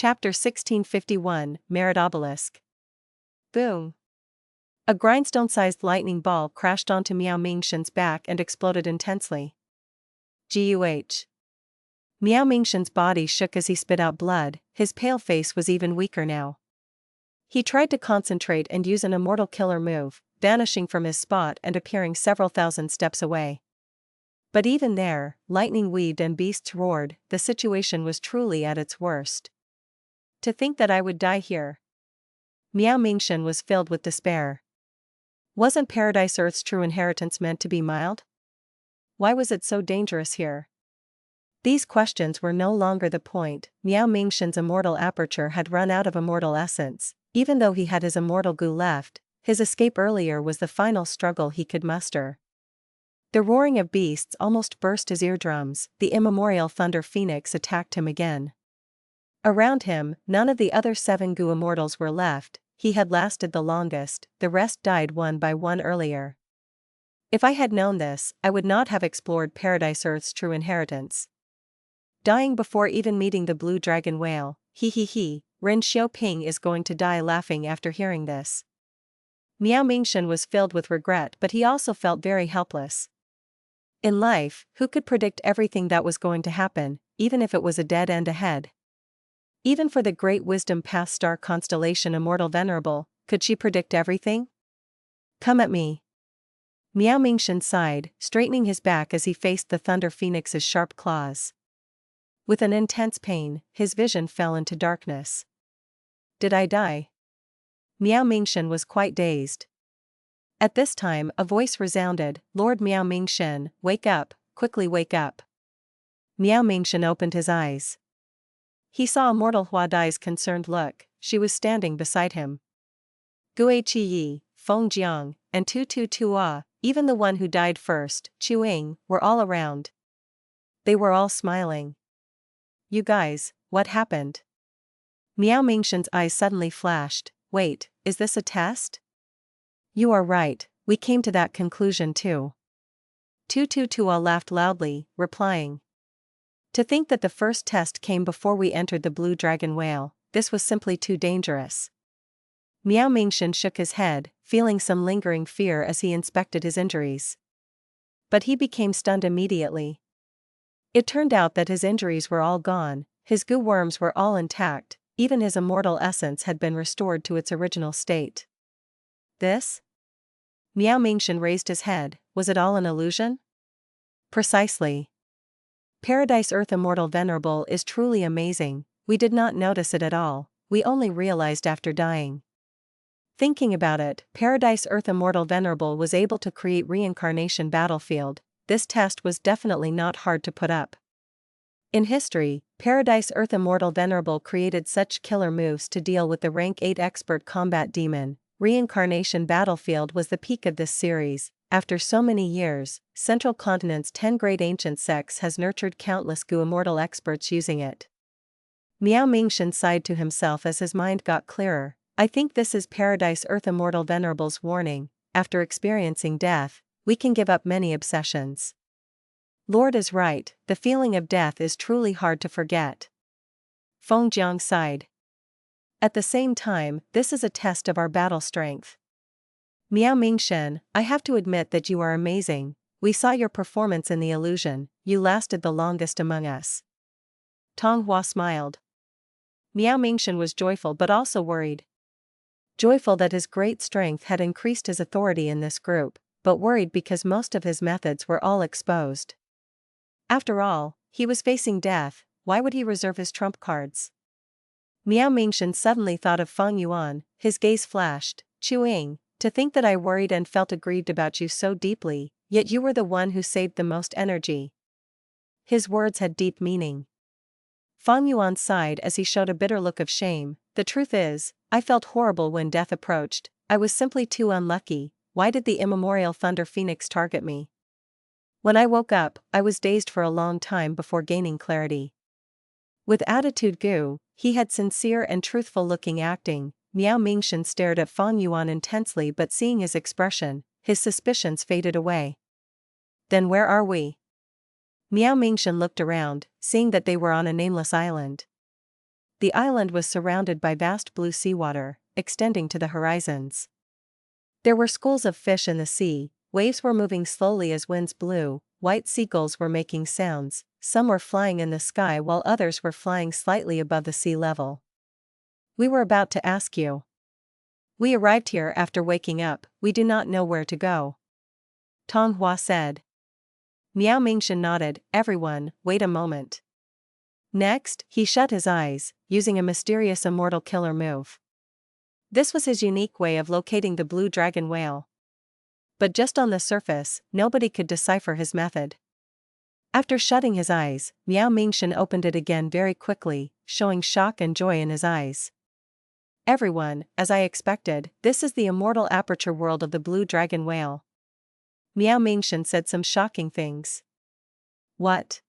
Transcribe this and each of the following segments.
Chapter 1651, Myriad Obelisk. Boom. A grindstone-sized lightning ball crashed onto Miao Mingshen's back and exploded intensely. Guh. Miao Mingshen's body shook as he spit out blood, his pale face was even weaker now. He tried to concentrate and use an immortal killer move, vanishing from his spot and appearing several thousand steps away. But even there, lightning weaved and beasts roared, the situation was truly at its worst. To think that I would die here. Miao Mingshen was filled with despair. Wasn't Paradise Earth's true inheritance meant to be mild? Why was it so dangerous here? These questions were no longer the point. Miao Mingshen's immortal aperture had run out of immortal essence. Even though he had his immortal Gu left, his escape earlier was the final struggle he could muster. The roaring of beasts almost burst his eardrums. The immemorial Thunder Phoenix attacked him again. Around him, none of the other 7 Gu immortals were left. He had lasted the longest, the rest died one by one earlier. If I had known this, I would not have explored Paradise Earth's true inheritance. Dying before even meeting the blue dragon whale, Ren Xiaoping is going to die laughing after hearing this. Miao Mingshen was filled with regret, but he also felt very helpless. In life, who could predict everything that was going to happen, even if it was a dead end ahead? Even for the great wisdom past star constellation Immortal Venerable, could she predict everything? Come at me. Miao Mingshen sighed, straightening his back as he faced the Thunder Phoenix's sharp claws. With an intense pain, his vision fell into darkness. Did I die? Miao Mingshen was quite dazed. At this time, a voice resounded, Lord Miao Mingshen, wake up, quickly wake up. Miao Mingshen opened his eyes. He saw Immortal Hua Dai's concerned look. She was standing beside him. Gue Yi, Feng Jiang, and Tu Tua, even the one who died first, Chuing, were all around. They were all smiling. You guys, what happened? Miao Mingshen's eyes suddenly flashed. Wait, is this a test? You are right, we came to that conclusion too. Tu Tua laughed loudly, replying. To think that the first test came before we entered the blue dragon whale, this was simply too dangerous. Miao Mingshen shook his head, feeling some lingering fear as he inspected his injuries. But he became stunned immediately. It turned out that his injuries were all gone, his Gu worms were all intact, even his immortal essence had been restored to its original state. This? Miao Mingshen raised his head, was it all an illusion? Precisely. Paradise Earth Immortal Venerable is truly amazing, we did not notice it at all, we only realized after dying. Thinking about it, Paradise Earth Immortal Venerable was able to create reincarnation battlefield. This test was definitely not hard to put up. In history, Paradise Earth Immortal Venerable created such killer moves to deal with the rank 8 expert combat demon. Reincarnation battlefield was the peak of this series. After so many years, Central Continent's 10 great ancient sects has nurtured countless Gu immortal experts using it. Miao Mingshen sighed to himself as his mind got clearer. I think this is Paradise Earth Immortal Venerable's warning. After experiencing death, we can give up many obsessions. Lord is right, the feeling of death is truly hard to forget. Feng Jiang sighed. At the same time, this is a test of our battle strength. Miao Mingshen, I have to admit that you are amazing, we saw your performance in the illusion, you lasted the longest among us. Tong Hua smiled. Miao Mingshen was joyful but also worried. Joyful that his great strength had increased his authority in this group, but worried because most of his methods were all exposed. After all, he was facing death, why would he reserve his trump cards? Miao Mingshen suddenly thought of Feng Yuan, his gaze flashed, Chuing, to think that I worried and felt aggrieved about you so deeply, yet you were the one who saved the most energy. His words had deep meaning. Feng Yuan sighed as he showed a bitter look of shame. The truth is, I felt horrible when death approached, I was simply too unlucky, why did the immemorial Thunder Phoenix target me? When I woke up, I was dazed for a long time before gaining clarity. With attitude Gu, he had sincere and truthful looking acting. Miao Mingshen stared at Feng Yuan intensely, but seeing his expression, his suspicions faded away. Then where are we? Miao Mingshen looked around, seeing that they were on a nameless island. The island was surrounded by vast blue seawater, extending to the horizons. There were schools of fish in the sea, waves were moving slowly as winds blew, white seagulls were making sounds, some were flying in the sky while others were flying slightly above the sea level. We were about to ask you. We arrived here after waking up, we do not know where to go. Tong Hua said. Miao Mingshan nodded. Everyone, wait a moment. Next, he shut his eyes, using a mysterious immortal killer move. This was his unique way of locating the blue dragon whale. But just on the surface, nobody could decipher his method. After shutting his eyes, Miao Mingshan opened it again very quickly, showing shock and joy in his eyes. Everyone, as I expected, this is the immortal aperture world of the blue dragon whale. Miao Mingshan said some shocking things. What?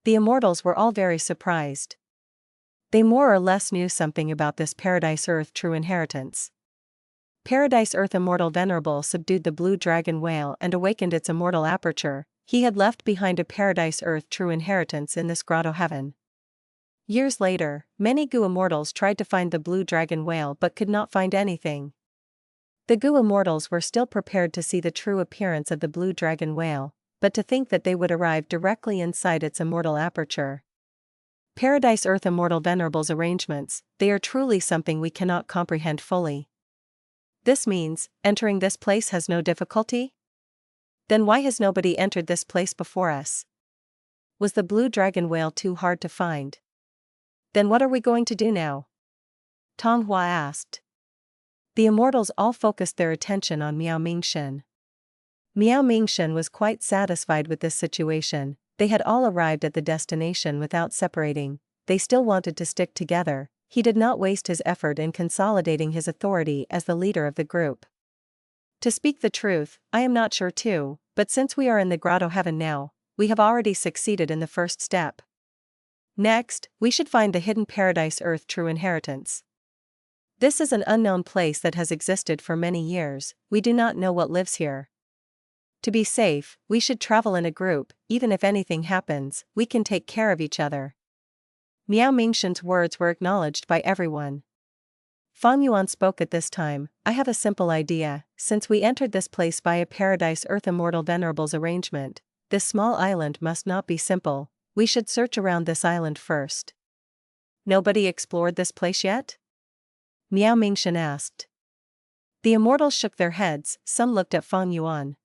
The immortals were all very surprised. They more or less knew something about this Paradise Earth true inheritance. Paradise Earth Immortal Venerable subdued the blue dragon whale and awakened its immortal aperture. He had left behind a Paradise Earth true inheritance in this Grotto-Heaven. Years later, many Gu immortals tried to find the blue dragon whale but could not find anything. The Gu immortals were still prepared to see the true appearance of the blue dragon whale, but to think that they would arrive directly inside its immortal aperture. Paradise Earth Immortal Venerable's arrangements, they are truly something we cannot comprehend fully. This means, entering this place has no difficulty? Then why has nobody entered this place before us? Was the blue dragon whale too hard to find? Then what are we going to do now? Tong Hua asked. The immortals all focused their attention on Miao Mingshan. Miao Mingshan was quite satisfied with this situation. They had all arrived at the destination without separating, they still wanted to stick together. He did not waste his effort in consolidating his authority as the leader of the group. To speak the truth, I am not sure too, but since we are in the Grotto-Heaven now, we have already succeeded in the first step. Next, we should find the hidden Paradise Earth true inheritance. This is an unknown place that has existed for many years, we do not know what lives here. To be safe, we should travel in a group, even if anything happens, we can take care of each other. Miao Mingshan's words were acknowledged by everyone. Fang Yuan spoke at this time. I have a simple idea, since we entered this place via Paradise Earth Immortal Venerable's arrangement, this small island must not be simple, we should search around this island first. Nobody explored this place yet? Miao Mingshan asked. The immortals shook their heads, some looked at Fang Yuan.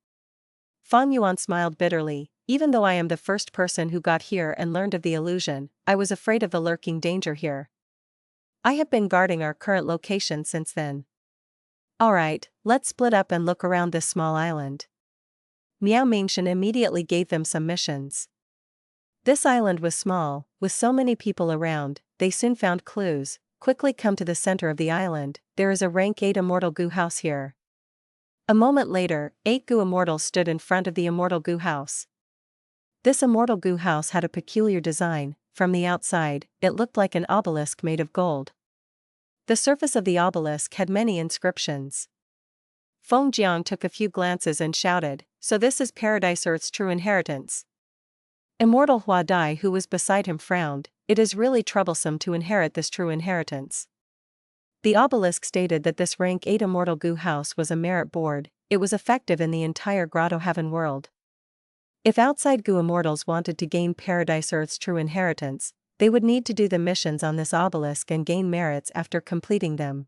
Fang Yuan smiled bitterly. Even though I am the first person who got here and learned of the illusion, I was afraid of the lurking danger here. I have been guarding our current location since then. Alright, let's split up and look around this small island. Miao Mingshan immediately gave them some missions. This island was small, with so many people around, they soon found clues. Quickly come to the center of the island, there is a rank 8 immortal Gu house here. A moment later, 8 Gu immortals stood in front of the immortal Gu house. This immortal Gu house had a peculiar design. From the outside, it looked like an obelisk made of gold. The surface of the obelisk had many inscriptions. Feng Jiang took a few glances and shouted, so this is Paradise Earth's true inheritance. Immortal Hua Dai, who was beside him, frowned. It is really troublesome to inherit this true inheritance. The obelisk stated that this rank 8 immortal Gu house was a merit board, it was effective in the entire Grotto-Heaven world. If outside Gu immortals wanted to gain Paradise Earth's true inheritance, they would need to do the missions on this obelisk and gain merits after completing them.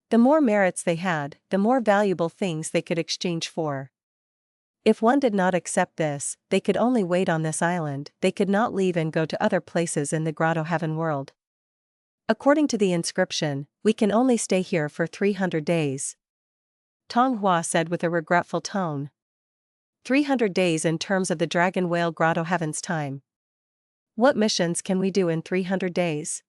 The more merits they had, the more valuable things they could exchange for. If one did not accept this, they could only wait on this island, they could not leave and go to other places in the Grotto-Heaven world. According to the inscription, we can only stay here for 300 days. Tong Hua said with a regretful tone. 300 days in terms of the Dragon Whale Grotto-Heaven's time. What missions can we do in 300 days?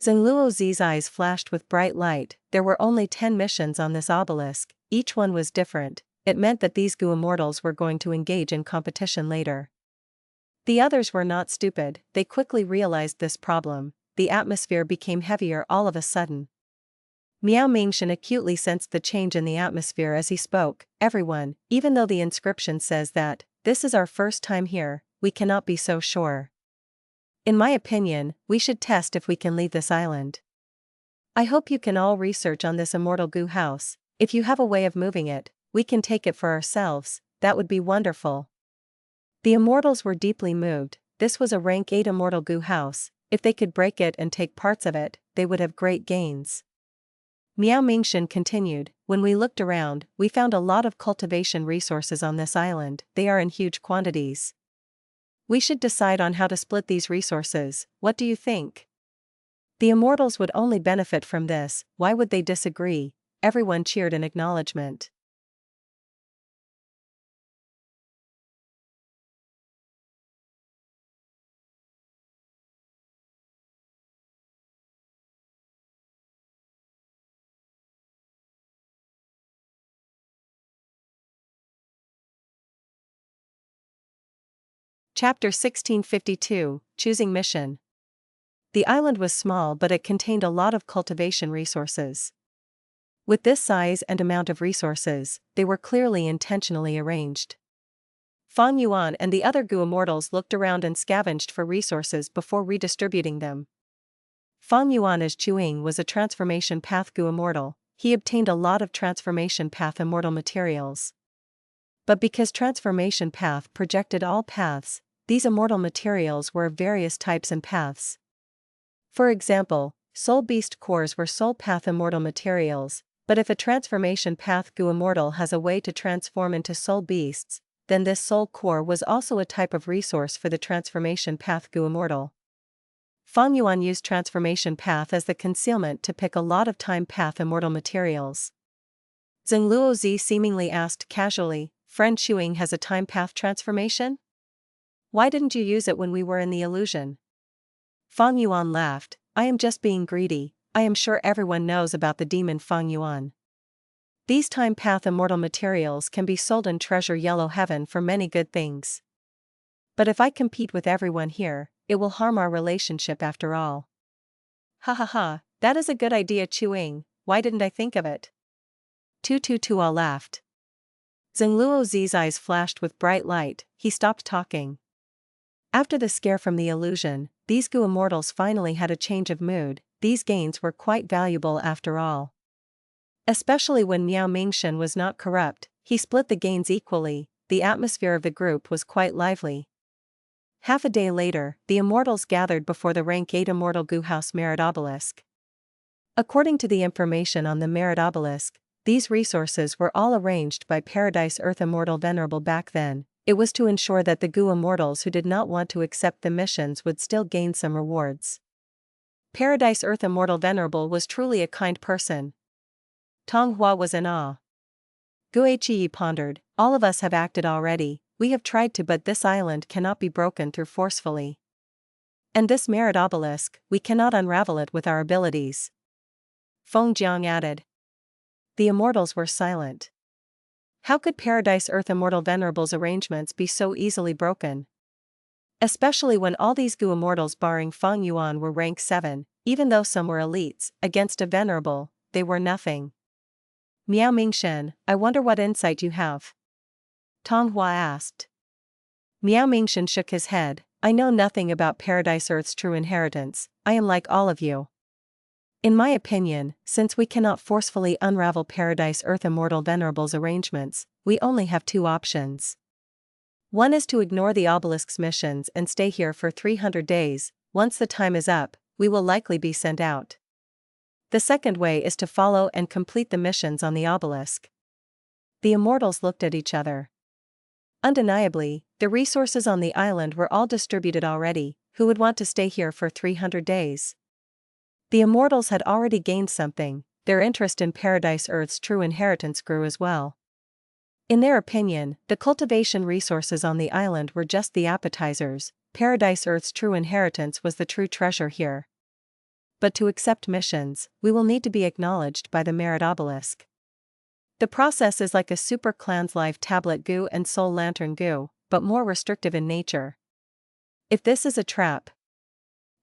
Zheng Luozi's eyes flashed with bright light. There were only 10 missions on this obelisk, each one was different. It meant that these Gu immortals were going to engage in competition later. The others were not stupid, they quickly realized this problem. The atmosphere became heavier all of a sudden. Miao Mingshan acutely sensed the change in the atmosphere as he spoke. Everyone, even though the inscription says that, this is our first time here, we cannot be so sure. In my opinion, we should test if we can leave this island. I hope you can all research on this Immortal Gu house. If you have a way of moving it, we can take it for ourselves, that would be wonderful. The Immortals were deeply moved. This was a rank 8 Immortal Gu house. If they could break it and take parts of it, they would have great gains. Miao Mingxin continued, when we looked around, we found a lot of cultivation resources on this island. They are in huge quantities. We should decide on how to split these resources. What do you think? The Immortals would only benefit from this. Why would they disagree? Everyone cheered in acknowledgement. Chapter 1652, Choosing Mission. The island was small, but it contained a lot of cultivation resources. With this size and amount of resources, they were clearly intentionally arranged. Fang Yuan and the other Gu Immortals looked around and scavenged for resources before redistributing them. Fang Yuan as Chuing was a transformation path Gu Immortal. He obtained a lot of transformation path immortal materials. But because transformation path projected all paths, these immortal materials were of various types and paths. For example, soul beast cores were soul path immortal materials, but if a transformation path Gu Immortal has a way to transform into soul beasts, then this soul core was also a type of resource for the transformation path Gu Immortal. Fang Yuan used transformation path as the concealment to pick a lot of time path immortal materials. Zheng Luozi seemingly asked casually, "Friend Chuing has a time path transformation? Why didn't you use it when we were in the illusion?" Fang Yuan laughed, "I am just being greedy. I am sure everyone knows about the demon Fang Yuan. These time path immortal materials can be sold in Treasure Yellow Heaven for many good things. But if I compete with everyone here, it will harm our relationship after all." Ha ha ha, that is a good idea, Chuing. Why didn't I think of it? Tututua laughed. Zheng Luozi's eyes flashed with bright light. He stopped talking. After the scare from the illusion, these Gu Immortals finally had a change of mood. These gains were quite valuable after all. Especially when Miao Mingxin was not corrupt, he split the gains equally. The atmosphere of the group was quite lively. Half a day later, the Immortals gathered before the rank 8 Immortal Gu House Myriad Obelisk. According to the information on the Myriad Obelisk, these resources were all arranged by Paradise Earth Immortal Venerable back then. It was to ensure that the Gu Immortals who did not want to accept the missions would still gain some rewards. Paradise Earth Immortal Venerable was truly a kind person. Tong Hua was in awe. Gu Hyi pondered, "All of us have acted already. We have tried to, but this island cannot be broken through forcefully. And this Myriad Obelisk, we cannot unravel it with our abilities." Feng Jiang added. The Immortals were silent. How could Paradise Earth Immortal Venerable's arrangements be so easily broken? Especially when all these Gu Immortals barring Fang Yuan were rank 7, even though some were elites, against a Venerable, they were nothing. Miao Mingxin, I wonder what insight you have? Tong Hua asked. Miao Mingxin shook his head, I know nothing about Paradise Earth's true inheritance. I am like all of you. In my opinion, since we cannot forcefully unravel Paradise Earth Immortal Venerable's arrangements, we only have two options. One is to ignore the Obelisk's missions and stay here for 300 days. Once the time is up, we will likely be sent out. The second way is to follow and complete the missions on the Obelisk. The Immortals looked at each other. Undeniably, the resources on the island were all distributed already. Who would want to stay here for 300 days? The Immortals had already gained something. Their interest in Paradise Earth's true inheritance grew as well. In their opinion, the cultivation resources on the island were just the appetizers. Paradise Earth's true inheritance was the true treasure here. But to accept missions, we will need to be acknowledged by the Myriad Obelisk. The process is like a Super Clan's Life Tablet Gu and Soul Lantern Gu, but more restrictive in nature. If this is a trap,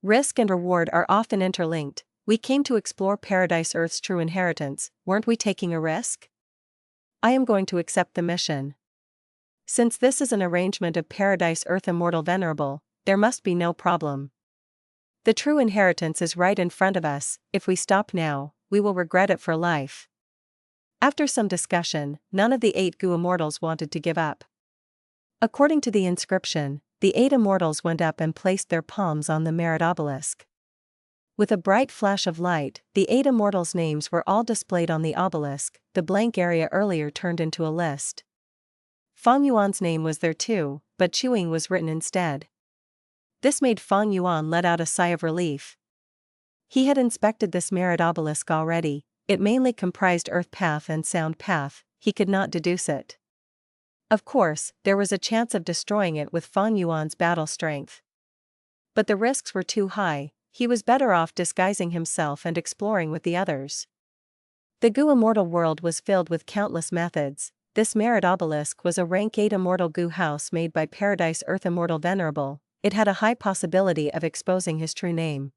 risk and reward are often interlinked. We came to explore Paradise Earth's true inheritance, weren't we taking a risk? I am going to accept the mission. Since this is an arrangement of Paradise Earth Immortal Venerable, there must be no problem. The true inheritance is right in front of us. If we stop now, we will regret it for life. After some discussion, none of the 8 Gu immortals wanted to give up. According to the inscription, the 8 immortals went up and placed their palms on the Myriad obelisk. With a bright flash of light, the 8 immortals' names were all displayed on the obelisk. The blank area earlier turned into a list. Feng Yuan's name was there too, but Chuing was written instead. This made Feng Yuan let out a sigh of relief. He had inspected this Myriad obelisk already. It mainly comprised Earth Path and Sound Path. He could not deduce it. Of course, there was a chance of destroying it with Feng Yuan's battle strength. But the risks were too high. He was better off disguising himself and exploring with the others. The Gu immortal world was filled with countless methods. This Myriad obelisk was a rank 8 immortal Gu house made by Paradise Earth Immortal Venerable. It had a high possibility of exposing his true name.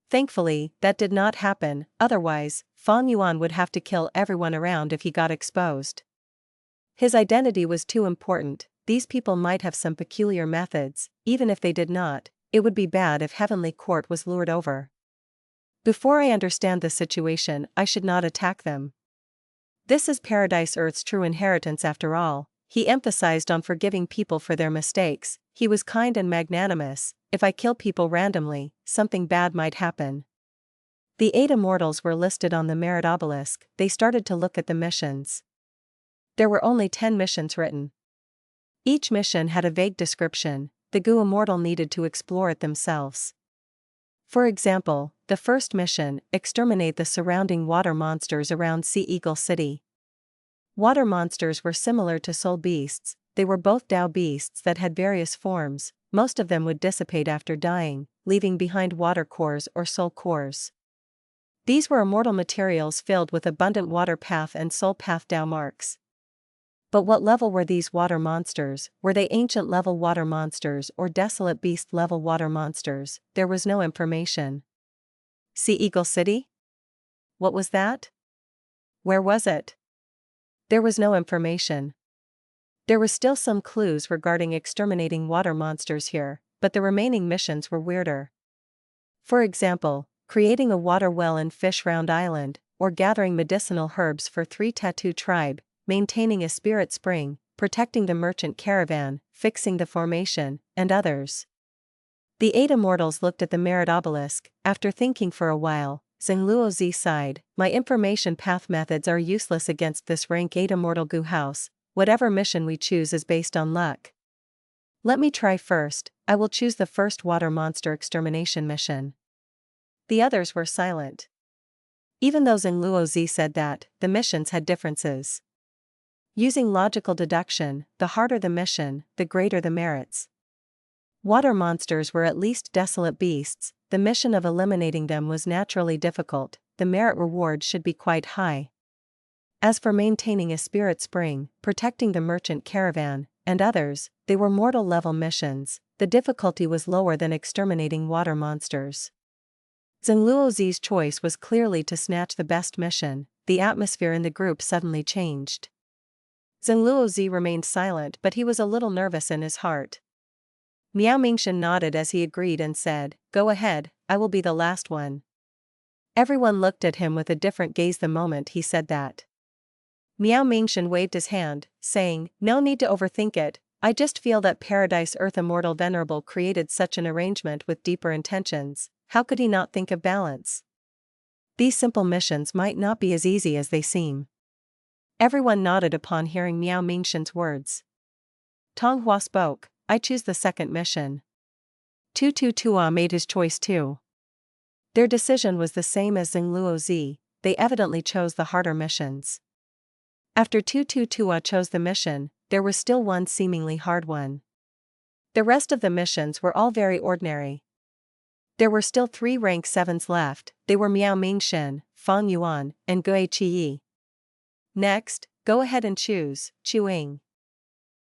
Thankfully, that did not happen, otherwise, Feng Yuan would have to kill everyone around if he got exposed. His identity was too important. These people might have some peculiar methods. Even if they did not, it would be bad if Heavenly Court was lured over. Before I understand the situation, I should not attack them. This is Paradise Earth's true inheritance after all. He emphasized on forgiving people for their mistakes. He was kind and magnanimous. If I kill people randomly, something bad might happen. The 8 immortals were listed on the Myriad obelisk. They started to look at the missions. There were only 10 missions written. Each mission had a vague description. The Gu immortal needed to explore it themselves. For example, the first mission, exterminate the surrounding water monsters around Sea Eagle City. Water monsters were similar to soul beasts. They were both Dao beasts that had various forms. Most of them would dissipate after dying, leaving behind water cores or soul cores. These were immortal materials filled with abundant water path and soul path Dao marks. But what level were these water monsters? Were they ancient level water monsters or desolate beast level water monsters? There was no information. Sea Eagle City? What was that? Where was it? There was no information. There were still some clues regarding exterminating water monsters here, but the remaining missions were weirder. For example, creating a water well in Fish Round Island, or gathering medicinal herbs for 3 Tattoo Tribe, maintaining a spirit spring, protecting the merchant caravan, fixing the formation, and others. The 8 immortals looked at the Myriad obelisk. After thinking for a while, Zhengluo Zi sighed. My information path methods are useless against this rank 8 immortal Gu house. Whatever mission we choose is based on luck. Let me try first. I will choose the first water monster extermination mission. The others were silent. Even though Zhengluo Zi said that, the missions had differences. Using logical deduction, the harder the mission, the greater the merits. Water monsters were at least desolate beasts. The mission of eliminating them was naturally difficult. The merit reward should be quite high. As for maintaining a spirit spring, protecting the merchant caravan, and others, they were mortal level missions. The difficulty was lower than exterminating water monsters. Zhengluo Zi's choice was clearly to snatch the best mission. The atmosphere in the group suddenly changed. Zhengluo Zi remained silent, but he was a little nervous in his heart. Miao Mingshan nodded as he agreed and said, "Go ahead, I will be the last one." Everyone looked at him with a different gaze the moment he said that. Miao Mingshan waved his hand, saying, "No need to overthink it. I just feel that Paradise Earth Immortal Venerable created such an arrangement with deeper intentions. How could he not think of balance? These simple missions might not be as easy as they seem." Everyone nodded upon hearing Miao Mingshan's words. Tong Hua spoke, "I choose the second mission." Tu Tu Tua made his choice too. Their decision was the same as Zhengluo Zi. They evidently chose the harder missions. After Tu Tu Tua chose the mission, there was still one seemingly hard one. The rest of the missions were all very ordinary. There were still 3 rank 7s left. They were Miao Mingshan, Feng Yuan, and Gue Qiyi. Next, go ahead and choose, Chuing.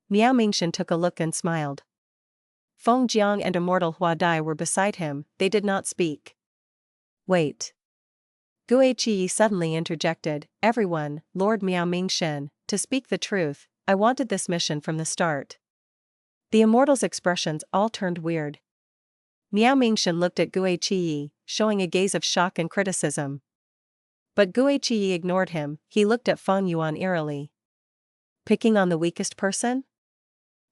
Miao Mingshan took a look and smiled. Feng Jiang and Immortal Hua Dai were beside him. They did not speak. Wait. Gue Qiyi suddenly interjected, "Everyone, Lord Miao Mingshan, to speak the truth, I wanted this mission from the start." The immortals' expressions all turned weird. Miao Mingxian looked at Gu Qi, showing a gaze of shock and criticism. But Gu Qi ignored him. He looked at Feng Yuan eerily. Picking on the weakest person?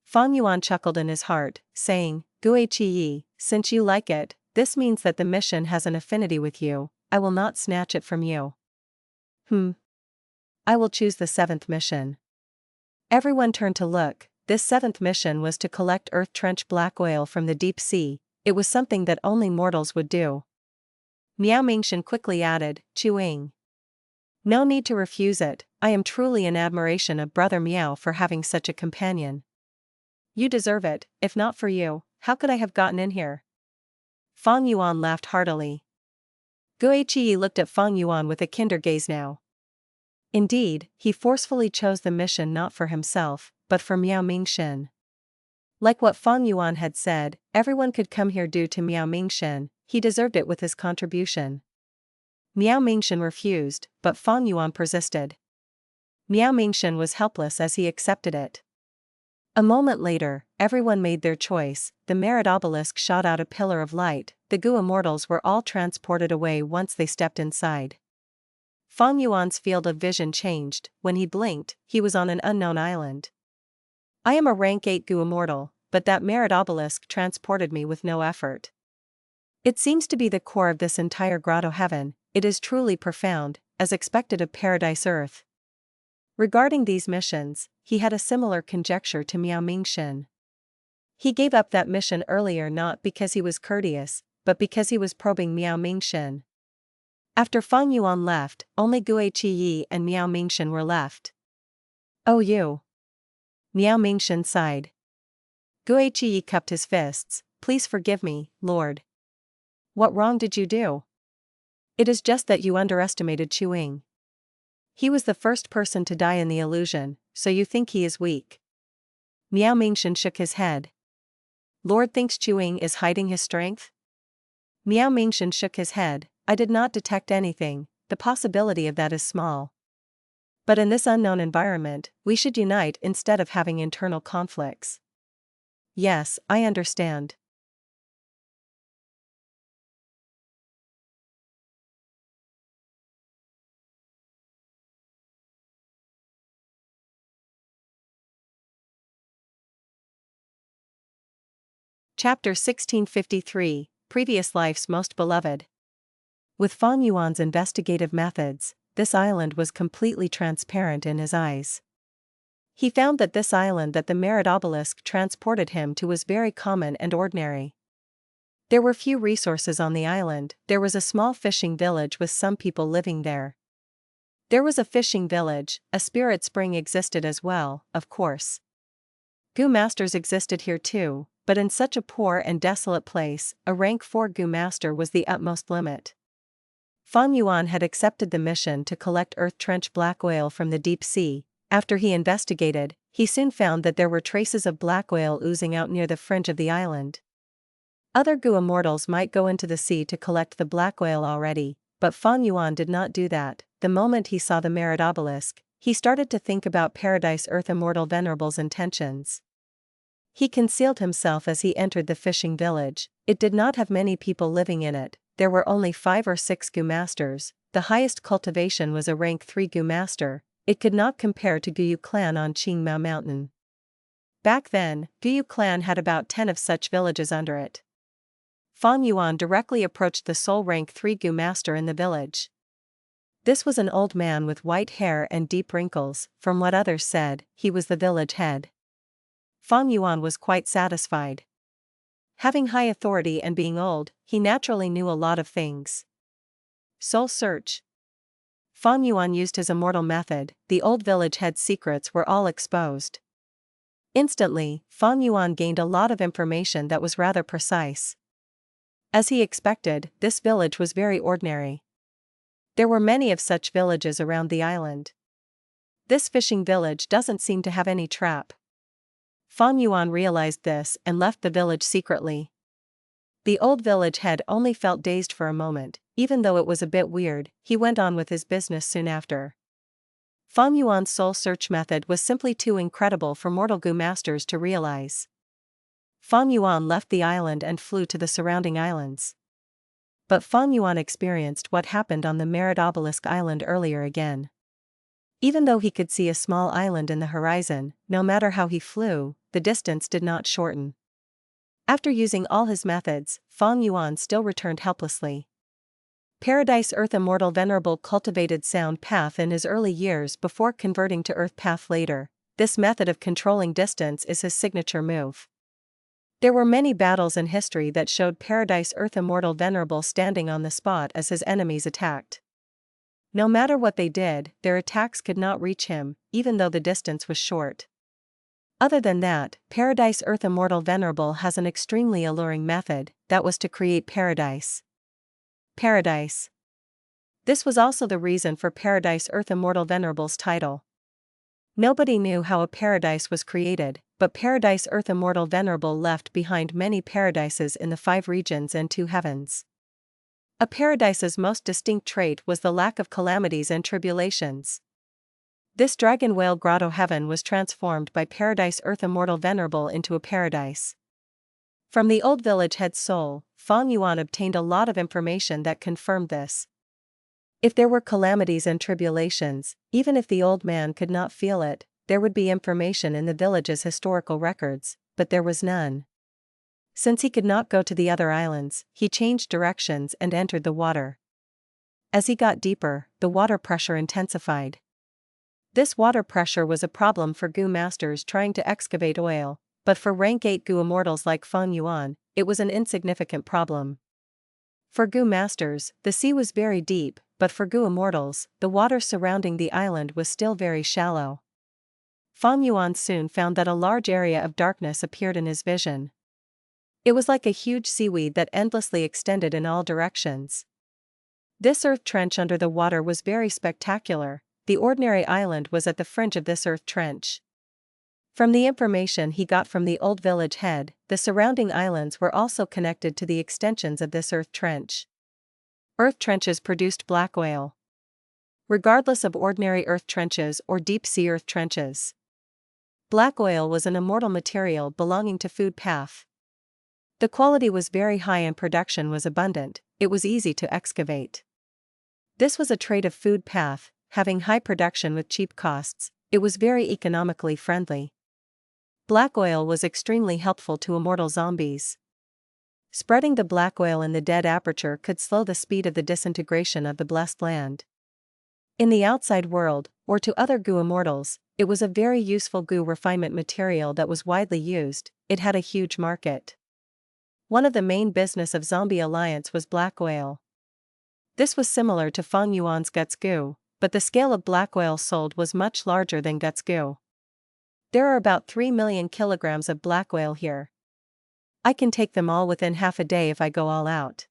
Feng Yuan chuckled in his heart, saying, Gu Qi, since you like it, this means that the mission has an affinity with you. I will not snatch it from you. I will choose the 7th mission. Everyone turned to look. This 7th mission was to collect earth trench black oil from the deep sea. It was something that only mortals would do. Miao Mingxian quickly added, Chuing. No need to refuse it. I am truly in admiration of Brother Miao for having such a companion. You deserve it. If not for you, how could I have gotten in here? Feng Yuan laughed heartily. Gu Qi looked at Feng Yuan with a kinder gaze now. Indeed, he forcefully chose the mission not for himself, but for Miao Mingxian. Like what Feng Yuan had said, everyone could come here due to Miao Mingxian. He deserved it with his contribution. Miao Mingxian refused, but Feng Yuan persisted. Miao Mingxian was helpless as he accepted it. A moment later, everyone made their choice. The Myriad obelisk shot out a pillar of light. The Gu immortals were all transported away once they stepped inside. Feng Yuan's field of vision changed. When he blinked, he was on an unknown island. I am a rank 8 Gu immortal, but that Myriad obelisk transported me with no effort. It seems to be the core of this entire Grotto-Heaven. It is truly profound, as expected of Paradise Earth. Regarding these missions, he had a similar conjecture to Miao Mingxian. He gave up that mission earlier not because he was courteous, but because he was probing Miao Mingxian. After Feng Yuan left, only Gu Qi and Miao Mingxian were left. Oh you! Miao Mingxian sighed. Gu Qi cupped his fists. Please forgive me, Lord. What wrong did you do? It is just that you underestimated Chuing. He was the first person to die in the illusion, so you think he is weak. Miao Mingxian shook his head. Lord thinks Chuing is hiding his strength? Miao Mingxian shook his head. I did not detect anything. The possibility of that is small. But in this unknown environment, we should unite instead of having internal conflicts. Yes, I understand. Chapter 1653, Previous Life's Most Beloved. With Feng Yuan's investigative methods, this island was completely transparent in his eyes. He found that this island that the Myriad obelisk transported him to was very common and ordinary. There were few resources on the island. There was a small fishing village with some people living there. There was a fishing village. A spirit spring existed as well, of course. Gu masters existed here too, but in such a poor and desolate place, a rank 4 Gu master was the utmost limit. Feng Yuan had accepted the mission to collect earth trench black oil from the deep sea. After he investigated, he soon found that there were traces of black oil oozing out near the fringe of the island. Other Gu immortals might go into the sea to collect the black oil already, but Feng Yuan did not do that. The moment he saw the Myriad obelisk, he started to think about Paradise Earth Immortal Venerable's intentions. He concealed himself as he entered the fishing village. It did not have many people living in it. There were only 5 or 6 Gu masters. The highest cultivation was a rank 3 Gu master. It could not compare to Guyu clan on Qingmao Mountain. Back then, Guyu clan had about 10 of such villages under it. Feng Yuan directly approached the sole rank 3 Gu master in the village. This was an old man with white hair and deep wrinkles. From what others said, he was the village head. Feng Yuan was quite satisfied. Having high authority and being old, he naturally knew a lot of things. Soul search. Feng Yuan used his immortal method. The old village head's secrets were all exposed. Instantly, Feng Yuan gained a lot of information that was rather precise. As he expected, this village was very ordinary. There were many of such villages around the island. This fishing village doesn't seem to have any trap. Feng Yuan realized this and left the village secretly. The old village head only felt dazed for a moment. Even though it was a bit weird, he went on with his business soon after. Feng Yuan's soul search method was simply too incredible for mortal Gu masters to realize. Fang Yuan left the island and flew to the surrounding islands. But Fang Yuan experienced what happened on the Mermaid Obelisk Island earlier again. Even though he could see a small island in the horizon, no matter how he flew, the distance did not shorten. After using all his methods, Fang Yuan still returned helplessly. Paradise Earth Immortal Venerable cultivated Sound Path in his early years before converting to Earth Path later. This method of controlling distance is his signature move. There were many battles in history that showed Paradise Earth Immortal Venerable standing on the spot as his enemies attacked. No matter what they did, their attacks could not reach him, even though the distance was short. Other than that, Paradise Earth Immortal Venerable has an extremely alluring method, that was to create paradise. Paradise. This was also the reason for Paradise Earth Immortal Venerable's title. Nobody knew how a paradise was created, but Paradise Earth Immortal Venerable left behind many paradises in the 5 regions and 2 heavens. A paradise's most distinct trait was the lack of calamities and tribulations. This dragon whale Grotto-Heaven was transformed by Paradise Earth Immortal Venerable into a paradise. From the old village head's soul, Fang Yuan obtained a lot of information that confirmed this. If there were calamities and tribulations, even if the old man could not feel it, there would be information in the village's historical records, but there was none. Since he could not go to the other islands, he changed directions and entered the water. As he got deeper, the water pressure intensified. This water pressure was a problem for Gu masters trying to excavate oil, but for rank 8 Gu immortals like Fang Yuan, it was an insignificant problem. For Gu masters, the sea was very deep, but for Gu immortals, the water surrounding the island was still very shallow. Fang Yuan soon found that a large area of darkness appeared in his vision. It was like a huge seaweed that endlessly extended in all directions. This earth trench under the water was very spectacular. The ordinary island was at the fringe of this earth trench. From the information he got from the old village head, the surrounding islands were also connected to the extensions of this earth trench. Earth trenches produced black oil. Regardless of ordinary earth trenches or deep-sea earth trenches, black oil was an immortal material belonging to food path. The quality was very high and production was abundant. It was easy to excavate. This was a trait of food path, having high production with cheap costs. It was very economically friendly. Black oil was extremely helpful to immortal zombies. Spreading the black oil in the dead aperture could slow the speed of the disintegration of the blessed land. In the outside world, or to other Gu immortals, it was a very useful Gu refinement material that was widely used. It had a huge market. One of the main business of Zombie Alliance was black oil. This was similar to Fang Yuan's Guts Gu, but the scale of black oil sold was much larger than Guts Gu. There are about 3 million kilograms of black oil here. I can take them all within half a day if I go all out.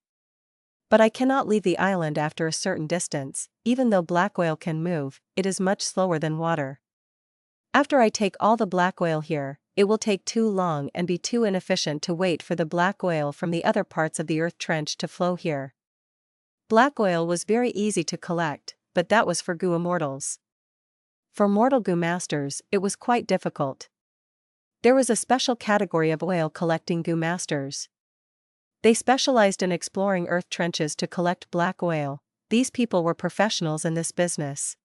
But I cannot leave the island after a certain distance. Even though black oil can move, it is much slower than water. After I take all the black oil here, it will take too long and be too inefficient to wait for the black oil from the other parts of the earth trench to flow here. Black oil was very easy to collect, but that was for Gu immortals. For mortal Gu masters, it was quite difficult. There was a special category of oil collecting Gu masters. They specialized in exploring earth trenches to collect black oil. These people were professionals in this business.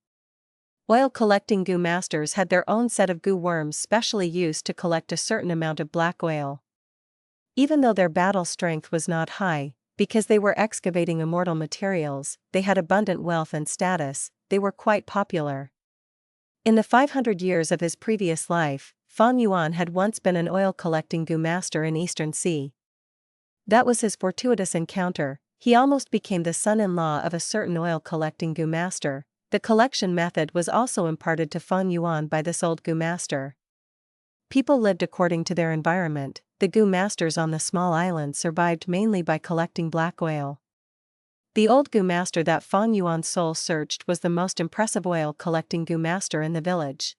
Oil collecting Gu masters had their own set of Gu worms specially used to collect a certain amount of black oil. Even though their battle strength was not high, because they were excavating immortal materials, they had abundant wealth and status. They were quite popular. In the 500 years of his previous life, Fang Yuan had once been an oil-collecting Gu master in Eastern Sea. That was his fortuitous encounter. He almost became the son-in-law of a certain oil-collecting Gu master. The collection method was also imparted to Fang Yuan by this old Gu master. People lived according to their environment. The Gu masters on the small island survived mainly by collecting black oil. The old Gu master that Fang Yuan's soul searched was the most impressive oil-collecting Gu master in the village.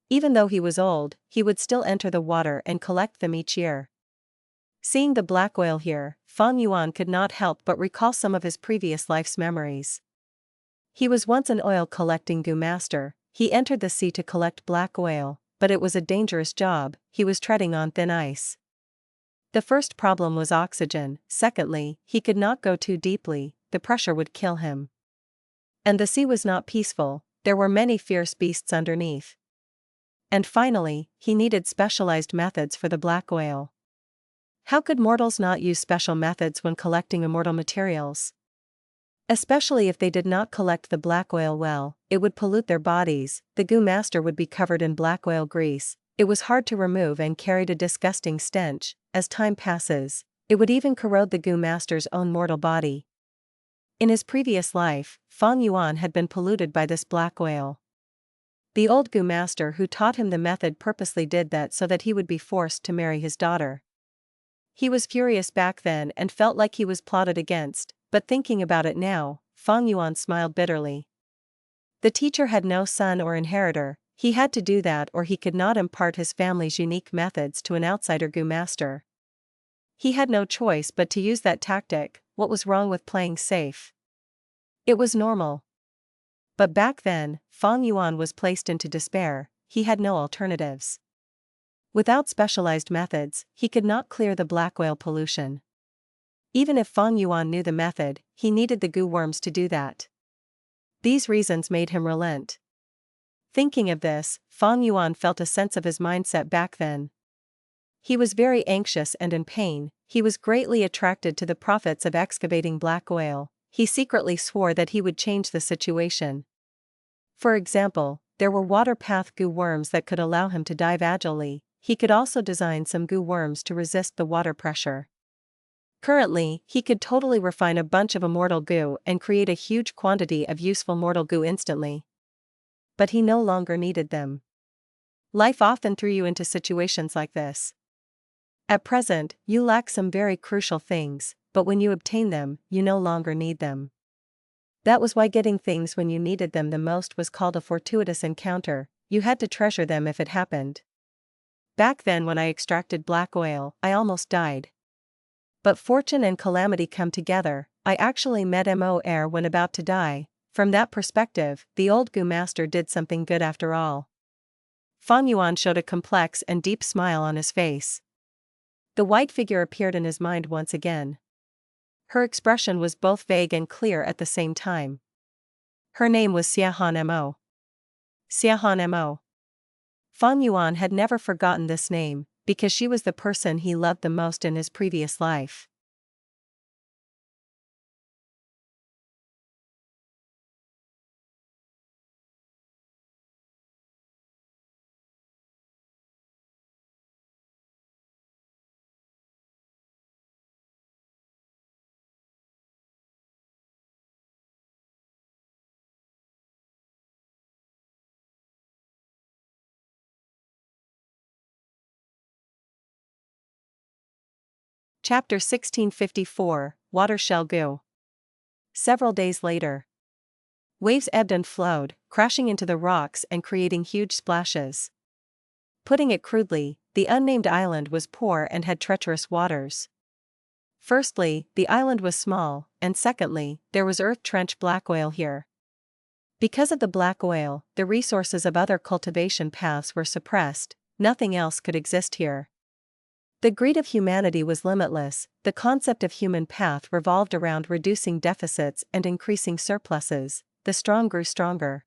Even though he was old, he would still enter the water and collect them each year. Seeing the black oil here, Fang Yuan could not help but recall some of his previous life's memories. He was once an oil-collecting Gu master. He entered the sea to collect black oil, but it was a dangerous job. He was treading on thin ice. The first problem was oxygen, secondly, he could not go too deeply, the pressure would kill him. And the sea was not peaceful, there were many fierce beasts underneath. And finally, he needed specialized methods for the black oil. How could mortals not use special methods when collecting immortal materials? Especially if they did not collect the black oil well, it would pollute their bodies, the Gu master would be covered in black oil grease, it was hard to remove and carried a disgusting stench. As time passes, it would even corrode the Gu master's own mortal body. In his previous life, Feng Yuan had been polluted by this black oil. The old Gu master who taught him the method purposely did that so that he would be forced to marry his daughter. He was furious back then and felt like he was plotted against, but thinking about it now, Feng Yuan smiled bitterly. The teacher had no son or inheritor, he had to do that or he could not impart his family's unique methods to an outsider Gu master. He had no choice but to use that tactic. What was wrong with playing safe? It was normal. But back then, Feng Yuan was placed into despair, he had no alternatives. Without specialized methods, he could not clear the black oil pollution. Even if Feng Yuan knew the method, he needed the Gu worms to do that. These reasons made him relent. Thinking of this, Feng Yuan felt a sense of his mindset back then. He was very anxious and in pain, he was greatly attracted to the profits of excavating black oil, he secretly swore that he would change the situation. For example, there were water path Gu worms that could allow him to dive agilely, he could also design some Gu worms to resist the water pressure. Currently, he could totally refine a bunch of immortal Gu and create a huge quantity of useful mortal Gu instantly. But he no longer needed them. Life often threw you into situations like this. At present, you lack some very crucial things, but when you obtain them, you no longer need them. That was why getting things when you needed them the most was called a fortuitous encounter, you had to treasure them if it happened. Back then when I extracted black oil, I almost died. But fortune and calamity come together, I actually met Mo Air when about to die. From that perspective, the old Gu master did something good after all. Feng Yuan showed a complex and deep smile on his face. The white figure appeared in his mind once again. Her expression was both vague and clear at the same time. Her name was Xiahan Mo. Xiahan Mo. Feng Yuan had never forgotten this name, because she was the person he loved the most in his previous life. Chapter 1654, Water Shell Gu. Several days later. Waves ebbed and flowed, crashing into the rocks and creating huge splashes. Putting it crudely, the unnamed island was poor and had treacherous waters. Firstly, the island was small, and secondly, there was earth trench black oil here. Because of the black oil, the resources of other cultivation paths were suppressed, nothing else could exist here. The greed of humanity was limitless, the concept of human path revolved around reducing deficits and increasing surpluses, the strong grew stronger.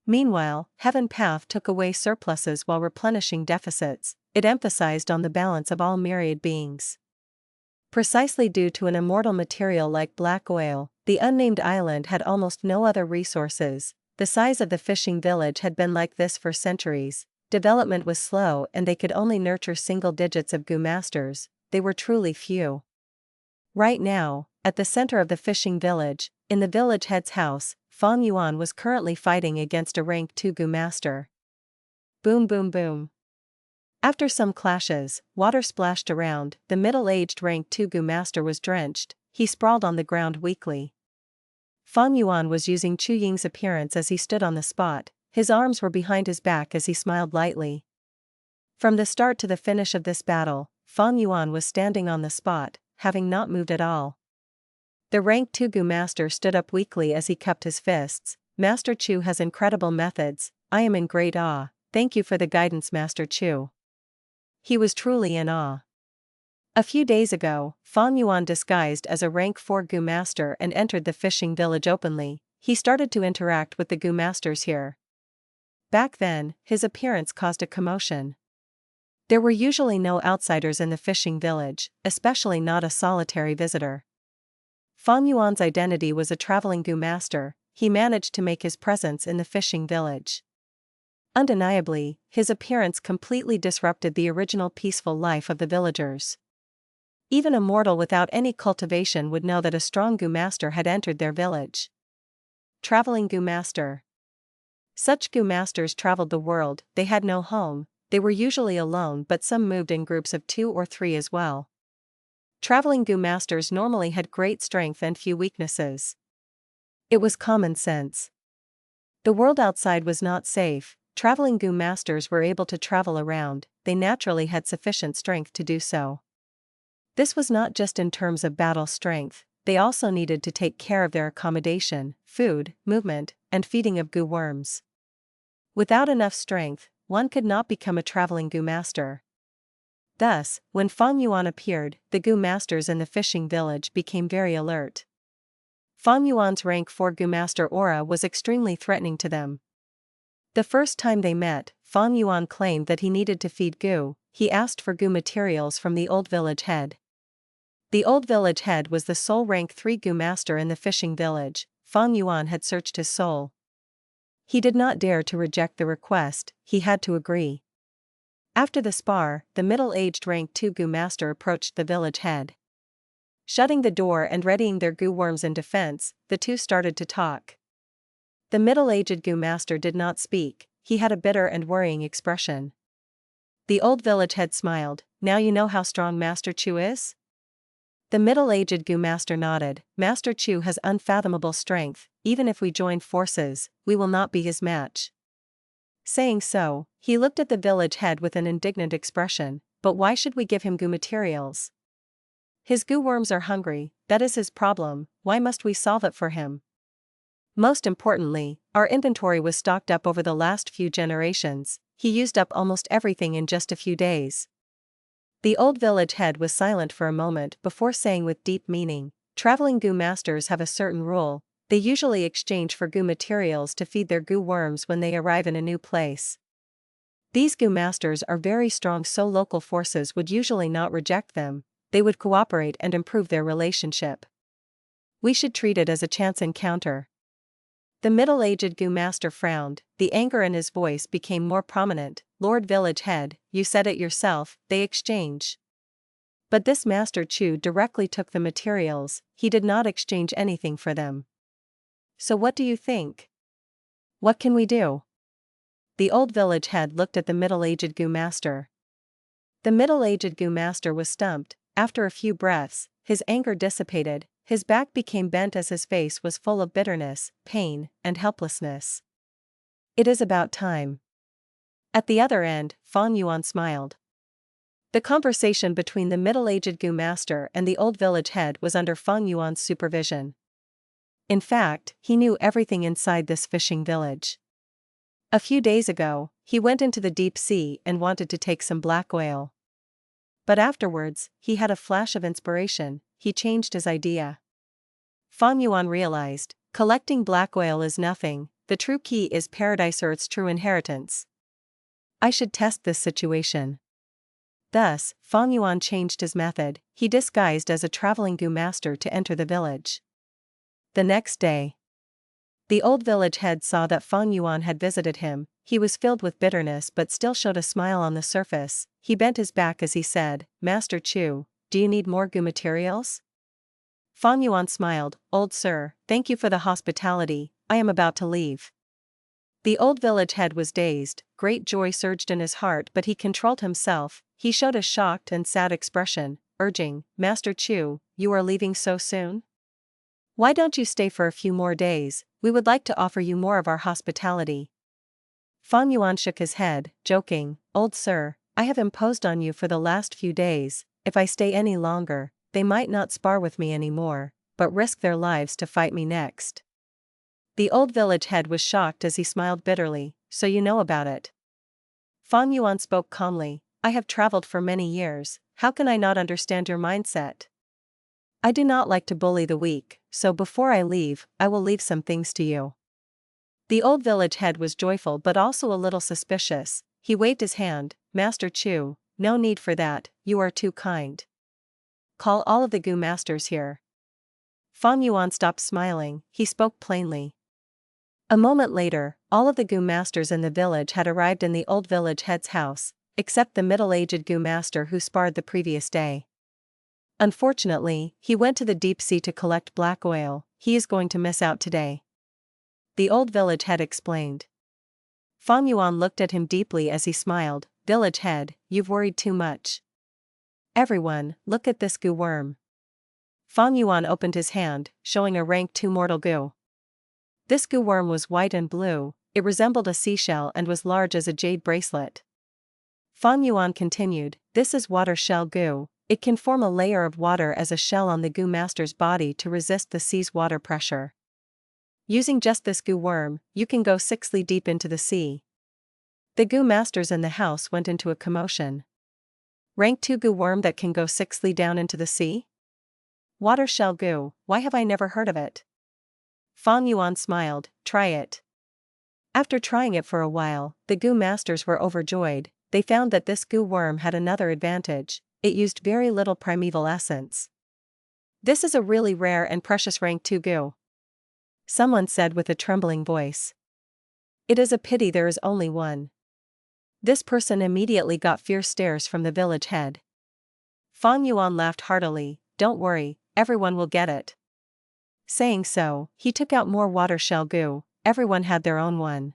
Meanwhile, heaven path took away surpluses while replenishing deficits, it emphasized on the balance of all myriad beings. Precisely due to an immortal material like black oil, the unnamed island had almost no other resources, the size of the fishing village had been like this for centuries. Development was slow and they could only nurture single digits of Gu masters, they were truly few. Right now, at the center of the fishing village, in the village head's house, Feng Yuan was currently fighting against a rank 2 Gu master. Boom boom boom. After some clashes, water splashed around, the middle-aged rank 2 Gu master was drenched, he sprawled on the ground weakly. Feng Yuan was using Chu Ying's appearance as he stood on the spot. His arms were behind his back as he smiled lightly. From the start to the finish of this battle, Feng Yuan was standing on the spot, having not moved at all. The rank 2 Gu master stood up weakly as he cupped his fists. Master Chu has incredible methods, I am in great awe, thank you for the guidance Master Chu. He was truly in awe. A few days ago, Fang Yuan disguised as a rank 4 Gu master and entered the fishing village openly. He started to interact with the Gu masters here. Back then, his appearance caused a commotion. There were usually no outsiders in the fishing village, especially not a solitary visitor. Fang Yuan's identity was a traveling Gu master. He managed to make his presence in the fishing village. Undeniably, his appearance completely disrupted the original peaceful life of the villagers. Even a mortal without any cultivation would know that a strong Gu master had entered their village. Traveling Gu master. Such Gu masters traveled the world. They had no home. They were usually alone, but some moved in groups of 2 or 3 as well. Traveling Gu masters normally had great strength and few weaknesses. It was common sense. The world outside was not safe. Traveling Gu masters were able to travel around. They naturally had sufficient strength to do so. This was not just in terms of battle strength, they also needed to take care of their accommodation, food, movement, and feeding of Gu worms. Without enough strength, one could not become a traveling Gu master. Thus, when Fang Yuan appeared, the Gu masters in the fishing village became very alert. Fang Yuan's rank 4 Gu master aura was extremely threatening to them. The first time they met, Fang Yuan claimed that he needed to feed Gu. He asked for Gu materials from the old village head. The old village head was the sole rank 3 Gu master in the fishing village. Fang Yuan had searched his soul. He did not dare to reject the request, he had to agree. After the spar, the middle-aged rank 2 Gu master approached the village head. Shutting the door and readying their Gu worms in defense, the two started to talk. The middle-aged Gu master did not speak, he had a bitter and worrying expression. The old village head smiled. Now you know how strong Master Chu is? The middle-aged Gu master nodded. Master Chu has unfathomable strength. Even if we join forces, we will not be his match. Saying so, he looked at the village head with an indignant expression. But why should we give him Gu materials? His Gu worms are hungry, that is his problem. Why must we solve it for him? Most importantly, our inventory was stocked up over the last few generations. He used up almost everything in just a few days. The old village head was silent for a moment before saying with deep meaning, traveling Gu masters have a certain rule. They usually exchange for Gu materials to feed their Gu worms when they arrive in a new place. These Gu masters are very strong, so local forces would usually not reject them. They would cooperate and improve their relationship. We should treat it as a chance encounter. The middle-aged Gu master frowned, the anger in his voice became more prominent. Lord Village Head, you said it yourself, they exchange. But this Master Chu directly took the materials, he did not exchange anything for them. So what do you think? What can we do? The old village head looked at the middle-aged Gu master. The middle-aged Gu master was stumped. After a few breaths, his anger dissipated. His back became bent as his face was full of bitterness, pain, and helplessness. It is about time. At the other end, Fang Yuan smiled. The conversation between the middle-aged Gu master and the old village head was under Fang Yuan's supervision. In fact, he knew everything inside this fishing village. A few days ago, he went into the deep sea and wanted to take some black oil. But afterwards, he had a flash of inspiration. He changed his idea. Fang Yuan realized, collecting black oil is nothing, the true key is paradise or its true inheritance. I should test this situation. Thus, Fang Yuan changed his method, he disguised as a traveling Gu master to enter the village. The next day, the old village head saw that Fang Yuan had visited him. He was filled with bitterness but still showed a smile on the surface. He bent his back as he said, Master Chu, do you need more Gu materials? Fang Yuan smiled, Old sir, thank you for the hospitality, I am about to leave. The old village head was dazed, great joy surged in his heart but he controlled himself, he showed a shocked and sad expression, urging, Master Chu, you are leaving so soon? Why don't you stay for a few more days, we would like to offer you more of our hospitality. Fang Yuan shook his head, joking, Old sir, I have imposed on you for the last few days, if I stay any longer, they might not spar with me anymore, but risk their lives to fight me next. The old village head was shocked as he smiled bitterly, so you know about it. Fang Yuan spoke calmly, I have traveled for many years, how can I not understand your mindset? I do not like to bully the weak, so before I leave, I will leave some things to you. The old village head was joyful but also a little suspicious. He waved his hand. Master Chu, no need for that, you are too kind. Call all of the Gu masters here. Fang Yuan stopped smiling, he spoke plainly. A moment later, all of the Gu masters in the village had arrived in the old village head's house, except the middle-aged Gu master who sparred the previous day. Unfortunately, he went to the deep sea to collect black oil. He is going to miss out today. The old village head explained. Fang Yuan looked at him deeply as he smiled. Village head, you've worried too much. Everyone, look at this Gu worm. Fang Yuan opened his hand, showing a rank 2 mortal Gu. This Gu worm was white and blue, it resembled a seashell and was large as a jade bracelet. Fang Yuan continued, this is water shell Gu. It can form a layer of water as a shell on the Gu master's body to resist the sea's water pressure. Using just this Gu worm, you can go 6 li deep into the sea. The Gu masters in the house went into a commotion. Rank 2 Gu worm that can go 6 li down into the sea? Water shell Gu, why have I never heard of it? Fang Yuan smiled, try it. After trying it for a while, the Gu masters were overjoyed. They found that this Gu worm had another advantage, it used very little primeval essence. This is a really rare and precious rank 2 Gu. Someone said with a trembling voice. It is a pity there is only one. This person immediately got fierce stares from the village head. Fang Yuan laughed heartily, don't worry, everyone will get it. Saying so, he took out more water shell Gu, everyone had their own one.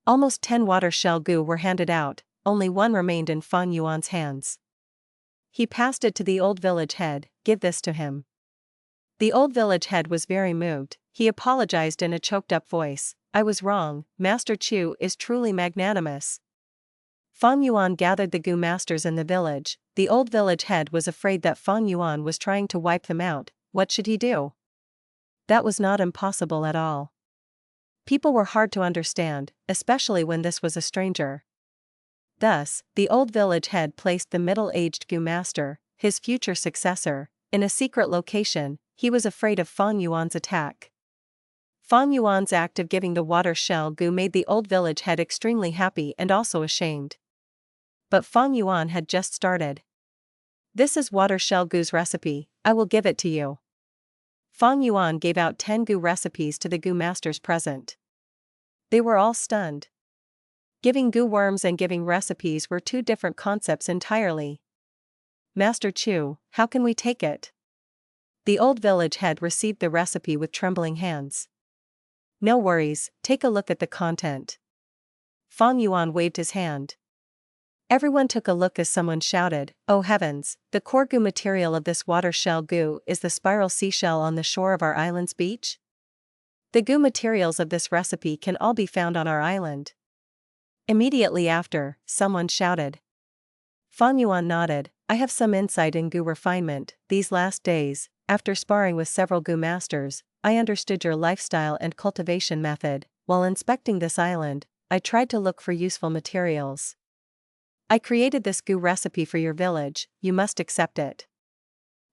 Almost 10 water shell Gu were handed out, only one remained in Fang Yuan's hands. He passed it to the old village head, give this to him. The old village head was very moved, he apologized in a choked-up voice, I was wrong, Master Chu is truly magnanimous. Fang Yuan gathered the Gu masters in the village. The old village head was afraid that Fang Yuan was trying to wipe them out. What should he do? That was not impossible at all. People were hard to understand, especially when this was a stranger. Thus, the old village head placed the middle-aged Gu master, his future successor, in a secret location. He was afraid of Fang Yuan's attack. Fang Yuan's act of giving the water shell Gu made the old village head extremely happy and also ashamed. But Fang Yuan had just started. This is water shell Gu's recipe, I will give it to you. Fang Yuan gave out 10 Gu recipes to the Gu masters present. They were all stunned. Giving Gu worms and giving recipes were two different concepts entirely. Master Chu, how can we take it? The old village head received the recipe with trembling hands. No worries, take a look at the content. Fang Yuan waved his hand. Everyone took a look as someone shouted, oh heavens, the core Gu material of this water shell Gu is the spiral seashell on the shore of our island's beach? The Gu materials of this recipe can all be found on our island. Immediately after, someone shouted. Fang Yuan nodded, I have some insight in Gu refinement. These last days, after sparring with several Gu masters, I understood your lifestyle and cultivation method. While inspecting this island, I tried to look for useful materials. I created this Gu recipe for your village, you must accept it.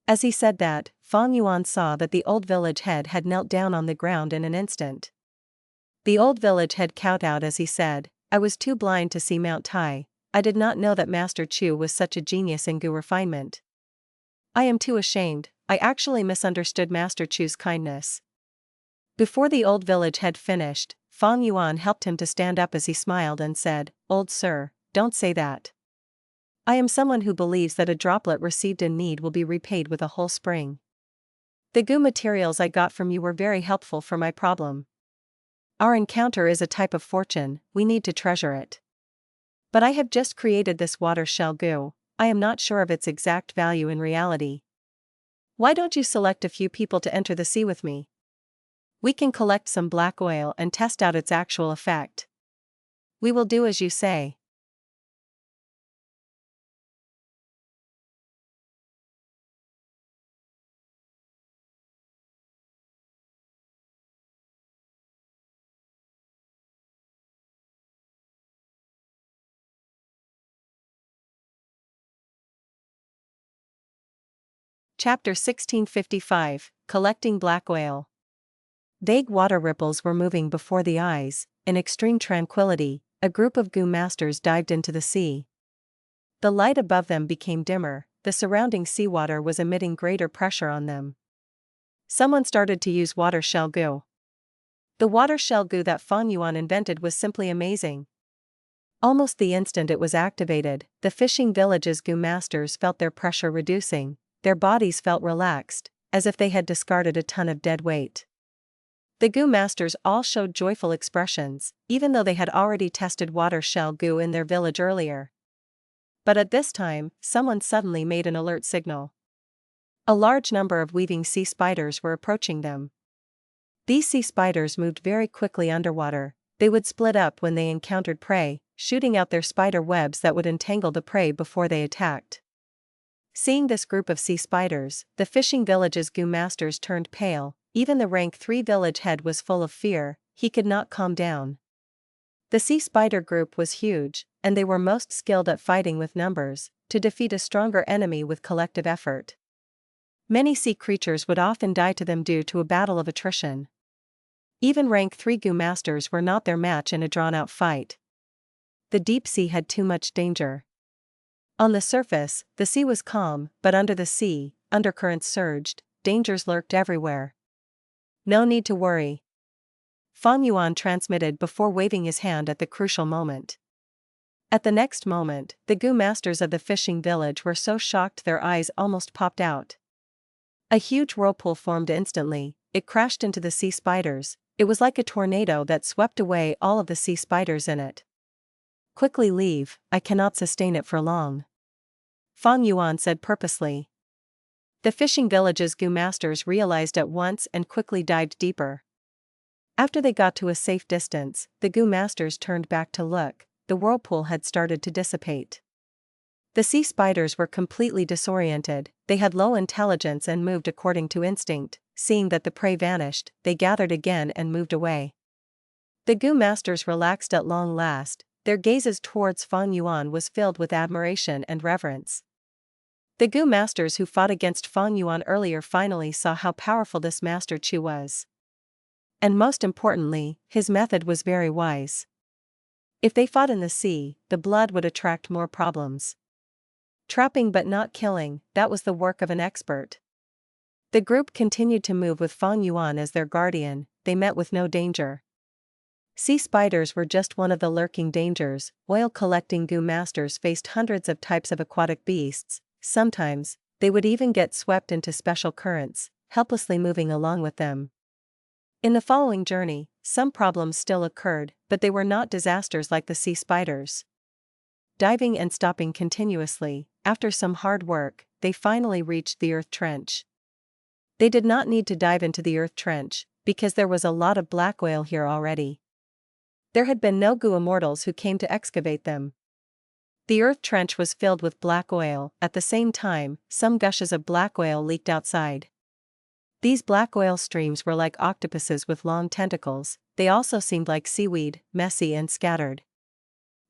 As he said that, Fang Yuan saw that the old village head had knelt down on the ground in an instant. The old village head kowtowed as he said, I was too blind to see Mount Tai. I did not know that Master Chu was such a genius in Gu refinement. I am too ashamed, I actually misunderstood Master Chu's kindness. Before the old village head finished, Fang Yuan helped him to stand up as he smiled and said, Old sir, don't say that. I am someone who believes that a droplet received in need will be repaid with a whole spring. The Gu materials I got from you were very helpful for my problem. Our encounter is a type of fortune, we need to treasure it. But I have just created this water shell Gu, I am not sure of its exact value in reality. Why don't you select a few people to enter the sea with me? We can collect some black oil and test out its actual effect. We will do as you say. Chapter 1655, Collecting Black Whale. Vague water ripples were moving before the eyes. In extreme tranquility, a group of Gu masters dived into the sea. The light above them became dimmer, the surrounding seawater was emitting greater pressure on them. Someone started to use water shell Gu. The water shell Gu that Fang Yuan invented was simply amazing. Almost the instant it was activated, the fishing village's Gu masters felt their pressure reducing, their bodies felt relaxed, as if they had discarded a ton of dead weight. The Gu masters all showed joyful expressions, even though they had already tested water shell Gu in their village earlier. But at this time, someone suddenly made an alert signal. A large number of weaving sea spiders were approaching them. These sea spiders moved very quickly underwater. They would split up when they encountered prey, shooting out their spider webs that would entangle the prey before they attacked. Seeing this group of sea spiders, the fishing village's Gu masters turned pale. Even the rank 3 village head was full of fear. He could not calm down. The sea spider group was huge, and they were most skilled at fighting with numbers, to defeat a stronger enemy with collective effort. Many sea creatures would often die to them due to a battle of attrition. Even rank 3 Gu masters were not their match in a drawn-out fight. The deep sea had too much danger. On the surface, the sea was calm, but under the sea, undercurrents surged, dangers lurked everywhere. No need to worry. Fang Yuan transmitted before waving his hand at the crucial moment. At the next moment, the Gu masters of the fishing village were so shocked their eyes almost popped out. A huge whirlpool formed instantly. It crashed into the sea spiders. It was like a tornado that swept away all of the sea spiders in it. Quickly leave, I cannot sustain it for long. Fang Yuan said purposely. The fishing village's Gu masters realized at once and quickly dived deeper. After they got to a safe distance, the Gu masters turned back to look. The whirlpool had started to dissipate. The sea spiders were completely disoriented. They had low intelligence and moved according to instinct. Seeing that the prey vanished, they gathered again and moved away. The Gu masters relaxed at long last. Their gazes towards Fang Yuan was filled with admiration and reverence. The Gu masters who fought against Fang Yuan earlier finally saw how powerful this Master Chu was. And most importantly, his method was very wise. If they fought in the sea, the blood would attract more problems. Trapping but not killing, that was the work of an expert. The group continued to move with Fang Yuan as their guardian. They met with no danger. Sea spiders were just one of the lurking dangers. Oil-collecting Gu masters faced hundreds of types of aquatic beasts. Sometimes, they would even get swept into special currents, helplessly moving along with them. In the following journey, some problems still occurred, but they were not disasters like the sea spiders. Diving and stopping continuously, after some hard work, they finally reached the earth trench. They did not need to dive into the earth trench, because there was a lot of black whale here already. There had been no Gu immortals who came to excavate them. The earth trench was filled with black oil. At the same time, some gushes of black oil leaked outside. These black oil streams were like octopuses with long tentacles. They also seemed like seaweed, messy and scattered.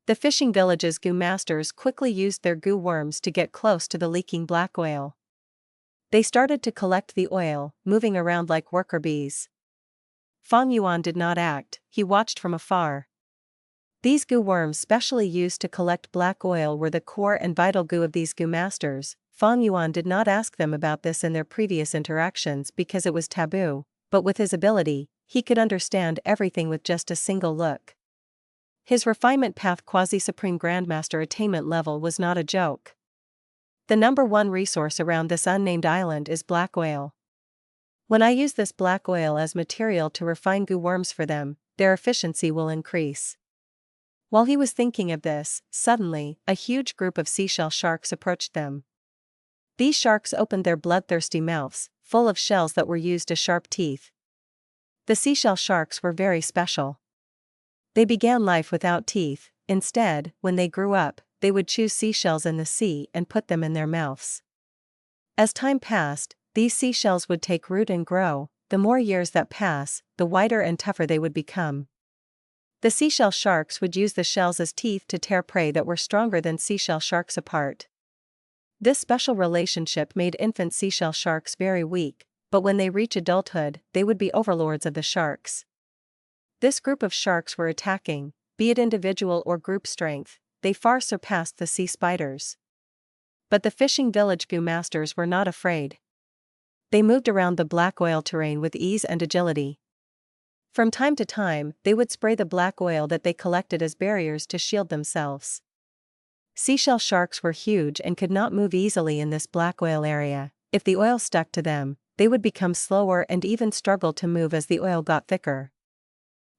The fishing village's Gu masters quickly used their Gu worms to get close to the leaking black oil. They started to collect the oil, moving around like worker bees. Fang Yuan did not act, he watched from afar. These Gu worms specially used to collect black oil were the core and vital Gu of these Gu masters. Fang Yuan did not ask them about this in their previous interactions because it was taboo, but with his ability, he could understand everything with just a single look. His refinement path quasi-supreme grandmaster attainment level was not a joke. The number one resource around this unnamed island is black oil. When I use this black oil as material to refine Gu worms for them, their efficiency will increase. While he was thinking of this, suddenly, a huge group of seashell sharks approached them. These sharks opened their bloodthirsty mouths, full of shells that were used as sharp teeth. The seashell sharks were very special. They began life without teeth. Instead, when they grew up, they would choose seashells in the sea and put them in their mouths. As time passed, these seashells would take root and grow. The more years that pass, the whiter and tougher they would become. The seashell sharks would use the shells as teeth to tear prey that were stronger than seashell sharks apart. This special relationship made infant seashell sharks very weak, but when they reach adulthood, they would be overlords of the sharks. This group of sharks were attacking, be it individual or group strength, they far surpassed the sea spiders. But the fishing village Gu masters were not afraid. They moved around the black oil terrain with ease and agility. From time to time, they would spray the black oil that they collected as barriers to shield themselves. Seashell sharks were huge and could not move easily in this black oil area. If the oil stuck to them, they would become slower and even struggle to move as the oil got thicker.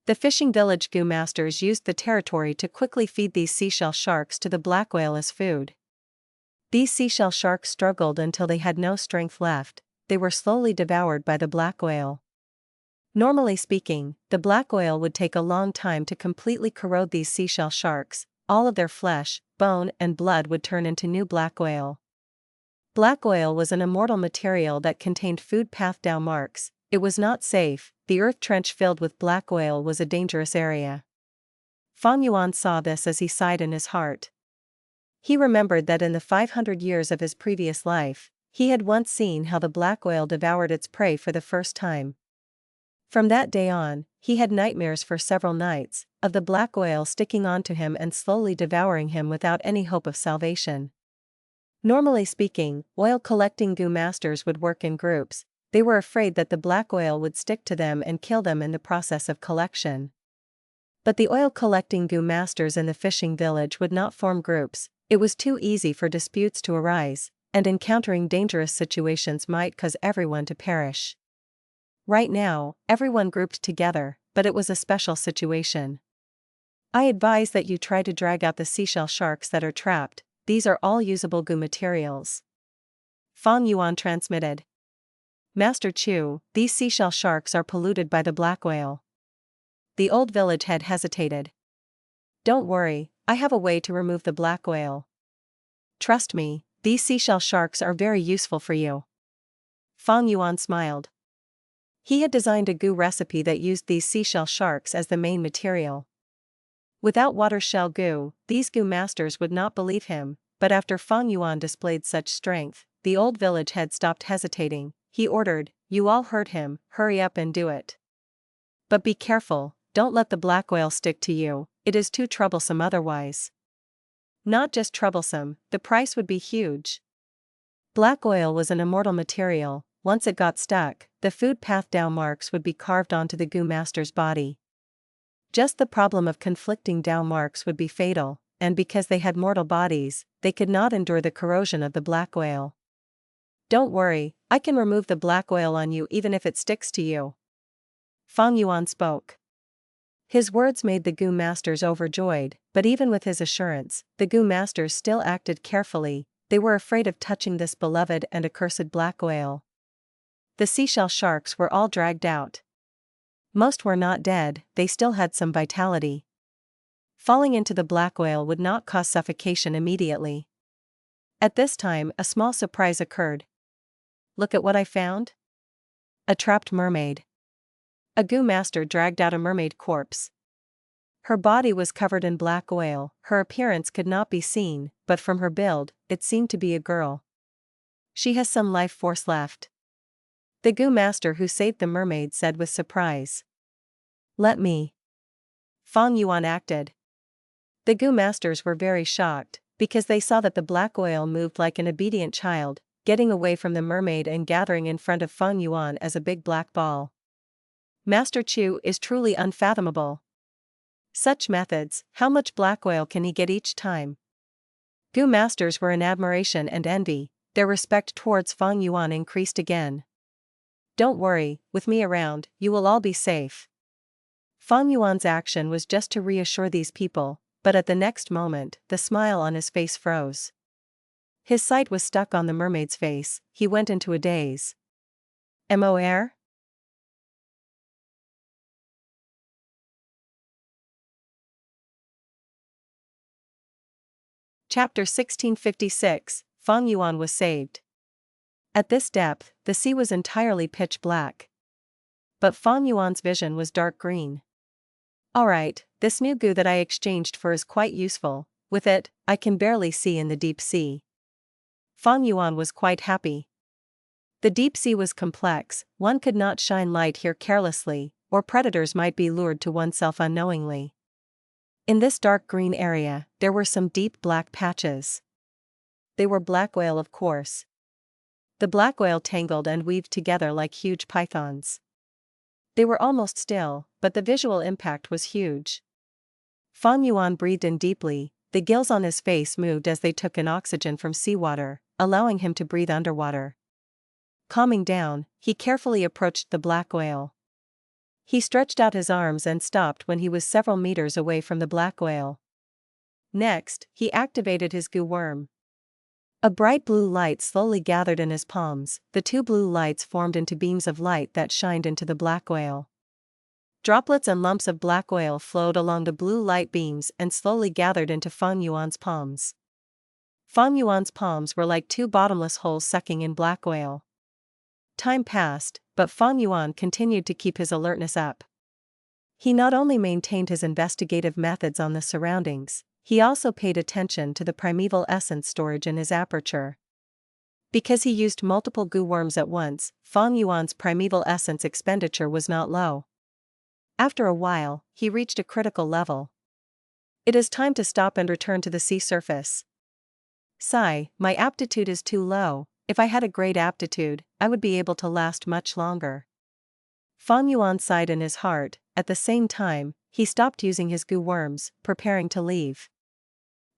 The fishing village Gu masters used the territory to quickly feed these seashell sharks to the black oil as food. These seashell sharks struggled until they had no strength left. They were slowly devoured by the black oil. Normally speaking, the black oil would take a long time to completely corrode these seashell sharks. All of their flesh, bone, and blood would turn into new black oil. Black oil was an immortal material that contained food path down marks. It was not safe. The earth trench filled with black oil was a dangerous area. Feng Yuan saw this as he sighed in his heart. He remembered that in the 500 years of his previous life, he had once seen how the black oil devoured its prey for the first time. From that day on, he had nightmares for several nights, of the black oil sticking onto him and slowly devouring him without any hope of salvation. Normally speaking, oil-collecting Gu masters would work in groups. They were afraid that the black oil would stick to them and kill them in the process of collection. But the oil-collecting Gu masters in the fishing village would not form groups. It was too easy for disputes to arise, and encountering dangerous situations might cause everyone to perish. Right now, everyone grouped together, but it was a special situation. I advise that you try to drag out the seashell sharks that are trapped. These are all usable Gu materials. Feng Yuan transmitted. Master Chu, these seashell sharks are polluted by the black oil. The old village head hesitated. Don't worry, I have a way to remove the black oil. Trust me, these seashell sharks are very useful for you. Feng Yuan smiled. He had designed a Gu recipe that used these seashell sharks as the main material. Without water shell Gu, these Gu masters would not believe him, but after Feng Yuan displayed such strength, the old village head stopped hesitating. He ordered, "You all heard him, hurry up and do it. But be careful, don't let the black oil stick to you, it is too troublesome otherwise." Not just troublesome, the price would be huge. Black oil was an immortal material. Once it got stuck, the food path down marks would be carved onto the Gu master's body. Just the problem of conflicting down marks would be fatal, and because they had mortal bodies, they could not endure the corrosion of the black oil. Don't worry, I can remove the black oil on you even if it sticks to you. Feng Yuan spoke. His words made the Gu masters overjoyed, but even with his assurance, the Gu masters still acted carefully. They were afraid of touching this beloved and accursed black oil. The seashell sharks were all dragged out. Most were not dead, they still had some vitality. Falling into the black oil would not cause suffocation immediately. At this time, a small surprise occurred. Look at what I found. A trapped mermaid. A Gu master dragged out a mermaid corpse. Her body was covered in black oil, her appearance could not be seen, but from her build, it seemed to be a girl. She has some life force left. The Gu master who saved the mermaid said with surprise. Let me. Feng Yuan acted. The Gu masters were very shocked, because they saw that the black oil moved like an obedient child, getting away from the mermaid and gathering in front of Feng Yuan as a big black ball. Master Chu is truly unfathomable. Such methods, how much black oil can he get each time? Gu masters were in admiration and envy, their respect towards Feng Yuan increased again. Don't worry, with me around, you will all be safe. Feng Yuan's action was just to reassure these people, but at the next moment, the smile on his face froze. His sight was stuck on the mermaid's face, he went into a daze. Mor? Chapter 1656, Feng Yuan was saved. At this depth, the sea was entirely pitch black. But Feng Yuan's vision was dark green. Alright, this new Gu that I exchanged for is quite useful, with it, I can barely see in the deep sea. Fang Yuan was quite happy. The deep sea was complex, one could not shine light here carelessly, or predators might be lured to oneself unknowingly. In this dark green area, there were some deep black patches. They were black whale, of course. The black whale tangled and weaved together like huge pythons. They were almost still, but the visual impact was huge. Fang Yuan breathed in deeply, the gills on his face moved as they took in oxygen from seawater, allowing him to breathe underwater. Calming down, he carefully approached the black whale. He stretched out his arms and stopped when he was several meters away from the black whale. Next, he activated his Gu worm. A bright blue light slowly gathered in his palms, the two blue lights formed into beams of light that shined into the black whale. Droplets and lumps of black whale flowed along the blue light beams and slowly gathered into Fang Yuan's palms. Fang Yuan's palms were like two bottomless holes sucking in black whale. Time passed, but Fang Yuan continued to keep his alertness up. He not only maintained his investigative methods on the surroundings, he also paid attention to the primeval essence storage in his aperture. Because he used multiple Gu worms at once, Fang Yuan's primeval essence expenditure was not low. After a while, he reached a critical level. It is time to stop and return to the sea surface. Sigh, my aptitude is too low. If I had a great aptitude, I would be able to last much longer. Fang Yuan sighed in his heart. At the same time, he stopped using his Gu worms, preparing to leave.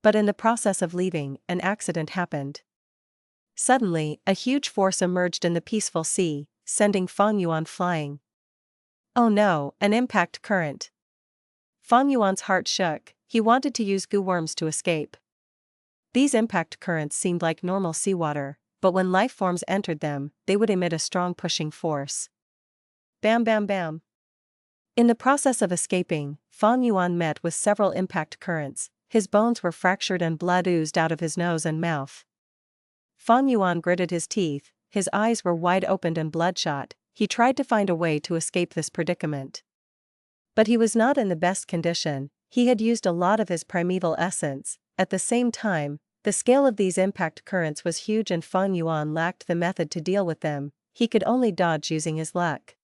But in the process of leaving, an accident happened. Suddenly, a huge force emerged in the peaceful sea, sending Fang Yuan flying. Oh no, an impact current. Fang Yuan's heart shook, he wanted to use Gu worms to escape. These impact currents seemed like normal seawater, but when life forms entered them, they would emit a strong pushing force. Bam bam bam. In the process of escaping, Fang Yuan met with several impact currents, his bones were fractured and blood oozed out of his nose and mouth. Fang Yuan gritted his teeth, his eyes were wide opened and bloodshot, he tried to find a way to escape this predicament. But he was not in the best condition, he had used a lot of his primeval essence. At the same time, the scale of these impact currents was huge and Fang Yuan lacked the method to deal with them, he could only dodge using his luck.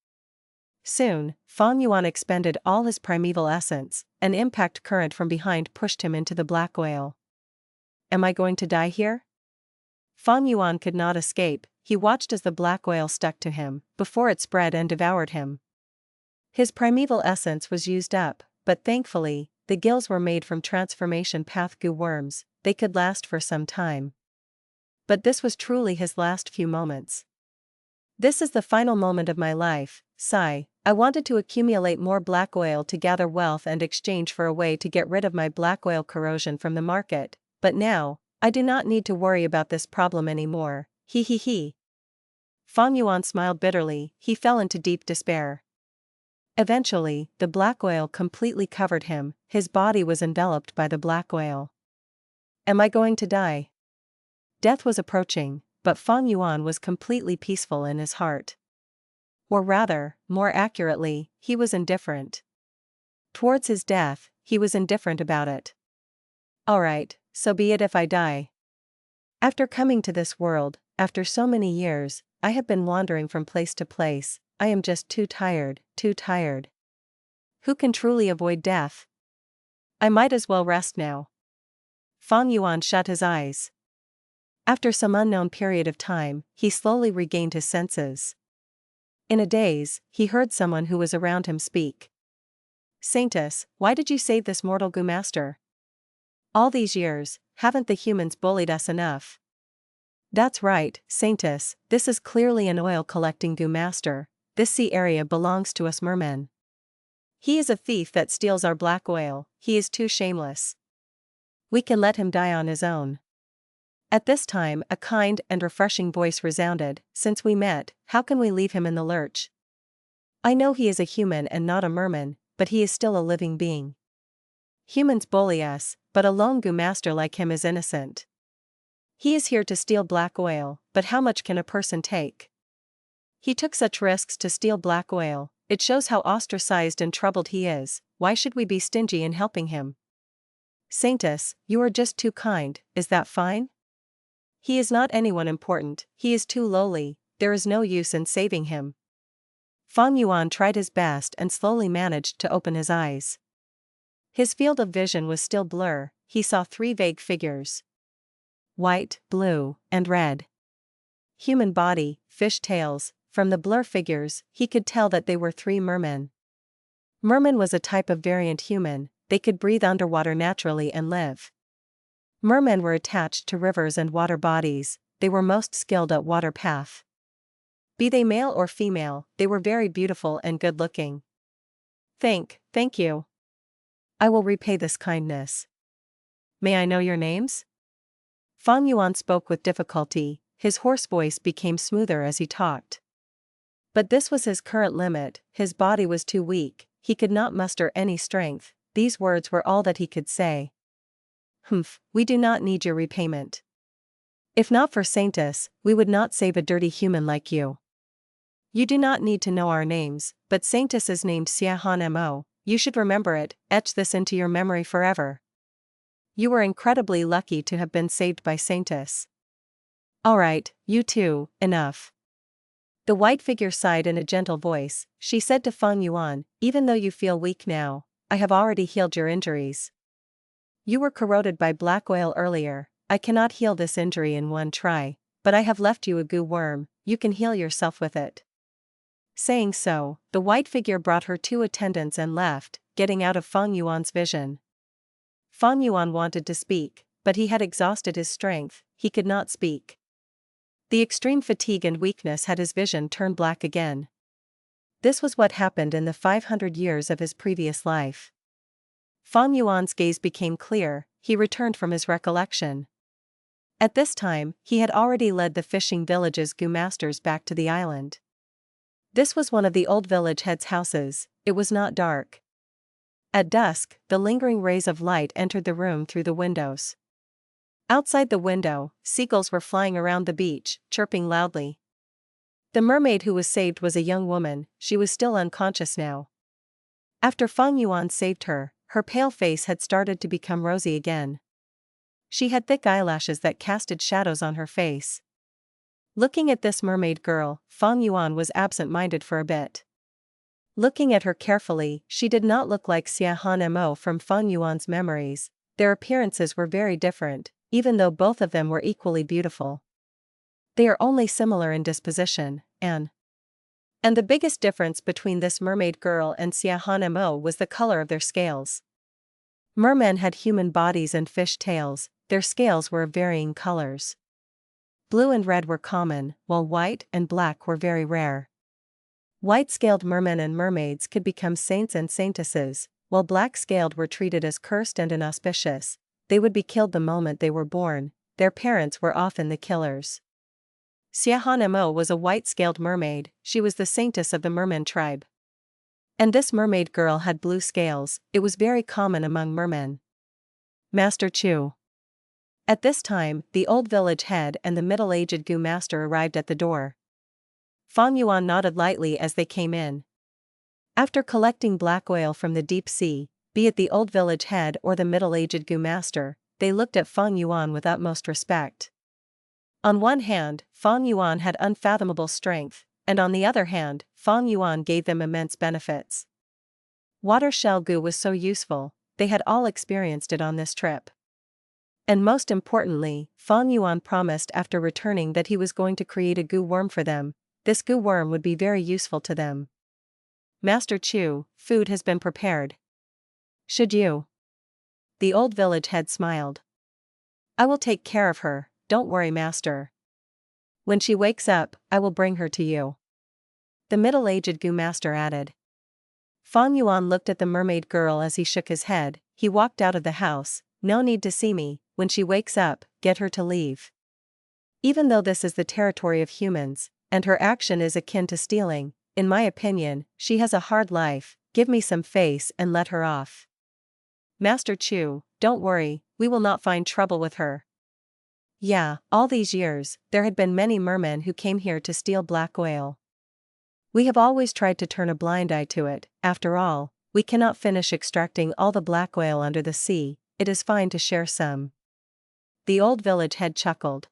Soon, Fang Yuan expended all his primeval essence, an impact current from behind pushed him into the black whale. Am I going to die here? Fang Yuan could not escape, he watched as the black whale stuck to him, before it spread and devoured him. His primeval essence was used up, but thankfully, the gills were made from transformation path Gu worms, they could last for some time. But this was truly his last few moments. This is the final moment of my life, sigh. I wanted to accumulate more black whale to gather wealth and exchange for a way to get rid of my black whale corrosion from the market, but now, I do not need to worry about this problem anymore, he he he. Fang Yuan smiled bitterly, he fell into deep despair. Eventually, the black whale completely covered him, his body was enveloped by the black whale. Am I going to die? Death was approaching, but Fang Yuan was completely peaceful in his heart. Or rather, more accurately, he was indifferent. Towards his death, he was indifferent about it. Alright, so be it if I die. After coming to this world, after so many years, I have been wandering from place to place, I am just too tired, too tired. Who can truly avoid death? I might as well rest now. Fang Yuan shut his eyes. After some unknown period of time, he slowly regained his senses. In a daze, he heard someone who was around him speak. Saintess, why did you save this mortal Gu master? All these years, haven't the humans bullied us enough? That's right, Saintess, this is clearly an oil-collecting Gu master, this sea area belongs to us mermen. He is a thief that steals our black oil, he is too shameless. We can let him die on his own. At this time a kind and refreshing voice resounded, since we met, how can we leave him in the lurch? I know he is a human and not a merman, but he is still a living being. Humans bully us, but a lone Gu master like him is innocent. He is here to steal black oil, but how much can a person take? He took such risks to steal black oil, it shows how ostracized and troubled he is, why should we be stingy in helping him? Saintess, you are just too kind, is that fine? He is not anyone important, he is too lowly, there is no use in saving him. Feng Yuan tried his best and slowly managed to open his eyes. His field of vision was still blur, he saw 3 vague figures. White, blue, and red. Human body, fish tails, from the blur figures, he could tell that they were 3 mermen. Merman was a type of variant human, they could breathe underwater naturally and live. Mermen were attached to rivers and water bodies, they were most skilled at water path. Be they male or female, they were very beautiful and good-looking. Thank you. I will repay this kindness. May I know your names? Feng Yuan spoke with difficulty, his hoarse voice became smoother as he talked. But this was his current limit, his body was too weak, he could not muster any strength, these words were all that he could say. We do not need your repayment. If not for Saintess, we would not save a dirty human like you. You do not need to know our names, but Saintess is named Xiahan Mo, you should remember it, etch this into your memory forever. You were incredibly lucky to have been saved by Saintess. Alright, you two, enough. The white figure sighed in a gentle voice, she said to Feng Yuan, even though you feel weak now, I have already healed your injuries. You were corroded by black oil earlier, I cannot heal this injury in one try, but I have left you a goo worm, you can heal yourself with it. Saying so, the white figure brought her 2 attendants and left, getting out of Feng Yuan's vision. Feng Yuan wanted to speak, but he had exhausted his strength, he could not speak. The extreme fatigue and weakness had his vision turn black again. This was what happened in the 500 years of his previous life. Feng Yuan's gaze became clear, he returned from his recollection. At this time, he had already led the fishing village's Gu masters back to the island. This was one of the old village heads' houses, it was not dark. At dusk, the lingering rays of light entered the room through the windows. Outside the window, seagulls were flying around the beach, chirping loudly. The mermaid who was saved was a young woman, she was still unconscious now. After Feng Yuan saved her, her pale face had started to become rosy again. She had thick eyelashes that casted shadows on her face. Looking at this mermaid girl, Feng Yuan was absent-minded for a bit. Looking at her carefully, she did not look like Xiahan Mo from Feng Yuan's memories, their appearances were very different, even though both of them were equally beautiful. They are only similar in disposition, and the biggest difference between this mermaid girl and Xiahan Mo was the color of their scales. Mermen had human bodies and fish tails, their scales were of varying colors. Blue and red were common, while white and black were very rare. White-scaled mermen and mermaids could become saints and saintesses, while black-scaled were treated as cursed and inauspicious, they would be killed the moment they were born, their parents were often the killers. Xiahan Mo was a white-scaled mermaid, she was the saintess of the merman tribe. And this mermaid girl had blue scales, it was very common among mermen. Master Chu. At this time, the old village head and the middle-aged Gu master arrived at the door. Feng Yuan nodded lightly as they came in. After collecting black oil from the deep sea, be it the old village head or the middle-aged Gu master, they looked at Feng Yuan with utmost respect. On one hand, Feng Yuan had unfathomable strength, and on the other hand, Feng Yuan gave them immense benefits. Water shell Gu was so useful, they had all experienced it on this trip. And most importantly, Feng Yuan promised after returning that he was going to create a Gu worm for them, this Gu worm would be very useful to them. Master Chu, food has been prepared. Should you? The old village head smiled. I will take care of her, don't worry master. When she wakes up, I will bring her to you. The middle-aged Gu master added. Feng Yuan looked at the mermaid girl as he shook his head, he walked out of the house, no need to see me, when she wakes up, get her to leave. Even though this is the territory of humans, and her action is akin to stealing, in my opinion, she has a hard life, give me some face and let her off. Master Chu, don't worry, we will not find trouble with her. Yeah, all these years, there had been many mermen who came here to steal black oil. We have always tried to turn a blind eye to it, after all, we cannot finish extracting all the black oil under the sea, it is fine to share some. The old village head chuckled.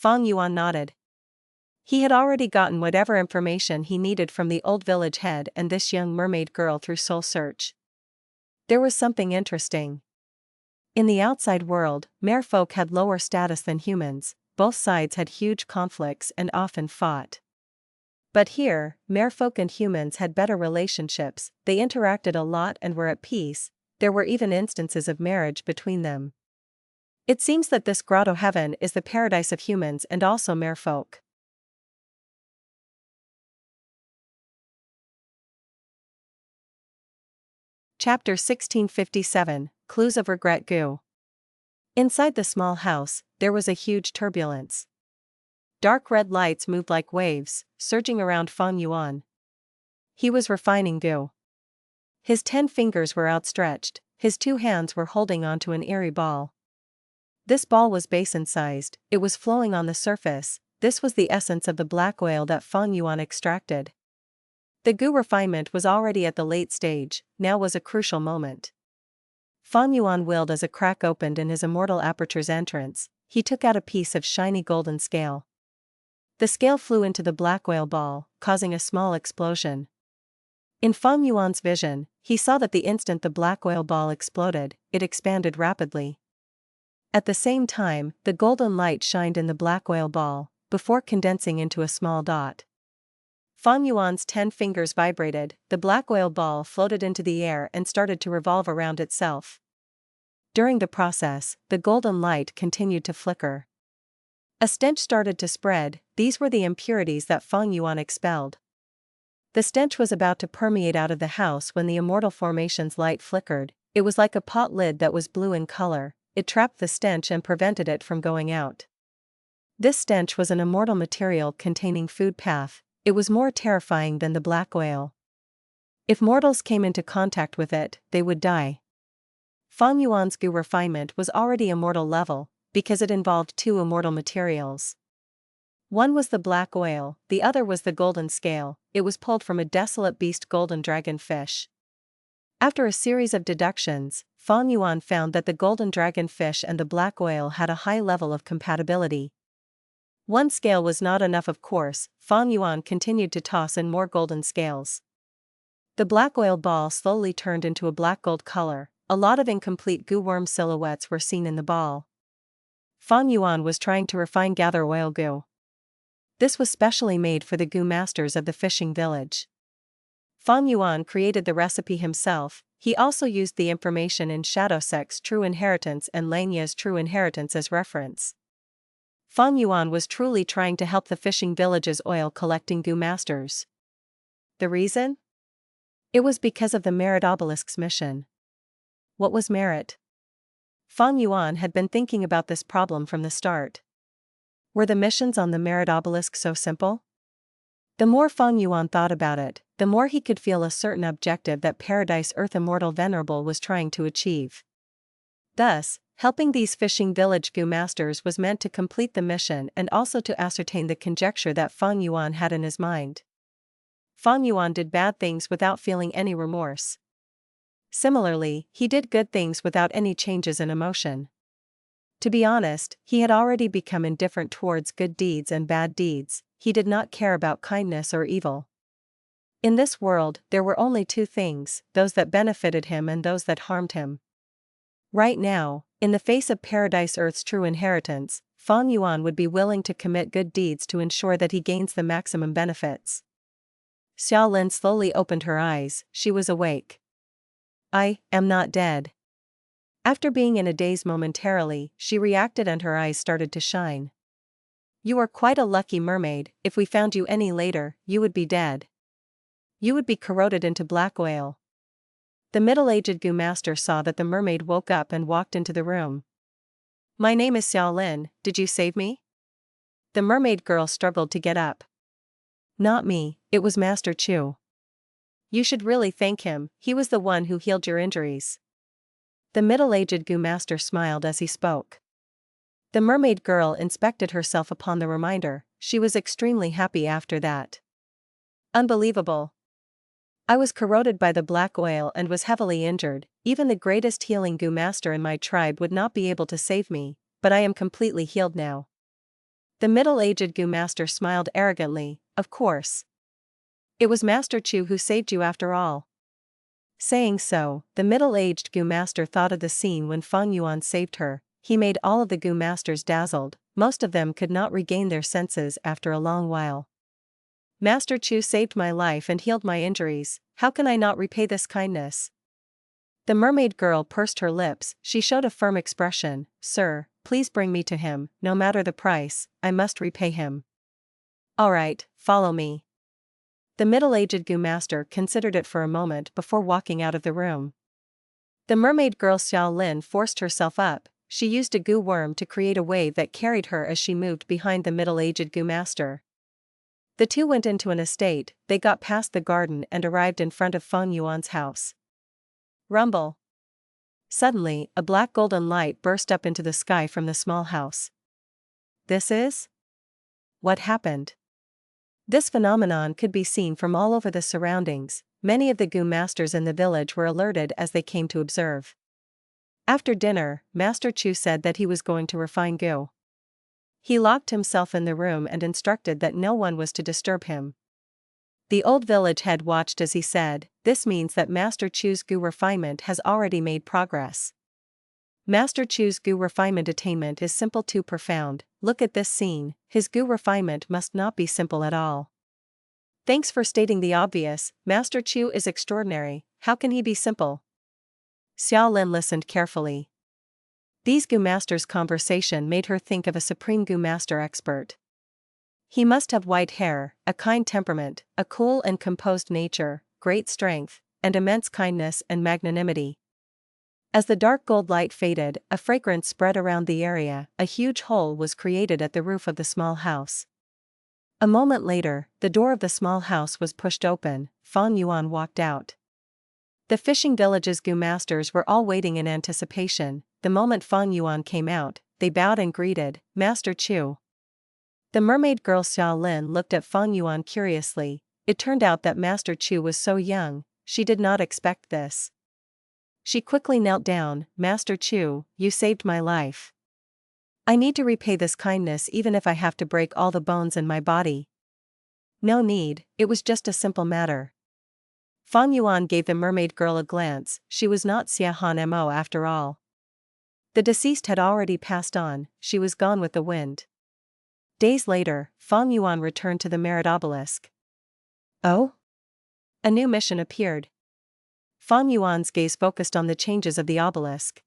Fang Yuan nodded. He had already gotten whatever information he needed from the old village head and this young mermaid girl through soul search. There was something interesting. In the outside world, merfolk had lower status than humans, both sides had huge conflicts and often fought. But here, merfolk and humans had better relationships, they interacted a lot and were at peace, there were even instances of marriage between them. It seems that this Grotto-Heaven is the paradise of humans and also merfolk. Chapter 1657, Clues of Regret Gu. Inside the small house, there was a huge turbulence. Dark red lights moved like waves, surging around Fang Yuan. He was refining Gu. His 10 fingers were outstretched, his 2 hands were holding onto an eerie ball. This ball was basin-sized, it was flowing on the surface, this was the essence of the black oil that Fang Yuan extracted. The Gu refinement was already at the late stage, now was a crucial moment. Fang Yuan willed as a crack opened in his Immortal aperture's entrance, he took out a piece of shiny golden scale. The scale flew into the black oil ball, causing a small explosion. In Fang Yuan's vision, he saw that the instant the black oil ball exploded, it expanded rapidly. At the same time, the golden light shined in the black oil ball, before condensing into a small dot. Fang Yuan's 10 fingers vibrated, the black oil ball floated into the air and started to revolve around itself. During the process, the golden light continued to flicker. A stench started to spread, these were the impurities that Fang Yuan expelled. The stench was about to permeate out of the house when the Immortal formation's light flickered, it was like a pot lid that was blue in color, it trapped the stench and prevented it from going out. This stench was an Immortal material containing food path. It was more terrifying than the black oil. If mortals came into contact with it, they would die. Fang Yuan's Gu refinement was already Immortal level, because it involved 2 Immortal materials. One was the black oil, the other was the golden scale, it was pulled from a desolate beast golden dragon fish. After a series of deductions, Fang Yuan found that the golden dragon fish and the black oil had a high level of compatibility. One scale was not enough, of course, Fang Yuan continued to toss in more golden scales. The black oil ball slowly turned into a black gold color, a lot of incomplete Gu worm silhouettes were seen in the ball. Fang Yuan was trying to refine gather oil Gu. This was specially made for the Gu masters of the fishing village. Fang Yuan created the recipe himself, he also used the information in Shadowsek's True Inheritance and Lanya's True Inheritance as reference. Fang Yuan was truly trying to help the fishing village's oil-collecting Gu masters. The reason? It was because of the Myriad Obelisk's mission. What was merit? Fang Yuan had been thinking about this problem from the start. Were the missions on the Myriad Obelisk so simple? The more Fang Yuan thought about it, the more he could feel a certain objective that Paradise Earth Immortal Venerable was trying to achieve. Thus, helping these fishing village Gu masters was meant to complete the mission and also to ascertain the conjecture that Fang Yuan had in his mind. Fang Yuan did bad things without feeling any remorse. Similarly, he did good things without any changes in emotion. To be honest, he had already become indifferent towards good deeds and bad deeds, he did not care about kindness or evil. In this world, there were only 2 things, those that benefited him and those that harmed him. Right now, in the face of Paradise Earth's true inheritance, Fang Yuan would be willing to commit good deeds to ensure that he gains the maximum benefits. Xiaolin slowly opened her eyes, she was awake. I am not dead. After being in a daze momentarily, she reacted and her eyes started to shine. You are quite a lucky mermaid, if we found you any later, you would be dead. You would be corroded into black oil. The middle-aged Gu master saw that the mermaid woke up and walked into the room. My name is Xiaolin, did you save me? The mermaid girl struggled to get up. Not me, it was Master Chu. You should really thank him, he was the one who healed your injuries. The middle-aged Gu master smiled as he spoke. The mermaid girl inspected herself upon the reminder, she was extremely happy after that. Unbelievable. I was corroded by the black oil and was heavily injured, even the greatest healing Gu master in my tribe would not be able to save me, but I am completely healed now. The middle-aged Gu master smiled arrogantly, of course. It was Master Chu who saved you after all. Saying so, the middle-aged Gu master thought of the scene when Feng Yuan saved her. He made all of the Gu masters dazzled, most of them could not regain their senses after a long while. Master Chu saved my life and healed my injuries, how can I not repay this kindness? The mermaid girl pursed her lips, she showed a firm expression, Sir, please bring me to him, no matter the price, I must repay him. Alright, follow me. The middle-aged Gu master considered it for a moment before walking out of the room. The mermaid girl Xiao Lin forced herself up, she used a Gu worm to create a wave that carried her as she moved behind the middle-aged Gu master. The two went into an estate, they got past the garden and arrived in front of Feng Yuan's house. Rumble. Suddenly, a black golden light burst up into the sky from the small house. This is? What happened? This phenomenon could be seen from all over the surroundings. Many of the Gu masters in the village were alerted as they came to observe. After dinner, Master Chu said that he was going to refine Gu. He locked himself in the room and instructed that no one was to disturb him. The old village head watched as he said, this means that Master Chu's Gu refinement has already made progress. Master Chu's Gu refinement attainment is simple too profound, look at this scene, his Gu refinement must not be simple at all. Thanks for stating the obvious, Master Chu is extraordinary, how can he be simple? Xiao Lin listened carefully. These Gu masters' conversation made her think of a supreme Gu master expert. He must have white hair, a kind temperament, a cool and composed nature, great strength, and immense kindness and magnanimity. As the dark gold light faded, a fragrance spread around the area, a huge hole was created at the roof of the small house. A moment later, the door of the small house was pushed open, Feng Yuan walked out. The fishing village's Gu masters were all waiting in anticipation. The moment Feng Yuan came out, they bowed and greeted, Master Chu. The mermaid girl Xiao Lin looked at Feng Yuan curiously. It turned out that Master Chu was so young, she did not expect this. She quickly knelt down, Master Chu, you saved my life. I need to repay this kindness even if I have to break all the bones in my body. No need, it was just a simple matter. Feng Yuan gave the mermaid girl a glance, she was not Xia Han Mo after all. The deceased had already passed on, she was gone with the wind. Days later, Feng Yuan returned to the Myriad Obelisk. Oh? A new mission appeared. Feng Yuan's gaze focused on the changes of the obelisk.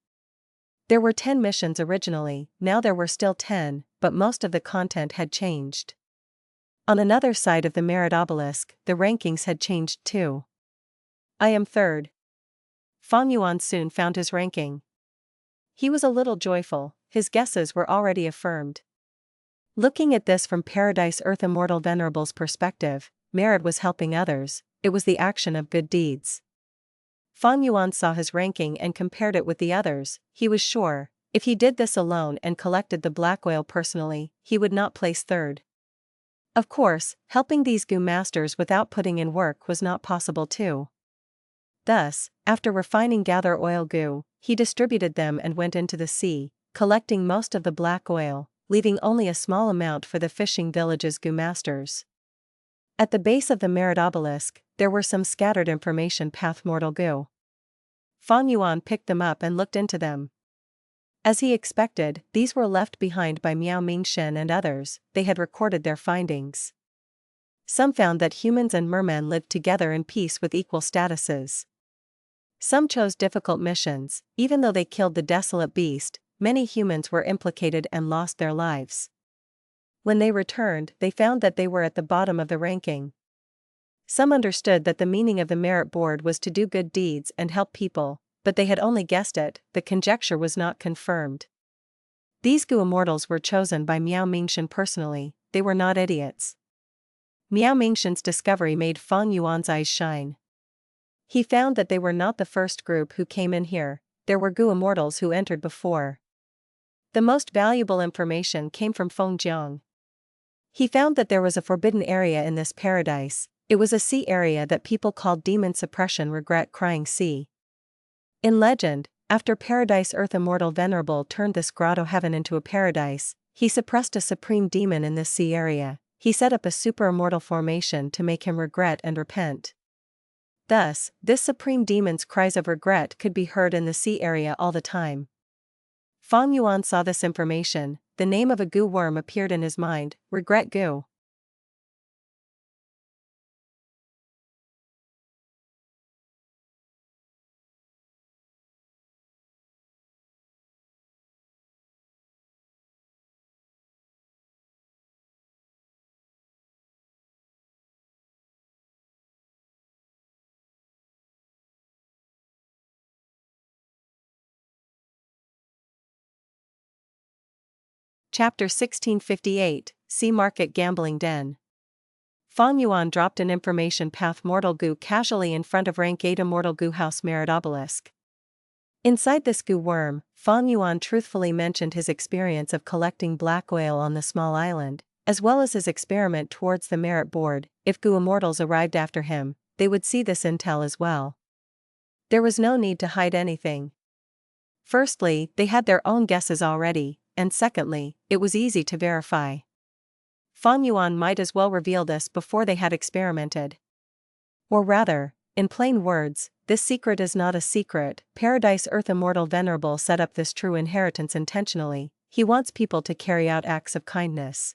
There were 10 missions originally, now there were still 10, but most of the content had changed. On another side of the Myriad Obelisk, the rankings had changed too. I am third. Feng Yuan soon found his ranking. He was a little joyful, his guesses were already affirmed. Looking at this from Paradise Earth Immortal Venerable's perspective, Myriad was helping others, it was the action of good deeds. Feng Yuan saw his ranking and compared it with the others, he was sure, if he did this alone and collected the black oil personally, he would not place third. Of course, helping these Gu masters without putting in work was not possible too. Thus, after refining gather oil Gu, he distributed them and went into the sea, collecting most of the black oil, leaving only a small amount for the fishing village's Gu masters. At the base of the Myriad Obelisk, there were some scattered information path mortal Gu. Feng Yuan picked them up and looked into them. As he expected, these were left behind by Miao Mingshen and others, they had recorded their findings. Some found that humans and mermen lived together in peace with equal statuses. Some chose difficult missions, even though they killed the desolate beast, many humans were implicated and lost their lives. When they returned, they found that they were at the bottom of the ranking. Some understood that the meaning of the merit board was to do good deeds and help people, but they had only guessed it, the conjecture was not confirmed. These Gu immortals were chosen by Miao Mingshen personally, they were not idiots. Miao Mingshen's discovery made Feng Yuan's eyes shine. He found that they were not the first group who came in here, there were Gu immortals who entered before. The most valuable information came from Feng Jiang. He found that there was a forbidden area in this paradise, it was a sea area that people called Demon Suppression Regret Crying Sea. In legend, after Paradise Earth Immortal Venerable turned this Grotto-Heaven into a paradise, He suppressed a supreme demon in this sea area. He set up a super immortal formation to make him regret and repent. Thus, this supreme demon's cries of regret could be heard in the sea area all the time. Fang Yuan saw this information. The name of a Gu worm appeared in his mind, Regret Gu. Chapter 1658, Sea Market Gambling Den. Fang Yuan dropped an information path Mortal Gu casually in front of rank 8 Immortal Gu House Myriad Obelisk. Inside this Gu worm, Fang Yuan truthfully mentioned his experience of collecting black whale on the small island, as well as his experiment towards the merit board. If Gu immortals arrived after him, they would see this intel as well. There was no need to hide anything. Firstly, they had their own guesses already, and secondly, it was easy to verify. Fang Yuan might as well reveal this before they had experimented. Or rather, in plain words, this secret is not a secret. Paradise Earth Immortal Venerable set up this true inheritance intentionally. He wants people to carry out acts of kindness.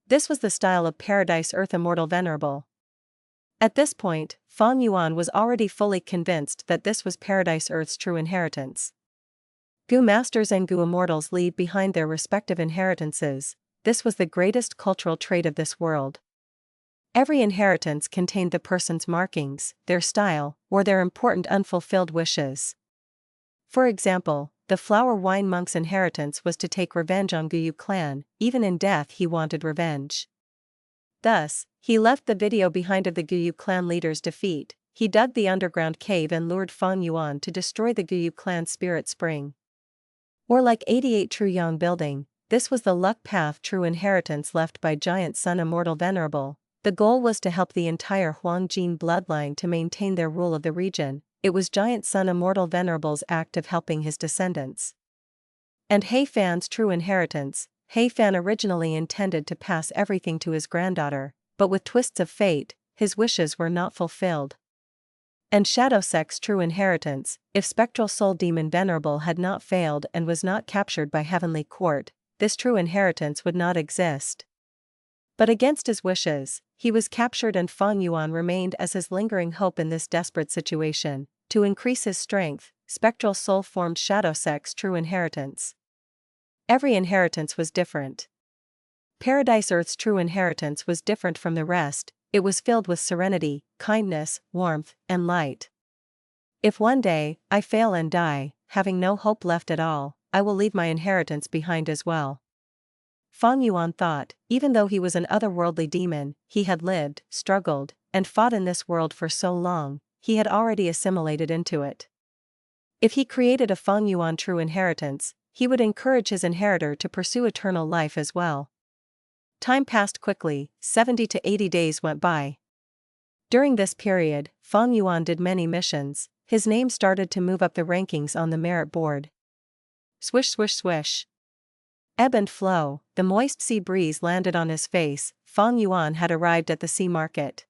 This was the style of Paradise Earth Immortal Venerable. At this point, Fang Yuan was already fully convinced that this was Paradise Earth's true inheritance. Gu Masters and Gu Immortals leave behind their respective inheritances. This was the greatest cultural trait of this world. Every inheritance contained the person's markings, their style, or their important unfulfilled wishes. For example, the Flower Wine Monk's inheritance was to take revenge on Gu clan. Even in death he wanted revenge. Thus, he left the video behind of the Gu clan leader's defeat. He dug the underground cave and lured Fang Yuan to destroy the Gu clan spirit spring. Or like 88 True Yang Building, this was the luck path true inheritance left by Giant Sun Immortal Venerable. The goal was to help the entire Huangjin bloodline to maintain their rule of the region. It was Giant Sun Immortal Venerable's act of helping his descendants. And He Fan's true inheritance. He Fan originally intended to pass everything to his granddaughter, but with twists of fate, his wishes were not fulfilled. And Shadow Sect's true inheritance. If Spectral Soul Demon Venerable had not failed and was not captured by Heavenly Court, this true inheritance would not exist. But against his wishes, he was captured and Fang Yuan remained as his lingering hope in this desperate situation. To increase his strength, Spectral Soul formed Shadow Sect's true inheritance. Every inheritance was different. Paradise Earth's true inheritance was different from the rest. It was filled with serenity, kindness, warmth, and light. If one day I fail and die, having no hope left at all, I will leave my inheritance behind as well. Fang Yuan thought. Even though he was an otherworldly demon, he had lived, struggled, and fought in this world for so long, he had already assimilated into it. If he created a Fang Yuan true inheritance, he would encourage his inheritor to pursue eternal life as well. Time passed quickly. 70 to 80 days went by. During this period, Fang Yuan did many missions. His name started to move up the rankings on the merit board. Swish swish swish. Ebb and flow, the moist sea breeze landed on his face. Fang Yuan had arrived at the sea market.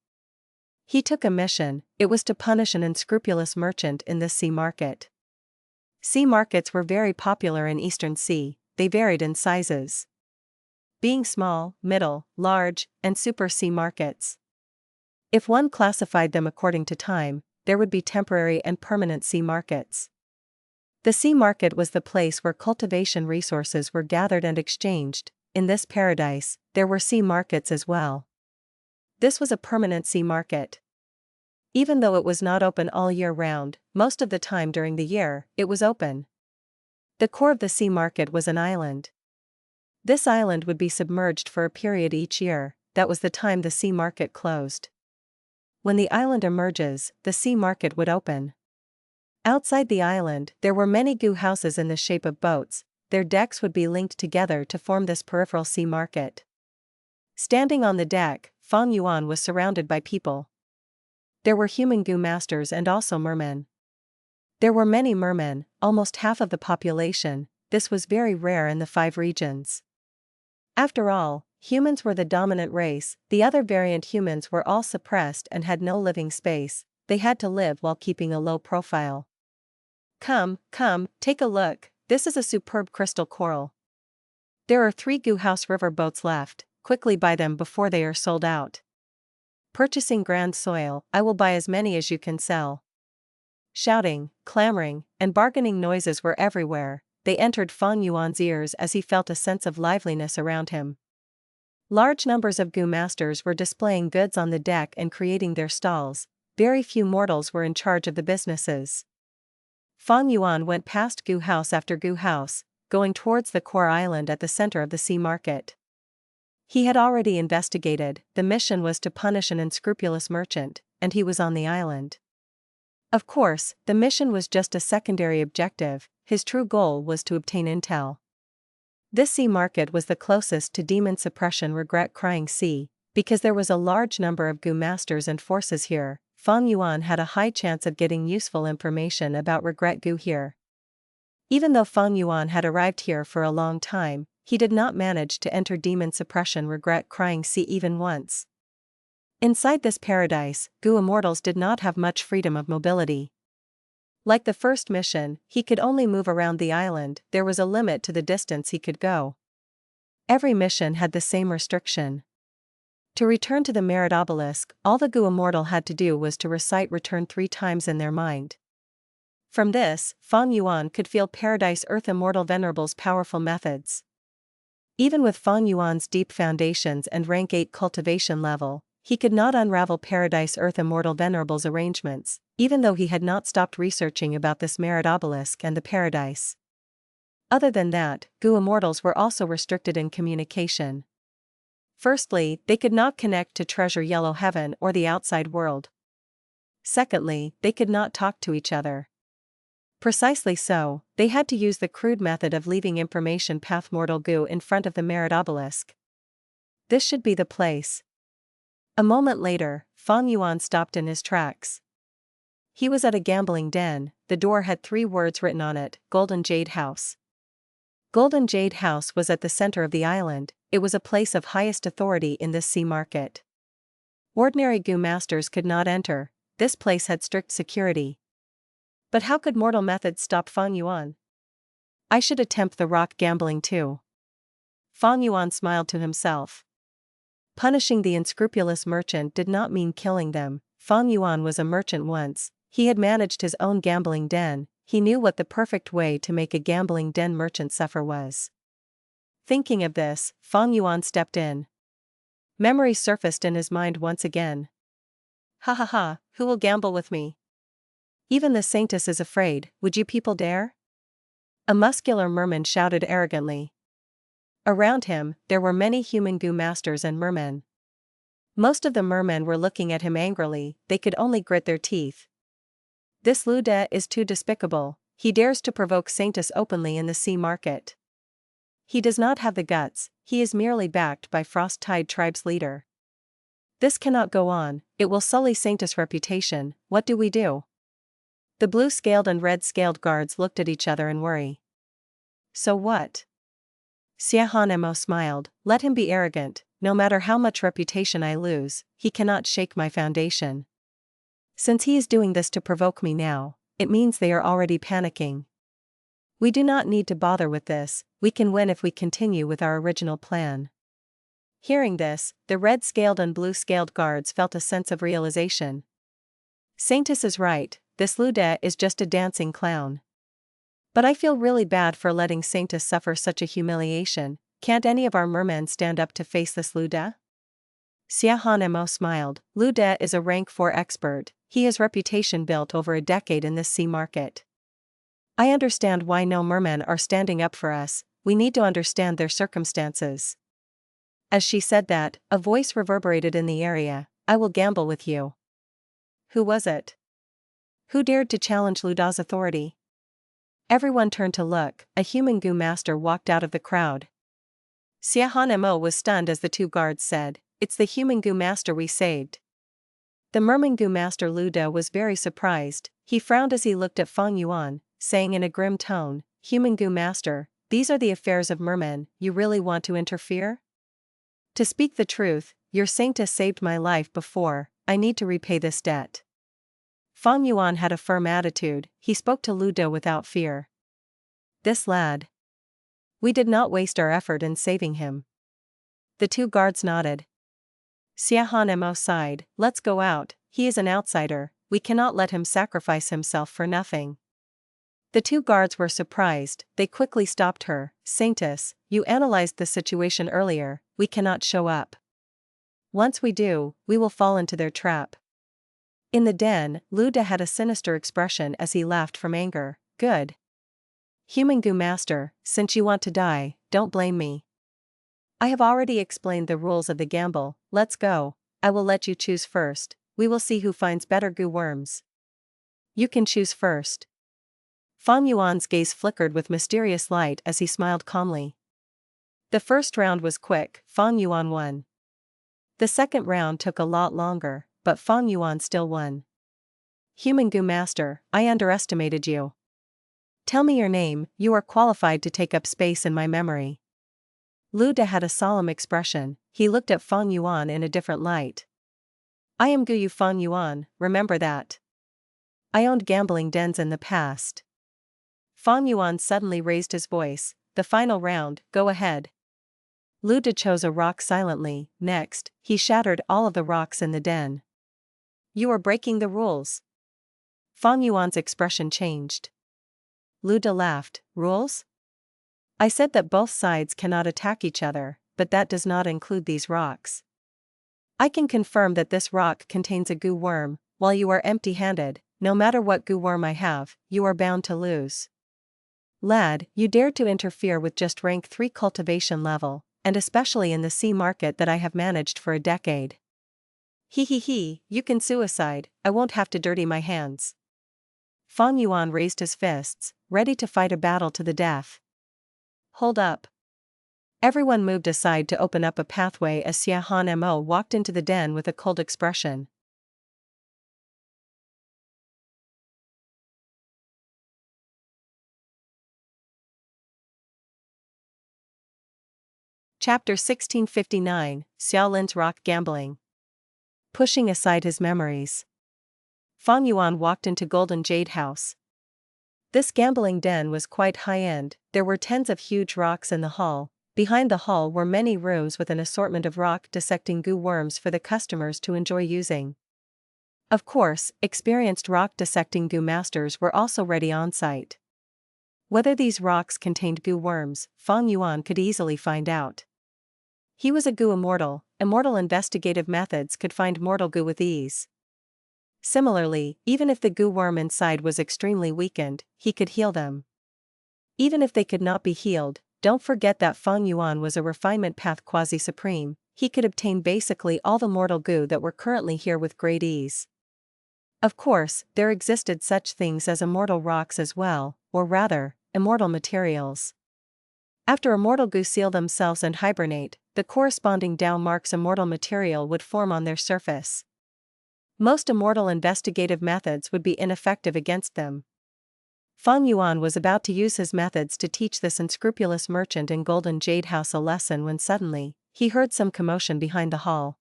He took a mission. It was to punish an unscrupulous merchant in this sea market. Sea markets were very popular in Eastern Sea. They varied in sizes, being small, middle, large, and super sea markets. If one classified them according to time, there would be temporary and permanent sea markets. The sea market was the place where cultivation resources were gathered and exchanged. In this paradise, there were sea markets as well. This was a permanent sea market. Even though it was not open all year round, most of the time during the year, it was open. The core of the sea market was an island. This island would be submerged for a period each year. That was the time the sea market closed. When the island emerges, the sea market would open. Outside the island, there were many Gu houses in the shape of boats. Their decks would be linked together to form this peripheral sea market. Standing on the deck, Fang Yuan was surrounded by people. There were human Gu masters and also mermen. There were many mermen, almost half of the population. This was very rare in the 5 regions. After all, humans were the dominant race, the other variant humans were all suppressed and had no living space, they had to live while keeping a low profile. Come, take a look, this is a superb crystal coral. There are 3 Gu House river boats left, quickly buy them before they are sold out. Purchasing grand soil, I will buy as many as you can sell. Shouting, clamoring, and bargaining noises were everywhere. They entered Fang Yuan's ears as he felt a sense of liveliness around him. Large numbers of Gu masters were displaying goods on the deck and creating their stalls. Very few mortals were in charge of the businesses. Fang Yuan went past Gu house after Gu house, going towards the core island at the center of the sea market. He had already investigated, the mission was to punish an unscrupulous merchant, and he was on the island. Of course, the mission was just a secondary objective, his true goal was to obtain intel. This sea market was the closest to demon suppression regret-crying sea, because there was a large number of Gu masters and forces here. Fang Yuan had a high chance of getting useful information about regret Gu here. Even though Fang Yuan had arrived here for a long time, he did not manage to enter demon suppression regret-crying sea even once. Inside this paradise, Gu immortals did not have much freedom of mobility. Like the first mission, he could only move around the island, there was a limit to the distance he could go. Every mission had the same restriction. To return to the Myriad Obelisk, all the Gu immortal had to do was to recite return 3 times in their mind. From this, Fang Yuan could feel Paradise Earth Immortal Venerable's powerful methods. Even with Fang Yuan's deep foundations and rank 8 cultivation level, he could not unravel Paradise Earth Immortal Venerable's arrangements, even though he had not stopped researching about this Myriad Obelisk and the Paradise. Other than that, Gu immortals were also restricted in communication. Firstly, they could not connect to Treasure Yellow Heaven or the outside world. Secondly, they could not talk to each other. Precisely so, they had to use the crude method of leaving information path Mortal Gu in front of the Myriad Obelisk. This should be the place. A moment later, Fang Yuan stopped in his tracks. He was at a gambling den, the door had 3 words written on it, Golden Jade House. Golden Jade House was at the center of the island, it was a place of highest authority in this sea market. Ordinary Gu masters could not enter, this place had strict security. But how could mortal methods stop Fang Yuan? I should attempt the rock gambling too. Fang Yuan smiled to himself. Punishing the unscrupulous merchant did not mean killing them. Fang Yuan was a merchant once, he had managed his own gambling den, he knew what the perfect way to make a gambling den merchant suffer was. Thinking of this, Fang Yuan stepped in. Memory surfaced in his mind once again. Ha ha ha, who will gamble with me? Even the Saintess is afraid, would you people dare? A muscular merman shouted arrogantly. Around him, there were many human Gu masters and mermen. Most of the mermen were looking at him angrily, they could only grit their teeth. This Lude is too despicable, he dares to provoke Saintess openly in the sea market. He does not have the guts, he is merely backed by Frost-Tide Tribe's leader. This cannot go on, it will sully Saintess' reputation, what do we do? The blue-scaled and red-scaled guards looked at each other in worry. So what? Xiahan smiled, let him be arrogant, no matter how much reputation I lose, he cannot shake my foundation. Since he is doing this to provoke me now, it means they are already panicking. We do not need to bother with this, we can win if we continue with our original plan. Hearing this, the red-scaled and blue-scaled guards felt a sense of realization. Saintess is right, this Lude is just a dancing clown. But I feel really bad for letting Saintess suffer such a humiliation, can't any of our mermen stand up to face this Lude? Xiahan smiled, Lude is a rank 4 expert, he has reputation built over a decade in this sea market. I understand why no mermen are standing up for us, we need to understand their circumstances. As she said that, a voice reverberated in the area, I will gamble with you. Who was it? Who dared to challenge Luda's authority? Everyone turned to look, a human Gu master walked out of the crowd. Xiahan was stunned as the 2 guards said, it's the human Gu master we saved. The merman Gu master Luda was very surprised, he frowned as he looked at Fang Yuan, saying in a grim tone, human Gu master, these are the affairs of mermen, you really want to interfere? To speak the truth, your Saintess saved my life before, I need to repay this debt. Feng Yuan had a firm attitude, he spoke to Lu De without fear. This lad. We did not waste our effort in saving him. The two guards nodded. Xiahan Mo sighed, let's go out, he is an outsider, we cannot let him sacrifice himself for nothing. The two guards were surprised, they quickly stopped her. Saintess, you analyzed the situation earlier, we cannot show up. Once we do, we will fall into their trap. In the den, Lu De had a sinister expression as he laughed from anger. Good. Human Gu Master, since you want to die, don't blame me. I have already explained the rules of the gamble, let's go, I will let you choose first, we will see who finds better Gu worms. You can choose first. Feng Yuan's gaze flickered with mysterious light as he smiled calmly. The first round was quick, Feng Yuan won. The second round took a lot longer, but Feng Yuan still won. Human Gu Master, I underestimated you. Tell me your name, you are qualified to take up space in my memory. Lu De had a solemn expression, he looked at Feng Yuan in a different light. I am Gu Yu Feng Yuan, remember that. I owned gambling dens in the past. Feng Yuan suddenly raised his voice, the final round, go ahead. Lu De chose a rock silently, next, he shattered all of the rocks in the den. You are breaking the rules. Feng Yuan's expression changed. Lu De laughed, rules? I said that both sides cannot attack each other, but that does not include these rocks. I can confirm that this rock contains a Gu worm, while you are empty-handed, no matter what Gu worm I have, you are bound to lose. Lad, you dared to interfere with just rank 3 cultivation level, and especially in the sea market that I have managed for a decade. He, you can suicide, I won't have to dirty my hands. Feng Yuan raised his fists, ready to fight a battle to the death. Hold up. Everyone moved aside to open up a pathway as Xiahan Mo walked into the den with a cold expression. Chapter 1659, Xiaolin's Rock Gambling. Pushing aside his memories, Feng Yuan walked into Golden Jade House. This gambling den was quite high-end, there were tens of huge rocks in the hall. Behind the hall were many rooms with an assortment of rock-dissecting Gu worms for the customers to enjoy using. Of course, experienced rock-dissecting Gu masters were also ready on site. Whether these rocks contained Gu worms, Feng Yuan could easily find out. He was a Gu immortal, immortal investigative methods could find mortal Gu with ease. Similarly, even if the Gu worm inside was extremely weakened, he could heal them. Even if they could not be healed, don't forget that Feng Yuan was a refinement path quasi-supreme, he could obtain basically all the mortal Gu that were currently here with great ease. Of course, there existed such things as immortal rocks as well, or rather, immortal materials. After immortal Gu seal themselves and hibernate, the corresponding Dao marks immortal material would form on their surface. Most immortal investigative methods would be ineffective against them. Feng Yuan was about to use his methods to teach this unscrupulous merchant in Golden Jade House a lesson when suddenly, he heard some commotion behind the hall.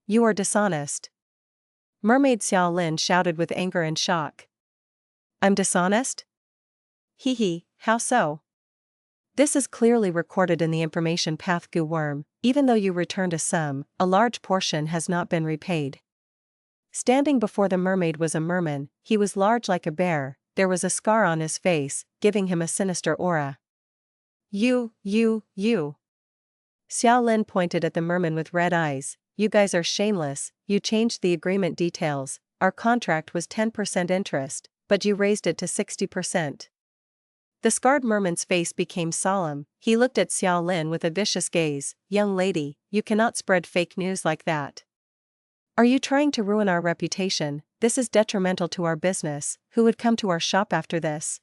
You are dishonest. Mermaid Xiaolin shouted with anger and shock. I'm dishonest? How so? This is clearly recorded in the information path Gu worm, even though you returned a sum, a large portion has not been repaid. Standing before the mermaid was a merman, he was large like a bear, there was a scar on his face, giving him a sinister aura. You. Xiaolin pointed at the merman with red eyes, you guys are shameless, you changed the agreement details, our contract was 10% interest, but you raised it to 60%. The scarred merman's face became solemn, he looked at Xiaolin with a vicious gaze, young lady, you cannot spread fake news like that. Are you trying to ruin our reputation? This is detrimental to our business, who would come to our shop after this?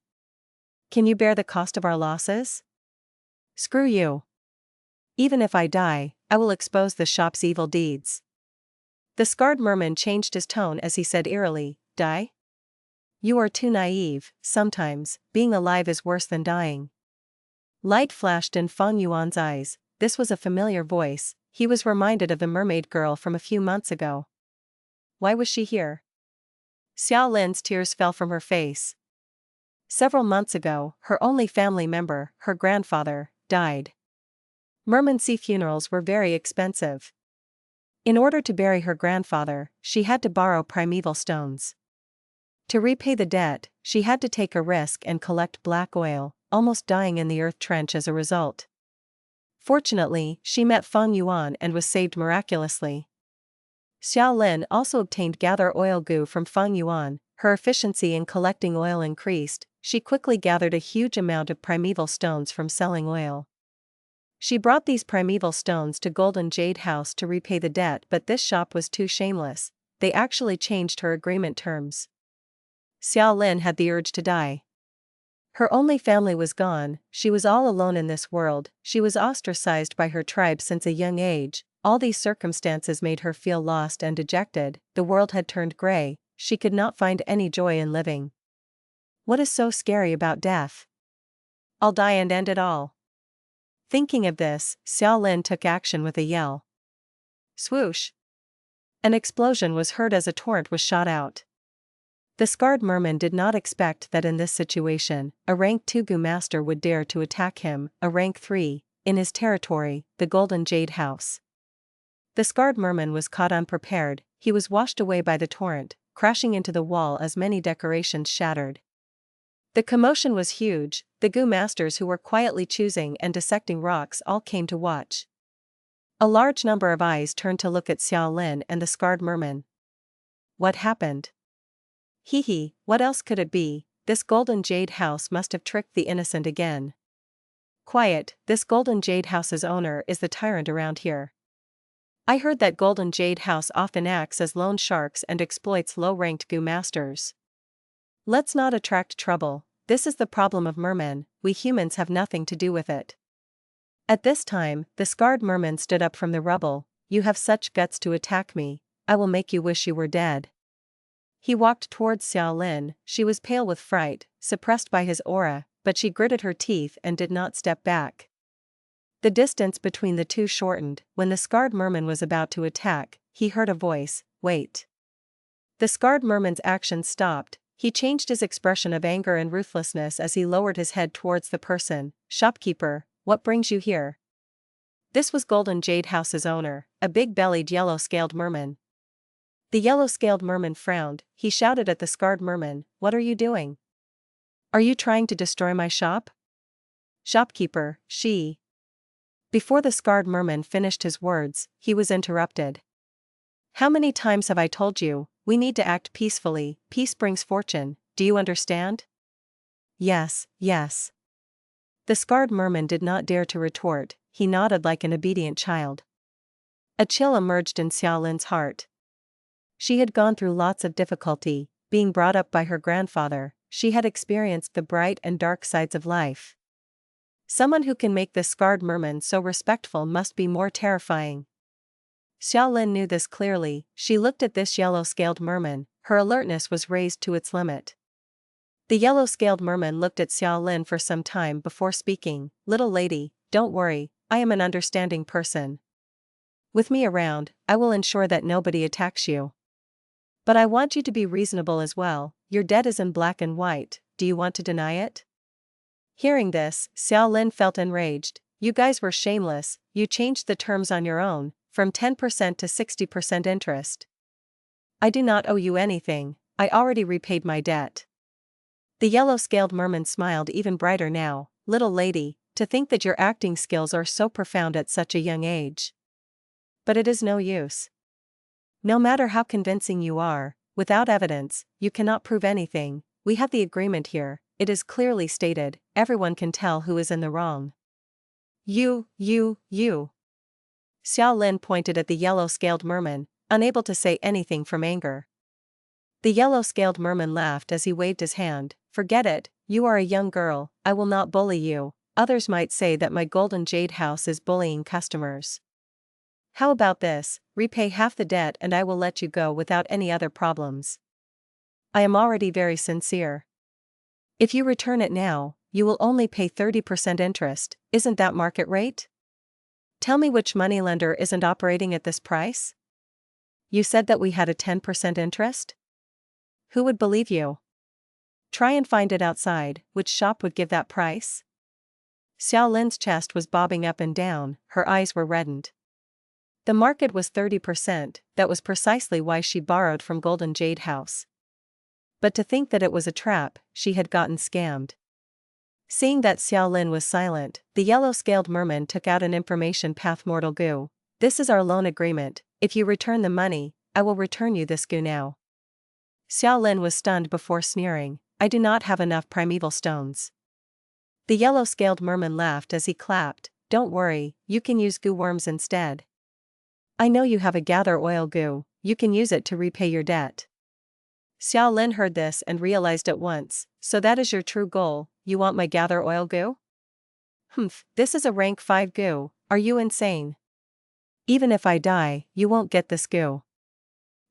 Can you bear the cost of our losses? Screw you. Even if I die, I will expose the shop's evil deeds. The scarred merman changed his tone as he said eerily, die? You are too naive, sometimes, being alive is worse than dying. Light flashed in Feng Yuan's eyes, this was a familiar voice, he was reminded of the mermaid girl from a few months ago. Why was she here? Xiao Lin's tears fell from her face. Several months ago, her only family member, her grandfather, died. Merman sea funerals were very expensive. In order to bury her grandfather, she had to borrow primeval stones. To repay the debt, she had to take a risk and collect black oil, almost dying in the earth trench as a result. Fortunately, she met Feng Yuan and was saved miraculously. Xiao Lin also obtained gather oil gu from Feng Yuan. Her efficiency in collecting oil increased. She quickly gathered a huge amount of primeval stones from selling oil. She brought these primeval stones to Golden Jade House to repay the debt, but this shop was too shameless. They actually changed her agreement terms. Xiao Lin had the urge to die. Her only family was gone, she was all alone in this world, she was ostracized by her tribe since a young age. All these circumstances made her feel lost and dejected. The world had turned gray, she could not find any joy in living. What is so scary about death? I'll die and end it all. Thinking of this, Xiao Lin took action with a yell. Swoosh! An explosion was heard as a torrent was shot out. The scarred merman did not expect that in this situation, a rank 2 Gu master would dare to attack him, a rank 3, in his territory, the Golden Jade House. The scarred merman was caught unprepared, he was washed away by the torrent, crashing into the wall as many decorations shattered. The commotion was huge, the Gu masters who were quietly choosing and dissecting rocks all came to watch. A large number of eyes turned to look at Xiao Lin and the scarred merman. What happened? Hee, what else could it be? This Golden Jade House must have tricked the innocent again. Quiet, this Golden Jade House's owner is the tyrant around here. I heard that Golden Jade House often acts as loan sharks and exploits low-ranked Gu masters. Let's not attract trouble, this is the problem of mermen, we humans have nothing to do with it. At this time, the scarred merman stood up from the rubble. You have such guts to attack me, I will make you wish you were dead. He walked towards Xiao Lin, she was pale with fright, suppressed by his aura, but she gritted her teeth and did not step back. The distance between the two shortened. When the scarred merman was about to attack, he heard a voice, wait. The scarred merman's actions stopped, he changed his expression of anger and ruthlessness as he lowered his head towards the person. Shopkeeper, what brings you here? This was Golden Jade House's owner, a big-bellied yellow-scaled merman. The yellow-scaled merman frowned, he shouted at the scarred merman, what are you doing? Are you trying to destroy my shop? Shopkeeper, she. Before the scarred merman finished his words, he was interrupted. How many times have I told you, we need to act peacefully, peace brings fortune, do you understand? Yes, yes. The scarred merman did not dare to retort, he nodded like an obedient child. A chill emerged in Xiao Lin's heart. She had gone through lots of difficulty, being brought up by her grandfather, she had experienced the bright and dark sides of life. Someone who can make this scarred merman so respectful must be more terrifying. Xiao Lin knew this clearly, she looked at this yellow-scaled merman, her alertness was raised to its limit. The yellow-scaled merman looked at Xiao Lin for some time before speaking, little lady, don't worry, I am an understanding person. With me around, I will ensure that nobody attacks you. But I want you to be reasonable as well, your debt is in black and white, do you want to deny it? Hearing this, Xiao Lin felt enraged, you guys were shameless, you changed the terms on your own, from 10% to 60% interest. I do not owe you anything, I already repaid my debt. The yellow-scaled merman smiled even brighter now, little lady, to think that your acting skills are so profound at such a young age. But it is no use. No matter how convincing you are, without evidence, you cannot prove anything, we have the agreement here, it is clearly stated, everyone can tell who is in the wrong. You. Xiao Lin pointed at the yellow-scaled merman, unable to say anything from anger. The yellow-scaled merman laughed as he waved his hand, forget it, you are a young girl, I will not bully you, others might say that my Golden Jade House is bullying customers. How about this, repay half the debt and I will let you go without any other problems. I am already very sincere. If you return it now, you will only pay 30% interest, isn't that market rate? Tell me which moneylender isn't operating at this price? You said that we had a 10% interest? Who would believe you? Try and find it outside, which shop would give that price? Xiao Lin's chest was bobbing up and down, her eyes were reddened. The market was 30%, that was precisely why she borrowed from Golden Jade House. But to think that it was a trap, she had gotten scammed. Seeing that Xiao Lin was silent, the yellow-scaled merman took out an information path. Mortal Gu. This is our loan agreement. If you return the money, I will return you this Gu now. Xiao Lin was stunned before sneering, I do not have enough primeval stones. The yellow-scaled merman laughed as he clapped, don't worry, you can use Gu worms instead. I know you have a gather oil Gu, you can use it to repay your debt. Xiao Lin heard this and realized at once, so that is your true goal, you want my gather oil Gu? This is a rank 5 Gu, are you insane? Even if I die, you won't get this Gu.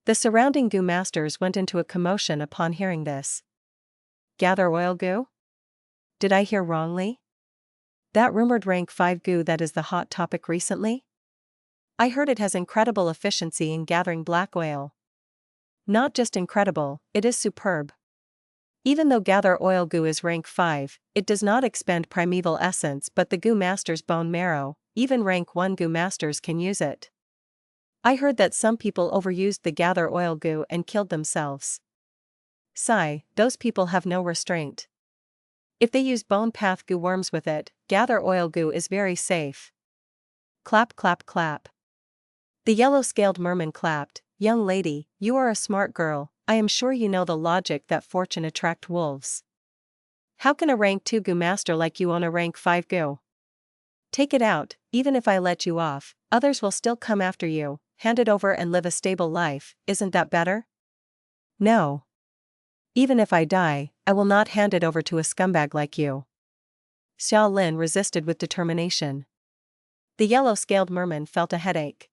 The surrounding Gu masters went into a commotion upon hearing this. Gather oil Gu? Did I hear wrongly? That rumored rank 5 Gu that is the hot topic recently? I heard it has incredible efficiency in gathering black oil. Not just incredible, it is superb. Even though gather oil Gu is rank 5, it does not expend primeval essence but the Gu master's bone marrow, even rank 1 Gu masters can use it. I heard that some people overused the gather oil Gu and killed themselves. Sigh, those people have no restraint. If they use bone path Gu worms with it, gather oil Gu is very safe. Clap clap clap. The yellow-scaled merman clapped, young lady, you are a smart girl, I am sure you know the logic that fortune attract wolves. How can a rank 2 Gu master like you own a rank 5 Gu? Take it out, even if I let you off, others will still come after you, hand it over and live a stable life, isn't that better? No. Even if I die, I will not hand it over to a scumbag like you. Xiao Lin resisted with determination. The yellow-scaled merman felt a headache.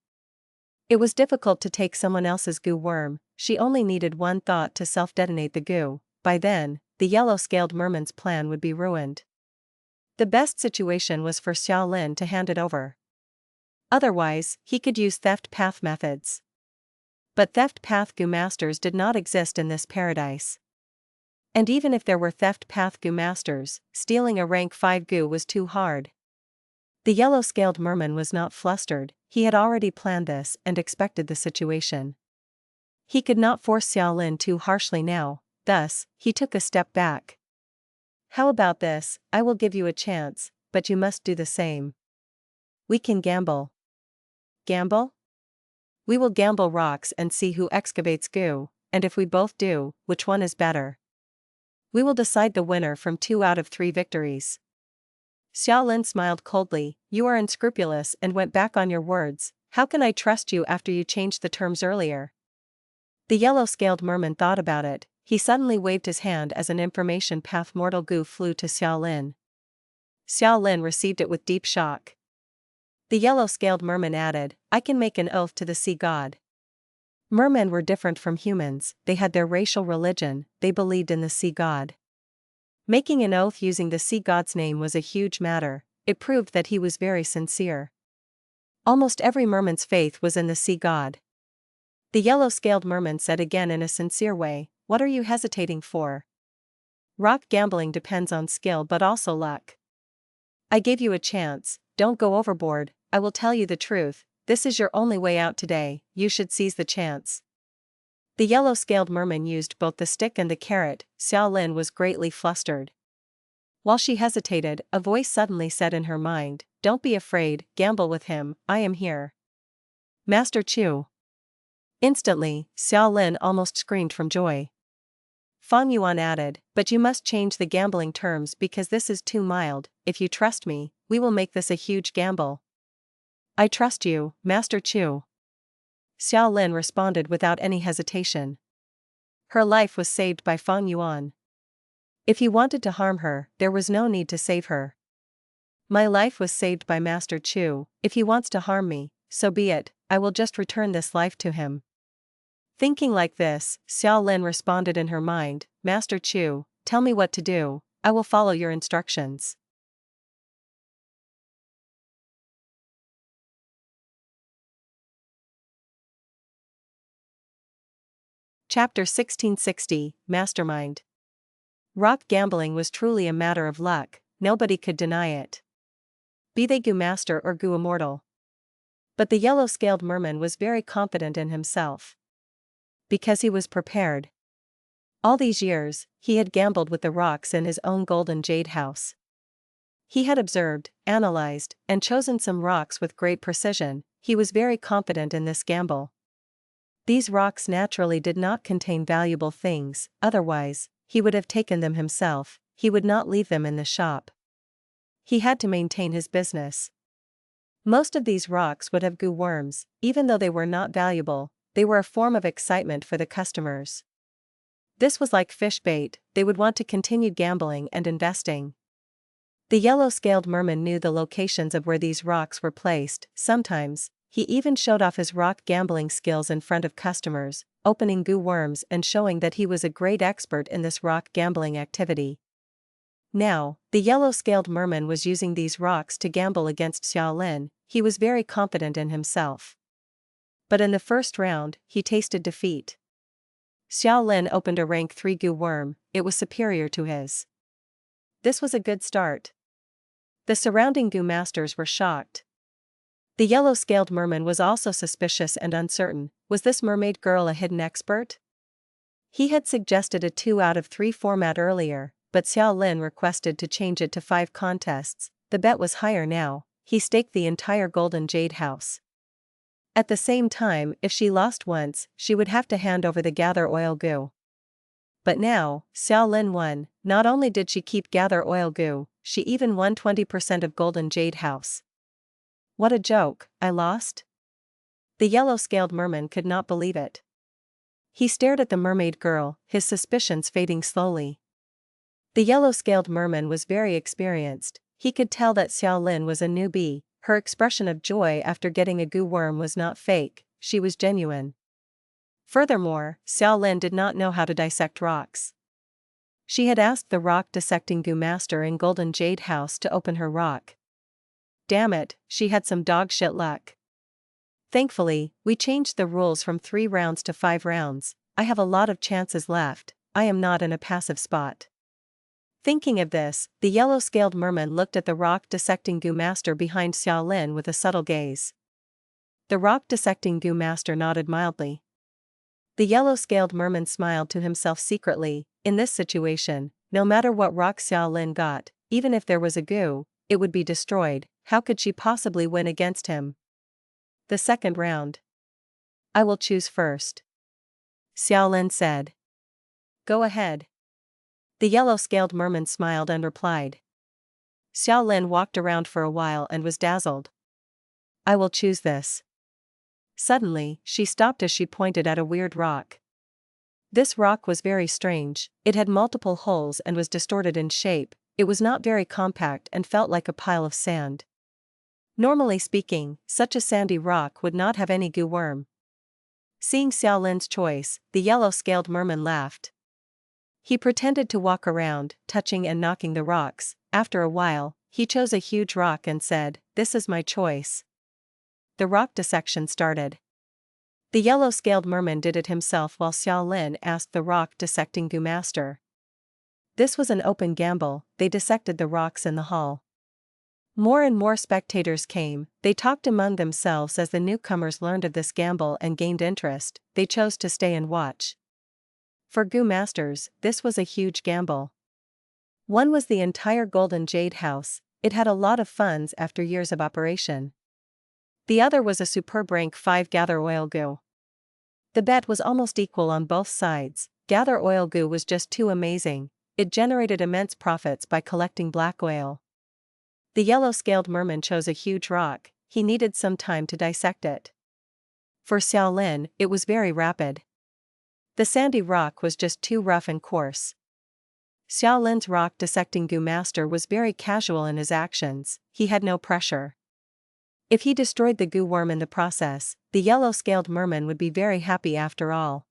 It was difficult to take someone else's Gu worm, she only needed one thought to self-detonate the Gu, by then, the yellow-scaled merman's plan would be ruined. The best situation was for Xiao Lin to hand it over. Otherwise, he could use theft path methods. But theft path Gu masters did not exist in this paradise. And even if there were theft path Gu masters, stealing a rank 5 Gu was too hard. The yellow-scaled merman was not flustered, he had already planned this and expected the situation. He could not force Xiao Lin too harshly now, thus, he took a step back. How about this, I will give you a chance, but you must do the same. We can gamble. Gamble? We will gamble rocks and see who excavates Gu, and if we both do, which one is better? We will decide the winner from 2 out of 3 victories. Xiao Lin smiled coldly, you are unscrupulous and went back on your words, how can I trust you after you changed the terms earlier? The yellow-scaled merman thought about it, he suddenly waved his hand as an information path Mortal Gu flew to Xiao Lin. Xiao Lin received it with deep shock. The yellow-scaled merman added, I can make an oath to the sea god. Mermen were different from humans, they had their racial religion, they believed in the sea god. Making an oath using the sea god's name was a huge matter, it proved that he was very sincere. Almost every merman's faith was in the sea god. The yellow-scaled merman said again in a sincere way, what are you hesitating for? Rock gambling depends on skill but also luck. I gave you a chance, don't go overboard, I will tell you the truth, this is your only way out today, you should seize the chance. The yellow-scaled merman used both the stick and the carrot, Xiao Lin was greatly flustered. While she hesitated, a voice suddenly said in her mind, don't be afraid, gamble with him, I am here. Master Chu. Instantly, Xiao Lin almost screamed from joy. Feng Yuan added, but you must change the gambling terms because this is too mild, if you trust me, we will make this a huge gamble. I trust you, Master Chu. Xiao Lin responded without any hesitation. Her life was saved by Feng Yuan. If he wanted to harm her, there was no need to save her. My life was saved by Master Chu, if he wants to harm me, so be it, I will just return this life to him. Thinking like this, Xiao Lin responded in her mind, Master Chu, tell me what to do, I will follow your instructions. Chapter 1660, Mastermind. Rock gambling was truly a matter of luck, nobody could deny it. Be they Gu Master or Gu Immortal. But the yellow-scaled merman was very confident in himself. Because he was prepared. All these years, he had gambled with the rocks in his own golden jade house. He had observed, analyzed, and chosen some rocks with great precision. He was very confident in this gamble. These rocks naturally did not contain valuable things, otherwise, he would have taken them himself, he would not leave them in the shop. He had to maintain his business. Most of these rocks would have Gu worms, even though they were not valuable, they were a form of excitement for the customers. This was like fish bait, they would want to continue gambling and investing. The yellow-scaled merman knew the locations of where these rocks were placed. Sometimes, he even showed off his rock gambling skills in front of customers, opening Gu worms and showing that he was a great expert in this rock gambling activity. Now, the yellow-scaled merman was using these rocks to gamble against Xiaolin. He was very confident in himself. But in the first round, he tasted defeat. Xiaolin opened a rank 3 Gu worm, it was superior to his. This was a good start. The surrounding Gu masters were shocked. The yellow-scaled merman was also suspicious and uncertain. Was this mermaid girl a hidden expert? He had suggested a 2 out of 3 format earlier, but Xiaolin requested to change it to 5 contests. The bet was higher now. He staked the entire golden jade house. At the same time, if she lost once, she would have to hand over the gather oil Gu. But now, Xiaolin won. Not only did she keep gather oil Gu, she even won 20% of golden jade house. What a joke, I lost? The yellow-scaled merman could not believe it. He stared at the mermaid girl, his suspicions fading slowly. The yellow-scaled merman was very experienced. He could tell that Xiaolin was a newbie. Her expression of joy after getting a Gu worm was not fake, she was genuine. Furthermore, Xiaolin did not know how to dissect rocks. She had asked the rock-dissecting Gu master in Golden Jade House to open her rock. Damn it, she had some dog-shit luck. Thankfully, we changed the rules from 3 rounds to 5 rounds. I have a lot of chances left, I am not in a passive spot. Thinking of this, the yellow-scaled merman looked at the rock-dissecting Gu master behind Xiaolin with a subtle gaze. The rock-dissecting Gu master nodded mildly. The yellow-scaled merman smiled to himself secretly. In this situation, no matter what rock Xiaolin got, even if there was a Gu, it would be destroyed. How could she possibly win against him? The second round. I will choose first. Xiaolin said. Go ahead. The yellow-scaled merman smiled and replied. Xiaolin walked around for a while and was dazzled. I will choose this. Suddenly, she stopped as she pointed at a weird rock. This rock was very strange, it had multiple holes and was distorted in shape, it was not very compact and felt like a pile of sand. Normally speaking, such a sandy rock would not have any Gu worm. Seeing Xiaolin's choice, the yellow-scaled merman laughed. He pretended to walk around, touching and knocking the rocks. After a while, he chose a huge rock and said, "This is my choice." The rock dissection started. The yellow-scaled merman did it himself while Xiaolin asked the rock-dissecting Gu master. This was an open gamble, they dissected the rocks in the hall. More and more spectators came, they talked among themselves as the newcomers learned of this gamble and gained interest, they chose to stay and watch. For Gu masters, this was a huge gamble. One was the entire Golden Jade House, it had a lot of funds after years of operation. The other was a superb rank 5 Gather Oil Gu. The bet was almost equal on both sides. Gather Oil Gu was just too amazing, it generated immense profits by collecting black oil. The yellow-scaled merman chose a huge rock, he needed some time to dissect it. For Xiaolin, it was very rapid. The sandy rock was just too rough and coarse. Xiaolin's rock-dissecting Gu master was very casual in his actions, he had no pressure. If he destroyed the Gu worm in the process, the yellow-scaled merman would be very happy after all.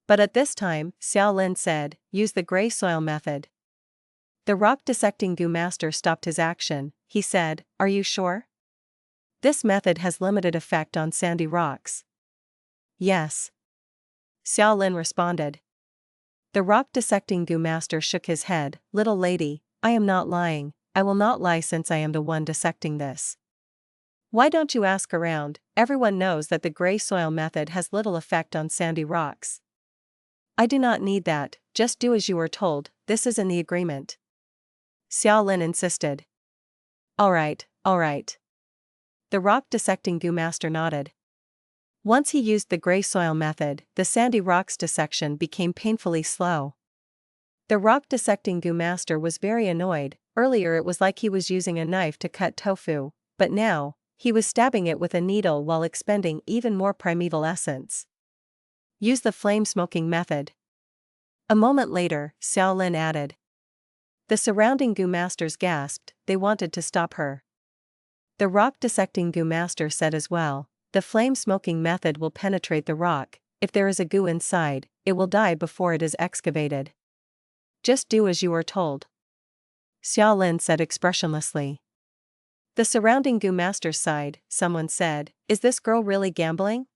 But at this time, Xiaolin said, use the gray soil method. The rock-dissecting Gu master stopped his action, he said, are you sure? This method has limited effect on sandy rocks. Yes. Xiao Lin responded. The rock-dissecting Gu master shook his head. Little lady, I am not lying. I will not lie since I am the one dissecting this. Why don't you ask around? Everyone knows that the gray soil method has little effect on sandy rocks. I do not need that, just do as you were told, this is in the agreement. Xiao Lin insisted. Alright. The rock-dissecting Gu master nodded. Once he used the gray soil method, the sandy rocks dissection became painfully slow. The rock-dissecting Gu master was very annoyed. Earlier it was like he was using a knife to cut tofu, but now, he was stabbing it with a needle while expending even more primeval essence. Use the flame-smoking method. A moment later, Xiao Lin added. The surrounding Gu masters gasped, they wanted to stop her. The rock-dissecting Gu master said as well. The flame-smoking method will penetrate the rock. If there is a Gu inside, it will die before it is excavated. Just do as you are told. Xiao Lin said expressionlessly. The surrounding Gu masters sighed. Someone said, is this girl really gambling?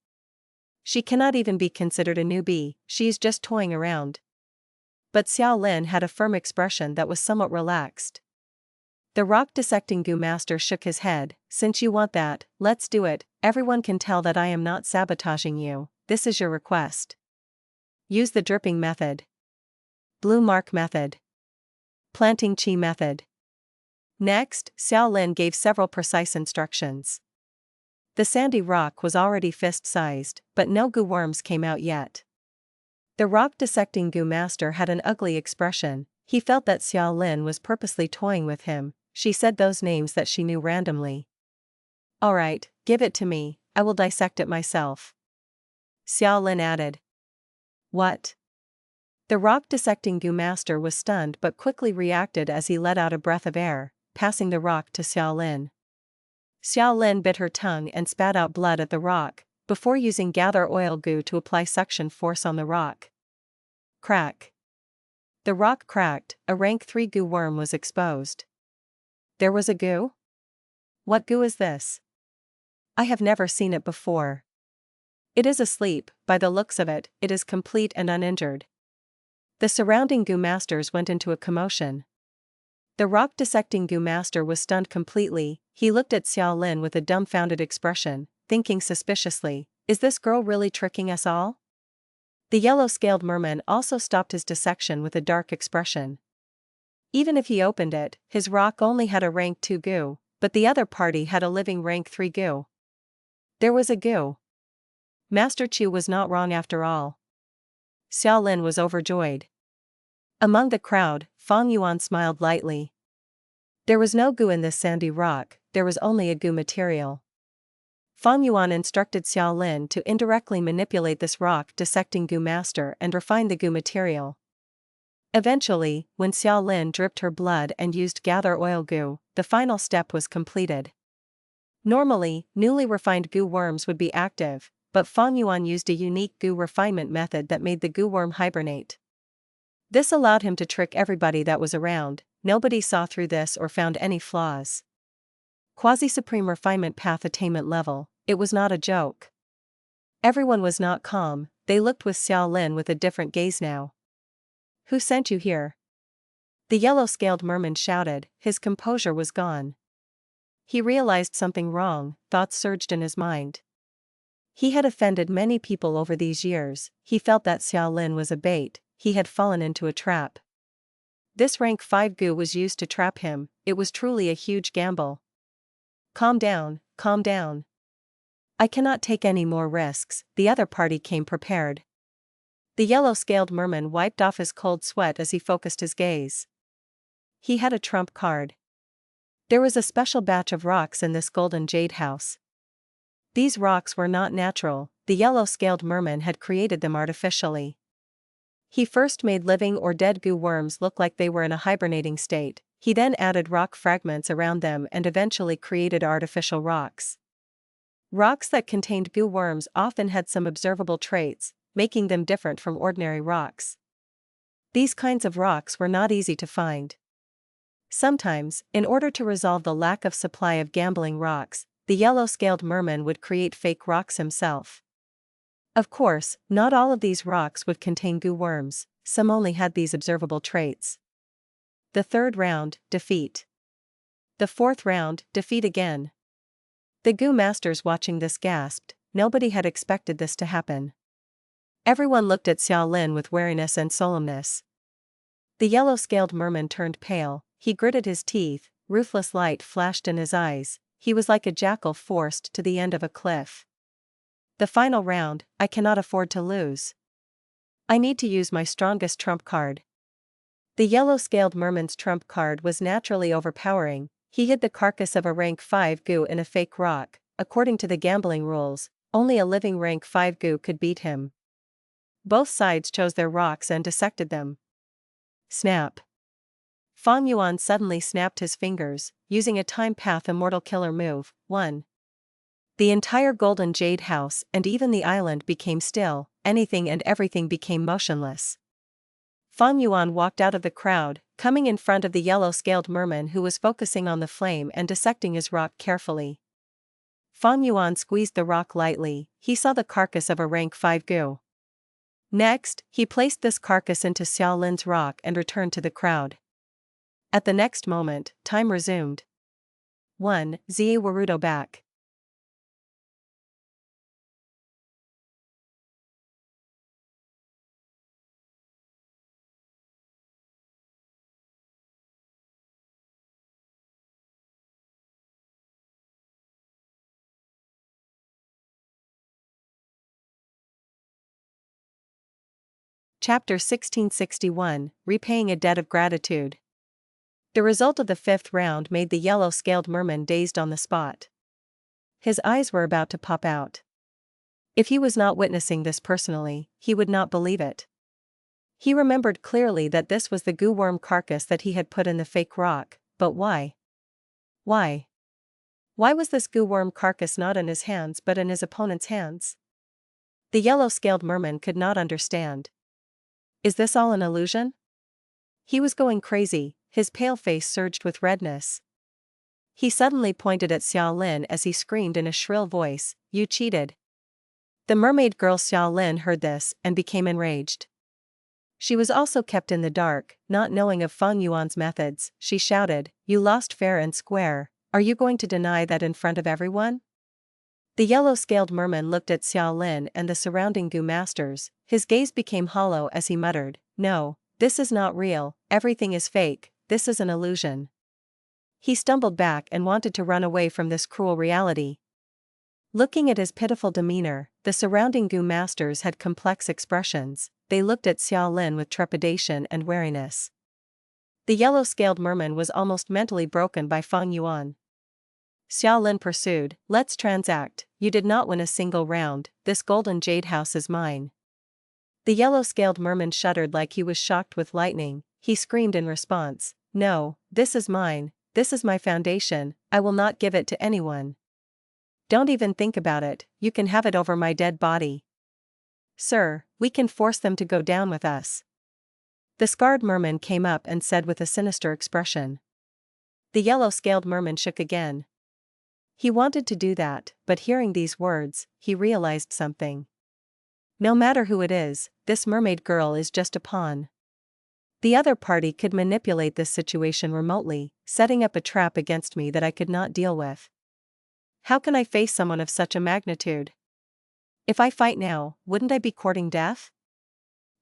She cannot even be considered a newbie, she is just toying around. But Xiao Lin had a firm expression that was somewhat relaxed. The rock-dissecting Gu master shook his head. Since you want that, let's do it. Everyone can tell that I am not sabotaging you. This is your request. Use the dripping method. Blue mark method. Planting chi method. Next, Xiao Lin gave several precise instructions. The sandy rock was already fist-sized, but no Gu worms came out yet. The rock-dissecting Gu master had an ugly expression. He felt that Xiao Lin was purposely toying with him. She said those names that she knew randomly. Alright, give it to me, I will dissect it myself. Xiao Lin added. What? The rock-dissecting Gu master was stunned but quickly reacted as he let out a breath of air, passing the rock to Xiao Lin. Xiao Lin bit her tongue and spat out blood at the rock, before using gather oil Gu to apply suction force on the rock. Crack. The rock cracked, a rank 3 Gu worm was exposed. There was a Gu? What Gu is this? I have never seen it before. It is asleep, by the looks of it, it is complete and uninjured. The surrounding Gu masters went into a commotion. The rock-dissecting Gu master was stunned completely. He looked at Xiao Lin with a dumbfounded expression, thinking suspiciously, is this girl really tricking us all? The yellow-scaled merman also stopped his dissection with a dark expression. Even if he opened it, his rock only had a rank 2 Gu, but the other party had a living rank 3 Gu. There was a Gu. Master Chu was not wrong after all. Xiao Lin was overjoyed. Among the crowd, Fang Yuan smiled lightly. There was no Gu in this sandy rock, there was only a Gu material. Fang Yuan instructed Xiao Lin to indirectly manipulate this rock-dissecting Gu master and refine the Gu material. Eventually, when Xiao Lin dripped her blood and used gather oil Gu, the final step was completed. Normally, newly refined Gu worms would be active, but Fang Yuan used a unique Gu refinement method that made the Gu worm hibernate. This allowed him to trick everybody that was around. Nobody saw through this or found any flaws. Quasi-supreme refinement path attainment level, it was not a joke. Everyone was not calm, they looked with Xiao Lin with a different gaze now. Who sent you here? The yellow-scaled merman shouted, his composure was gone. He realized something wrong, thoughts surged in his mind. He had offended many people over these years, he felt that Xiao Lin was a bait, he had fallen into a trap. This rank 5 Gu was used to trap him, it was truly a huge gamble. Calm down, calm down. I cannot take any more risks, the other party came prepared. The yellow-scaled merman wiped off his cold sweat as he focused his gaze. He had a trump card. There was a special batch of rocks in this golden jade house. These rocks were not natural, the yellow-scaled merman had created them artificially. He first made living or dead Gu worms look like they were in a hibernating state, he then added rock fragments around them and eventually created artificial rocks. Rocks that contained Gu worms often had some observable traits, making them different from ordinary rocks. These kinds of rocks were not easy to find. Sometimes, in order to resolve the lack of supply of gambling rocks, the yellow-scaled merman would create fake rocks himself. Of course, not all of these rocks would contain goo worms, some only had these observable traits. The third round, defeat. The fourth round, defeat again. The goo masters watching this gasped, nobody had expected this to happen. Everyone looked at Xiaolin with wariness and solemnness. The yellow-scaled merman turned pale, he gritted his teeth, ruthless light flashed in his eyes, he was like a jackal forced to the end of a cliff. The final round, I cannot afford to lose. I need to use my strongest trump card. The yellow-scaled merman's trump card was naturally overpowering, he hid the carcass of a rank 5 goo in a fake rock, according to the gambling rules, only a living rank 5 goo could beat him. Both sides chose their rocks and dissected them. Snap. Feng Yuan suddenly snapped his fingers, using a time path immortal killer move, 1. The entire golden jade house and even the island became still, anything and everything became motionless. Feng Yuan walked out of the crowd, coming in front of the yellow-scaled merman who was focusing on the flame and dissecting his rock carefully. Feng Yuan squeezed the rock lightly, he saw the carcass of a rank 5 goo. Next, he placed this carcass into Xiaolin's rock and returned to the crowd. At the next moment, time resumed. 1. Zie Warudo back. Chapter 1661, Repaying a Debt of Gratitude. The result of the fifth round made the yellow-scaled merman dazed on the spot. His eyes were about to pop out. If he was not witnessing this personally, he would not believe it. He remembered clearly that this was the goo worm carcass that he had put in the fake rock, but why? Why? Why was this goo worm carcass not in his hands but in his opponent's hands? The yellow-scaled merman could not understand. Is this all an illusion? He was going crazy, his pale face surged with redness. He suddenly pointed at Xiaolin as he screamed in a shrill voice, "You cheated!" The mermaid girl Xiaolin heard this and became enraged. She was also kept in the dark, not knowing of Feng Yuan's methods. She shouted, "You lost fair and square, are you going to deny that in front of everyone?" The yellow-scaled merman looked at Xiaolin and the surrounding goo masters, his gaze became hollow as he muttered, "No, this is not real, everything is fake, this is an illusion." He stumbled back and wanted to run away from this cruel reality. Looking at his pitiful demeanor, the surrounding goo masters had complex expressions, they looked at Xiaolin with trepidation and wariness. The yellow-scaled merman was almost mentally broken by Feng Yuan. Xiaolin pursued, "Let's transact, you did not win a single round, this golden jade house is mine." The yellow-scaled merman shuddered like he was shocked with lightning, he screamed in response, "No, this is mine, this is my foundation, I will not give it to anyone. Don't even think about it, you can have it over my dead body. Sir, we can force them to go down with us." The scarred merman came up and said with a sinister expression. The yellow-scaled merman shook again. He wanted to do that, but hearing these words, he realized something. No matter who it is, this mermaid girl is just a pawn. The other party could manipulate this situation remotely, setting up a trap against me that I could not deal with. How can I face someone of such a magnitude? If I fight now, wouldn't I be courting death?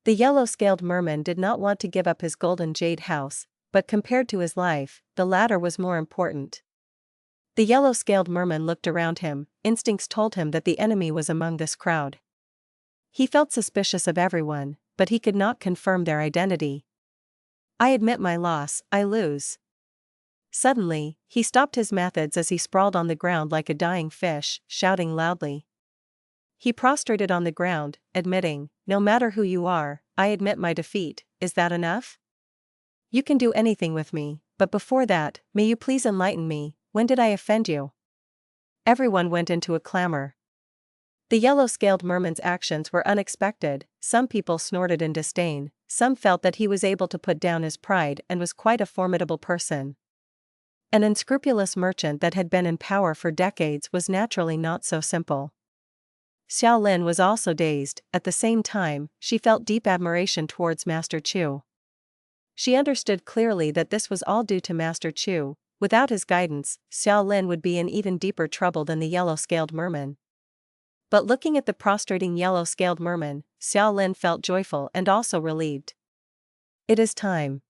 The yellow-scaled merman did not want to give up his golden jade house, but compared to his life, the latter was more important. The yellow-scaled merman looked around him, instincts told him that the enemy was among this crowd. He felt suspicious of everyone, but he could not confirm their identity. "I admit my loss, I lose." Suddenly, he stopped his methods as he sprawled on the ground like a dying fish, shouting loudly. He prostrated on the ground, admitting, "No matter who you are, I admit my defeat, is that enough? You can do anything with me, but before that, may you please enlighten me, when did I offend you?" Everyone went into a clamor. The yellow-scaled merman's actions were unexpected, some people snorted in disdain, some felt that he was able to put down his pride and was quite a formidable person. An unscrupulous merchant that had been in power for decades was naturally not so simple. Xiao Lin was also dazed. At the same time, she felt deep admiration towards Master Chu. She understood clearly that this was all due to Master Chu. Without his guidance, Xiao Lin would be in even deeper trouble than the yellow-scaled merman. But looking at the prostrating yellow-scaled merman, Xiao Lin felt joyful and also relieved. It is time.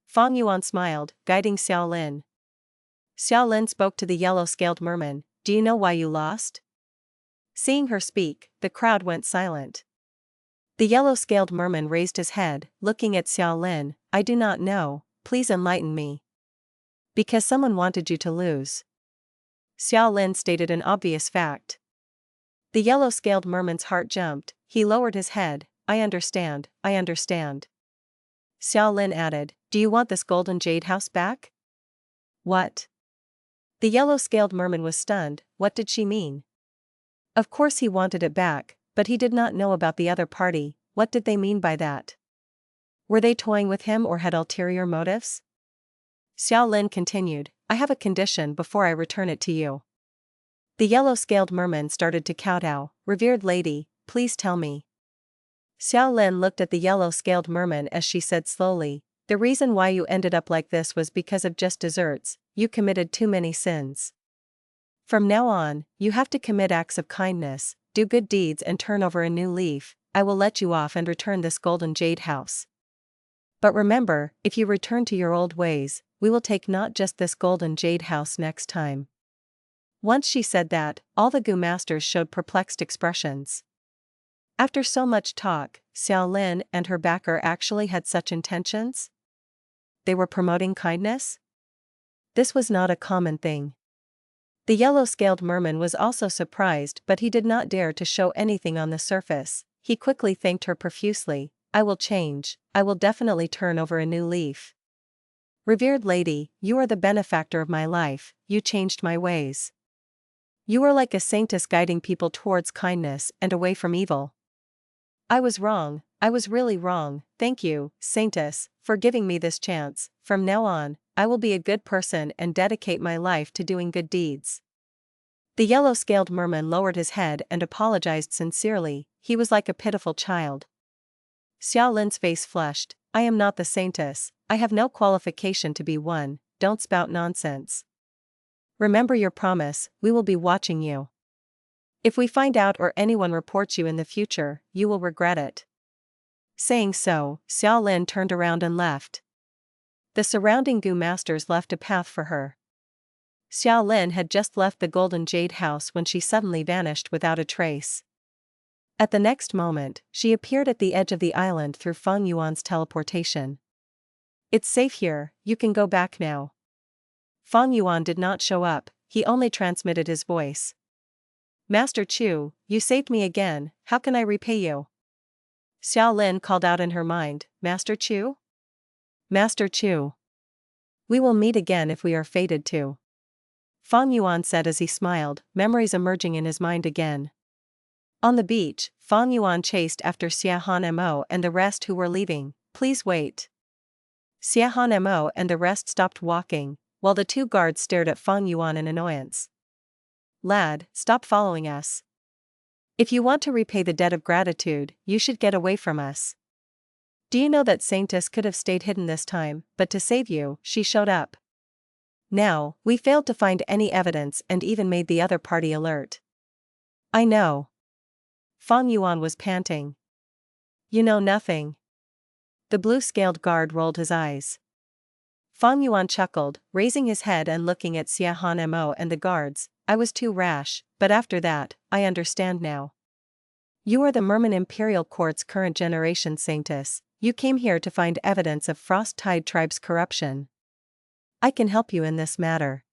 Feng Yuan smiled, guiding Xiao Lin. Xiao Lin spoke to the yellow-scaled merman, "Do you know why you lost?" Seeing her speak, the crowd went silent. The yellow-scaled merman raised his head, looking at Xiao Lin, "I do not know, please enlighten me." "Because someone wanted you to lose." Xiao Lin stated an obvious fact. The yellow-scaled merman's heart jumped, he lowered his head, I understand. Xiao Lin added, "Do you want this golden jade house back?" "What?" The yellow-scaled merman was stunned. What did she mean? Of course he wanted it back, but he did not know about the other party. What did they mean by that? Were they toying with him or had ulterior motives? Xiao Lin continued, "I have a condition before I return it to you." The yellow-scaled merman started to kowtow. "Revered lady, please tell me." Xiao Lin looked at the yellow-scaled merman as she said slowly, "The reason why you ended up like this was because of just desserts. You committed too many sins. From now on, you have to commit acts of kindness, do good deeds and turn over a new leaf. I will let you off and return this golden jade house. But remember, if you return to your old ways, we will take not just this golden jade house next time." Once she said that, all the Gu masters showed perplexed expressions. After so much talk, Xiao Lin and her backer actually had such intentions? They were promoting kindness? This was not a common thing. The yellow-scaled merman was also surprised, but he did not dare to show anything on the surface. He quickly thanked her profusely. "I will change, I will definitely turn over a new leaf. Revered lady, you are the benefactor of my life, you changed my ways. You are like a saintess guiding people towards kindness and away from evil. I was wrong, I was really wrong. Thank you, Saintess, for giving me this chance. From now on, I will be a good person and dedicate my life to doing good deeds." The yellow-scaled merman lowered his head and apologized sincerely. He was like a pitiful child. Xiao Lin's face flushed. "I am not the Saintess, I have no qualification to be one, don't spout nonsense. Remember your promise, we will be watching you. If we find out or anyone reports you in the future, you will regret it." Saying so, Xiao Lin turned around and left. The surrounding Gu masters left a path for her. Xiao Lin had just left the golden jade house when she suddenly vanished without a trace. At the next moment, she appeared at the edge of the island through Feng Yuan's teleportation. "It's safe here, you can go back now." Feng Yuan did not show up, he only transmitted his voice. "Master Chu, you saved me again, how can I repay you?" Xiao Lin called out in her mind, "Master Chu? Master Chu. We will meet again if we are fated to." Feng Yuan said as he smiled, memories emerging in his mind again. On the beach, Feng Yuan chased after Xiahan Mo and the rest who were leaving. "Please wait." Xiahan Mo and the rest stopped walking, while the two guards stared at Feng Yuan in annoyance. "Lad, stop following us. If you want to repay the debt of gratitude, you should get away from us. Do you know that Saintess could have stayed hidden this time, but to save you, she showed up. Now, we failed to find any evidence and even made the other party alert." "I know." Feng Yuan was panting. "You know nothing." The blue-scaled guard rolled his eyes. Feng Yuan chuckled, raising his head and looking at Xiahan Mo and the guards. "I was too rash, but after that, I understand now. You are the Merman Imperial Court's current generation Saintess. You came here to find evidence of Frost Tide Tribe's corruption. I can help you in this matter.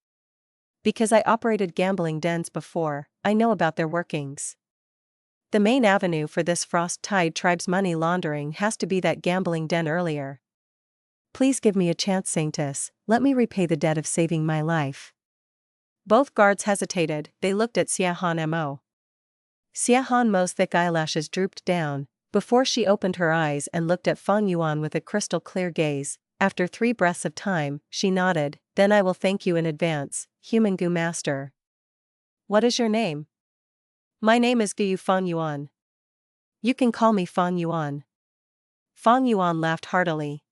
Because I operated gambling dens before, I know about their workings. The main avenue for this Frost Tide Tribe's money laundering has to be that gambling den earlier. Please give me a chance, Saintess, let me repay the debt of saving my life." Both guards hesitated, they looked at Xiahan Mo. Xiahan Mo's thick eyelashes drooped down, before she opened her eyes and looked at Feng Yuan with a crystal-clear gaze. After 3 breaths of time, she nodded. "Then I will thank you in advance, human Gu Master. What is your name?" My name is Gu Fang Yuan. You can call me Fang Yuan. Fang Yuan laughed heartily.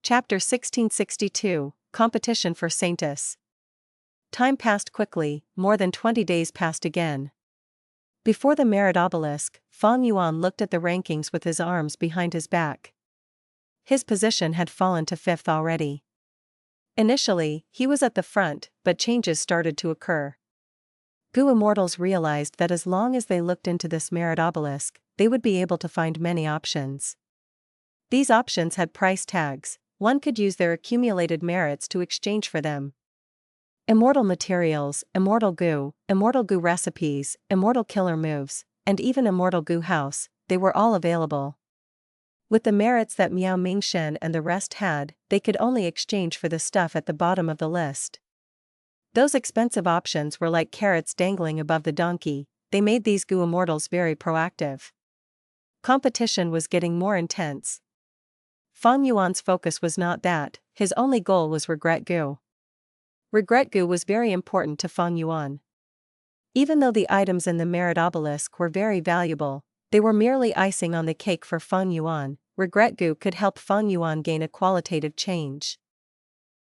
Chapter 1662, Competition for Saintess. Time passed quickly, more than 20 days passed again. Before the Myriad Obelisk, Fang Yuan looked at the rankings with his arms behind his back. His position had fallen to 5th already. Initially, he was at the front, but changes started to occur. Gu Immortals realized that as long as they looked into this Myriad Obelisk, they would be able to find many options. These options had price tags. One could use their accumulated merits to exchange for them. Immortal materials, Immortal Gu recipes, Immortal killer moves, and even Immortal Gu house, they were all available. With the merits that Miao Mingshen and the rest had, they could only exchange for the stuff at the bottom of the list. Those expensive options were like carrots dangling above the donkey. They made these Gu Immortals very proactive. Competition was getting more intense. Fang Yuan's focus was not that, his only goal was Regret Gu. Regret Gu was very important to Fang Yuan. Even though the items in the Myriad Obelisk were very valuable, they were merely icing on the cake for Fang Yuan. Regret Gu could help Fang Yuan gain a qualitative change.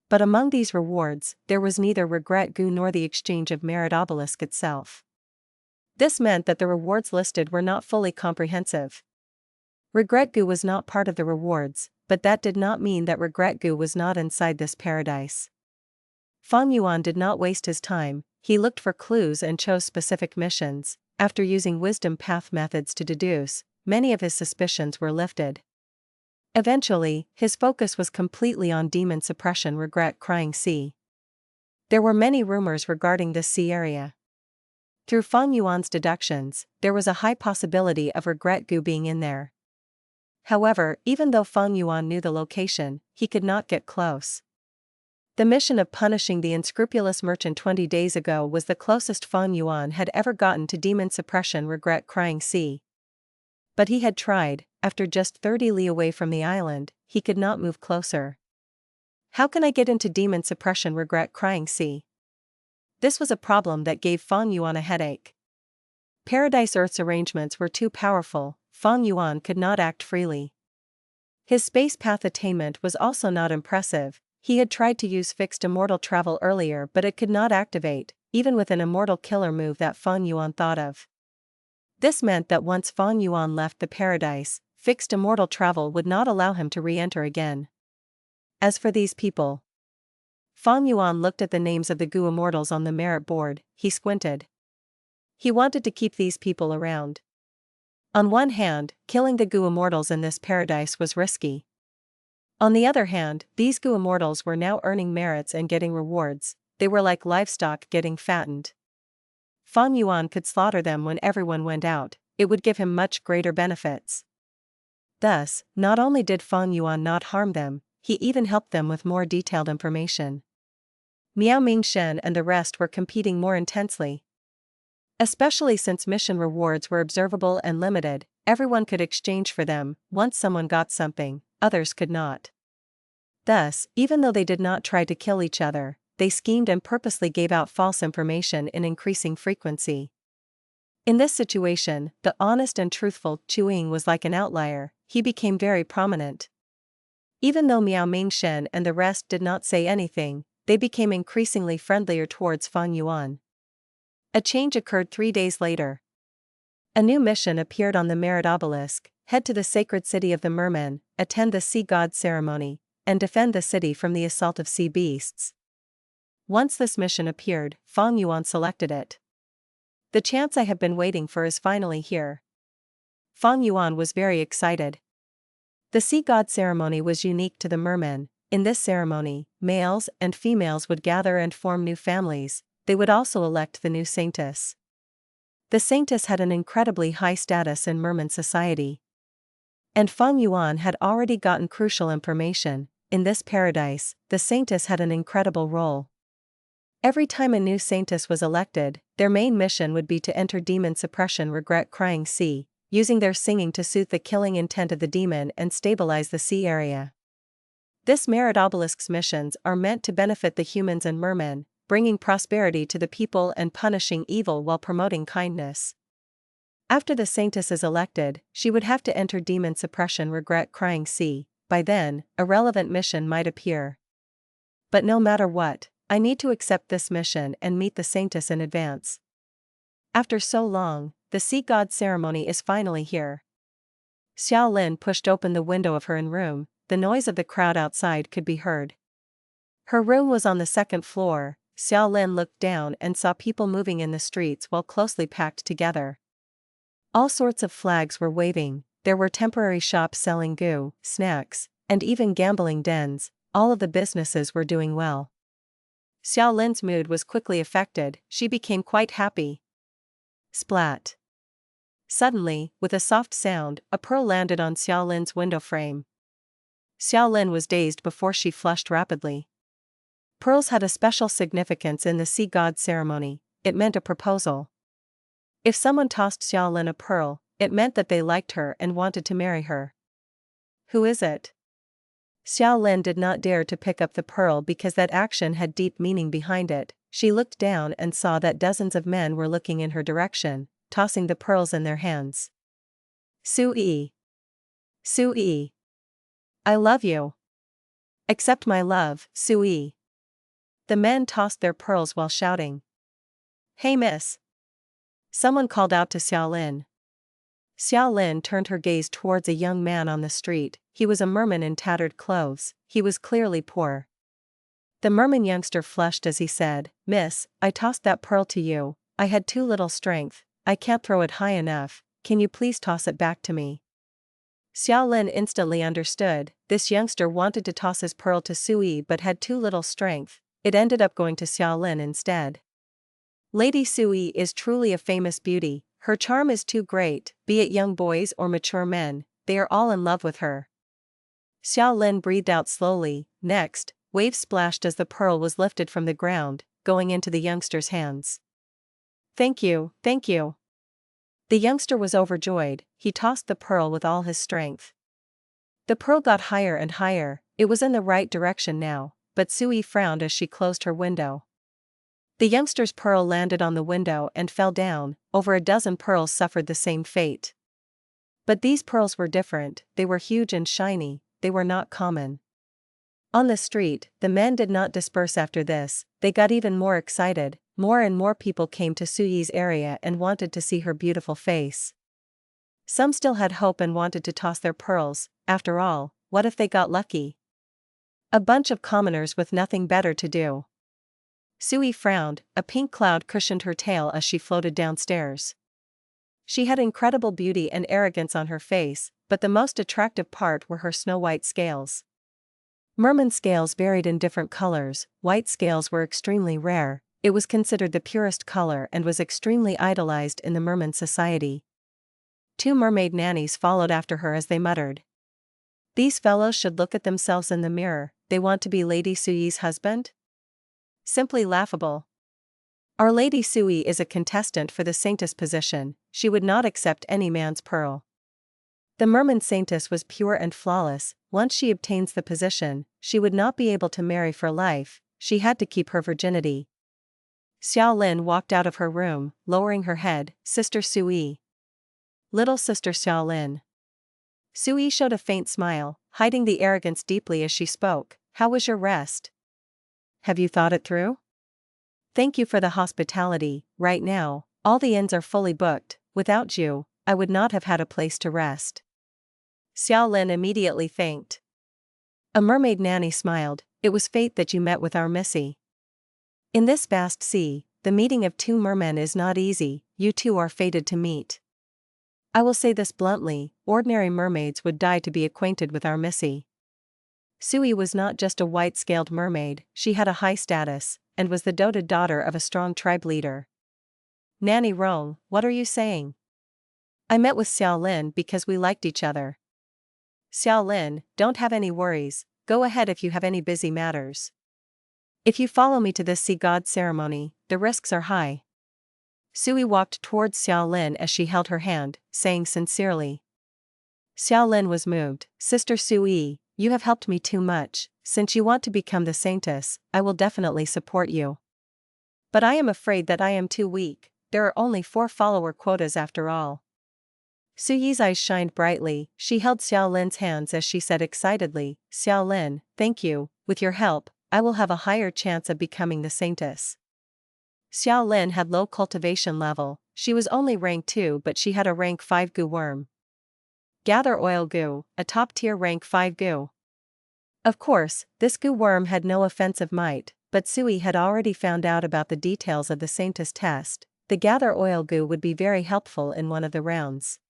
But among these rewards, there was neither Regret Gu nor the exchange of Myriad Obelisk itself. This meant that the rewards listed were not fully comprehensive. Regret Gu was not part of the rewards, but that did not mean that Regret Gu was not inside this paradise. Fang Yuan did not waste his time, he looked for clues and chose specific missions. After using wisdom path methods to deduce, many of his suspicions were lifted. Eventually, his focus was completely on demon suppression Regret Crying Sea. There were many rumors regarding this sea area. Through Fang Yuan's deductions, there was a high possibility of Regret Gu being in there. However, even though Fang Yuan knew the location, he could not get close. The mission of punishing the unscrupulous merchant 20 days ago was the closest Fang Yuan had ever gotten to demon suppression Regret Crying Sea. But he had tried. After just 30 li away from the island, he could not move closer. How can I get into demon suppression Regret Crying Sea? This was a problem that gave Fang Yuan a headache. Paradise Earth's arrangements were too powerful. Fang Yuan could not act freely. His space path attainment was also not impressive. He had tried to use fixed immortal travel earlier, but it could not activate, even with an immortal killer move that Fang Yuan thought of. This meant that once Fang Yuan left the paradise, fixed immortal travel would not allow him to re-enter again. As for these people, Fang Yuan looked at the names of the Gu Immortals on the merit board. He squinted. He wanted to keep these people around. On one hand, killing the Gu Immortals in this paradise was risky. On the other hand, these Gu Immortals were now earning merits and getting rewards. They were like livestock getting fattened. Fang Yuan could slaughter them when everyone went out. It would give him much greater benefits. Thus, not only did Fang Yuan not harm them, he even helped them with more detailed information. Miao Mingshen and the rest were competing more intensely. Especially since mission rewards were observable and limited, everyone could exchange for them. Once someone got something, others could not. Thus, even though they did not try to kill each other, they schemed and purposely gave out false information in increasing frequency. In this situation, the honest and truthful Chuing was like an outlier. He became very prominent. Even though Miao Mingshen and the rest did not say anything, they became increasingly friendlier towards Fang Yuan. A change occurred 3 days later. A new mission appeared on the Myriad Obelisk: head to the sacred city of the mermen, attend the sea god ceremony, and defend the city from the assault of sea beasts. Once this mission appeared, Fang Yuan selected it. The chance I have been waiting for is finally here. Fang Yuan was very excited. The sea god ceremony was unique to the mermen. In this ceremony, males and females would gather and form new families. They would also elect the new Saintess. The Saintess had an incredibly high status in merman society. And Fang Yuan had already gotten crucial information. In this paradise, the Saintess had an incredible role. Every time a new Saintess was elected, their main mission would be to enter demon suppression Regret Crying Sea, using their singing to soothe the killing intent of the demon and stabilize the sea area. This Myriad Obelisk's missions are meant to benefit the humans and mermen, bringing prosperity to the people and punishing evil while promoting kindness. After the Saintess is elected, she would have to enter demon suppression regret crying see, by then, a relevant mission might appear. But no matter what, I need to accept this mission and meet the Saintess in advance. After so long, the Sea God ceremony is finally here. Xiao Lin pushed open the window of her own room, the noise of the crowd outside could be heard. Her room was on the second floor. Xiao Lin looked down and saw people moving in the streets while closely packed together. All sorts of flags were waving, there were temporary shops selling goo, snacks, and even gambling dens. All of the businesses were doing well. Xiao Lin's mood was quickly affected, she became quite happy. Splat. Suddenly, with a soft sound, a pearl landed on Xiao Lin's window frame. Xiao Lin was dazed before she flushed rapidly. Pearls had a special significance in the Sea God ceremony, it meant a proposal. If someone tossed Xiao Lin a pearl, it meant that they liked her and wanted to marry her. Who is it? Xiao Lin did not dare to pick up the pearl because that action had deep meaning behind it. She looked down and saw that dozens of men were looking in her direction, tossing the pearls in their hands. Sui. Sui. I love you. Accept my love, Sui. The men tossed their pearls while shouting. Hey miss. Someone called out to Xiao Lin. Xiao Lin turned her gaze towards a young man on the street. He was a merman in tattered clothes, he was clearly poor. The merman youngster flushed as he said, Miss, I tossed that pearl to you, I had too little strength, I can't throw it high enough, can you please toss it back to me? Xiao Lin instantly understood, this youngster wanted to toss his pearl to Sui but had too little strength, it ended up going to Xiao Lin instead. Lady Sui is truly a famous beauty, her charm is too great, be it young boys or mature men, they are all in love with her. Xiao Lin breathed out slowly, next, waves splashed as the pearl was lifted from the ground, going into the youngster's hands. Thank you, thank you. The youngster was overjoyed, he tossed the pearl with all his strength. The pearl got higher and higher, it was in the right direction now, but Sui frowned as she closed her window. The youngster's pearl landed on the window and fell down, over a dozen pearls suffered the same fate. But these pearls were different, they were huge and shiny, they were not common. On the street, the men did not disperse after this, they got even more excited, more and more people came to Sui's area and wanted to see her beautiful face. Some still had hope and wanted to toss their pearls, after all, what if they got lucky? A bunch of commoners with nothing better to do. Sui frowned, a pink cloud cushioned her tail as she floated downstairs. She had incredible beauty and arrogance on her face, but the most attractive part were her snow-white scales. Merman scales varied in different colors, white scales were extremely rare, it was considered the purest color and was extremely idolized in the merman society. 2 mermaid nannies followed after her as they muttered. These fellows should look at themselves in the mirror, they want to be Lady Sui's husband? Simply laughable. Our Lady Sui is a contestant for the Saintess position, she would not accept any man's pearl. The merman Saintess was pure and flawless, once she obtains the position, she would not be able to marry for life, she had to keep her virginity. Xiao Lin walked out of her room, lowering her head, Sister Sui. Little Sister Xiao Lin. Sui showed a faint smile, hiding the arrogance deeply as she spoke, how was your rest? Have you thought it through? Thank you for the hospitality, right now, all the inns are fully booked, without you, I would not have had a place to rest. Xiao Lin immediately thanked. A mermaid nanny smiled, it was fate that you met with our missy. In this vast sea, the meeting of 2 mermen is not easy, you two are fated to meet. I will say this bluntly, ordinary mermaids would die to be acquainted with our missy. Sui was not just a white-scaled mermaid, she had a high status, and was the doted daughter of a strong tribe leader. Nanny Rong, what are you saying? I met with Xiao Lin because we liked each other. Xiao Lin, don't have any worries, go ahead if you have any busy matters. If you follow me to this sea god ceremony, the risks are high. Sui walked towards Xiao Lin as she held her hand, saying sincerely. Xiao Lin was moved, Sister Sui, you have helped me too much, since you want to become the Saintess, I will definitely support you. But I am afraid that I am too weak, there are only 4 follower quotas after all. Su Yi's eyes shined brightly, she held Xiao Lin's hands as she said excitedly, Xiao Lin, thank you, with your help, I will have a higher chance of becoming the Saintess. Xiao Lin had low cultivation level, she was only rank 2 but she had a rank 5 Gu worm. Gather oil Gu, a top-tier rank 5 Gu. Of course, this Gu worm had no offensive might, but Sui had already found out about the details of the Saintess test. The gather oil Gu would be very helpful in one of the rounds.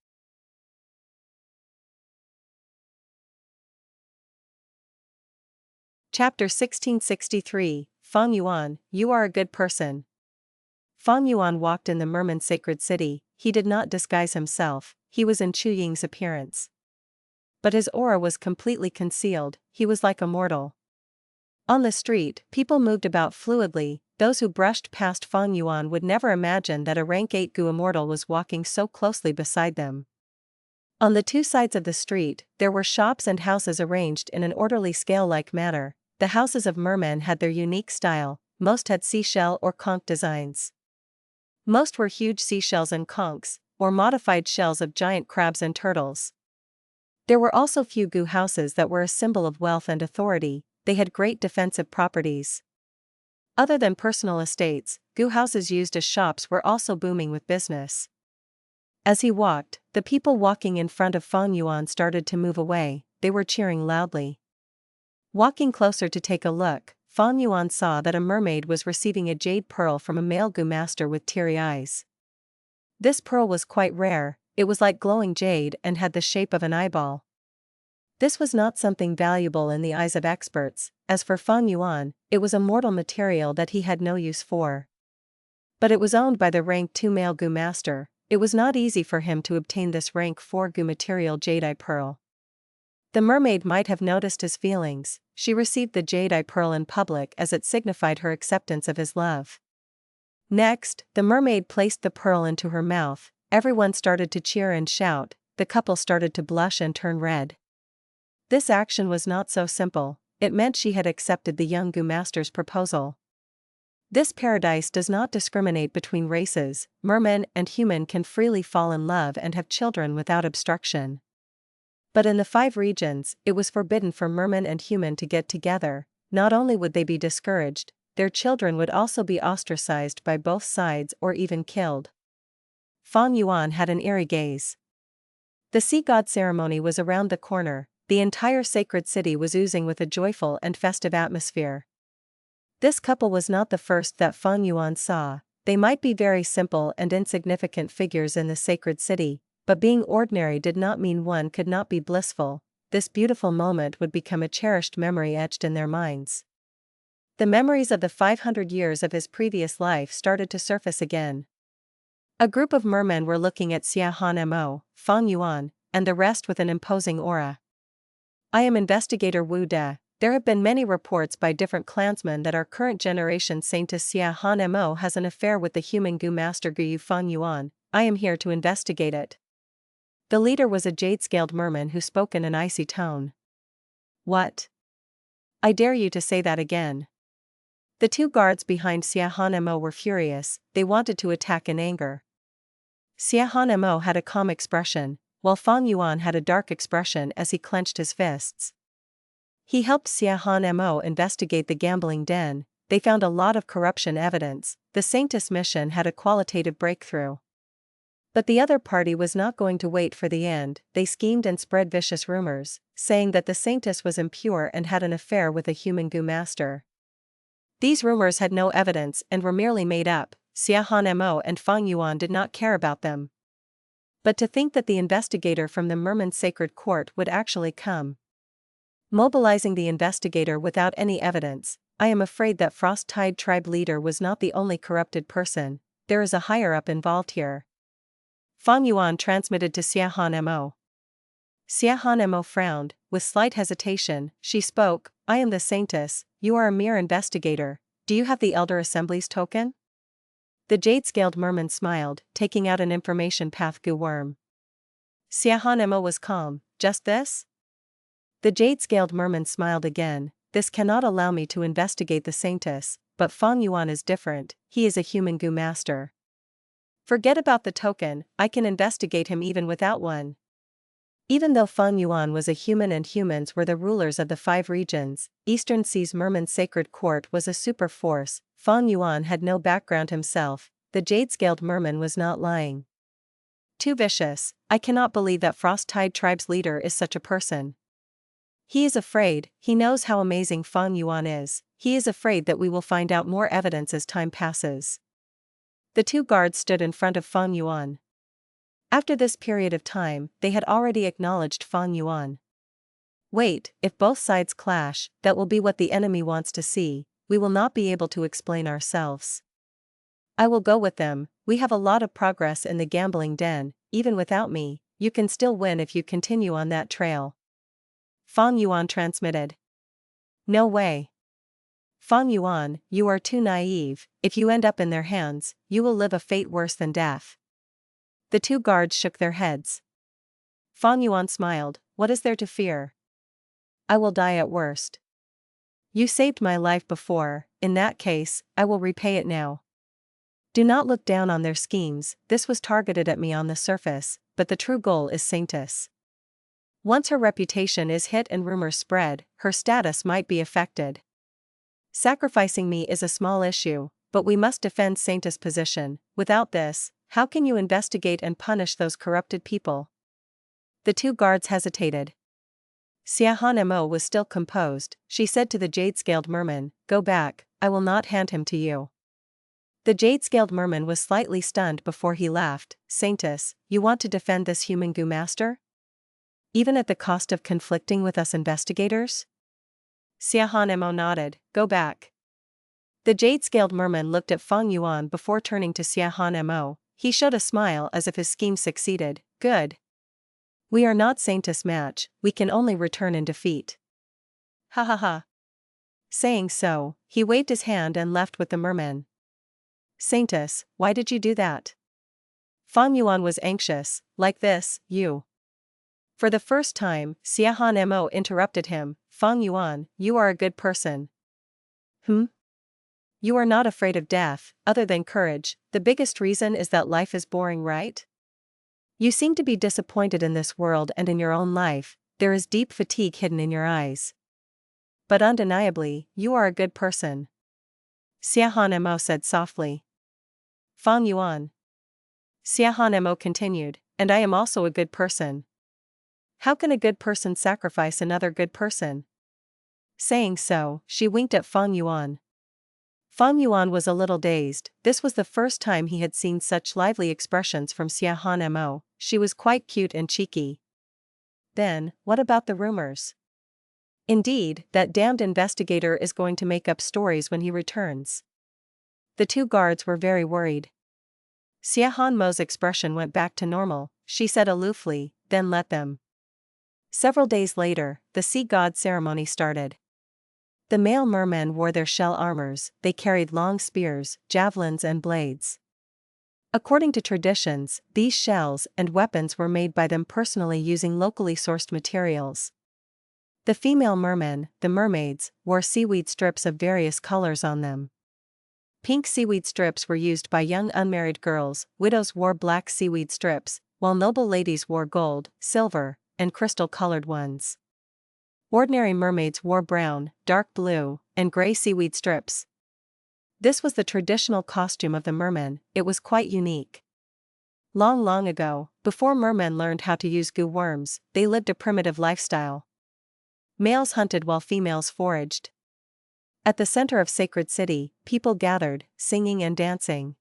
Chapter 1663, Feng Yuan, you are a good person. Feng Yuan walked in the Merman sacred city, he did not disguise himself, he was in Chu Ying's appearance. But his aura was completely concealed, he was like a mortal. On the street, people moved about fluidly, those who brushed past Feng Yuan would never imagine that a rank 8 Gu immortal was walking so closely beside them. On the 2 sides of the street, there were shops and houses arranged in an orderly scale-like manner. The houses of mermen had their unique style, most had seashell or conch designs. Most were huge seashells and conchs, or modified shells of giant crabs and turtles. There were also few Gu houses that were a symbol of wealth and authority, they had great defensive properties. Other than personal estates, Gu houses used as shops were also booming with business. As he walked, the people walking in front of Feng Yuan started to move away, they were cheering loudly. Walking closer to take a look, Feng Yuan saw that a mermaid was receiving a jade pearl from a male Gu master with teary eyes. This pearl was quite rare, it was like glowing jade and had the shape of an eyeball. This was not something valuable in the eyes of experts, as for Feng Yuan, it was a mortal material that he had no use for. But it was owned by the rank 2 male Gu master, it was not easy for him to obtain this rank 4 Gu material jade-eye pearl. The mermaid might have noticed his feelings, she received the jade-eye pearl in public as it signified her acceptance of his love. Next, the mermaid placed the pearl into her mouth, everyone started to cheer and shout, the couple started to blush and turn red. This action was not so simple, it meant she had accepted the young Gu master's proposal. This paradise does not discriminate between races, merman and human can freely fall in love and have children without obstruction. But in the 5 regions, it was forbidden for merman and human to get together, not only would they be discouraged, their children would also be ostracized by both sides or even killed. Feng Yuan had an eerie gaze. The sea god ceremony was around the corner, the entire sacred city was oozing with a joyful and festive atmosphere. This couple was not the first that Feng Yuan saw, they might be very simple and insignificant figures in the sacred city, but being ordinary did not mean one could not be blissful, this beautiful moment would become a cherished memory etched in their minds. The memories of the 500 years of his previous life started to surface again. A group of mermen were looking at Xia Han Mo, Feng Yuan, and the rest with an imposing aura. I am Investigator Wu De. There have been many reports by different clansmen that our current generation Saintess Xia Han Mo has an affair with the human Gu master Gu Feng Yuan. I am here to investigate it. The leader was a jade-scaled merman who spoke in an icy tone. What? I dare you to say that again. The 2 guards behind Xia Han Mo were furious, they wanted to attack in anger. Xia Han Mo had a calm expression, while Feng Yuan had a dark expression as he clenched his fists. He helped Xia Han Mo investigate the gambling den, they found a lot of corruption evidence, the Saintess mission had a qualitative breakthrough. But the other party was not going to wait for the end, they schemed and spread vicious rumors, saying that the Saintess was impure and had an affair with a human Gu master. These rumors had no evidence and were merely made up, Xia Han Mo and Feng Yuan did not care about them. But to think that the investigator from the Merman Sacred Court would actually come. Mobilizing the investigator without any evidence, I am afraid that Frost Tide tribe leader was not the only corrupted person, there is a higher-up involved here. Feng Yuan transmitted to Xia Han Mo. Xia Han Mo frowned, with slight hesitation, she spoke, I am the Saintess, you are a mere investigator, do you have the Elder Assembly's token? The jade-scaled merman smiled, taking out an information path Gu worm. Xia Han Mo was calm, just this? The jade-scaled merman smiled again, this cannot allow me to investigate the Saintess, but Feng Yuan is different, he is a human Gu master. Forget about the token, I can investigate him even without one. Even though Feng Yuan was a human and humans were the rulers of the 5 regions, Eastern Sea's Merman's sacred court was a super force. Feng Yuan had no background himself, the jade-scaled merman was not lying. Too vicious, I cannot believe that Frost-Tide tribe's leader is such a person. He is afraid, he knows how amazing Feng Yuan is, he is afraid that we will find out more evidence as time passes. The 2 guards stood in front of Feng Yuan. After this period of time, they had already acknowledged Feng Yuan. Wait, if both sides clash, that will be what the enemy wants to see, we will not be able to explain ourselves. I will go with them, we have a lot of progress in the gambling den, even without me, you can still win if you continue on that trail. Feng Yuan transmitted. No way. Feng Yuan, you are too naive, if you end up in their hands, you will live a fate worse than death. The 2 guards shook their heads. Feng Yuan smiled, what is there to fear? I will die at worst. You saved my life before, in that case, I will repay it now. Do not look down on their schemes, this was targeted at me on the surface, but the true goal is Saintess. Once her reputation is hit and rumors spread, her status might be affected. Sacrificing me is a small issue, but we must defend Saintess' position, without this, how can you investigate and punish those corrupted people? The 2 guards hesitated. Xiahan Mo was still composed, she said to the jade-scaled merman, go back, I will not hand him to you. The jade-scaled merman was slightly stunned before he laughed, Saintess, you want to defend this human Gu master? Even at the cost of conflicting with us investigators? Xiahan Mo nodded, go back. The jade-scaled merman looked at Feng Yuan before turning to Xiahan Mo. He showed a smile as if his scheme succeeded, good. We are not Saintess match, we can only return in defeat. Ha ha ha. Saying so, he waved his hand and left with the merman. Saintess, why did you do that? Feng Yuan was anxious, like this, you. For the first time, Xiahan Mo interrupted him, Feng Yuan, you are a good person. You are not afraid of death, other than courage, the biggest reason is that life is boring, right? You seem to be disappointed in this world and in your own life, there is deep fatigue hidden in your eyes. But undeniably, you are a good person. Xiahan Mo said softly. Feng Yuan. Xiahan Mo continued, and I am also a good person. How can a good person sacrifice another good person? Saying so, she winked at Feng Yuan. Feng Yuan was a little dazed, this was the first time he had seen such lively expressions from Xiahan Mo, she was quite cute and cheeky. Then, what about the rumors? Indeed, that damned investigator is going to make up stories when he returns. The 2 guards were very worried. Xiahan Mo's expression went back to normal, she said aloofly, then let them. Several days later, the sea god ceremony started. The male mermen wore their shell armors, they carried long spears, javelins and blades. According to traditions, these shells and weapons were made by them personally using locally sourced materials. The female mermen, the mermaids, wore seaweed strips of various colors on them. Pink seaweed strips were used by young unmarried girls, widows wore black seaweed strips, while noble ladies wore gold, silver, and crystal-colored ones. Ordinary mermaids wore brown, dark blue, and gray seaweed strips. This was the traditional costume of the mermen, it was quite unique. Long, long ago, before mermen learned how to use Gu worms, they lived a primitive lifestyle. Males hunted while females foraged. At the center of Sacred City, people gathered, singing and dancing.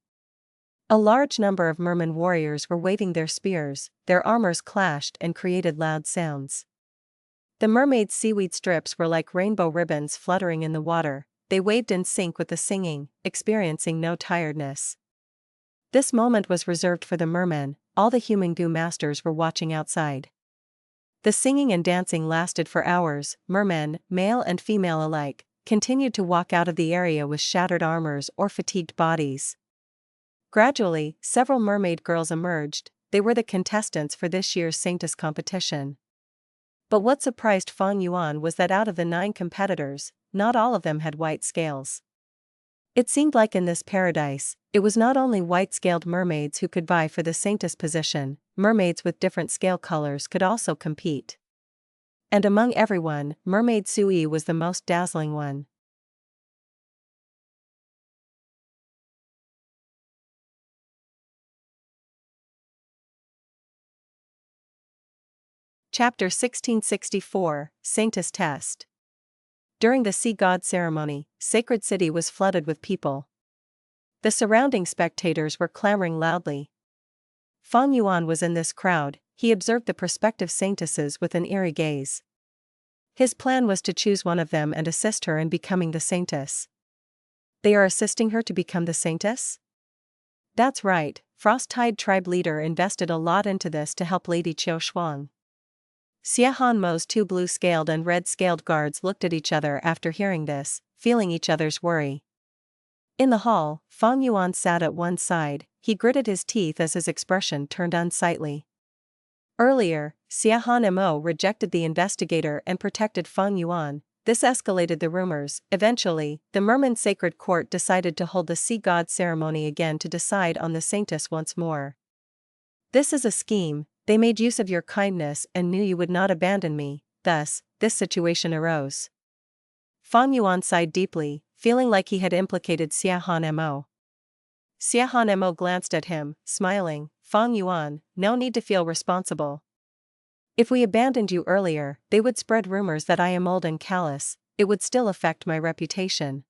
A large number of merman warriors were waving their spears, their armors clashed and created loud sounds. The mermaids' seaweed strips were like rainbow ribbons fluttering in the water, they waved in sync with the singing, experiencing no tiredness. This moment was reserved for the mermen, all the human Gu masters were watching outside. The singing and dancing lasted for hours, mermen, male and female alike, continued to walk out of the area with shattered armors or fatigued bodies. Gradually, several mermaid girls emerged, they were the contestants for this year's Saintess competition. But what surprised Feng Yuan was that out of the 9 competitors, not all of them had white scales. It seemed like in this paradise, it was not only white-scaled mermaids who could vie for the Saintess position, mermaids with different scale colors could also compete. And among everyone, Mermaid Sui was the most dazzling one. Chapter 1664, Saintess Test. During the Sea God ceremony, Sacred City was flooded with people. The surrounding spectators were clamoring loudly. Feng Yuan was in this crowd. He observed the prospective saintesses with an eerie gaze. His plan was to choose one of them and assist her in becoming the saintess. They are assisting her to become the saintess? That's right, Frost Tide tribe leader invested a lot into this to help Lady Qiu Shuang. Xia Hanmo's two blue-scaled and red-scaled guards looked at each other after hearing this, feeling each other's worry. In the hall, Feng Yuan sat at one side. He gritted his teeth as his expression turned unsightly. Earlier, Xia Hanmo rejected the investigator and protected Feng Yuan. This escalated the rumors. Eventually, the Merman Sacred Court decided to hold the Sea God ceremony again to decide on the Saintess once more. This is a scheme. They made use of your kindness and knew you would not abandon me, thus, this situation arose. Feng Yuan sighed deeply, feeling like he had implicated Xia Hanmo. Xia Hanmo glanced at him, smiling. Feng Yuan, no need to feel responsible. If we abandoned you earlier, they would spread rumors that I am old and callous. It would still affect my reputation.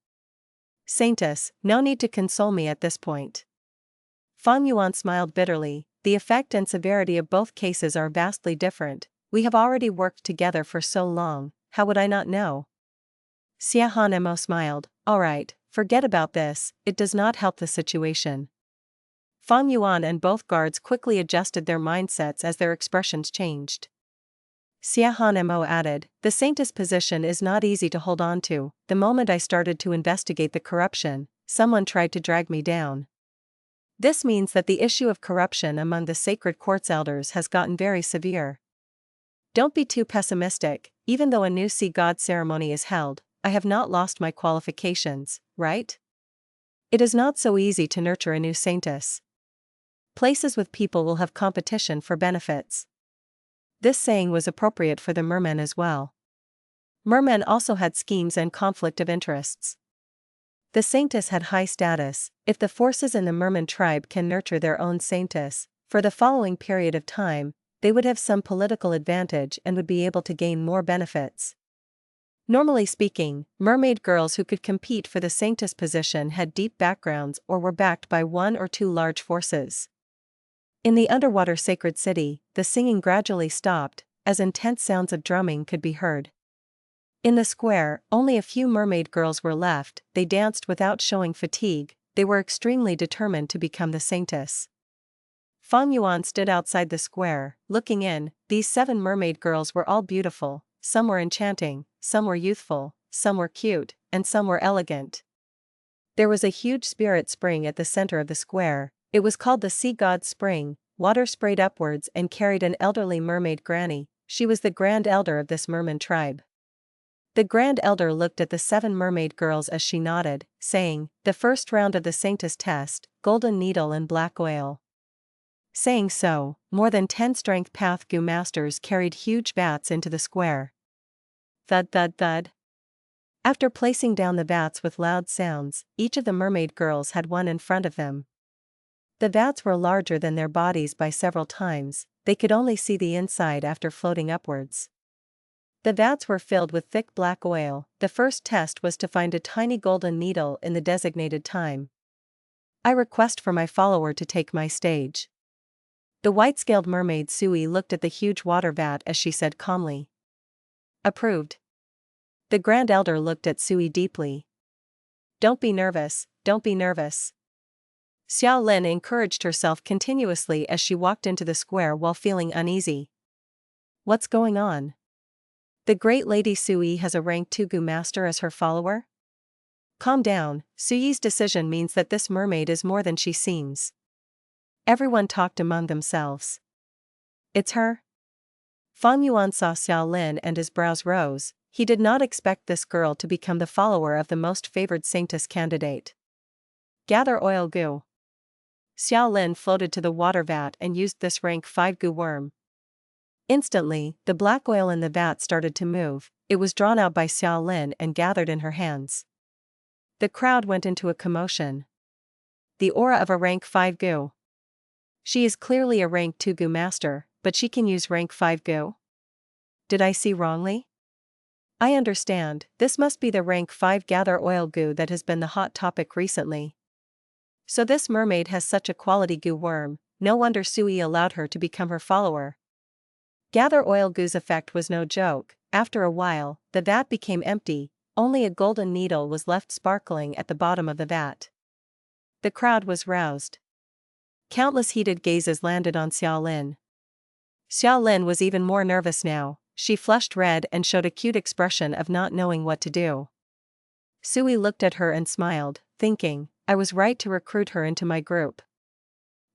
Saintess, no need to console me at this point. Feng Yuan smiled bitterly. The effect and severity of both cases are vastly different. We have already worked together for so long, how would I not know? Xia Hanmo smiled. Alright, forget about this, it does not help the situation. Feng Yuan and both guards quickly adjusted their mindsets as their expressions changed. Xia Hanmo added, the Saintess position is not easy to hold on to. The moment I started to investigate the corruption, someone tried to drag me down. This means that the issue of corruption among the Sacred Court's elders has gotten very severe. Don't be too pessimistic. Even though a new Sea God ceremony is held, I have not lost my qualifications, right? It is not so easy to nurture a new Saintess. Places with people will have competition for benefits. This saying was appropriate for the mermen as well. Mermen also had schemes and conflict of interests. The Saintess had high status. If the forces in the Merman tribe can nurture their own Saintess, for the following period of time, they would have some political advantage and would be able to gain more benefits. Normally speaking, mermaid girls who could compete for the Saintess position had deep backgrounds or were backed by one or two large forces. In the underwater Sacred City, the singing gradually stopped, as intense sounds of drumming could be heard. In the square, only a few mermaid girls were left. They danced without showing fatigue. They were extremely determined to become the Saintess. Feng Yuan stood outside the square, looking in. These 7 mermaid girls were all beautiful. Some were enchanting, some were youthful, some were cute, and some were elegant. There was a huge spirit spring at the center of the square. It was called the Sea God Spring. Water sprayed upwards and carried an elderly mermaid granny. She was the Grand Elder of this merman tribe. The Grand Elder looked at the 7 mermaid girls as she nodded, saying, the first round of the Saintess test, golden needle and black oil. Saying so, more than 10 strength path Gu masters carried huge vats into the square. Thud thud thud. After placing down the vats with loud sounds, each of the mermaid girls had one in front of them. The vats were larger than their bodies by several times. They could only see the inside after floating upwards. The vats were filled with thick black oil. The first test was to find a tiny golden needle in the designated time. I request for my follower to take my stage. The white-scaled mermaid Sui looked at the huge water vat as she said calmly. Approved. The Grand Elder looked at Sui deeply. Don't be nervous, don't be nervous. Xiao Lin encouraged herself continuously as she walked into the square while feeling uneasy. What's going on? The great Lady Sui has a rank 2 Gu master as her follower? Calm down, Sui's decision means that this mermaid is more than she seems. Everyone talked among themselves. It's her? Fang Yuan saw Xiao Lin and his brows rose. He did not expect this girl to become the follower of the most favored Saintess candidate. Gather oil Gu. Xiao Lin floated to the water vat and used this rank 5 Gu worm. Instantly, the black oil in the vat started to move. It was drawn out by Xiao Lin and gathered in her hands. The crowd went into a commotion. The aura of a rank 5 Gu. She is clearly a rank 2 Gu master, but she can use rank 5 Gu? Did I see wrongly? I understand, this must be the rank 5 gather oil Gu that has been the hot topic recently. So this mermaid has such a quality Gu worm, no wonder Sui allowed her to become her follower. Gather oil Gu's effect was no joke. After a while, the vat became empty, only a golden needle was left sparkling at the bottom of the vat. The crowd was roused. Countless heated gazes landed on Xiao Lin. Xiao Lin was even more nervous now. She flushed red and showed a cute expression of not knowing what to do. Sui looked at her and smiled, thinking, I was right to recruit her into my group.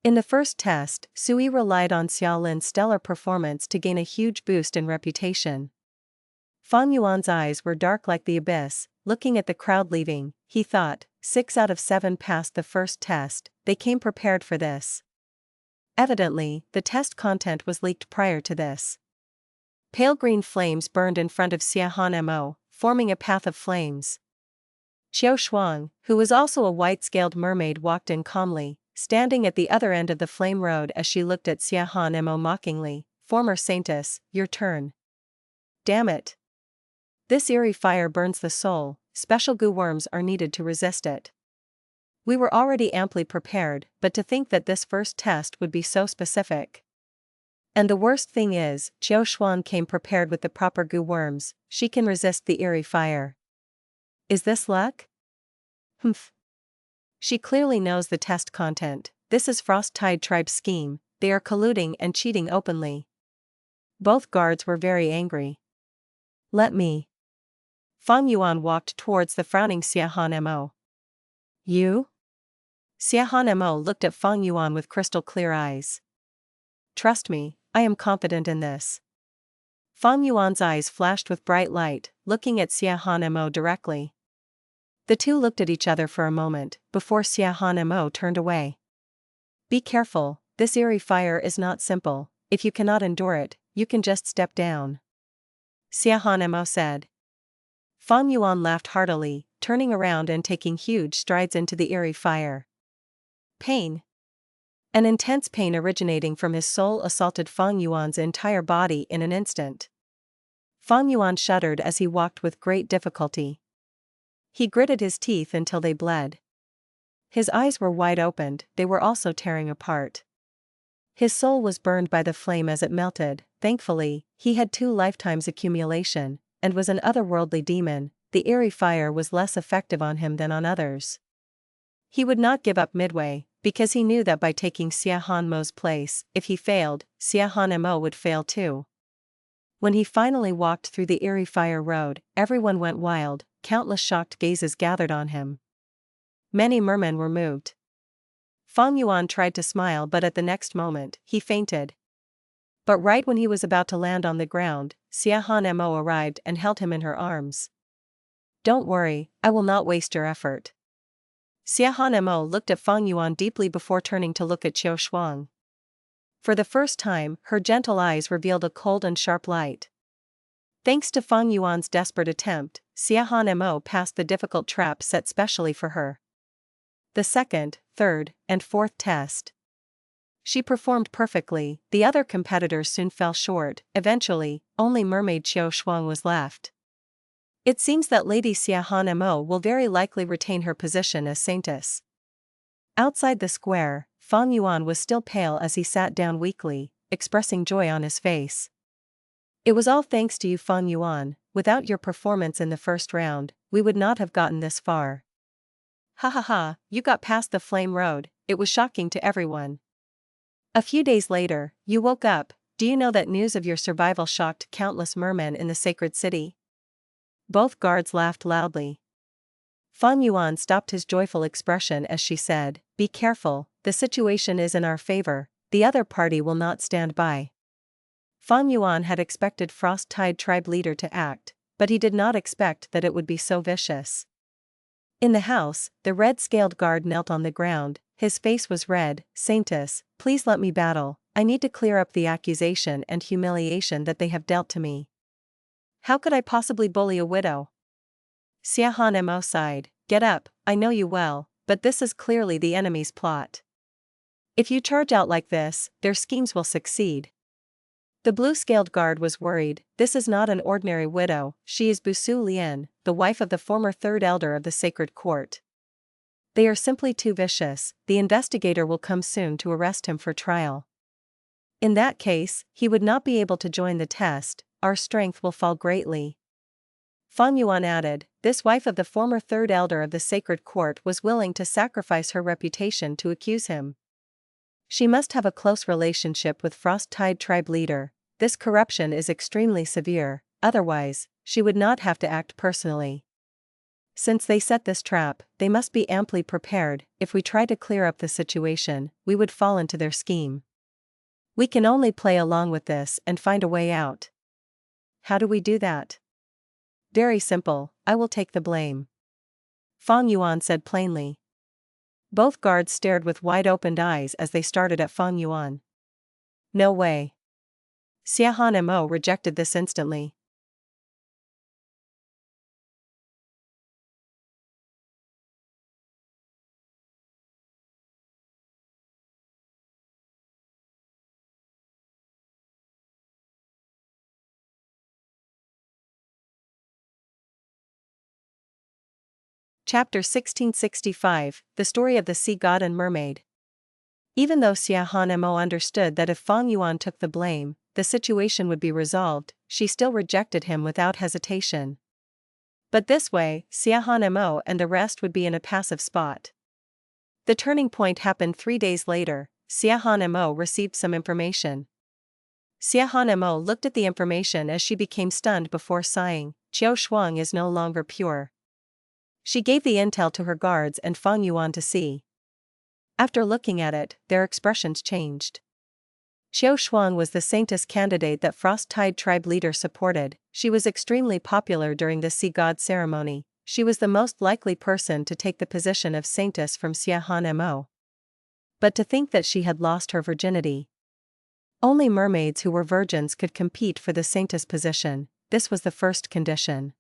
In the first test, Sui relied on Xiao Lin's stellar performance to gain a huge boost in reputation. Fang Yuan's eyes were dark like the abyss. Looking at the crowd leaving, he thought, 6 out of 7 passed the first test, they came prepared for this. Evidently, the test content was leaked prior to this. Pale green flames burned in front of Xiahan Mo, forming a path of flames. Qiu Shuang, who was also a white-scaled mermaid, walked in calmly, standing at the other end of the flame road as she looked at Xiahan Mo mockingly. Former Saintess, your turn. Damn it. This eerie fire burns the soul, special Gu worms are needed to resist it. We were already amply prepared, but to think that this first test would be so specific. And the worst thing is, Qiu Shuan came prepared with the proper Gu worms, she can resist the eerie fire. Is this luck? Humph. She clearly knows the test content. This is Frost Tide Tribe's scheme, they are colluding and cheating openly. Both guards were very angry. Let me. Fang Yuan walked towards the frowning Xiahan Mo. You? Xiahan Mo looked at Fang Yuan with crystal clear eyes. Trust me, I am confident in this. Fang Yuan's eyes flashed with bright light, looking at Xiahan Mo directly. The two looked at each other for a moment, before Xiahan Mo turned away. Be careful, this eerie fire is not simple, if you cannot endure it, you can just step down. Xiahan Mo said. Fang Yuan laughed heartily, turning around and taking huge strides into the eerie fire. Pain. An intense pain originating from his soul assaulted Fang Yuan's entire body in an instant. Fang Yuan shuddered as he walked with great difficulty. He gritted his teeth until they bled. His eyes were wide opened, they were also tearing apart. His soul was burned by the flame as it melted. Thankfully, he had 2 lifetimes accumulation, and was an otherworldly demon. The eerie fire was less effective on him than on others. He would not give up midway, because he knew that by taking Xiahan Mo's place, if he failed, Xiahan Mo would fail too. When he finally walked through the eerie fire road, everyone went wild, countless shocked gazes gathered on him. Many mermen were moved. Fang Yuan tried to smile, but at the next moment, he fainted. But right when he was about to land on the ground, Xiahan Mo arrived and held him in her arms. Don't worry, I will not waste your effort. Xiahan Mo looked at Fang Yuan deeply before turning to look at Qiu Shuang. For the first time, her gentle eyes revealed a cold and sharp light. Thanks to Fang Yuan's desperate attempt, Xiahan Mo passed the difficult trap set specially for her. The second, third, and fourth test. She performed perfectly, the other competitors soon fell short. Eventually, only mermaid Qiu Shuang was left. It seems that Lady Xiahan Mo will very likely retain her position as Saintess. Outside the square, Fang Yuan was still pale as he sat down weakly, expressing joy on his face. It was all thanks to you, Fang Yuan. Without your performance in the first round, we would not have gotten this far. Ha ha ha, you got past the flame road, it was shocking to everyone. A few days later, you woke up. Do you know that news of your survival shocked countless mermen in the sacred city? Both guards laughed loudly. Fang Yuan stopped his joyful expression as she said, Be careful, the situation is in our favor, the other party will not stand by. Fang Yuan had expected Frost Tide tribe leader to act, but he did not expect that it would be so vicious. In the house, the red-scaled guard knelt on the ground, his face was red. "Saintess, please let me battle, I need to clear up the accusation and humiliation that they have dealt to me." "How could I possibly bully a widow?" Xia Han Mo sighed. "Get up, I know you well, but this is clearly the enemy's plot. If you charge out like this, their schemes will succeed." The blue-scaled guard was worried. "This is not an ordinary widow, she is Busu Lian, the wife of the former third elder of the sacred court. They are simply too vicious, the investigator will come soon to arrest him for trial. In that case, he would not be able to join the test, our strength will fall greatly." Fang Yuan added, "This wife of the former third elder of the sacred court was willing to sacrifice her reputation to accuse him. She must have a close relationship with Frost Tide tribe leader. This corruption is extremely severe, otherwise, she would not have to act personally. Since they set this trap, they must be amply prepared. If we try to clear up the situation, we would fall into their scheme. We can only play along with this and find a way out." "How do we do that?" "Very simple, I will take the blame," Fang Yuan said plainly. Both guards stared with wide-opened eyes as they started at Fang Yuan. "No way." Xia Han Mo rejected this instantly. Chapter 1665, The Story of the Sea God and Mermaid. Even though Xia Han Mo understood that if Fang Yuan took the blame, the situation would be resolved, she still rejected him without hesitation. But this way, Xia Han Mo and the rest would be in a passive spot. The turning point happened 3 days later. Xia Han Mo received some information. Xia Han Mo looked at the information as she became stunned before sighing. "Qiao Shuang is no longer pure." She gave the intel to her guards and Fang Yuan to see. After looking at it, their expressions changed. Qiao Shuang was the Saintess candidate that Frost Tide tribe leader supported. She was extremely popular during the Sea God ceremony. She was the most likely person to take the position of Saintess from Xia Han Mo. But to think that she had lost her virginity. Only mermaids who were virgins could compete for the Saintess position. This was the first condition.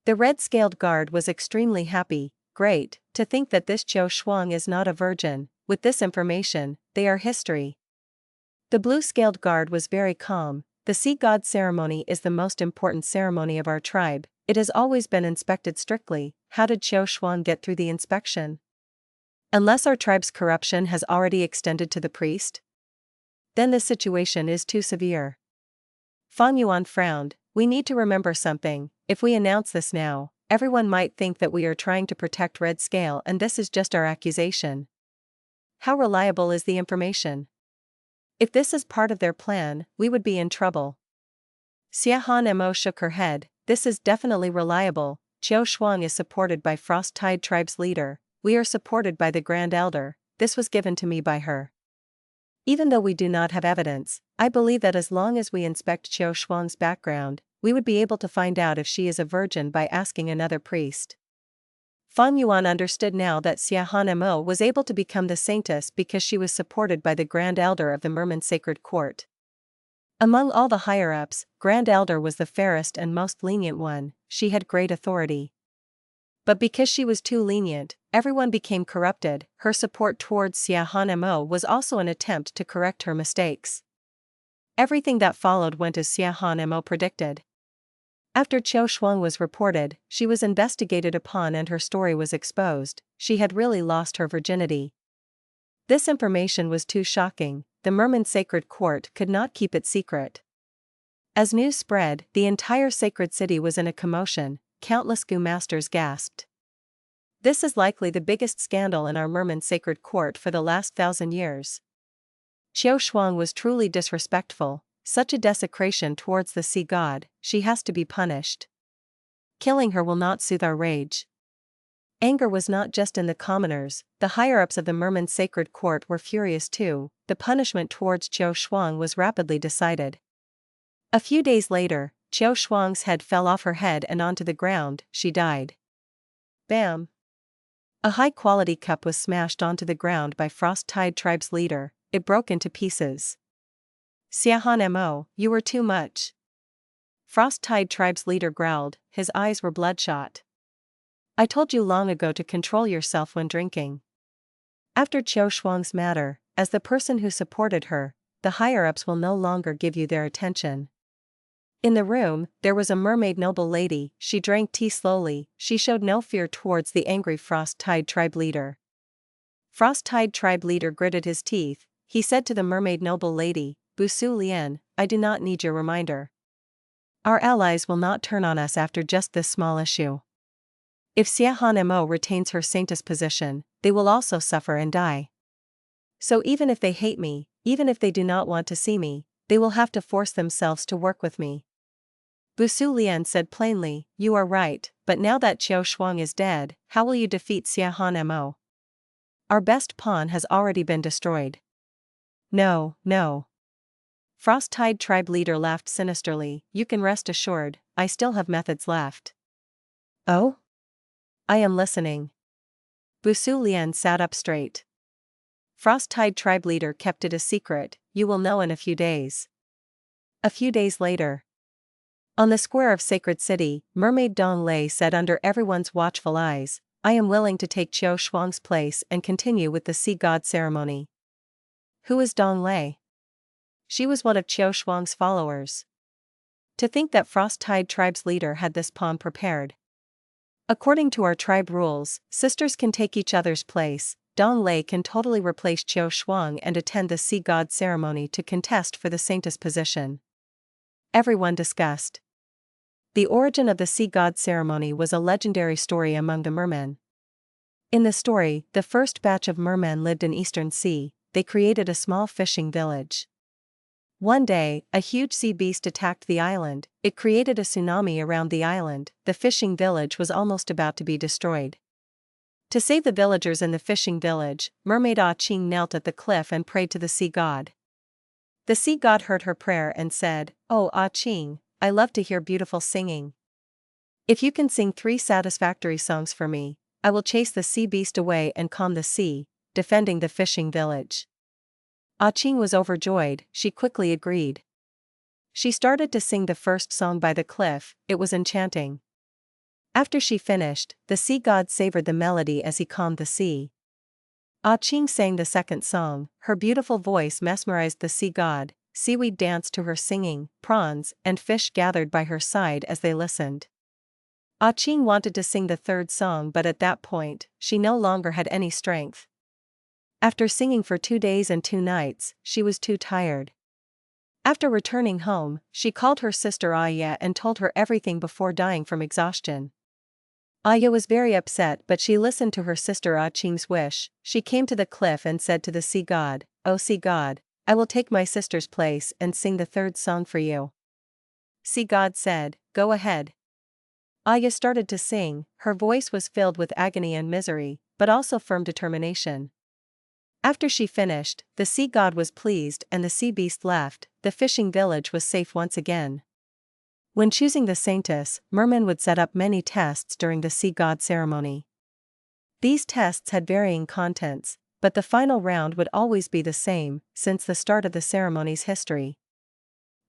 The red-scaled guard was extremely happy. "Great, to think that this Qiao Shuang is not a virgin. With this information, they are history." The blue-scaled guard was very calm. "The Sea God ceremony is the most important ceremony of our tribe. It has always been inspected strictly. How did Qiao Shuang get through the inspection? Unless our tribe's corruption has already extended to the priest? Then the situation is too severe." Fang Yuan frowned. "We need to remember something. If we announce this now, everyone might think that we are trying to protect Red Scale and this is just our accusation. How reliable is the information? If this is part of their plan, we would be in trouble." Xia Han Mo shook her head. "This is definitely reliable. Qiao Shuang is supported by Frost Tide tribe's leader. We are supported by the Grand Elder. This was given to me by her. Even though we do not have evidence, I believe that as long as we inspect Qiao Shuang's background, we would be able to find out if she is a virgin by asking another priest." Fang Yuan understood now that Xia Han Mo was able to become the Saintess because she was supported by the Grand Elder of the Merman Sacred Court. Among all the higher-ups, Grand Elder was the fairest and most lenient one. She had great authority. But because she was too lenient, everyone became corrupted. Her support towards Xia Han Mo was also an attempt to correct her mistakes. Everything that followed went as Xia Han Mo predicted. After Qiao Shuang was reported, she was investigated upon and her story was exposed. She had really lost her virginity. This information was too shocking. The Merman Sacred Court could not keep it secret. As news spread, the entire sacred city was in a commotion. Countless Gu masters gasped. "This is likely the biggest scandal in our Merman Sacred Court for the last 1,000 years. Qiao Shuang was truly disrespectful. Such a desecration towards the sea god, she has to be punished. Killing her will not soothe our rage." Anger was not just in the commoners, the higher-ups of the Merman Sacred Court were furious too. The punishment towards Qiao Shuang was rapidly decided. A few days later, Qiu Shuang's head fell off her head and onto the ground. She died. Bam! A high-quality cup was smashed onto the ground by Frost-Tide Tribe's leader. It broke into pieces. Xiahan Mo, you were too much. Frost-Tide Tribe's leader growled, his eyes were bloodshot. I told you long ago to control yourself when drinking. After Qiu Shuang's matter, as the person who supported her, the higher-ups will no longer give you their attention. In the room, there was a mermaid noble lady. She drank tea slowly. She showed no fear towards the angry Frost-Tide Tribe leader. Frost-Tide Tribe leader gritted his teeth. He said to the mermaid noble lady, Busu Lian, I do not need your reminder. Our allies will not turn on us after just this small issue. If Xiahan Mo retains her Saintess position, they will also suffer and die. So even if they hate me, even if they do not want to see me, they will have to force themselves to work with me. Busu Lian said plainly, you are right, but now that Qiu Shuang is dead, how will you defeat Xiahan Mo? Our best pawn has already been destroyed. No, no. Frost-Tide Tribe leader laughed sinisterly, you can rest assured, I still have methods left. Oh? I am listening. Busu Lian sat up straight. Frost-Tide Tribe leader kept it a secret, you will know in a few days. A few days later. On the square of Sacred City, Mermaid Dong Lei said under everyone's watchful eyes, I am willing to take Qiu Shuang's place and continue with the Sea God ceremony. Who is Dong Lei? She was one of Qiu Shuang's followers. To think that Frost-Tide Tribe's leader had this pawn prepared. According to our tribe rules, sisters can take each other's place. Dong Lei can totally replace Qiu Shuang and attend the Sea God ceremony to contest for the Saintess position. Everyone discussed. The origin of the Sea God ceremony was a legendary story among the mermen. In the story, the first batch of mermen lived in Eastern Sea. They created a small fishing village. One day, a huge sea beast attacked the island. It created a tsunami around the island. The fishing village was almost about to be destroyed. To save the villagers in the fishing village, Mermaid Ah Ching knelt at the cliff and prayed to the sea god. The sea god heard her prayer and said, Oh Ah Ching, I love to hear beautiful singing. If you can sing 3 satisfactory songs for me, I will chase the sea beast away and calm the sea, defending the fishing village. Ah Ching was overjoyed, she quickly agreed. She started to sing the first song by the cliff, it was enchanting. After she finished, the sea god savored the melody as he calmed the sea. Ah Ching sang the second song, her beautiful voice mesmerized the sea god, seaweed danced to her singing, prawns and fish gathered by her side as they listened. Ah Ching wanted to sing the third song but at that point, she no longer had any strength. After singing for 2 days and 2 nights, she was too tired. After returning home, she called her sister Aya and told her everything before dying from exhaustion. Aya was very upset but she listened to her sister Ah Ching's wish. She came to the cliff and said to the sea god, O sea god, I will take my sister's place and sing the third song for you. Sea god said, go ahead. Aya started to sing, her voice was filled with agony and misery, but also firm determination. After she finished, the sea god was pleased and the sea beast left, the fishing village was safe once again. When choosing the Saintess, mermen would set up many tests during the sea god ceremony. These tests had varying contents, but the final round would always be the same, since the start of the ceremony's history.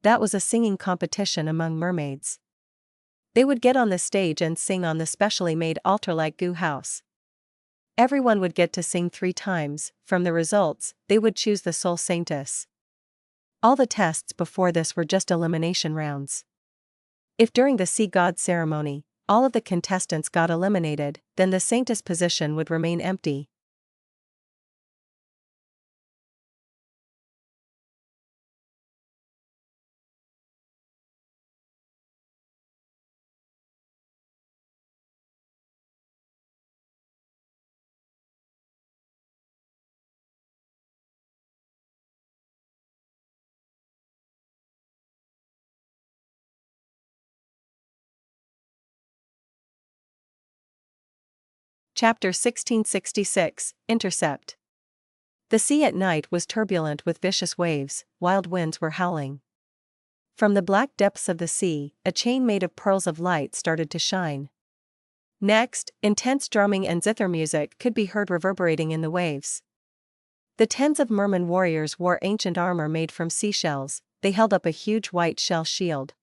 That was a singing competition among mermaids. They would get on the stage and sing on the specially made altar-like Gu house. Everyone would get to sing 3 times, from the results, they would choose the sole Saintess. All the tests before this were just elimination rounds. If during the sea god ceremony, all of the contestants got eliminated, then the Saintess position would remain empty. Chapter 1666, Intercept. The sea at night was turbulent with vicious waves, wild winds were howling. From the black depths of the sea, a chain made of pearls of light started to shine. Next, intense drumming and zither music could be heard reverberating in the waves. The tens of merman warriors wore ancient armor made from seashells. They held up a huge white shell shield.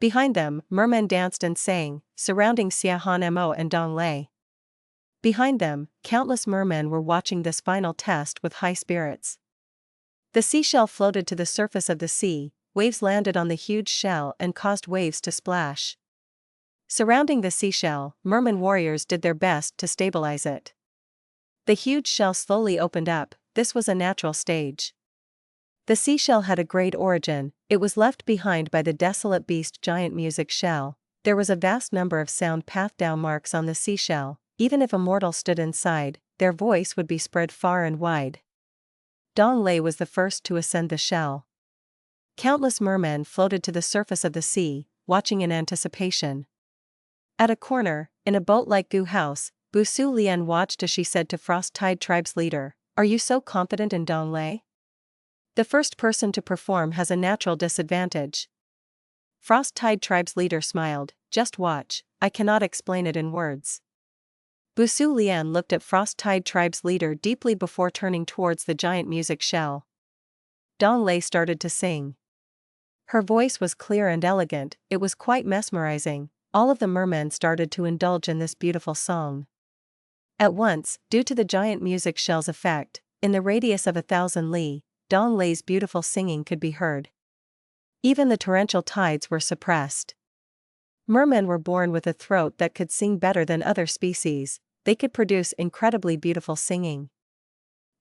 Behind them, mermen danced and sang, surrounding Xiahan Mo and Dong Lei. Behind them, countless mermen were watching this final test with high spirits. The seashell floated to the surface of the sea, waves landed on the huge shell and caused waves to splash. Surrounding the seashell, merman warriors did their best to stabilize it. The huge shell slowly opened up. This was a natural stage. The seashell had a great origin. It was left behind by the desolate beast giant music shell. There was a vast number of sound path down marks on the seashell. Even if Immortal stood inside, their voice would be spread far and wide. Dong Lei was the first to ascend the shell. Countless mermen floated to the surface of the sea, watching in anticipation. At a corner, in a boat-like Gu house, Bu Su Lian watched as she said to Frost Tide Tribe's leader, "Are you so confident in Dong Lei? The first person to perform has a natural disadvantage." Frost Tide Tribe's leader smiled, "Just watch, I cannot explain it in words." Bu Su Lian looked at Frost Tide Tribe's leader deeply before turning towards the giant music shell. Dong Lei started to sing. Her voice was clear and elegant, it was quite mesmerizing. All of the mermen started to indulge in this beautiful song. At once, due to the giant music shell's effect, in the radius of 1,000 li, Dong Lei's beautiful singing could be heard. Even the torrential tides were suppressed. Mermen were born with a throat that could sing better than other species. They could produce incredibly beautiful singing.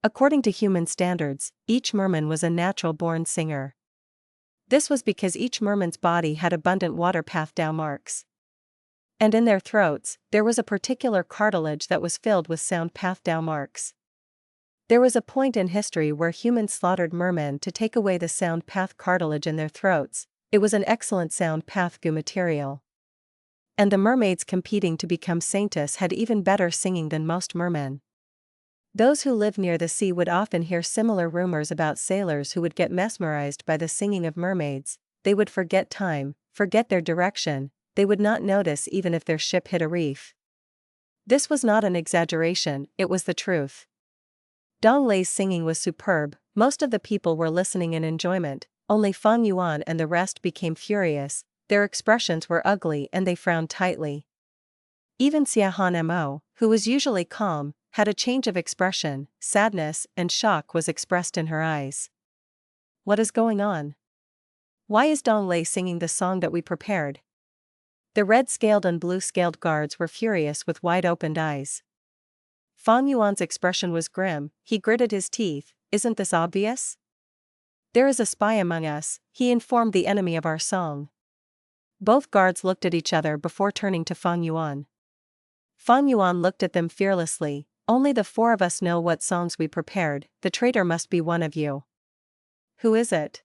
According to human standards, each merman was a natural-born singer. This was because each merman's body had abundant water path down marks. And in their throats, there was a particular cartilage that was filled with sound path down marks. There was a point in history where humans slaughtered mermen to take away the sound path cartilage in their throats. It was an excellent sound path Gu material. And the mermaids competing to become Saintess had even better singing than most mermen. Those who lived near the sea would often hear similar rumors about sailors who would get mesmerized by the singing of mermaids. They would forget time, forget their direction. They would not notice even if their ship hit a reef. This was not an exaggeration, it was the truth. Dong Lei's singing was superb. Most of the people were listening in enjoyment. Only Feng Yuan and the rest became furious. Their expressions were ugly and they frowned tightly. Even Xiahan Mo, who was usually calm, had a change of expression. Sadness and shock was expressed in her eyes. What is going on? Why is Dong Lei singing the song that we prepared? The red-scaled and blue-scaled guards were furious with wide-opened eyes. Fang Yuan's expression was grim. He gritted his teeth. "Isn't this obvious? There is a spy among us," he informed the enemy of our song. Both guards looked at each other before turning to Fang Yuan. Fang Yuan looked at them fearlessly. "Only the four of us know what songs we prepared. The traitor must be one of you." "Who is it?"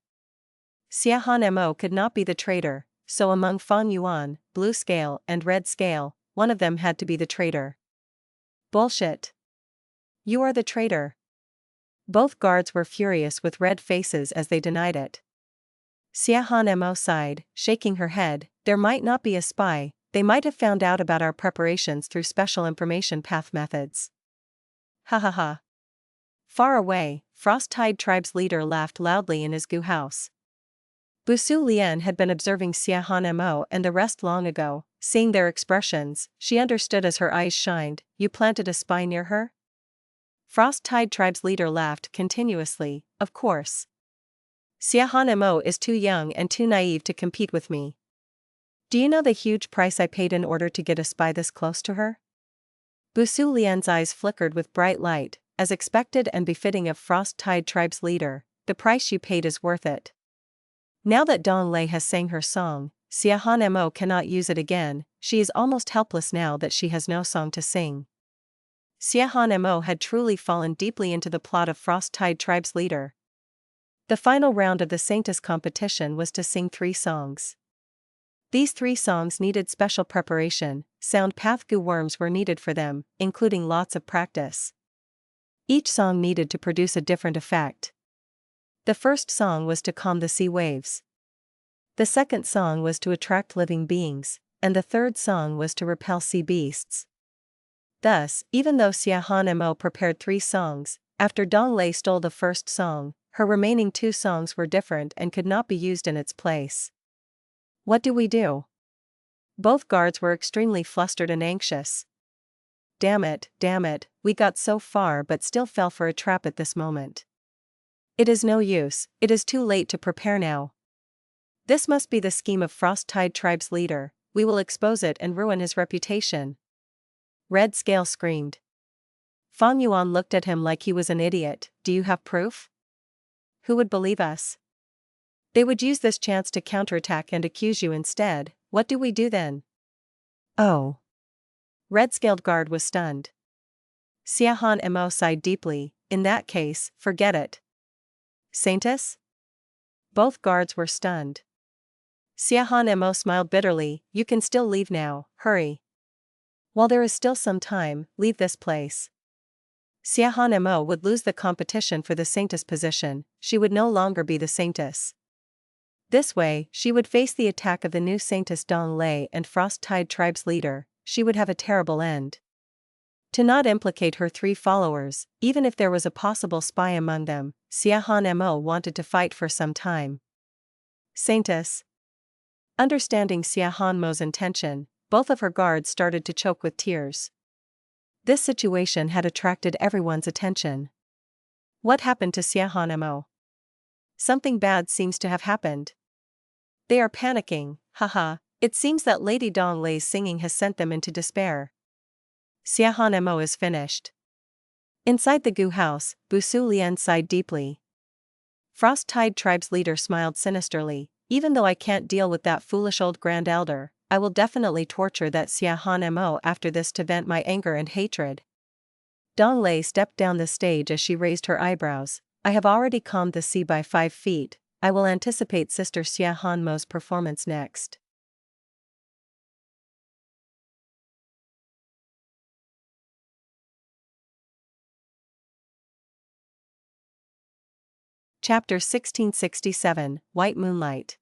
Xiahan Mo could not be the traitor, so among Fang Yuan, Blue Scale and Red Scale, one of them had to be the traitor. "Bullshit. You are the traitor." Both guards were furious with red faces as they denied it. Xiahan Mo sighed, shaking her head. "There might not be a spy, they might have found out about our preparations through special information path methods." Ha ha ha. Far away, Frost Tide Tribe's leader laughed loudly in his Gu house. Bu Su Lian had been observing Xiahan Mo and the rest long ago. Seeing their expressions, she understood as her eyes shined. "You planted a spy near her?" Frost Tide Tribe's leader laughed continuously. "Of course. Xiahan Mo is too young and too naive to compete with me. Do you know the huge price I paid in order to get a spy this close to her?" Bu Su Lian's eyes flickered with bright light. "As expected and befitting of Frost Tide Tribe's leader, the price you paid is worth it. Now that Dong Lei has sang her song, Xiahan Mo cannot use it again. She is almost helpless now that she has no song to sing." Xiahan Mo had truly fallen deeply into the plot of Frost Tide Tribe's leader. The final round of the Saintess competition was to sing 3 songs. These 3 songs needed special preparation. Sound path Gu worms were needed for them, including lots of practice. Each song needed to produce a different effect. The first song was to calm the sea waves. The second song was to attract living beings, and the third song was to repel sea beasts. Thus, even though Xiahan Mo prepared 3 songs, after Dong Lei stole the first song, her remaining 2 songs were different and could not be used in its place. What do we do? Both guards were extremely flustered and anxious. Damn it, we got so far but still fell for a trap at this moment. It is no use, it is too late to prepare now. This must be the scheme of Frost-Tide Tribe's leader, we will expose it and ruin his reputation. Red Scale screamed. Fang Yuan looked at him like he was an idiot. Do you have proof? Who would believe us? They would use this chance to counterattack and accuse you instead. What do we do then? Oh. Red Scaled Guard was stunned. Xiahan Mo sighed deeply. In that case, forget it. Saintess? Both guards were stunned. Xiahan Mo smiled bitterly. You can still leave now, hurry. While there is still some time, leave this place. Xiahan Mo would lose the competition for the Saintess position, she would no longer be the Saintess. This way, she would face the attack of the new Saintess Dong Lei and Frost-Tide Tribe's leader, she would have a terrible end. To not implicate her 3 followers, even if there was a possible spy among them, Xiahan Mo wanted to fight for some time. Saintess. Understanding Xiahan Mo's intention, both of her guards started to choke with tears. This situation had attracted everyone's attention. What happened to Xiahan Mo? Something bad seems to have happened. They are panicking, haha, it seems that Lady Dong Lei's singing has sent them into despair. Xiahan Mo is finished. Inside the Gu house, Bu Su Lian sighed deeply. Frost-Tide Tribe's leader smiled sinisterly. Even though I can't deal with that foolish old Grand Elder, I will definitely torture that Xiahan Mo after this to vent my anger and hatred. Dong Lei stepped down the stage as she raised her eyebrows. I have already calmed the sea by 5 feet, I will anticipate Sister Xiahan Mo's performance next. Chapter 1667, White Moonlight.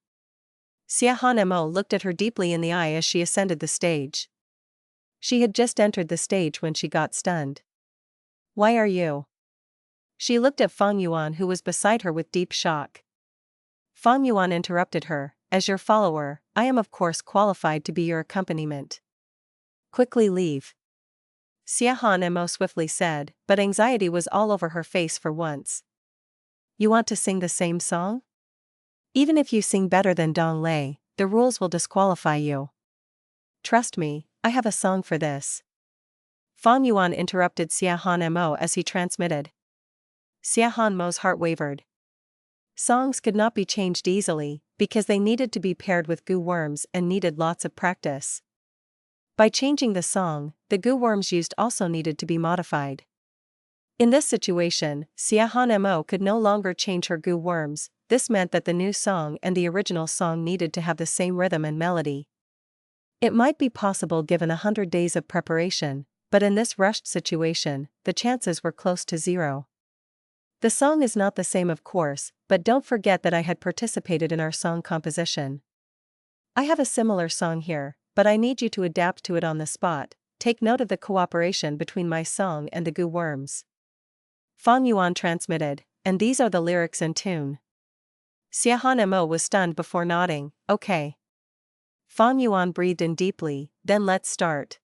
Xiahan Mo looked at her deeply in the eye as she ascended the stage. She had just entered the stage when she got stunned. Why are you? She looked at Fang Yuan who was beside her with deep shock. Fang Yuan interrupted her, as your follower, I am of course qualified to be your accompaniment. Quickly leave. Xiahan Mo swiftly said, but anxiety was all over her face for once. You want to sing the same song? Even if you sing better than Dong Lei, the rules will disqualify you. Trust me, I have a song for this. Fang Yuan interrupted Xiahan Mo as he transmitted. Xiahan Mo's heart wavered. Songs could not be changed easily, because they needed to be paired with Gu worms and needed lots of practice. By changing the song, the Gu worms used also needed to be modified. In this situation, Xiahan Mo could no longer change her Gu worms. This meant that the new song and the original song needed to have the same rhythm and melody. It might be possible given 100 days of preparation, but in this rushed situation, the chances were close to 0. The song is not the same of course, but don't forget that I had participated in our song composition. I have a similar song here, but I need you to adapt to it on the spot. Take note of the cooperation between my song and the Gu worms. Fang Yuan transmitted, and these are the lyrics and tune. Xiahan Mo was stunned before nodding, okay. Fang Yuan breathed in deeply, then let's start.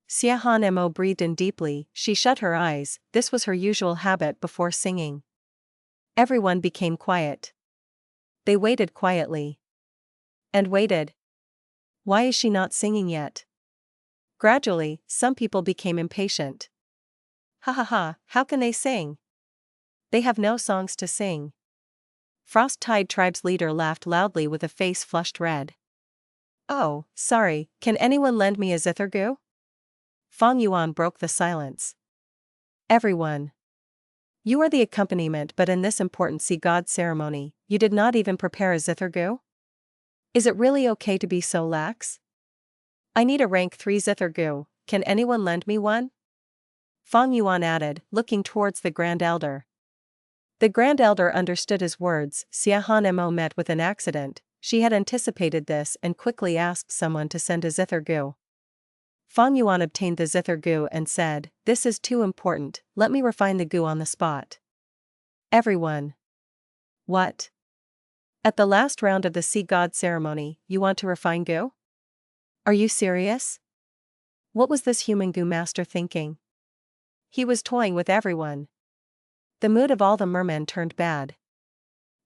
Xiahan Mo breathed in deeply, she shut her eyes, this was her usual habit before singing. Everyone became quiet. They waited quietly. And waited. Why is she not singing yet? Gradually, some people became impatient. Ha ha ha, how can they sing? They have no songs to sing. Frost-Tide Tribe's leader laughed loudly with a face flushed red. Oh, sorry, can anyone lend me a zither gu? Fang Yuan broke the silence. Everyone. You are the accompaniment, but in this important sea god ceremony, you did not even prepare a zither gu? Is it really okay to be so lax? I need a rank 3 zither gu, can anyone lend me one? Fang Yuan added, looking towards the Grand Elder. The Grand Elder understood his words. Xiahan Mo met with an accident, She had anticipated this and quickly asked someone to send a zither gu. Fang Yuan obtained the zither gu and said, "This is too important, let me refine the gu on the spot." Everyone. What? At the last round of the sea god ceremony, you want to refine gu? Are you serious? What was this human gu master thinking? He was toying with everyone. The mood of all the mermen turned bad.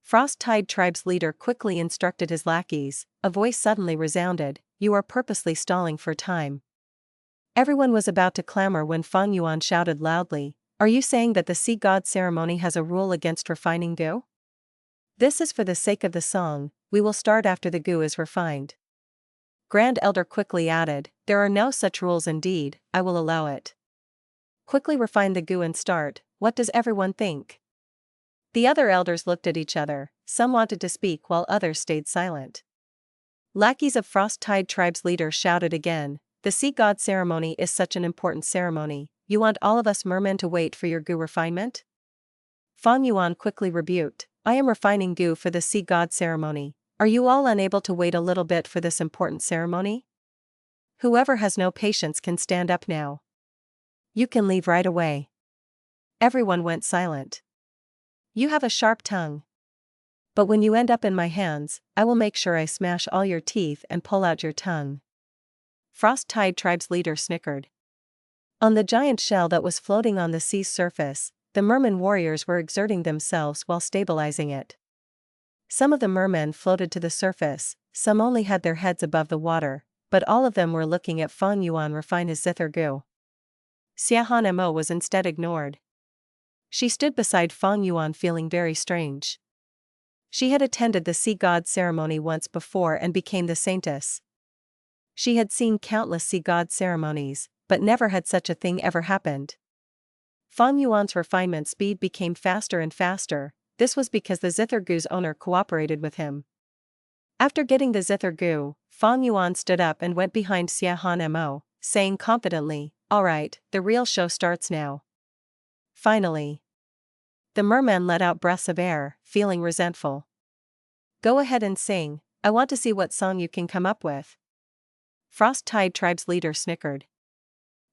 Frost-Tide Tribe's leader quickly instructed his lackeys. A voice suddenly resounded, "You are purposely stalling for time." Everyone was about to clamor when Fang Yuan shouted loudly, "Are you saying that the sea god ceremony has a rule against refining gu? This is for the sake of the song, we will start after the gu is refined." Grand Elder quickly added, "There are no such rules indeed, I will allow it. Quickly refine the gu and start, what does everyone think?" The other elders looked at each other, some wanted to speak while others stayed silent. Lackeys of Frost-Tide Tribe's leader shouted again, "The sea god ceremony is such an important ceremony, you want all of us mermen to wait for your gu refinement?" Fang Yuan quickly rebuked, "I am refining gu for the sea god ceremony, are you all unable to wait a little bit for this important ceremony? Whoever has no patience can stand up now. You can leave right away." Everyone went silent. "You have a sharp tongue. But when you end up in my hands, I will make sure I smash all your teeth and pull out your tongue." Frost-Tide Tribe's leader snickered. On the giant shell that was floating on the sea's surface, the merman warriors were exerting themselves while stabilizing it. Some of the mermen floated to the surface, some only had their heads above the water, but all of them were looking at Fang Yuan refine his zither gu. Xiahan Mo was instead ignored. She stood beside Fang Yuan feeling very strange. She had attended the sea god ceremony once before and became the Saintess. She had seen countless sea god ceremonies, but never had such a thing ever happened. Fang Yuan's refinement speed became faster and faster, this was because the zither gu's owner cooperated with him. After getting the zither gu, Fang Yuan stood up and went behind Xiahan Mo, saying confidently, "Alright, the real show starts now." Finally. The merman let out breaths of air, feeling resentful. "Go ahead and sing, I want to see what song you can come up with." Frost-Tide Tribe's leader snickered.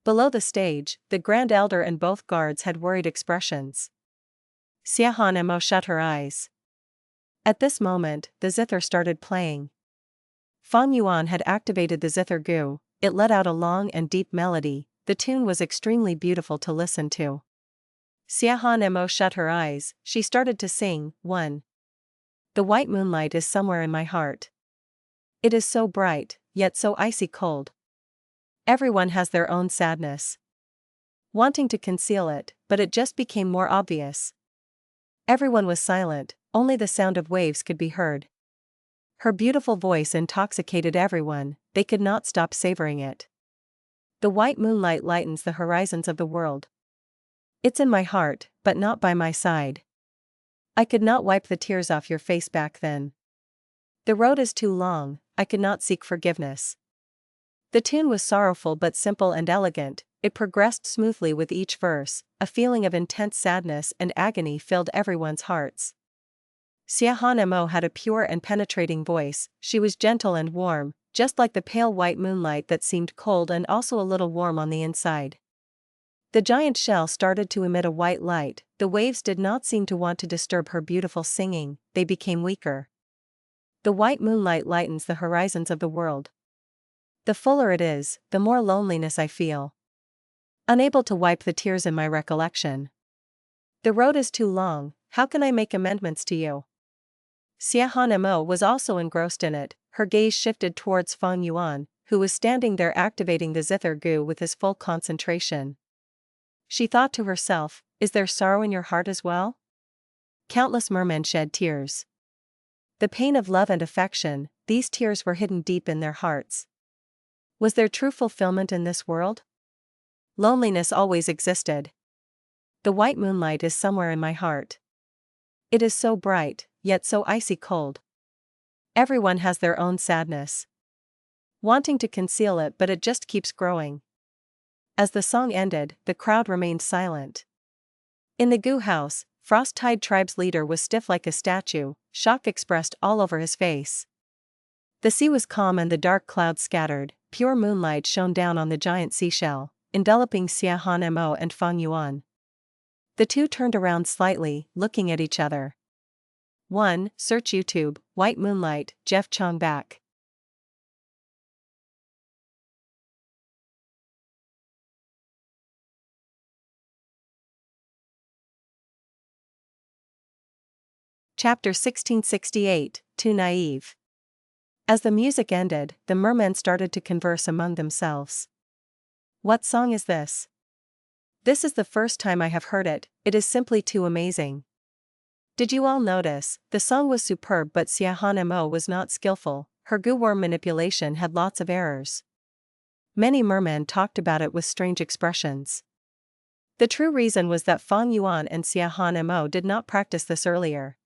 Below the stage, the Grand Elder and both guards had worried expressions. Xiahan Mo shut her eyes. At this moment, the zither started playing. Fang Yuan had activated the zither gu, it let out a long and deep melody, the tune was extremely beautiful to listen to. Xiahan Mo shut her eyes, she started to sing, 1. The white moonlight is somewhere in my heart. It is so bright, yet so icy cold. Everyone has their own sadness. Wanting to conceal it, but it just became more obvious. Everyone was silent, only the sound of waves could be heard. Her beautiful voice intoxicated everyone, they could not stop savoring it. The white moonlight lightens the horizons of the world. It's in my heart, but not by my side. I could not wipe the tears off your face back then. The road is too long, I could not seek forgiveness. The tune was sorrowful but simple and elegant, it progressed smoothly with each verse, a feeling of intense sadness and agony filled everyone's hearts. Xiahan Mo had a pure and penetrating voice, she was gentle and warm, just like the pale white moonlight that seemed cold and also a little warm on the inside. The giant shell started to emit a white light, the waves did not seem to want to disturb her beautiful singing, they became weaker. The white moonlight lightens the horizons of the world. The fuller it is, the more loneliness I feel. Unable to wipe the tears in my recollection. The road is too long, how can I make amendments to you? Xiahan Mo was also engrossed in it, her gaze shifted towards Fang Yuan, who was standing there activating the zither gu with his full concentration. She thought to herself, is there sorrow in your heart as well? Countless mermen shed tears. The pain of love and affection, these tears were hidden deep in their hearts. Was there true fulfillment in this world? Loneliness always existed. The white moonlight is somewhere in my heart. It is so bright, yet so icy cold. Everyone has their own sadness. Wanting to conceal it, but it just keeps growing. As the song ended, the crowd remained silent. In the Gu house, Frost-Tide Tribe's leader was stiff like a statue, shock expressed all over his face. The sea was calm and the dark clouds scattered, pure moonlight shone down on the giant seashell, enveloping Xiahan Mo and Fang Yuan. The two turned around slightly, looking at each other. 1. Search YouTube, White Moonlight, Jeff Chong back. Chapter 1668, Too Naive. As the music ended, the mermen started to converse among themselves. What song is this? This is the first time I have heard it, it is simply too amazing. Did you all notice, the song was superb but Xiahan Mo was not skillful, her goo worm manipulation had lots of errors. Many mermen talked about it with strange expressions. The true reason was that Fang Yuan and Xiahan Mo did not practice this earlier.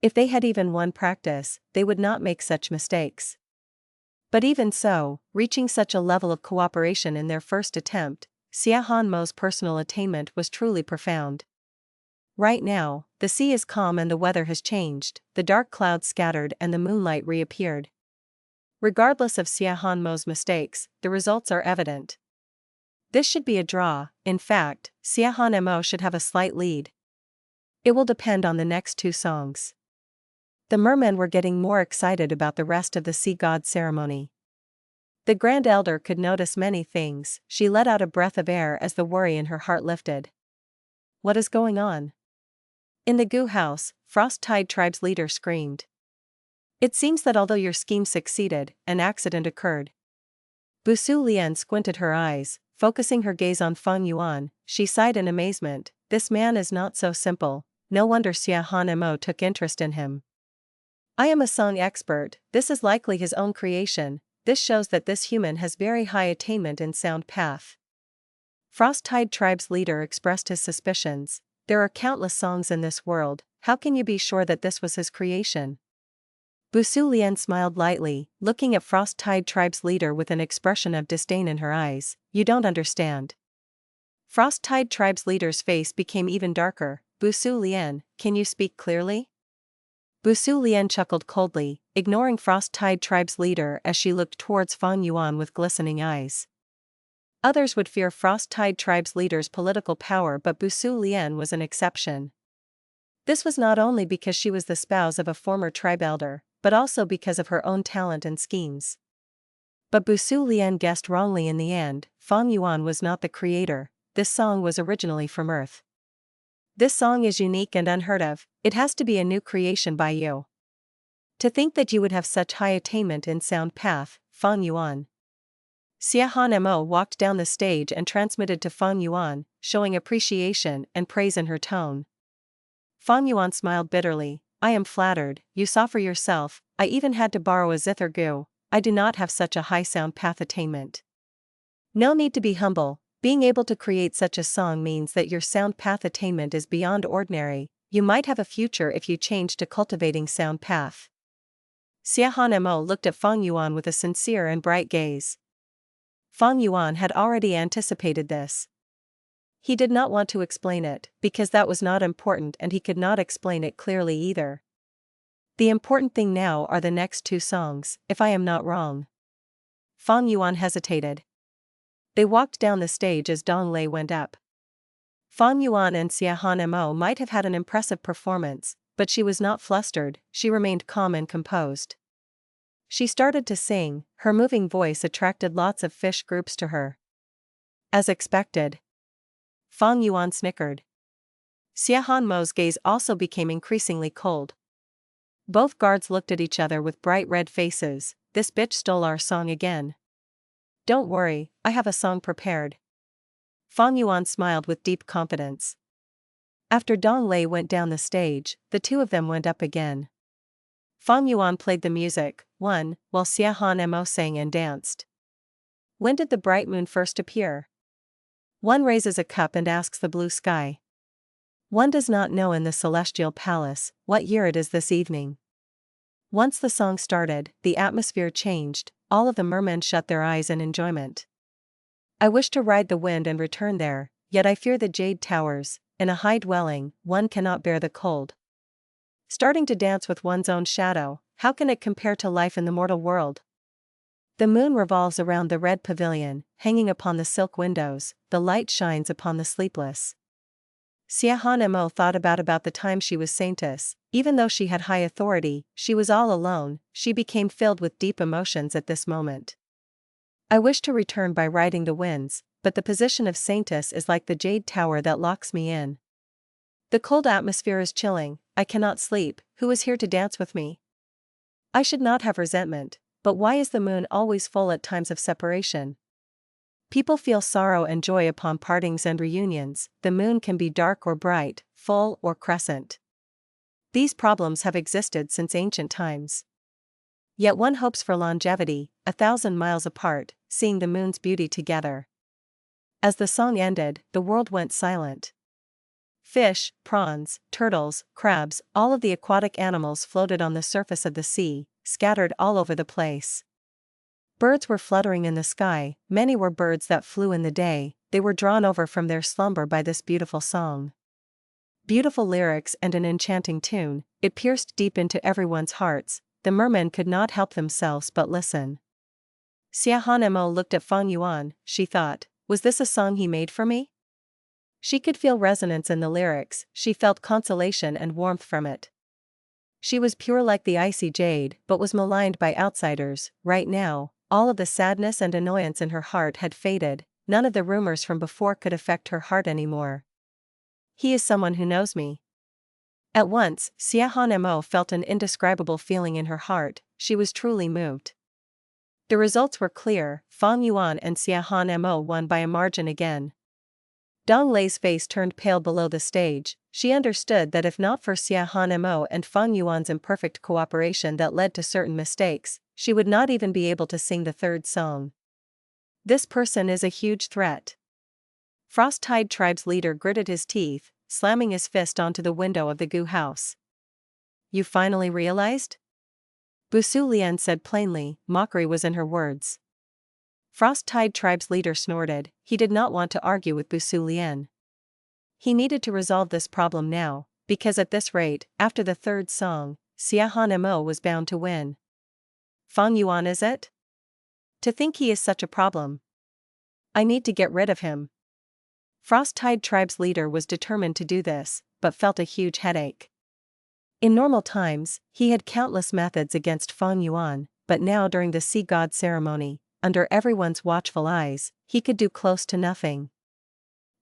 If they had even one practice, they would not make such mistakes. But even so, reaching such a level of cooperation in their first attempt, Xiahan Mo's personal attainment was truly profound. Right now, the sea is calm and the weather has changed, the dark clouds scattered and the moonlight reappeared. Regardless of Xiahan Mo's mistakes, the results are evident. This should be a draw, in fact, Xiahan Mo should have a slight lead. It will depend on the next two songs. The mermen were getting more excited about the rest of the sea god ceremony. The Grand Elder could notice many things, she let out a breath of air as the worry in her heart lifted. What is going on? In the Goo House, Frost Tide Tribe's leader screamed. It seems that although your scheme succeeded, an accident occurred. Busu Lian squinted her eyes, focusing her gaze on Fang Yuan, she sighed in amazement, this man is not so simple, no wonder Xiahan Mo took interest in him. I am a song expert, this is likely his own creation, this shows that this human has very high attainment in sound path. Frost Tide Tribe's leader expressed his suspicions. There are countless songs in this world, how can you be sure that this was his creation? Busu Lian smiled lightly, looking at Frost Tide Tribe's leader with an expression of disdain in her eyes, you don't understand. Frost Tide Tribe's leader's face became even darker, Busu Lian, can you speak clearly? Busu Lian chuckled coldly, ignoring Frost Tide Tribe's leader as she looked towards Fang Yuan with glistening eyes. Others would fear Frost Tide Tribe's leader's political power but Busu Lian was an exception. This was not only because she was the spouse of a former tribe elder, but also because of her own talent and schemes. But Busu Lian guessed wrongly in the end, Fang Yuan was not the creator, this song was originally from Earth. This song is unique and unheard of, it has to be a new creation by you. To think that you would have such high attainment in sound path, Fang Yuan. Xiahan Mo walked down the stage and transmitted to Fang Yuan, showing appreciation and praise in her tone. Fang Yuan smiled bitterly, I am flattered, you saw for yourself, I even had to borrow a zither gu, I do not have such a high sound path attainment. No need to be humble, being able to create such a song means that your sound path attainment is beyond ordinary, you might have a future if you change to cultivating sound path. Xiahan Mo looked at Fang Yuan with a sincere and bright gaze. Fang Yuan had already anticipated this. He did not want to explain it, because that was not important and he could not explain it clearly either. The important thing now are the next two songs, if I am not wrong. Fang Yuan hesitated. They walked down the stage as Dong Lei went up. Fang Yuan and Xiahan Mo might have had an impressive performance, but she was not flustered, she remained calm and composed. She started to sing, her moving voice attracted lots of fish groups to her. As expected. Fang Yuan snickered. Xiahan Mo's gaze also became increasingly cold. Both guards looked at each other with bright red faces, this bitch stole our song again. Don't worry, I have a song prepared. Fang Yuan smiled with deep confidence. After Dong Lei went down the stage, the two of them went up again. Fang Yuan played the music, while Xiahan Mo sang and danced. When did the bright moon first appear? One raises a cup and asks the blue sky. One does not know in the celestial palace what year it is this evening. Once the song started, the atmosphere changed, all of the mermen shut their eyes in enjoyment. I wish to ride the wind and return there, yet I fear the jade towers, in a high dwelling, one cannot bear the cold. Starting to dance with one's own shadow, How can it compare to life in the mortal world? The moon revolves around the red pavilion, hanging upon the silk windows, the light shines upon the sleepless. Mo thought about the time she was Saintess. Even though she had high authority, she was all alone. She became filled with deep emotions at this moment. I wish to return by riding the winds, but the position of Saintess is like the jade tower that locks me in. The cold atmosphere is chilling, I cannot sleep. Who is here to dance with me? I should not have resentment, but why is the moon always full at times of separation? People feel sorrow and joy upon partings and reunions. The moon can be dark or bright, full or crescent. These problems have existed since ancient times. Yet one hopes for longevity, 1,000 miles apart, seeing the moon's beauty together. As the song ended, the world went silent. Fish, prawns, turtles, crabs, all of the aquatic animals floated on the surface of the sea, scattered all over the place. Birds were fluttering in the sky, many were birds that flew in the day, they were drawn over from their slumber by this beautiful song. Beautiful lyrics and an enchanting tune, it pierced deep into everyone's hearts. The mermen could not help themselves but listen. Mo looked at Feng Yuan, she thought, was this a song he made for me? She could feel resonance in the lyrics, she felt consolation and warmth from it. She was pure like the icy jade, but was maligned by outsiders. Right now, all of the sadness and annoyance in her heart had faded, none of the rumors from before could affect her heart anymore. He is someone who knows me. At once, Mo felt an indescribable feeling in her heart, she was truly moved. The results were clear, Feng Yuan and Mo won by a margin again. Dong Lei's face turned pale below the stage. She understood that if not for Mo and Feng Yuan's imperfect cooperation that led to certain mistakes, she would not even be able to sing the third song. This person is a huge threat. Frost-Tide Tribe's leader gritted his teeth, slamming his fist onto the window of the Gu house. You finally realized? Bu Su Lian said plainly, mockery was in her words. Frost-Tide Tribe's leader snorted, he did not want to argue with Bu Su Lian. He needed to resolve this problem now, because at this rate, after the third song, Mo was bound to win. Feng Yuan is it? To think he is such a problem. I need to get rid of him. Frost-Tide Tribe's leader was determined to do this, but felt a huge headache. In normal times, he had countless methods against Feng Yuan, but now during the Sea God ceremony, under everyone's watchful eyes, he could do close to nothing.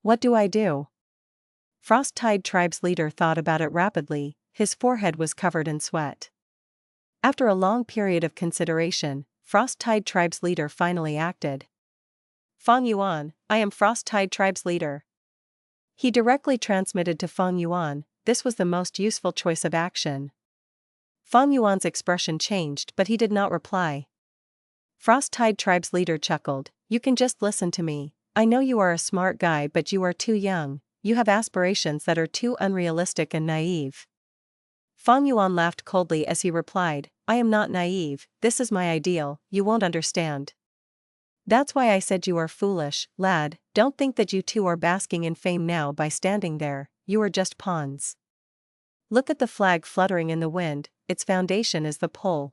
What do I do? Frost-Tide Tribe's leader thought about it rapidly, his forehead was covered in sweat. After a long period of consideration, Frost-Tide Tribe's leader finally acted. Feng Yuan, I am Frost-Tide Tribe's leader. He directly transmitted to Feng Yuan, this was the most useful choice of action. Feng Yuan's expression changed but he did not reply. Frost-Tide Tribe's leader chuckled, you can just listen to me, I know you are a smart guy but you are too young, you have aspirations that are too unrealistic and naive. Feng Yuan laughed coldly as he replied, I am not naive, this is my ideal, you won't understand. That's why I said you are foolish, lad, don't think that you two are basking in fame now by standing there, you are just pawns. Look at the flag fluttering in the wind, its foundation is the pole.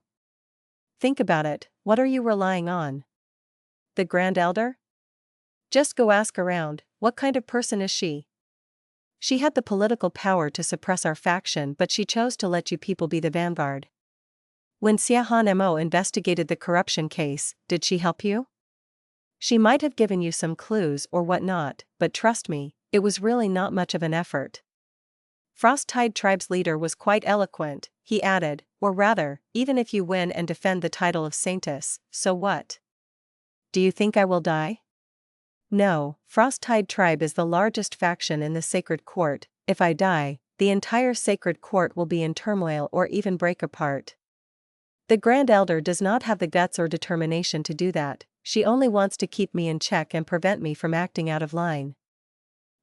Think about it, what are you relying on? The Grand Elder? Just go ask around, what kind of person is she? She had the political power to suppress our faction but she chose to let you people be the vanguard. When Mo investigated the corruption case, did she help you? She might have given you some clues or whatnot, but trust me, it was really not much of an effort. Frost-Tide Tribe's leader was quite eloquent, he added, or rather, even if you win and defend the title of Saintess, so what? Do you think I will die? No, Frost-Tide Tribe is the largest faction in the Sacred Court, if I die, the entire Sacred Court will be in turmoil or even break apart. The Grand Elder does not have the guts or determination to do that, she only wants to keep me in check and prevent me from acting out of line.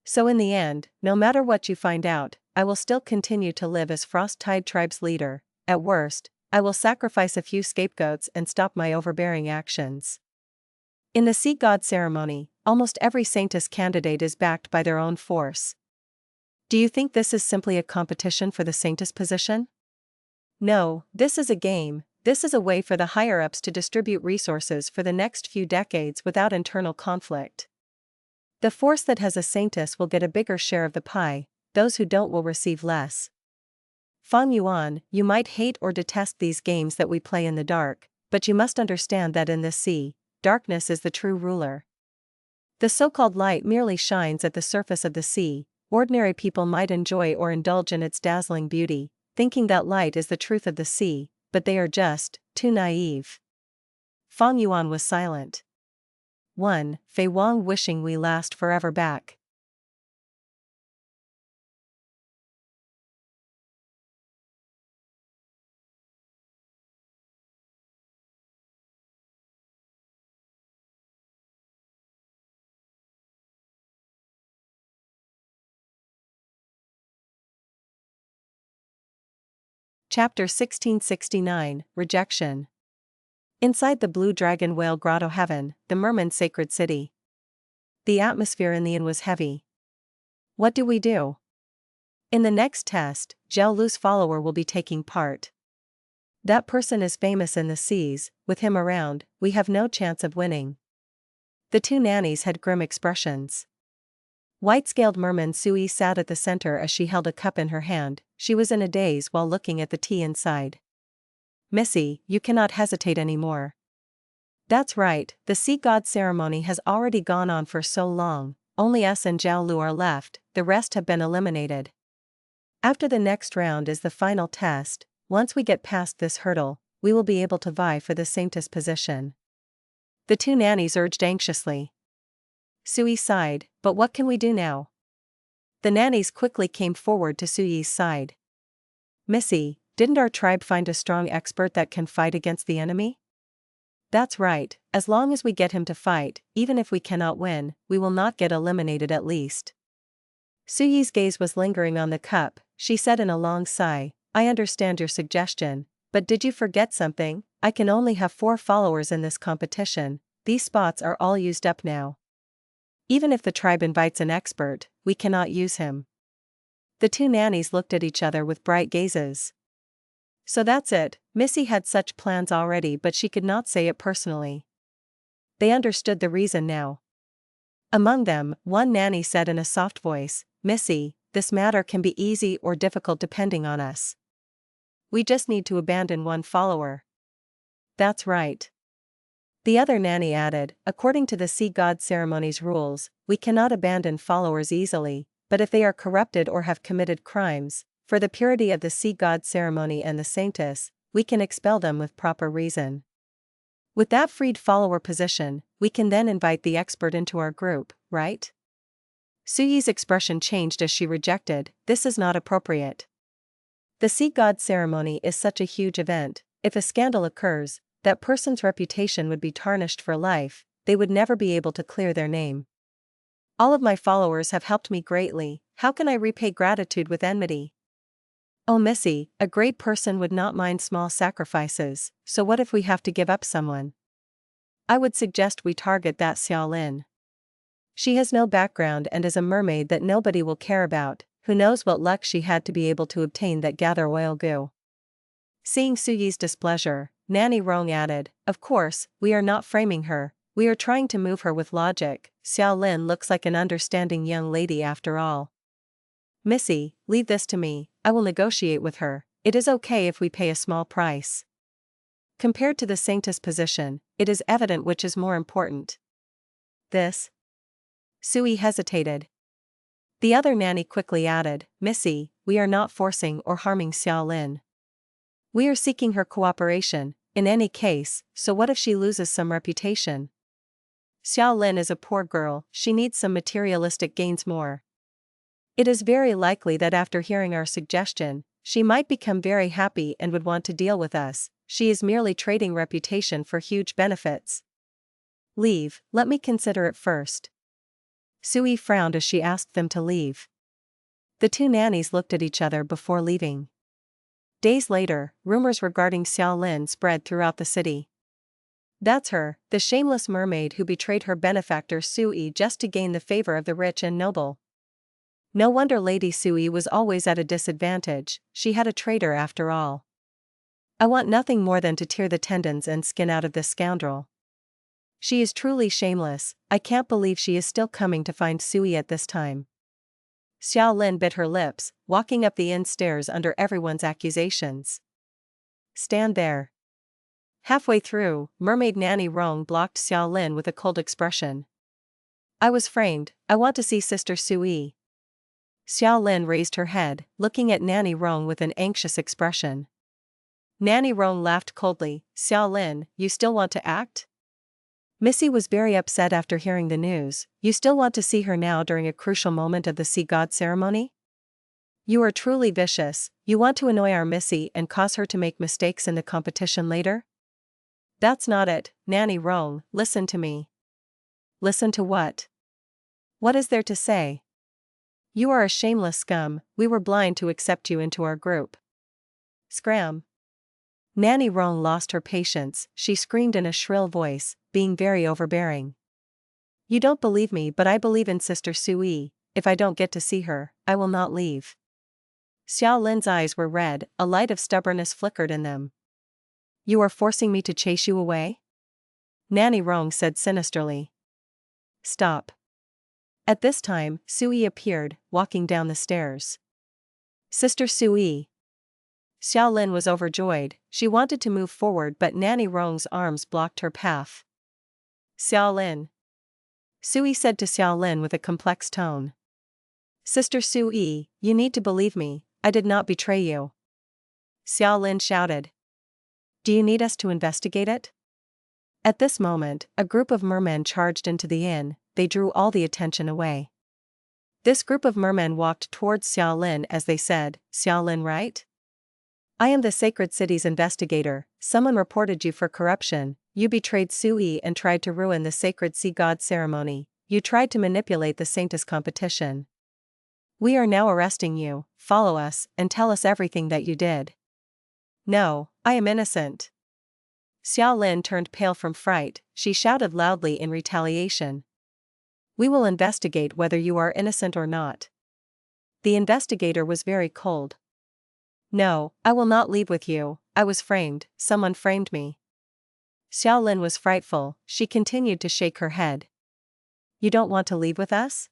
So in the end, no matter what you find out, I will still continue to live as Frost-Tide Tribe's leader, at worst, I will sacrifice a few scapegoats and stop my overbearing actions. In the Sea God ceremony, almost every Saintess candidate is backed by their own force. Do you think this is simply a competition for the Saintess position? No, this is a game. This is a way for the higher-ups to distribute resources for the next few decades without internal conflict. The force that has a Saintess will get a bigger share of the pie, those who don't will receive less. Feng Yuan, you might hate or detest these games that we play in the dark, but you must understand that in this sea, darkness is the true ruler. The so-called light merely shines at the surface of the sea. Ordinary people might enjoy or indulge in its dazzling beauty, thinking that light is the truth of the sea, but they are just too naive. Feng Yuan was silent. 1. Fei Wang wishing we last forever back. Chapter 1669, Rejection. Inside the Blue Dragon Whale Grotto-Heaven, the Mermaid's sacred city. The atmosphere in the inn was heavy. What do we do? In the next test, Zhao Lu's follower will be taking part. That person is famous in the seas, with him around, we have no chance of winning. The two nannies had grim expressions. White-scaled merman Sui sat at the center as she held a cup in her hand. She was in a daze while looking at the tea inside. Missy, you cannot hesitate anymore. That's right, the sea god ceremony has already gone on for so long, only us and Zhao Lu are left, the rest have been eliminated. After the next round is the final test. Once we get past this hurdle, we will be able to vie for the Saintess position. The two nannies urged anxiously. Sui sighed, but what can we do now? The nannies quickly came forward to Sui's side. Missy, didn't our tribe find a strong expert that can fight against the enemy? That's right, as long as we get him to fight, even if we cannot win, we will not get eliminated at least. Sui's gaze was lingering on the cup. She said in a long sigh, I understand your suggestion, but did you forget something? I can only have 4 followers in this competition, these spots are all used up now. Even if the tribe invites an expert, we cannot use him. The two nannies looked at each other with bright gazes. So that's it, Missy had such plans already but she could not say it personally. They understood the reason now. Among them, one nanny said in a soft voice, Missy, this matter can be easy or difficult depending on us. We just need to abandon one follower. That's right. The other nanny added, according to the sea god ceremony's rules, we cannot abandon followers easily, but if they are corrupted or have committed crimes, for the purity of the sea god ceremony and the Saintess, we can expel them with proper reason. With that freed follower position, we can then invite the expert into our group, right? Suyi's expression changed as she rejected, this is not appropriate. The sea god ceremony is such a huge event, if a scandal occurs, that person's reputation would be tarnished for life, they would never be able to clear their name. All of my followers have helped me greatly, how can I repay gratitude with enmity? Oh Missy, a great person would not mind small sacrifices, so what if we have to give up someone? I would suggest we target that Xiaolin. She has no background and is a mermaid that nobody will care about, who knows what luck she had to be able to obtain that gather oil goo. Seeing Suyi's displeasure, Nanny Rong added, of course, we are not framing her, we are trying to move her with logic, Xiaolin looks like an understanding young lady after all. Missy, leave this to me, I will negotiate with her, it is okay if we pay a small price. Compared to the Saintess position, it is evident which is more important. This? Sui hesitated. The other nanny quickly added, Missy, we are not forcing or harming Xiaolin. We are seeking her cooperation, in any case, so what if she loses some reputation? Xiaolin is a poor girl, she needs some materialistic gains more. It is very likely that after hearing our suggestion, she might become very happy and would want to deal with us, she is merely trading reputation for huge benefits. Leave, let me consider it first. Sui frowned as she asked them to leave. The two nannies looked at each other before leaving. Days later, rumors regarding Xiaolin spread throughout the city. That's her, the shameless mermaid who betrayed her benefactor Sui just to gain the favor of the rich and noble. No wonder Lady Sui was always at a disadvantage, she had a traitor after all. I want nothing more than to tear the tendons and skin out of this scoundrel. She is truly shameless, I can't believe she is still coming to find Sui at this time. Xiao Lin bit her lips, walking up the inn stairs under everyone's accusations. Stand there. Halfway through, Mermaid Nanny Rong blocked Xiao Lin with a cold expression. I was framed, I want to see Sister Sui. Xiao Lin raised her head, looking at Nanny Rong with an anxious expression. Nanny Rong laughed coldly. Xiao Lin, you still want to act? Missy was very upset after hearing the news. You still want to see her now during a crucial moment of the Sea God ceremony? You are truly vicious. You want to annoy our Missy and cause her to make mistakes in the competition later? That's not it, Nanny Rong, listen to me. Listen to what? What is there to say? You are a shameless scum, we were blind to accept you into our group. Scram. Nanny Rong lost her patience, she screamed in a shrill voice, being very overbearing. You don't believe me, but I believe in Sister Sui. If I don't get to see her, I will not leave. Xiao Lin's eyes were red, a light of stubbornness flickered in them. You are forcing me to chase you away? Nanny Rong said sinisterly. Stop. At this time, Sui appeared, walking down the stairs. Sister Sui. Xiao Lin was overjoyed, she wanted to move forward but Nanny Rong's arms blocked her path. Xiao Lin. Sui said to Xiao Lin with a complex tone. Sister Sui, you need to believe me, I did not betray you. Xiao Lin shouted. Do you need us to investigate it? At this moment, a group of mermen charged into the inn, they drew all the attention away. This group of mermen walked towards Xiao Lin as they said, Xiao Lin, right? I am the Sacred City's investigator, someone reported you for corruption, you betrayed Sui and tried to ruin the Sacred Sea God ceremony, you tried to manipulate the Saintess competition. We are now arresting you, follow us, and tell us everything that you did. No, I am innocent. Xiao Lin turned pale from fright, she shouted loudly in retaliation. We will investigate whether you are innocent or not. The investigator was very cold. No, I will not leave with you, I was framed, someone framed me. Xiao Lin was frightful, she continued to shake her head. You don't want to leave with us?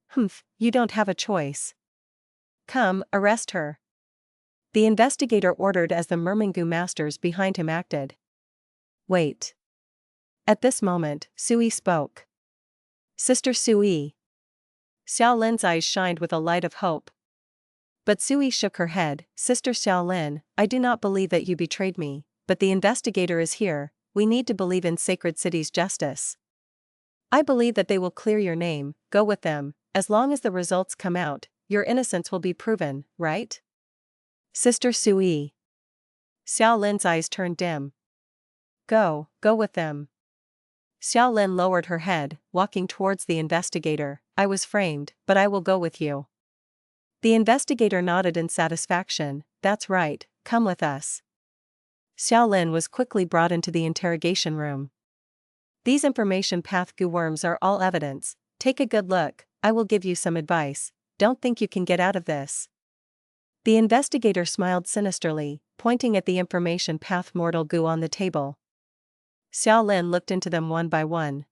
Humph, you don't have a choice. Come, arrest her. The investigator ordered as the Mermingu masters behind him acted. Wait. At this moment, Sui spoke. Sister Sui. Xiao Lin's eyes shined with a light of hope. But Sui shook her head, Sister Xiao Lin, I do not believe that you betrayed me, but the investigator is here, we need to believe in Sacred City's justice. I believe that they will clear your name, go with them, as long as the results come out, your innocence will be proven, right? Sister Sui. Xiao Lin's eyes turned dim. Go with them. Xiao Lin lowered her head, walking towards the investigator, I was framed, but I will go with you. The investigator nodded in satisfaction, that's right, come with us. Xiao Lin was quickly brought into the interrogation room. These information path Gu worms are all evidence, take a good look, I will give you some advice, don't think you can get out of this. The investigator smiled sinisterly, pointing at the information path Mortal Gu on the table. Xiao Lin looked into them one by one.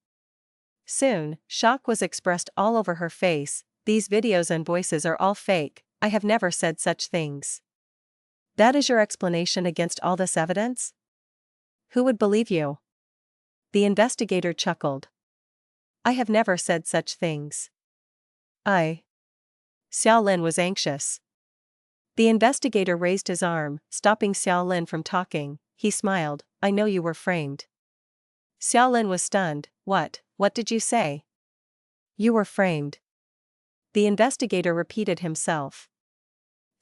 Soon, shock was expressed all over her face, these videos and voices are all fake, I have never said such things. That is your explanation against all this evidence? Who would believe you? The investigator chuckled. I have never said such things. Xiao Lin was anxious. The investigator raised his arm, stopping Xiao Lin from talking, he smiled, I know you were framed. Xiao Lin was stunned, what did you say? You were framed. The investigator repeated himself.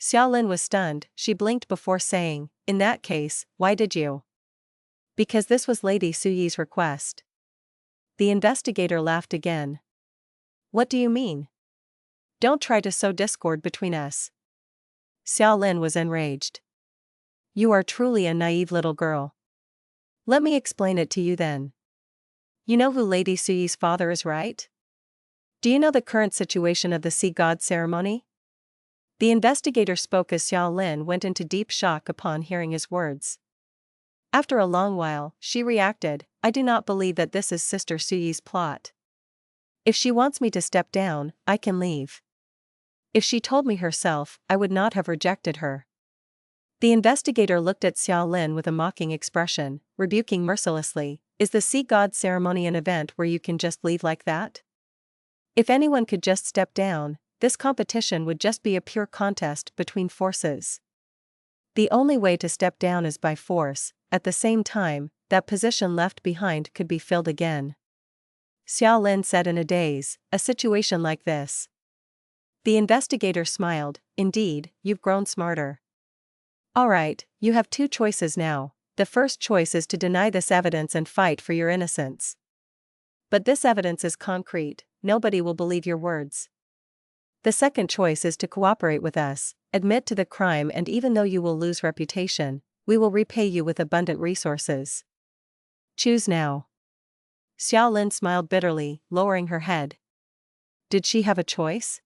Xiao Lin was stunned, she blinked before saying, in that case, why did you? Because this was Lady Suyi's request. The investigator laughed again. What do you mean? Don't try to sow discord between us. Xiao Lin was enraged. You are truly a naive little girl. Let me explain it to you then. You know who Lady Suyi's father is, right? Do you know the current situation of the Sea God ceremony? The investigator spoke as Xiao Lin went into deep shock upon hearing his words. After a long while, she reacted, I do not believe that this is Sister Suyi's plot. If she wants me to step down, I can leave. If she told me herself, I would not have rejected her. The investigator looked at Xiao Lin with a mocking expression, rebuking mercilessly, is the Sea God ceremony an event where you can just leave like that? If anyone could just step down, this competition would just be a pure contest between forces. The only way to step down is by force. At the same time, that position left behind could be filled again. Xiao Lin said in a daze, a situation like this. The investigator smiled, indeed, you've grown smarter. Alright, you have two choices now. The first choice is to deny this evidence and fight for your innocence. But this evidence is concrete, nobody will believe your words. The second choice is to cooperate with us, admit to the crime, and even though you will lose reputation, we will repay you with abundant resources. Choose now. Xiao Lin smiled bitterly, lowering her head. Did she have a choice?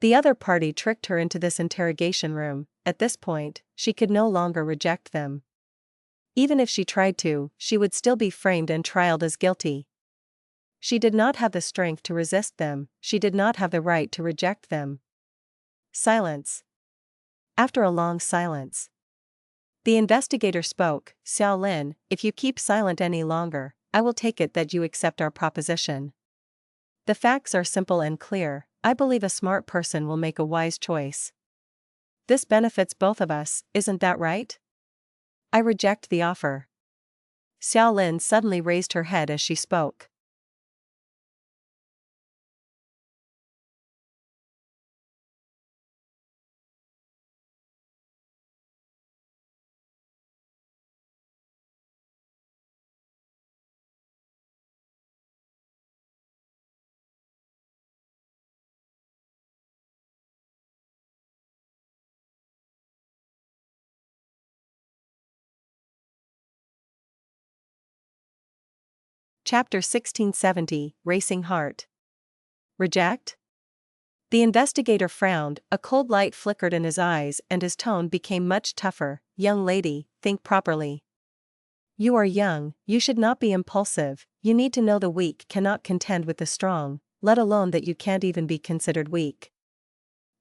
The other party tricked her into this interrogation room. At this point, she could no longer reject them. Even if she tried to, she would still be framed and trialed as guilty. She did not have the strength to resist them, she did not have the right to reject them. Silence. After a long silence, the investigator spoke, Xiao Lin, if you keep silent any longer, I will take it that you accept our proposition. The facts are simple and clear, I believe a smart person will make a wise choice. This benefits both of us, isn't that right? I reject the offer. Xiao Lin suddenly raised her head as she spoke. Chapter 1670, Racing Heart. Reject? The investigator frowned, a cold light flickered in his eyes and his tone became much tougher. Young lady, think properly. You are young, you should not be impulsive, you need to know the weak cannot contend with the strong, let alone that you can't even be considered weak.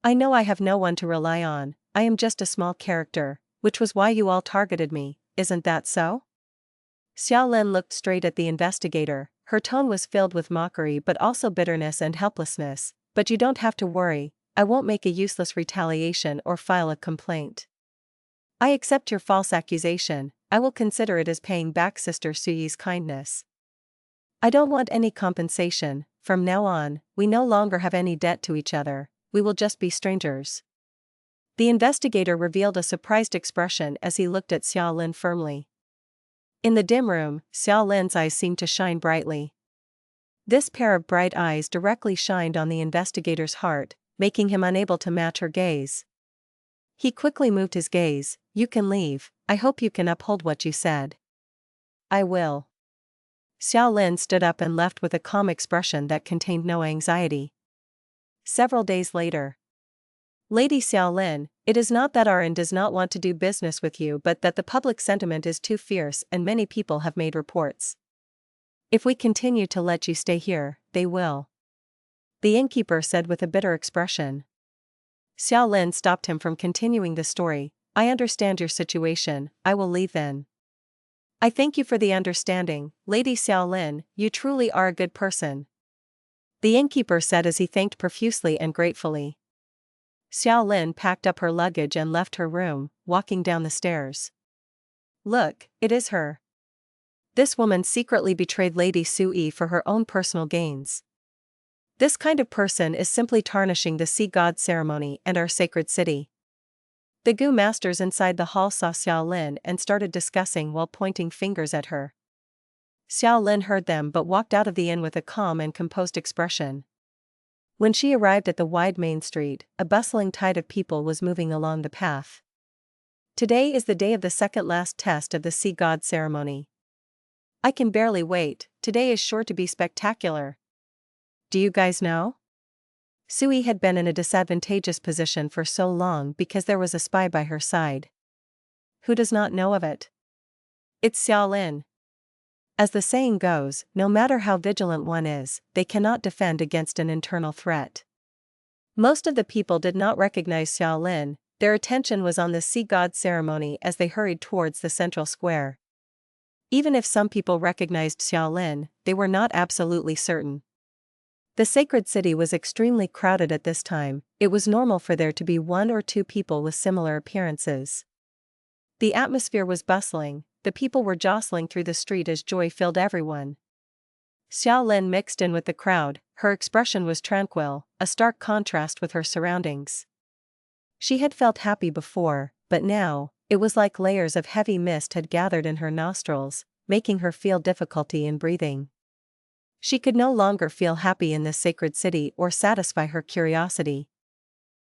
I know I have no one to rely on, I am just a small character, which was why you all targeted me, isn't that so? Xiao Lin looked straight at the investigator, her tone was filled with mockery but also bitterness and helplessness, but you don't have to worry, I won't make a useless retaliation or file a complaint. I accept your false accusation, I will consider it as paying back Sister Suyi's kindness. I don't want any compensation, from now on, we no longer have any debt to each other, we will just be strangers. The investigator revealed a surprised expression as he looked at Xiao Lin firmly. In the dim room, Xiao Lin's eyes seemed to shine brightly. This pair of bright eyes directly shined on the investigator's heart, making him unable to match her gaze. He quickly moved his gaze, you can leave, I hope you can uphold what you said. I will. Xiao Lin stood up and left with a calm expression that contained no anxiety. Several days later. Lady Xiao Lin, it is not that our inn does not want to do business with you but that the public sentiment is too fierce and many people have made reports. If we continue to let you stay here, they will. The innkeeper said with a bitter expression. Xiao Lin stopped him from continuing the story, I understand your situation, I will leave then. I thank you for the understanding, Lady Xiao Lin, you truly are a good person. The innkeeper said as he thanked profusely and gratefully. Xiao Lin packed up her luggage and left her room, walking down the stairs. Look, it is her. This woman secretly betrayed Lady Suyi for her own personal gains. This kind of person is simply tarnishing the sea god ceremony and our sacred city. The Gu masters inside the hall saw Xiao Lin and started discussing while pointing fingers at her. Xiao Lin heard them but walked out of the inn with a calm and composed expression. When she arrived at the wide main street, a bustling tide of people was moving along the path. Today is the day of the second last test of the sea god ceremony. I can barely wait, today is sure to be spectacular. Do you guys know? Sui had been in a disadvantageous position for so long because there was a spy by her side. Who does not know of it? It's Xiaolin. As the saying goes, no matter how vigilant one is, they cannot defend against an internal threat. Most of the people did not recognize Xiaolin. Their attention was on the sea god ceremony as they hurried towards the central square. Even if some people recognized Xiaolin, they were not absolutely certain. The sacred city was extremely crowded at this time. It was normal for there to be one or two people with similar appearances. The atmosphere was bustling, the people were jostling through the street as joy filled everyone. Xiaolin mixed in with the crowd, her expression was tranquil, a stark contrast with her surroundings. She had felt happy before, but now, it was like layers of heavy mist had gathered in her nostrils, making her feel difficulty in breathing. She could no longer feel happy in this sacred city or satisfy her curiosity.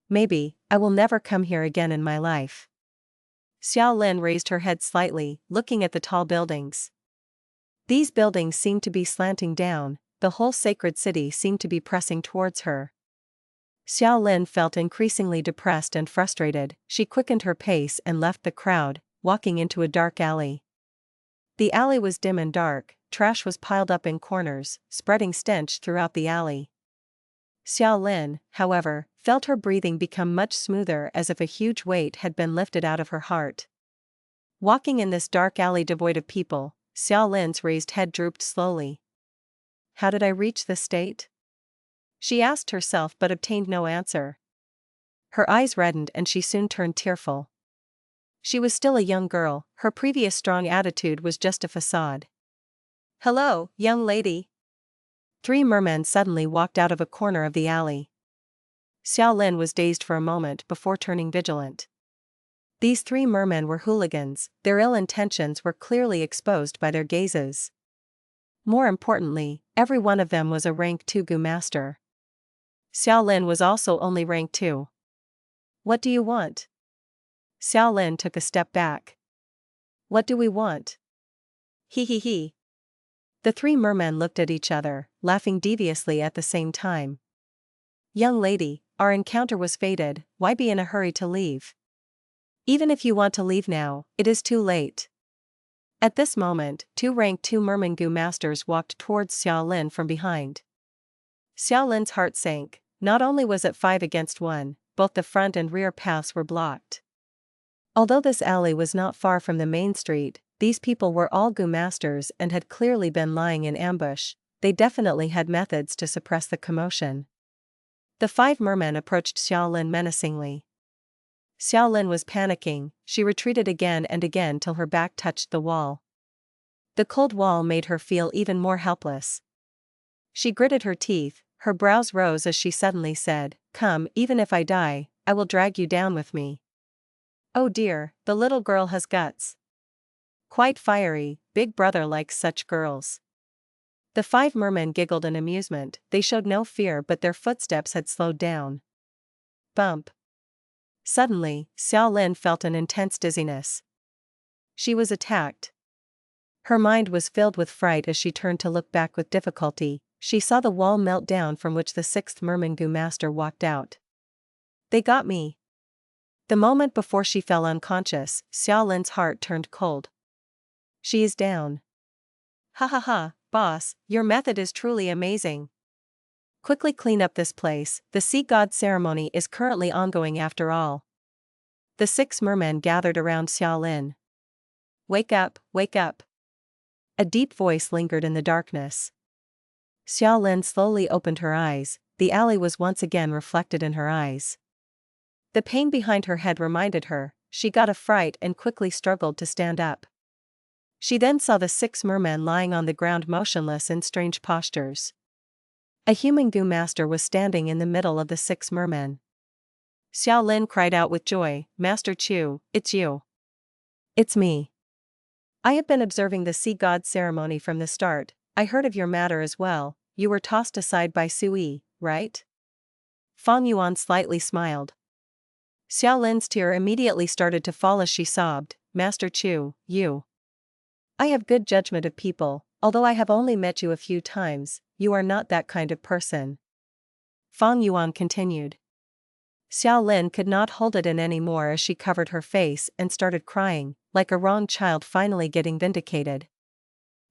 Maybe, I will never come here again in my life. Xiaolin raised her head slightly, looking at the tall buildings. These buildings seemed to be slanting down, the whole sacred city seemed to be pressing towards her. Xiaolin felt increasingly depressed and frustrated. She quickened her pace and left the crowd, walking into a dark alley. The alley was dim and dark, trash was piled up in corners, spreading stench throughout the alley. Xiaolin, however, felt her breathing become much smoother as if a huge weight had been lifted out of her heart. Walking in this dark alley devoid of people, Xiaolin's raised head drooped slowly. How did I reach this state? She asked herself but obtained no answer. Her eyes reddened and she soon turned tearful. She was still a young girl, her previous strong attitude was just a facade. Hello, young lady. 3 mermen suddenly walked out of a corner of the alley. Xiaolin was dazed for a moment before turning vigilant. These 3 mermen were hooligans, their ill intentions were clearly exposed by their gazes. More importantly, every one of them was a rank 2 Gu master. Xiaolin was also only rank 2. What do you want? Xiaolin took a step back. What do we want? He. The 3 mermen looked at each other, laughing deviously at the same time. Young lady, our encounter was fated, why be in a hurry to leave? Even if you want to leave now, it is too late. At this moment, 2 rank 2 merman Gu masters walked towards Xiaolin from behind. Xiaolin's heart sank. Not only was it 5 against 1, both the front and rear paths were blocked. Although this alley was not far from the main street, these people were all Gu masters and had clearly been lying in ambush. They definitely had methods to suppress the commotion. The 5 mermen approached Xiaolin menacingly. Xiaolin was panicking, she retreated again and again till her back touched the wall. The cold wall made her feel even more helpless. She gritted her teeth, her brows rose as she suddenly said, "Come, even if I die, I will drag you down with me." Oh dear, the little girl has guts. Quite fiery, Big Brother likes such girls. The 5 mermen giggled in amusement, they showed no fear but their footsteps had slowed down. Bump. Suddenly, Xiaolin felt an intense dizziness. She was attacked. Her mind was filled with fright as she turned to look back with difficulty. She saw the wall melt down from which the 6th merman Gu master walked out. They got me. The moment before she fell unconscious, Xiaolin's heart turned cold. She is down. Ha, boss, your method is truly amazing. Quickly clean up this place, the sea god ceremony is currently ongoing after all. The 6 mermen gathered around Xiaolin. Wake up, wake up. A deep voice lingered in the darkness. Xiaolin slowly opened her eyes, the alley was once again reflected in her eyes. The pain behind her head reminded her, she got a fright and quickly struggled to stand up. She then saw the 6 mermen lying on the ground motionless in strange postures. A human Gu master was standing in the middle of the 6 mermen. Xiaolin cried out with joy, "Master Chu, it's you. It's me. I have been observing the sea god ceremony from the start. I heard of your matter as well, you were tossed aside by Sui, right?" Fang Yuan slightly smiled. Xiaolin's tear immediately started to fall as she sobbed, "Master Chu, you. I have good judgment of people, although I have only met you a few times, you are not that kind of person." Fang Yuan continued. Xiao Lin could not hold it in anymore as she covered her face and started crying, like a wronged child finally getting vindicated.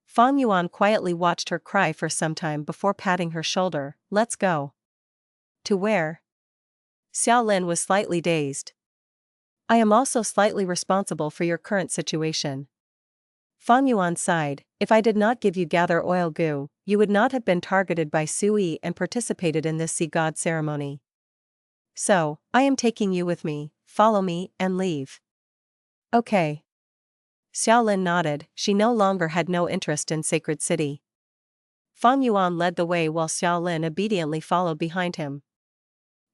Fang Yuan quietly watched her cry for some time before patting her shoulder. Let's go. To where? Xiao Lin was slightly dazed. I am also slightly responsible for your current situation. Fang Yuan sighed. If I did not give you gather oil gu, you would not have been targeted by Sui and participated in this sea god ceremony. So, I am taking you with me, follow me, and leave. Okay. Xiao Lin nodded, she no longer had no interest in Sacred City. Fang Yuan led the way while Xiao Lin obediently followed behind him.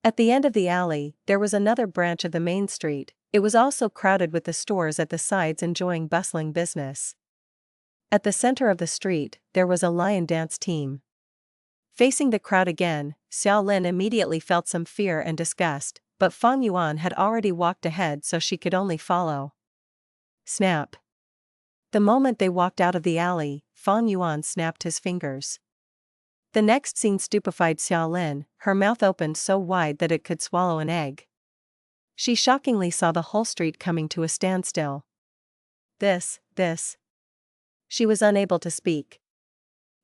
At the end of the alley, there was another branch of the main street. It was also crowded with the stores at the sides enjoying bustling business. At the center of the street, there was a lion dance team. Facing the crowd again, Xiao Lin immediately felt some fear and disgust, but Fang Yuan had already walked ahead so she could only follow. Snap. The moment they walked out of the alley, Fang Yuan snapped his fingers. The next scene stupefied Xiao Lin, her mouth opened so wide that it could swallow an egg. She shockingly saw the whole street coming to a standstill. This. She was unable to speak.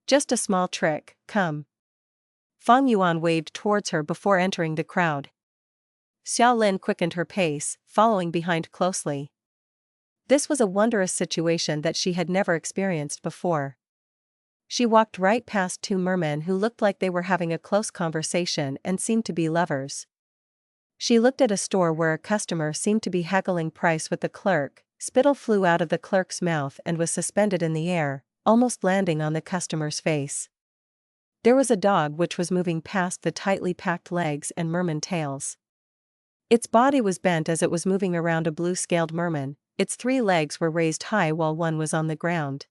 Just a small trick, come. Fang Yuan waved towards her before entering the crowd. Xiao Lin quickened her pace, following behind closely. This was a wondrous situation that she had never experienced before. She walked right past two mermen who looked like they were having a close conversation and seemed to be lovers. She looked at a store where a customer seemed to be haggling price with the clerk. Spittle flew out of the clerk's mouth and was suspended in the air, almost landing on the customer's face. There was a dog which was moving past the tightly packed legs and merman tails. Its body was bent as it was moving around a blue-scaled merman. Its 3 legs were raised high while one was on the ground.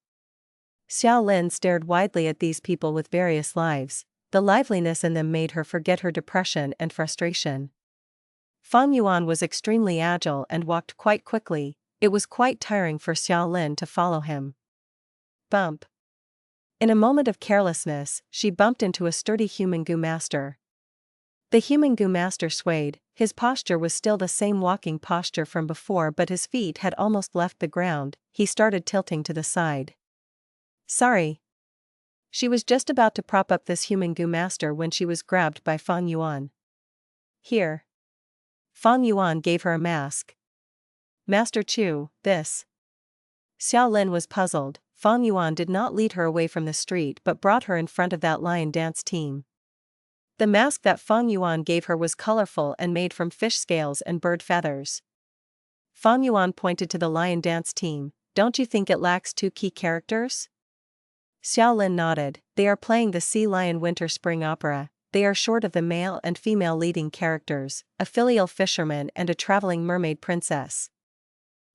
Xiao Lin stared widely at these people with various lives. The liveliness in them made her forget her depression and frustration. Fang Yuan was extremely agile and walked quite quickly. It was quite tiring for Xiao Lin to follow him. Bump. In a moment of carelessness, she bumped into a sturdy human Gu master. The human Gu master swayed. His posture was still the same walking posture from before, but his feet had almost left the ground. He started tilting to the side. Sorry. She was just about to prop up this human Gu master when she was grabbed by Fang Yuan. Here. Fang Yuan gave her a mask. Master Chu, this. Xiao Lin was puzzled. Fang Yuan did not lead her away from the street but brought her in front of that lion dance team. The mask that Fang Yuan gave her was colorful and made from fish scales and bird feathers. Fang Yuan pointed to the lion dance team. Don't you think it lacks 2 key characters? Xiao Lin nodded. They are playing the Sea Lion Winter Spring Opera. They are short of the male and female leading characters, a filial fisherman and a traveling mermaid princess.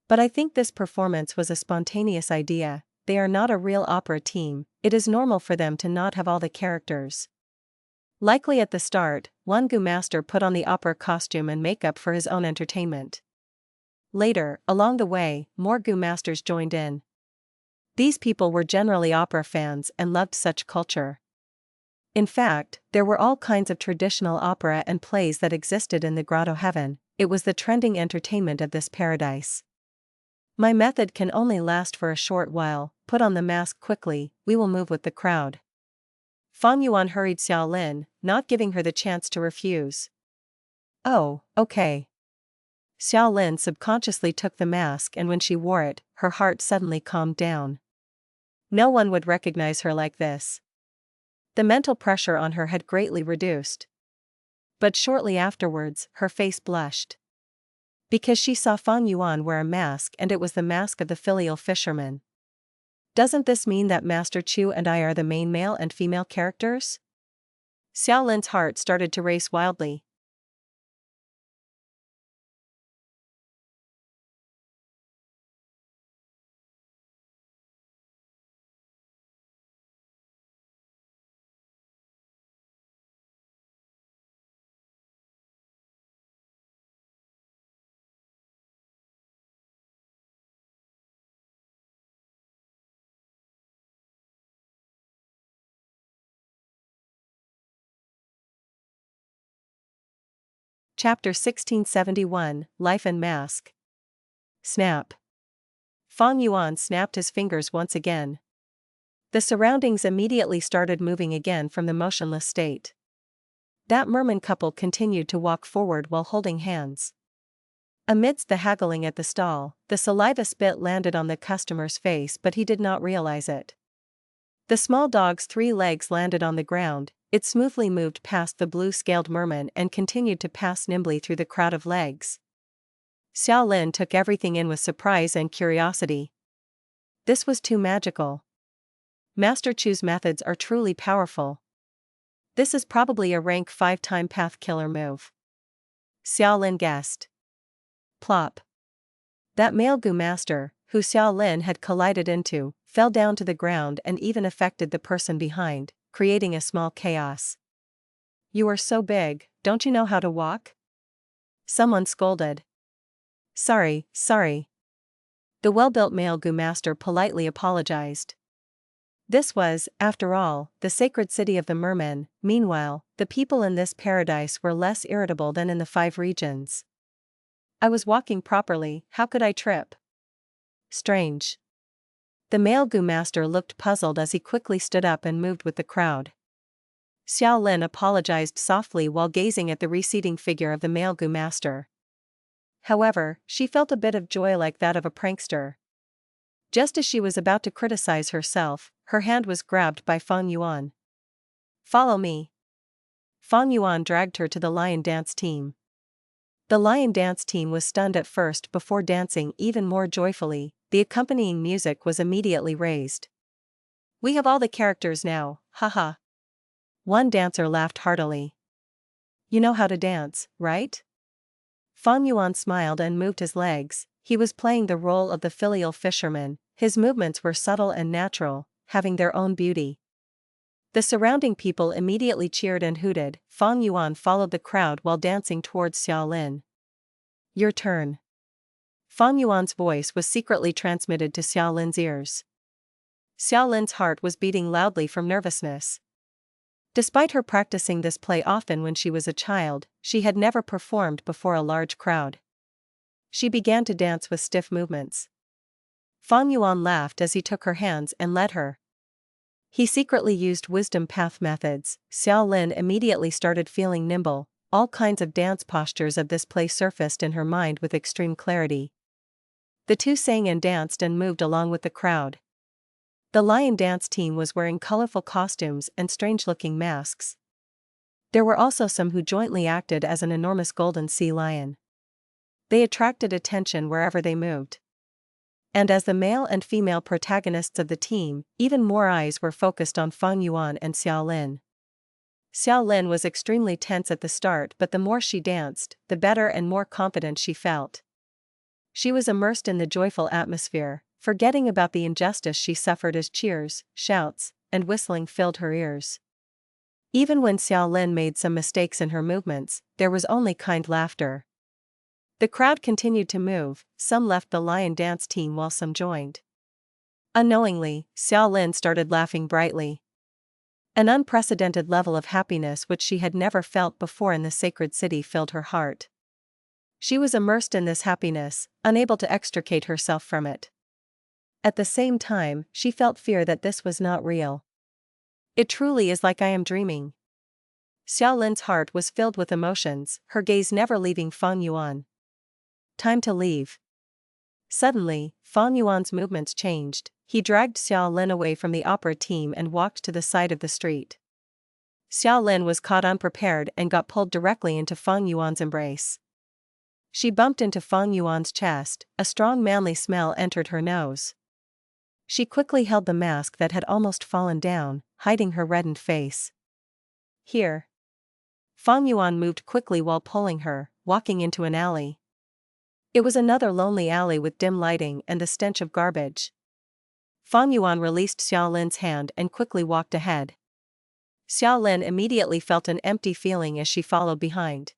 But I think this performance was a spontaneous idea. They are not a real opera team. It is normal for them to not have all the characters. Likely at the start, one Gu master put on the opera costume and makeup for his own entertainment. Later, along the way, more Gu masters joined in. These people were generally opera fans and loved such culture. In fact, there were all kinds of traditional opera and plays that existed in the Grotto-Heaven. It was the trending entertainment of this paradise. My method can only last for a short while. Put on the mask quickly, we will move with the crowd. Fang Yuan hurried Xiao Lin, not giving her the chance to refuse. Oh, okay. Xiao Lin subconsciously took the mask, and when she wore it, her heart suddenly calmed down. No one would recognize her like this. The mental pressure on her had greatly reduced. But shortly afterwards, her face blushed. Because she saw Fang Yuan wear a mask, and it was the mask of the filial fisherman. Doesn't this mean that Master Chu and I are the main male and female characters? Xiao Lin's heart started to race wildly. Chapter 1671, Life and Mask. Snap. Feng Yuan snapped his fingers once again. The surroundings immediately started moving again from the motionless state. That merman couple continued to walk forward while holding hands. Amidst the haggling at the stall, the saliva spit landed on the customer's face, but he did not realize it. The small dog's 3 legs landed on the ground. It smoothly moved past the blue-scaled merman and continued to pass nimbly through the crowd of legs. Xiao Lin took everything in with surprise and curiosity. This was too magical. Master Chu's methods are truly powerful. This is probably a rank 5 time path killer move. Xiao Lin guessed. Plop. That male Gu master, who Xiao Lin had collided into, fell down to the ground and even affected the person behind, creating a small chaos. "You are so big, don't you know how to walk?" Someone scolded. Sorry. The well-built male Gu master politely apologized. This was, after all, the sacred city of the mermen. Meanwhile, the people in this paradise were less irritable than in the 5 regions. I was walking properly, how could I trip? Strange. The male Gu master looked puzzled as he quickly stood up and moved with the crowd. Xiao Lin apologized softly while gazing at the receding figure of the male Gu master. However, she felt a bit of joy like that of a prankster. Just as she was about to criticize herself, her hand was grabbed by Feng Yuan. "Follow me." Feng Yuan dragged her to the lion dance team. The lion dance team was stunned at first before dancing even more joyfully. The accompanying music was immediately raised. "We have all the characters now, haha." One dancer laughed heartily. "You know how to dance, right?" Feng Yuan smiled and moved his legs. He was playing the role of the filial fisherman. His movements were subtle and natural, having their own beauty. The surrounding people immediately cheered and hooted. Feng Yuan followed the crowd while dancing towards Xiao Lin. "Your turn." Feng Yuan's voice was secretly transmitted to Xiao Lin's ears. Xiao Lin's heart was beating loudly from nervousness. Despite her practicing this play often when she was a child, she had never performed before a large crowd. She began to dance with stiff movements. Feng Yuan laughed as he took her hands and led her. He secretly used wisdom path methods. Xiao Lin immediately started feeling nimble. All kinds of dance postures of this play surfaced in her mind with extreme clarity. The two sang and danced and moved along with the crowd. The lion dance team was wearing colorful costumes and strange-looking masks. There were also some who jointly acted as an enormous golden sea lion. They attracted attention wherever they moved. And as the male and female protagonists of the team, even more eyes were focused on Feng Yuan and Xiao Lin. Xiao Lin was extremely tense at the start, but the more she danced, the better and more confident she felt. She was immersed in the joyful atmosphere, forgetting about the injustice she suffered as cheers, shouts, and whistling filled her ears. Even when Xiao Lin made some mistakes in her movements, there was only kind laughter. The crowd continued to move. Some left the lion dance team while some joined. Unknowingly, Xiao Lin started laughing brightly. An unprecedented level of happiness which she had never felt before in the sacred city filled her heart. She was immersed in this happiness, unable to extricate herself from it. At the same time, she felt fear that this was not real. "It truly is like I am dreaming." Xiao Lin's heart was filled with emotions, her gaze never leaving Feng Yuan. "Time to leave." Suddenly, Feng Yuan's movements changed. He dragged Xiao Lin away from the opera team and walked to the side of the street. Xiao Lin was caught unprepared and got pulled directly into Feng Yuan's embrace. She bumped into Feng Yuan's chest. A strong manly smell entered her nose. She quickly held the mask that had almost fallen down, hiding her reddened face. "Here." Feng Yuan moved quickly while pulling her, walking into an alley. It was another lonely alley with dim lighting and the stench of garbage. Feng Yuan released Xiao Lin's hand and quickly walked ahead. Xiao Lin immediately felt an empty feeling as she followed behind.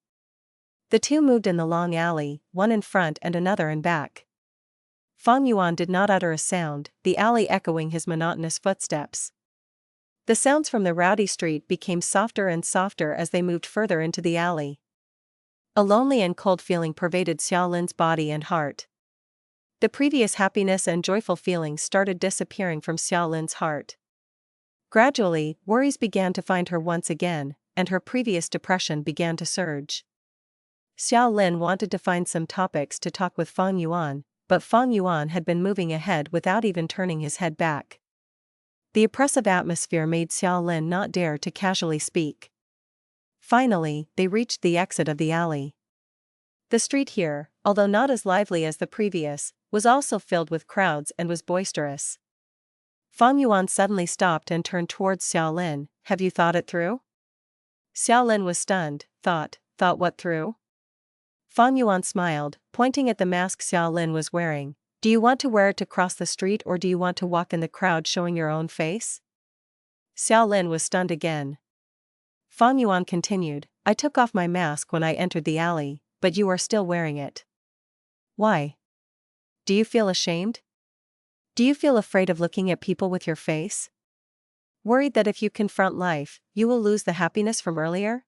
The two moved in the long alley, one in front and another in back. Feng Yuan did not utter a sound, the alley echoing his monotonous footsteps. The sounds from the rowdy street became softer and softer as they moved further into the alley. A lonely and cold feeling pervaded Xiaolin's body and heart. The previous happiness and joyful feelings started disappearing from Xiaolin's heart. Gradually, worries began to find her once again, and her previous depression began to surge. Xiaolin wanted to find some topics to talk with Feng Yuan, but Feng Yuan had been moving ahead without even turning his head back. The oppressive atmosphere made Xiaolin not dare to casually speak. Finally, they reached the exit of the alley. The street here, although not as lively as the previous, was also filled with crowds and was boisterous. Feng Yuan suddenly stopped and turned towards Xiaolin. "Have you thought it through?" Xiaolin was stunned. Thought what through? Feng Yuan smiled, pointing at the mask Xiaolin was wearing. "Do you want to wear it to cross the street, or do you want to walk in the crowd showing your own face?" Xiaolin was stunned again. Feng Yuan continued, "I took off my mask when I entered the alley, but you are still wearing it. Why? Do you feel ashamed? Do you feel afraid of looking at people with your face? Worried that if you confront life, you will lose the happiness from earlier?"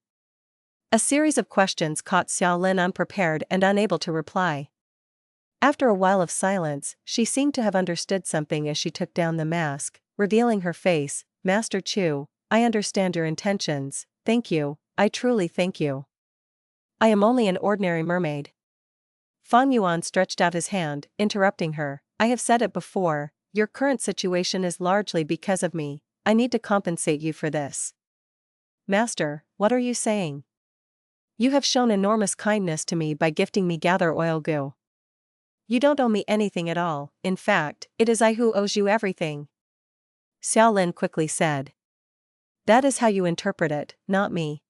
A series of questions caught Xiaolin unprepared and unable to reply. After a while of silence, she seemed to have understood something as she took down the mask, revealing her face. "Master Chu, I understand your intentions, thank you, I truly thank you. I am only an ordinary mermaid." Feng Yuan stretched out his hand, interrupting her. "I have said it before, your current situation is largely because of me, I need to compensate you for this." "Master, what are you saying? You have shown enormous kindness to me by gifting me gather oil Gu. You don't owe me anything at all, in fact, it is I who owes you everything." Xiaolin quickly said. "That is how you interpret it, not me."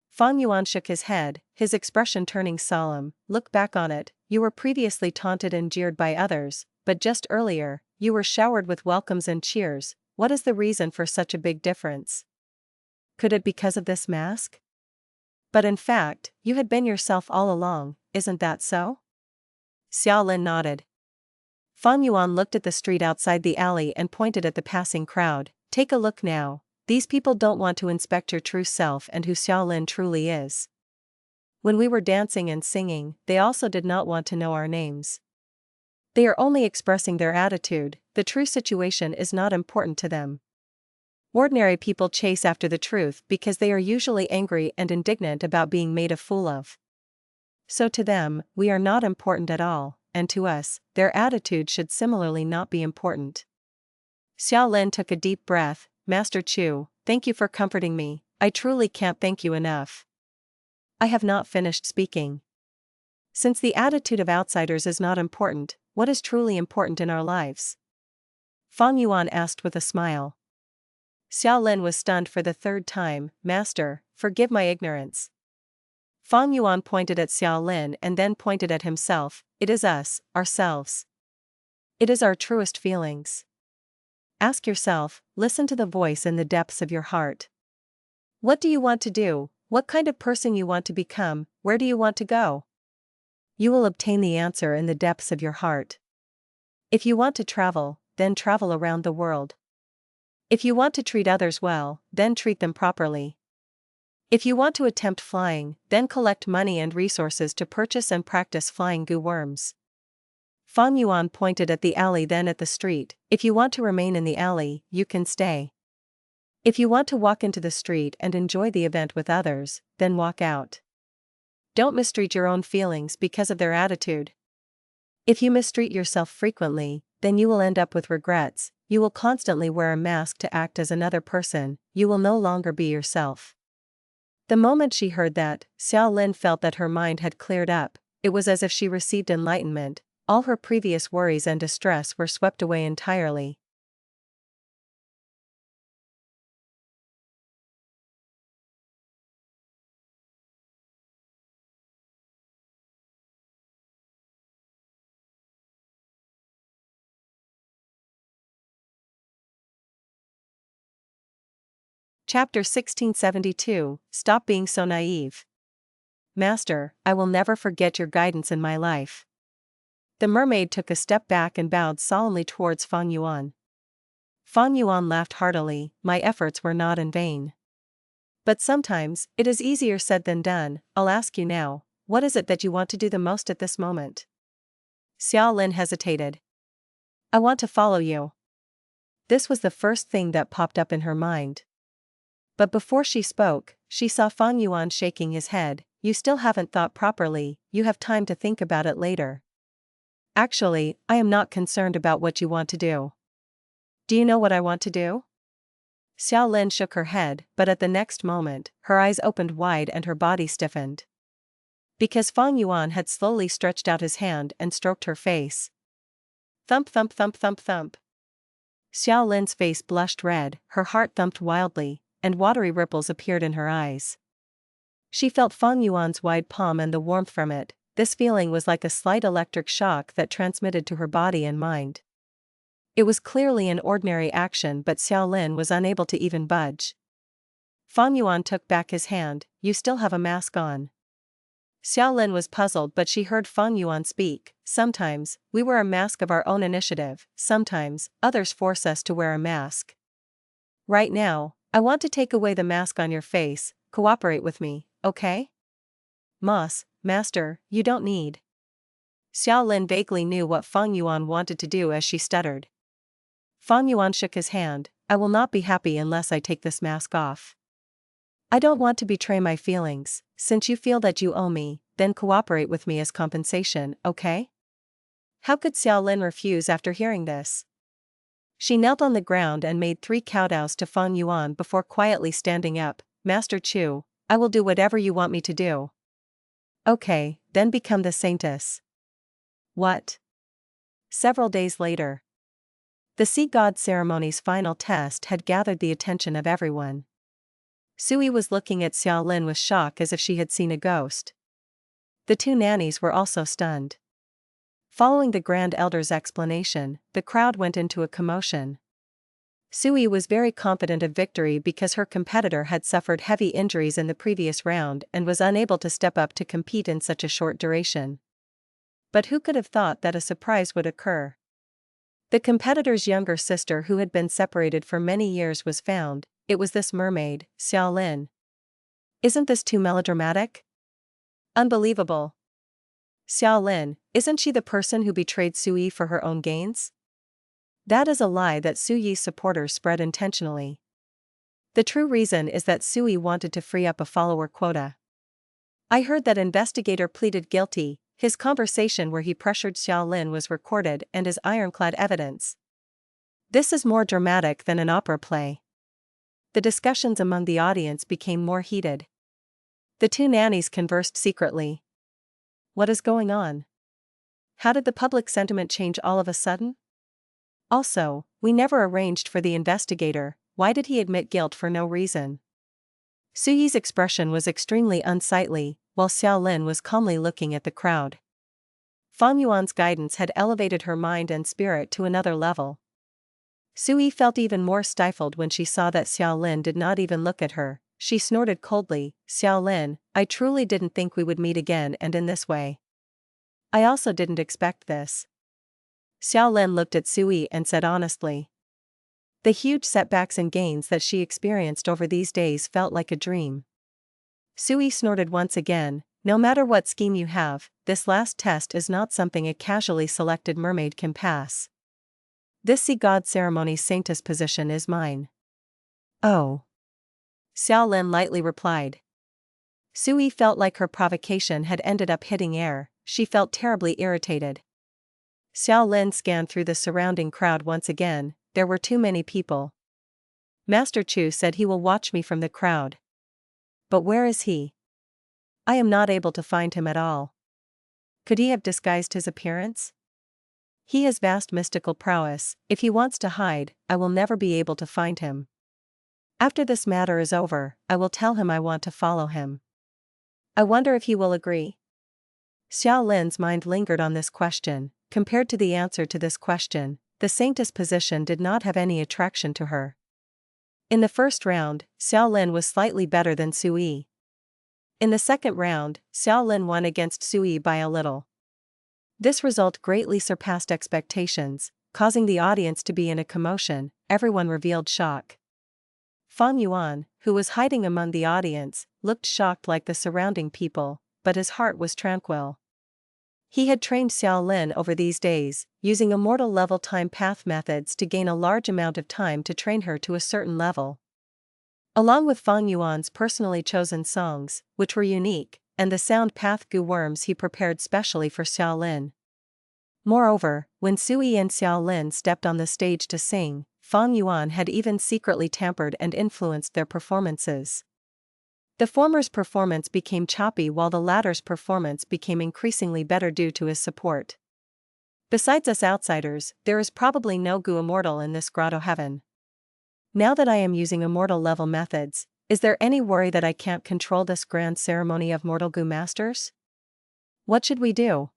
Feng Yuan shook his head, his expression turning solemn. "Look back on it, you were previously taunted and jeered by others, but just earlier, you were showered with welcomes and cheers. What is the reason for such a big difference? Could it be because of this mask? But in fact, you had been yourself all along, isn't that so?" Xiaolin nodded. Feng Yuan looked at the street outside the alley and pointed at the passing crowd. "Take a look now, these people don't want to inspect your true self and who Xiaolin truly is. When we were dancing and singing, they also did not want to know our names. They are only expressing their attitude, the true situation is not important to them. Ordinary people chase after the truth because they are usually angry and indignant about being made a fool of. So to them, we are not important at all, and to us, their attitude should similarly not be important." Xiaolin took a deep breath. "Master Chu, thank you for comforting me, I truly can't thank you enough." I have not finished speaking. Since the attitude of outsiders is not important, what is truly important in our lives? Feng Yuan asked with a smile. Xiaolin was stunned for the third time. "Master, forgive my ignorance." Feng Yuan pointed at Xiaolin and then pointed at himself. "It is us, ourselves. It is our truest feelings. Ask yourself, listen to the voice in the depths of your heart. What do you want to do? What kind of person you want to become? Where do you want to go? You will obtain the answer in the depths of your heart. If you want to travel, then travel around the world. If you want to treat others well, then treat them properly. If you want to attempt flying, then collect money and resources to purchase and practice flying Gu worms." Feng Yuan pointed at the alley then at the street. "If you want to remain in the alley, you can stay. If you want to walk into the street and enjoy the event with others, then walk out. Don't mistreat your own feelings because of their attitude. If you mistreat yourself frequently, then you will end up with regrets, you will constantly wear a mask to act as another person, you will no longer be yourself." The moment she heard that, Xiaolin felt that her mind had cleared up, it was as if she received enlightenment, all her previous worries and distress were swept away entirely. Chapter 1672, Stop Being So Naive. "Master, I will never forget your guidance in my life." The mermaid took a step back and bowed solemnly towards Feng Yuan. Feng Yuan laughed heartily. "My efforts were not in vain. But sometimes, it is easier said than done. I'll ask you now, what is it that you want to do the most at this moment? Xiao Lin hesitated. I want to follow you. This was the first thing that popped up in her mind. But before she spoke, she saw Fang Yuan shaking his head. You still haven't thought properly, you have time to think about it later. Actually, I am not concerned about what you want to do. Do you know what I want to do? Xiao Lin shook her head, but at the next moment, her eyes opened wide and her body stiffened. Because Fang Yuan had slowly stretched out his hand and stroked her face. Thump thump thump thump thump. Xiao Lin's face blushed red, her heart thumped wildly, and watery ripples appeared in her eyes. She felt Fang Yuan's wide palm and the warmth from it. This feeling was like a slight electric shock that transmitted to her body and mind. It was clearly an ordinary action, but Xiao Lin was unable to even budge. Fang Yuan took back his hand. You still have a mask on. Xiao Lin was puzzled, but she heard Fang Yuan speak. Sometimes, we wear a mask of our own initiative, sometimes, others force us to wear a mask. Right now, I want to take away the mask on your face. Cooperate with me, okay? Master, you don't need. Xiao Lin vaguely knew what Fang Yuan wanted to do as she stuttered. Fang Yuan shook his hand. I will not be happy unless I take this mask off. I don't want to betray my feelings. Since you feel that you owe me, then cooperate with me as compensation, okay? How could Xiao Lin refuse after hearing this? She knelt on the ground and made 3 kowtows to Fang Yuan before quietly standing up. Master Chu, I will do whatever you want me to do. Okay, then become the Saintess. What? Several days later. The Sea God ceremony's final test had gathered the attention of everyone. Sui was looking at Xiao Lin with shock as if she had seen a ghost. The 2 nannies were also stunned. Following the Grand Elder's explanation, the crowd went into a commotion. Sui was very confident of victory because her competitor had suffered heavy injuries in the previous round and was unable to step up to compete in such a short duration. But who could have thought that a surprise would occur? The competitor's younger sister, who had been separated for many years, was found. It was this mermaid, Xiao Lin. Isn't this too melodramatic? Unbelievable. Xiao Lin, isn't she the person who betrayed Sui for her own gains? That is a lie that Suyi's supporters spread intentionally. The true reason is that Sui wanted to free up a follower quota. I heard that investigator pleaded guilty. His conversation where he pressured Xiao Lin was recorded and is ironclad evidence. This is more dramatic than an opera play. The discussions among the audience became more heated. The 2 nannies conversed secretly. What is going on? How did the public sentiment change all of a sudden? Also, we never arranged for the investigator. Why did he admit guilt for no reason? Suyi's expression was extremely unsightly, while Xiao Lin was calmly looking at the crowd. Fang Yuan's guidance had elevated her mind and spirit to another level. Sui felt even more stifled when she saw that Xiao Lin did not even look at her. She snorted coldly. Xiao Lin, I truly didn't think we would meet again and in this way. I also didn't expect this. Xiao Lin looked at Sui and said honestly. The huge setbacks and gains that she experienced over these days felt like a dream. Sui snorted once again. No matter what scheme you have, this last test is not something a casually selected mermaid can pass. This Sea God ceremony's Saintess position is mine. Oh. Xiao Lin lightly replied. Sui felt like her provocation had ended up hitting air. She felt terribly irritated. Xiao Lin scanned through the surrounding crowd once again. There were too many people. Master Chu said he will watch me from the crowd. But where is he? I am not able to find him at all. Could he have disguised his appearance? He has vast mystical prowess. If he wants to hide, I will never be able to find him. After this matter is over, I will tell him I want to follow him. I wonder if he will agree. Xiao Lin's mind lingered on this question. Compared to the answer to this question, the Saintess position did not have any attraction to her. In the first round, Xiao Lin was slightly better than Sui. In the second round, Xiao Lin won against Sui by a little. This result greatly surpassed expectations, causing the audience to be in a commotion. Everyone revealed shock. Fang Yuan, who was hiding among the audience, looked shocked like the surrounding people. but his heart was tranquil. He had trained Xiaolin over these days, using Immortal level time path methods to gain a large amount of time to train her to a certain level. Along with Fang Yuan's personally chosen songs, which were unique, and the sound path Gu worms he prepared specially for Xiaolin. Moreover, when Sui and Xiaolin stepped on the stage to sing, Fang Yuan had even secretly tampered and influenced their performances. The former's performance became choppy while the latter's performance became increasingly better due to his support. Besides us outsiders, there is probably no Gu Immortal in this Grotto-Heaven. Now that I am using Immortal level methods, is there any worry that I can't control this grand ceremony of mortal Gu masters? What should we do?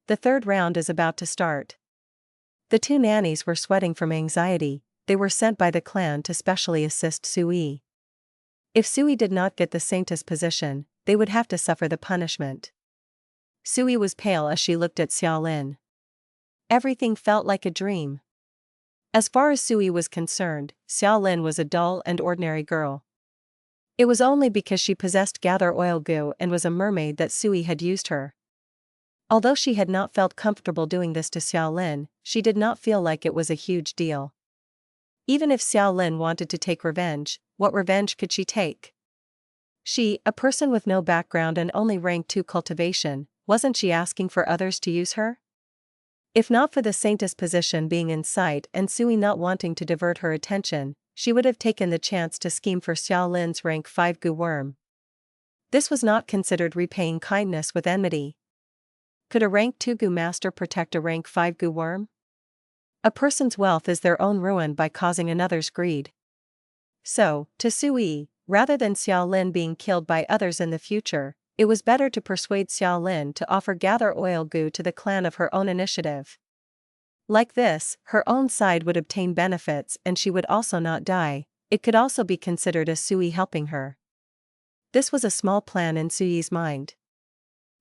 The third round is about to start. The two nannies were sweating from anxiety. They were sent by the clan to specially assist Sui. If Sui did not get the Saintess position, they would have to suffer the punishment. Sui was pale as she looked at Xiaolin. Everything felt like a dream. As far as Sui was concerned, Xiaolin was a dull and ordinary girl. It was only because she possessed Gather Oil Gu and was a mermaid that Sui had used her. Although she had not felt comfortable doing this to Xiaolin, she did not feel like it was a huge deal. Even if Xiaolin wanted to take revenge, what revenge could she take? She, a person with no background and only rank 2 cultivation, wasn't she asking for others to use her? If not for the Saintess position being in sight and Sui not wanting to divert her attention, she would have taken the chance to scheme for Xiaolin's rank 5 Gu worm. This was not considered repaying kindness with enmity. Could a rank 2 Gu master protect a rank 5 Gu worm? A person's wealth is their own ruin by causing another's greed. So, to Sui, rather than Xiaolin being killed by others in the future, it was better to persuade Xiaolin to offer Gather Oil Gu to the clan of her own initiative. Like this, her own side would obtain benefits and she would also not die. It could also be considered as Sui helping her. This was a small plan in Sui's mind.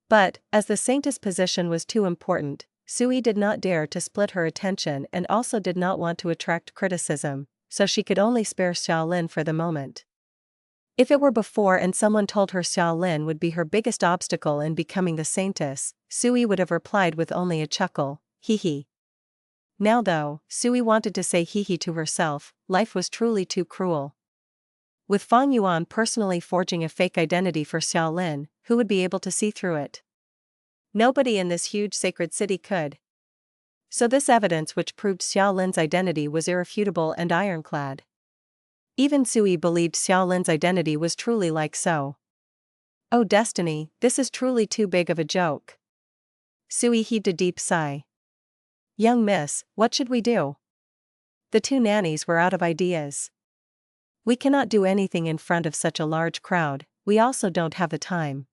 But, as the Saintess position was too important, Sui did not dare to split her attention and also did not want to attract criticism, so she could only spare Xiaolin for the moment. If it were before and someone told her Xiaolin would be her biggest obstacle in becoming the Saintess, Sui would have replied with only a chuckle, hee hee. Now though, Sui wanted to say hee hee to herself, life was truly too cruel. With Fang Yuan personally forging a fake identity for Xiaolin, who would be able to see through it? Nobody in this huge sacred city could. So this evidence which proved Xiaolin's identity was irrefutable and ironclad. Even Sui believed Xiaolin's identity was truly like so. Oh destiny, this is truly too big of a joke. Sui heaved a deep sigh. Young miss, what should we do? The two nannies were out of ideas. We cannot do anything in front of such a large crowd, we also don't have the time.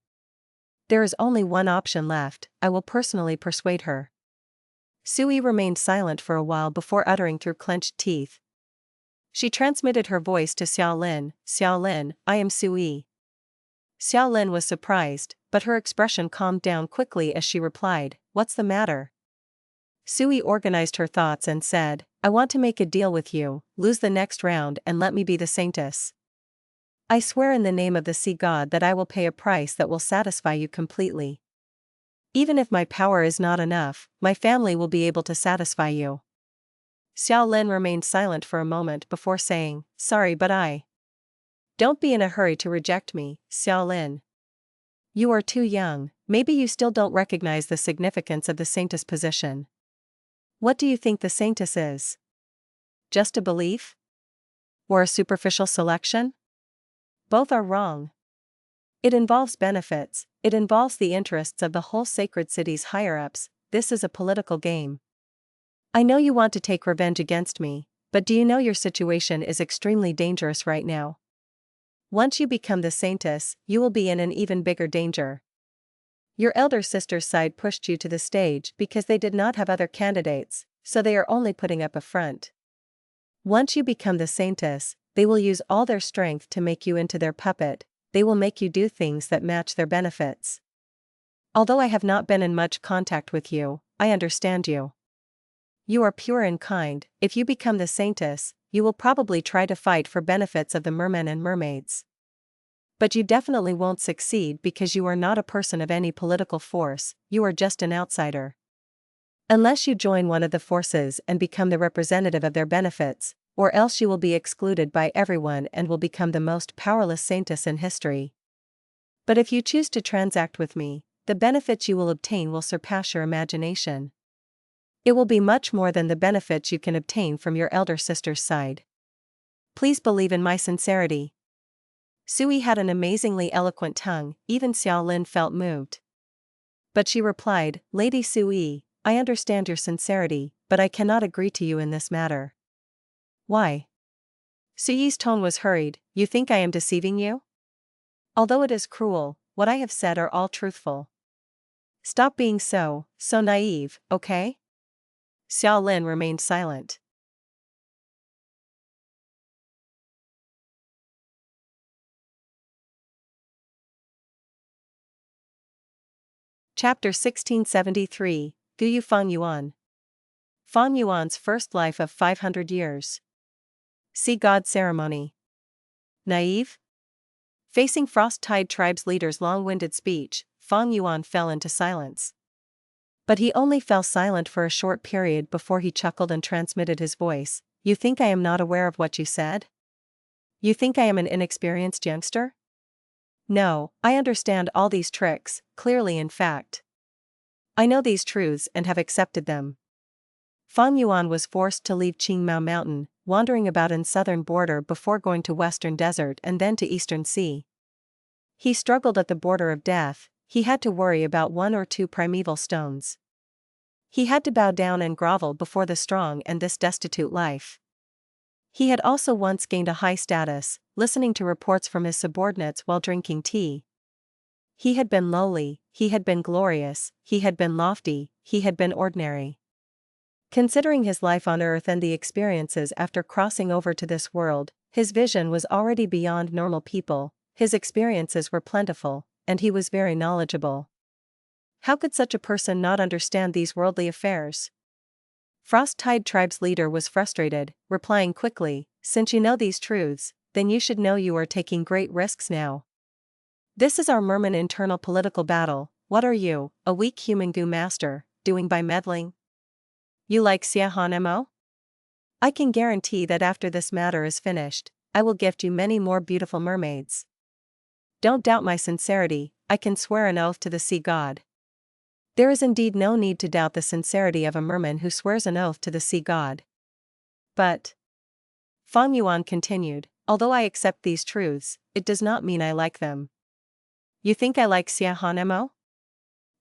There is only one option left, I will personally persuade her. Sui remained silent for a while before uttering through clenched teeth. She transmitted her voice to Xiaolin, Xiaolin, I am Sui. Xiaolin was surprised, but her expression calmed down quickly as she replied, what's the matter? Sui organized her thoughts and said, I want to make a deal with you, lose the next round and let me be the Saintess. I swear in the name of the sea god that I will pay a price that will satisfy you completely. Even if my power is not enough, my family will be able to satisfy you. Xiaolin remained silent for a moment before saying, sorry but I. Don't be in a hurry to reject me, Xiaolin. You are too young, maybe you still don't recognize the significance of the Saintess position. What do you think the Saintess is? Just a belief? Or a superficial selection? Both are wrong. It involves benefits, it involves the interests of the whole sacred city's higher-ups, this is a political game. I know you want to take revenge against me, but do you know your situation is extremely dangerous right now? Once you become the Saintess, you will be in an even bigger danger. Your elder sister's side pushed you to the stage because they did not have other candidates, so they are only putting up a front. Once you become the Saintess, they will use all their strength to make you into their puppet, they will make you do things that match their benefits. Although I have not been in much contact with you, I understand you. You are pure and kind, if you become the Saintess, you will probably try to fight for benefits of the mermen and mermaids. But you definitely won't succeed because you are not a person of any political force, you are just an outsider. Unless you join one of the forces and become the representative of their benefits, or else you will be excluded by everyone and will become the most powerless saintess in history. But if you choose to transact with me, the benefits you will obtain will surpass your imagination. It will be much more than the benefits you can obtain from your elder sister's side. Please believe in my sincerity. Sui had an amazingly eloquent tongue, even Xiao Lin felt moved. But she replied, Lady Sui, I understand your sincerity, but I cannot agree to you in this matter. Why? Sui's tone was hurried, you think I am deceiving you? Although it is cruel, what I have said are all truthful. Stop being so naive, okay? Xiao Lin remained silent. Chapter 1673, Guyu Fang Yuan. Fang Yuan's first life of 500 years. See God ceremony. Naive? Facing Frost-Tide Tribe's leader's long-winded speech, Fang Yuan fell into silence. But he only fell silent for a short period before he chuckled and transmitted his voice. You think I am not aware of what you said? You think I am an inexperienced youngster? No, I understand all these tricks, clearly in fact. I know these truths and have accepted them. Fang Yuan was forced to leave Qingmao Mountain, wandering about in southern border before going to western desert and then to eastern sea. He struggled at the border of death, he had to worry about 1 or 2 primeval stones. He had to bow down and grovel before the strong and this destitute life. He had also once gained a high status, listening to reports from his subordinates while drinking tea. He had been lowly, he had been glorious, he had been lofty, he had been ordinary. Considering his life on Earth and the experiences after crossing over to this world, his vision was already beyond normal people, his experiences were plentiful, and he was very knowledgeable. How could such a person not understand these worldly affairs? Frost-Tide Tribe's leader was frustrated, replying quickly, since you know these truths, then you should know you are taking great risks now. This is our Merman internal political battle. What are you, a weak human Gu master, doing by meddling? You like Xia Han Mo? I can guarantee that after this matter is finished, I will gift you many more beautiful mermaids. Don't doubt my sincerity, I can swear an oath to the sea god. There is indeed no need to doubt the sincerity of a merman who swears an oath to the sea god. But, Fang Yuan continued, although I accept these truths, it does not mean I like them. You think I like Xia Han Mo?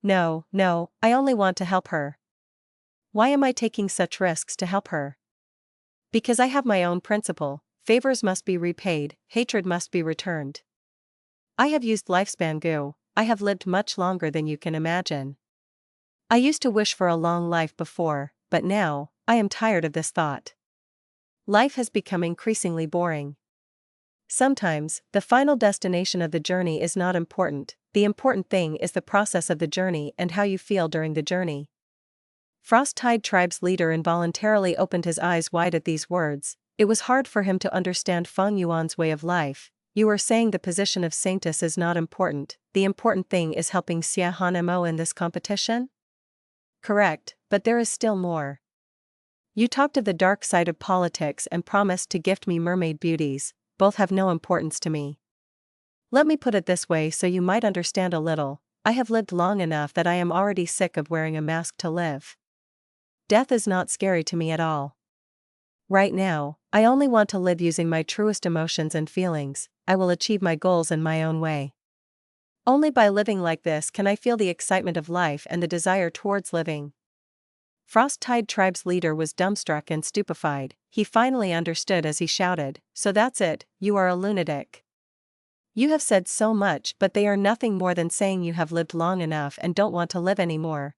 No, I only want to help her. Why am I taking such risks to help her? Because I have my own principle, favors must be repaid, hatred must be returned. I have used lifespan Gu, I have lived much longer than you can imagine. I used to wish for a long life before, but now, I am tired of this thought. Life has become increasingly boring. Sometimes, the final destination of the journey is not important, the important thing is the process of the journey and how you feel during the journey. Frost-Tide Tribe's leader involuntarily opened his eyes wide at these words. It was hard for him to understand Fang Yuan's way of life. You are saying the position of Saintess is not important, the important thing is helping Xia Han Mo in this competition? Correct, but there is still more. You talked of the dark side of politics and promised to gift me mermaid beauties, both have no importance to me. Let me put it this way so you might understand a little. I have lived long enough that I am already sick of wearing a mask to live. Death is not scary to me at all. Right now, I only want to live using my truest emotions and feelings. I will achieve my goals in my own way. Only by living like this can I feel the excitement of life and the desire towards living. Frost-Tide Tribe's leader was dumbstruck and stupefied. He finally understood as he shouted, so that's it, you are a lunatic. You have said so much but they are nothing more than saying you have lived long enough and don't want to live anymore.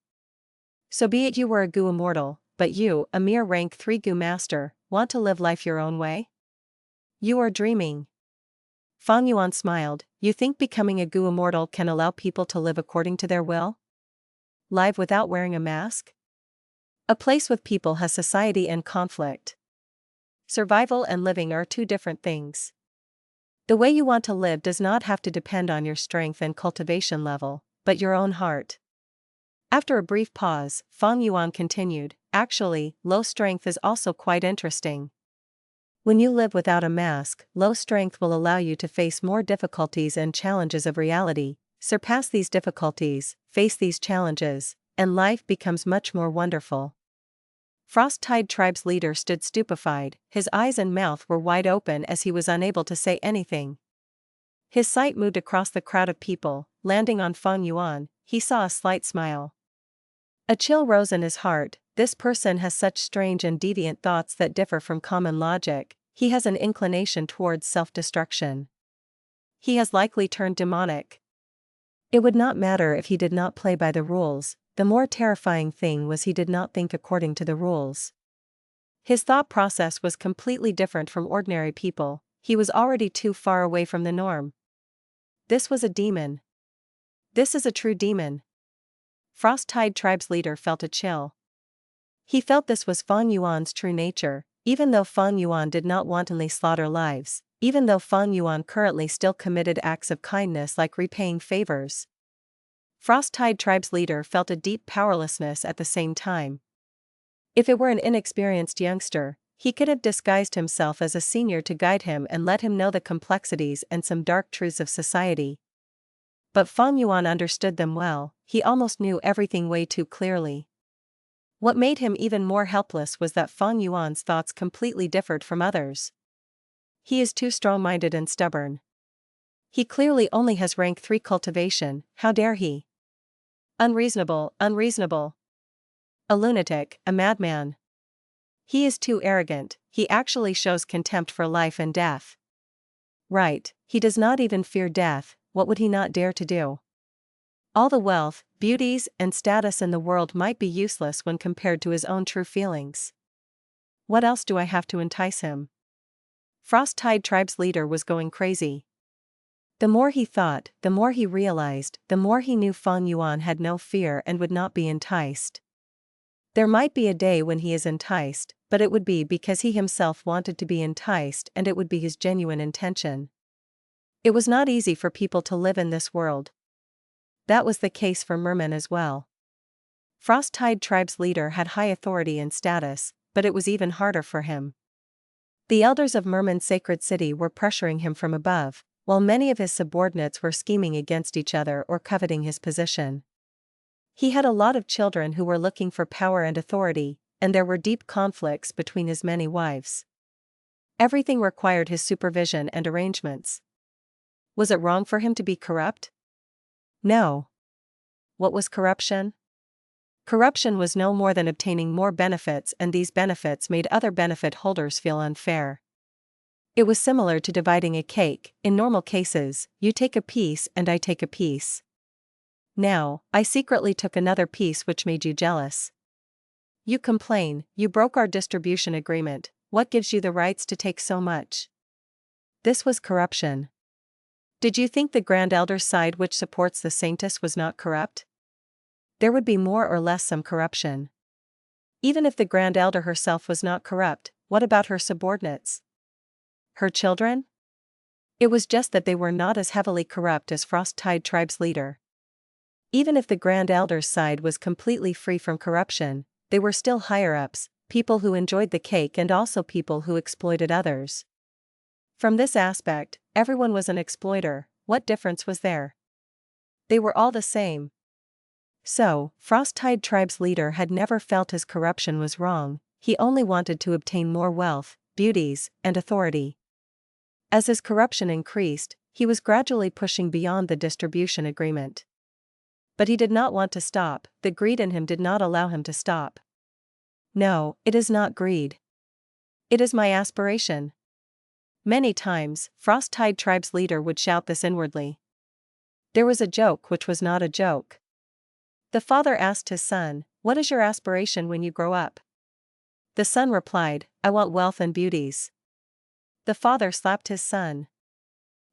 So be it you were a Gu Immortal, but you, a mere rank 3 Gu master, want to live life your own way? You are dreaming. Fang Yuan smiled, you think becoming a Gu Immortal can allow people to live according to their will? Live without wearing a mask? A place with people has society and conflict. Survival and living are two different things. The way you want to live does not have to depend on your strength and cultivation level, but your own heart. After a brief pause, Feng Yuan continued, actually, low strength is also quite interesting. When you live without a mask, low strength will allow you to face more difficulties and challenges of reality, surpass these difficulties, face these challenges, and life becomes much more wonderful. Frost-Tide Tribe's leader stood stupefied, his eyes and mouth were wide open as he was unable to say anything. His sight moved across the crowd of people, landing on Feng Yuan. He saw a slight smile. A chill rose in his heart. This person has such strange and deviant thoughts that differ from common logic. He has an inclination towards self-destruction. He has likely turned demonic. It would not matter if he did not play by the rules. The more terrifying thing was he did not think according to the rules. His thought process was completely different from ordinary people. He was already too far away from the norm. This was a demon. This is a true demon. Frost-Tide Tribe's leader felt a chill. He felt this was Feng Yuan's true nature, even though Feng Yuan did not wantonly slaughter lives, even though Feng Yuan currently still committed acts of kindness like repaying favors. Frost-Tide Tribe's leader felt a deep powerlessness at the same time. If it were an inexperienced youngster, he could have disguised himself as a senior to guide him and let him know the complexities and some dark truths of society. But Feng Yuan understood them well. He almost knew everything way too clearly. What made him even more helpless was that Feng Yuan's thoughts completely differed from others. He is too strong-minded and stubborn. He clearly only has rank 3 cultivation, how dare he? Unreasonable, unreasonable. A lunatic, a madman. He is too arrogant. He actually shows contempt for life and death. Right, he does not even fear death. What would he not dare to do? All the wealth, beauties, and status in the world might be useless when compared to his own true feelings. What else do I have to entice him? Frost-Tide Tribe's leader was going crazy. The more he thought, the more he realized, the more he knew Feng Yuan had no fear and would not be enticed. There might be a day when he is enticed, but it would be because he himself wanted to be enticed and it would be his genuine intention. It was not easy for people to live in this world. That was the case for Merman as well. Frost-Tide Tribe's leader had high authority and status, but it was even harder for him. The elders of Merman's sacred city were pressuring him from above, while many of his subordinates were scheming against each other or coveting his position. He had a lot of children who were looking for power and authority, and there were deep conflicts between his many wives. Everything required his supervision and arrangements. Was it wrong for him to be corrupt? No. What was corruption? Corruption was no more than obtaining more benefits, and these benefits made other benefit holders feel unfair. It was similar to dividing a cake. In normal cases, you take a piece and I take a piece. Now, I secretly took another piece which made you jealous. You complain, you broke our distribution agreement. What gives you the rights to take so much? This was corruption. Did you think the Grand Elder's side which supports the Saintess was not corrupt? There would be more or less some corruption. Even if the Grand Elder herself was not corrupt, what about her subordinates? Her children? It was just that they were not as heavily corrupt as Frost-Tide Tribe's leader. Even if the Grand Elder's side was completely free from corruption, they were still higher-ups, people who enjoyed the cake and also people who exploited others. From this aspect, everyone was an exploiter. What difference was there? They were all the same. So, Frost-Tide Tribe's leader had never felt his corruption was wrong. He only wanted to obtain more wealth, beauties, and authority. As his corruption increased, he was gradually pushing beyond the distribution agreement. But he did not want to stop. The greed in him did not allow him to stop. No, it is not greed. It is my aspiration. Many times, Frost-Tide Tribe's leader would shout this inwardly. There was a joke which was not a joke. The father asked his son, "What is your aspiration when you grow up?" The son replied, "I want wealth and beauties." The father slapped his son.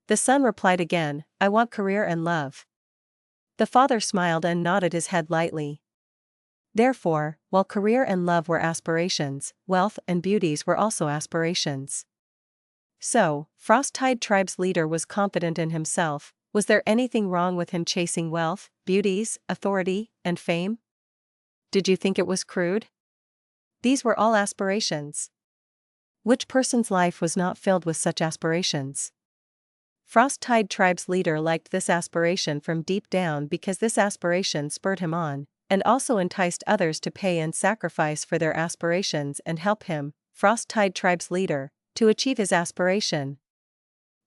The son replied again, "I want career and love." The father smiled and nodded his head lightly. Therefore, while career and love were aspirations, wealth and beauties were also aspirations. So, Frost-Tide Tribe's leader was confident in himself. Was there anything wrong with him chasing wealth, beauties, authority, and fame? Did you think it was crude? These were all aspirations. Which person's life was not filled with such aspirations? Frost-Tide Tribe's leader liked this aspiration from deep down because this aspiration spurred him on, and also enticed others to pay and sacrifice for their aspirations and help him, Frost-Tide Tribe's leader, to achieve his aspiration.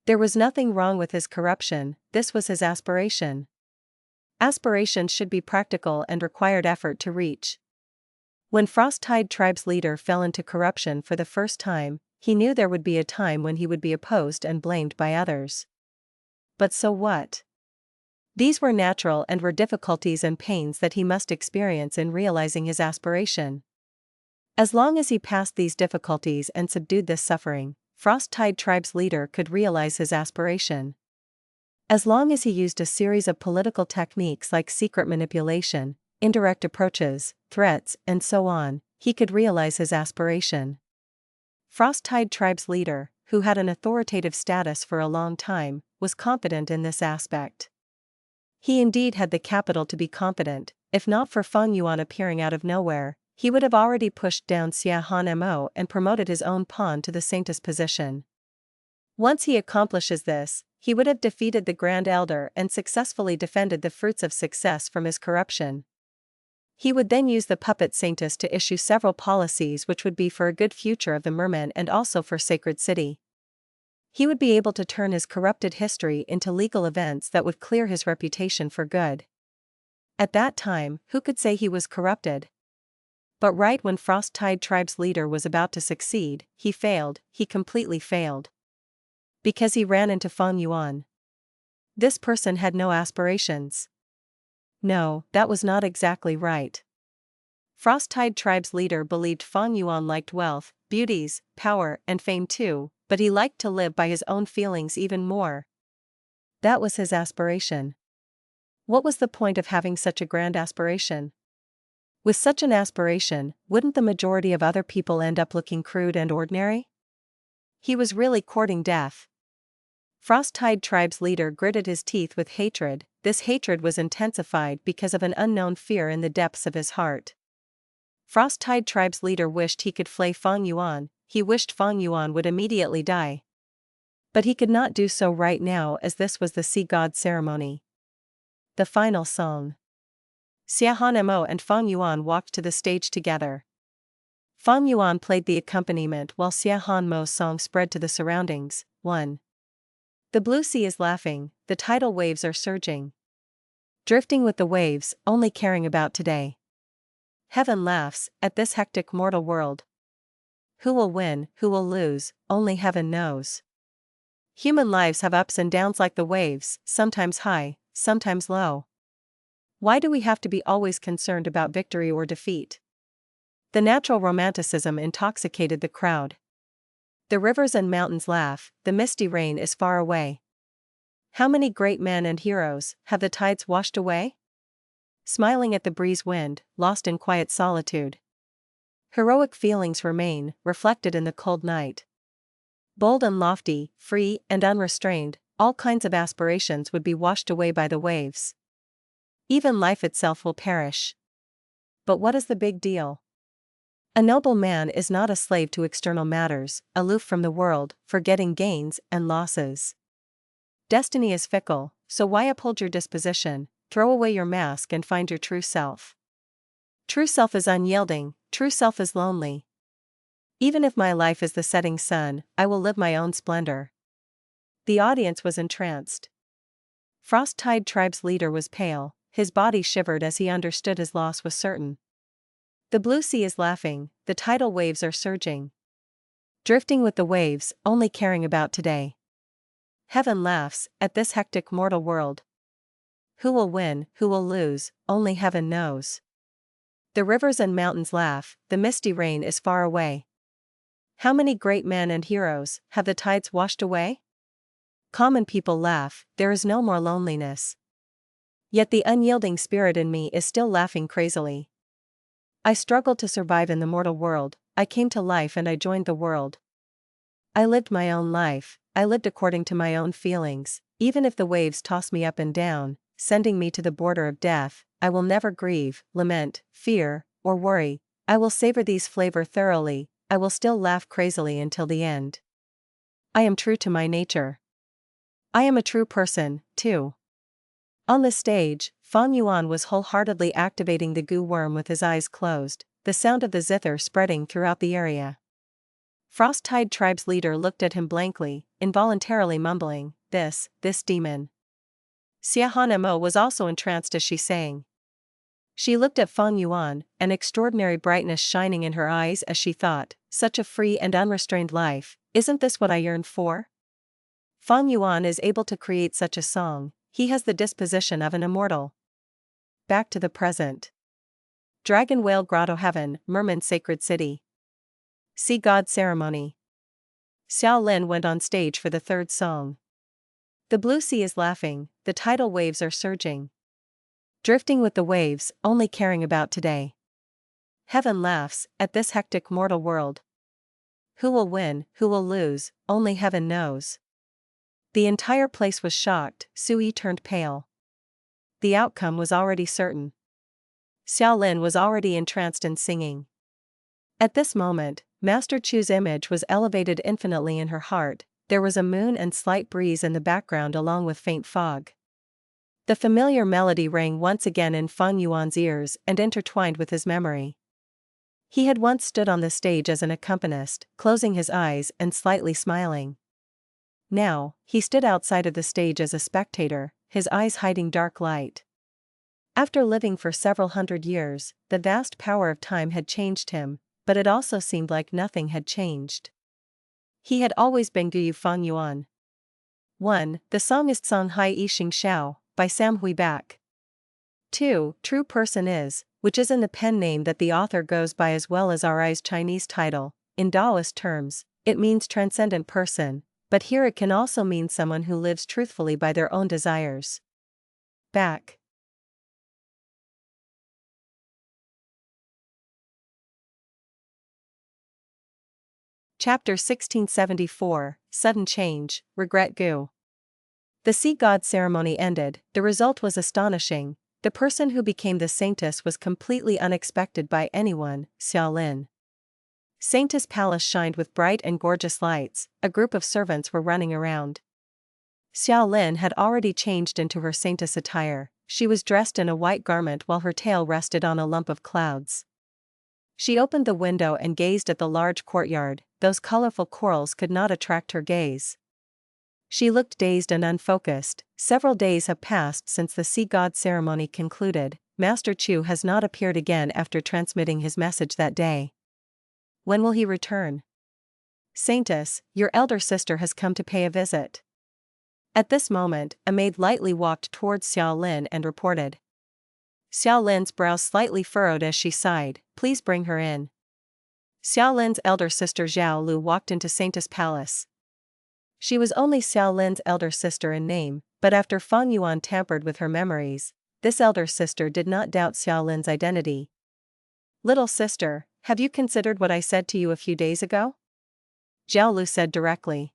There was nothing wrong with his corruption, this was his aspiration. Aspirations should be practical and required effort to reach. When Frost-Tide Tribe's leader fell into corruption for the first time, he knew there would be a time when he would be opposed and blamed by others. But so what? These were natural and were difficulties and pains that he must experience in realizing his aspiration. As long as he passed these difficulties and subdued this suffering, Frost-Tide Tribe's leader could realize his aspiration. As long as he used a series of political techniques like secret manipulation, indirect approaches, threats, and so on, he could realize his aspiration. Frost-Tide Tribe's leader, who had an authoritative status for a long time, was confident in this aspect. He indeed had the capital to be confident. If not for Feng Yuan appearing out of nowhere, he would have already pushed down Xia Han Mo and promoted his own pawn to the Saintess position. Once he accomplishes this, he would have defeated the Grand Elder and successfully defended the fruits of success from his corruption. He would then use the puppet Saintess to issue several policies which would be for a good future of the Merman and also for Sacred City. He would be able to turn his corrupted history into legal events that would clear his reputation for good. At that time, who could say he was corrupted? But right when Frost-Tide Tribe's leader was about to succeed, he failed, he completely failed. Because he ran into Feng Yuan. This person had no aspirations. No, that was not exactly right. Frost-Tide Tribe's leader believed Feng Yuan liked wealth, beauties, power, and fame too, but he liked to live by his own feelings even more. That was his aspiration. What was the point of having such a grand aspiration? With such an aspiration, wouldn't the majority of other people end up looking crude and ordinary? He was really courting death. Frost-Tide Tribe's leader gritted his teeth with hatred. This hatred was intensified because of an unknown fear in the depths of his heart. Frost-Tide Tribe's leader wished he could flay Feng Yuan, he wished Feng Yuan would immediately die. But he could not do so right now as this was the Sea God ceremony. The final song. Xia Han Mo and Feng Yuan walked to the stage together. Feng Yuan played the accompaniment while Xia Han Mo's song spread to the surroundings. 1. The blue sea is laughing, the tidal waves are surging. Drifting with the waves, only caring about today. Heaven laughs, at this hectic mortal world. Who will win, who will lose, only heaven knows. Human lives have ups and downs like the waves, sometimes high, sometimes low. Why do we have to be always concerned about victory or defeat? The natural romanticism intoxicated the crowd. The rivers and mountains laugh, the misty rain is far away. How many great men and heroes have the tides washed away? Smiling at the breeze wind, lost in quiet solitude. Heroic feelings remain, reflected in the cold night. Bold and lofty, free and unrestrained, all kinds of aspirations would be washed away by the waves. Even life itself will perish. But what is the big deal? A noble man is not a slave to external matters, aloof from the world, forgetting gains and losses. Destiny is fickle, so why uphold your disposition, throw away your mask and find your true self. True self is unyielding, true self is lonely. Even if my life is the setting sun, I will live my own splendor. The audience was entranced. Frost-Tide Tribe's leader was pale, his body shivered as he understood his loss was certain. The blue sea is laughing, the tidal waves are surging. Drifting with the waves, only caring about today. Heaven laughs, at this hectic mortal world. Who will win, who will lose, only heaven knows. The rivers and mountains laugh, the misty rain is far away. How many great men and heroes have the tides washed away? Common people laugh, there is no more loneliness. Yet the unyielding spirit in me is still laughing crazily. I struggled to survive in the mortal world, I came to life and I joined the world. I lived my own life, I lived according to my own feelings, even if the waves toss me up and down, sending me to the border of death, I will never grieve, lament, fear, or worry, I will savor these flavor thoroughly, I will still laugh crazily until the end. I am true to my nature. I am a true person, too. On the stage, Feng Yuan was wholeheartedly activating the Gu worm with his eyes closed, the sound of the zither spreading throughout the area. Frost-Tide Tribe's leader looked at him blankly, involuntarily mumbling, this demon. Xiahan Mo was also entranced as she sang. She looked at Feng Yuan, an extraordinary brightness shining in her eyes as she thought, such a free and unrestrained life, isn't this what I yearned for? Feng Yuan is able to create such a song, he has the disposition of an immortal. Back to the present. Dragon Whale Grotto-Heaven, Mermaid Sacred City. Sea God Ceremony. Xiao Lin went on stage for the third song. The blue sea is laughing, the tidal waves are surging. Drifting with the waves, only caring about today. Heaven laughs, at this hectic mortal world. Who will win, who will lose, only heaven knows. The entire place was shocked, Sui turned pale. The outcome was already certain. Xiao Lin was already entranced in singing. At this moment, Master Chu's image was elevated infinitely in her heart, there was a moon and slight breeze in the background along with faint fog. The familiar melody rang once again in Feng Yuan's ears and intertwined with his memory. He had once stood on the stage as an accompanist, closing his eyes and slightly smiling. Now, he stood outside of the stage as a spectator, his eyes hiding dark light. After living for several hundred years, the vast power of time had changed him, but it also seemed like nothing had changed. He had always been Guyu Feng Yuan. 1. The song is Song Hai Yi Xing Xiao, by Sam Hui Bak. 2. True Person is, which is in the pen name that the author goes by as well as RI's Chinese title. In Taoist terms, it means transcendent person, but here it can also mean someone who lives truthfully by their own desires. Back. Chapter 1674, Sudden Change, Regret Gu. The sea god ceremony ended, the result was astonishing, the person who became the Saintess was completely unexpected by anyone, Xiao Lin. Saintess Palace shined with bright and gorgeous lights, a group of servants were running around. Xiao Lin had already changed into her Saintess attire, she was dressed in a white garment while her tail rested on a lump of clouds. She opened the window and gazed at the large courtyard, those colorful corals could not attract her gaze. She looked dazed and unfocused. Several days have passed since the sea god ceremony concluded, Master Chu has not appeared again after transmitting his message that day. When will he return? Saintess, your elder sister has come to pay a visit. At this moment, a maid lightly walked towards Xiao Lin and reported. Xiao Lin's brow slightly furrowed as she sighed, please bring her in. Xiao Lin's elder sister Zhao Lu walked into Saintess Palace. She was only Xiao Lin's elder sister in name, but after Feng Yuan tampered with her memories, this elder sister did not doubt Xiao Lin's identity. Little sister, have you considered what I said to you a few days ago? Zhao Lu said directly.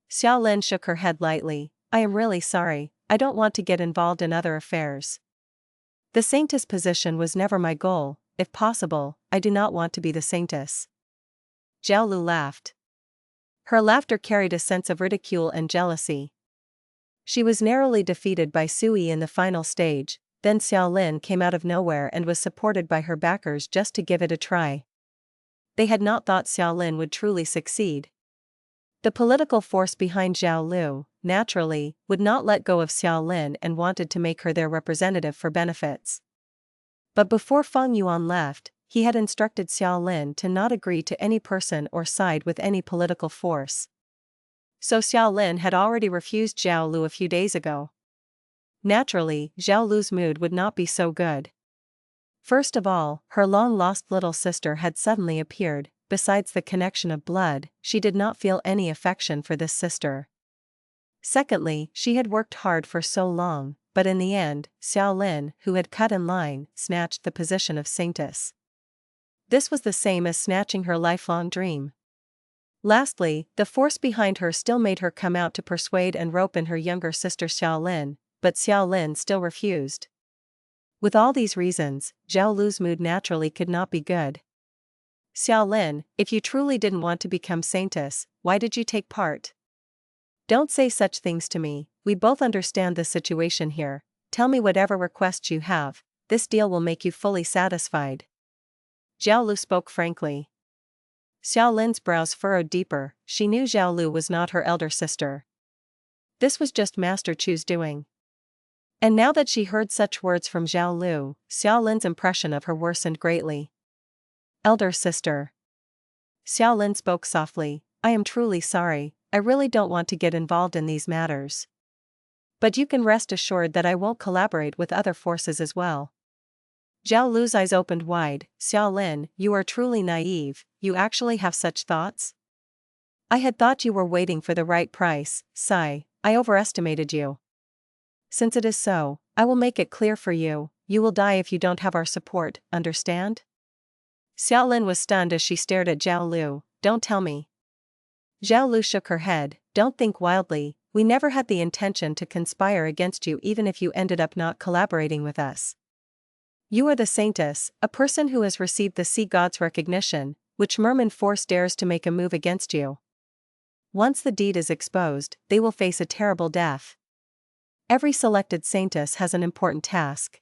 Xiao Lin shook her head lightly, I am really sorry, I don't want to get involved in other affairs. The Saintess position was never my goal, if possible, I do not want to be the Saintess. Zhao Lu laughed. Her laughter carried a sense of ridicule and jealousy. She was narrowly defeated by Sui in the final stage, then Xiao Lin came out of nowhere and was supported by her backers just to give it a try. They had not thought Xiao Lin would truly succeed. The political force behind Zhao Lu, naturally, would not let go of Xiao Lin and wanted to make her their representative for benefits. But before Feng Yuan left, he had instructed Xiao Lin to not agree to any person or side with any political force. So Xiao Lin had already refused Zhao Lu a few days ago. Naturally, Zhao Lu's mood would not be so good. First of all, her long-lost little sister had suddenly appeared. Besides the connection of blood, she did not feel any affection for this sister. Secondly, she had worked hard for so long, but in the end, Xiao Lin, who had cut in line, snatched the position of Saintess. This was the same as snatching her lifelong dream. Lastly, the force behind her still made her come out to persuade and rope in her younger sister Xiaolin, but Xiaolin still refused. With all these reasons, Zhao Lu's mood naturally could not be good. Xiaolin, if you truly didn't want to become Saintess, why did you take part? Don't say such things to me, we both understand the situation here. Tell me whatever requests you have, this deal will make you fully satisfied. Zhao Lu spoke frankly. Xiaolin's brows furrowed deeper, she knew Zhao Lu was not her elder sister. This was just Master Chu's doing. And now that she heard such words from Zhao Lu, Xiaolin's impression of her worsened greatly. Elder sister. Xiaolin spoke softly, I am truly sorry, I really don't want to get involved in these matters. But you can rest assured that I won't collaborate with other forces as well. Zhao Lu's eyes opened wide, Xiaolin, you are truly naive, you actually have such thoughts? I had thought you were waiting for the right price, sigh, I overestimated you. Since it is so, I will make it clear for you, you will die if you don't have our support, understand? Xiaolin was stunned as she stared at Zhao Lu, don't tell me. Zhao Lu shook her head, don't think wildly, we never had the intention to conspire against you even if you ended up not collaborating with us. You are the Saintess, a person who has received the sea god's recognition, which Merman force dares to make a move against you. Once the deed is exposed, they will face a terrible death. Every selected Saintess has an important task.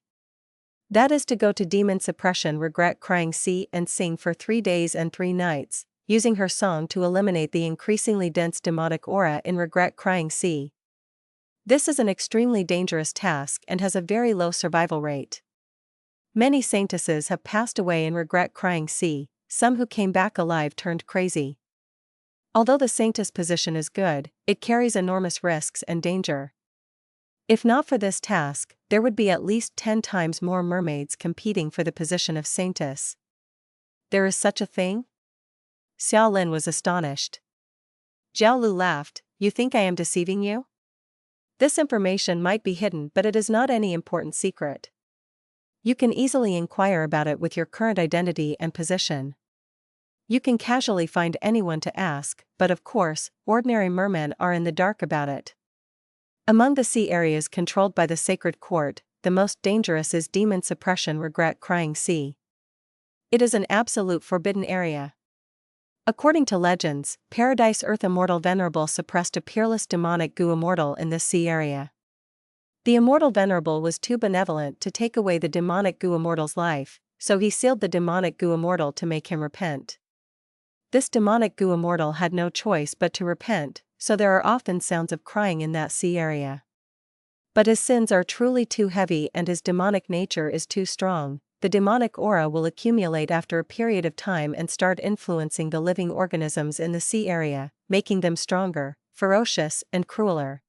That is to go to Demon Suppression Regret Crying Sea and sing for 3 days and 3 nights, using her song to eliminate the increasingly dense demonic aura in Regret Crying Sea. This is an extremely dangerous task and has a very low survival rate. Many Saintesses have passed away in Regret Crying Sea, some who came back alive turned crazy. Although the Saintess position is good, it carries enormous risks and danger. If not for this task, there would be at least 10 times more mermaids competing for the position of Saintess. There is such a thing? Xiaolin was astonished. Zhao Lu laughed, you think I am deceiving you? This information might be hidden but it is not any important secret. You can easily inquire about it with your current identity and position. You can casually find anyone to ask, but of course, ordinary mermen are in the dark about it. Among the sea areas controlled by the Sacred Court, the most dangerous is Demon Suppression Regret Crying Sea. It is an absolute forbidden area. According to legends, Paradise Earth Immortal Venerable suppressed a peerless demonic Gu Immortal in this sea area. The Immortal Venerable was too benevolent to take away the demonic Gu Immortal's life, so he sealed the demonic Gu Immortal to make him repent. This demonic Gu Immortal had no choice but to repent, so there are often sounds of crying in that sea area. But his sins are truly too heavy and his demonic nature is too strong. The demonic aura will accumulate after a period of time and start influencing the living organisms in the sea area, making them stronger, ferocious, and crueler.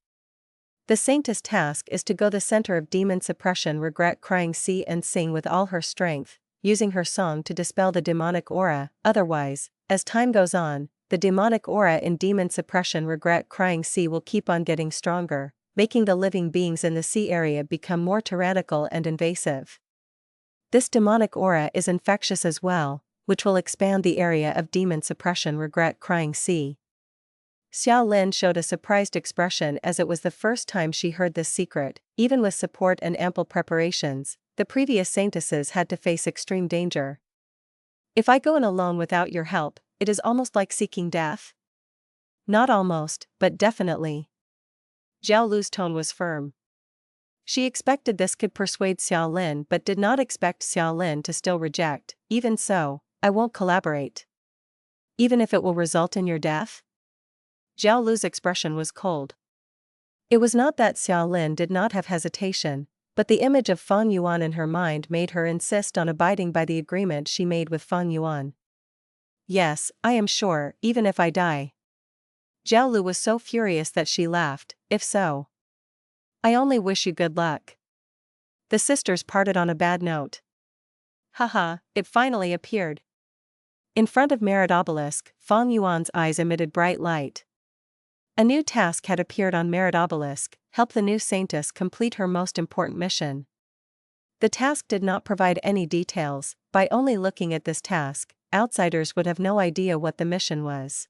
The Saintess' task is to go the center of Demon Suppression Regret Crying Sea and sing with all her strength, using her song to dispel the demonic aura. Otherwise, as time goes on, the demonic aura in Demon Suppression Regret Crying Sea will keep on getting stronger, making the living beings in the sea area become more tyrannical and invasive. This demonic aura is infectious as well, which will expand the area of Demon Suppression Regret Crying Sea. Xiaolin showed a surprised expression as it was the first time she heard this secret. Even with support and ample preparations, the previous Saintesses had to face extreme danger. If I go in alone without your help, it is almost like seeking death? Not almost, but definitely. Zhao Lu's tone was firm. She expected this could persuade Xiaolin but did not expect Xiaolin to still reject. Even so, I won't collaborate. Even if it will result in your death? Zhao Lu's expression was cold. It was not that Xiaolin did not have hesitation, but the image of Feng Yuan in her mind made her insist on abiding by the agreement she made with Feng Yuan. Yes, I am sure, even if I die. Zhao Lu was so furious that she laughed, if so. I only wish you good luck. The sisters parted on a bad note. Haha, it finally appeared. In front of Myriad Obelisk, Feng Yuan's eyes emitted bright light. A new task had appeared on Myriad Obelisk, help the new Saintess complete her most important mission. The task did not provide any details. By only looking at this task, outsiders would have no idea what the mission was.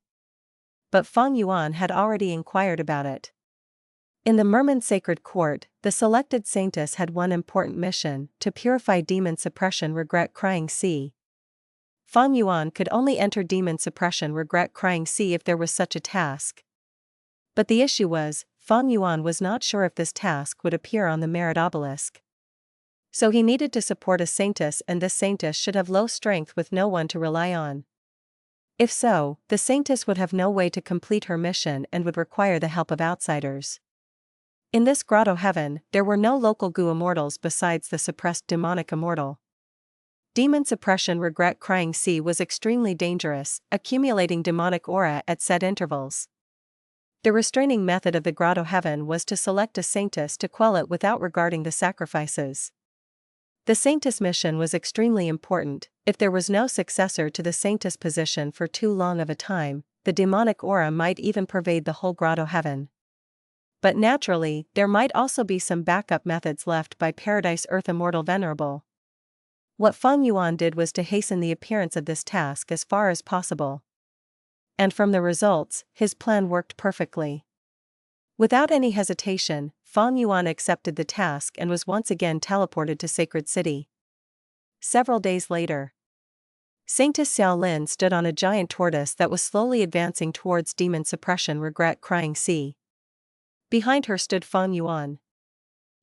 but Feng Yuan had already inquired about it. In the Merman's sacred court, the selected Saintess had one important mission: to purify demon suppression regret-crying sea. Feng Yuan could only enter demon suppression regret-crying sea if there was such a task. But the issue was, Feng Yuan was not sure if this task would appear on the Myriad Obelisk. So he needed to support a Saintess, and this Saintess should have low strength with no one to rely on. If so, the Saintess would have no way to complete her mission and would require the help of outsiders. In this Grotto-Heaven, there were no local Gu immortals besides the suppressed demonic immortal. Demon suppression regret-crying sea was extremely dangerous, accumulating demonic aura at set intervals. The restraining method of the Grotto-Heaven was to select a Saintess to quell it without regarding the sacrifices. The Saintess mission was extremely important. If there was no successor to the Saintess position for too long of a time, the demonic aura might even pervade the whole Grotto-Heaven. But naturally, there might also be some backup methods left by Paradise Earth Immortal Venerable. What Feng Yuan did was to hasten the appearance of this task as far as possible. And from the results, his plan worked perfectly. Without any hesitation, Feng Yuan accepted the task and was once again teleported to Sacred City. Several days later, Saintess Xiaolin stood on a giant tortoise that was slowly advancing towards demon suppression regret-crying sea. Behind her stood Feng Yuan.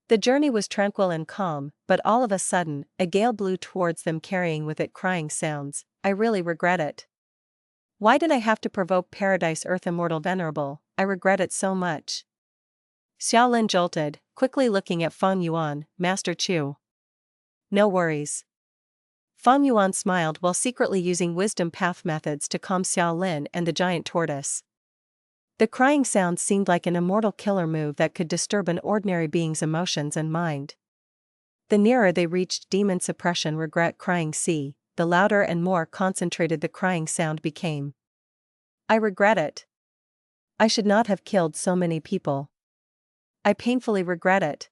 The journey was tranquil and calm, but all of a sudden, a gale blew towards them carrying with it crying sounds. "I really regret it. Why did I have to provoke Paradise Earth Immortal Venerable? I regret it so much." Xiaolin jolted, quickly looking at Feng Yuan. "Master Chu. No worries." Feng Yuan smiled while secretly using wisdom path methods to calm Xiaolin and the giant tortoise. The crying sound seemed like an immortal killer move that could disturb an ordinary being's emotions and mind. The nearer they reached demon suppression regret-crying sea, the louder and more concentrated the crying sound became. "I regret it. I should not have killed so many people. I painfully regret it.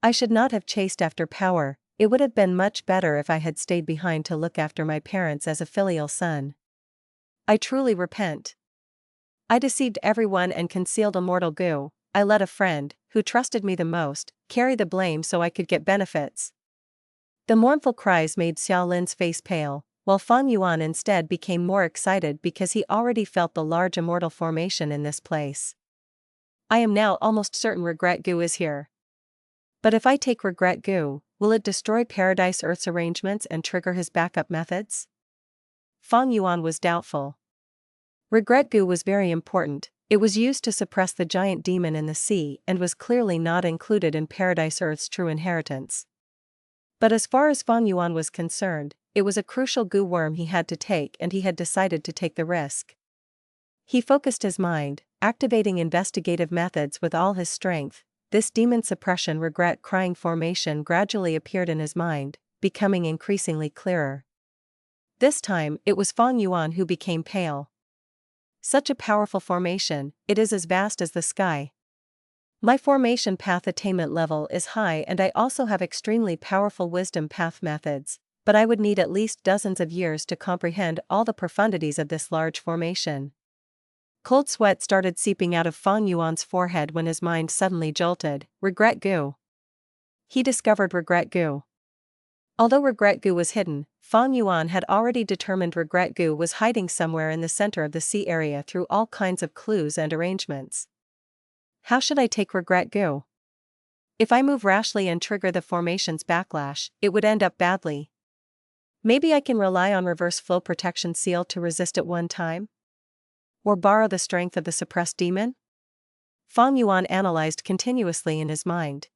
I should not have chased after power. It would have been much better if I had stayed behind to look after my parents as a filial son. I truly repent. I deceived everyone and concealed Immortal Gu. I let a friend, who trusted me the most, carry the blame so I could get benefits." The mournful cries made Xiaolin's face pale, while Feng Yuan instead became more excited because he already felt the large immortal formation in this place. "I am now almost certain Regret Gu is here. But if I take Regret Gu, will it destroy Paradise Earth's arrangements and trigger his backup methods?" Feng Yuan was doubtful. Regret Gu was very important. It was used to suppress the giant demon in the sea and was clearly not included in Paradise Earth's true inheritance. But as far as Feng Yuan was concerned, it was a crucial Gu worm he had to take, and he had decided to take the risk. He focused his mind, activating investigative methods with all his strength. This demon suppression regret-crying formation gradually appeared in his mind, becoming increasingly clearer. This time, it was Feng Yuan who became pale. "Such a powerful formation, it is as vast as the sky. My formation path attainment level is high and I also have extremely powerful wisdom path methods, but I would need at least dozens of years to comprehend all the profundities of this large formation." Cold sweat started seeping out of Feng Yuan's forehead when his mind suddenly jolted. Regret Gu. He discovered Regret Gu. Although Regret Gu was hidden, Feng Yuan had already determined Regret Gu was hiding somewhere in the center of the sea area through all kinds of clues and arrangements. How should I take Regret Gu? If I move rashly and trigger the formation's backlash, it would end up badly. Maybe I can rely on reverse flow protection seal to resist at one time? Or borrow the strength of the suppressed demon? Feng Yuan analyzed continuously in his mind.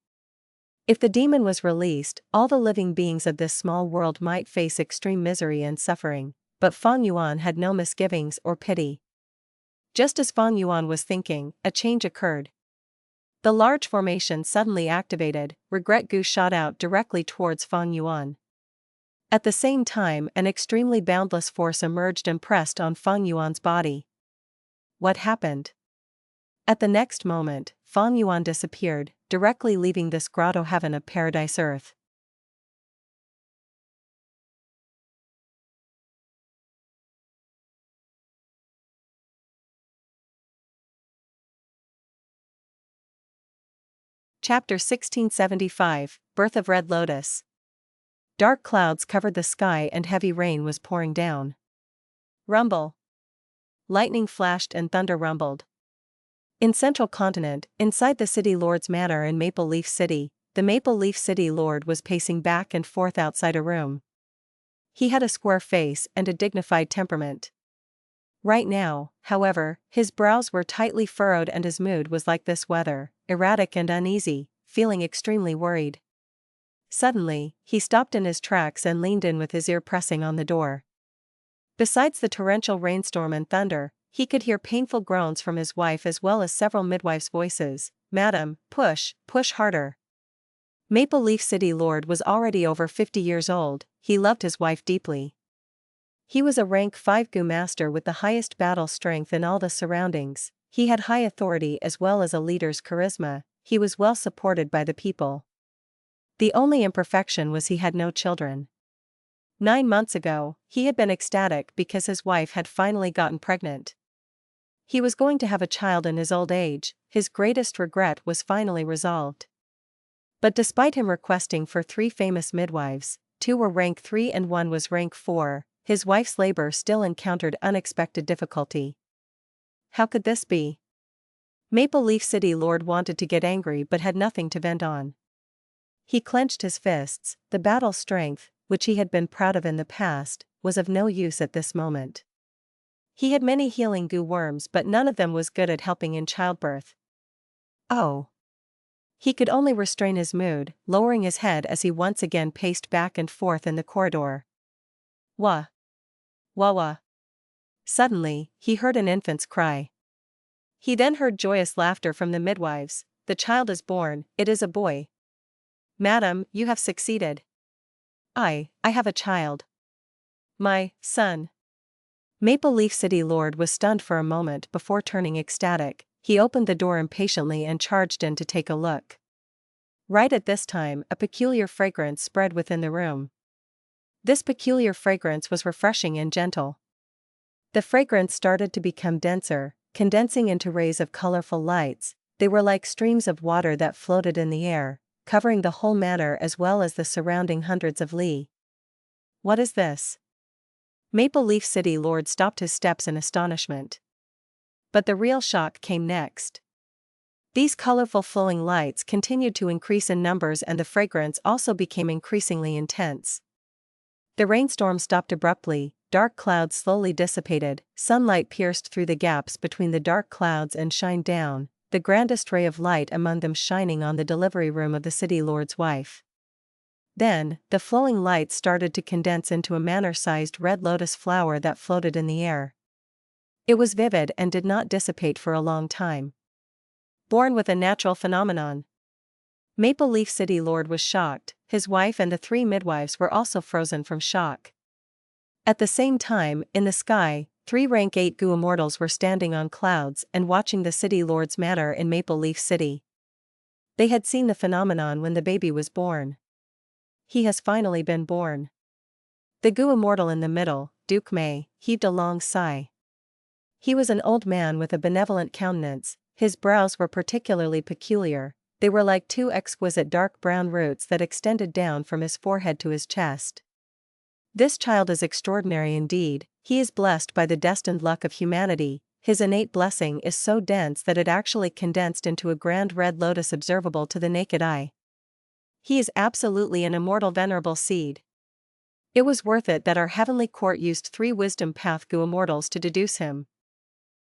If the demon was released, all the living beings of this small world might face extreme misery and suffering, but Feng Yuan had no misgivings or pity. Just as Feng Yuan was thinking, a change occurred. The large formation suddenly activated. Regret Gu shot out directly towards Feng Yuan. At the same time, an extremely boundless force emerged and pressed on Feng Yuan's body. What happened? At the next moment, Feng Yuan disappeared, directly leaving this Grotto-Heaven of Paradise Earth. Chapter 1675, Birth of Red Lotus. Dark clouds covered the sky and heavy rain was pouring down. Rumble. Lightning flashed and thunder rumbled. In Central Continent, inside the City Lord's manor in Maple Leaf City, the Maple Leaf City Lord was pacing back and forth outside a room. He had a square face and a dignified temperament. Right now, however, his brows were tightly furrowed and his mood was like this weather, erratic and uneasy, feeling extremely worried. Suddenly, he stopped in his tracks and leaned in with his ear pressing on the door. Besides the torrential rainstorm and thunder, he could hear painful groans from his wife as well as several midwives' voices. "Madam, push harder." Maple Leaf City Lord was already over 50 years old. He loved his wife deeply. He was a rank 5 Gu master with the highest battle strength in all the surroundings. He had high authority as well as a leader's charisma. He was well supported by the people. The only imperfection was he had no children. 9 months ago, he had been ecstatic because his wife had finally gotten pregnant. He was going to have a child in his old age. His greatest regret was finally resolved. But despite him requesting for 3 famous midwives, 2 were rank 3 and 1 was rank 4, his wife's labor still encountered unexpected difficulty. How could this be? Maple Leaf City Lord wanted to get angry but had nothing to vent on. He clenched his fists. The battle strength, which he had been proud of in the past, was of no use at this moment. He had many healing Gu worms but none of them was good at helping in childbirth. Oh! He could only restrain his mood, lowering his head as he once again paced back and forth in the corridor. Wah! Wah wah! Suddenly, he heard an infant's cry. He then heard joyous laughter from the midwives. "The child is born, it is a boy. Madam, you have succeeded." I have a child. My son." Maple Leaf City Lord was stunned for a moment before turning ecstatic. He opened the door impatiently and charged in to take a look. Right at this time, a peculiar fragrance spread within the room. This peculiar fragrance was refreshing and gentle. The fragrance started to become denser, condensing into rays of colorful lights. They were like streams of water that floated in the air, covering the whole manor as well as the surrounding hundreds of li. What is this? Maple Leaf City Lord stopped his steps in astonishment. But the real shock came next. These colorful flowing lights continued to increase in numbers and the fragrance also became increasingly intense. The rainstorm stopped abruptly, dark clouds slowly dissipated, sunlight pierced through the gaps between the dark clouds and shined down, the grandest ray of light among them shining on the delivery room of the City Lord's wife. Then, the flowing light started to condense into a manor-sized red lotus flower that floated in the air. It was vivid and did not dissipate for a long time. Born with a natural phenomenon. Maple Leaf City Lord was shocked, his wife and the 3 midwives were also frozen from shock. At the same time, in the sky, 3 rank 8 Gu immortals were standing on clouds and watching the City Lord's manor in Maple Leaf City. They had seen the phenomenon when the baby was born. He has finally been born. The Gu immortal in the middle, Duke Mei, heaved a long sigh. He was an old man with a benevolent countenance. His brows were particularly peculiar. They were like 2 exquisite dark brown roots that extended down from his forehead to his chest. This child is extraordinary indeed. He is blessed by the destined luck of humanity. His innate blessing is so dense that it actually condensed into a grand red lotus observable to the naked eye. He is absolutely an immortal venerable seed. It was worth it that our heavenly court used 3 wisdom path Gu immortals to deduce him.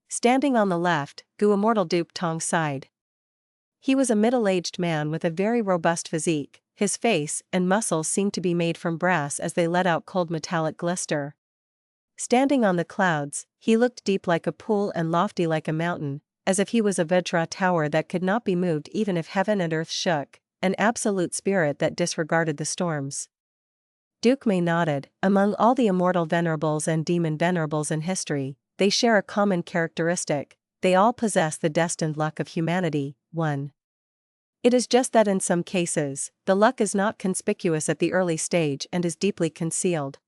Standing on the left, Gu immortal Duke Tong sighed. He was a middle-aged man with a very robust physique. His face and muscles seemed to be made from brass as they let out cold metallic glister. Standing on the clouds, he looked deep like a pool and lofty like a mountain, as if he was a Vajra tower that could not be moved even if heaven and earth shook, an absolute spirit that disregarded the storms. Duke Mei nodded. Among all the immortal venerables and demon venerables in history, they share a common characteristic: they all possess the destined luck of humanity. 1. It is just that in some cases, the luck is not conspicuous at the early stage and is deeply concealed.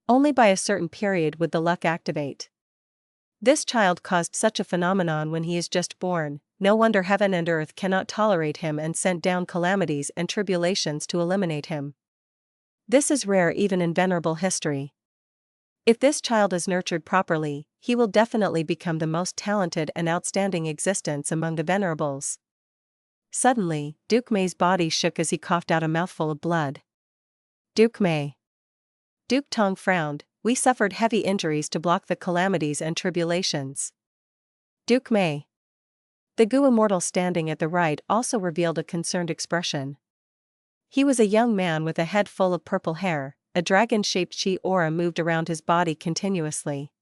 Only by a certain period would the luck activate. This child caused such a phenomenon when he is just born. no wonder heaven and earth cannot tolerate him and sent down calamities and tribulations to eliminate him. This is rare even in Venerable history. If this child is nurtured properly, he will definitely become the most talented and outstanding existence among the Venerables. Suddenly, Duke May's body shook as he coughed out a mouthful of blood. Duke May. Duke Tong frowned. We suffered heavy injuries to block the calamities and tribulations. Duke May. The Gu Immortal standing at the right also revealed a concerned expression. He was a young man with a head full of purple hair, a dragon-shaped chi aura moved around his body continuously.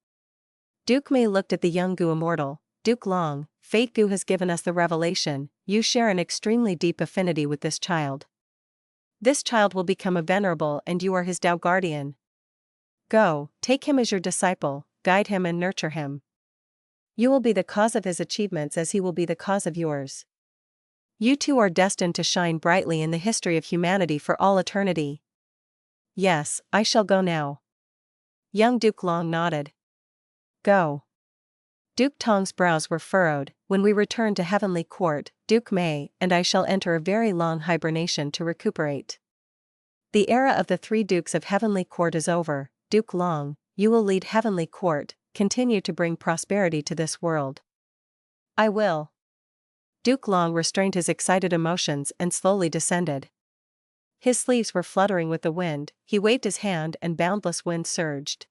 Duke May looked at the young Gu Immortal. Duke Long, Fate Gu has given us the revelation, you share an extremely deep affinity with this child. This child will become a Venerable and you are his Tao guardian. Go, take him as your disciple, guide him and nurture him. You will be the cause of his achievements as he will be the cause of yours. You two are destined to shine brightly in the history of humanity for all eternity. Yes, I shall go now. Young Duke Long nodded. Go. Duke Tong's brows were furrowed. When we return to Heavenly Court, Duke May and I shall enter a very long hibernation to recuperate. The era of the three Dukes of Heavenly Court is over. Duke Long, you will lead Heavenly Court, continue to bring prosperity to this world. I will. Duke Long restrained his excited emotions and slowly descended. His sleeves were fluttering with the wind, he waved his hand and boundless wind surged.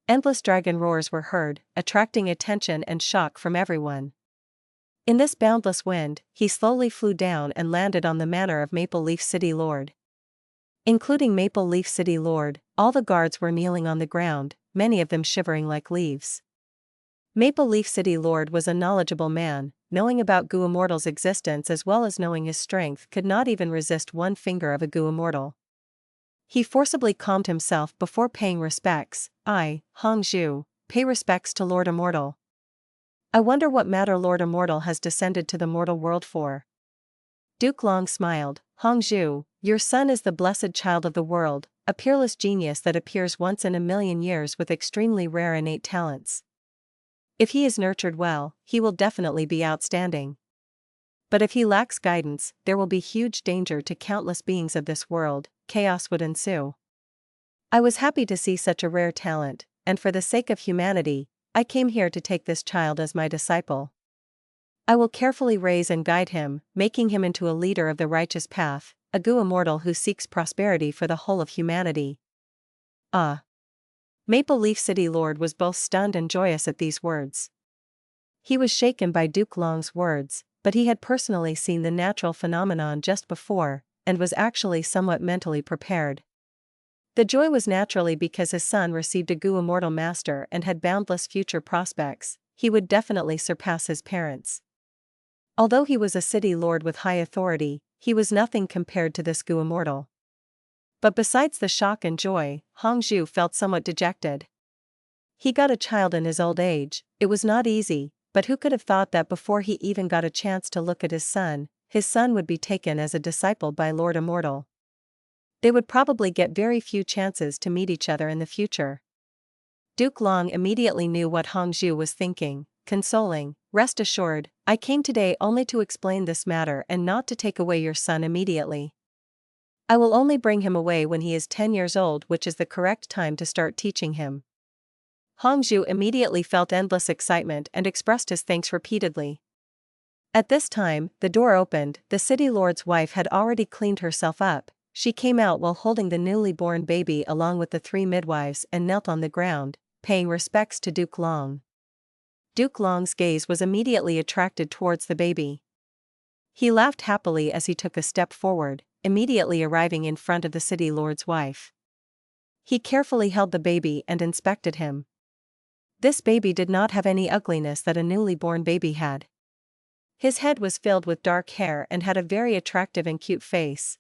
Endless dragon roars were heard, attracting attention and shock from everyone. In this boundless wind, he slowly flew down and landed on the manor of Maple Leaf City Lord. Including Maple Leaf City Lord, all the guards were kneeling on the ground, many of them shivering like leaves. Maple Leaf City Lord was a knowledgeable man, knowing about Gu Immortal's existence as well as knowing his strength could not even resist one finger of a Gu Immortal. He forcibly calmed himself before paying respects. I, Hong Zhu, pay respects to Lord Immortal. I wonder what matter Lord Immortal has descended to the mortal world for. Duke Long smiled. Hong Zhu, your son is the blessed child of the world, a peerless genius that appears once in a million years with extremely rare innate talents. If he is nurtured well, he will definitely be outstanding. But if he lacks guidance, there will be huge danger to countless beings of this world, chaos would ensue. I was happy to see such a rare talent, and for the sake of humanity, I came here to take this child as my disciple. I will carefully raise and guide him, making him into a leader of the righteous path, a Gu Immortal who seeks prosperity for the whole of humanity. Maple Leaf City Lord was both stunned and joyous at these words. He was shaken by Duke Long's words, but he had personally seen the natural phenomenon just before, and was actually somewhat mentally prepared. The joy was naturally because his son received a Gu Immortal master and had boundless future prospects, he would definitely surpass his parents. Although he was a city lord with high authority, he was nothing compared to this Gu Immortal. But besides the shock and joy, Hong Zhu felt somewhat dejected. He got a child in his old age, it was not easy, but who could have thought that before he even got a chance to look at his son would be taken as a disciple by Lord Immortal. They would probably get very few chances to meet each other in the future. Duke Long immediately knew what Hong Zhu was thinking, consoling, rest assured, I came today only to explain this matter and not to take away your son immediately. I will only bring him away when he is 10 years old, which is the correct time to start teaching him. Hong Zhu immediately felt endless excitement and expressed his thanks repeatedly. At this time, the door opened, the city lord's wife had already cleaned herself up, she came out while holding the newly born baby along with the 3 midwives and knelt on the ground, paying respects to Duke Long. Duke Long's gaze was immediately attracted towards the baby. He laughed happily as he took a step forward, immediately arriving in front of the city lord's wife. He carefully held the baby and inspected him. This baby did not have any ugliness that a newly born baby had. His head was filled with dark hair and had a very attractive and cute face.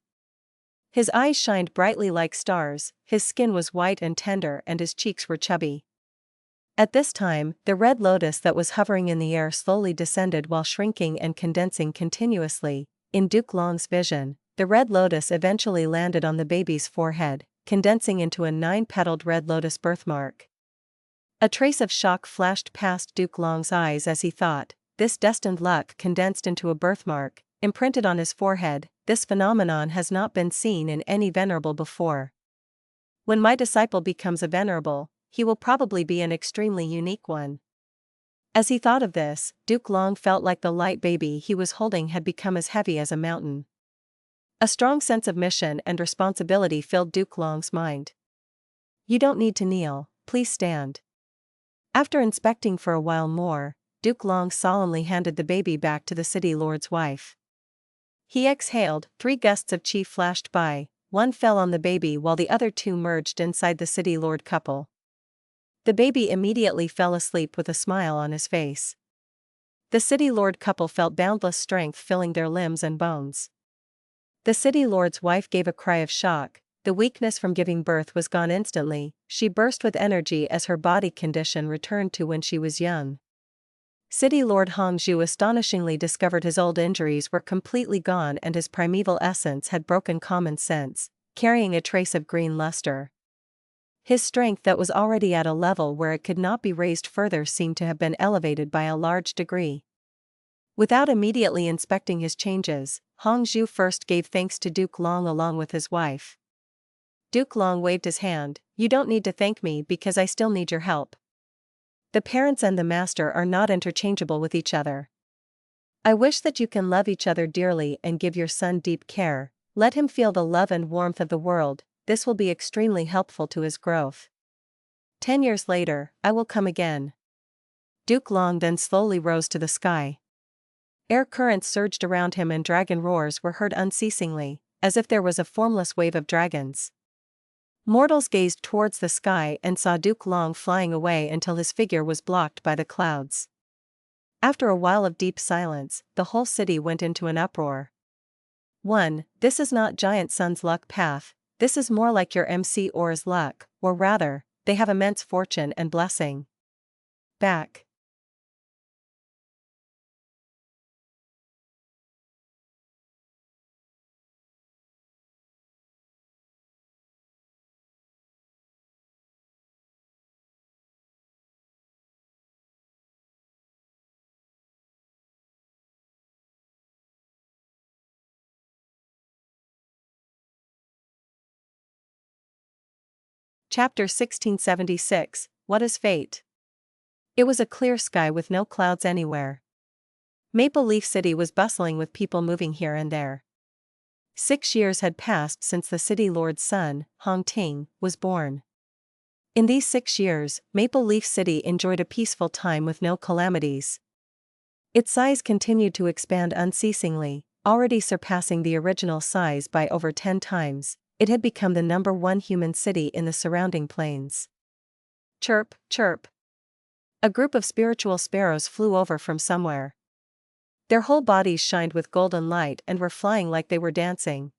His eyes shined brightly like stars, his skin was white and tender and his cheeks were chubby. At this time, the red lotus that was hovering in the air slowly descended while shrinking and condensing continuously. In Duke Long's vision, the red lotus eventually landed on the baby's forehead, condensing into a 9-petaled red lotus birthmark. A trace of shock flashed past Duke Long's eyes as he thought, this destined luck condensed into a birthmark, imprinted on his forehead. This phenomenon has not been seen in any Venerable before. When my disciple becomes a Venerable, he will probably be an extremely unique one. As he thought of this, Duke Long felt like the light baby he was holding had become as heavy as a mountain. A strong sense of mission and responsibility filled Duke Long's mind. You don't need to kneel, please stand. After inspecting for a while more, Duke Long solemnly handed the baby back to the city lord's wife. He exhaled, 3 gusts of chi flashed by, one fell on the baby while the other 2 merged inside the city lord couple. The baby immediately fell asleep with a smile on his face. The city lord couple felt boundless strength filling their limbs and bones. The city lord's wife gave a cry of shock. The weakness from giving birth was gone instantly. She burst with energy as her body condition returned to when she was young. City Lord Hongzhu astonishingly discovered his old injuries were completely gone and his primeval essence had broken common sense, carrying a trace of green luster. His strength that was already at a level where it could not be raised further seemed to have been elevated by a large degree. Without immediately inspecting his changes, Hongzhu first gave thanks to Duke Long along with his wife. Duke Long waved his hand. You don't need to thank me because I still need your help. The parents and the master are not interchangeable with each other. I wish that you can love each other dearly and give your son deep care. Let him feel the love and warmth of the world. This will be extremely helpful to his growth. 10 years later, I will come again. Duke Long then slowly rose to the sky. Air currents surged around him and dragon roars were heard unceasingly, as if there was a formless wave of dragons. Mortals gazed towards the sky and saw Duke Long flying away until his figure was blocked by the clouds. After a while of deep silence, the whole city went into an uproar. 1. This is not Giant Sun's luck path, this is more like your MC Or's luck, or rather, they have immense fortune and blessing. Back. Chapter 1676, What is Fate? It was a clear sky with no clouds anywhere. Maple Leaf City was bustling with people moving here and there. 6 years had passed since the city lord's son, Hong Ting, was born. In these 6 years, Maple Leaf City enjoyed a peaceful time with no calamities. Its size continued to expand unceasingly, already surpassing the original size by over 10 times. It had become the #1 human city in the surrounding plains. Chirp, chirp. A group of spiritual sparrows flew over from somewhere. Their whole bodies shined with golden light and were flying like they were dancing.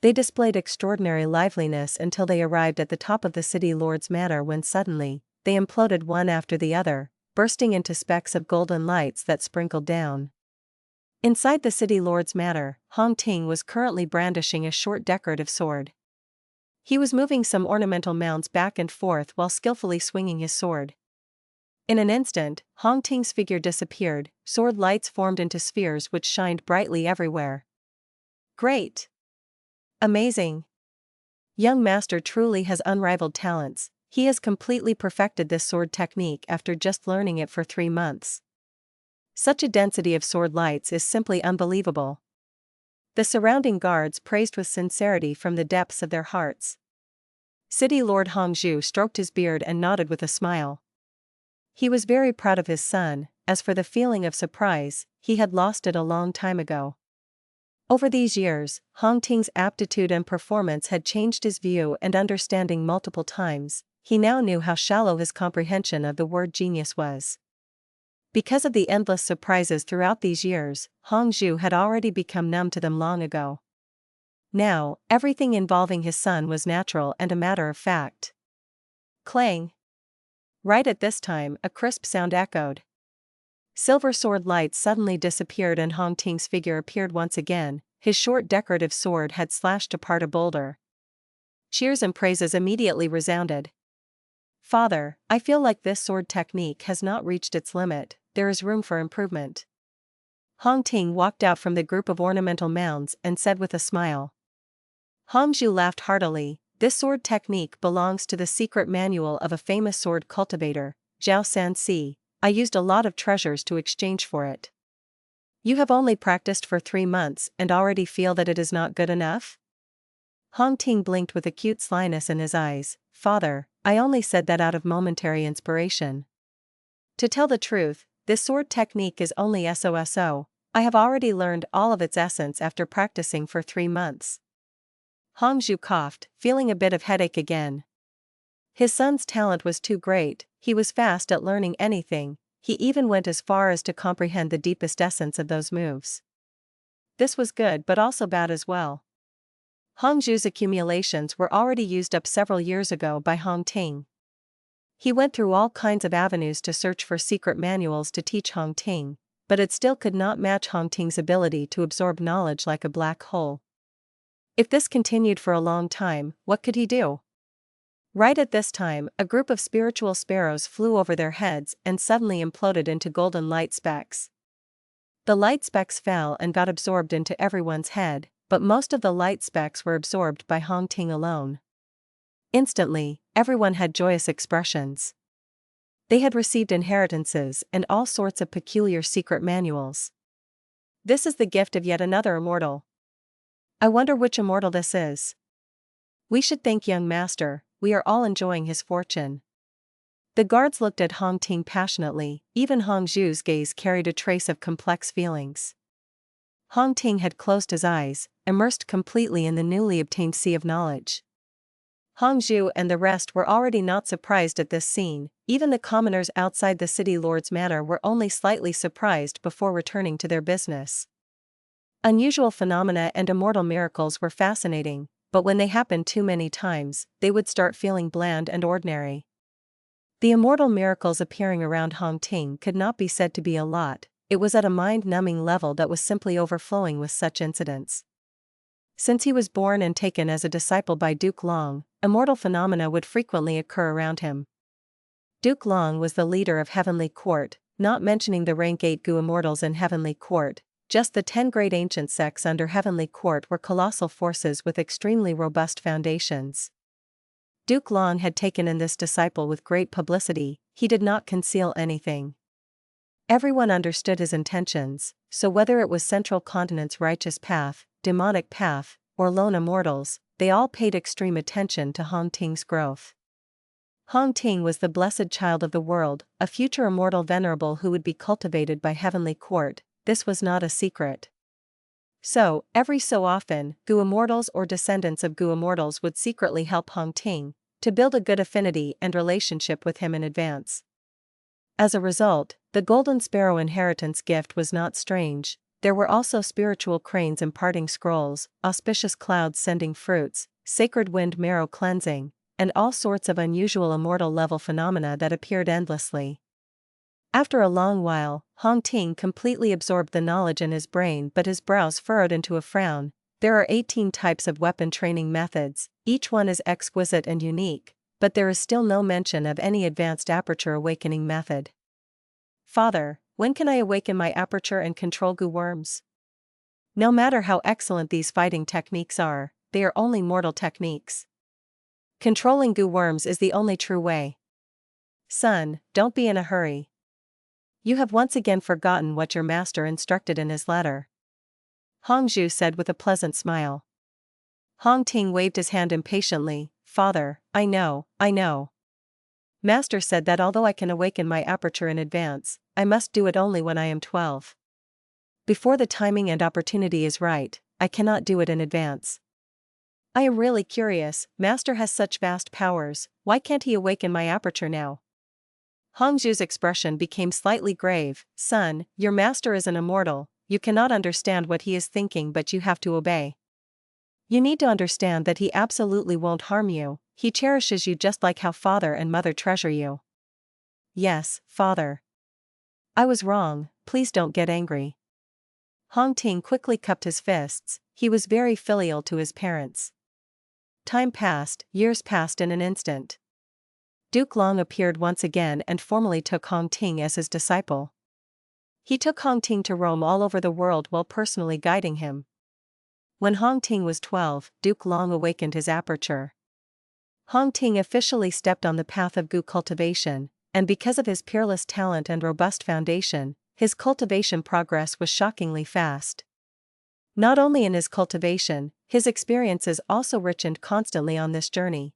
They displayed extraordinary liveliness until they arrived at the top of the city lord's manor when suddenly, they imploded one after the other, bursting into specks of golden lights that sprinkled down. Inside the city lord's manor, Hong Ting was currently brandishing a short decorative sword. He was moving some ornamental mounds back and forth while skillfully swinging his sword. In an instant, Hong Ting's figure disappeared, sword lights formed into spheres which shined brightly everywhere. Great! Amazing! Young master truly has unrivaled talents. He has completely perfected this sword technique after just learning it for 3 months. Such a density of sword lights is simply unbelievable. The surrounding guards praised with sincerity from the depths of their hearts. City Lord Hongzhu stroked his beard and nodded with a smile. He was very proud of his son. As for the feeling of surprise, he had lost it a long time ago. Over these years, Hong Ting's aptitude and performance had changed his view and understanding multiple times. He now knew how shallow his comprehension of the word genius was. Because of the endless surprises throughout these years, Hongzhu had already become numb to them long ago. Now, everything involving his son was natural and a matter of fact. Clang! Right at this time, a crisp sound echoed. Silver sword lights suddenly disappeared and Hong Ting's figure appeared once again. His short decorative sword had slashed apart a boulder. Cheers and praises immediately resounded. Father, I feel like this sword technique has not reached its limit. there is room for improvement. Hong Ting walked out from the group of ornamental mounds and said with a smile. Hong Zhu laughed heartily. This sword technique belongs to the secret manual of a famous sword cultivator, Zhao Sanxi. I used a lot of treasures to exchange for it. You have only practiced for 3 months and already feel that it is not good enough? Hong Ting blinked with acute slyness in his eyes. Father, I only said that out of momentary inspiration. To tell the truth, this sword technique is only so. I have already learned all of its essence after practicing for 3 months. Hong Zhu coughed, feeling a bit of headache again. His son's talent was too great, he was fast at learning anything, he even went as far as to comprehend the deepest essence of those moves. This was good but also bad as well. Hong Zhu's accumulations were already used up several years ago by Hong Ting. He went through all kinds of avenues to search for secret manuals to teach Hong Ting, but it still could not match Hong Ting's ability to absorb knowledge like a black hole. If this continued for a long time, what could he do? Right at this time, a group of spiritual sparrows flew over their heads and suddenly imploded into golden light specks. The light specks fell and got absorbed into everyone's head, but most of the light specks were absorbed by Hong Ting alone. Instantly, everyone had joyous expressions. They had received inheritances and all sorts of peculiar secret manuals. This is the gift of yet another immortal. I wonder which immortal this is. We should thank young master, we are all enjoying his fortune. The guards looked at Hong Ting passionately, even Hong Zhu's gaze carried a trace of complex feelings. Hong Ting had closed his eyes, immersed completely in the newly obtained sea of knowledge. Hong Zhu and the rest were already not surprised at this scene, even the commoners outside the city lord's manor were only slightly surprised before returning to their business. Unusual phenomena and immortal miracles were fascinating, but when they happened too many times, they would start feeling bland and ordinary. The immortal miracles appearing around Hong Ting could not be said to be a lot, it was at a mind-numbing level that was simply overflowing with such incidents. Since he was born and taken as a disciple by Duke Long, immortal phenomena would frequently occur around him. Duke Long was the leader of Heavenly Court, not mentioning the rank 8 Gu immortals in Heavenly Court, just the 10 great ancient sects under Heavenly Court were colossal forces with extremely robust foundations. Duke Long had taken in this disciple with great publicity, he did not conceal anything. Everyone understood his intentions, so whether it was Central Continent's righteous path, demonic path, or lone immortals, they all paid extreme attention to Hong Ting's growth. Hong Ting was the blessed child of the world, a future immortal venerable who would be cultivated by Heavenly Court, this was not a secret. So, every so often, Gu immortals or descendants of Gu immortals would secretly help Hong Ting to build a good affinity and relationship with him in advance. As a result, the Golden Sparrow inheritance gift was not strange. There were also spiritual cranes imparting scrolls, auspicious clouds sending fruits, sacred wind marrow cleansing, and all sorts of unusual immortal level phenomena that appeared endlessly. After a long while, Hong Ting completely absorbed the knowledge in his brain, but his brows furrowed into a frown. There are 18 types of weapon training methods, each one is exquisite and unique, but there is still no mention of any advanced aperture awakening method. Father, when can I awaken my aperture and control Gu worms? No matter how excellent these fighting techniques are, they are only mortal techniques. Controlling Gu worms is the only true way. Son, don't be in a hurry. You have once again forgotten what your master instructed in his letter. Hong Zhu said with a pleasant smile. Hong Ting waved his hand impatiently. Father, I know. Master said that although I can awaken my aperture in advance, I must do it only when I am 12. Before the timing and opportunity is right, I cannot do it in advance. I am really curious, Master has such vast powers, why can't he awaken my aperture now? Hong Zhu's expression became slightly grave. Son, your master is an immortal, you cannot understand what he is thinking, but you have to obey. You need to understand that he absolutely won't harm you, he cherishes you just like how father and mother treasure you. Yes, father. I was wrong, please don't get angry. Hong Ting quickly cupped his fists, he was very filial to his parents. Time passed, years passed in an instant. Duke Long appeared once again and formally took Hong Ting as his disciple. He took Hong Ting to roam all over the world while personally guiding him. When Hong Ting was 12, Duke Long awakened his aperture. Hong Ting officially stepped on the path of Gu cultivation, and because of his peerless talent and robust foundation, his cultivation progress was shockingly fast. Not only in his cultivation, his experiences also richened constantly on this journey.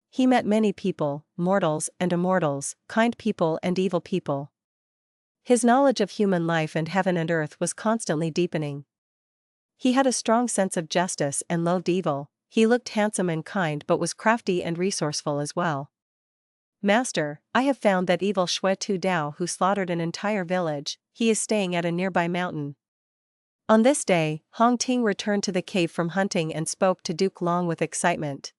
He met many people, mortals and immortals, kind people and evil people. His knowledge of human life and heaven and earth was constantly deepening. He had a strong sense of justice and loathed evil. He looked handsome and kind but was crafty and resourceful as well. Master, I have found that evil Xue Tu Dao who slaughtered an entire village. He is staying at a nearby mountain. On this day, Hong Ting returned to the cave from hunting and spoke to Duke Long with excitement.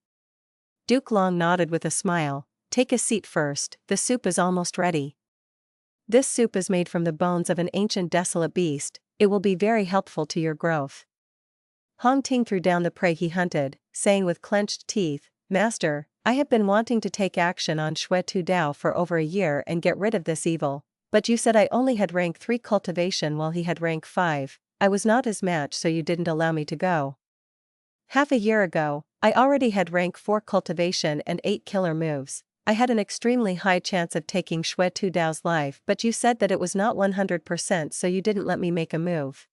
Duke Long nodded with a smile. Take a seat first, the soup is almost ready. This soup is made from the bones of an ancient desolate beast. It will be very helpful to your growth. Hong Ting threw down the prey he hunted, saying with clenched teeth, Master, I have been wanting to take action on Xue Tu Dao for over a year and get rid of this evil, but you said I only had rank 3 cultivation while he had rank 5, I was not his match so you didn't allow me to go. Half a year ago, I already had rank 4 cultivation and 8 killer moves. I had an extremely high chance of taking Xue Tu Dao's life but you said that it was not 100% so you didn't let me make a move.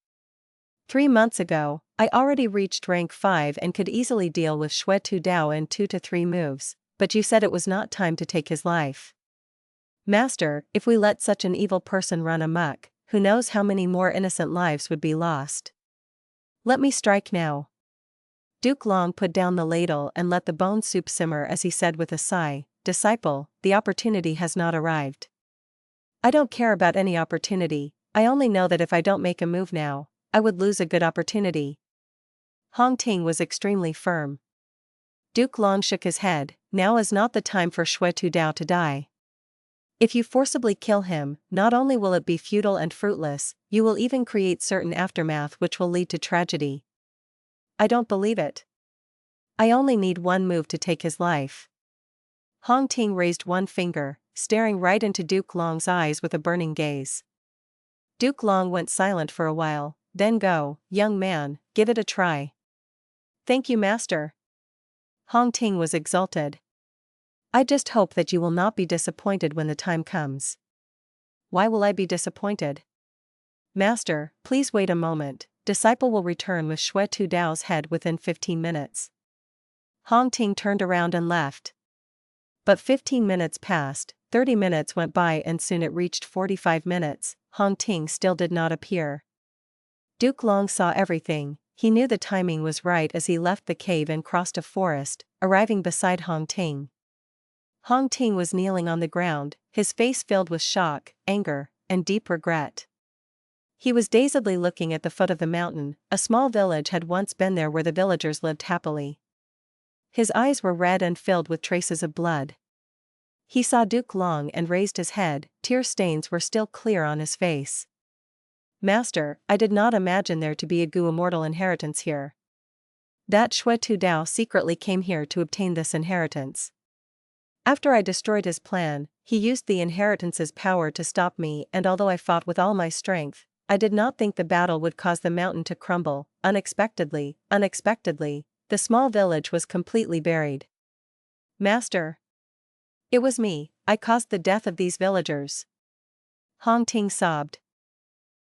3 months ago, I already reached rank 5 and could easily deal with Xue Tu Dao in 2 to 3 moves, but you said it was not time to take his life. Master, if we let such an evil person run amok, who knows how many more innocent lives would be lost. Let me strike now. Duke Long put down the ladle and let the bone soup simmer as he said with a sigh, Disciple, the opportunity has not arrived. I don't care about any opportunity, I only know that if I don't make a move now, I would lose a good opportunity. Hong Ting was extremely firm. Duke Long shook his head, now is not the time for Xue Tu Dao to die. If you forcibly kill him, not only will it be futile and fruitless, you will even create certain aftermath which will lead to tragedy. I don't believe it. I only need one move to take his life. Hong Ting raised one finger, staring right into Duke Long's eyes with a burning gaze. Duke Long went silent for a while, then go, young man, give it a try. Thank you, Master. Hong Ting was exulted. I just hope that you will not be disappointed when the time comes. Why will I be disappointed? Master, please wait a moment, disciple will return with Xue Tu Dao's head within 15 minutes. Hong Ting turned around and left. But 15 minutes passed, 30 minutes went by and soon it reached 45 minutes, Hong Ting still did not appear. Duke Long saw everything, he knew the timing was right as he left the cave and crossed a forest, arriving beside Hong Ting. Hong Ting was kneeling on the ground, his face filled with shock, anger, and deep regret. He was dazedly looking at the foot of the mountain. A small village had once been there where the villagers lived happily. His eyes were red and filled with traces of blood. He saw Duke Long and raised his head, tear stains were still clear on his face. Master, I did not imagine there to be a Gu immortal inheritance here. That Xue Tu Dao secretly came here to obtain this inheritance. After I destroyed his plan, he used the inheritance's power to stop me and although I fought with all my strength, I did not think the battle would cause the mountain to crumble. Unexpectedly, the small village was completely buried. Master. It was me, I caused the death of these villagers. Hong Ting sobbed.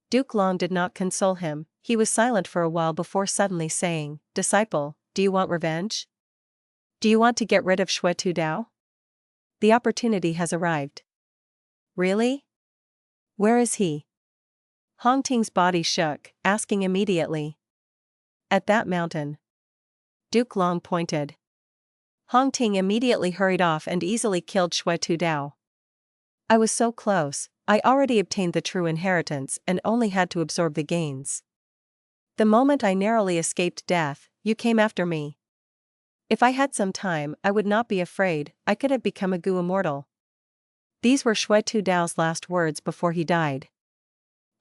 Duke Long did not console him, he was silent for a while before suddenly saying, Disciple, do you want revenge? Do you want to get rid of Xue Tu Dao? The opportunity has arrived. Really? Where is he? Hong Ting's body shook, asking immediately. At that mountain. Duke Long pointed. Hong Ting immediately hurried off and easily killed Xue Tu Dao. I was so close, I already obtained the true inheritance and only had to absorb the gains. The moment I narrowly escaped death, you came after me. If I had some time, I would not be afraid, I could have become a Gu immortal. These were Xue Tu Dao's last words before he died.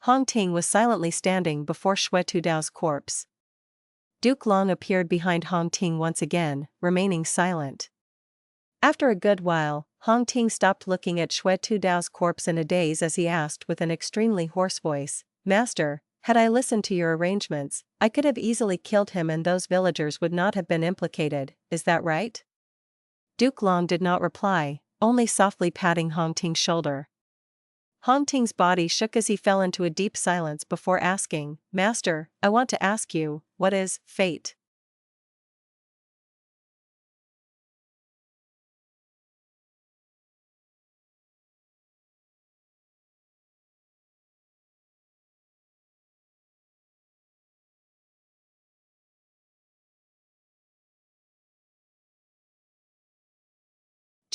Hong Ting was silently standing before Xue Tu Dao's corpse. Duke Long appeared behind Hong Ting once again, remaining silent. After a good while, Hong Ting stopped looking at Xue Tudao's corpse in a daze as he asked with an extremely hoarse voice, Master, had I listened to your arrangements, I could have easily killed him and those villagers would not have been implicated, is that right? Duke Long did not reply, only softly patting Hong Ting's shoulder. Hong Ting's body shook as he fell into a deep silence before asking, Master, I want to ask you, what is fate?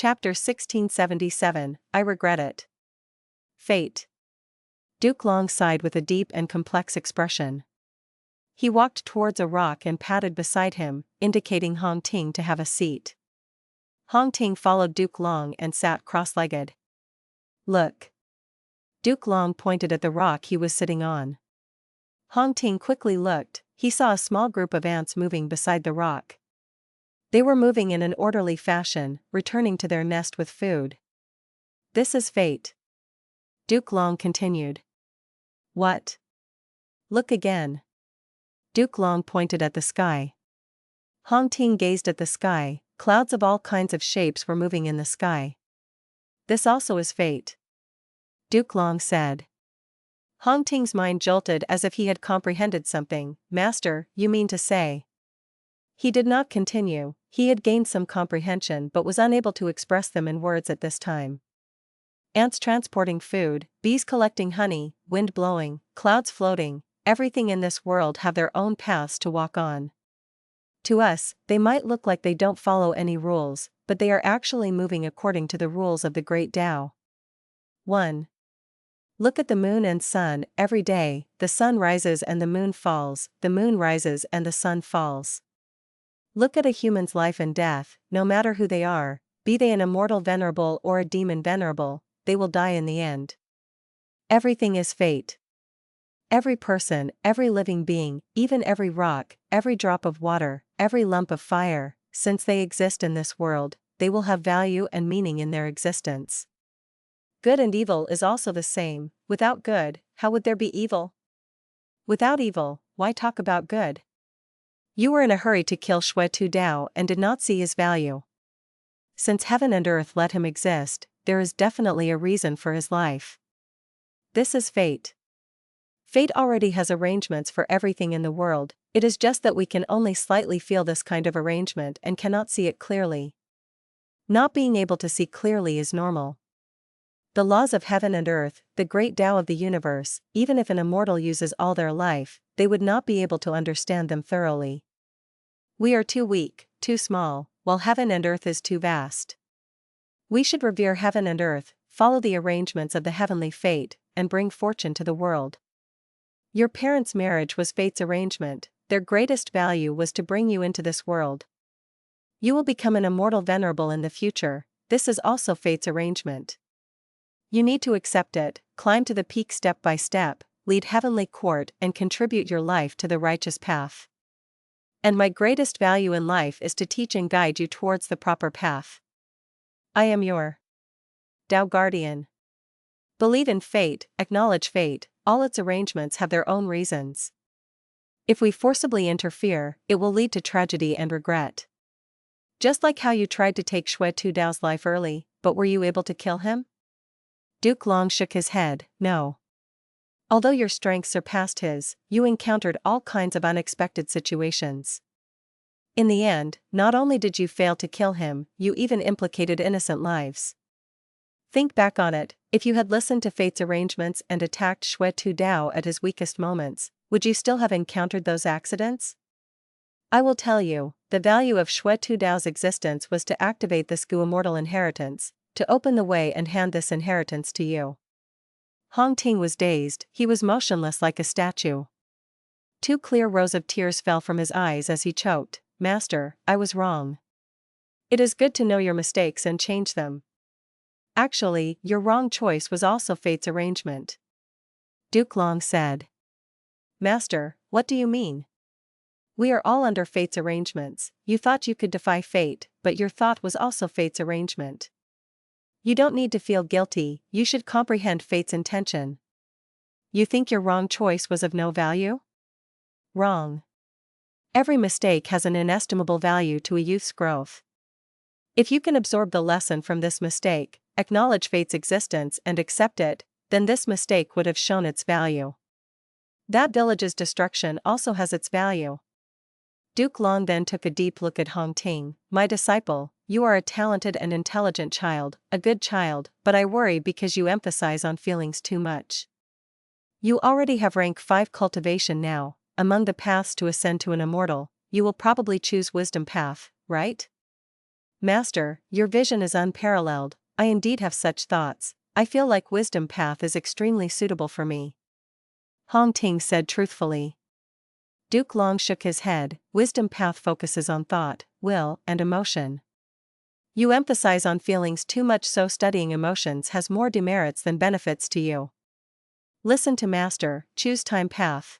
Chapter 1677, I Regret It. Fate. Duke Long sighed with a deep and complex expression. He walked towards a rock and patted beside him, indicating Hong Ting to have a seat. Hong Ting followed Duke Long and sat cross-legged. Look. Duke Long pointed at the rock he was sitting on. Hong Ting quickly looked, he saw a small group of ants moving beside the rock. They were moving in an orderly fashion, returning to their nest with food. This is fate. Duke Long continued. What? Look again. Duke Long pointed at the sky. Hong Ting gazed at the sky, clouds of all kinds of shapes were moving in the sky. This also is fate. Duke Long said. Hong Ting's mind jolted as if he had comprehended something. Master, you mean to say? He did not continue, he had gained some comprehension but was unable to express them in words at this time. Ants transporting food, bees collecting honey, wind blowing, clouds floating, everything in this world have their own paths to walk on. To us, they might look like they don't follow any rules, but they are actually moving according to the rules of the Great Tao. 1. Look at the moon and sun, every day, the sun rises and the moon falls, the moon rises and the sun falls. Look at a human's life and death, no matter who they are, be they an immortal venerable or a demon venerable, they will die in the end. Everything is fate. Every person, every living being, even every rock, every drop of water, every lump of fire, since they exist in this world, they will have value and meaning in their existence. Good and evil is also the same, without good, how would there be evil? Without evil, why talk about good? You were in a hurry to kill Xue Tudao and did not see his value. Since heaven and earth let him exist, there is definitely a reason for his life. This is fate. Fate already has arrangements for everything in the world, it is just that we can only slightly feel this kind of arrangement and cannot see it clearly. Not being able to see clearly is normal. The laws of heaven and earth, the great Tao of the universe, even if an immortal uses all their life, they would not be able to understand them thoroughly. We are too weak, too small, while heaven and earth is too vast. We should revere heaven and earth, follow the arrangements of the heavenly fate, and bring fortune to the world. Your parents' marriage was fate's arrangement, their greatest value was to bring you into this world. You will become an immortal venerable in the future, this is also fate's arrangement. You need to accept it, climb to the peak step by step, lead heavenly court and contribute your life to the righteous path. And my greatest value in life is to teach and guide you towards the proper path. I am your Tao Guardian. Believe in fate, acknowledge fate, all its arrangements have their own reasons. If we forcibly interfere, it will lead to tragedy and regret. Just like how you tried to take Xue Tudao's life early, but were you able to kill him? Duke Long shook his head, no. Although your strength surpassed his, you encountered all kinds of unexpected situations. In the end, not only did you fail to kill him, you even implicated innocent lives. Think back on it, if you had listened to fate's arrangements and attacked Xue Tudao at his weakest moments, would you still have encountered those accidents? I will tell you, the value of Xue Tudao's existence was to activate this Gu immortal inheritance, to open the way and hand this inheritance to you. Hong Ting was dazed, he was motionless like a statue. 2 clear rows of tears fell from his eyes as he choked, Master, I was wrong. It is good to know your mistakes and change them. Actually, your wrong choice was also fate's arrangement. Duke Long said. Master, what do you mean? We are all under fate's arrangements. You thought you could defy fate, but your thought was also fate's arrangement. You don't need to feel guilty, you should comprehend fate's intention. You think your wrong choice was of no value? Wrong. Every mistake has an inestimable value to a youth's growth. If you can absorb the lesson from this mistake, acknowledge fate's existence and accept it, then this mistake would have shown its value. That village's destruction also has its value. Duke Long then took a deep look at Hong Ting. My disciple, you are a talented and intelligent child, a good child, but I worry because you emphasize on feelings too much. You already have rank 5 cultivation now. Among the paths to ascend to an immortal, you will probably choose wisdom path, right? Master, your vision is unparalleled. I indeed have such thoughts. I feel like wisdom path is extremely suitable for me. Hong Ting said truthfully. Duke Long shook his head. Wisdom path focuses on thought, will, and emotion. You emphasize on feelings too much, so studying emotions has more demerits than benefits to you. Listen to Master, choose time path.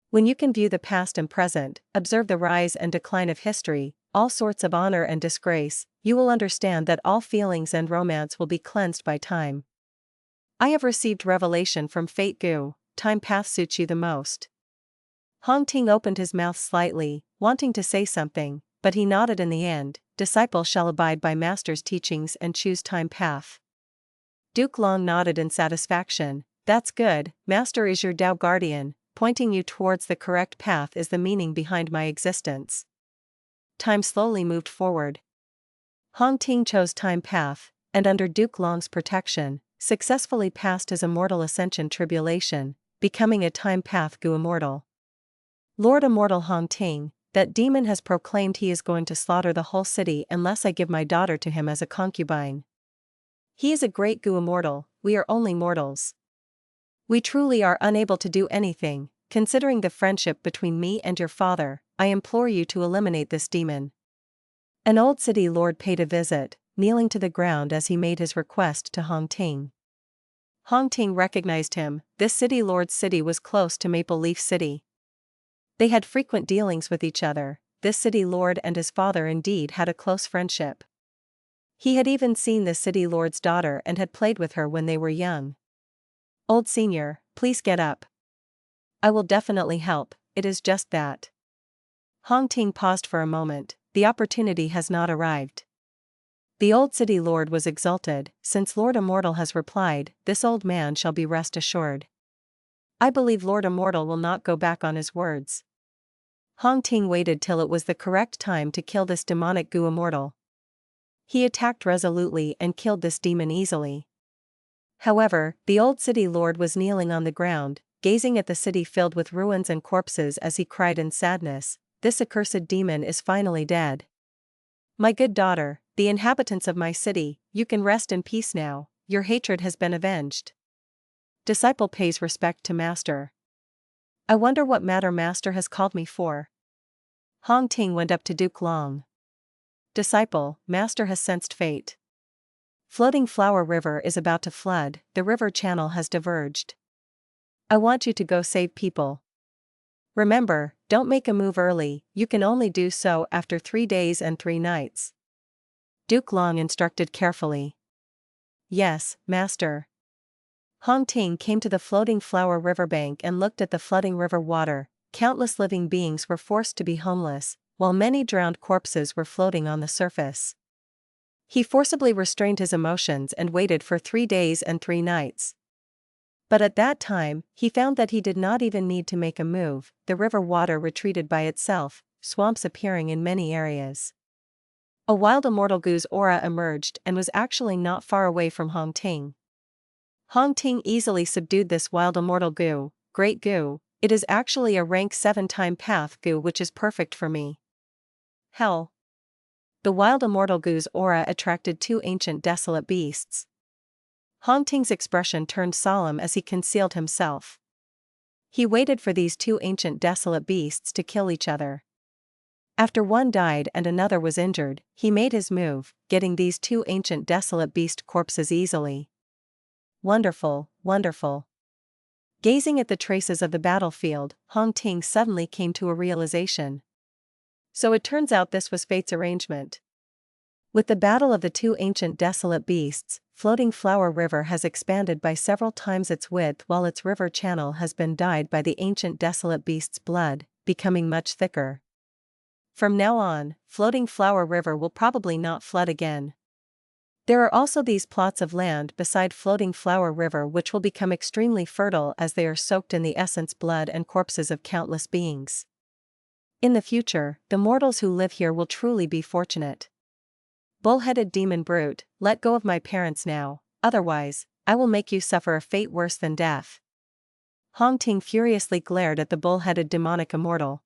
When you can view the past and present, observe the rise and decline of history, all sorts of honor and disgrace, you will understand that all feelings and romance will be cleansed by time. I have received revelation from Fate Gu, time path suits you the most. Hong Ting opened his mouth slightly, wanting to say something, but he nodded in the end. Disciple shall abide by Master's teachings and choose time path. Duke Long nodded in satisfaction. That's good, Master is your Tao guardian, pointing you towards the correct path is the meaning behind my existence. Time slowly moved forward. Hong Ting chose time path, and under Duke Long's protection, successfully passed his immortal ascension tribulation, becoming a time path Gu immortal. Lord Immortal Hong Ting, that demon has proclaimed he is going to slaughter the whole city unless I give my daughter to him as a concubine. He is a great Gu immortal, we are only mortals. We truly are unable to do anything. Considering the friendship between me and your father, I implore you to eliminate this demon. An old city lord paid a visit, kneeling to the ground as he made his request to Hong Ting. Hong Ting recognized him. This city lord's city was close to Maple Leaf City. They had frequent dealings with each other. This city lord and his father indeed had a close friendship. He had even seen the city lord's daughter and had played with her when they were young. Old senior, please get up. I will definitely help, it is just that. Hong Ting paused for a moment. The opportunity has not arrived. The old city lord was exulted. Since Lord Immortal has replied, this old man shall be rest assured. I believe Lord Immortal will not go back on his words. Hong Ting waited till it was the correct time to kill this demonic Gu immortal. He attacked resolutely and killed this demon easily. However, the old city lord was kneeling on the ground, gazing at the city filled with ruins and corpses as he cried in sadness, this accursed demon is finally dead. My good daughter, the inhabitants of my city, you can rest in peace now, your hatred has been avenged. Disciple pays respect to Master. I wonder what matter Master has called me for. Hong Ting went up to Duke Long. Disciple, Master has sensed fate. Floating Flower River is about to flood, the river channel has diverged. I want you to go save people. Remember, don't make a move early, you can only do so after 3 days and 3 nights. Duke Long instructed carefully. Yes, Master. Hong Ting came to the floating Flower River bank and looked at the flooding river water. Countless living beings were forced to be homeless, while many drowned corpses were floating on the surface. He forcibly restrained his emotions and waited for 3 days and 3 nights. But at that time, he found that he did not even need to make a move, the river water retreated by itself, swamps appearing in many areas. A wild immortal Gu's aura emerged and was actually not far away from Hong Ting. Hong Ting easily subdued this wild immortal Gu, Great Gu, it is actually a rank 7 time path Gu which is perfect for me. Hell. The wild immortal Gu's aura attracted 2 ancient desolate beasts. Hong Ting's expression turned solemn as he concealed himself. He waited for these 2 ancient desolate beasts to kill each other. After one died and another was injured, he made his move, getting these 2 ancient desolate beast corpses easily. Wonderful, wonderful. Gazing at the traces of the battlefield, Hong Ting suddenly came to a realization. So it turns out this was fate's arrangement. With the battle of the two ancient desolate beasts, Floating Flower River has expanded by several times its width while its river channel has been dyed by the ancient desolate beast's blood, becoming much thicker. From now on, Floating Flower River will probably not flood again. There are also these plots of land beside Floating Flower River which will become extremely fertile as they are soaked in the essence blood and corpses of countless beings. In the future, the mortals who live here will truly be fortunate. Bull-headed demon brute, let go of my parents now, otherwise, I will make you suffer a fate worse than death. Hong Ting furiously glared at the bull-headed demonic immortal.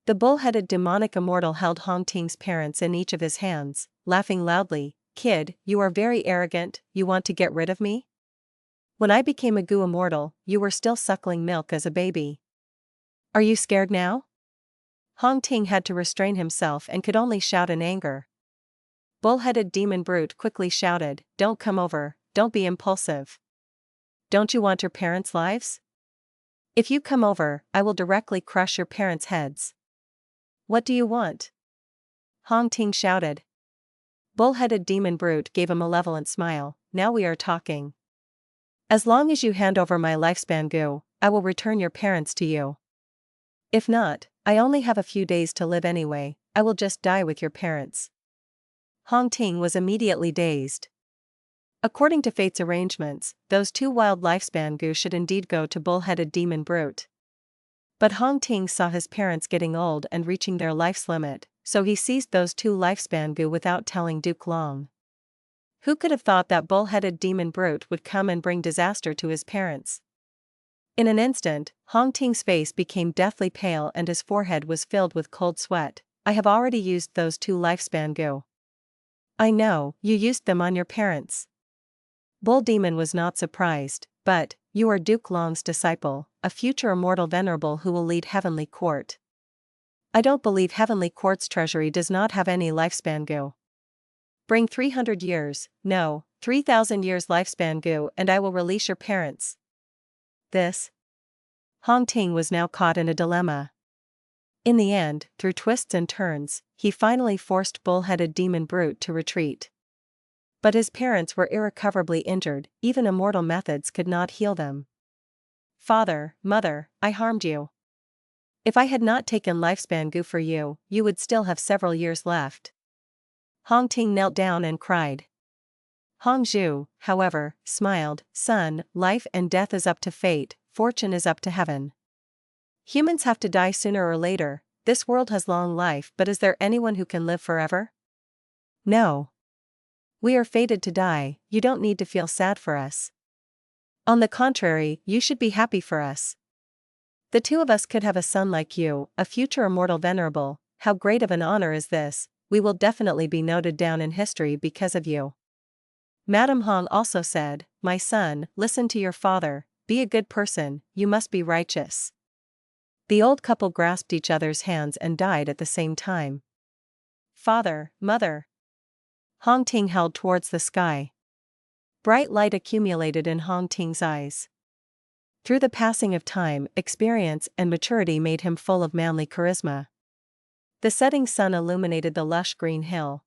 The bull-headed demonic immortal held Hong Ting's parents in each of his hands, laughing loudly. Kid, you are very arrogant, you want to get rid of me? When I became a Gu immortal, you were still suckling milk as a baby. Are you scared now? Hong Ting had to restrain himself and could only shout in anger. Bull-headed demon brute quickly shouted, don't come over, don't be impulsive. Don't you want your parents' lives? If you come over, I will directly crush your parents' heads. What do you want? Hong Ting shouted. Bull-headed demon brute gave a malevolent smile, now we are talking. As long as you hand over my lifespan Gu, I will return your parents to you. If not, I only have a few days to live anyway, I will just die with your parents. Hong Ting was immediately dazed. According to fate's arrangements, those two wild lifespan Gu should indeed go to bull-headed demon brute. But Hong Ting saw his parents getting old and reaching their life's limit, so he seized those two lifespan Gu without telling Duke Long. Who could have thought that bull-headed demon brute would come and bring disaster to his parents? In an instant, Hong Ting's face became deathly pale and his forehead was filled with cold sweat. I have already used those two lifespan Gu. I know, you used them on your parents. Bull Demon was not surprised, but, you are Duke Long's disciple, a future immortal venerable who will lead Heavenly Court. I don't believe Heavenly Court's treasury does not have any lifespan Gu. Bring 300 years, no, 3,000 years lifespan Gu and I will release your parents. This. Hong Ting was now caught in a dilemma. In the end, through twists and turns, he finally forced bull-headed demon brute to retreat. But his parents were irrecoverably injured, even immortal methods could not heal them. Father, mother, I harmed you. If I had not taken lifespan Gu for you, you would still have several years left. Hong Ting knelt down and cried. Hong Zhu, however, smiled, son, life and death is up to fate, fortune is up to heaven. Humans have to die sooner or later, this world has long life but is there anyone who can live forever? No. We are fated to die, you don't need to feel sad for us. On the contrary, you should be happy for us. The two of us could have a son like you, a future immortal venerable, how great of an honor is this, we will definitely be noted down in history because of you. Madame Hong also said, my son, listen to your father, be a good person, you must be righteous. The old couple grasped each other's hands and died at the same time. Father, mother. Hong Ting held towards the sky. Bright light accumulated in Hong Ting's eyes. Through the passing of time, experience and maturity made him full of manly charisma. The setting sun illuminated the lush green hill.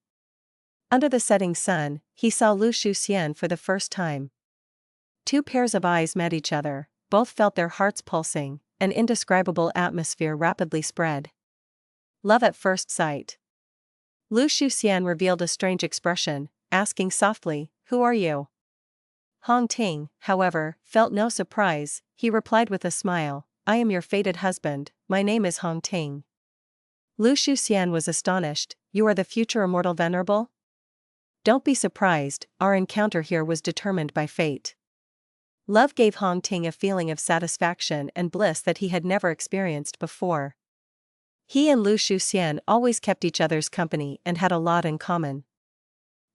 Under the setting sun, he saw Lu Shuxian for the first time. Two pairs of eyes met each other, both felt their hearts pulsing, an indescribable atmosphere rapidly spread. Love at first sight. Lu Shuxian revealed a strange expression, asking softly, who are you? Hong Ting, however, felt no surprise, he replied with a smile, I am your fated husband, my name is Hong Ting. Lu Shuxian was astonished, you are the future immortal venerable? Don't be surprised, our encounter here was determined by fate. Love gave Hong Ting a feeling of satisfaction and bliss that he had never experienced before. He and Lu Shuxian always kept each other's company and had a lot in common.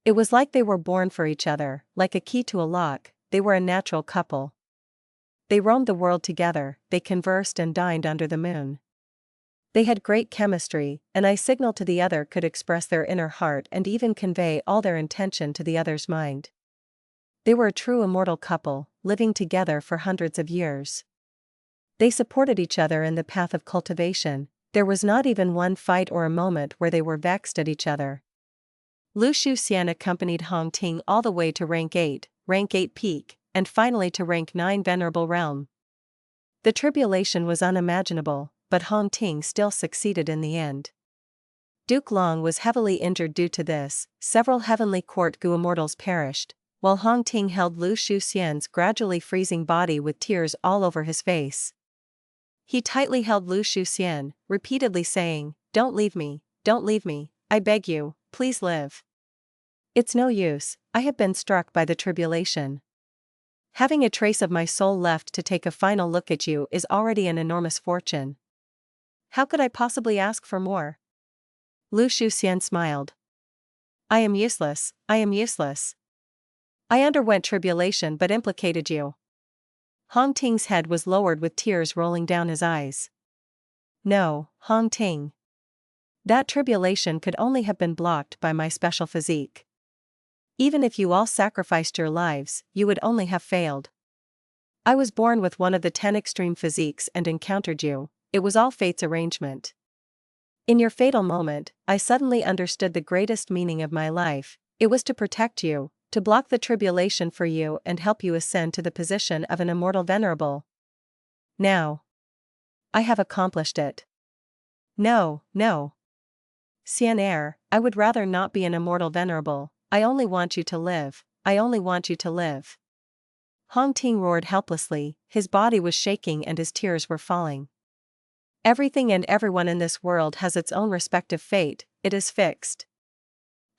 It was like they were born for each other, like a key to a lock, they were a natural couple. They roamed the world together, they conversed and dined under the moon. They had great chemistry, and I signaled to the other could express their inner heart and even convey all their intention to the other's mind. They were a true immortal couple, living together for hundreds of years. They supported each other in the path of cultivation. There was not even one fight or a moment where they were vexed at each other. Lu Shuxian accompanied Hong Ting all the way to rank 8 peak, and finally to rank 9 venerable realm. The tribulation was unimaginable, but Hong Ting still succeeded in the end. Duke Long was heavily injured due to this. Several heavenly court Gu immortals perished, while Hong Ting held Lu Shuxian's gradually freezing body with tears all over his face. He tightly held Lu Shuxian, repeatedly saying, "Don't leave me, I beg you, please live. It's no use, I have been struck by the tribulation. Having a trace of my soul left to take a final look at you is already an enormous fortune. How could I possibly ask for more?" Lu Shuxian smiled. I am useless. I underwent tribulation but implicated you." Hong Ting's head was lowered with tears rolling down his eyes. "No, Hong Ting. That tribulation could only have been blocked by my special physique. Even if you all sacrificed your lives, you would only have failed. I was born with one of the 10 extreme physiques and encountered you. It was all fate's arrangement. In your fatal moment, I suddenly understood the greatest meaning of my life. It was to protect you, to block the tribulation for you and help you ascend to the position of an immortal venerable. Now, I have accomplished it." No. Xian Er, I would rather not be an immortal venerable. I only want you to live. Hong Ting roared helplessly, his body was shaking and his tears were falling. "Everything and everyone in this world has its own respective fate, it is fixed.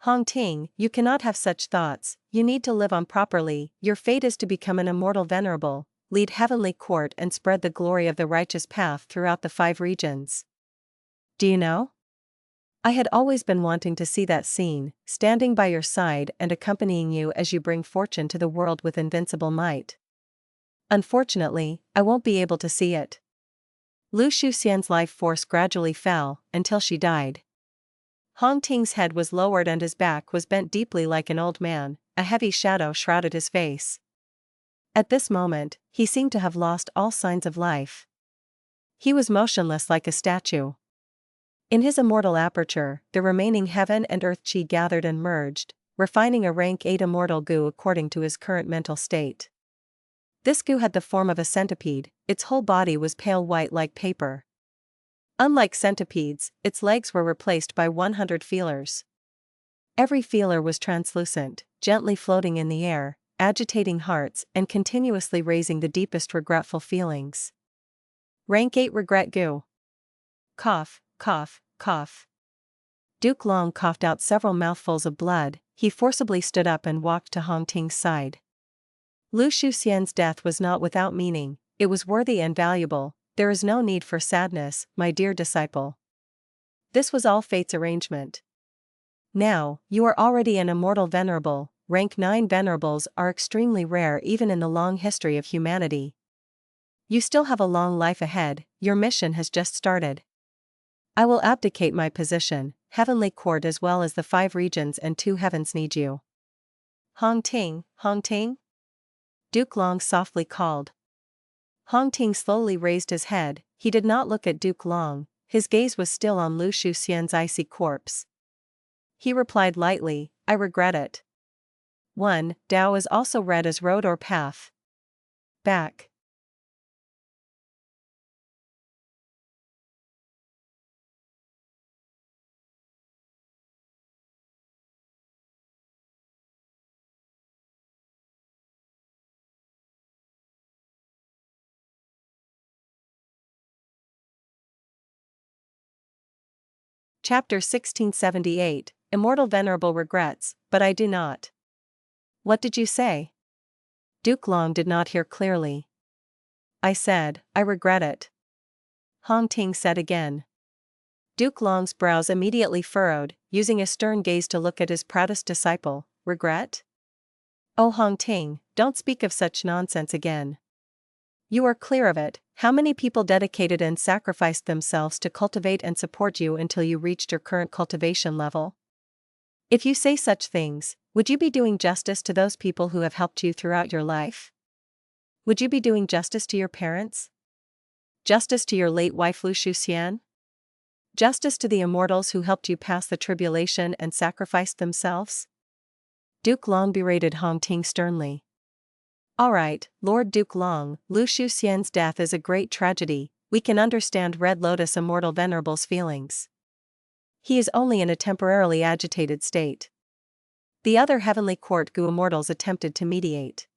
Hong Ting, you cannot have such thoughts, you need to live on properly. Your fate is to become an immortal venerable, lead heavenly court and spread the glory of the righteous path throughout the 5 regions. Do you know? I had always been wanting to see that scene, standing by your side and accompanying you as you bring fortune to the world with invincible might. Unfortunately, I won't be able to see it." Lu Shuxian's life force gradually fell, until she died. Hong Ting's head was lowered and his back was bent deeply like an old man, a heavy shadow shrouded his face. At this moment, he seemed to have lost all signs of life. He was motionless like a statue. In his immortal aperture, the remaining heaven and earth chi gathered and merged, refining a rank 8 immortal Gu according to his current mental state. This Gu had the form of a centipede, its whole body was pale white like paper. Unlike centipedes, its legs were replaced by 100 feelers. Every feeler was translucent, gently floating in the air, agitating hearts and continuously raising the deepest regretful feelings. Rank 8 Regret Gu. Cough. Duke Long coughed out several mouthfuls of blood. He forcibly stood up and walked to Hong Ting's side. Lu Shuxian's death was not without meaning, it was worthy and valuable. There is no need for sadness, my dear disciple. This was all fate's arrangement. Now, you are already an immortal venerable. Rank 9 venerables are extremely rare even in the long history of humanity. You still have a long life ahead, your mission has just started. I will abdicate my position, heavenly court as well as the 5 regions and 2 heavens need you. Hong Ting. Duke Long softly called. Hong Ting slowly raised his head. He did not look at Duke Long, his gaze was still on Lu Shuxian's icy corpse. He replied lightly, I regret it. 1. Dao is also read as road or path. Back. Chapter 1678, Immortal Venerable regrets, but I do not. What did you say? Duke Long did not hear clearly. I said, I regret it. Hong Ting said again. Duke Long's brows immediately furrowed, using a stern gaze to look at his proudest disciple. Regret? Oh Hong Ting, don't speak of such nonsense again. You are clear of it. How many people dedicated and sacrificed themselves to cultivate and support you until you reached your current cultivation level? If you say such things, Would you be doing justice to those people who have helped you throughout your life? Would you be doing justice to your parents? Justice to your late wife Lu Shuxian? Justice to the immortals who helped you pass the tribulation and sacrificed themselves? Duke Long berated Hong Ting sternly. All right, Lord Duke Long, Lu Shuxian's death is a great tragedy. We can understand Red Lotus Immortal Venerable's feelings. He is only in a temporarily agitated state. The other Heavenly Court Gu Immortals attempted to mediate.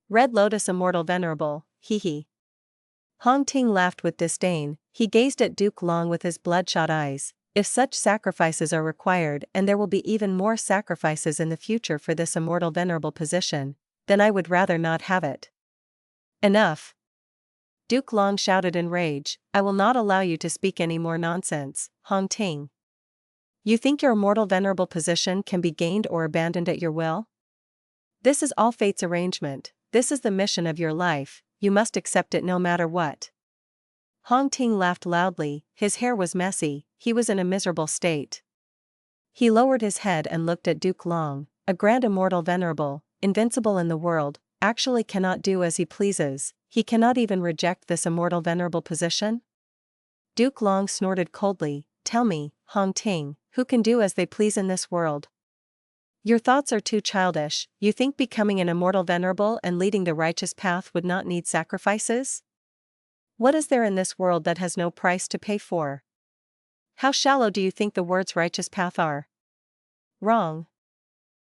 Red Lotus Immortal Venerable, hee. Hong Ting laughed with disdain. He gazed at Duke Long with his bloodshot eyes. If such sacrifices are required and there will be even more sacrifices in the future for this immortal venerable position, then I would rather not have it. Enough. Duke Long shouted in rage, I will not allow you to speak any more nonsense, Hong Ting. You think your immortal venerable position can be gained or abandoned at your will? This is all fate's arrangement, this is the mission of your life, you must accept it no matter what. Hong Ting laughed loudly, his hair was messy, he was in a miserable state. He lowered his head and looked at Duke Long, a grand immortal venerable, invincible in the world, actually cannot do as he pleases, he cannot even reject this immortal venerable position? Duke Long snorted coldly, tell me, Hong Ting, who can do as they please in this world? Your thoughts are too childish, you think becoming an immortal venerable and leading the righteous path would not need sacrifices? What is there in this world that has no price to pay for? How shallow do you think the words righteous path are? Wrong.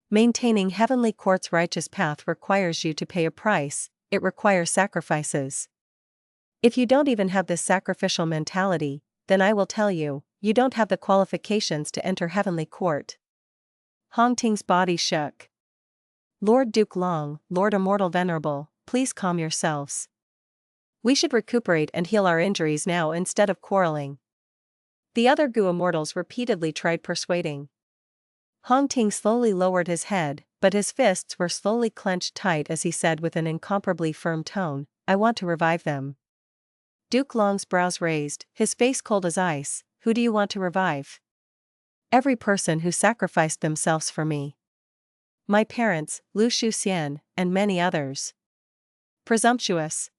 Maintaining Heavenly Court's righteous path requires you to pay a price, it requires sacrifices. If you don't even have this sacrificial mentality, then I will tell you, you don't have the qualifications to enter Heavenly Court. Hong Ting's body shook. Lord Duke Long, Lord Immortal Venerable, please calm yourselves. We should recuperate and heal our injuries now instead of quarreling. The other Gu Immortals repeatedly tried persuading. Hong Ting slowly lowered his head, but his fists were slowly clenched tight as he said with an incomparably firm tone, I want to revive them. Duke Long's brows raised, his face cold as ice, who do you want to revive? Every person who sacrificed themselves for me. My parents, Lu Shuxian, and many others. Presumptuous.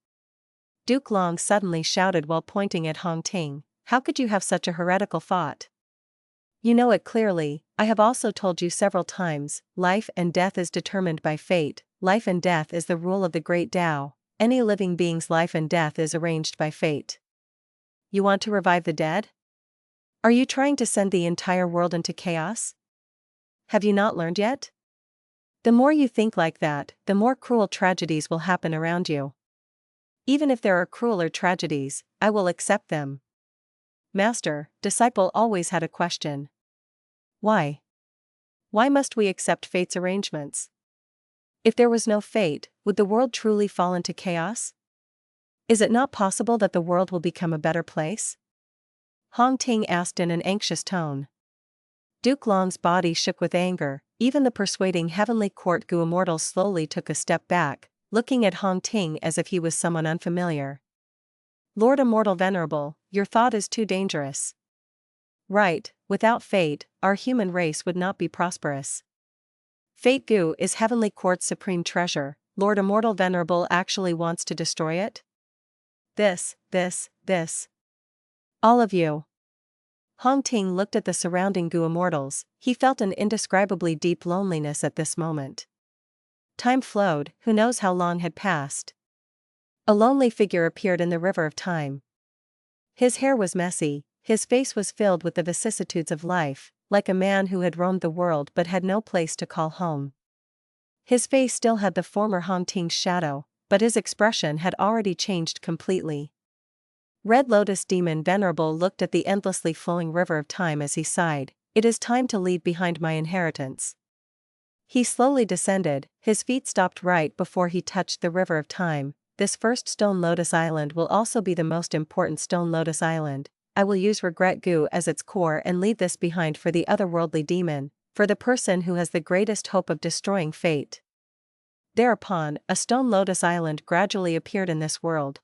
Duke Long suddenly shouted while pointing at Hong Ting, how could you have such a heretical thought? You know it clearly, I have also told you several times, life and death is determined by fate, life and death is the rule of the great Tao, any living being's life and death is arranged by fate. You want to revive the dead? Are you trying to send the entire world into chaos? Have you not learned yet? The more you think like that, the more cruel tragedies will happen around you. Even if there are crueler tragedies, I will accept them. Master, disciple always had a question. Why? Why must we accept fate's arrangements? If there was no fate, would the world truly fall into chaos? Is it not possible that the world will become a better place? Hong Ting asked in an anxious tone. Duke Long's body shook with anger, even the persuading Heavenly Court Gu Immortals slowly took a step back, looking at Hong Ting as if he was someone unfamiliar. Lord Immortal Venerable, your thought is too dangerous. Right, without fate, our human race would not be prosperous. Fate Gu is Heavenly Court's supreme treasure, Lord Immortal Venerable actually wants to destroy it? This. All of you. Hong Ting looked at the surrounding Gu Immortals, he felt an indescribably deep loneliness at this moment. Time flowed, who knows how long had passed. A lonely figure appeared in the river of time. His hair was messy, his face was filled with the vicissitudes of life, like a man who had roamed the world but had no place to call home. His face still had the former Hong Ting's shadow, but his expression had already changed completely. Red Lotus Demon Venerable looked at the endlessly flowing river of time as he sighed, it is time to leave behind my inheritance. He slowly descended, his feet stopped right before he touched the river of time. This first Stone Lotus Island will also be the most important Stone Lotus Island. I will use Regret Gu as its core and leave this behind for the otherworldly demon, for the person who has the greatest hope of destroying fate. Thereupon, a Stone Lotus Island gradually appeared in this world.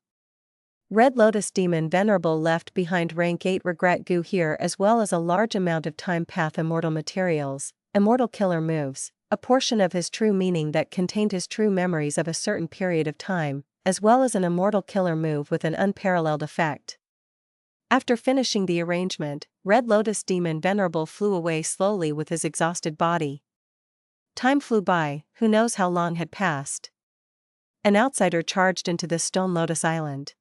Red Lotus Demon Venerable left behind Rank 8 Regret Gu here as well as a large amount of Time Path Immortal materials, Immortal Killer moves, a portion of his true meaning that contained his true memories of a certain period of time, as well as an immortal killer move with an unparalleled effect. After finishing the arrangement, Red Lotus Demon Venerable flew away slowly with his exhausted body. Time flew by, who knows how long had passed. An outsider charged into the Stone Lotus Island.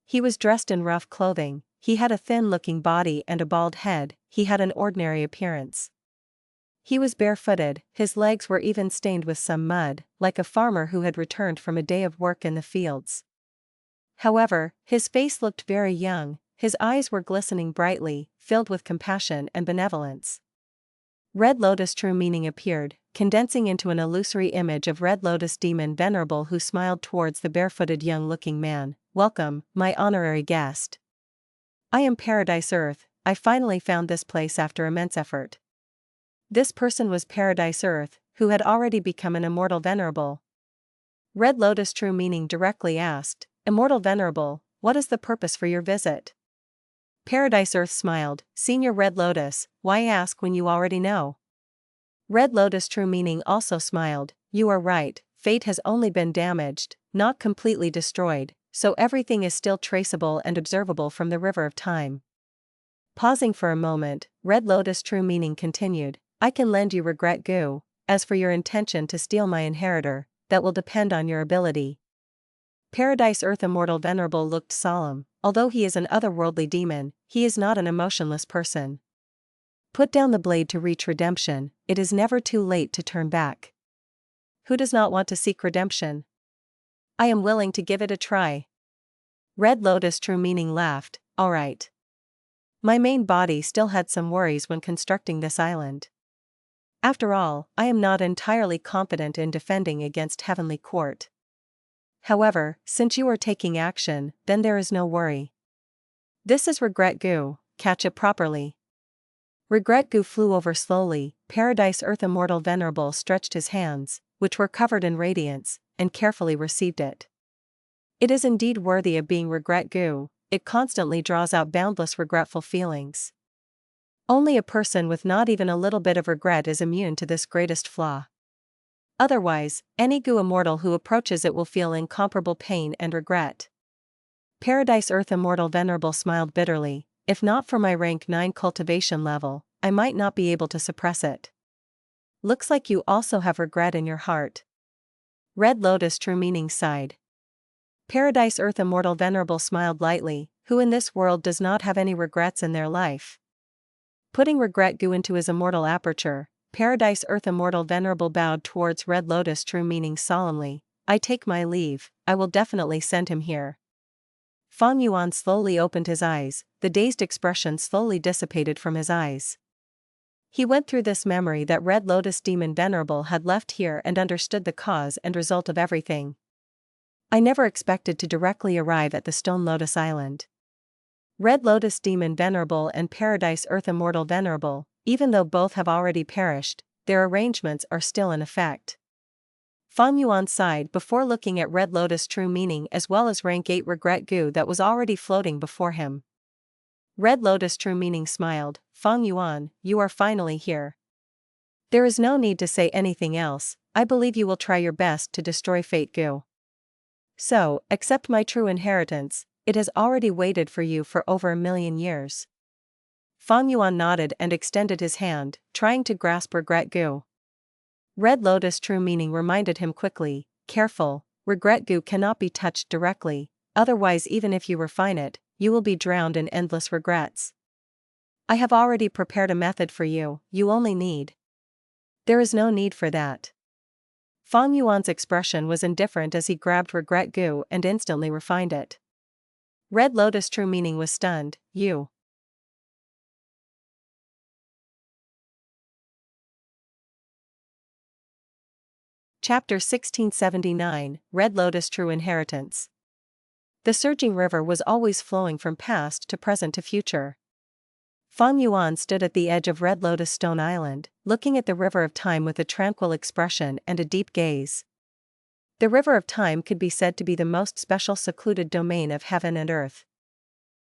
He was dressed in rough clothing, he had a thin-looking body and a bald head, he had an ordinary appearance. He was barefooted, his legs were even stained with some mud, like a farmer who had returned from a day of work in the fields. However, his face looked very young, his eyes were glistening brightly, filled with compassion and benevolence. Red Lotus True Meaning appeared, condensing into an illusory image of Red Lotus Demon Venerable, who smiled towards the barefooted young-looking man. "Welcome, my honorary guest. I am Paradise Earth, I finally found this place after immense effort." This person was Paradise Earth, who had already become an Immortal Venerable. Red Lotus True Meaning directly asked, "Immortal Venerable, what is the purpose for your visit?" Paradise Earth smiled, "Senior Red Lotus, why ask when you already know?" Red Lotus True Meaning also smiled, "You are right, fate has only been damaged, not completely destroyed, so everything is still traceable and observable from the river of time." Pausing for a moment, Red Lotus True Meaning continued, "I can lend you Regret Gu, as for your intention to steal my inheritor, that will depend on your ability." Paradise Earth Immortal Venerable looked solemn, although he is an otherworldly demon, he is not an emotionless person. Put down the blade to reach redemption, it is never too late to turn back. Who does not want to seek redemption? I am willing to give it a try. Red Lotus True Meaning laughed, "Alright. My main body still had some worries when constructing this island. After all, I am not entirely competent in defending against Heavenly Court. However, since you are taking action, then there is no worry. This is Regret Gu, catch it properly." Regret Gu flew over slowly, Paradise Earth Immortal Venerable stretched his hands, which were covered in radiance, and carefully received it. It is indeed worthy of being Regret Gu, it constantly draws out boundless regretful feelings. Only a person with not even a little bit of regret is immune to this greatest flaw. Otherwise, any Gu immortal who approaches it will feel incomparable pain and regret. Paradise Earth Immortal Venerable smiled bitterly, "If not for my rank 9 cultivation level, I might not be able to suppress it." Looks like you also have regret in your heart. Red Lotus True Meaning sighed. Paradise Earth Immortal Venerable smiled lightly, who in this world does not have any regrets in their life? Putting Regret Gu into his immortal aperture, Paradise Earth Immortal Venerable bowed towards Red Lotus True Meaning solemnly, "I take my leave, I will definitely send him here." Fang Yuan slowly opened his eyes, the dazed expression slowly dissipated from his eyes. He went through this memory that Red Lotus Demon Venerable had left here and understood the cause and result of everything. "I never expected to directly arrive at the Stone Lotus Island." Red Lotus Demon Venerable and Paradise Earth Immortal Venerable, even though both have already perished, their arrangements are still in effect. Fang Yuan sighed before looking at Red Lotus True Meaning as well as rank 8 Regret Gu that was already floating before him. Red Lotus True Meaning smiled, "Fang Yuan, you are finally here. There is no need to say anything else, I believe you will try your best to destroy Fate Gu. So, accept my true inheritance, it has already waited for you for over 1,000,000 years." Fang Yuan nodded and extended his hand, trying to grasp Regret Gu. Red Lotus True Meaning reminded him quickly, "Careful, Regret Gu cannot be touched directly, otherwise even if you refine it, you will be drowned in endless regrets. I have already prepared a method for you, you only need." "There is no need for that." Fang Yuan's expression was indifferent as he grabbed Regret Gu and instantly refined it. Red Lotus True Meaning was stunned, "You." Chapter 1679, Red Lotus True Inheritance. The surging river was always flowing from past to present to future. Fang Yuan stood at the edge of Red Lotus Stone Island, looking at the river of time with a tranquil expression and a deep gaze. The river of time could be said to be the most special secluded domain of heaven and earth.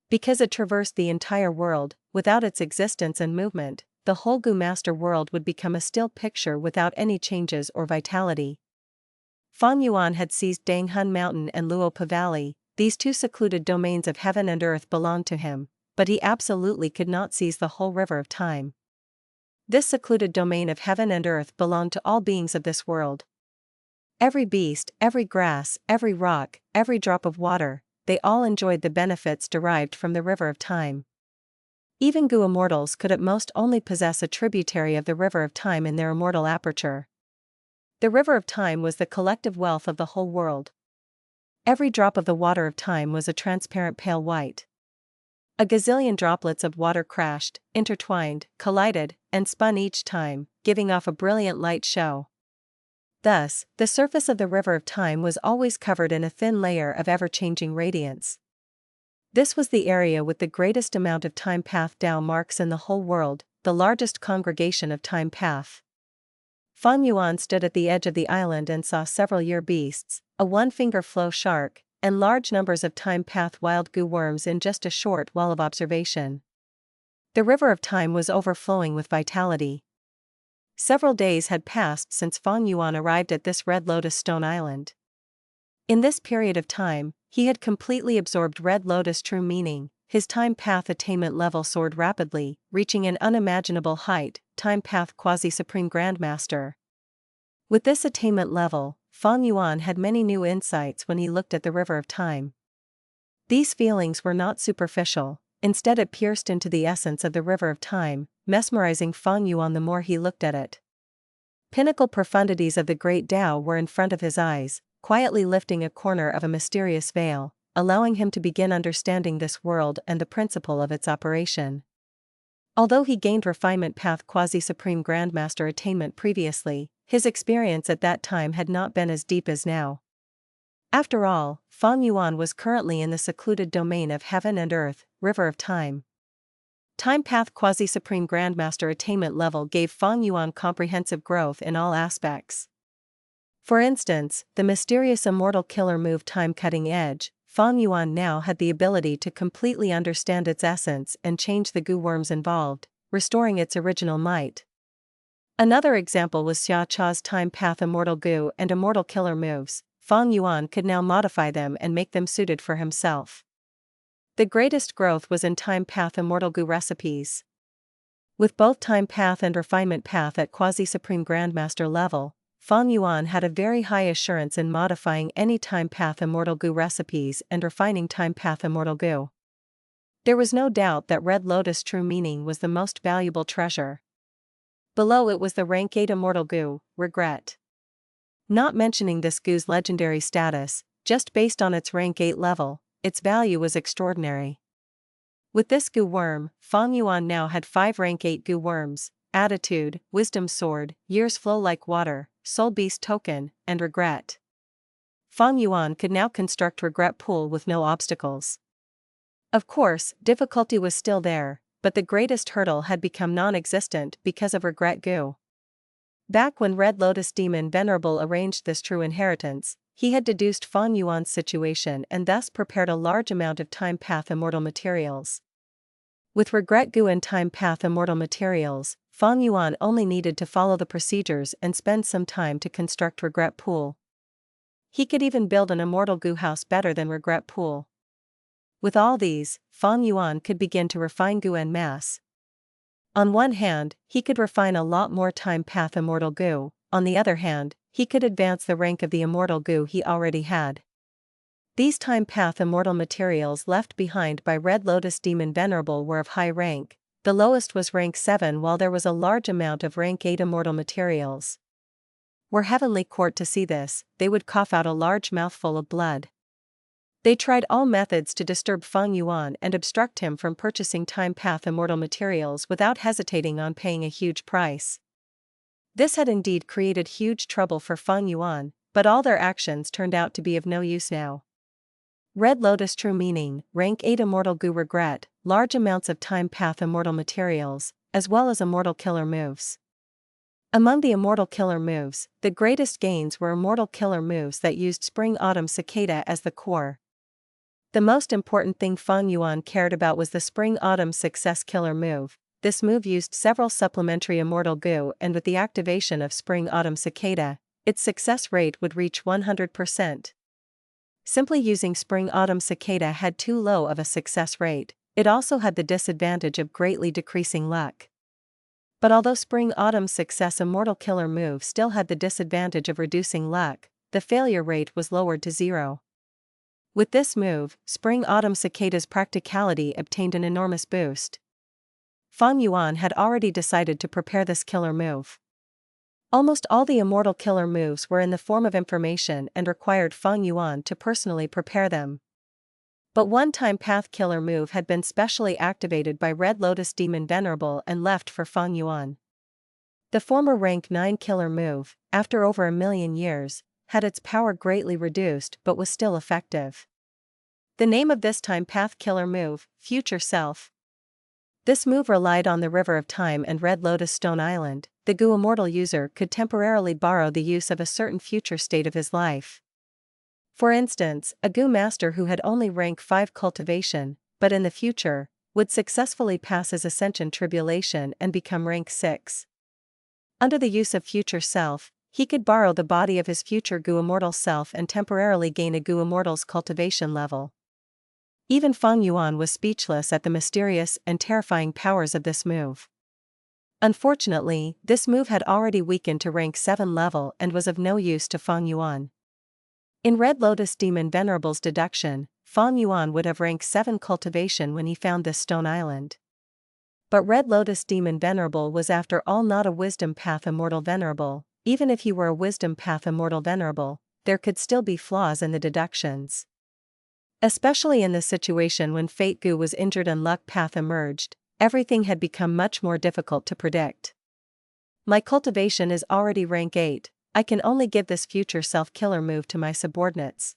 Because it traversed the entire world, without its existence and movement, the whole Gu Master world would become a still picture without any changes or vitality. Fang Yuan had seized Danghun Mountain and Luopa Valley. These two secluded domains of heaven and earth belonged to him, but he absolutely could not seize the whole river of time. This secluded domain of heaven and earth belonged to all beings of this world. Every beast, every grass, every rock, every drop of water, they all enjoyed the benefits derived from the river of time. Even Gu immortals could at most only possess a tributary of the river of time in their immortal aperture. The river of time was the collective wealth of the whole world. Every drop of the water of time was a transparent pale white. A gazillion droplets of water crashed, intertwined, collided, and spun each time, giving off a brilliant light show. Thus, the surface of the river of time was always covered in a thin layer of ever-changing radiance. This was the area with the greatest amount of time path Dao marks in the whole world, the largest congregation of time path. Fang Yuan stood at the edge of the island and saw several year beasts, a one-finger flow shark, and large numbers of time path wild Gu worms in just a short while of observation. The river of time was overflowing with vitality. Several days had passed since Fang Yuan arrived at this Red Lotus Stone Island. In this period of time, he had completely absorbed Red Lotus true meaning. His time path attainment level soared rapidly, reaching an unimaginable height, time path quasi-supreme grandmaster. With this attainment level, Fang Yuan had many new insights when he looked at the river of time. These feelings were not superficial, instead it pierced into the essence of the river of time, mesmerizing Fang Yuan the more he looked at it. Pinnacle profundities of the great Tao were in front of his eyes, quietly lifting a corner of a mysterious veil, allowing him to begin understanding this world and the principle of its operation. Although he gained refinement path quasi-supreme grandmaster attainment previously, his experience at that time had not been as deep as now. After all, Fang Yuan was currently in the secluded domain of heaven and earth, river of time. Time path quasi-supreme grandmaster attainment level gave Fang Yuan comprehensive growth in all aspects. For instance, the mysterious immortal killer move Time Cutting Edge, Fang Yuan now had the ability to completely understand its essence and change the Gu worms involved, restoring its original might. Another example was Xia Cha's Time Path Immortal Gu and Immortal Killer moves. Fang Yuan could now modify them and make them suited for himself. The greatest growth was in Time Path Immortal Gu recipes. With both Time Path and Refinement Path at quasi-supreme grandmaster level, Fang Yuan had a very high assurance in modifying any Time Path Immortal Gu recipes and refining Time Path Immortal Gu. There was no doubt that Red Lotus true meaning was the most valuable treasure. Below it was the rank 8 Immortal Gu, Regret. Not mentioning this Gu's legendary status, just based on its rank 8 level, its value was extraordinary. With this Gu worm, Fang Yuan now had 5 rank 8 Gu worms: Attitude, Wisdom Sword, Years Flow Like Water, Soul Beast Token, and Regret. Fang Yuan could now construct Regret Pool with no obstacles. Of course, difficulty was still there, but the greatest hurdle had become non-existent because of Regret Gu. Back when Red Lotus Demon Venerable arranged this true inheritance, he had deduced Fang Yuan's situation and thus prepared a large amount of Time Path Immortal materials. With Regret Gu and Time Path Immortal materials, Fang Yuan only needed to follow the procedures and spend some time to construct Regret Pool. He could even build an Immortal Gu house better than Regret Pool. With all these, Fang Yuan could begin to refine Gu en masse. On one hand, he could refine a lot more Time Path Immortal Gu, on the other hand, he could advance the rank of the Immortal Gu he already had. These Time Path Immortal materials left behind by Red Lotus Demon Venerable were of high rank. The lowest was rank 7 while there was a large amount of rank 8 immortal materials. Were Heavenly Court to see this, they would cough out a large mouthful of blood. They tried all methods to disturb Fang Yuan and obstruct him from purchasing Time Path Immortal materials without hesitating on paying a huge price. This had indeed created huge trouble for Fang Yuan, but all their actions turned out to be of no use now. Red Lotus True Meaning, rank 8 Immortal Gu Regret, large amounts of Time Path Immortal materials, as well as Immortal Killer moves. Among the Immortal Killer moves, the greatest gains were Immortal Killer moves that used Spring Autumn Cicada as the core. The most important thing Fang Yuan cared about was the Spring Autumn Success Killer move. this move used several supplementary Immortal Gu, and with the activation of Spring-Autumn Cicada, its success rate would reach 100%. Simply using Spring-Autumn Cicada had too low of a success rate. It also had the disadvantage of greatly decreasing luck. But although Spring-Autumn Success Immortal Killer move still had the disadvantage of reducing luck, the failure rate was lowered to 0. With this move, Spring-Autumn Cicada's practicality obtained an enormous boost. Feng Yuan had already decided to prepare this killer move. Almost all the Immortal Killer moves were in the form of information and required Feng Yuan to personally prepare them. But one-time Path Killer move had been specially activated by Red Lotus Demon Venerable and left for Feng Yuan. The former rank 9 killer move, after over 1,000,000 years, had its power greatly reduced but was still effective. The name of this time Path Killer move, Future Self. This move relied on the River of Time and Red Lotus Stone Island. The Gu Immortal user could temporarily borrow the use of a certain future state of his life. For instance, a Gu master who had only rank 5 cultivation, but in the future, would successfully pass his ascension tribulation and become rank 6. Under the use of Future Self, he could borrow the body of his future Gu Immortal self and temporarily gain a Gu Immortal's cultivation level. Even Feng Yuan was speechless at the mysterious and terrifying powers of this move. Unfortunately, this move had already weakened to rank 7 level and was of no use to Feng Yuan. In Red Lotus Demon Venerable's deduction, Feng Yuan would have rank 7 cultivation when he found this stone island. But Red Lotus Demon Venerable was after all not a Wisdom Path Immortal Venerable. Even if he were a Wisdom Path Immortal Venerable, there could still be flaws in the deductions. Especially in the situation when Fate Gu was injured and Luck Path emerged, everything had become much more difficult to predict. My cultivation is already rank 8, I can only give this future self-killer move to my subordinates.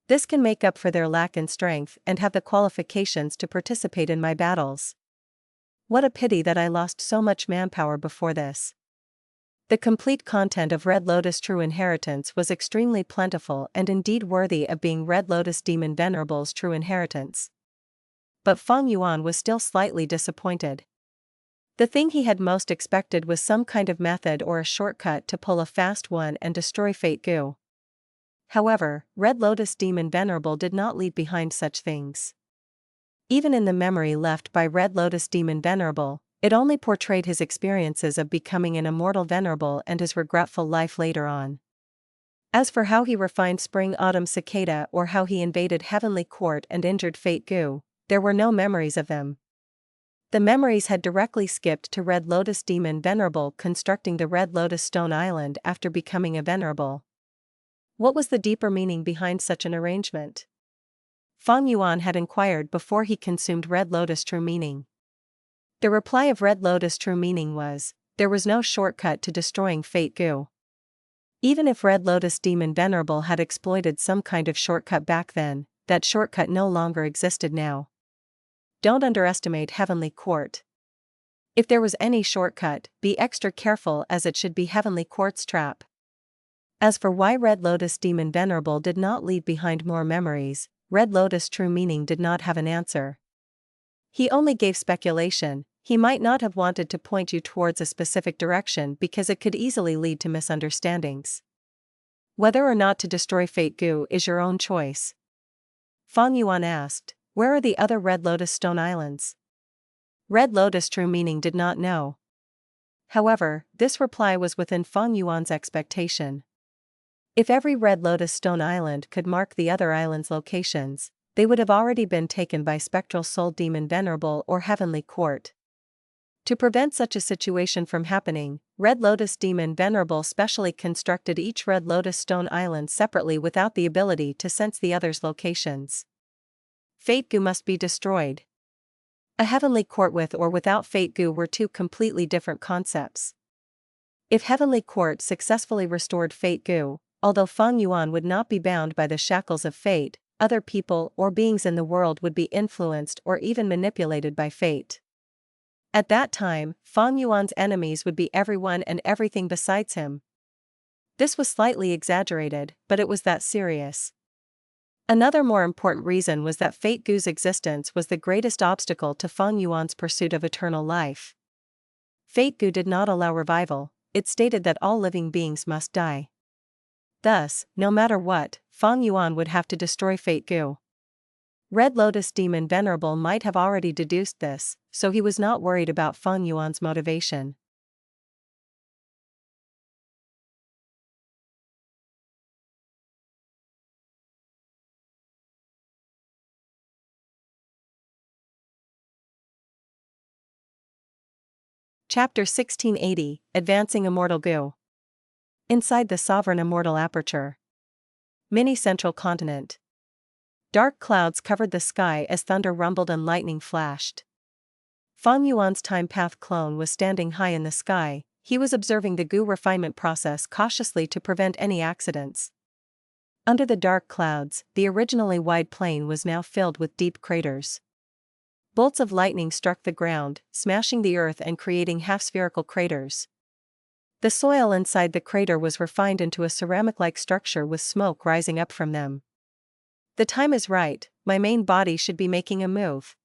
This can make up for their lack in strength and have the qualifications to participate in my battles. What a pity that I lost so much manpower before this. The complete content of Red Lotus True Inheritance was extremely plentiful and indeed worthy of being Red Lotus Demon Venerable's True Inheritance. But Feng Yuan was still slightly disappointed. The thing he had most expected was some kind of method or a shortcut to pull a fast one and destroy Fate Gu. However, Red Lotus Demon Venerable did not leave behind such things. Even in the memory left by Red Lotus Demon Venerable, it only portrayed his experiences of becoming an immortal venerable and his regretful life later on. As for how he refined Spring-Autumn Cicada or how he invaded Heavenly Court and injured Fate Gu, there were no memories of them. The memories had directly skipped to Red Lotus Demon Venerable constructing the Red Lotus Stone Island after becoming a venerable. What was the deeper meaning behind such an arrangement? Feng Yuan had inquired before he consumed Red Lotus True Meaning. The reply of Red Lotus True Meaning was, there was no shortcut to destroying Fate Gu. Even if Red Lotus Demon Venerable had exploited some kind of shortcut back then, that shortcut no longer existed now. Don't underestimate Heavenly Court. If there was any shortcut, be extra careful as it should be Heavenly Court's trap. As for why Red Lotus Demon Venerable did not leave behind more memories, Red Lotus True Meaning did not have an answer. He only gave speculation. He might not have wanted to point you towards a specific direction because it could easily lead to misunderstandings. Whether or not to destroy Fate Gu is your own choice. Feng Yuan asked, where are the other Red Lotus Stone Islands? Red Lotus True Meaning did not know. However, this reply was within Feng Yuan's expectation. If every Red Lotus Stone Island could mark the other islands' locations, they would have already been taken by Spectral Soul Demon Venerable or Heavenly Court. To prevent such a situation from happening, Red Lotus Demon Venerable specially constructed each Red Lotus Stone Island separately without the ability to sense the others' locations. Fate Gu must be destroyed. A Heavenly Court with or without Fate Gu were two completely different concepts. If Heavenly Court successfully restored Fate Gu, although Feng Yuan would not be bound by the shackles of fate, other people or beings in the world would be influenced or even manipulated by fate. At that time, Feng Yuan's enemies would be everyone and everything besides him. This was slightly exaggerated, but it was that serious. Another more important reason was that Fate Gu's existence was the greatest obstacle to Feng Yuan's pursuit of eternal life. Fate Gu did not allow revival, it stated that all living beings must die. Thus, no matter what, Feng Yuan would have to destroy Fate Gu. Red Lotus demon Venerable might have already deduced this, so he was not worried about Feng Yuan's motivation. Chapter 1680, Advancing Immortal Gu. Inside the Sovereign Immortal Aperture. Mini Central Continent. Dark clouds covered the sky as thunder rumbled and lightning flashed. Feng Yuan's time path clone was standing high in the sky. He was observing the Gu refinement process cautiously to prevent any accidents. Under the dark clouds, the originally wide plain was now filled with deep craters. Bolts of lightning struck the ground, smashing the earth and creating half-spherical craters. The soil inside the crater was refined into a ceramic-like structure with smoke rising up from them. The time is right, my main body should be making a move.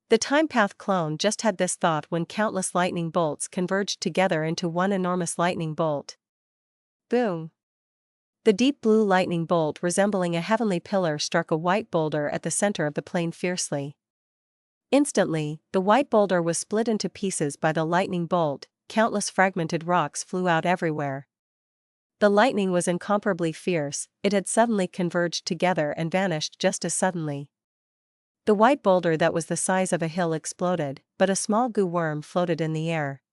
The time path clone just had this thought when countless lightning bolts converged together into one enormous lightning bolt. Boom! The deep blue lightning bolt resembling a heavenly pillar struck a white boulder at the center of the plain fiercely. Instantly, the white boulder was split into pieces by the lightning bolt, countless fragmented rocks flew out everywhere. The lightning was incomparably fierce, it had suddenly converged together and vanished just as suddenly. The white boulder that was the size of a hill exploded, but a small goo worm floated in the air.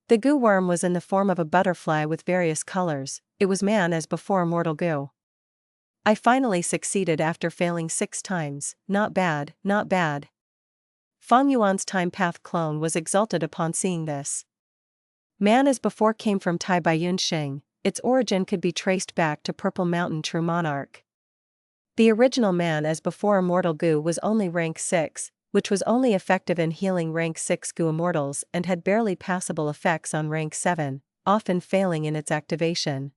The goo worm was in the form of a butterfly with various colors, it was man as before Immortal Gu. I finally succeeded after failing 6 times, not bad, not bad. Feng Yuan's time path clone was exulted upon seeing this. Man as before came from Tai Baiyun Sheng, its origin could be traced back to Purple Mountain True Monarch. The original man as before Immortal Gu was only rank 6, which was only effective in healing rank 6 Gu immortals and had barely passable effects on rank 7, often failing in its activation.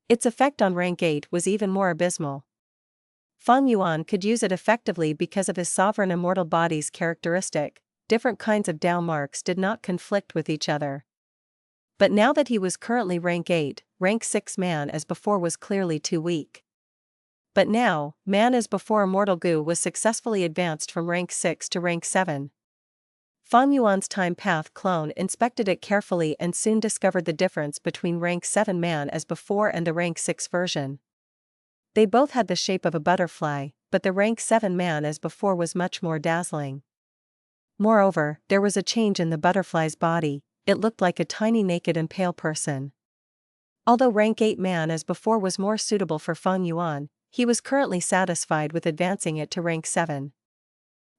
Its effect on rank 8 was even more abysmal. Feng Yuan could use it effectively because of his sovereign immortal body's characteristic, different kinds of Dao marks did not conflict with each other. But now that he was currently rank 8, rank 6 man as before was clearly too weak. But now, man as before Immortal Gu was successfully advanced from rank 6 to rank 7. Feng Yuan's time path clone inspected it carefully and soon discovered the difference between rank 7 man as before and the rank 6 version. They both had the shape of a butterfly, but the rank 7 man as before was much more dazzling. Moreover, there was a change in the butterfly's body, it looked like a tiny naked and pale person. Although rank 8 man as before was more suitable for Feng Yuan, he was currently satisfied with advancing it to rank 7.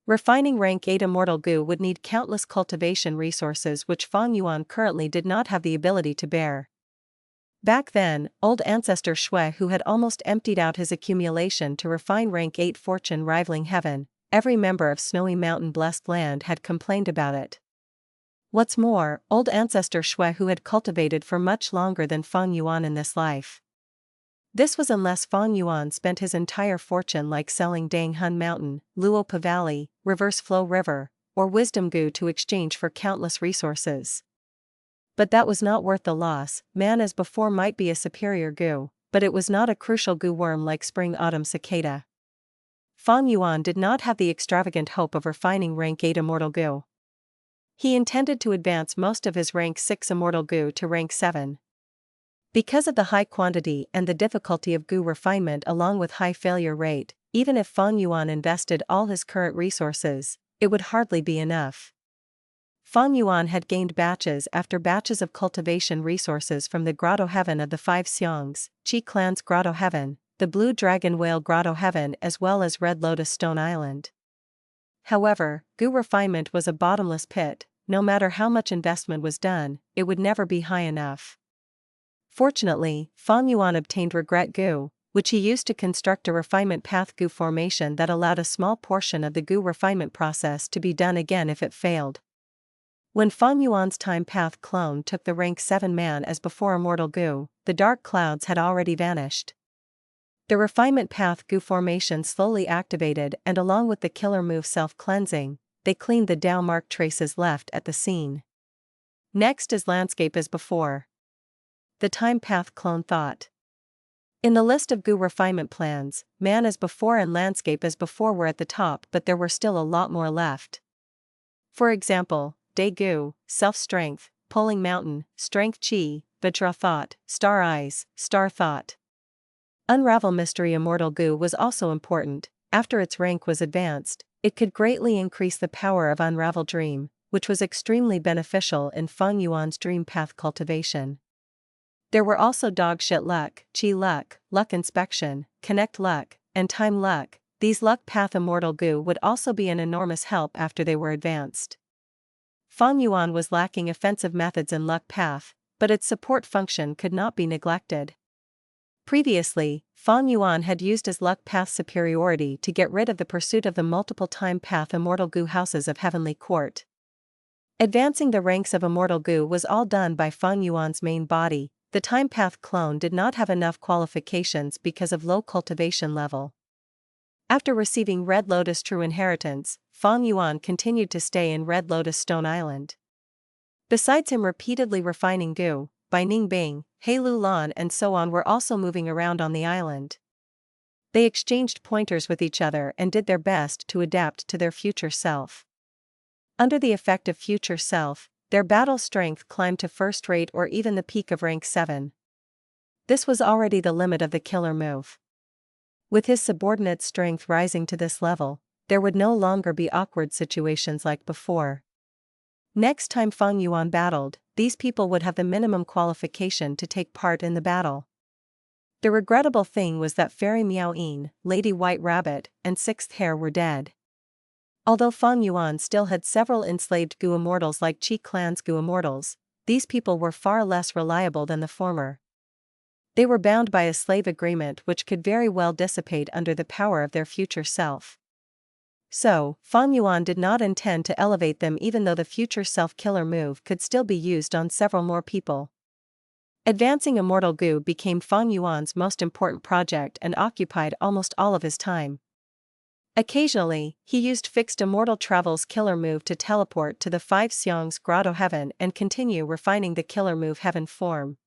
Refining rank 8 Immortal Gu would need countless cultivation resources which Feng Yuan currently did not have the ability to bear. Back then, old ancestor Shui who had almost emptied out his accumulation to refine rank 8 fortune rivaling heaven, every member of Snowy Mountain Blessed Land had complained about it. What's more, old ancestor Shui who had cultivated for much longer than Feng Yuan in this life. This was unless Feng Yuan spent his entire fortune like selling Dang Hun Mountain, Luopa Valley, Reverse Flow River, or Wisdom Gu to exchange for countless resources. But that was not worth the loss, man as before might be a superior Gu, but it was not a crucial Gu worm like Spring Autumn Cicada. Feng Yuan did not have the extravagant hope of refining rank 8 Immortal Gu. He intended to advance most of his rank 6 Immortal Gu to rank 7. Because of the high quantity and the difficulty of Gu refinement along with high failure rate, even if Feng Yuan invested all his current resources, it would hardly be enough. Feng Yuan had gained batches after batches of cultivation resources from the Grotto-Heaven of the 5 Xiangs, Qi Clan's Grotto-Heaven, the Blue Dragon Whale Grotto-Heaven as well as Red Lotus Stone Island. However, Gu refinement was a bottomless pit, no matter how much investment was done, it would never be high enough. Fortunately, Feng Yuan obtained Regret Gu, which he used to construct a refinement path Gu formation that allowed a small portion of the Gu refinement process to be done again if it failed. When Feng Yuan's time path clone took the rank 7 man as before Immortal Gu, the dark clouds had already vanished. The refinement path Gu formation slowly activated, and along with the killer move self-cleansing, they cleaned the Dao mark traces left at the scene. Next is landscape as before. The time path clone thought. In the list of Gu refinement plans, man as before and landscape as before were at the top, but there were still a lot more left. For example, Day Gu, self-strength, pulling mountain, strength chi, Vajra thought, star eyes, star thought. Unravel mystery Immortal Gu was also important. After its rank was advanced, it could greatly increase the power of Unravel Dream, which was extremely beneficial in Feng Yuan's dream path cultivation. There were also Dogshit Luck, Chi Luck, Luck Inspection, Connect Luck, and Time Luck. These Luck Path Immortal Gu would also be an enormous help after they were advanced. Feng Yuan was lacking offensive methods in Luck Path, but its support function could not be neglected. Previously, Feng Yuan had used his Luck Path superiority to get rid of the pursuit of the multiple time path Immortal Gu houses of Heavenly Court. Advancing the ranks of Immortal Gu was all done by Feng Yuan's main body. The time path clone did not have enough qualifications because of low cultivation level. After receiving Red Lotus True Inheritance, Feng Yuan continued to stay in Red Lotus Stone Island. Besides him repeatedly refining Gu, Bai Ningbing, He Lu Lan and so on were also moving around on the island. They exchanged pointers with each other and did their best to adapt to their future self. Under the effect of future self, their battle strength climbed to first rate or even the peak of rank 7. This was already the limit of the killer move. With his subordinate strength rising to this level, there would no longer be awkward situations like before. Next time Feng Yuan battled, these people would have the minimum qualification to take part in the battle. The regrettable thing was that Fairy Miao Yin, Lady White Rabbit, and Sixth Hare were dead. Although Feng Yuan still had several enslaved Gu immortals like Qi Clan's Gu immortals, these people were far less reliable than the former. They were bound by a slave agreement which could very well dissipate under the power of their future self. So, Feng Yuan did not intend to elevate them even though the future self-killer move could still be used on several more people. Advancing Immortal Gu became Feng Yuan's most important project and occupied almost all of his time. Occasionally, he used Fixed Immortal Travel's killer move to teleport to the 5 Xiong's Grotto-Heaven and continue refining the killer move Heaven form.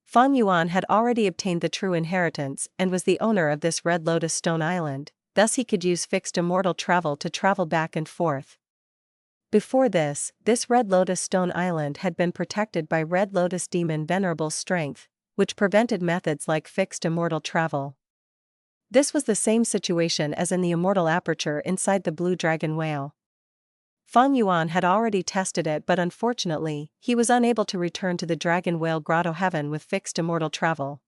Feng Yuan had already obtained the True Inheritance and was the owner of this Red Lotus Stone Island, thus he could use Fixed Immortal Travel to travel back and forth. Before this Red Lotus Stone Island had been protected by Red Lotus Demon Venerable's strength, which prevented methods like Fixed Immortal Travel. This was the same situation as in the Immortal Aperture inside the Blue Dragon Whale. Feng Yuan had already tested it, but unfortunately, he was unable to return to the Dragon Whale Grotto-Heaven with Fixed Immortal Travel.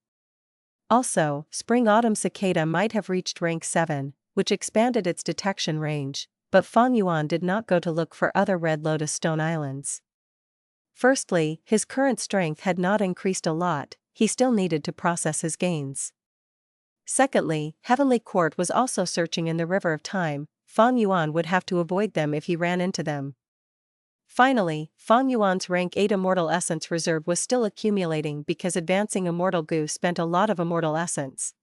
Also, Spring-Autumn Cicada might have reached rank 7, which expanded its detection range, but Feng Yuan did not go to look for other Red Lotus Stone Islands. Firstly, his current strength had not increased a lot, he still needed to process his gains. Secondly, Heavenly Court was also searching in the River of Time. Feng Yuan would have to avoid them if he ran into them. Finally, Feng Yuan's rank 8 Immortal Essence reserve was still accumulating because advancing Immortal Gu spent a lot of Immortal Essence.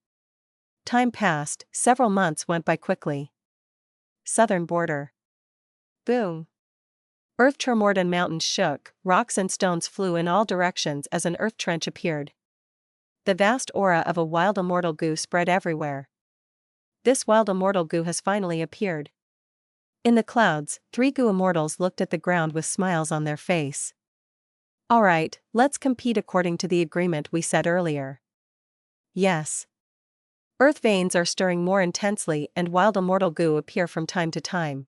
Time passed, several months went by quickly. Southern border. Boom. Earth tremored and mountains shook, rocks and stones flew in all directions as an earth trench appeared. The vast aura of a wild Immortal Gu spread everywhere. This wild Immortal Gu has finally appeared. In the clouds, 3 Gu Immortals looked at the ground with smiles on their face. Alright, let's compete according to the agreement we said earlier. Yes. Earth veins are stirring more intensely and wild Immortal Gu appear from time to time.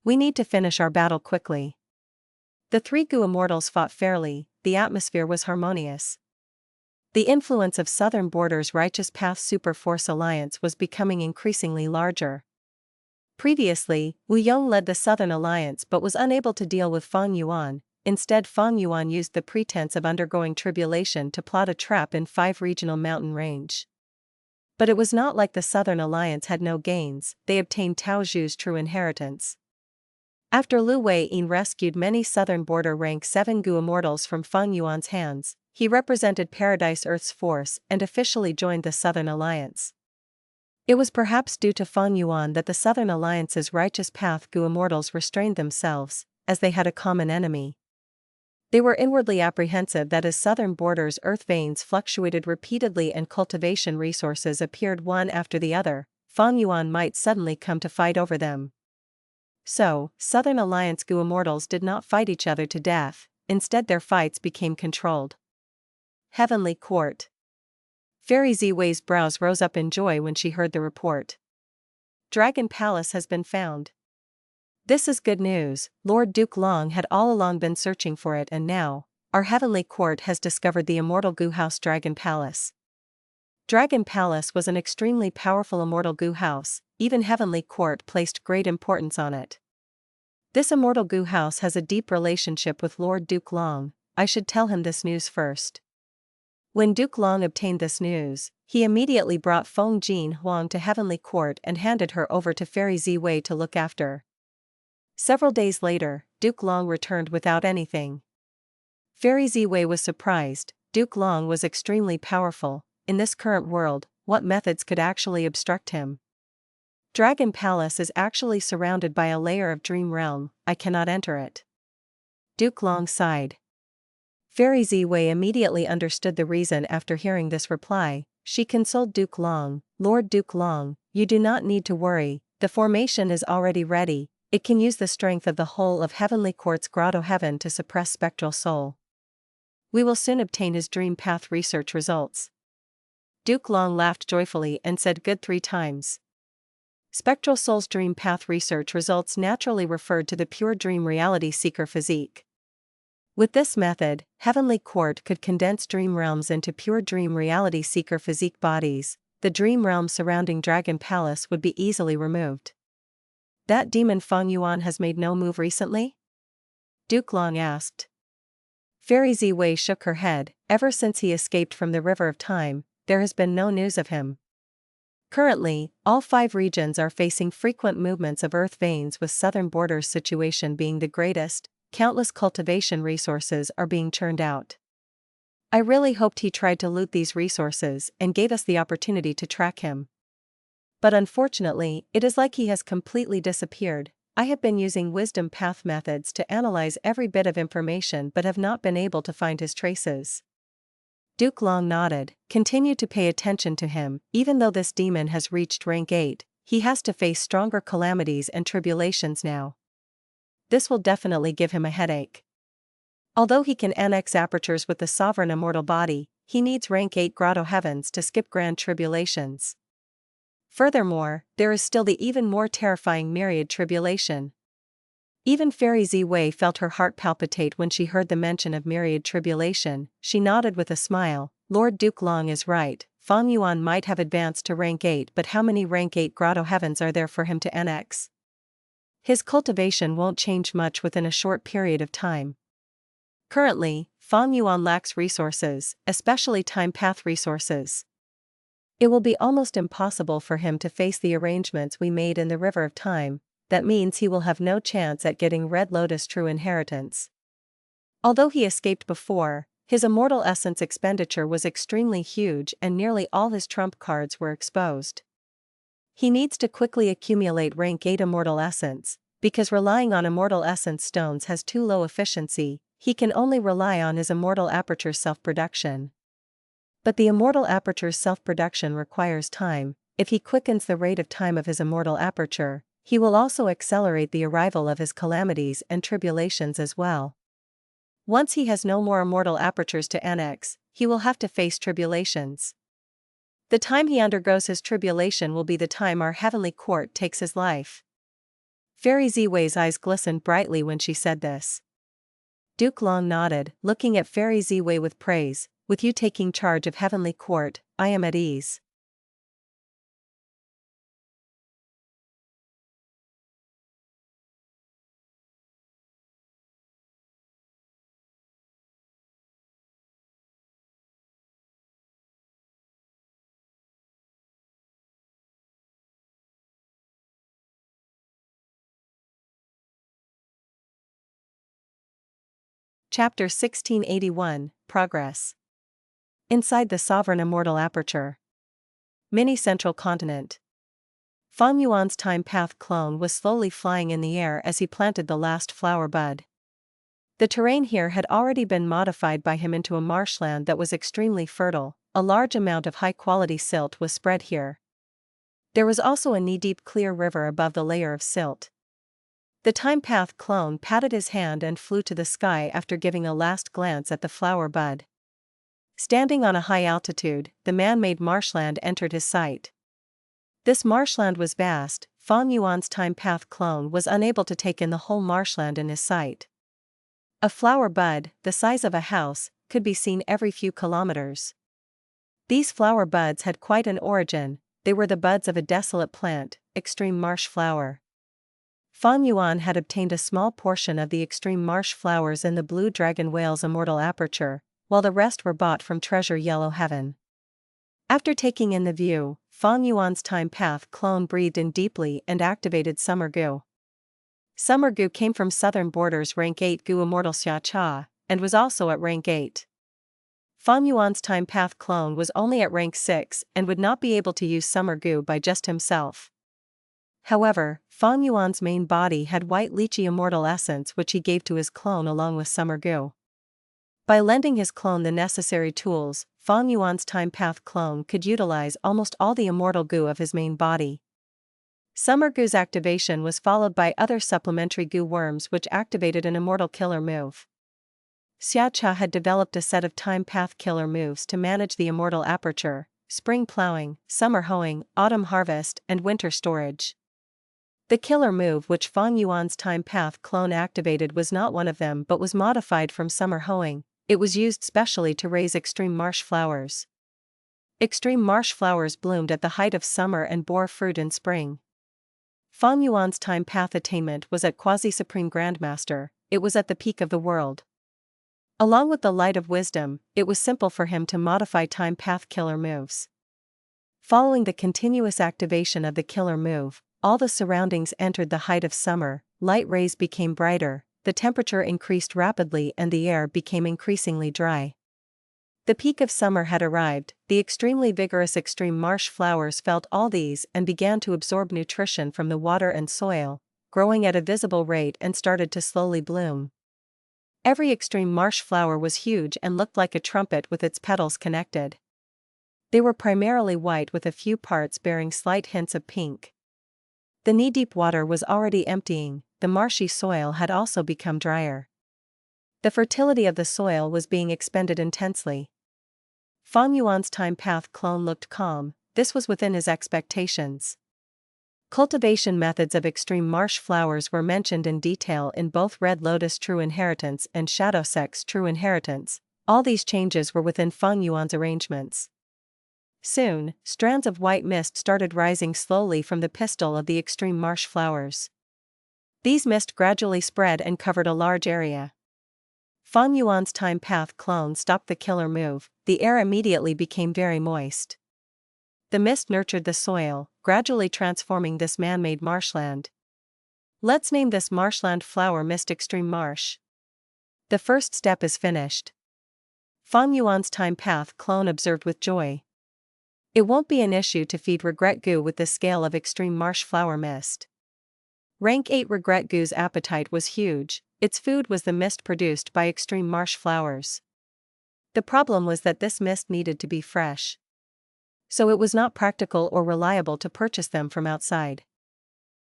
We need to finish our battle quickly. The 3 Gu Immortals fought fairly, the atmosphere was harmonious. The influence of Southern Border's Righteous Path Super Force Alliance was becoming increasingly larger. Previously, Wu Yong led the Southern Alliance but was unable to deal with Feng Yuan. Instead, Feng Yuan used the pretense of undergoing tribulation to plot a trap in 5 regional mountain range. But it was not like the Southern Alliance had no gains, they obtained Tao Zhu's True Inheritance. After Lu Wei-yin rescued many southern border rank 7 Gu immortals from Feng Yuan's hands, he represented Paradise Earth's force and officially joined the Southern Alliance. It was perhaps due to Feng Yuan that the Southern Alliance's righteous path Gu immortals restrained themselves, as they had a common enemy. They were inwardly apprehensive that as southern borders Earth veins fluctuated repeatedly and cultivation resources appeared one after the other, Feng Yuan might suddenly come to fight over them. So, Southern Alliance Gu immortals did not fight each other to death, instead their fights became controlled. Heavenly Court. Fairy Ziwei's brows rose up in joy when she heard the report. Dragon Palace has been found. This is good news. Lord Duke Long had all along been searching for it, and now, our Heavenly Court has discovered the immortal Gu House Dragon Palace. Dragon Palace was an extremely powerful immortal Gu House, even Heavenly Court placed great importance on it. This immortal Gu House has a deep relationship with Lord Duke Long. I should tell him this news first. When Duke Long obtained this news, he immediately brought Feng Jin Huang to Heavenly Court and handed her over to Fairy Ziwei to look after. Several days later, Duke Long returned without anything. Fairy Ziwei was surprised. Duke Long was extremely powerful. In this current world, what methods could actually obstruct him? Dragon Palace is actually surrounded by a layer of Dream Realm. I cannot enter it. Duke Long sighed. Fairy Ziwei immediately understood the reason after hearing this reply. She consoled Duke Long. Lord Duke Long, you do not need to worry, the formation is already ready. It can use the strength of the whole of Heavenly Court's Grotto-Heaven to suppress spectral soul. We will soon obtain his dream path research results. Duke Long laughed joyfully and said good 3 times. Spectral soul's dream path research results naturally referred to the pure dream reality seeker physique. With this method, Heavenly Court could condense dream realms into pure dream reality seeker physique bodies. The dream realm surrounding Dragon Palace would be easily removed. That demon Feng Yuan has made no move recently? Duke Long asked. Fairy Ziwei shook her head. Ever since he escaped from the River of Time, there has been no news of him. Currently, all 5 regions are facing frequent movements of earth veins, with southern borders situation being the greatest. Countless cultivation resources are being churned out. I really hoped he tried to loot these resources and gave us the opportunity to track him. But unfortunately, it is like he has completely disappeared. I have been using wisdom path methods to analyze every bit of information but have not been able to find his traces. Duke Long nodded. Continue to pay attention to him. Even though this demon has reached rank 8, he has to face stronger calamities and tribulations now. This will definitely give him a headache. Although he can annex apertures with the sovereign immortal body, he needs rank 8 Grotto-Heavens to skip grand tribulations. Furthermore, there is still the even more terrifying Myriad tribulation. Even Fairy Ziwei felt her heart palpitate when she heard the mention of Myriad tribulation. She nodded with a smile. Lord Duke Long is right. Feng Yuan might have advanced to rank 8, but how many rank 8 Grotto-Heavens are there for him to annex? His cultivation won't change much within a short period of time. Currently, Feng Yuan lacks resources, especially time path resources. It will be almost impossible for him to face the arrangements we made in the River of Time. That means he will have no chance at getting Red Lotus true inheritance. Although he escaped before, his immortal essence expenditure was extremely huge and nearly all his trump cards were exposed. He needs to quickly accumulate rank 8 immortal essence, because relying on immortal essence stones has too low efficiency. He can only rely on his immortal aperture self-production. But the immortal aperture's self-production requires time. If he quickens the rate of time of his immortal aperture, he will also accelerate the arrival of his calamities and tribulations as well. Once he has no more immortal apertures to annex, he will have to face tribulations. The time he undergoes his tribulation will be the time our Heavenly Court takes his life. Fairy Ziwei's eyes glistened brightly when she said this. Duke Long nodded, looking at Fairy Ziwei with praise. With you taking charge of Heavenly Court, I am at ease. Chapter 1681, Progress. Inside the Sovereign Immortal Aperture. Mini Central Continent. Feng Yuan's time path clone was slowly flying in the air as he planted the last flower bud. The terrain here had already been modified by him into a marshland that was extremely fertile. A large amount of high-quality silt was spread here. There was also a knee-deep clear river above the layer of silt. The time path clone patted his hand and flew to the sky after giving a last glance at the flower bud. Standing on a high altitude, the man-made marshland entered his sight. This marshland was vast. Feng Yuan's time path clone was unable to take in the whole marshland in his sight. A flower bud, the size of a house, could be seen every few kilometers. These flower buds had quite an origin. They were the buds of a desolate plant, extreme marsh flower. Feng Yuan had obtained a small portion of the extreme marsh flowers in the blue dragon whale's immortal aperture, while the rest were bought from treasure yellow heaven. After taking in the view, Feng Yuan's time path clone breathed in deeply and activated Summer Gu. Summer Gu came from southern borders rank 8 Gu Immortal Xia Cha, and was also at rank 8. Feng Yuan's time path clone was only at rank 6 and would not be able to use Summer Gu by just himself. However, Feng Yuan's main body had white lychee immortal essence which he gave to his clone along with Summer Gu. By lending his clone the necessary tools, Feng Yuan's time path clone could utilize almost all the immortal Gu of his main body. Summer Gu's activation was followed by other supplementary Gu worms which activated an immortal killer move. Xia Cha had developed a set of time path killer moves to manage the immortal aperture: spring plowing, summer hoeing, autumn harvest, and winter storage. The killer move which Feng Yuan's time path clone activated was not one of them but was modified from summer hoeing. It was used specially to raise extreme marsh flowers. Extreme marsh flowers bloomed at the height of summer and bore fruit in spring. Feng Yuan's time path attainment was at Quasi-Supreme Grandmaster. It was at the peak of the world. Along with the light of wisdom, it was simple for him to modify time path killer moves. Following the continuous activation of the killer move, all the surroundings entered the height of summer. Light rays became brighter, the temperature increased rapidly and the air became increasingly dry. The peak of summer had arrived. The extremely vigorous extreme marsh flowers felt all these and began to absorb nutrition from the water and soil, growing at a visible rate and started to slowly bloom. Every extreme marsh flower was huge and looked like a trumpet with its petals connected. They were primarily white with a few parts bearing slight hints of pink. The knee-deep water was already emptying. The marshy soil had also become drier. The fertility of the soil was being expended intensely. Feng Yuan's time path clone looked calm. This was within his expectations. Cultivation methods of extreme marsh flowers were mentioned in detail in both Red Lotus True Inheritance and Shadow Sex True Inheritance. All these changes were within Feng Yuan's arrangements. Soon, strands of white mist started rising slowly from the pistil of the extreme marsh flowers. These mist gradually spread and covered a large area. Feng Yuan's time path clone stopped the killer move. The air immediately became very moist. The mist nurtured the soil, gradually transforming this man-made marshland. Let's name this marshland Flower Mist Extreme Marsh. The first step is finished. Feng Yuan's time path clone observed with joy. It won't be an issue to feed Regret Gu with this scale of extreme marsh flower mist. Rank 8 Regret Gu's appetite was huge. Its food was the mist produced by extreme marsh flowers. The problem was that this mist needed to be fresh. So it was not practical or reliable to purchase them from outside.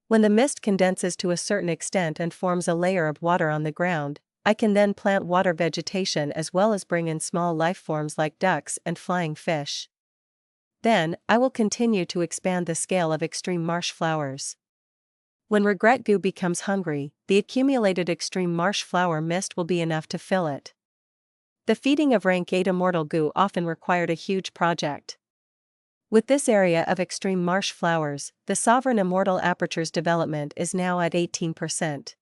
When the mist condenses to a certain extent and forms a layer of water on the ground, I can then plant water vegetation as well as bring in small life forms like ducks and flying fish. Then, I will continue to expand the scale of extreme marsh flowers. When Regret Gu becomes hungry, the accumulated extreme marsh flower mist will be enough to fill it. The feeding of rank 8 Immortal Gu often required a huge project. With this area of extreme marsh flowers, the Sovereign Immortal Aperture's development is now at 18%.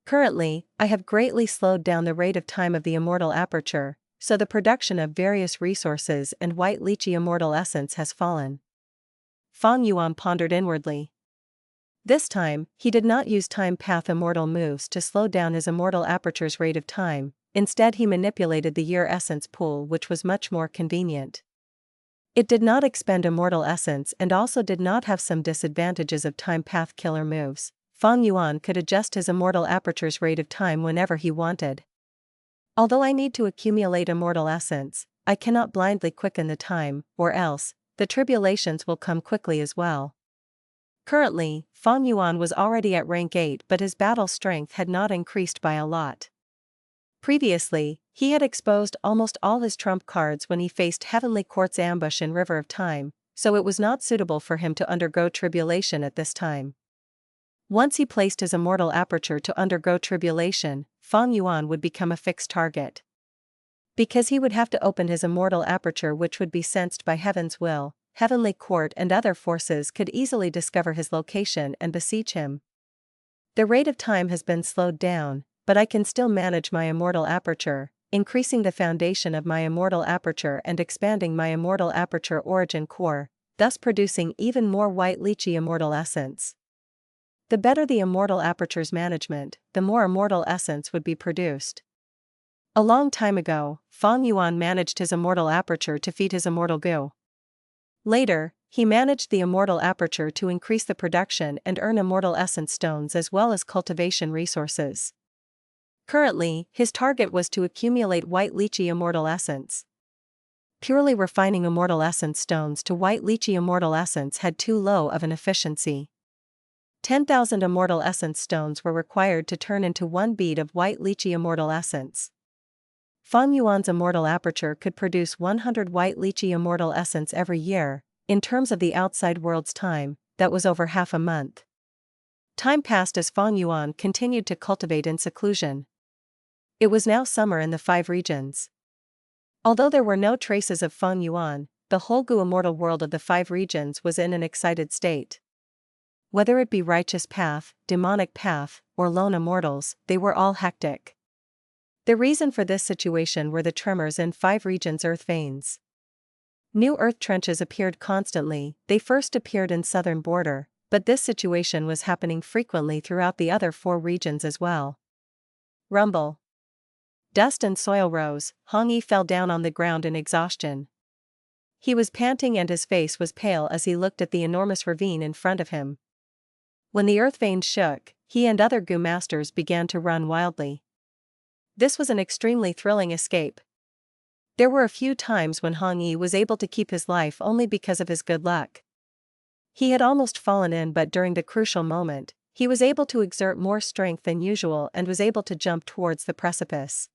Currently, I have greatly slowed down the rate of time of the Immortal Aperture, so the production of various resources and white lychee immortal essence has fallen. Feng Yuan pondered inwardly. This time, he did not use time path immortal moves to slow down his immortal aperture's rate of time. instead he manipulated the year essence pool, which was much more convenient. It did not expend immortal essence and also did not have some disadvantages of time path killer moves. Fang Yuan could adjust his immortal aperture's rate of time whenever he wanted. Although I need to accumulate immortal essence, I cannot blindly quicken the time, or else, the tribulations will come quickly as well. Currently, Fang Yuan was already at rank 8, but his battle strength had not increased by a lot. Previously, he had exposed almost all his trump cards when he faced Heavenly Court's ambush in River of Time, so it was not suitable for him to undergo tribulation at this time. Once he placed his immortal aperture to undergo tribulation, Fang Yuan would become a fixed target. Because he would have to open his immortal aperture, which would be sensed by Heaven's will, Heavenly Court and other forces could easily discover his location and besiege him. The rate of time has been slowed down, but I can still manage my immortal aperture, increasing the foundation of my immortal aperture and expanding my immortal aperture origin core, thus producing even more white lychee immortal essence. The better the immortal aperture's management, the more immortal essence would be produced. A long time ago, Fang Yuan managed his immortal aperture to feed his immortal Gu. Later, he managed the immortal aperture to increase the production and earn immortal essence stones as well as cultivation resources. Currently, his target was to accumulate white lychee immortal essence. Purely refining immortal essence stones to white lychee immortal essence had too low of an efficiency. 10,000 immortal essence stones were required to turn into 1 bead of white lychee immortal essence. Fang Yuan's immortal aperture could produce 100 white lychee immortal essence every year. In terms of the outside world's time, that was over half a month. Time passed as Fang Yuan continued to cultivate in seclusion. It was now summer in the 5 regions. Although there were no traces of Fang Yuan, the whole Gu immortal world of the 5 regions was in an excited state. Whether it be righteous path, demonic path, or lone immortals, they were all hectic. The reason for this situation were the tremors in 5 regions' earth veins. New earth trenches appeared constantly. They first appeared in southern border, but this situation was happening frequently throughout the other 4 regions as well. Rumble. Dust and soil rose. Hong Yi fell down on the ground in exhaustion. He was panting and his face was pale as he looked at the enormous ravine in front of him. When the earth veins shook, he and other Gu masters began to run wildly. This was an extremely thrilling escape. There were a few times when Hong Yi was able to keep his life only because of his good luck. He had almost fallen in, but during the crucial moment, he was able to exert more strength than usual and was able to jump towards the precipice.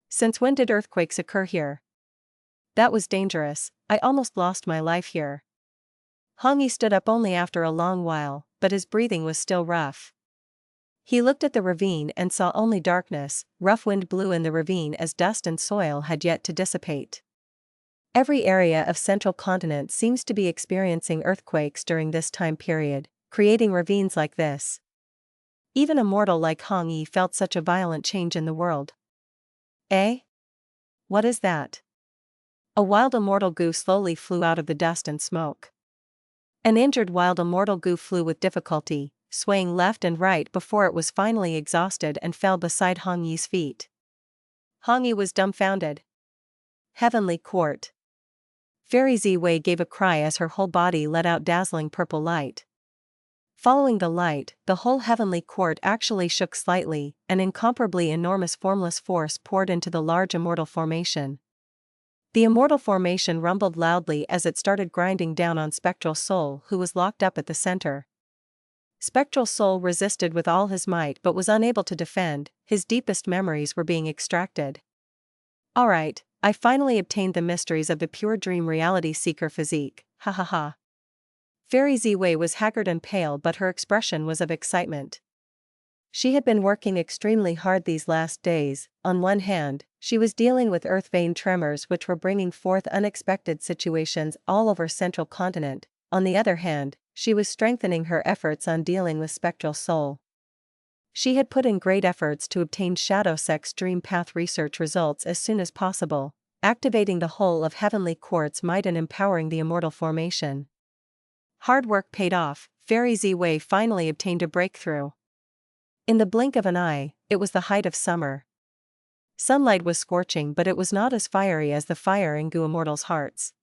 Since when did earthquakes occur here? That was dangerous. I almost lost my life here. Hong Yi stood up only after a long while, but his breathing was still rough. He looked at the ravine and saw only darkness. Rough wind blew in the ravine as dust and soil had yet to dissipate. Every area of central continent seems to be experiencing earthquakes during this time period, creating ravines like this. Even a mortal like Hong Yi felt such a violent change in the world. Eh? What is that? A wild immortal Gu slowly flew out of the dust and smoke. An injured wild immortal Gu flew with difficulty, swaying left and right before it was finally exhausted and fell beside Hong Yi's feet. Hong Yi was dumbfounded. Heavenly Court. Fairy Ziwei gave a cry as her whole body let out dazzling purple light. Following the light, the whole heavenly court actually shook slightly. An incomparably enormous formless force poured into the large immortal formation. The immortal formation rumbled loudly as it started grinding down on Spectral Soul, who was locked up at the center. Spectral Soul resisted with all his might but was unable to defend. His deepest memories were being extracted. Alright, I finally obtained the mysteries of the pure dream reality seeker physique, ha ha ha. Fairy Ziwei was haggard and pale, but her expression was of excitement. She had been working extremely hard these last days. On one hand, she was dealing with earth vein tremors which were bringing forth unexpected situations all over central continent. On the other hand, she was strengthening her efforts on dealing with Spectral Soul. She had put in great efforts to obtain Shadow Sex Dream Path research results as soon as possible, activating the whole of Heavenly Court's might and empowering the immortal formation. Hard work paid off. Fairy Ziwei finally obtained a breakthrough. In the blink of an eye, it was the height of summer. Sunlight was scorching, but it was not as fiery as the fire in Gu Immortal's hearts.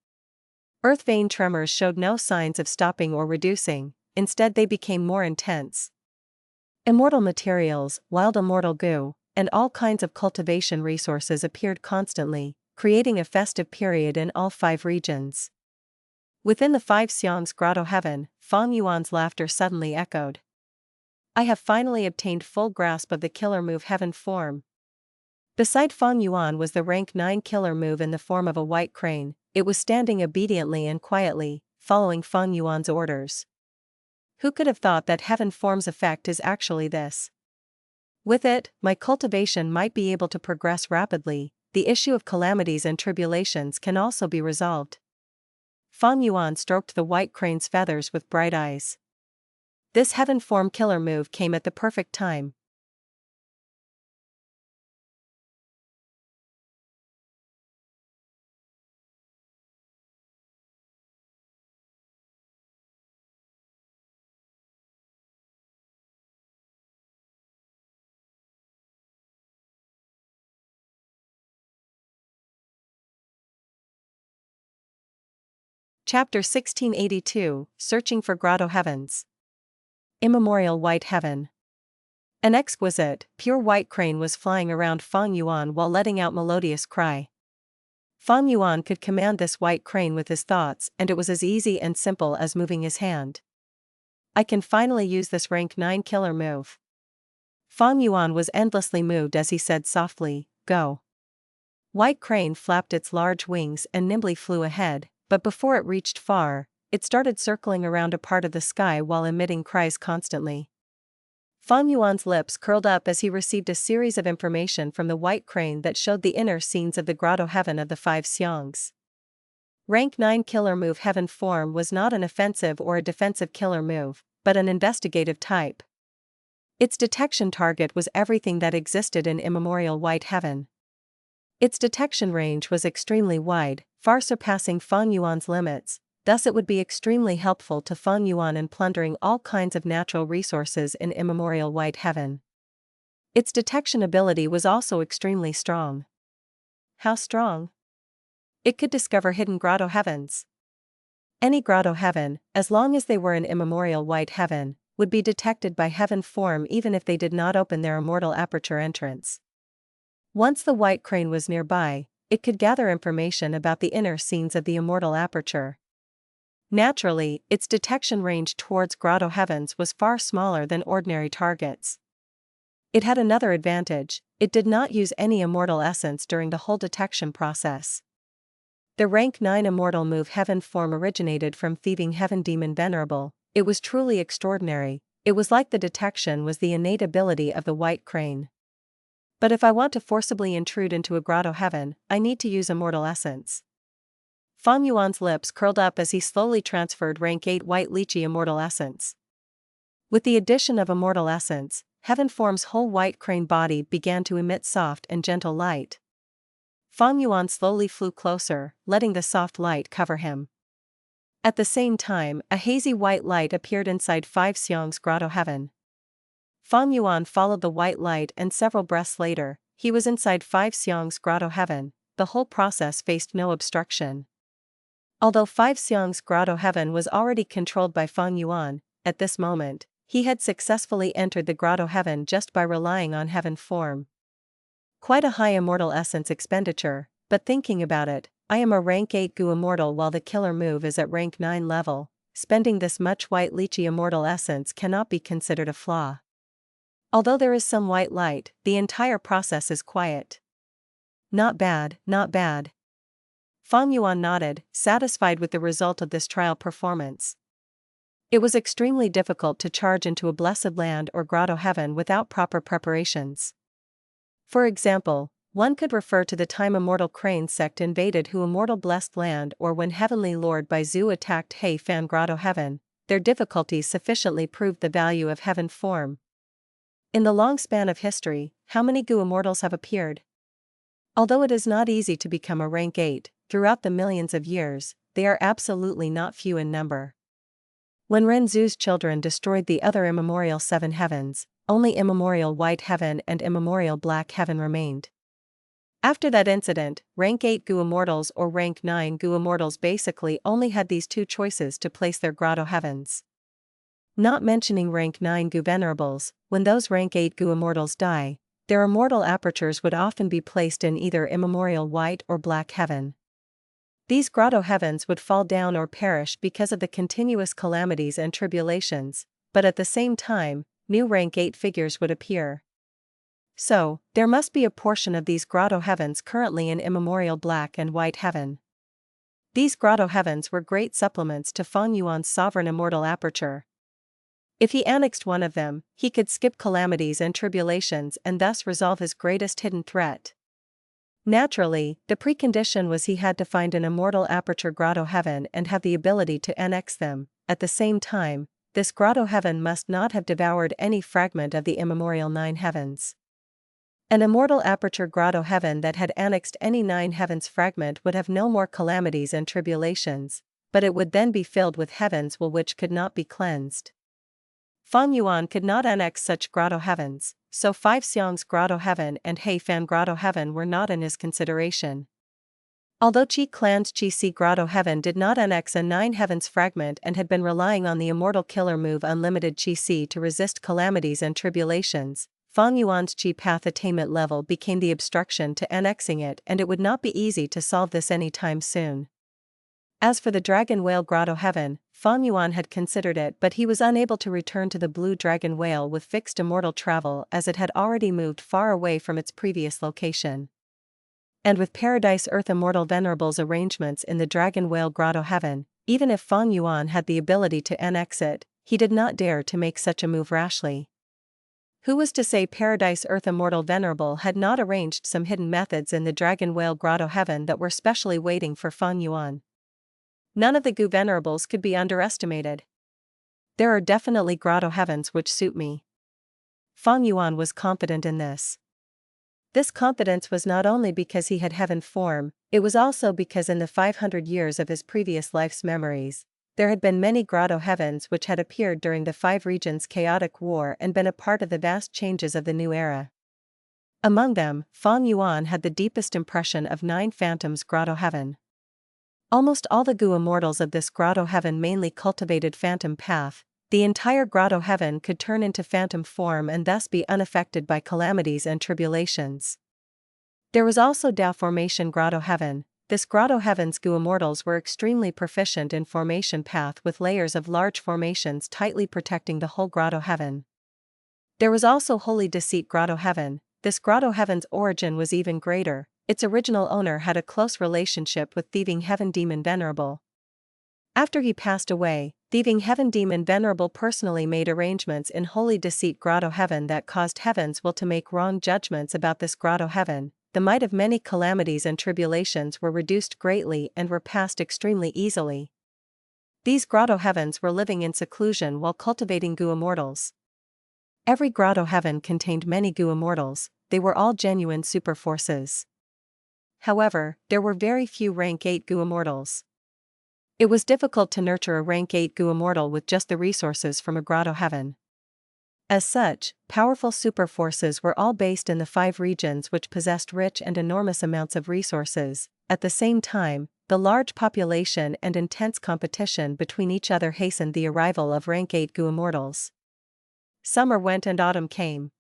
Earth vein tremors showed no signs of stopping or reducing, instead they became more intense. Immortal materials, wild immortal Gu, and all kinds of cultivation resources appeared constantly, creating a festive period in all 5 regions. Within the 5 Xiang's Grotto-Heaven, Fang Yuan's laughter suddenly echoed. I have finally obtained full grasp of the killer move Heaven form. Beside Fang Yuan was the rank 9 killer move in the form of a white crane. It was standing obediently and quietly, following Fang Yuan's orders. Who could have thought that Heaven form's effect is actually this? With it, my cultivation might be able to progress rapidly. The issue of calamities and tribulations can also be resolved. Fang Yuan stroked the white crane's feathers with bright eyes. This Heaven form killer move came at the perfect time. Chapter 1682, Searching for Grotto-Heavens. Immemorial White Heaven. An exquisite, pure white crane was flying around Fang Yuan while letting out melodious cry. Fang Yuan could command this white crane with his thoughts, and it was as easy and simple as moving his hand. I can finally use this rank 9 killer move. Fang Yuan was endlessly moved as he said softly, "Go." White crane flapped its large wings and nimbly flew ahead, but before it reached far, it started circling around a part of the sky while emitting cries constantly. Fang Yuan's lips curled up as he received a series of information from the white crane that showed the inner scenes of the Grotto-Heaven of the 5 Xiangs. Rank 9 killer move Heaven form was not an offensive or a defensive killer move, but an investigative type. Its detection target was everything that existed in Immemorial White Heaven. Its detection range was extremely wide, far surpassing Fang Yuan's limits, thus it would be extremely helpful to Fang Yuan in plundering all kinds of natural resources in Immemorial White Heaven. Its detection ability was also extremely strong. How strong? It could discover hidden Grotto-Heavens. Any Grotto-Heaven, as long as they were in Immemorial White Heaven, would be detected by Heaven form even if they did not open their immortal aperture entrance. Once the white crane was nearby, it could gather information about the inner scenes of the immortal aperture. Naturally, its detection range towards Grotto-Heavens was far smaller than ordinary targets. It had another advantage: it did not use any immortal essence during the whole detection process. The rank 9 immortal move Heaven form originated from thieving Heaven demon Venerable. It was truly extraordinary. It was like the detection was the innate ability of the white crane. But if I want to forcibly intrude into a Grotto-Heaven, I need to use immortal essence. Fang Yuan's lips curled up as he slowly transferred rank 8 white lychee immortal essence. With the addition of immortal essence, Heaven form's whole white crane body began to emit soft and gentle light. Fang Yuan slowly flew closer, letting the soft light cover him. At the same time, a hazy white light appeared inside 5 Xiang's Grotto-Heaven. Fang Yuan followed the white light, and several breaths later, he was inside 5 Xiang's Grotto-Heaven. The whole process faced no obstruction. Although 5 Xiang's Grotto-Heaven was already controlled by Fang Yuan, at this moment, he had successfully entered the Grotto-Heaven just by relying on Heaven form. Quite a high immortal essence expenditure, but thinking about it, I am a rank 8 Gu immortal while the killer move is at rank 9 level. Spending this much white lychee immortal essence cannot be considered a flaw. Although there is some white light, the entire process is quiet. Not bad, not bad. Fang Yuan nodded, satisfied with the result of this trial performance. It was extremely difficult to charge into a blessed land or Grotto-Heaven without proper preparations. For example, one could refer to the time Immortal Crane sect invaded Hu Immortal Blessed Land, or when Heavenly Lord Bai Zhu attacked He Fan Grotto-Heaven. Their difficulties sufficiently proved the value of Heaven form. In the long span of history, how many Gu immortals have appeared? Although it is not easy to become a rank 8, throughout the millions of years, they are absolutely not few in number. When Ren Zhu's children destroyed the other immemorial 7 heavens, only Immemorial White Heaven and Immemorial Black Heaven remained. After that incident, rank 8 Gu Immortals or rank 9 Gu Immortals basically only had these two choices to place their Grotto-Heavens. Not mentioning rank 9 Gu Venerables, when those rank 8 Gu Immortals die, their immortal apertures would often be placed in either immemorial white or black heaven. These Grotto-Heavens would fall down or perish because of the continuous calamities and tribulations, but at the same time, new rank 8 figures would appear. So, there must be a portion of these Grotto-Heavens currently in immemorial black and white heaven. These Grotto-Heavens were great supplements to Feng Yuan's sovereign immortal aperture. If he annexed one of them, he could skip calamities and tribulations and thus resolve his greatest hidden threat. Naturally, the precondition was he had to find an immortal aperture Grotto-Heaven and have the ability to annex them. At the same time, this Grotto-Heaven must not have devoured any fragment of the immemorial 9 heavens. An immortal aperture Grotto-Heaven that had annexed any 9 heavens fragment would have no more calamities and tribulations, but it would then be filled with heavens which could not be cleansed. Feng Yuan could not annex such Grotto-Heavens, so 5 Xiang's Grotto-Heaven and Fang Grotto-Heaven were not in his consideration. Although Qi Clan's Qi Si Grotto-Heaven did not annex a 9 heavens fragment and had been relying on the immortal killer move Unlimited Qi Si to resist calamities and tribulations, Feng Yuan's Qi path attainment level became the obstruction to annexing it, and it would not be easy to solve this anytime soon. As for the Dragon Whale Grotto-Heaven, Feng Yuan had considered it, but he was unable to return to the Blue Dragon Whale with fixed immortal travel as it had already moved far away from its previous location. And with Paradise Earth Immortal Venerable's arrangements in the Dragon Whale Grotto-Heaven, even if Feng Yuan had the ability to annex it, he did not dare to make such a move rashly. Who was to say Paradise Earth Immortal Venerable had not arranged some hidden methods in the Dragon Whale Grotto-Heaven that were specially waiting for Feng Yuan? None of the Gu Venerables could be underestimated. There are definitely Grotto-Heavens which suit me. Feng Yuan was confident in this. This confidence was not only because he had heaven form, it was also because in the 500 years of his previous life's memories, there had been many Grotto-Heavens which had appeared during the 5 regions' chaotic war and been a part of the vast changes of the new era. Among them, Feng Yuan had the deepest impression of 9 Phantoms Grotto-Heaven. Almost all the Gu Immortals of this Grotto-Heaven mainly cultivated Phantom Path. The entire Grotto-Heaven could turn into phantom form and thus be unaffected by calamities and tribulations. There was also Dao Formation Grotto-Heaven. This Grotto-Heaven's Gu Immortals were extremely proficient in formation path with layers of large formations tightly protecting the whole Grotto-Heaven. There was also Holy Deceit Grotto-Heaven. This Grotto-Heaven's origin was even greater. Its original owner had a close relationship with Thieving Heaven Demon Venerable. After he passed away, Thieving Heaven Demon Venerable personally made arrangements in Holy Deceit Grotto-Heaven that caused Heavens will to make wrong judgments about this Grotto-Heaven. The might of many calamities and tribulations were reduced greatly and were passed extremely easily. These Grotto-Heavens were living in seclusion while cultivating Gu Immortals. Every Grotto-Heaven contained many Gu Immortals. They were all genuine super forces. However, there were very few rank 8 Gu Immortals. It was difficult to nurture a rank 8 Gu Immortal with just the resources from a Grotto-Heaven. As such, powerful super forces were all based in the 5 regions which possessed rich and enormous amounts of resources. At the same time, the large population and intense competition between each other hastened the arrival of rank 8 Gu Immortals. Summer went and autumn came.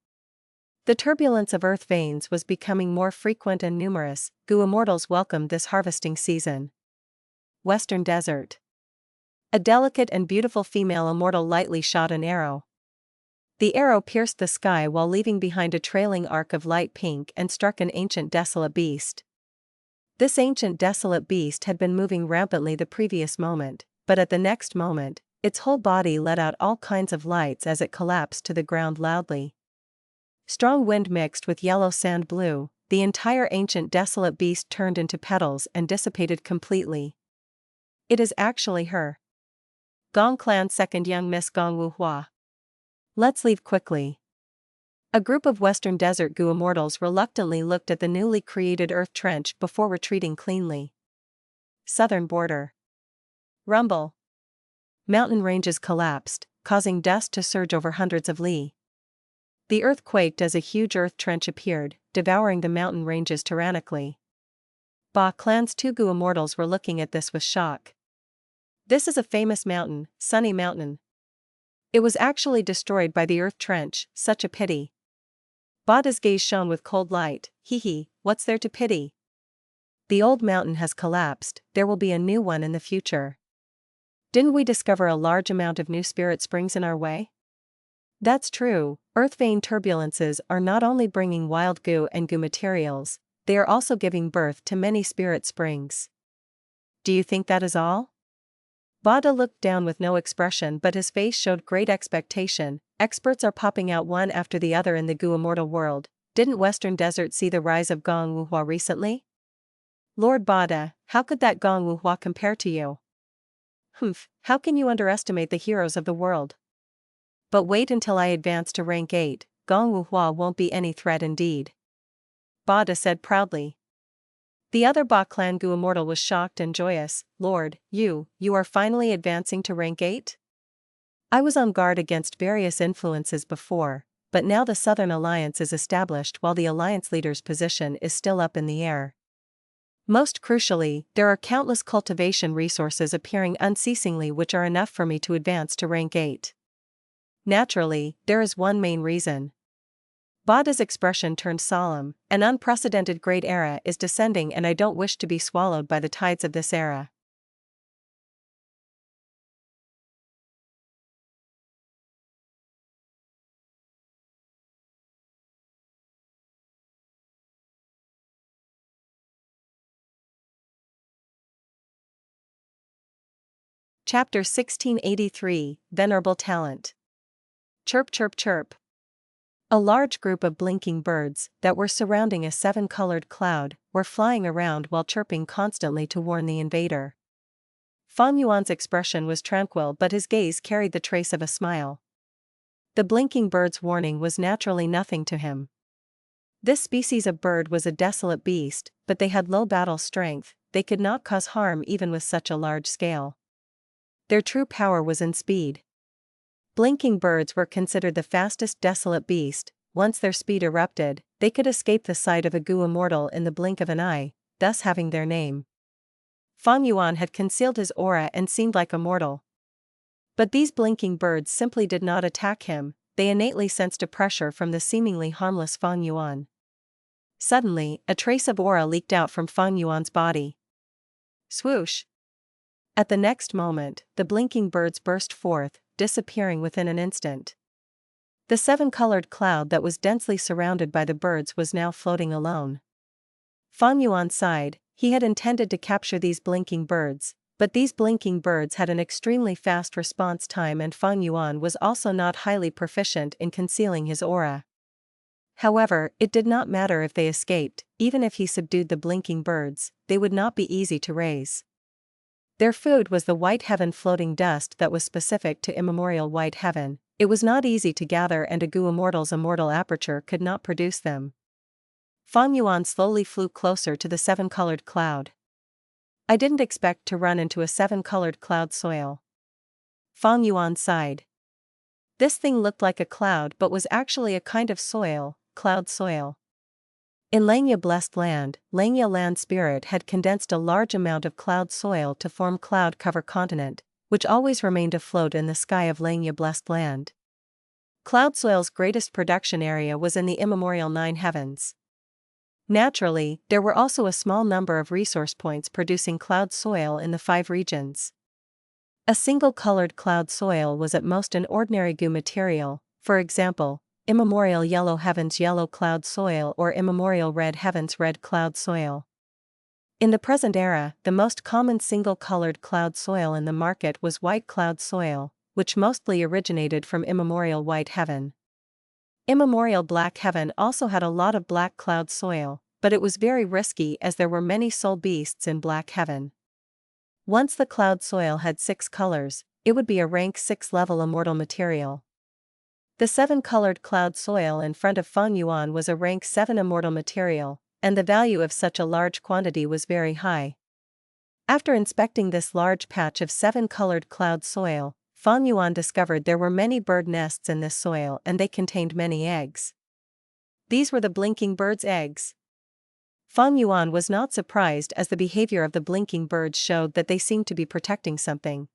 The turbulence of earth veins was becoming more frequent and numerous. Gu Immortals welcomed this harvesting season. Western Desert. A delicate and beautiful female immortal lightly shot an arrow. The arrow pierced the sky while leaving behind a trailing arc of light pink and struck an ancient desolate beast. This ancient desolate beast had been moving rampantly the previous moment, but at the next moment, its whole body let out all kinds of lights as it collapsed to the ground loudly. Strong wind mixed with yellow sand blew, the entire ancient desolate beast turned into petals and dissipated completely. It is actually her. Gong Clan's second young Miss Gong Wu Hua. Let's leave quickly. A group of Western Desert Gu Immortals reluctantly looked at the newly created earth trench before retreating cleanly. Southern border. Rumble. Mountain ranges collapsed, causing dust to surge over hundreds of li. The earth quaked as a huge earth trench appeared, devouring the mountain ranges tyrannically. Ba Clan's 2 Gu immortals were looking at this with shock. This is a famous mountain, Sunny Mountain. It was actually destroyed by the earth trench, such a pity. Bada's gaze shone with cold light. Hee, what's there to pity? The old mountain has collapsed, there will be a new one in the future. Didn't we discover a large amount of new spirit springs in our way? That's true, earth vein turbulences are not only bringing wild goo and goo materials, they are also giving birth to many spirit springs. Do you think that is all? Bada looked down with no expression, but his face showed great expectation. Experts are popping out one after the other in the Gu immortal world. Didn't Western Desert see the rise of Gong Wuhua recently? Lord Bada, how could that Gong Wuhua compare to you? Humph, how can you underestimate the heroes of the world? But wait until I advance to rank 8, Gong Wuhua won't be any threat indeed. Bada said proudly. The other Ba Clan Gu immortal was shocked and joyous. Lord, you are finally advancing to rank 8? I was on guard against various influences before, but now the Southern Alliance is established while the Alliance leader's position is still up in the air. Most crucially, there are countless cultivation resources appearing unceasingly which are enough for me to advance to rank 8. Naturally, there is one main reason. Bada's expression turned solemn. An unprecedented great era is descending and I don't wish to be swallowed by the tides of this era. Chapter 1683, Venerable Talent. Chirp chirp chirp. A large group of blinking birds that were surrounding a 7-colored cloud were flying around while chirping constantly to warn the invader. Fang Yuan's expression was tranquil but his gaze carried the trace of a smile. The blinking bird's warning was naturally nothing to him. This species of bird was a desolate beast, but they had low battle strength, they could not cause harm even with such a large scale. Their true power was in speed. Blinking birds were considered the fastest desolate beast. Once their speed erupted, they could escape the sight of a Gu immortal in the blink of an eye, thus having their name. Fang Yuan had concealed his aura and seemed like a mortal. But these blinking birds simply did not attack him, they innately sensed a pressure from the seemingly harmless Fang Yuan. Suddenly, a trace of aura leaked out from Fang Yuan's body. Swoosh! At the next moment, the blinking birds burst forth, disappearing within an instant. The 7-colored cloud that was densely surrounded by the birds was now floating alone. Fang Yuan sighed. He had intended to capture these blinking birds, but these blinking birds had an extremely fast response time and Fang Yuan was also not highly proficient in concealing his aura. However, it did not matter if they escaped, even if he subdued the blinking birds, they would not be easy to raise. Their food was the white heaven floating dust that was specific to immemorial white heaven. It was not easy to gather and a Gu immortal's immortal aperture could not produce them. Fang Yuan slowly flew closer to the 7-colored cloud. I didn't expect to run into a 7-colored cloud soil. Fang Yuan sighed. This thing looked like a cloud but was actually a kind of soil, cloud soil. In Langya Blessed Land, Langya Land Spirit had condensed a large amount of cloud soil to form Cloud Cover Continent, which always remained afloat in the sky of Langya Blessed Land. Cloud soil's greatest production area was in the immemorial 9 heavens. Naturally, there were also a small number of resource points producing cloud soil in the 5 regions. A single colored cloud soil was at most an ordinary Gu material, for example, immemorial yellow heavens yellow cloud soil or immemorial red heavens red cloud soil. In the present era, the most common single-colored cloud soil in the market was white cloud soil, which mostly originated from immemorial white heaven. Immemorial black heaven also had a lot of black cloud soil, but it was very risky as there were many soul beasts in black heaven. Once the cloud soil had 6 colors, it would be a rank 6 level immortal material. The 7-colored cloud soil in front of Fang Yuan was a rank 7 immortal material, and the value of such a large quantity was very high. After inspecting this large patch of 7-colored cloud soil, Fang Yuan discovered there were many bird nests in this soil and they contained many eggs. These were the blinking bird's eggs. Feng Yuan was not surprised, as the behavior of the blinking birds showed that they seemed to be protecting something.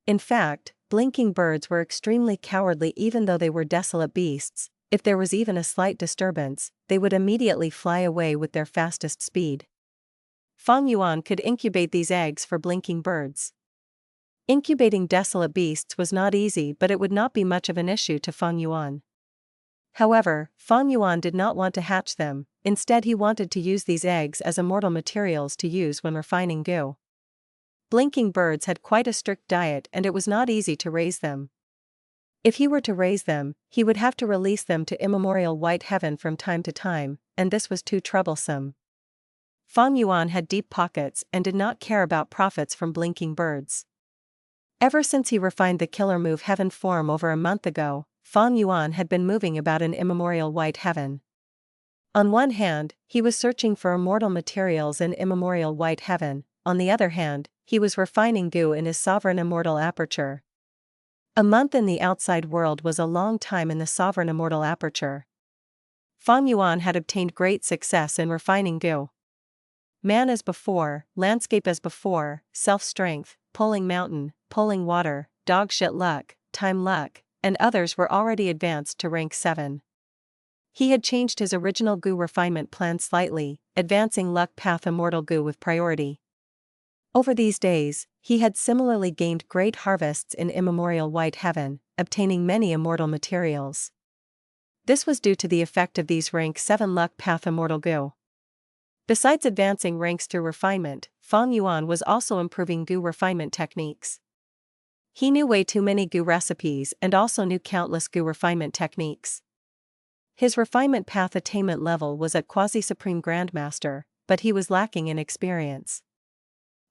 In fact, blinking birds were extremely cowardly. Even though they were desolate beasts, if there was even a slight disturbance, they would immediately fly away with their fastest speed. Feng Yuan could incubate these eggs for blinking birds. Incubating desolate beasts was not easy, but it would not be much of an issue to Feng Yuan. However, Feng Yuan did not want to hatch them. Instead, he wanted to use these eggs as immortal materials to use when refining Gu. Blinking birds had quite a strict diet, and it was not easy to raise them. If he were to raise them, he would have to release them to immemorial white heaven from time to time, and this was too troublesome. Feng Yuan had deep pockets and did not care about profits from blinking birds. Ever since he refined the killer move heaven form over a month ago, Feng Yuan had been moving about in immemorial white heaven. On one hand, he was searching for immortal materials in immemorial white heaven. On the other hand, he was refining Gu in his sovereign immortal aperture. A month in the outside world was a long time in the sovereign immortal aperture. Feng Yuan had obtained great success in refining Gu. Man as before, landscape as before, self-strength, pulling mountain, pulling water, dogshit luck, time luck, and others were already advanced to rank 7. He had changed his original Gu refinement plan slightly, advancing luck path immortal Gu with priority. Over these days, he had similarly gained great harvests in immemorial white heaven, obtaining many immortal materials. This was due to the effect of these rank 7 luck path immortal Gu. Besides advancing ranks through refinement, Feng Yuan was also improving Gu refinement techniques. He knew way too many Gu recipes and also knew countless Gu refinement techniques. His refinement path attainment level was at quasi-supreme grandmaster, but he was lacking in experience.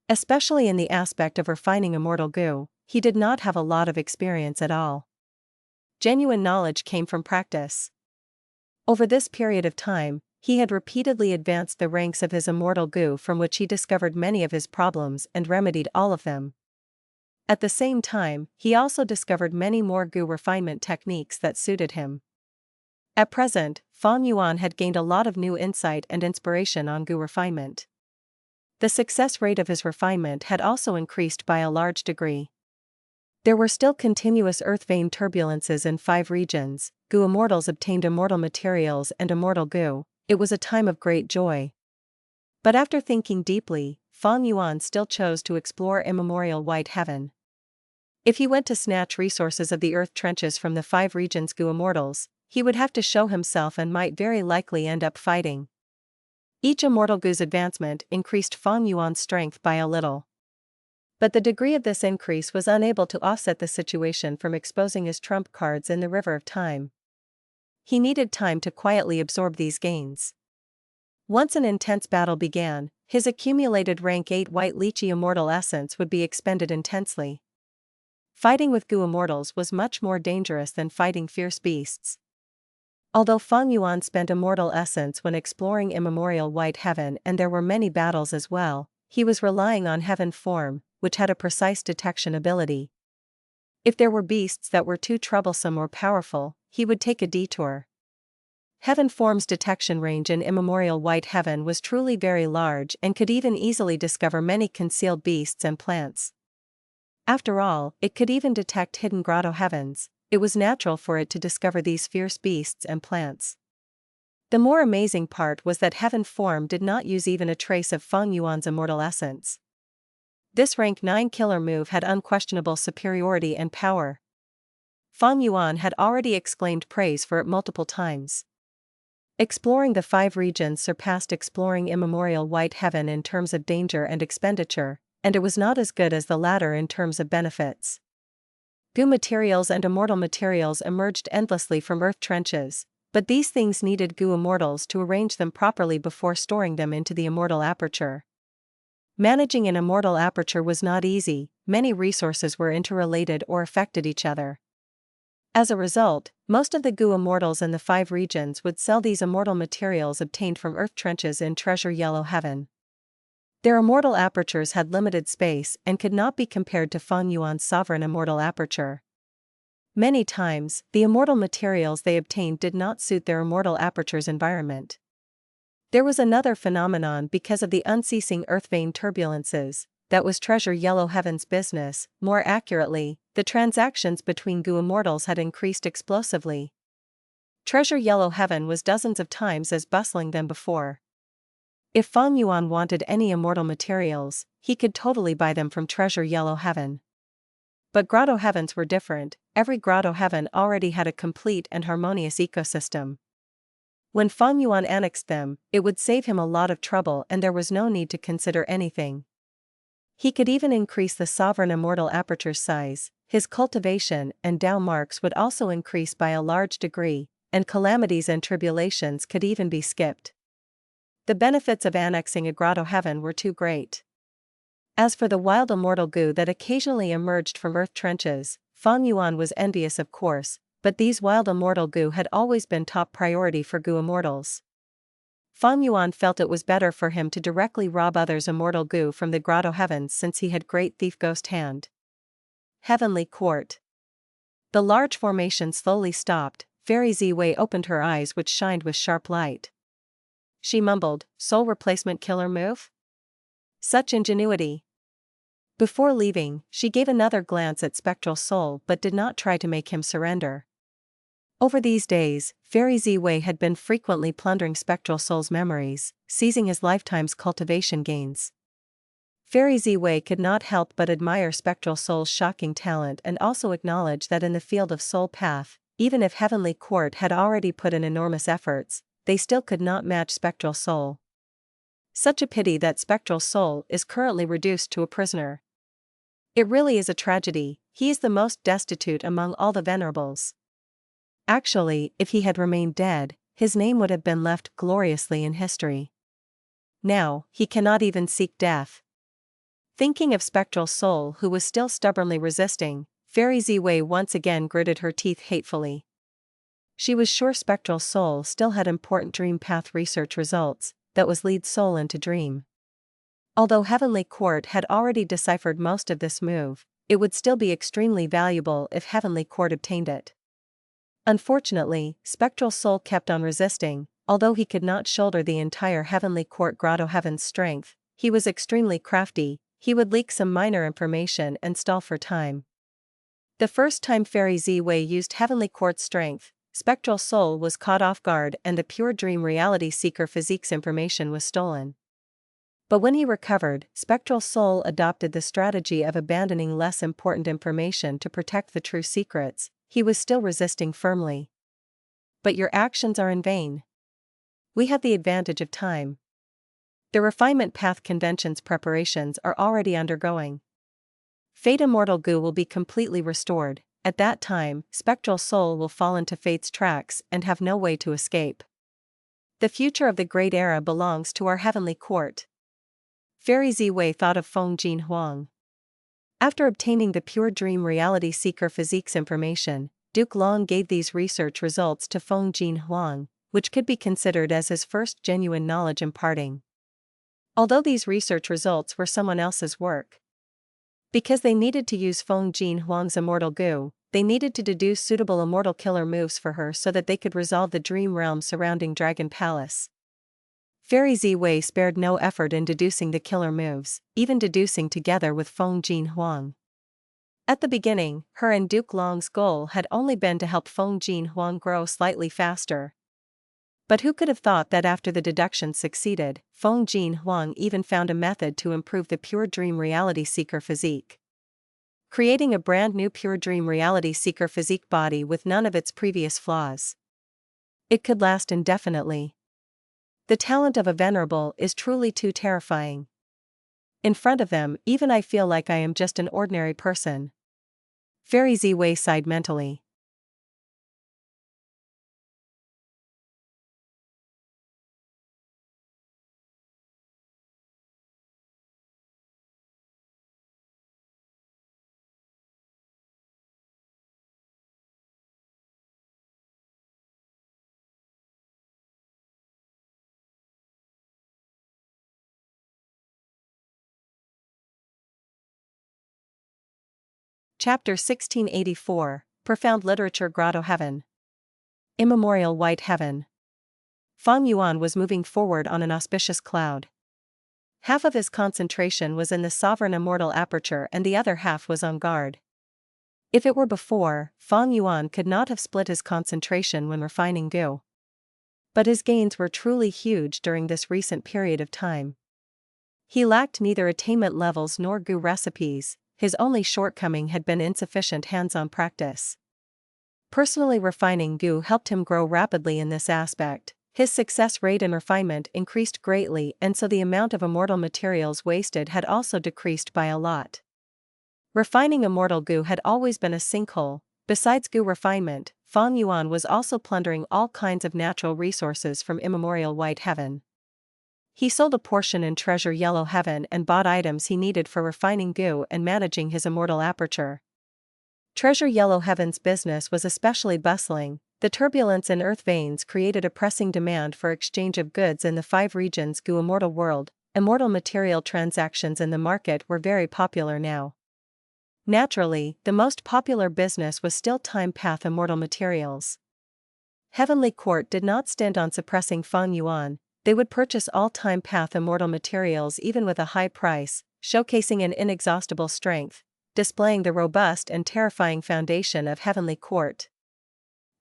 Especially in the aspect of refining immortal Gu, he did not have a lot of experience at all. Genuine knowledge came from practice. Over this period of time, he had repeatedly advanced the ranks of his immortal Gu, from which he discovered many of his problems and remedied all of them. At the same time, he also discovered many more Gu refinement techniques that suited him. At present, Feng Yuan had gained a lot of new insight and inspiration on Gu refinement. The success rate of his refinement had also increased by a large degree. There were still continuous earth vein turbulences in 5 regions. Gu immortals obtained immortal materials and immortal Gu. It was a time of great joy. But after thinking deeply, Feng Yuan still chose to explore immemorial white heaven. If he went to snatch resources of the earth trenches from the 5 regions Gu immortals, he would have to show himself and might very likely end up fighting. Each immortal Gu's advancement increased Feng Yuan's strength by a little. But the degree of this increase was unable to offset the situation from exposing his trump cards in the river of time. He needed time to quietly absorb these gains. Once an intense battle began, his accumulated rank 8 white lychee immortal essence would be expended intensely. Fighting with Gu immortals was much more dangerous than fighting fierce beasts. Although Feng Yuan spent immortal essence when exploring immemorial white heaven, and there were many battles as well, he was relying on heaven form, which had a precise detection ability. If there were beasts that were too troublesome or powerful, he would take a detour. Heaven form's detection range in immemorial white heaven was truly very large and could even easily discover many concealed beasts and plants. After all, it could even detect hidden Grotto-Heavens. It was natural for it to discover these fierce beasts and plants. The more amazing part was that heaven form did not use even a trace of Feng Yuan's immortal essence. This rank 9 killer move had unquestionable superiority and power. Feng Yuan had already exclaimed praise for it multiple times. Exploring the 5 regions surpassed exploring immemorial white heaven in terms of danger and expenditure, and it was not as good as the latter in terms of benefits. Gu materials and immortal materials emerged endlessly from earth trenches, but these things needed Gu immortals to arrange them properly before storing them into the immortal aperture. Managing an immortal aperture was not easy. Many resources were interrelated or affected each other. As a result, most of the Gu immortals in the 5 regions would sell these immortal materials obtained from earth trenches in Treasure Yellow Heaven. Their immortal apertures had limited space and could not be compared to Feng Yuan's sovereign immortal aperture. Many times, the immortal materials they obtained did not suit their immortal aperture's environment. There was another phenomenon because of the unceasing earth vein turbulences. That was Treasure Yellow Heaven's business. More accurately, the transactions between Gu immortals had increased explosively. Treasure Yellow Heaven was dozens of times as bustling than before. If Feng Yuan wanted any immortal materials, he could totally buy them from Treasure Yellow Heaven. But Grotto-Heavens were different. Every Grotto-Heaven already had a complete and harmonious ecosystem. When Feng Yuan annexed them, it would save him a lot of trouble and there was no need to consider anything. He could even increase the sovereign immortal aperture's size. His cultivation and Dao marks would also increase by a large degree, and calamities and tribulations could even be skipped. The benefits of annexing a Grotto-Heaven were too great. As for the wild immortal Gu that occasionally emerged from earth trenches, Feng Yuan was envious of course, but these wild immortal Gu had always been top priority for Gu immortals. Feng Yuan felt it was better for him to directly rob others' immortal Gu from the Grotto-Heavens since he had great thief ghost hand. Heavenly Court. The large formation slowly stopped. Fairy Ziwei opened her eyes which shined with sharp light. She mumbled, "Soul replacement killer move? Such ingenuity." Before leaving, she gave another glance at Spectral Soul but did not try to make him surrender. Over these days, Fairy Ziwei had been frequently plundering Spectral Soul's memories, seizing his lifetime's cultivation gains. Fairy Ziwei could not help but admire Spectral Soul's shocking talent and also acknowledge that in the field of Soul Path, even if Heavenly Court had already put in enormous efforts, they still could not match Spectral Soul. Such a pity that Spectral Soul is currently reduced to a prisoner. It really is a tragedy. He is the most destitute among all the Venerables. Actually, if he had remained dead, his name would have been left gloriously in history. Now, he cannot even seek death. Thinking of Spectral Soul who was still stubbornly resisting, Fairy Ziwei once again gritted her teeth hatefully. She was sure Spectral Soul still had important Dream Path research results, that was lead soul into dream. Although Heavenly Court had already deciphered most of this move, it would still be extremely valuable if Heavenly Court obtained it. Unfortunately, Spectral Soul kept on resisting. Although he could not shoulder the entire Heavenly Court Grotto-Heaven's strength, he was extremely crafty. He would leak some minor information and stall for time. The first time Fairy Ziwei used Heavenly Court's strength, Spectral Soul was caught off guard and the pure dream reality seeker physique's information was stolen. But when he recovered, Spectral Soul adopted the strategy of abandoning less important information to protect the true secrets. He was still resisting firmly. But your actions are in vain. We have the advantage of time. The Refinement Path Convention's preparations are already undergoing. Fate Immortal Gu will be completely restored. At that time, Spectral Soul will fall into Fate's tracks and have no way to escape. The future of the Great Era belongs to our Heavenly Court. Fairy Ziwei thought of Feng Jin Huang. After obtaining the pure dream reality seeker physique's information, Duke Long gave these research results to Feng Jin Huang, which could be considered as his first genuine knowledge imparting. Although these research results were someone else's work. Because they needed to use Feng Jin Huang's immortal Gu, they needed to deduce suitable immortal killer moves for her so that they could resolve the dream realm surrounding Dragon Palace. Fairy Ziwei spared no effort in deducing the killer moves, even deducing together with Feng Jin Huang. At the beginning, her and Duke Long's goal had only been to help Feng Jin Huang grow slightly faster. But who could have thought that after the deduction succeeded, Feng Jin Huang even found a method to improve the pure dream reality seeker physique. Creating a brand new pure dream reality seeker physique body with none of its previous flaws. It could last indefinitely. The talent of a Venerable is truly too terrifying. In front of them, even I feel like I am just an ordinary person. Fairy Ziwei sighed mentally. Chapter 1684, Profound Literature Grotto-Heaven. Immemorial White Heaven. Fang Yuan was moving forward on an auspicious cloud. Half of his concentration was in the sovereign immortal aperture and the other half was on guard. If it were before, Fang Yuan could not have split his concentration when refining Gu. But his gains were truly huge during this recent period of time. He lacked neither attainment levels nor Gu recipes, his only shortcoming had been insufficient hands-on practice. Personally refining Gu helped him grow rapidly in this aspect. His success rate and refinement increased greatly, and so the amount of immortal materials wasted had also decreased by a lot. Refining immortal Gu had always been a sinkhole. Besides Gu refinement, Fang Yuan was also plundering all kinds of natural resources from immemorial White Heaven. He sold a portion in Treasure Yellow Heaven and bought items he needed for refining Gu and managing his immortal aperture. Treasure Yellow Heaven's business was especially bustling. The turbulence in earth veins created a pressing demand for exchange of goods in the 5 regions Gu immortal world. Immortal material transactions in the market were very popular now. Naturally, the most popular business was still Time Path immortal materials. Heavenly Court did not stand on suppressing Fang Yuan. They would purchase all Time Path immortal materials even with a high price, showcasing an inexhaustible strength, displaying the robust and terrifying foundation of Heavenly Court.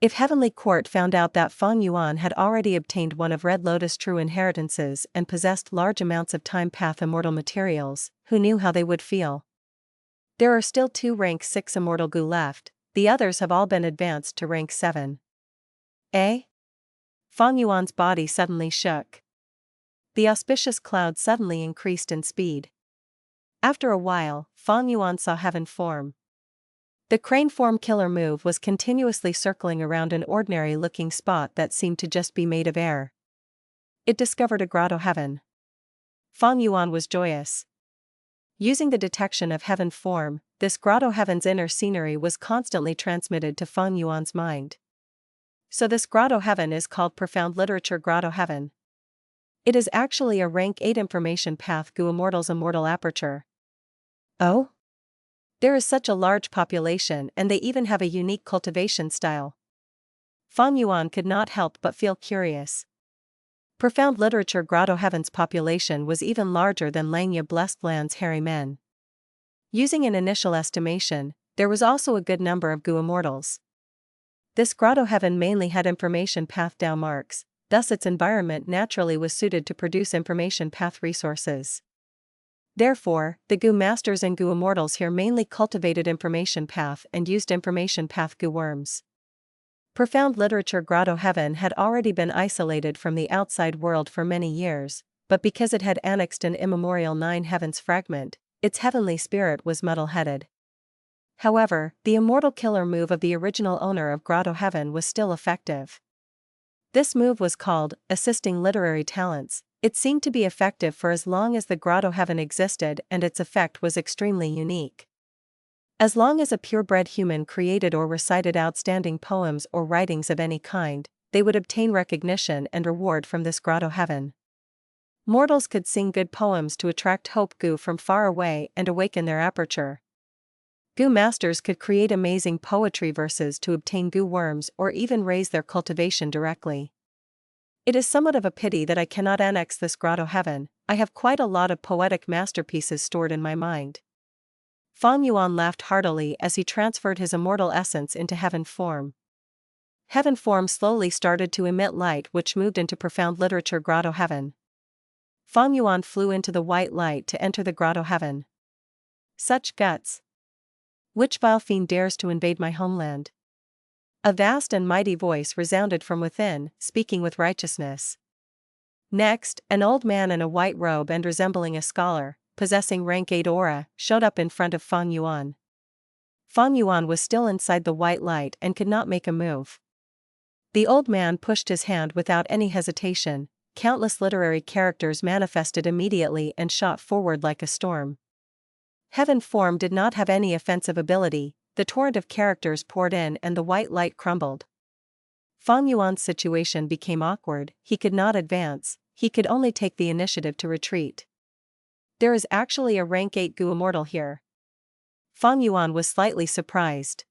If Heavenly Court found out that Fang Yuan had already obtained one of Red Lotus' true inheritances and possessed large amounts of Time Path immortal materials, who knew how they would feel? There are still 2 rank 6 immortal Gu left, the others have all been advanced to rank 7. Eh? Fang Yuan's body suddenly shook. The auspicious cloud suddenly increased in speed. After a while, Fang Yuan saw Heaven form. The crane form killer move was continuously circling around an ordinary-looking spot that seemed to just be made of air. It discovered a Grotto-Heaven. Fang Yuan was joyous. Using the detection of Heaven form, this Grotto-Heaven's inner scenery was constantly transmitted to Fang Yuan's mind. So this Grotto-Heaven is called Profound Literature Grotto-Heaven. It is actually a rank 8 information path Gu Immortal's immortal aperture. Oh? There is such a large population and they even have a unique cultivation style. Fang Yuan could not help but feel curious. Profound Literature Grotto-Heaven's population was even larger than Langya Blessed Land's hairy men. Using an initial estimation, there was also a good number of Gu Immortals. This Grotto-Heaven mainly had information path Dao marks, thus its environment naturally was suited to produce information path resources. Therefore, the Gu Masters and Gu Immortals here mainly cultivated information path and used information path Gu worms. Profound Literature Grotto-Heaven had already been isolated from the outside world for many years, but because it had annexed an immemorial 9 heavens fragment, its heavenly spirit was muddle-headed. However, the immortal killer move of the original owner of Grotto-Heaven was still effective. This move was called Assisting Literary Talents. It seemed to be effective for as long as the Grotto-Heaven existed and its effect was extremely unique. As long as a purebred human created or recited outstanding poems or writings of any kind, they would obtain recognition and reward from this Grotto-Heaven. Mortals could sing good poems to attract Hope Gu from far away and awaken their aperture. Gu Masters could create amazing poetry verses to obtain Gu worms or even raise their cultivation directly. It is somewhat of a pity that I cannot annex this Grotto-Heaven. I have quite a lot of poetic masterpieces stored in my mind. Fang Yuan laughed heartily as he transferred his immortal essence into Heaven form. Heaven form slowly started to emit light which moved into Profound Literature Grotto-Heaven. Fang Yuan flew into the white light to enter the Grotto-Heaven. Such guts! Which vile fiend dares to invade my homeland? A vast and mighty voice resounded from within, speaking with righteousness. Next, an old man in a white robe and resembling a scholar, possessing rank 8 aura, showed up in front of Fang Yuan. Fang Yuan was still inside the white light and could not make a move. The old man pushed his hand without any hesitation. Countless literary characters manifested immediately and shot forward like a storm. Heaven form did not have any offensive ability. The torrent of characters poured in and the white light crumbled. Fang Yuan's situation became awkward. He could not advance, he could only take the initiative to retreat. There is actually a rank 8 Gu Immortal here. Fang Yuan was slightly surprised.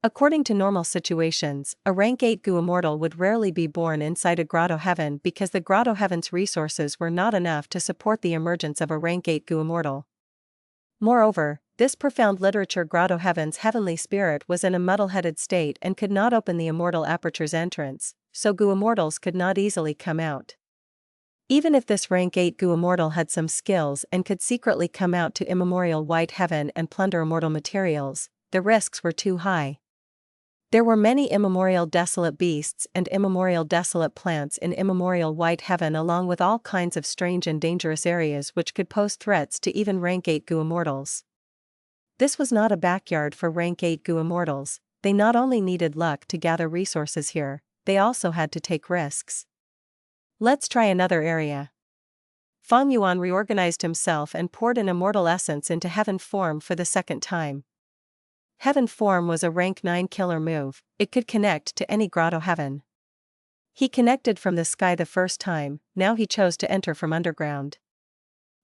According to normal situations, a rank 8 Gu Immortal would rarely be born inside a Grotto-Heaven because the Grotto-Heaven's resources were not enough to support the emergence of a rank 8 Gu Immortal. Moreover, this profound literature Grotto-Heaven's heavenly spirit was in a muddle-headed state and could not open the immortal aperture's entrance, so Gu Immortals could not easily come out. Even if this rank 8 Gu Immortal had some skills and could secretly come out to immemorial White Heaven and plunder immortal materials, the risks were too high. There were many immemorial desolate beasts and immemorial desolate plants in immemorial White Heaven, along with all kinds of strange and dangerous areas which could pose threats to even rank 8 Gu Immortals. This was not a backyard for rank 8 Gu Immortals. They not only needed luck to gather resources here, they also had to take risks. Let's try another area. Feng Yuan reorganized himself and poured an immortal essence into Heaven form for the second time. Heaven form was a rank 9 killer move. It could connect to any Grotto-Heaven. He connected from the sky the first time, now he chose to enter from underground.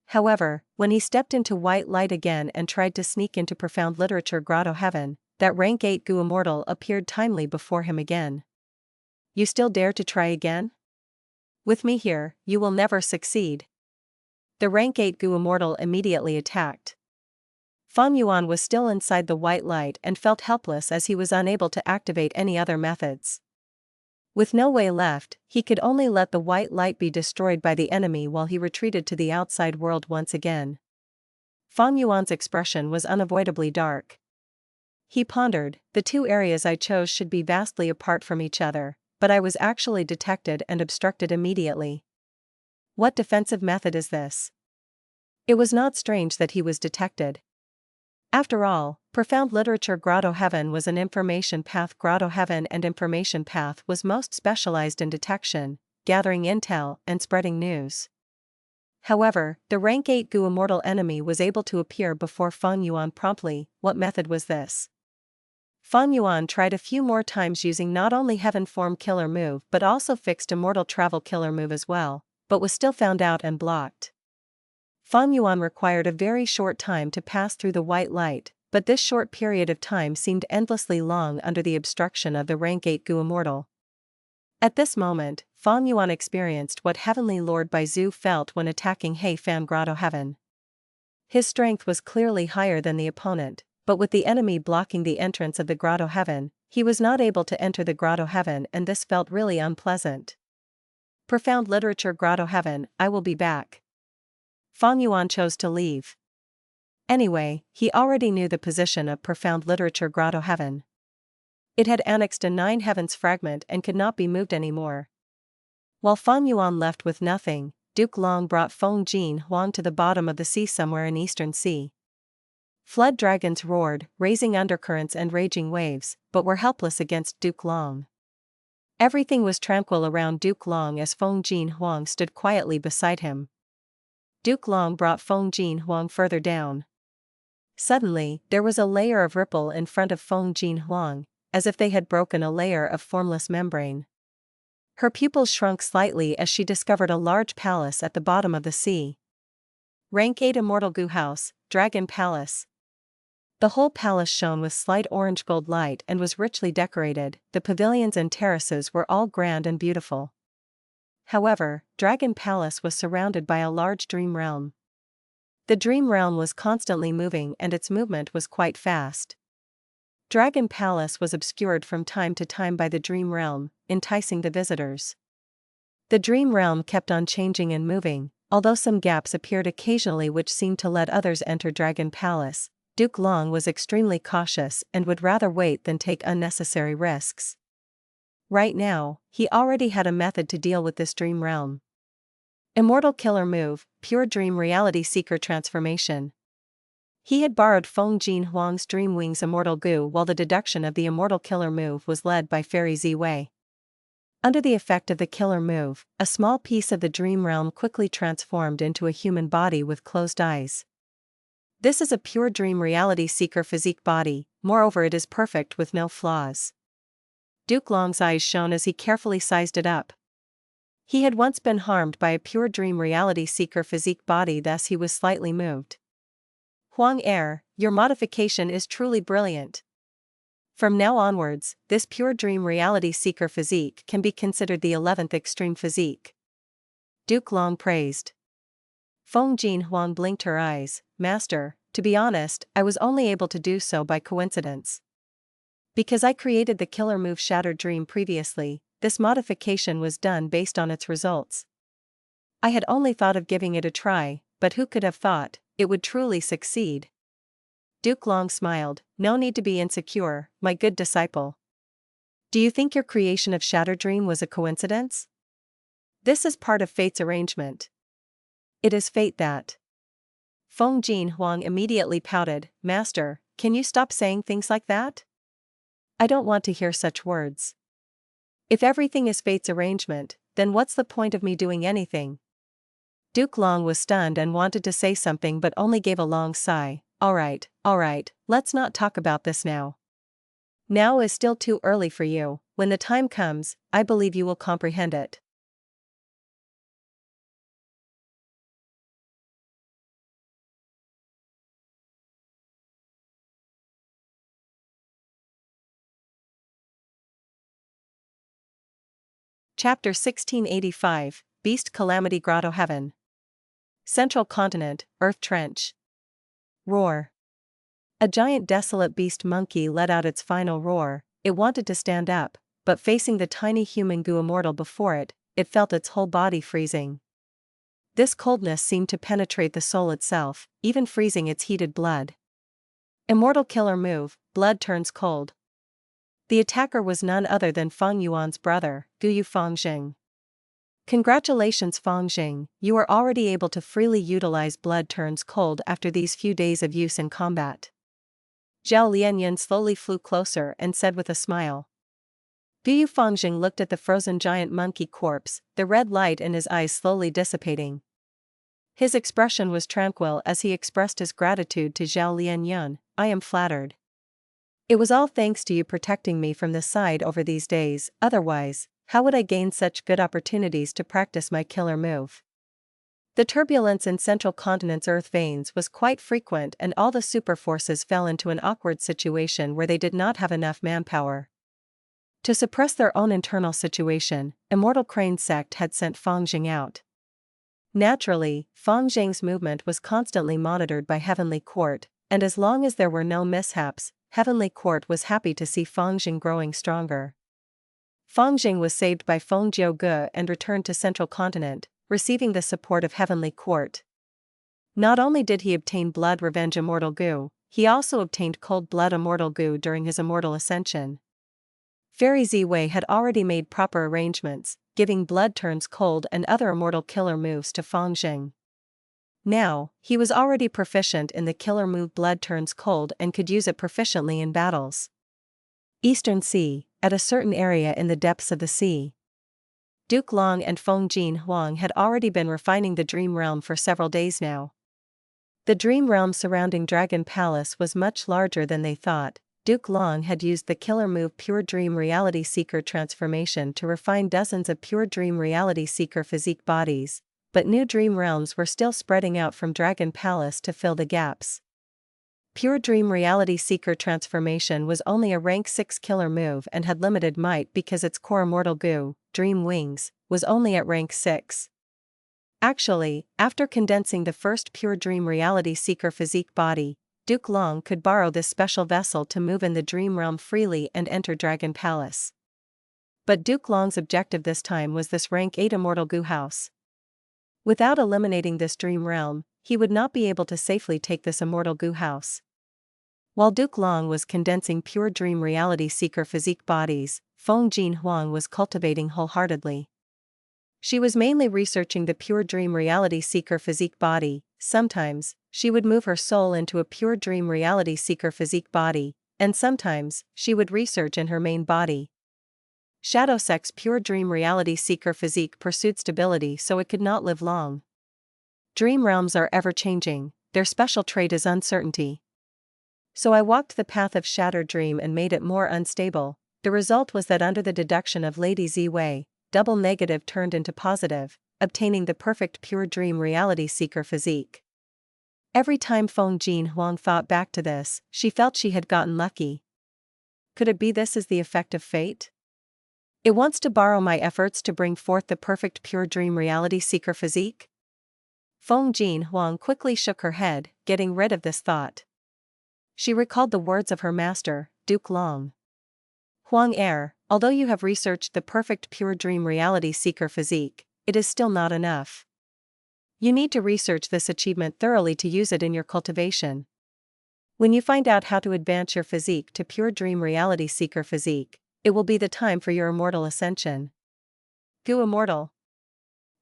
However, when he stepped into white light again and tried to sneak into profound literature Grotto-Heaven, that rank 8 Gu Immortal appeared timely before him again. You still dare to try again? With me here, you will never succeed. The rank 8 Gu Immortal immediately attacked. Feng Yuan was still inside the white light and felt helpless as he was unable to activate any other methods. With no way left, he could only let the white light be destroyed by the enemy while he retreated to the outside world once again. Feng Yuan's expression was unavoidably dark. He pondered, the two areas I chose should be vastly apart from each other, but I was actually detected and obstructed immediately. What defensive method is this? It was not strange that he was detected. After all, profound literature Grotto-Heaven was an information path. Grotto-Heaven and information path was most specialized in detection, gathering intel, and spreading news. However, the rank 8 Gu Immortal enemy was able to appear before Feng Yuan promptly. What method was this? Feng Yuan tried a few more times using not only Heaven form killer move but also fixed immortal travel killer move as well, but was still found out and blocked. Feng Yuan required a very short time to pass through the white light, but this short period of time seemed endlessly long under the obstruction of the rank 8 Gu Immortal. At this moment, Feng Yuan experienced what Heavenly Lord Baizu felt when attacking Fang Grotto-Heaven. His strength was clearly higher than the opponent, but with the enemy blocking the entrance of the Grotto-Heaven, he was not able to enter the Grotto-Heaven, and this felt really unpleasant. Profound literature Grotto-Heaven, I will be back. Feng Yuan chose to leave. Anyway, he already knew the position of profound literature Grotto-Heaven. It had annexed a 9 heavens fragment and could not be moved anymore. While Feng Yuan left with nothing, Duke Long brought Feng Jin Huang to the bottom of the sea somewhere in Eastern Sea. Flood dragons roared, raising undercurrents and raging waves, but were helpless against Duke Long. Everything was tranquil around Duke Long as Feng Jin Huang stood quietly beside him. Duke Long brought Feng Jin Huang further down. Suddenly, there was a layer of ripple in front of Feng Jin Huang, as if they had broken a layer of formless membrane. Her pupils shrunk slightly as she discovered a large palace at the bottom of the sea. Rank 8 Immortal Gu House, Dragon Palace. The whole palace shone with slight orange gold light and was richly decorated. The pavilions and terraces were all grand and beautiful. However, Dragon Palace was surrounded by a large dream realm. The dream realm was constantly moving and its movement was quite fast. Dragon Palace was obscured from time to time by the dream realm, enticing the visitors. The dream realm kept on changing and moving, although some gaps appeared occasionally which seemed to let others enter Dragon Palace. Duke Long was extremely cautious and would rather wait than take unnecessary risks. Right now, he already had a method to deal with this dream realm. Immortal killer move, pure dream reality seeker transformation. He had borrowed Feng Jin Huang's dream wings Immortal Gu while the deduction of the immortal killer move was led by Fairy Ziwei. Under the effect of the killer move, a small piece of the dream realm quickly transformed into a human body with closed eyes. This is a pure dream reality seeker physique body, moreover it is perfect with no flaws. Duke Long's eyes shone as he carefully sized it up. He had once been harmed by a pure dream reality seeker physique body, thus he was slightly moved. Huang Air, your modification is truly brilliant. From now onwards, this pure dream reality seeker physique can be considered the 11th extreme physique. Duke Long praised. Feng Jin Huang blinked her eyes. Master, to be honest, I was only able to do so by coincidence. Because I created the killer move Shattered Dream previously, this modification was done based on its results. I had only thought of giving it a try, but who could have thought it would truly succeed? Duke Long smiled. No need to be insecure, my good disciple. Do you think your creation of Shattered Dream was a coincidence? This is part of fate's arrangement. It is fate that. Feng Jin Huang immediately pouted. Master, can you stop saying things like that? I don't want to hear such words. If everything is fate's arrangement, then what's the point of me doing anything? Duke Long was stunned and wanted to say something but only gave a long sigh. All right, let's not talk about this now. Now is still too early for you. When the time comes, I believe you will comprehend it. Chapter 1685, Beast Calamity Grotto-Heaven. Central Continent, Earth Trench. Roar. A giant desolate beast monkey let out its final roar. It wanted to stand up, but facing the tiny human Gu Immortal before it, it felt its whole body freezing. This coldness seemed to penetrate the soul itself, even freezing its heated blood. Immortal killer move, blood turns cold. The attacker was none other than Feng Yuan's brother, Gu Yu Fangjing. Congratulations Fangjing, you are already able to freely utilize blood turns cold after these few days of use in combat. Zhao Lianyan slowly flew closer and said with a smile. Gu Yu Fangjing looked at the frozen giant monkey corpse, the red light in his eyes slowly dissipating. His expression was tranquil as he expressed his gratitude to Zhao Lianyan. I am flattered. It was all thanks to you protecting me from the side over these days, otherwise, how would I gain such good opportunities to practice my killer move? The turbulence in Central Continent's earth veins was quite frequent and all the super forces fell into an awkward situation where they did not have enough manpower. To suppress their own internal situation, Immortal Crane Sect had sent Fangjing out. Naturally, Fangjing's movement was constantly monitored by Heavenly Court, and as long as there were no mishaps, Heavenly Court was happy to see Fangjing growing stronger. Fangjing was saved by Feng Jiu Gu and returned to Central Continent, receiving the support of Heavenly Court. Not only did he obtain Blood Revenge Immortal Gu, he also obtained Cold Blood Immortal Gu during his immortal ascension. Fairy Ziwei had already made proper arrangements, giving Blood Turns Cold and other immortal killer moves to Fangjing. Now, he was already proficient in the killer move Blood Turns Cold and could use it proficiently in battles. Eastern Sea, at a certain area in the depths of the sea. Duke Long and Feng Jin Huang had already been refining the Dream Realm for several days now. The Dream Realm surrounding Dragon Palace was much larger than they thought. Duke Long had used the killer move Pure Dream Reality Seeker transformation to refine dozens of Pure Dream Reality Seeker physique bodies, but new dream realms were still spreading out from Dragon Palace to fill the gaps. Pure Dream Reality Seeker transformation was only a rank 6 killer move and had limited might because its core Immortal Gu, Dream Wings, was only at rank 6. Actually, after condensing the first Pure Dream Reality Seeker physique body, Duke Long could borrow this special vessel to move in the Dream Realm freely and enter Dragon Palace. But Duke Long's objective this time was this rank 8 Immortal Gu house. Without eliminating this Dream Realm, he would not be able to safely take this Immortal Gu house. While Duke Long was condensing Pure Dream Reality Seeker physique bodies, Feng Jin Huang was cultivating wholeheartedly. She was mainly researching the Pure Dream Reality Seeker physique body. Sometimes, she would move her soul into a Pure Dream Reality Seeker physique body, and sometimes, she would research in her main body. Shadowsek's Pure Dream Reality Seeker physique pursued stability so it could not live long. Dream realms are ever-changing, their special trait is uncertainty. So I walked the path of Shattered Dream and made it more unstable. The result was that under the deduction of Lady Ziwei, double negative turned into positive, obtaining the perfect Pure Dream Reality Seeker physique. Every time Feng Jin Huang thought back to this, she felt she had gotten lucky. Could it be this is the effect of fate? It wants to borrow my efforts to bring forth the perfect pure dream reality seeker physique? Feng Jin Huang quickly shook her head, getting rid of this thought. She recalled the words of her master, Duke Long. Huang Er, although you have researched the perfect pure dream reality seeker physique, it is still not enough. You need to research this achievement thoroughly to use it in your cultivation. When you find out how to advance your physique to pure dream reality seeker physique, it will be the time for your immortal ascension. Gu Immortal.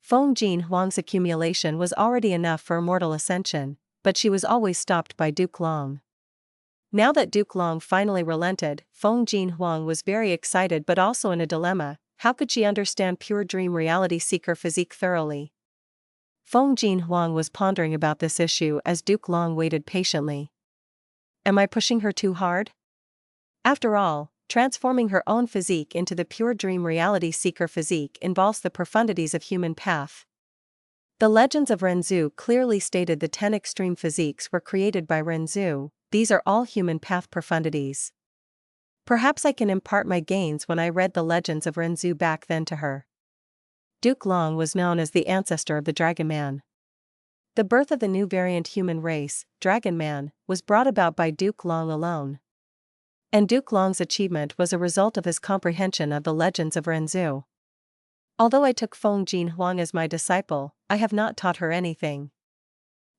Feng Jin Huang's accumulation was already enough for immortal ascension, but she was always stopped by Duke Long. Now that Duke Long finally relented, Feng Jin Huang was very excited but also in a dilemma. How could she understand pure dream reality seeker physique thoroughly? Feng Jin Huang was pondering about this issue as Duke Long waited patiently. Am I pushing her too hard? After all, transforming her own physique into the pure dream reality seeker physique involves the profundities of human path. The legends of Renzu clearly stated the 10 extreme physiques were created by Renzu. These are all human path profundities. Perhaps I can impart my gains when I read the legends of Renzu back then to her. Duke Long was known as the ancestor of the Dragon Man. The birth of the new variant human race, Dragon Man, was brought about by Duke Long alone. And Duke Long's achievement was a result of his comprehension of the legends of Renzu. Although I took Feng Jin Huang as my disciple, I have not taught her anything.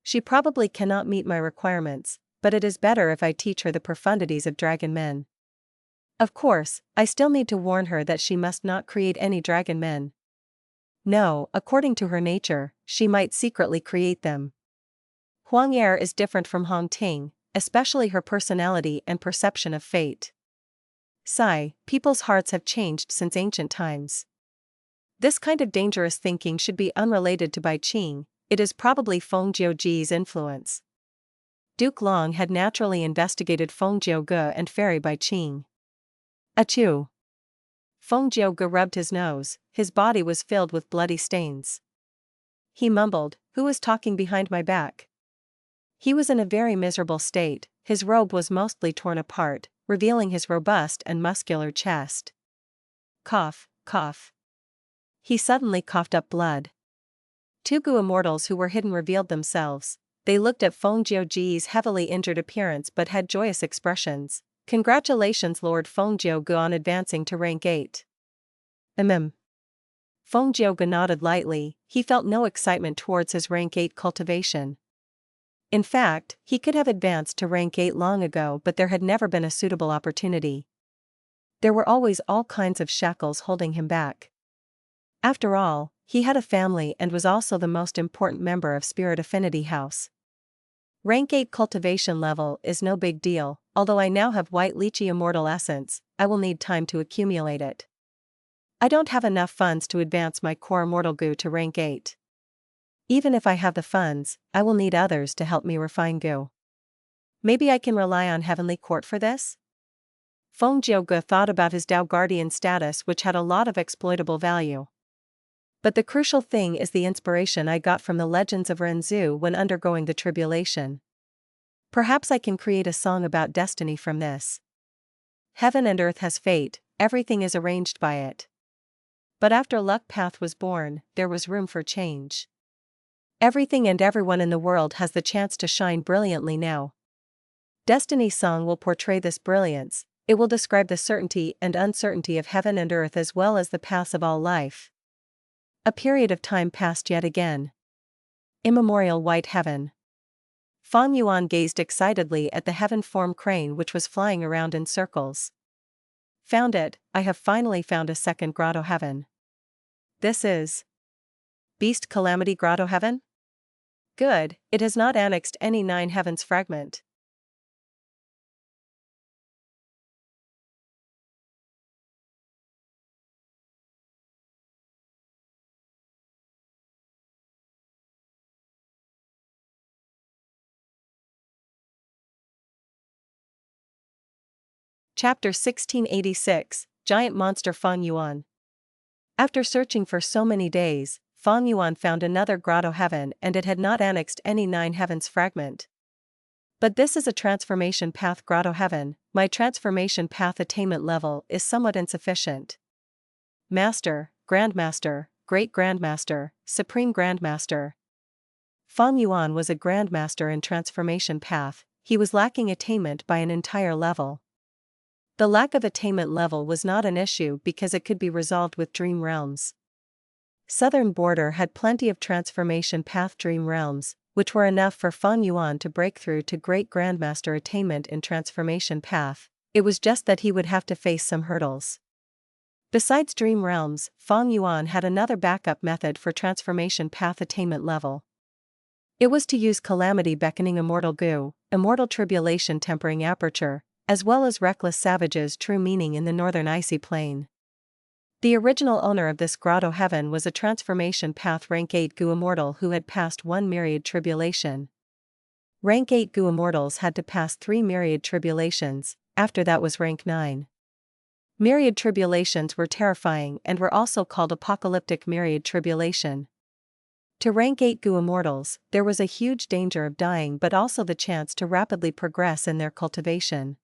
She probably cannot meet my requirements, but it is better if I teach her the profundities of dragon men. Of course, I still need to warn her that she must not create any dragon men. No, according to her nature, she might secretly create them. Huang Er is different from Hong Ting, especially her personality and perception of fate. Sigh, people's hearts have changed since ancient times. This kind of dangerous thinking should be unrelated to Bai Qing. It is probably Feng Jiuji's influence. Duke Long had naturally investigated Feng Jiuge and Fairy Bai Qing. Achoo! Feng Jiuge rubbed his nose, his body was filled with bloody stains. He mumbled, "Who is talking behind my back?" He was in a very miserable state, his robe was mostly torn apart, revealing his robust and muscular chest. Cough, cough. He suddenly coughed up blood. 2 Gu immortals who were hidden revealed themselves. They looked at Feng Jiuji's heavily injured appearance but had joyous expressions. Congratulations Lord Feng Jiuge on advancing to rank 8. Feng Jiuge nodded lightly, he felt no excitement towards his rank 8 cultivation. In fact, he could have advanced to rank 8 long ago but there had never been a suitable opportunity. There were always all kinds of shackles holding him back. After all, he had a family and was also the most important member of Spirit Affinity House. Rank 8 cultivation level is no big deal, although I now have white lychee immortal essence, I will need time to accumulate it. I don't have enough funds to advance my core immortal Gu to rank 8. Even if I have the funds, I will need others to help me refine Gu. Maybe I can rely on Heavenly Court for this? Feng Jiuge thought about his Dao Guardian status which had a lot of exploitable value. But the crucial thing is the inspiration I got from the legends of Renzu when undergoing the tribulation. Perhaps I can create a song about destiny from this. Heaven and earth has fate, everything is arranged by it. But after Luck Path was born, there was room for change. Everything and everyone in the world has the chance to shine brilliantly now. Destiny's song will portray this brilliance, it will describe the certainty and uncertainty of heaven and earth as well as the paths of all life. A period of time passed yet again. Immemorial white heaven. Fang Yuan gazed excitedly at the heaven-form crane which was flying around in circles. Found it, I have finally found a second Grotto-Heaven. This is Beast Calamity Grotto-Heaven? Good, it has not annexed any 9 heavens fragment. Chapter 1686, Giant Monster Fang Yuan. After searching for so many days, Fang Yuan found another Grotto-Heaven and it had not annexed any 9 heavens fragment. But this is a transformation path Grotto-Heaven, My transformation path attainment level is somewhat insufficient. Master, Grandmaster, Great Grandmaster, Supreme Grandmaster. Feng Yuan was a Grandmaster in transformation path, he was lacking attainment by an entire level. The lack of attainment level was not an issue because it could be resolved with Dream Realms. Southern Border had plenty of transformation path Dream Realms, which were enough for Feng Yuan to break through to Great Grandmaster attainment in transformation path. It was just that he would have to face some hurdles. Besides Dream Realms, Feng Yuan had another backup method for transformation path attainment level. It was to use Calamity beckoning Immortal Gu, Immortal Tribulation tempering Aperture, as well as Reckless Savage's true meaning in the Northern Icy Plain. The original owner of this Grotto-Heaven was a transformation path rank 8 Gu Immortal who had passed 1 Myriad Tribulation. Rank 8 Gu Immortals had to pass 3 Myriad Tribulations, after that was rank 9. Myriad Tribulations were terrifying and were also called Apocalyptic Myriad Tribulation. To rank 8 Gu Immortals, there was a huge danger of dying but also the chance to rapidly progress in their cultivation.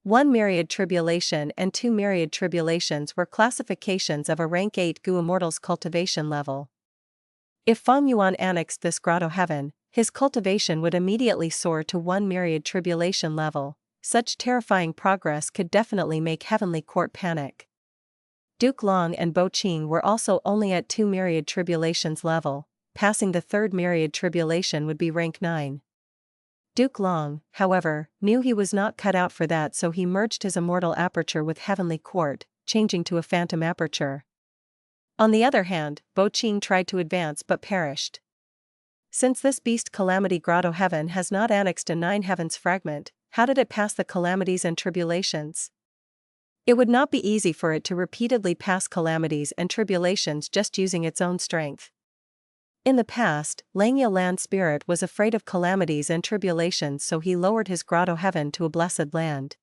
1 Myriad Tribulation and 2 Myriad Tribulations were classifications of a rank 8 Gu Immortal's cultivation level. If Feng Yuan annexed this Grotto-Heaven, his cultivation would immediately soar to 1 Myriad Tribulation level. Such terrifying progress could definitely make Heavenly Court panic. Duke Long and Bo Qing were also only at 2 Myriad Tribulations level, passing the 3rd Myriad Tribulation would be rank 9. Duke Long, however, knew he was not cut out for that, so he merged his Immortal Aperture with Heavenly Court, changing to a Phantom Aperture. On the other hand, Bo Qing tried to advance but perished. Since this beast Calamity Grotto-Heaven has not annexed a 9 Heavens fragment, how did it pass the calamities and tribulations? It would not be easy for it to repeatedly pass calamities and tribulations just using its own strength. In the past, Langya Land Spirit was afraid of calamities and tribulations, so he lowered his Grotto-Heaven to a blessed land.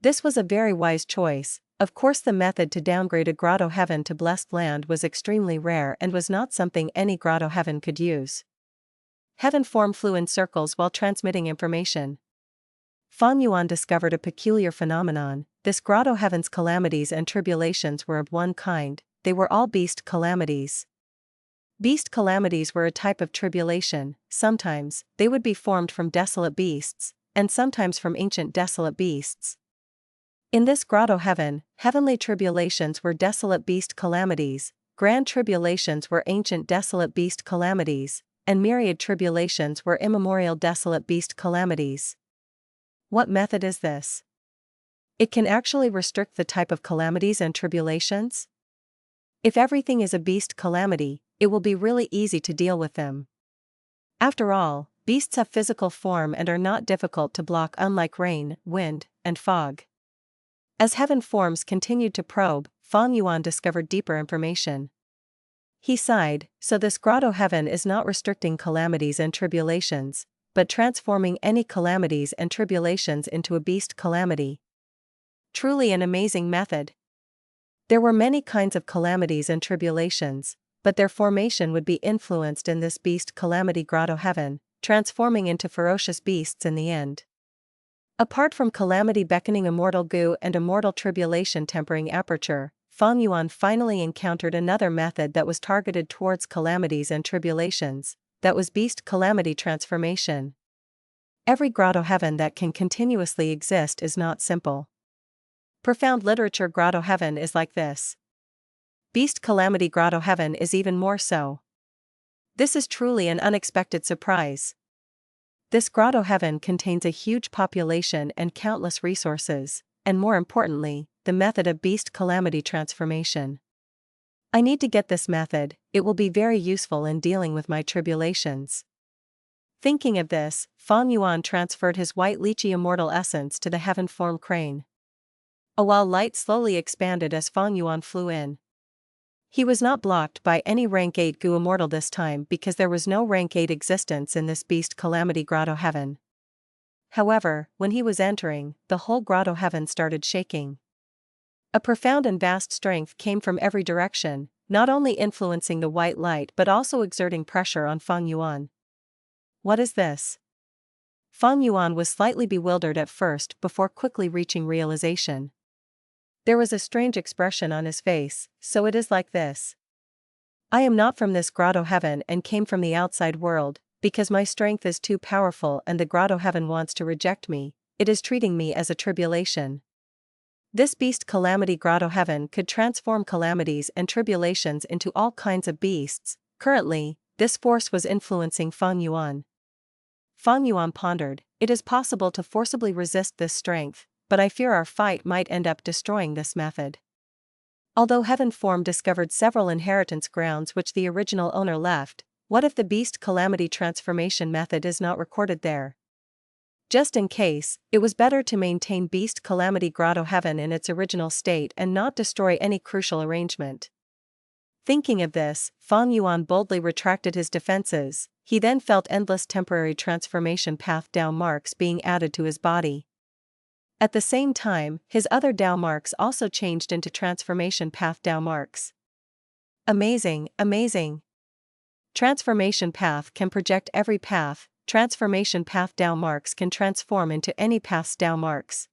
This was a very wise choice. Of course, the method to downgrade a Grotto-Heaven to blessed land was extremely rare and was not something any Grotto-Heaven could use. Heaven form flew in circles while transmitting information. Feng Yuan discovered a peculiar phenomenon. This Grotto-Heaven's calamities and tribulations were of one kind, they were all beast calamities. Beast calamities were a type of tribulation. Sometimes, they would be formed from desolate beasts, and sometimes from ancient desolate beasts. In this Grotto-Heaven, heavenly tribulations were desolate beast calamities, grand tribulations were ancient desolate beast calamities, and myriad tribulations were immemorial desolate beast calamities. What method is this? It can actually restrict the type of calamities and tribulations? If everything is a beast calamity, it will be really easy to deal with them. After all, beasts have physical form and are not difficult to block, unlike rain, wind, and fog. As heaven forms continued to probe, Feng Yuan discovered deeper information. He sighed, so this Grotto-Heaven is not restricting calamities and tribulations, but transforming any calamities and tribulations into a beast calamity. Truly an amazing method. There were many kinds of calamities and tribulations, but their formation would be influenced in this beast calamity Grotto-Heaven, transforming into ferocious beasts in the end. Apart from Calamity beckoning Immortal Gu and Immortal Tribulation tempering Aperture, Feng Yuan finally encountered another method that was targeted towards calamities and tribulations. That was beast calamity transformation. Every Grotto-Heaven that can continuously exist is not simple. Profound literature Grotto-Heaven is like this. Beast calamity Grotto-Heaven is even more so. This is truly an unexpected surprise. This Grotto-Heaven contains a huge population and countless resources, and more importantly, the method of beast calamity transformation. I need to get this method, it will be very useful in dealing with my tribulations. Thinking of this, Feng Yuan transferred his white lychee immortal essence to the heaven form crane. A while light slowly expanded as Feng Yuan flew in. He was not blocked by any rank 8 Gu immortal this time because there was no rank 8 existence in this beast calamity Grotto-Heaven. However, when he was entering, the whole Grotto-Heaven started shaking. A profound and vast strength came from every direction, not only influencing the white light but also exerting pressure on Feng Yuan. What is this? Feng Yuan was slightly bewildered at first before quickly reaching realization. There was a strange expression on his face. So it is like this. I am not from this Grotto-Heaven and came from the outside world, because my strength is too powerful and the Grotto-Heaven wants to reject me, it is treating me as a tribulation. This beast Calamity Grotto-Heaven could transform calamities and tribulations into all kinds of beasts. Currently, this force was influencing Feng Yuan. Feng Yuan pondered, it is possible to forcibly resist this strength, but I fear our fight might end up destroying this method. Although Heaven Form discovered several inheritance grounds which the original owner left, what if the beast Calamity transformation method is not recorded there? Just in case, it was better to maintain beast Calamity Grotto-Heaven in its original state and not destroy any crucial arrangement. Thinking of this, Feng Yuan boldly retracted his defenses. He then felt endless temporary transformation path Dao marks being added to his body. At the same time, his other Dao marks also changed into transformation path Dao marks. Amazing, amazing. Transformation path can project every path. Transformation path Dao marks can transform into any path's Dao marks.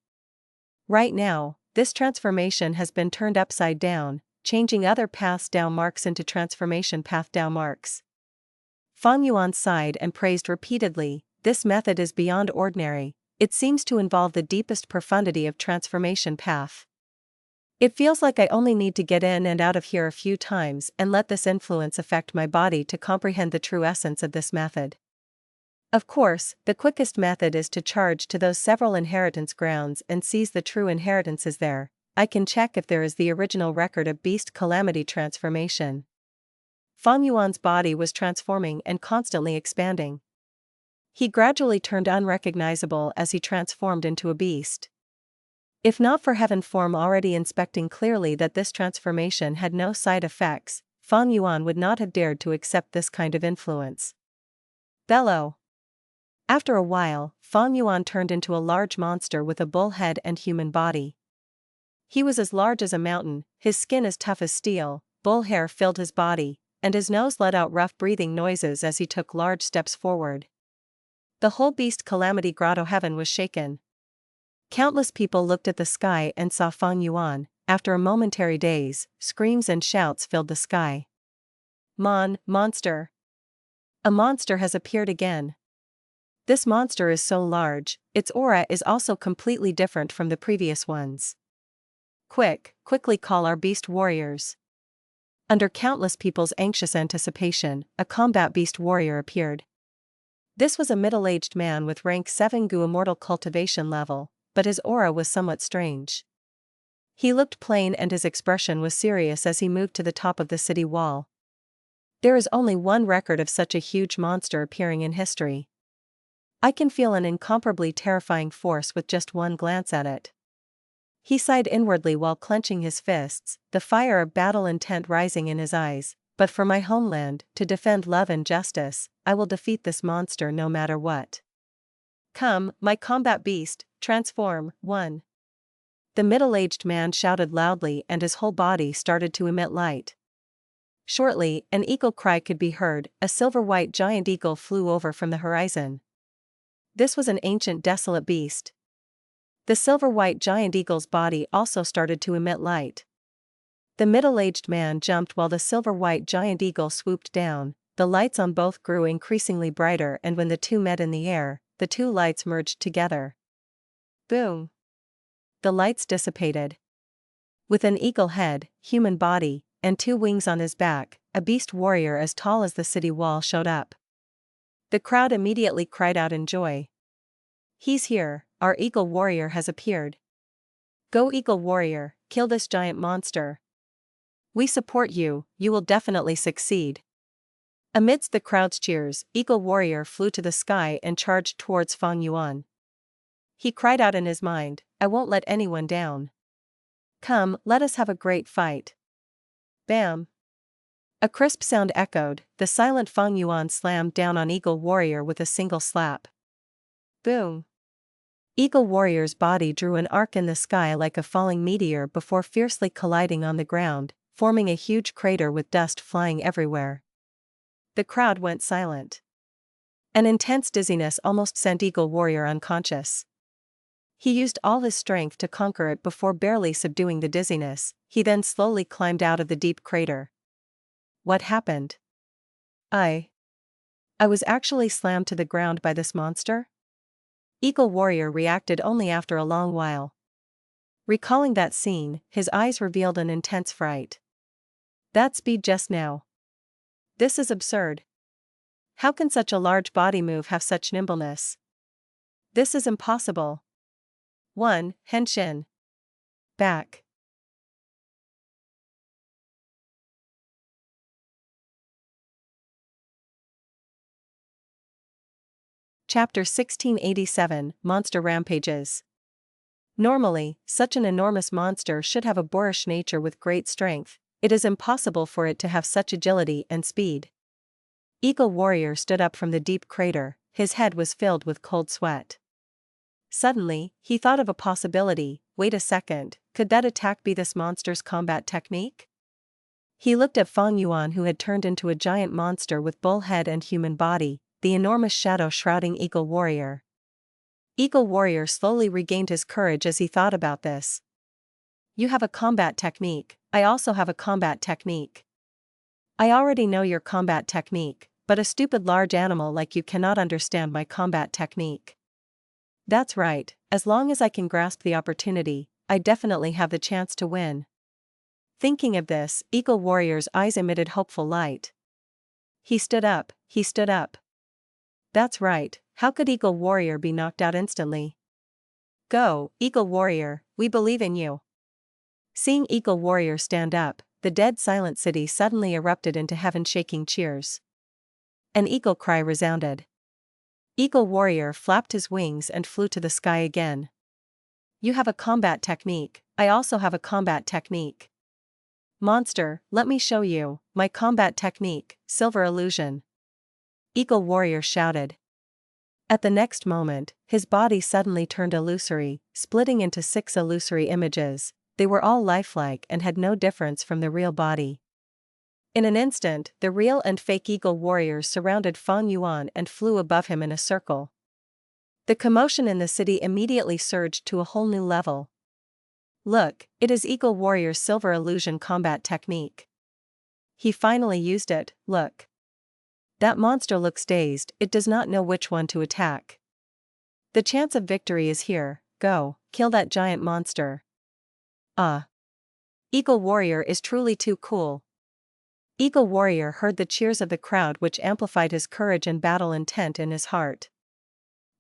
Right now, this transformation has been turned upside down, changing other paths Dao marks into transformation path Dao marks. Feng Yuan sighed and praised repeatedly, this method is beyond ordinary, it seems to involve the deepest profundity of transformation path. It feels like I only need to get in and out of here a few times and let this influence affect my body to comprehend the true essence of this method. Of course, the quickest method is to charge to those several inheritance grounds and seize the true inheritances there. I can check if there is the original record of beast calamity transformation. Feng Yuan's body was transforming and constantly expanding. He gradually turned unrecognizable as he transformed into a beast. If not for Heaven Form already inspecting clearly that this transformation had no side effects, Feng Yuan would not have dared to accept this kind of influence. Bellow. After a while, Feng Yuan turned into a large monster with a bull head and human body. He was as large as a mountain, his skin as tough as steel, bull hair filled his body, and his nose let out rough breathing noises as he took large steps forward. The whole beast Calamity Grotto-Heaven was shaken. Countless people looked at the sky and saw Feng Yuan. After a momentary daze, screams and shouts filled the sky. Monster! A monster has appeared again. This monster is so large, its aura is also completely different from the previous ones. Quickly call our beast warriors. Under countless people's anxious anticipation, a combat beast warrior appeared. This was a middle-aged man with rank 7 Gu Immortal cultivation level, but his aura was somewhat strange. He looked plain and his expression was serious as he moved to the top of the city wall. There is only one record of such a huge monster appearing in history. I can feel an incomparably terrifying force with just one glance at it. He sighed inwardly while clenching his fists, the fire of battle intent rising in his eyes. But for my homeland, to defend love and justice, I will defeat this monster no matter what. Come, my combat beast, transform. 1. The middle-aged man shouted loudly and his whole body started to emit light. Shortly, an eagle cry could be heard, a silver-white giant eagle flew over from the horizon. This was an ancient desolate beast. The silver-white giant eagle's body also started to emit light. The middle-aged man jumped while the silver-white giant eagle swooped down. The lights on both grew increasingly brighter and when the two met in the air, the two lights merged together. Boom! The lights dissipated. With an eagle head, human body, and 2 wings on his back, a beast warrior as tall as the city wall showed up. The crowd immediately cried out in joy. He's here, our eagle warrior has appeared. Go eagle warrior, kill this giant monster. We support you, you will definitely succeed. Amidst the crowd's cheers, Eagle Warrior flew to the sky and charged towards Feng Yuan. He cried out in his mind, I won't let anyone down. Come, let us have a great fight. Bam! A crisp sound echoed, the silent Feng Yuan slammed down on Eagle Warrior with a single slap. Boom! Eagle Warrior's body drew an arc in the sky like a falling meteor before fiercely colliding on the ground, forming a huge crater with dust flying everywhere. The crowd went silent. An intense dizziness almost sent Eagle Warrior unconscious. He used all his strength to conquer it before barely subduing the dizziness. He then slowly climbed out of the deep crater. What happened? I was actually slammed to the ground by this monster? Eagle Warrior reacted only after a long while. Recalling that scene, his eyes revealed an intense fright. That speed just now. This is absurd. How can such a large body move have such nimbleness? This is impossible. 1. Henshin. Back. Chapter 1687, Monster Rampages. Normally, such an enormous monster should have a boorish nature with great strength. It is impossible for it to have such agility and speed. Eagle Warrior stood up from the deep crater, his head was filled with cold sweat. Suddenly, he thought of a possibility. Wait a second, could that attack be this monster's combat technique? He looked at Feng Yuan, who had turned into a giant monster with bull head and human body, the enormous shadow shrouding Eagle Warrior. Eagle Warrior slowly regained his courage as he thought about this. You have a combat technique, I also have a combat technique. I already know your combat technique, but a stupid large animal like you cannot understand my combat technique. That's right, as long as I can grasp the opportunity, I definitely have the chance to win. Thinking of this, Eagle Warrior's eyes emitted hopeful light. He stood up, he stood up. That's right, how could Eagle Warrior be knocked out instantly? Go, Eagle Warrior, we believe in you. Seeing Eagle Warrior stand up, the dead silent city suddenly erupted into heaven-shaking cheers. An eagle cry resounded. Eagle Warrior flapped his wings and flew to the sky again. You have a combat technique, I also have a combat technique. Monster, let me show you, my combat technique, Silver Illusion. Eagle Warrior shouted. At the next moment, his body suddenly turned illusory, splitting into 6 illusory images. They were all lifelike and had no difference from the real body. In an instant, the real and fake Eagle Warriors surrounded Feng Yuan and flew above him in a circle. The commotion in the city immediately surged to a whole new level. Look, it is Eagle Warrior's Silver Illusion combat technique. He finally used it, look. That monster looks dazed, it does not know which one to attack. The chance of victory is here, go, kill that giant monster. Eagle Warrior is truly too cool. Eagle Warrior heard the cheers of the crowd, which amplified his courage and battle intent in his heart.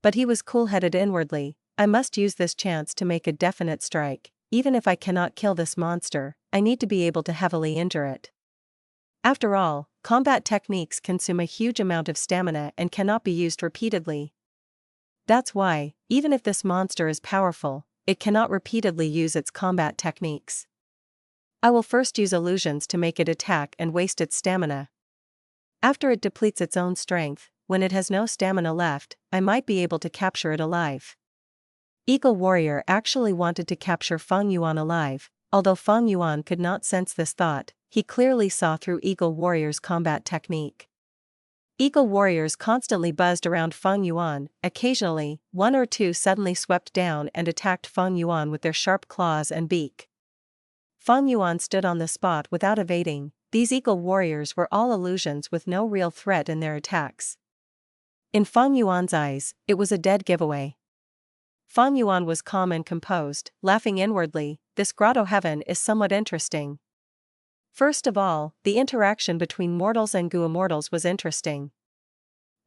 But he was cool-headed inwardly. I must use this chance to make a definite strike. Even if I cannot kill this monster, I need to be able to heavily injure it. After all, combat techniques consume a huge amount of stamina and cannot be used repeatedly. That's why, even if this monster is powerful, it cannot repeatedly use its combat techniques. I will first use illusions to make it attack and waste its stamina. After it depletes its own strength, when it has no stamina left, I might be able to capture it alive. Eagle Warrior actually wanted to capture Feng Yuan alive. Although Feng Yuan could not sense this thought, he clearly saw through Eagle Warrior's combat technique. Eagle Warriors constantly buzzed around Feng Yuan. Occasionally, 1 or 2 suddenly swept down and attacked Feng Yuan with their sharp claws and beak. Feng Yuan stood on the spot without evading. These Eagle Warriors were all illusions with no real threat in their attacks. In Feng Yuan's eyes, it was a dead giveaway. Feng Yuan was calm and composed, laughing inwardly. This Grotto-Heaven is somewhat interesting. First of all, the interaction between mortals and Gu immortals was interesting.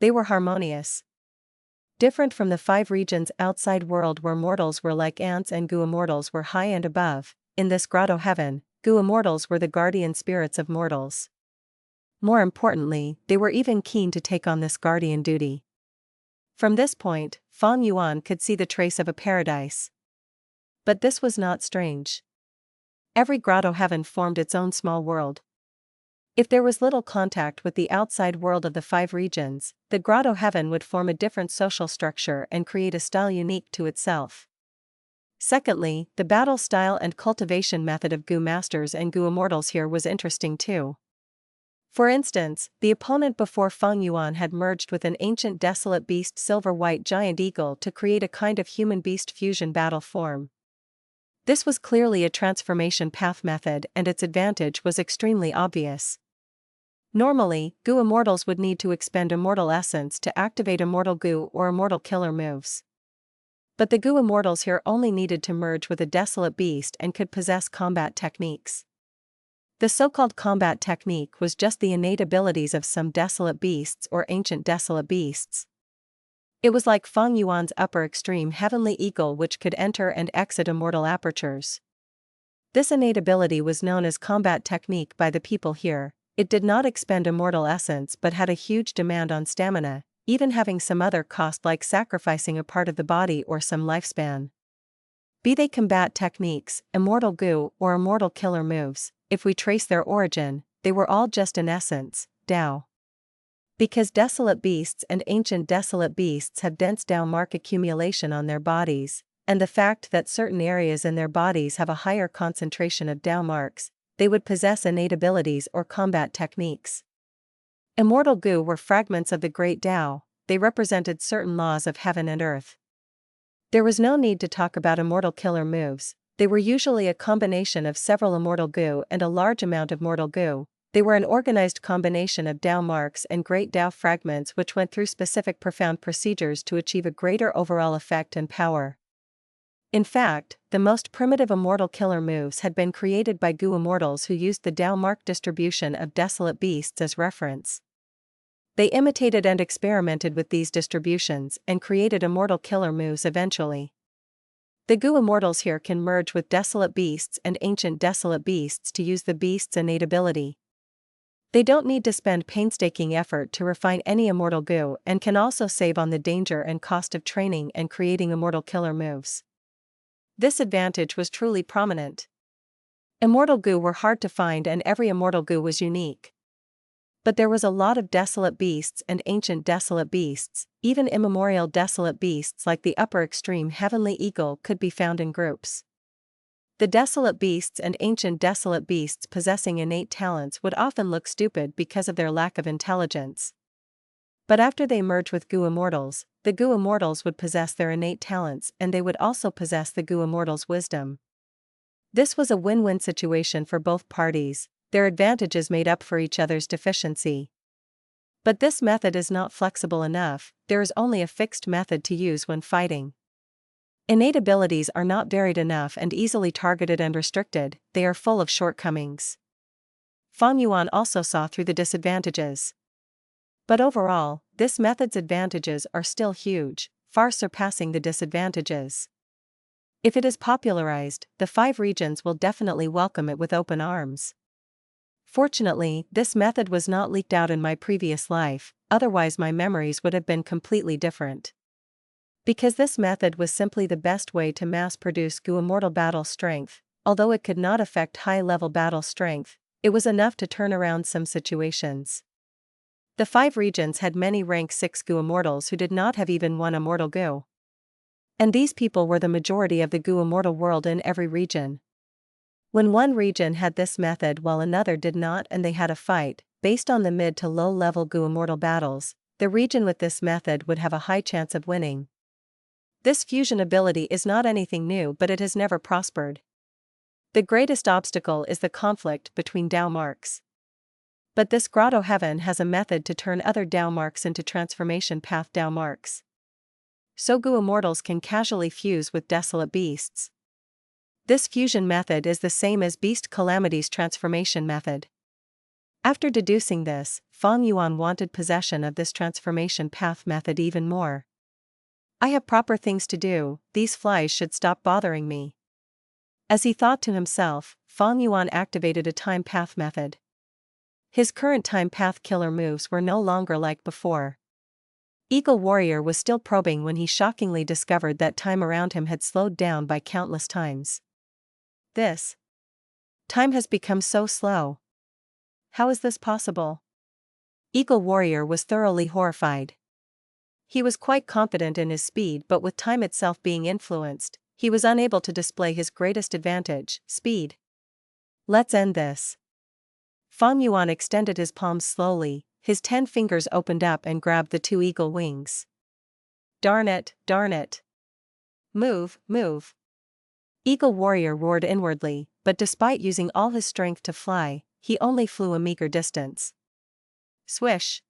They were harmonious. Different from the 5 regions outside world where mortals were like ants and Gu immortals were high and above, in this Grotto-Heaven, Gu immortals were the guardian spirits of mortals. More importantly, they were even keen to take on this guardian duty. From this point, Feng Yuan could see the trace of a paradise. But this was not strange. Every Grotto-Heaven formed its own small world. If there was little contact with the outside world of the 5 regions, the Grotto-Heaven would form a different social structure and create a style unique to itself. Secondly, the battle style and cultivation method of Gu masters and Gu immortals here was interesting too. For instance, the opponent before Feng Yuan had merged with an ancient desolate beast silver-white giant eagle to create a kind of human-beast fusion battle form. This was clearly a transformation path method, and its advantage was extremely obvious. Normally, Gu Immortals would need to expend Immortal Essence to activate Immortal Gu or Immortal Killer moves. But the Gu Immortals here only needed to merge with a desolate beast and could possess combat techniques. The so-called combat technique was just the innate abilities of some desolate beasts or ancient desolate beasts. It was like Feng Yuan's upper extreme heavenly eagle, which could enter and exit immortal apertures. This innate ability was known as combat technique by the people here. It did not expend immortal essence but had a huge demand on stamina, even having some other cost like sacrificing a part of the body or some lifespan. Be they combat techniques, immortal Gu, or immortal killer moves, if we trace their origin, they were all just in essence, Tao. Because desolate beasts and ancient desolate beasts have dense Tao mark accumulation on their bodies, and the fact that certain areas in their bodies have a higher concentration of Tao marks, they would possess innate abilities or combat techniques. Immortal Gu were fragments of the great Tao, they represented certain laws of heaven and earth. There was no need to talk about immortal killer moves, they were usually a combination of several immortal Gu and a large amount of mortal Gu. They were an organized combination of Tao marks and great Tao fragments which went through specific profound procedures to achieve a greater overall effect and power. In fact, the most primitive immortal killer moves had been created by Gu Immortals who used the Tao mark distribution of desolate beasts as reference. They imitated and experimented with these distributions and created immortal killer moves eventually. The Gu Immortals here can merge with desolate beasts and ancient desolate beasts to use the beast's innate ability. They don't need to spend painstaking effort to refine any immortal Gu and can also save on the danger and cost of training and creating immortal killer moves. This advantage was truly prominent. Immortal Gu were hard to find and every immortal Gu was unique. But there was a lot of desolate beasts and ancient desolate beasts, even immemorial desolate beasts like the upper extreme heavenly eagle could be found in groups. The desolate beasts and ancient desolate beasts possessing innate talents would often look stupid because of their lack of intelligence. But after they merge with Gu Immortals, the Gu Immortals would possess their innate talents and they would also possess the Gu Immortals' wisdom. This was a win-win situation for both parties, their advantages made up for each other's deficiency. But this method is not flexible enough, there is only a fixed method to use when fighting. Innate abilities are not varied enough and easily targeted and restricted, they are full of shortcomings. Feng Yuan also saw through the disadvantages. But overall, this method's advantages are still huge, far surpassing the disadvantages. If it is popularized, the 5 regions will definitely welcome it with open arms. Fortunately, this method was not leaked out in my previous life, otherwise my memories would have been completely different. Because this method was simply the best way to mass-produce Gu Immortal battle strength, although it could not affect high-level battle strength, it was enough to turn around some situations. The 5 regions had many rank 6 Gu Immortals who did not have even one Immortal Gu. And these people were the majority of the Gu Immortal world in every region. When one region had this method while another did not and they had a fight, based on the mid to low level Gu Immortal battles, the region with this method would have a high chance of winning. This fusion ability is not anything new but it has never prospered. The greatest obstacle is the conflict between Tao marks. But this Grotto-Heaven has a method to turn other Tao marks into transformation path Tao marks. So Gu Immortals can casually fuse with desolate beasts. This fusion method is the same as Beast Calamity's transformation method. After deducing this, Feng Yuan wanted possession of this transformation path method even more. I have proper things to do, these flies should stop bothering me. As he thought to himself, Feng Yuan activated a time path method. His current time path killer moves were no longer like before. Eagle Warrior was still probing when he shockingly discovered that time around him had slowed down by countless times. This time has become so slow. How is this possible? Eagle Warrior was thoroughly horrified. He was quite confident in his speed, but with time itself being influenced, he was unable to display his greatest advantage, speed. Let's end this. Fang Yuan extended his palms slowly, his 10 fingers opened up and grabbed the 2 eagle wings. Darn it, darn it. Move, move. Eagle Warrior roared inwardly, but despite using all his strength to fly, he only flew a meager distance. Swish.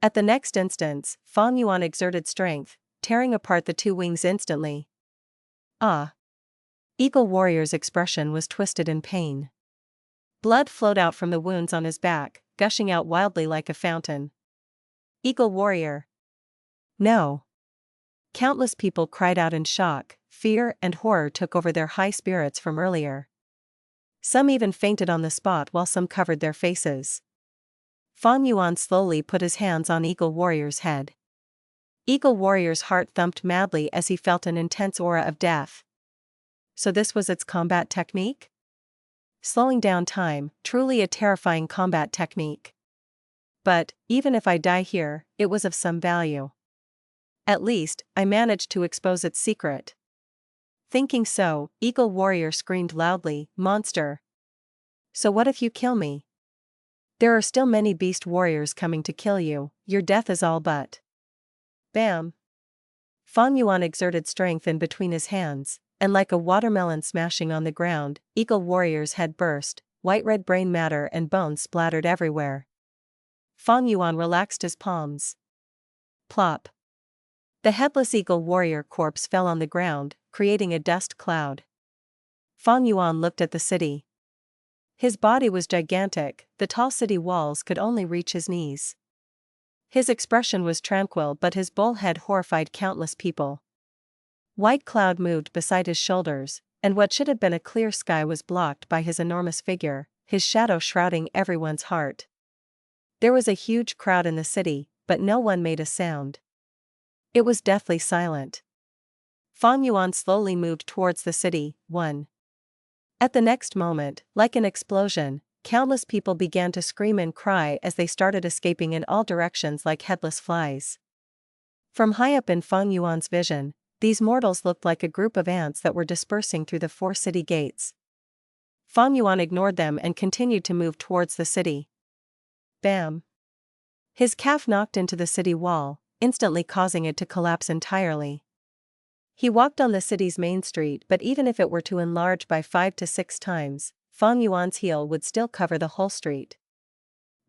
At the next instant, Fang Yuan exerted strength, tearing apart the 2 wings instantly. Ah! Eagle Warrior's expression was twisted in pain. Blood flowed out from the wounds on his back, gushing out wildly like a fountain. Eagle Warrior! No! Countless people cried out in shock. Fear and horror took over their high spirits from earlier. Some even fainted on the spot while some covered their faces. Fang Yuan slowly put his hands on Eagle Warrior's head. Eagle Warrior's heart thumped madly as he felt an intense aura of death. So this was its combat technique? Slowing down time, truly a terrifying combat technique. But, even if I die here, it was of some value. At least, I managed to expose its secret. Thinking so, Eagle Warrior screamed loudly, "Monster! So what if you kill me? There are still many beast warriors coming to kill you, your death is all but." Bam! Fang Yuan exerted strength in between his hands, and like a watermelon smashing on the ground, Eagle Warrior's head burst, white-red brain matter and bones splattered everywhere. Fang Yuan relaxed his palms. Plop! The headless Eagle Warrior corpse fell on the ground, creating a dust cloud. Fang Yuan looked at the city. His body was gigantic, the tall city walls could only reach his knees. His expression was tranquil, but his bull head horrified countless people. White cloud moved beside his shoulders, and what should have been a clear sky was blocked by his enormous figure, his shadow shrouding everyone's heart. There was a huge crowd in the city, but no one made a sound. It was deathly silent. Fang Yuan slowly moved towards the city. 1. At the next moment, like an explosion, countless people began to scream and cry as they started escaping in all directions like headless flies. From high up in Fang Yuan's vision, these mortals looked like a group of ants that were dispersing through the 4 city gates. Fang Yuan ignored them and continued to move towards the city. Bam! His calf knocked into the city wall, instantly causing it to collapse entirely. He walked on the city's main street, but even if it were to enlarge by 5 to 6 times, Fang Yuan's heel would still cover the whole street.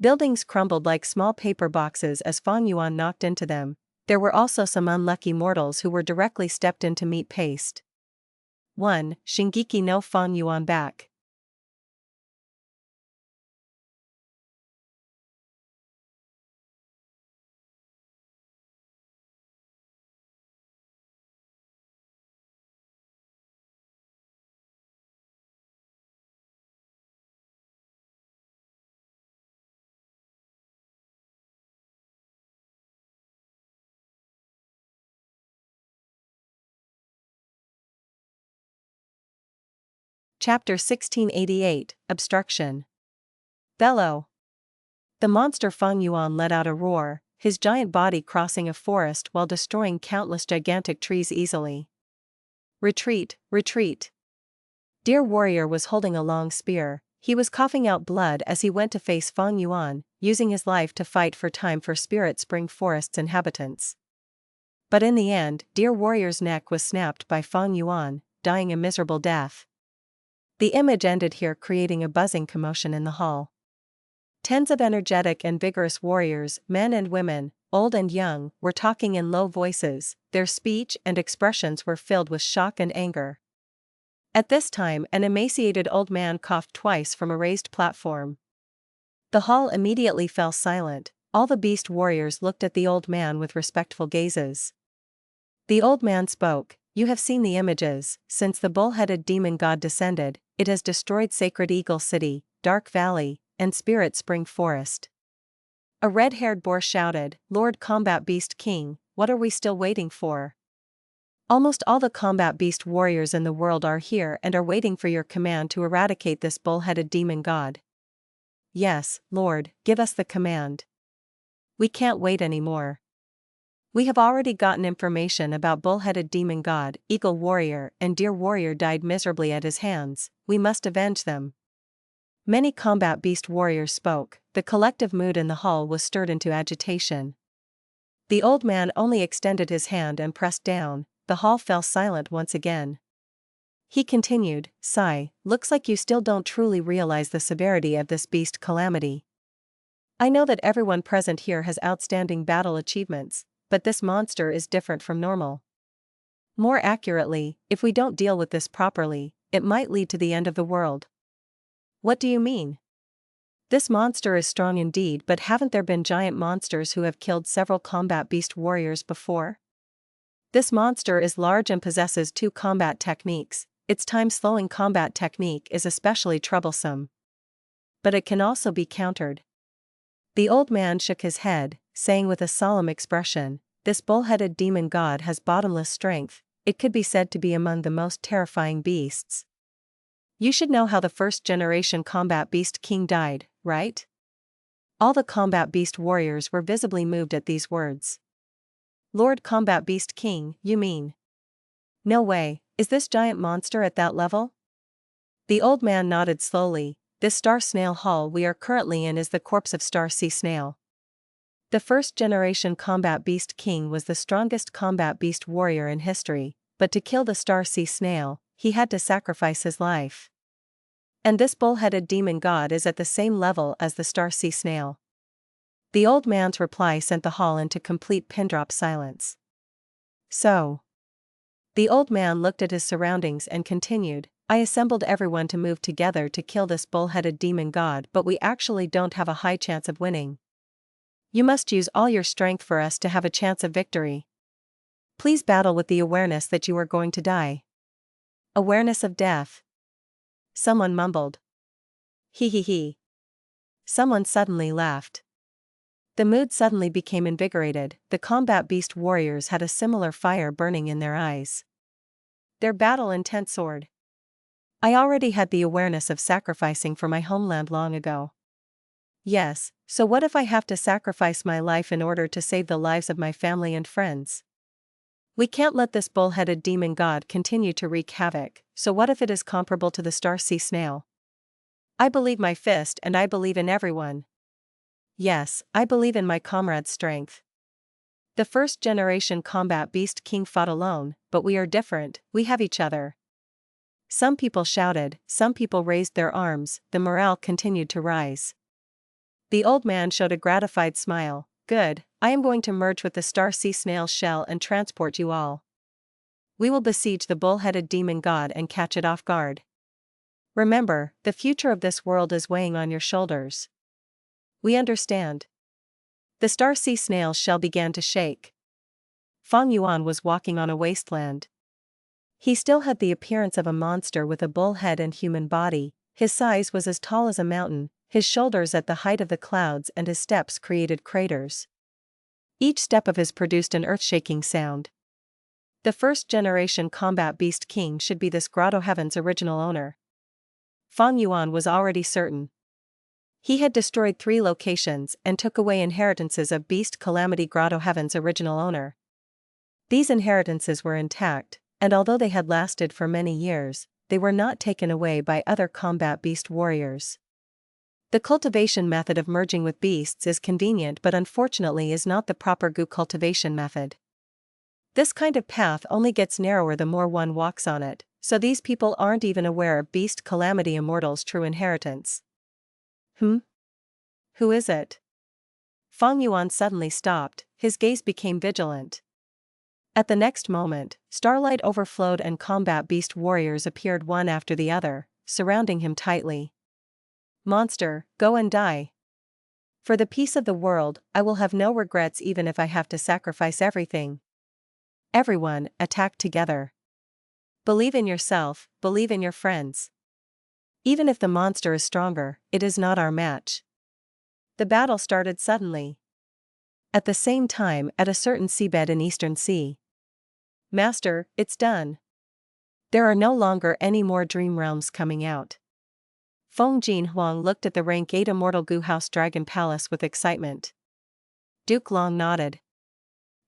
Buildings crumbled like small paper boxes as Fang Yuan knocked into them. There were also some unlucky mortals who were directly stepped into meat paste. 1. Shingeki no Fang Yuan back. Chapter 1688, Obstruction. Bellow. The monster Fang Yuan let out a roar, his giant body crossing a forest while destroying countless gigantic trees easily. Retreat, retreat. Dear Warrior was holding a long spear. He was coughing out blood as he went to face Fang Yuan, using his life to fight for time for Spirit Spring Forest's inhabitants. But in the end, Dear Warrior's neck was snapped by Fang Yuan, dying a miserable death. The image ended here, creating a buzzing commotion in the hall. Tens of energetic and vigorous warriors, men and women, old and young, were talking in low voices. Their speech and expressions were filled with shock and anger. At this time, an emaciated old man coughed twice from a raised platform. The hall immediately fell silent. All the beast warriors looked at the old man with respectful gazes. The old man spoke. "You have seen the images. Since the bull-headed demon god descended, it has destroyed Sacred Eagle City, Dark Valley, and Spirit Spring Forest." A red-haired boar shouted, "Lord Combat Beast King, what are we still waiting for? Almost all the combat beast warriors in the world are here and are waiting for your command to eradicate this bull-headed demon god." "Yes, Lord, give us the command. We can't wait anymore. We have already gotten information about bull-headed demon god, Eagle Warrior, and Deer Warrior died miserably at his hands. We must avenge them." Many combat beast warriors spoke. The collective mood in the hall was stirred into agitation. The old man only extended his hand and pressed down. The hall fell silent once again. He continued, "Sigh, looks like you still don't truly realize the severity of this beast calamity. I know that everyone present here has outstanding battle achievements, but this monster is different from normal. More accurately, if we don't deal with this properly, it might lead to the end of the world." "What do you mean?" "This monster is strong indeed, but haven't there been giant monsters who have killed several combat beast warriors before? This monster is large and possesses 2 combat techniques. Its time-slowing combat technique is especially troublesome. But it can also be countered." The old man shook his head, saying with a solemn expression, "This bull-headed demon god has bottomless strength. It could be said to be among the most terrifying beasts. You should know how the first-generation combat beast king died, right?" All the combat beast warriors were visibly moved at these words. "Lord Combat Beast King, you mean? No way, is this giant monster at that level?" The old man nodded slowly. "This star snail hall we are currently in is the corpse of Star Sea Snail. The first-generation combat beast king was the strongest combat beast warrior in history, but to kill the Star Sea Snail, he had to sacrifice his life. And this bull-headed demon god is at the same level as the Star Sea Snail." The old man's reply sent the hall into complete pin-drop silence. "So." The old man looked at his surroundings and continued, "I assembled everyone to move together to kill this bull-headed demon god, but we actually don't have a high chance of winning. You must use all your strength for us to have a chance of victory. Please battle with the awareness that you are going to die." "Awareness of death?" someone mumbled. "He he he." Someone suddenly laughed. The mood suddenly became invigorated. The combat beast warriors had a similar fire burning in their eyes. Their battle intent soared. "I already had the awareness of sacrificing for my homeland long ago. Yes, so what if I have to sacrifice my life in order to save the lives of my family and friends? We can't let this bull-headed demon god continue to wreak havoc, so what if it is comparable to the Star Sea Snail? I believe my fist and I believe in everyone. Yes, I believe in my comrade's strength. The first-generation combat beast king fought alone, but we are different, we have each other." Some people shouted, some people raised their arms, the morale continued to rise. The old man showed a gratified smile. "Good, I am going to merge with the Star Sea Snail's shell and transport you all. We will besiege the bull-headed demon god and catch it off guard. Remember, the future of this world is weighing on your shoulders." "We understand." The Star Sea Snail's shell began to shake. Feng Yuan was walking on a wasteland. He still had the appearance of a monster with a bull head and human body. His size was as tall as a mountain, his shoulders at the height of the clouds, and his steps created craters. Each step of his produced an earth-shaking sound. The first-generation combat beast king should be this Grotto-Heaven's original owner. Feng Yuan was already certain. He had destroyed 3 locations and took away inheritances of Beast Calamity, Grotto-Heaven's original owner. These inheritances were intact, and although they had lasted for many years, they were not taken away by other combat beast warriors. The cultivation method of merging with beasts is convenient but unfortunately is not the proper Gu cultivation method. This kind of path only gets narrower the more one walks on it, so these people aren't even aware of Beast Calamity Immortal's true inheritance. Who is it?" Feng Yuan suddenly stopped, his gaze became vigilant. At the next moment, starlight overflowed and combat beast warriors appeared one after the other, surrounding him tightly. "Monster, go and die. For the peace of the world, I will have no regrets even if I have to sacrifice everything. Everyone, attack together. Believe in yourself, believe in your friends. Even if the monster is stronger, it is not our match." The battle started suddenly. At the same time, at a certain seabed in Eastern Sea. "Master, it's done. There are no longer any more dream realms coming out." Feng Jin Huang looked at the rank 8 Immortal Gu House Dragon Palace with excitement. Duke Long nodded.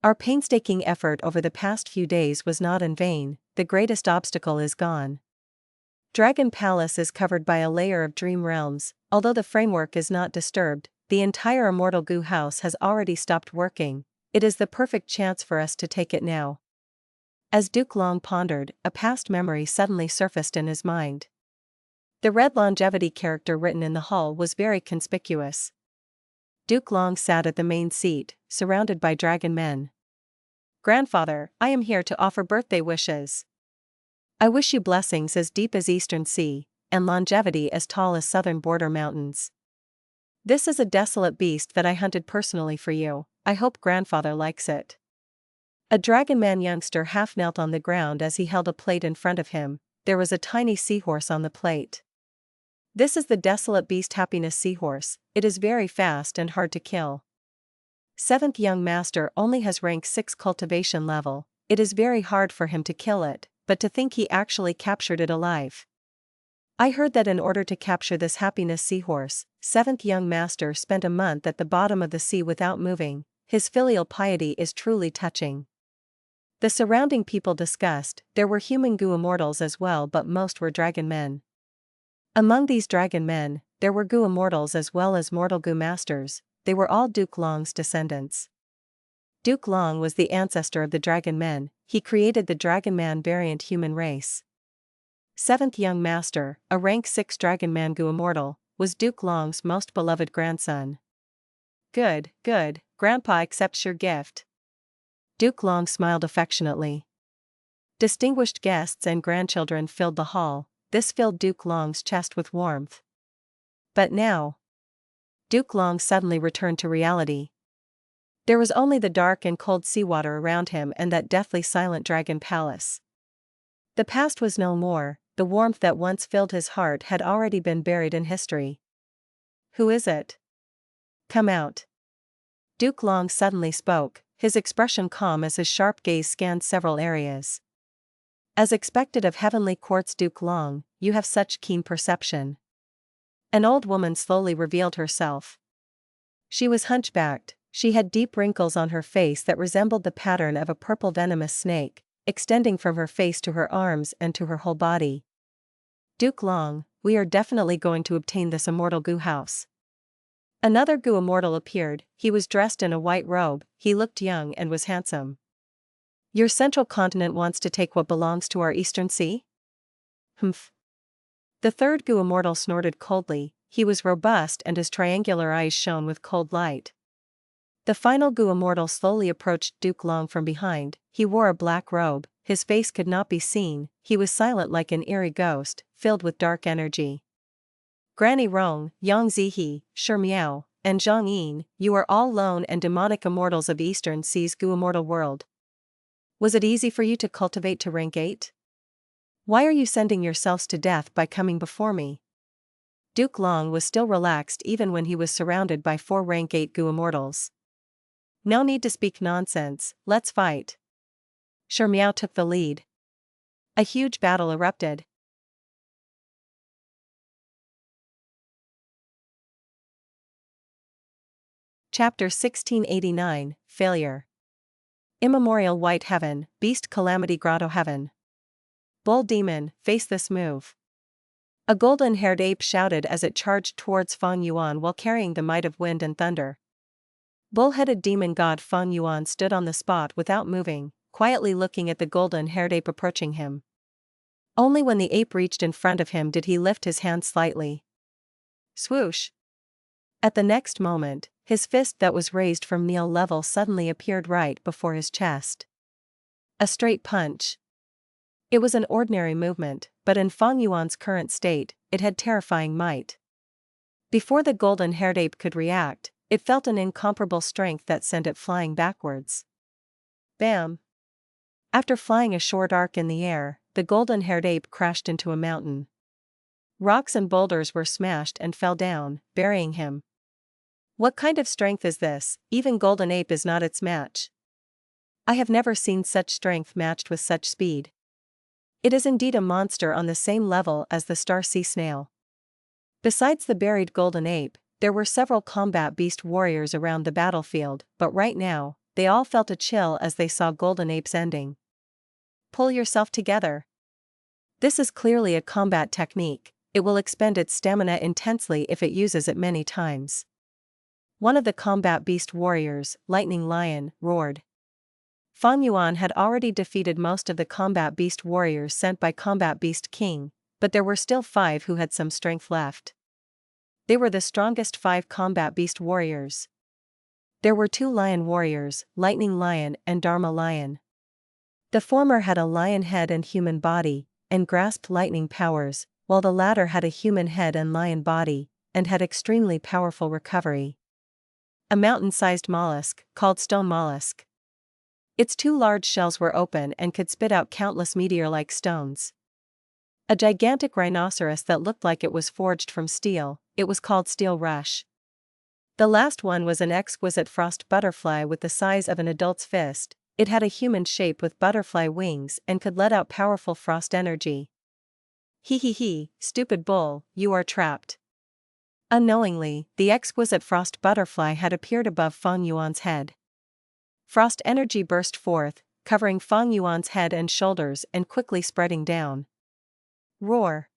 "Our painstaking effort over the past few days was not in vain, the greatest obstacle is gone. Dragon Palace is covered by a layer of dream realms. Although the framework is not disturbed, the entire Immortal Gu house has already stopped working. It is the perfect chance for us to take it now. As Duke Long pondered, a past memory suddenly surfaced in his mind. The red longevity character written in the hall was very conspicuous. Duke Long sat at the main seat, surrounded by dragon men. "Grandfather, I am here to offer birthday wishes. I wish you blessings as deep as Eastern Sea, and longevity as tall as southern border mountains. This is a desolate beast that I hunted personally for you. I hope grandfather likes it." A dragon man youngster half knelt on the ground as he held a plate in front of him. There was a tiny seahorse on the plate. "This is the desolate beast Happiness Seahorse. It is very fast and hard to kill. 7th young master only has rank 6 cultivation level. It is very hard for him to kill it, but to think he actually captured it alive. I heard that in order to capture this Happiness Seahorse, 7th young master spent a month at the bottom of the sea without moving. His filial piety is truly touching." The surrounding people discussed. There were human Gu immortals as well, but most were dragon men. Among these dragon men, there were Gu immortals as well as mortal Gu masters. They were all Duke Long's descendants. Duke Long was the ancestor of the dragon men. He created the dragon man variant human race. 7th young master, a rank 6 dragon man Gu immortal, was Duke Long's most beloved grandson. Good, Grandpa accepts your gift." Duke Long smiled affectionately. Distinguished guests and grandchildren filled the hall. This filled Duke Long's chest with warmth. But now, Duke Long suddenly returned to reality. There was only the dark and cold seawater around him and that deathly silent dragon palace. The past was no more. The warmth that once filled his heart had already been buried in history. "Who is it? Come out." Duke Long suddenly spoke, his expression calm as his sharp gaze scanned several areas. As expected of heavenly courts, Duke Long, you have such keen perception. An old woman slowly revealed herself. She was hunchbacked. She had deep wrinkles on her face that resembled the pattern of a purple venomous snake, extending from her face to her arms and to her whole body. "Duke Long, we are definitely going to obtain this Immortal Gu house." Another Gu immortal appeared. He was dressed in a white robe. He looked young and was handsome. "Your central continent wants to take what belongs to our eastern sea?" "Humph." The third Gu immortal snorted coldly. He was robust and his triangular eyes shone with cold light. The final Gu immortal slowly approached Duke Long from behind. He wore a black robe. His face could not be seen. He was silent like an eerie ghost, filled with dark energy. "Granny Rong, Yang Zihe, Shi Miao, and Zhang Yin, you are all lone and demonic immortals of Eastern Sea's Gu immortal world. Was it easy for you to cultivate to rank 8? Why are you sending yourselves to death by coming before me?" Duke Long was still relaxed even when he was surrounded by 4 rank 8 Gu immortals. "No need to speak nonsense, let's fight." Shi Miao took the lead. A huge battle erupted. Chapter 1689, Failure. Immemorial White Heaven, Beast Calamity Grotto-Heaven. "Bull Demon, face this move." A golden-haired ape shouted as it charged towards Feng Yuan while carrying the might of wind and thunder. Bull-headed demon god Feng Yuan stood on the spot without moving, quietly looking at the golden-haired ape approaching him. Only when the ape reached in front of him did he lift his hand slightly. Swoosh! At the next moment, his fist that was raised from knee level suddenly appeared right before his chest. A straight punch. It was an ordinary movement, but in Feng Yuan's current state, it had terrifying might. Before the golden-haired ape could react, it felt an incomparable strength that sent it flying backwards. Bam! After flying a short arc in the air, the golden-haired ape crashed into a mountain. Rocks and boulders were smashed and fell down, burying him. What kind of strength is this? Even Golden Ape is not its match. I have never seen such strength matched with such speed. It is indeed a monster on the same level as the Star Sea Snail. Besides the buried Golden Ape, there were several combat beast warriors around the battlefield, but right now, they all felt a chill as they saw Golden Ape's ending. Pull yourself together. This is clearly a combat technique. It will expend its stamina intensely if it uses it many times. One of the combat beast warriors, Lightning Lion, roared. Fang Yuan had already defeated most of the combat beast warriors sent by Combat Beast King, but there were still 5 who had some strength left. They were the strongest 5 combat beast warriors. There were 2 lion warriors, Lightning Lion and Dharma Lion. The former had a lion head and human body, and grasped lightning powers, while the latter had a human head and lion body, and had extremely powerful recovery. A mountain-sized mollusk, called stone mollusk. Its 2 large shells were open and could spit out countless meteor-like stones. A gigantic rhinoceros that looked like it was forged from steel, it was called Steel Rush. The last one was an exquisite frost butterfly with the size of an adult's fist. It had a human shape with butterfly wings and could let out powerful frost energy. He, stupid bull, you are trapped. Unknowingly, the exquisite frost butterfly had appeared above Fang Yuan's head. Frost energy burst forth, covering Fang Yuan's head and shoulders and quickly spreading down. Roar.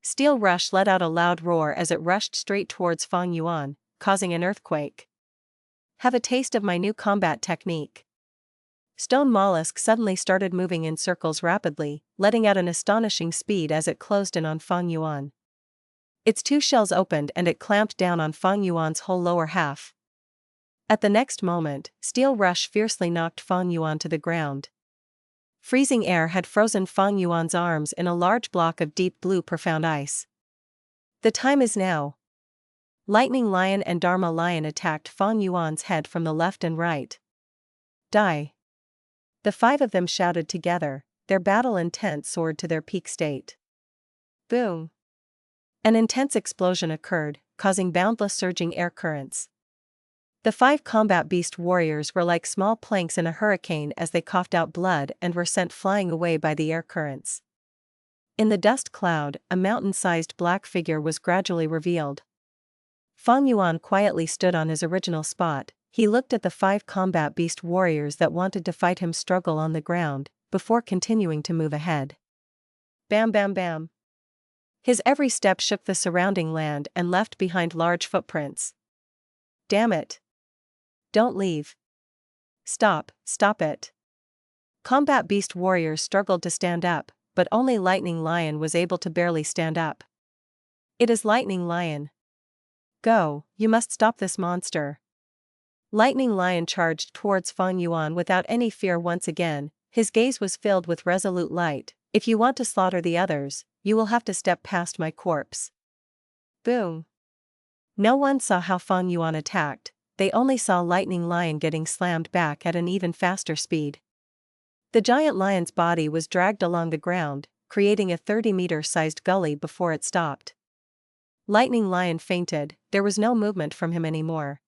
Steel Rush let out a loud roar as it rushed straight towards Fang Yuan, causing an earthquake. Have a taste of my new combat technique. Stone Mollusk suddenly started moving in circles rapidly, letting out an astonishing speed as it closed in on Fang Yuan. Its 2 shells opened and it clamped down on Fang Yuan's whole lower half. At the next moment, Steel Rush fiercely knocked Fang Yuan to the ground. Freezing air had frozen Fang Yuan's arms in a large block of deep blue profound ice. The time is now. Lightning Lion and Dharma Lion attacked Fang Yuan's head from the left and right. Die. The 5 of them shouted together, their battle intent soared to their peak state. Boom! An intense explosion occurred, causing boundless surging air currents. The 5 combat beast warriors were like small planks in a hurricane as they coughed out blood and were sent flying away by the air currents. In the dust cloud, a mountain-sized black figure was gradually revealed. Fang Yuan quietly stood on his original spot. He looked at the 5 combat beast warriors that wanted to fight him struggle on the ground, before continuing to move ahead. Bam bam bam. His every step shook the surrounding land and left behind large footprints. Damn it. Don't leave. Stop it. Combat beast warriors struggled to stand up, but only Lightning Lion was able to barely stand up. It is Lightning Lion. Go, you must stop this monster. Lightning Lion charged towards Fang Yuan without any fear once again. His gaze was filled with resolute light. If you want to slaughter the others, you will have to step past my corpse. Boom. No one saw how Fang Yuan attacked, they only saw Lightning Lion getting slammed back at an even faster speed. The giant lion's body was dragged along the ground, creating a 30-meter-sized gully before it stopped. Lightning Lion fainted, there was no movement from him anymore.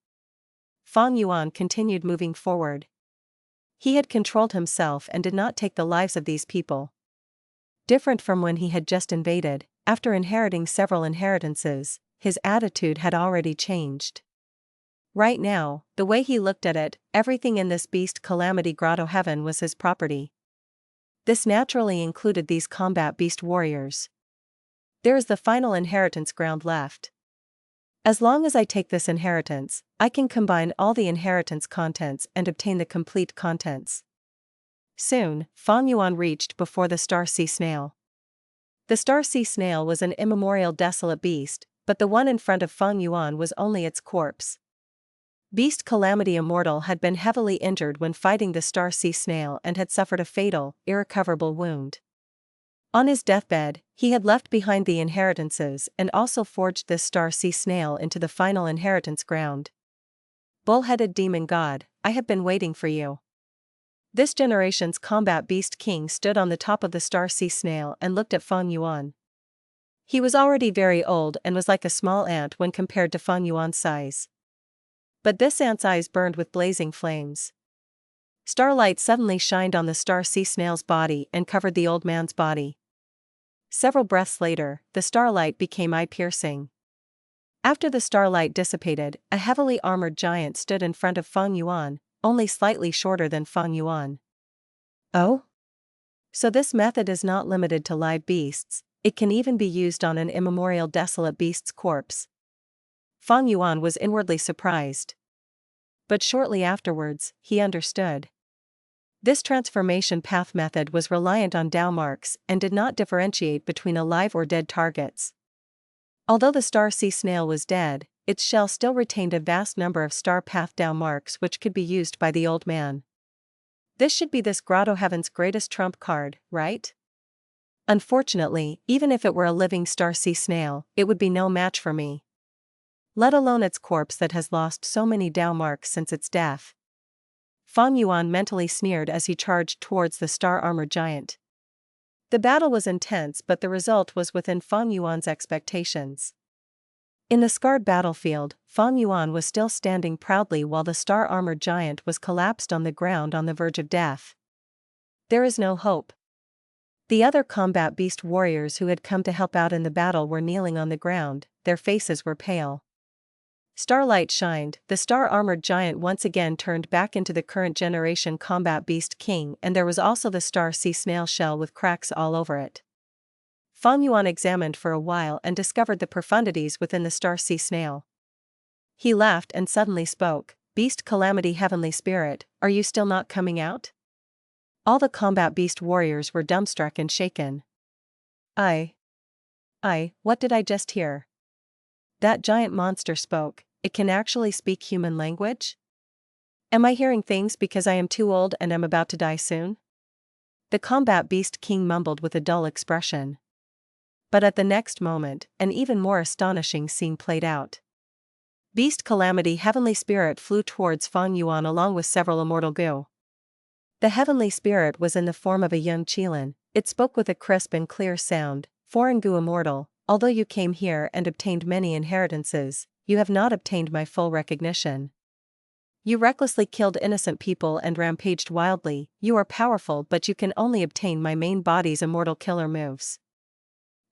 Fang Yuan continued moving forward. He had controlled himself and did not take the lives of these people. Different from when he had just invaded, after inheriting several inheritances, his attitude had already changed. Right now, the way he looked at it, everything in this beast Calamity Grotto-Heaven was his property. This naturally included these combat beast warriors. There is the final inheritance ground left. As long as I take this inheritance, I can combine all the inheritance contents and obtain the complete contents. Soon, Fang Yuan reached before the Star Sea Snail. The Star Sea Snail was an immemorial desolate beast, but the one in front of Fang Yuan was only its corpse. Beast Calamity Immortal had been heavily injured when fighting the Star Sea Snail and had suffered a fatal, irrecoverable wound. On his deathbed, he had left behind the inheritances and also forged this Star Sea Snail into the final inheritance ground. Bull-headed demon god, I have been waiting for you. This generation's combat beast king stood on the top of the Star Sea Snail and looked at Fang Yuan. He was already very old and was like a small ant when compared to Fang Yuan's size. But this ant's eyes burned with blazing flames. Starlight suddenly shined on the Star Sea Snail's body and covered the old man's body. Several breaths later, the starlight became eye-piercing. After the starlight dissipated, a heavily armored giant stood in front of Fang Yuan, only slightly shorter than Fang Yuan. Oh? So this method is not limited to live beasts, it can even be used on an immemorial desolate beast's corpse. Feng Yuan was inwardly surprised. But shortly afterwards, he understood. This transformation path method was reliant on Dao marks and did not differentiate between alive or dead targets. Although the star sea snail was dead, its shell still retained a vast number of star path Dao marks which could be used by the old man. This should be this Grotto-Heaven's greatest trump card, right? Unfortunately, even if it were a living star sea snail, it would be no match for me. Let alone its corpse that has lost so many Dao marks since its death. Feng Yuan mentally sneered as he charged towards the star-armored giant. The battle was intense, but the result was within Feng Yuan's expectations. In the scarred battlefield, Feng Yuan was still standing proudly while the star-armored giant was collapsed on the ground on the verge of death. There is no hope. The other combat beast warriors who had come to help out in the battle were kneeling on the ground, their faces were pale. Starlight shined, the star-armored giant once again turned back into the current generation combat beast king, and there was also the star sea snail shell with cracks all over it. Feng Yuan examined for a while and discovered the profundities within the star sea snail. He laughed and suddenly spoke, "Beast Calamity Heavenly Spirit, are you still not coming out?" All the combat beast warriors were dumbstruck and shaken. What did I just hear? That giant monster spoke, it can actually speak human language? Am I hearing things because I am too old and am about to die soon? The combat beast king mumbled with a dull expression. But at the next moment, an even more astonishing scene played out. Beast Calamity Heavenly Spirit flew towards Feng Yuan along with several Immortal Gu. The Heavenly Spirit was in the form of a young Qilin, it spoke with a crisp and clear sound, "Foreign Gu Immortal, although you came here and obtained many inheritances, you have not obtained my full recognition. You recklessly killed innocent people and rampaged wildly, you are powerful but you can only obtain my main body's immortal killer moves.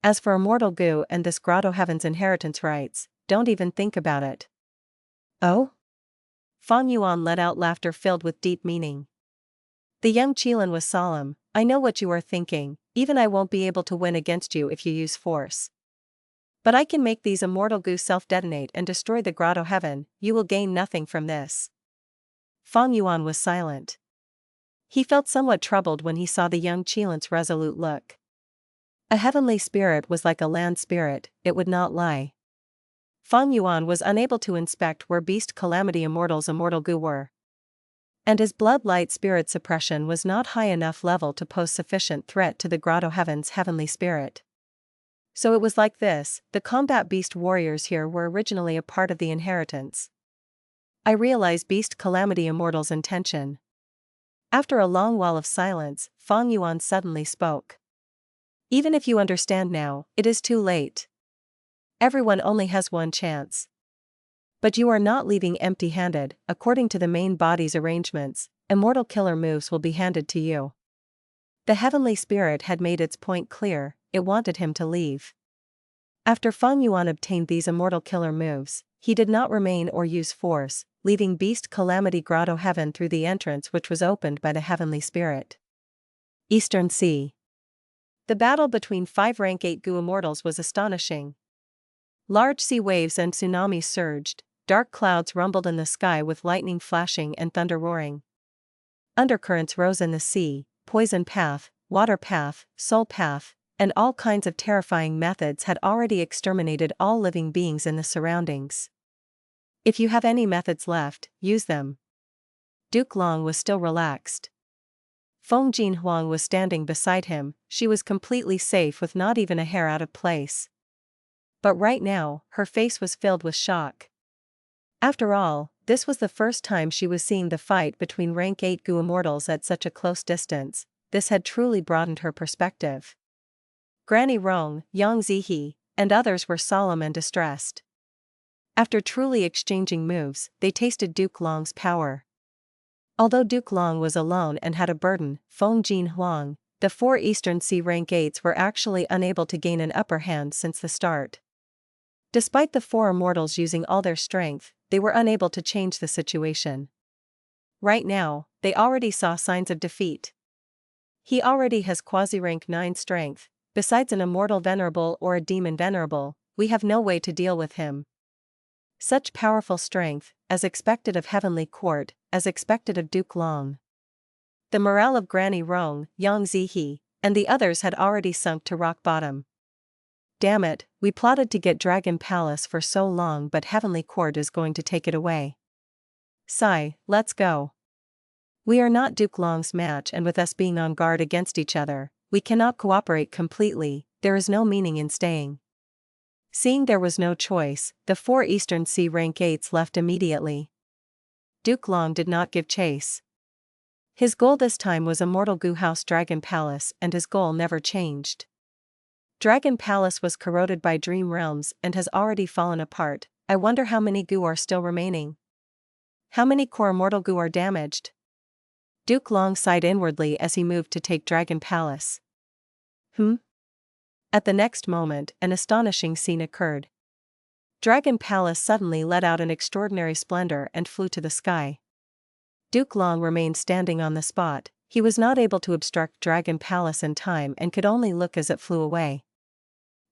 As for Immortal Gu and this Grotto-Heaven's inheritance rights, don't even think about it." "Oh?" Feng Yuan let out laughter filled with deep meaning. The young Qilin was solemn, "I know what you are thinking, even I won't be able to win against you if you use force. But I can make these Immortal Gu self-detonate and destroy the Grotto-Heaven, you will gain nothing from this." Feng Yuan was silent. He felt somewhat troubled when he saw the young Qilin's resolute look. A heavenly spirit was like a land spirit, it would not lie. Feng Yuan was unable to inspect where Beast Calamity Immortal's Immortal Gu were. And his blood light spirit suppression was not high enough level to pose sufficient threat to the Grotto-Heaven's heavenly spirit. So it was like this, the combat beast warriors here were originally a part of the inheritance. I realize Beast Calamity Immortal's intention. After a long while of silence, Feng Yuan suddenly spoke. Even if you understand now, it is too late. Everyone only has one chance. But you are not leaving empty-handed, according to the main body's arrangements, immortal killer moves will be handed to you. The heavenly spirit had made its point clear, it wanted him to leave. After Feng Yuan obtained these immortal killer moves, he did not remain or use force, leaving Beast Calamity Grotto-Heaven through the entrance which was opened by the heavenly spirit. Eastern Sea. The battle between 5 rank 8 Gu immortals was astonishing. Large sea waves and tsunamis surged, dark clouds rumbled in the sky with lightning flashing and thunder roaring. Undercurrents rose in the sea, poison path, water path, soul path, and all kinds of terrifying methods had already exterminated all living beings in the surroundings. If you have any methods left, use them. Duke Long was still relaxed. Feng Jin Huang was standing beside him, she was completely safe with not even a hair out of place. But right now, her face was filled with shock. After all, this was the first time she was seeing the fight between rank 8 Gu immortals at such a close distance. This had truly broadened her perspective. Granny Rong, Yang Zihe, and others were solemn and distressed. After truly exchanging moves, they tasted Duke Long's power. Although Duke Long was alone and had a burden, Feng Jin Huang, the 4 Eastern Sea rank 8s were actually unable to gain an upper hand since the start. Despite the 4 immortals using all their strength, they were unable to change the situation. Right now, they already saw signs of defeat. He already has quasi-rank 9 strength, besides an immortal Venerable or a demon Venerable, we have no way to deal with him. Such powerful strength, as expected of Heavenly Court, as expected of Duke Long. The morale of Granny Rong, Yang Zihe, and the others had already sunk to rock bottom. Damn it, we plotted to get Dragon Palace for so long, but Heavenly Court is going to take it away. Sigh, let's go. We are not Duke Long's match, and with us being on guard against each other, we cannot cooperate completely, there is no meaning in staying. Seeing there was no choice, the 4 Eastern Sea rank 8s left immediately. Duke Long did not give chase. His goal this time was Immortal Gu House Dragon Palace, and his goal never changed. Dragon Palace was corroded by Dream Realms and has already fallen apart. I wonder how many Gu are still remaining. How many core Immortal Gu are damaged? Duke Long sighed inwardly as he moved to take Dragon Palace. At the next moment, an astonishing scene occurred. Dragon Palace suddenly let out an extraordinary splendor and flew to the sky. Duke Long remained standing on the spot. He was not able to obstruct Dragon Palace in time and could only look as it flew away.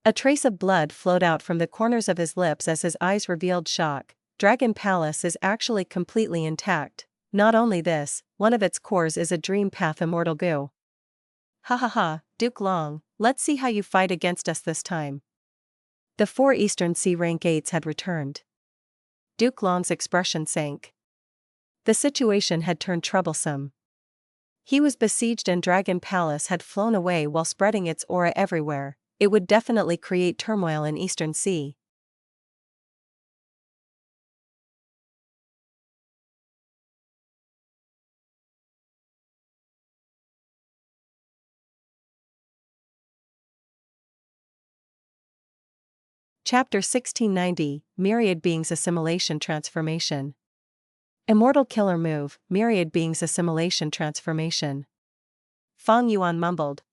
A trace of blood flowed out from the corners of his lips as his eyes revealed shock. Dragon Palace is actually completely intact. Not only this, one of its cores is a Dream Path Immortal Gu. Ha ha ha, Duke Long, let's see how you fight against us this time. The 4 Eastern Sea rank 8s had returned. Duke Long's expression sank. The situation had turned troublesome. He was besieged and Dragon Palace had flown away while spreading its aura everywhere. It would definitely create turmoil in Eastern Sea. Chapter 1690, Myriad Beings Assimilation Transformation. Immortal Killer Move, Myriad Beings Assimilation Transformation. Feng Yuan mumbled.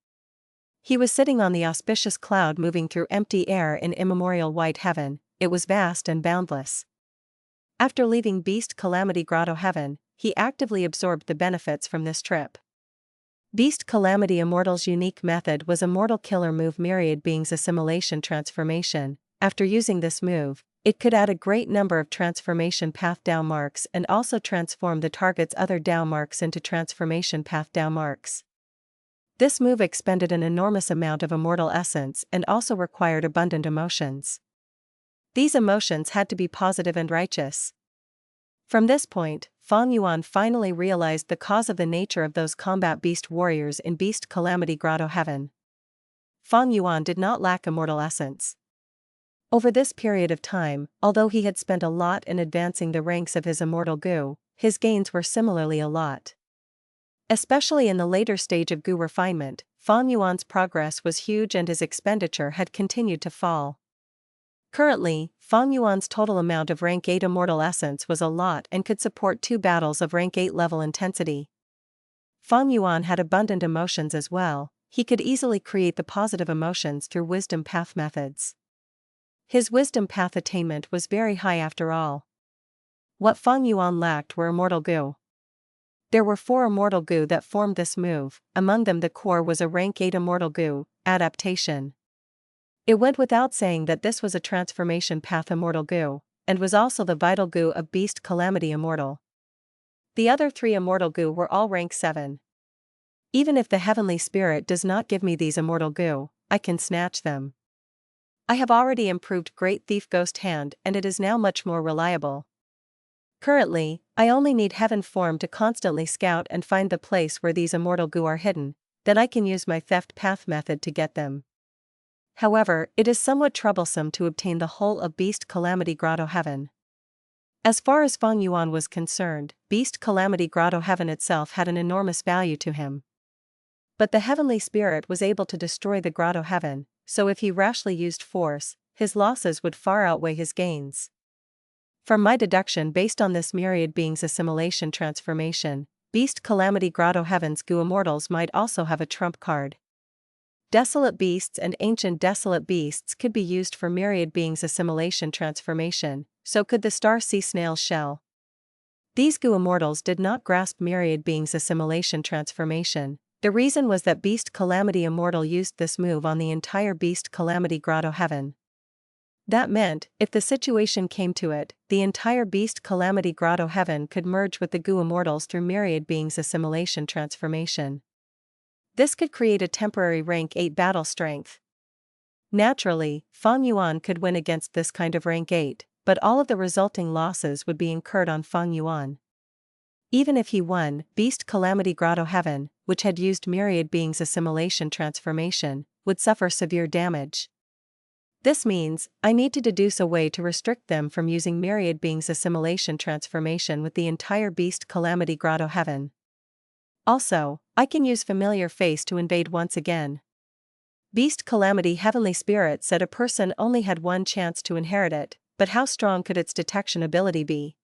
He was sitting on the auspicious cloud moving through empty air in immemorial white heaven. It was vast and boundless. After leaving Beast Calamity Grotto-Heaven, he actively absorbed the benefits from this trip. Beast Calamity Immortal's unique method was Immortal Killer Move Myriad Beings Assimilation Transformation. After using this move, it could add a great number of transformation path Dao marks and also transform the target's other Dao marks into transformation path Dao marks. This move expended an enormous amount of immortal essence and also required abundant emotions. These emotions had to be positive and righteous. From this point, Feng Yuan finally realized the cause of the nature of those combat beast warriors in Beast Calamity Grotto-Heaven. Feng Yuan did not lack immortal essence. Over this period of time, although he had spent a lot in advancing the ranks of his Immortal Gu, his gains were similarly a lot. Especially in the later stage of Gu refinement, Feng Yuan's progress was huge and his expenditure had continued to fall. Currently, Feng Yuan's total amount of rank 8 immortal essence was a lot and could support 2 battles of rank 8 level intensity. Feng Yuan had abundant emotions as well. He could easily create the positive emotions through wisdom path methods. His wisdom path attainment was very high after all. What Feng Yuan lacked were Immortal Gu. There were 4 Immortal Gu that formed this move, among them the core was a rank 8 Immortal Gu, Adaptation. It went without saying that this was a transformation path Immortal Gu, and was also the vital Gu of Beast Calamity Immortal. The other 3 Immortal Gu were all rank 7. Even if the Heavenly Spirit does not give me these Immortal Gu, I can snatch them. I have already improved Great Thief Ghost Hand and it is now much more reliable. Currently, I only need Heaven Form to constantly scout and find the place where these Immortal Gu are hidden, then I can use my Theft Path method to get them. However, it is somewhat troublesome to obtain the whole of Beast Calamity Grotto-Heaven. As far as Feng Yuan was concerned, Beast Calamity Grotto-Heaven itself had an enormous value to him. But the Heavenly Spirit was able to destroy the Grotto-Heaven, so if he rashly used force, his losses would far outweigh his gains. From my deduction based on this Myriad Beings Assimilation Transformation, Beast Calamity Grotto-Heaven's Gu Immortals might also have a trump card. Desolate Beasts and Ancient Desolate Beasts could be used for Myriad Beings Assimilation Transformation, so could the Star Sea Snail's Shell. These Gu Immortals did not grasp Myriad Beings Assimilation Transformation, The reason was that Beast Calamity Immortal used this move on the entire Beast Calamity Grotto-Heaven. That meant, if the situation came to it, the entire Beast Calamity Grotto-Heaven could merge with the Gu Immortals through Myriad Being's Assimilation transformation. This could create a temporary rank 8 battle strength. Naturally, Feng Yuan could win against this kind of rank 8, but all of the resulting losses would be incurred on Feng Yuan. Even if he won, Beast Calamity Grotto-Heaven, which had used Myriad Being's Assimilation transformation, would suffer severe damage. This means, I need to deduce a way to restrict them from using Myriad Being's Assimilation transformation with the entire Beast Calamity Grotto-Heaven. Also, I can use Familiar Face to invade once again. Beast Calamity Heavenly Spirit said a person only had one chance to inherit it, but how strong could its detection ability be?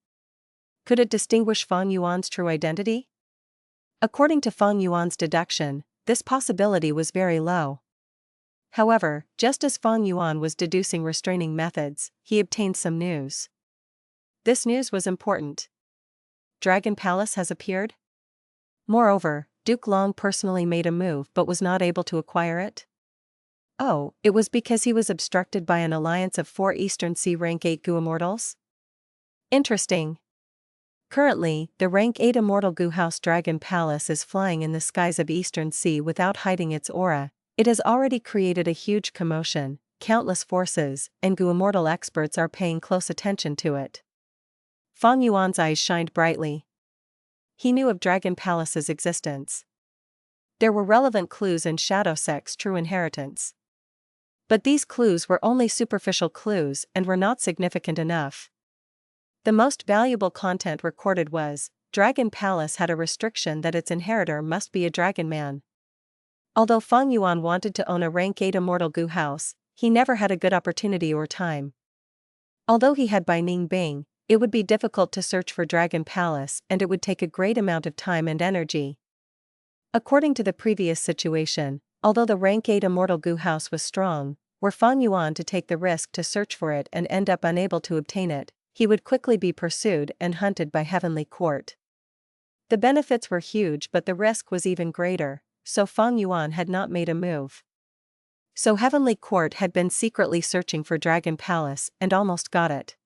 Could it distinguish Feng Yuan's true identity? According to Feng Yuan's deduction, this possibility was very low. However, just as Feng Yuan was deducing restraining methods, he obtained some news. This news was important. Dragon Palace has appeared? Moreover, Duke Long personally made a move but was not able to acquire it? Oh, it was because he was obstructed by an alliance of 4 Eastern Sea Rank 8 Gu Immortals? Interesting. Currently, the Rank 8 Immortal Gu House Dragon Palace is flying in the skies of Eastern Sea without hiding its aura. It has already created a huge commotion, countless forces, and Gu Immortal experts are paying close attention to it. Feng Yuan's eyes shined brightly. He knew of Dragon Palace's existence. There were relevant clues in Shadow Sect's true inheritance. But these clues were only superficial clues and were not significant enough. The most valuable content recorded was, Dragon Palace had a restriction that its inheritor must be a dragon man. Although Feng Yuan wanted to own a Rank 8 Immortal Gu house, he never had a good opportunity or time. Although he had Bai Ning Bing, it would be difficult to search for Dragon Palace and it would take a great amount of time and energy. According to the previous situation, although the Rank 8 Immortal Gu house was strong, were Feng Yuan to take the risk to search for it and end up unable to obtain it, he would quickly be pursued and hunted by Heavenly Court. The benefits were huge but the risk was even greater, so Feng Yuan had not made a move. So Heavenly Court had been secretly searching for Dragon Palace and almost got it.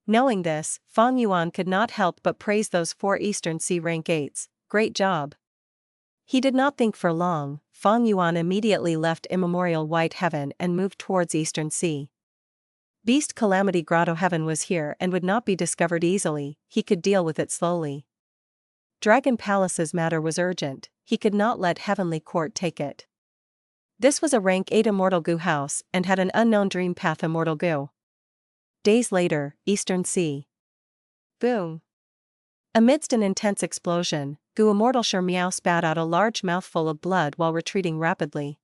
Knowing this, Feng Yuan could not help but praise those 4 Eastern Sea Rank 8s, great job. He did not think for long, Feng Yuan immediately left Immemorial White Heaven and moved towards Eastern Sea. Beast Calamity Grotto-Heaven was here and would not be discovered easily, he could deal with it slowly. Dragon Palace's matter was urgent, he could not let Heavenly Court take it. This was a Rank 8 Immortal Gu house and had an unknown Dream Path Immortal Gu. Days later, Eastern Sea. Boom. Amidst an intense explosion, Gu Immortal Sure Meow spat out a large mouthful of blood while retreating rapidly.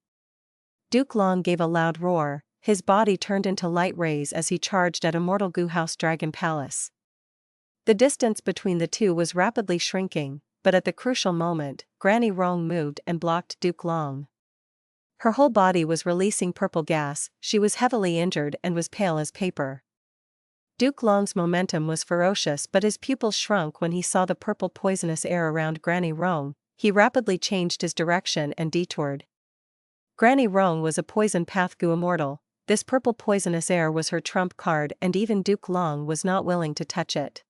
Duke Long gave a loud roar, his body turned into light rays as he charged at Immortal Gu House Dragon Palace. The distance between the two was rapidly shrinking, but at the crucial moment, Granny Rong moved and blocked Duke Long. Her whole body was releasing purple gas, she was heavily injured and was pale as paper. Duke Long's momentum was ferocious but his pupils shrunk when he saw the purple poisonous air around Granny Rong. He rapidly changed his direction and detoured. Granny Rong was a poison path Gu Immortal, this purple poisonous air was her trump card and even Duke Long was not willing to touch it.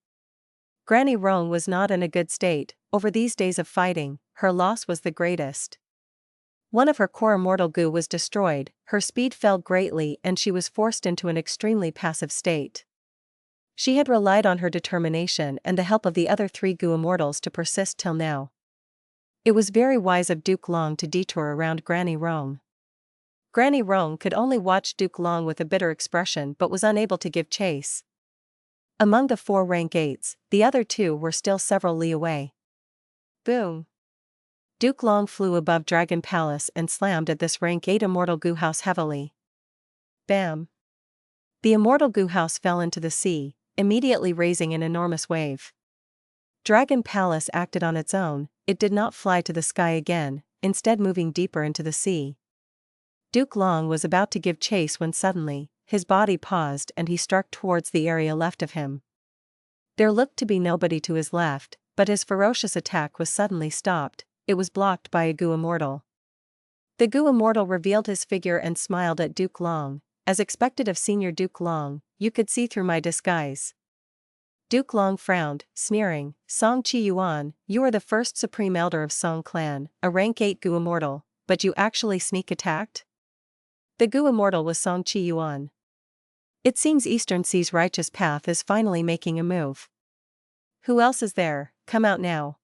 Granny Rong was not in a good state, over these days of fighting, her loss was the greatest. One of her core Immortal Gu was destroyed, her speed fell greatly and she was forced into an extremely passive state. She had relied on her determination and the help of the other 3 Gu Immortals to persist till now. It was very wise of Duke Long to detour around Granny Rong. Granny Rong could only watch Duke Long with a bitter expression but was unable to give chase. Among the 4 Rank 8s, the other 2 were still several li away. Boom. Duke Long flew above Dragon Palace and slammed at this Rank 8 Immortal Gu house heavily. Bam. The Immortal Gu house fell into the sea, immediately raising an enormous wave. Dragon Palace acted on its own, it did not fly to the sky again, instead moving deeper into the sea. Duke Long was about to give chase when suddenly, his body paused and he struck towards the area left of him. There looked to be nobody to his left, but his ferocious attack was suddenly stopped, it was blocked by a Gu Immortal. The Gu Immortal revealed his figure and smiled at Duke Long. As expected of Senior Duke Long, you could see through my disguise. Duke Long frowned, sneering. Song Chi Yuan, you are the first Supreme Elder of Song Clan, a rank 8 Gu Immortal, but you actually sneak attacked? The Gu Immortal was Song Chi Yuan. It seems Eastern Sea's righteous path is finally making a move. Who else is there? Come out now.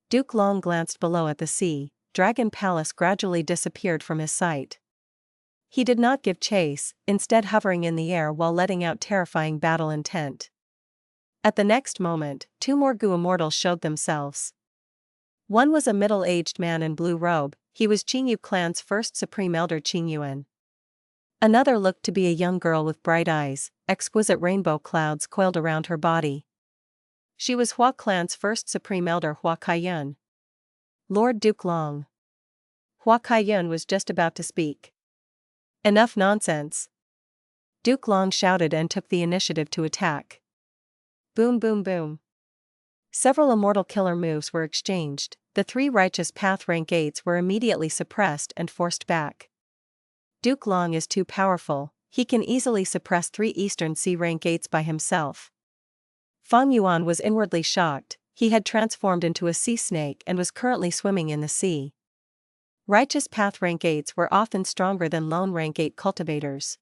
Duke Long glanced below at the sea. Dragon Palace gradually disappeared from his sight. He did not give chase, instead hovering in the air while letting out terrifying battle intent. At the next moment, 2 more Gu Immortals showed themselves. One was a middle-aged man in blue robe. He was Qingyu clan's first Supreme Elder Yuan. Another looked to be a young girl with bright eyes, exquisite rainbow clouds coiled around her body. She was Hua clan's first Supreme Elder Hua Kaiyun. Lord Duke Long. Hua Kaiyun was just about to speak. Enough nonsense. Duke Long shouted and took the initiative to attack. Boom boom boom. Several immortal killer moves were exchanged. The 3 Righteous Path rank 8s were immediately suppressed and forced back. Duke Long is too powerful, he can easily suppress 3 Eastern Sea rank 8s by himself. Feng Yuan was inwardly shocked. He had transformed into a sea snake and was currently swimming in the sea. Righteous Path rank 8s were often stronger than lone rank 8 cultivators.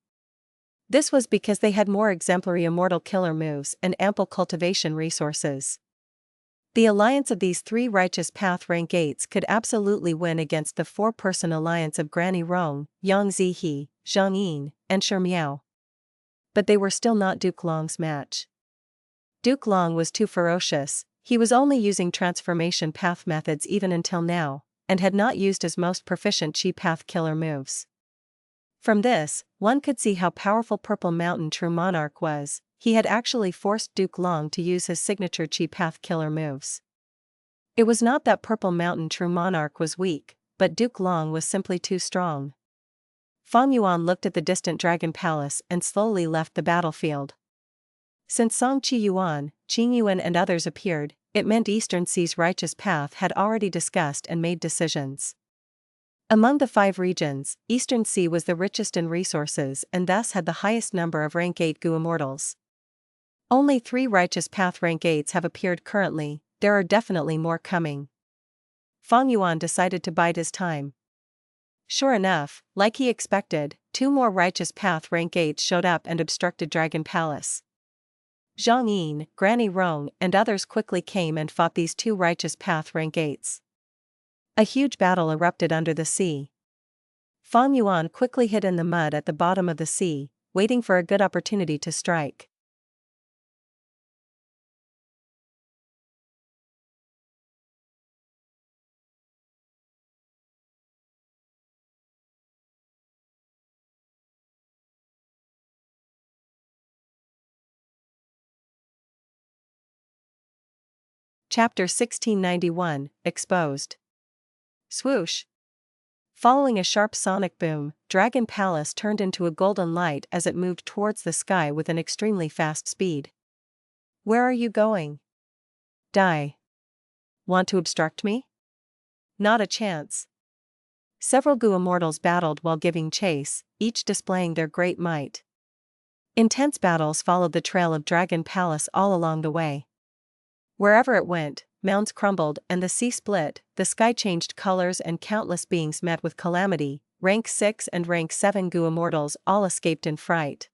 This was because they had more exemplary immortal killer moves and ample cultivation resources. The alliance of these 3 Righteous Path rank 8s could absolutely win against the 4-person alliance of Granny Rong, Yang Zihe, Zhang Yin, and Shi Miao. But they were still not Duke Long's match. Duke Long was too ferocious. He was only using transformation path methods even until now, and had not used his most proficient Chi path killer moves. From this, one could see how powerful Purple Mountain True Monarch was. He had actually forced Duke Long to use his signature Chi path killer moves. It was not that Purple Mountain True Monarch was weak, but Duke Long was simply too strong. Feng Yuan looked at the distant Dragon Palace and slowly left the battlefield. Since Song Chi Yuan, Qing Yuan and others appeared, it meant Eastern Sea's righteous path had already discussed and made decisions. Among the 5 regions, Eastern Sea was the richest in resources and thus had the highest number of rank 8 Gu Immortals. Only 3 Righteous Path rank 8s have appeared currently, there are definitely more coming. Feng Yuan decided to bide his time. Sure enough, like he expected, 2 more Righteous Path rank 8s showed up and obstructed Dragon Palace. Zhang Yin, Granny Rong, and others quickly came and fought these 2 Righteous Path rank 8s. A huge battle erupted under the sea. Feng Yuan quickly hid in the mud at the bottom of the sea, waiting for a good opportunity to strike. Chapter 1691, Exposed. Swoosh. Following a sharp sonic boom, Dragon Palace turned into a golden light as it moved towards the sky with an extremely fast speed. Where are you going? Die. Want to obstruct me? Not a chance. Several Gu Immortals battled while giving chase, each displaying their great might. Intense battles followed the trail of Dragon Palace all along the way. Wherever it went, mounds crumbled and the sea split, the sky changed colors and countless beings met with calamity. Rank 6 and rank 7 Gu Immortals all escaped in fright.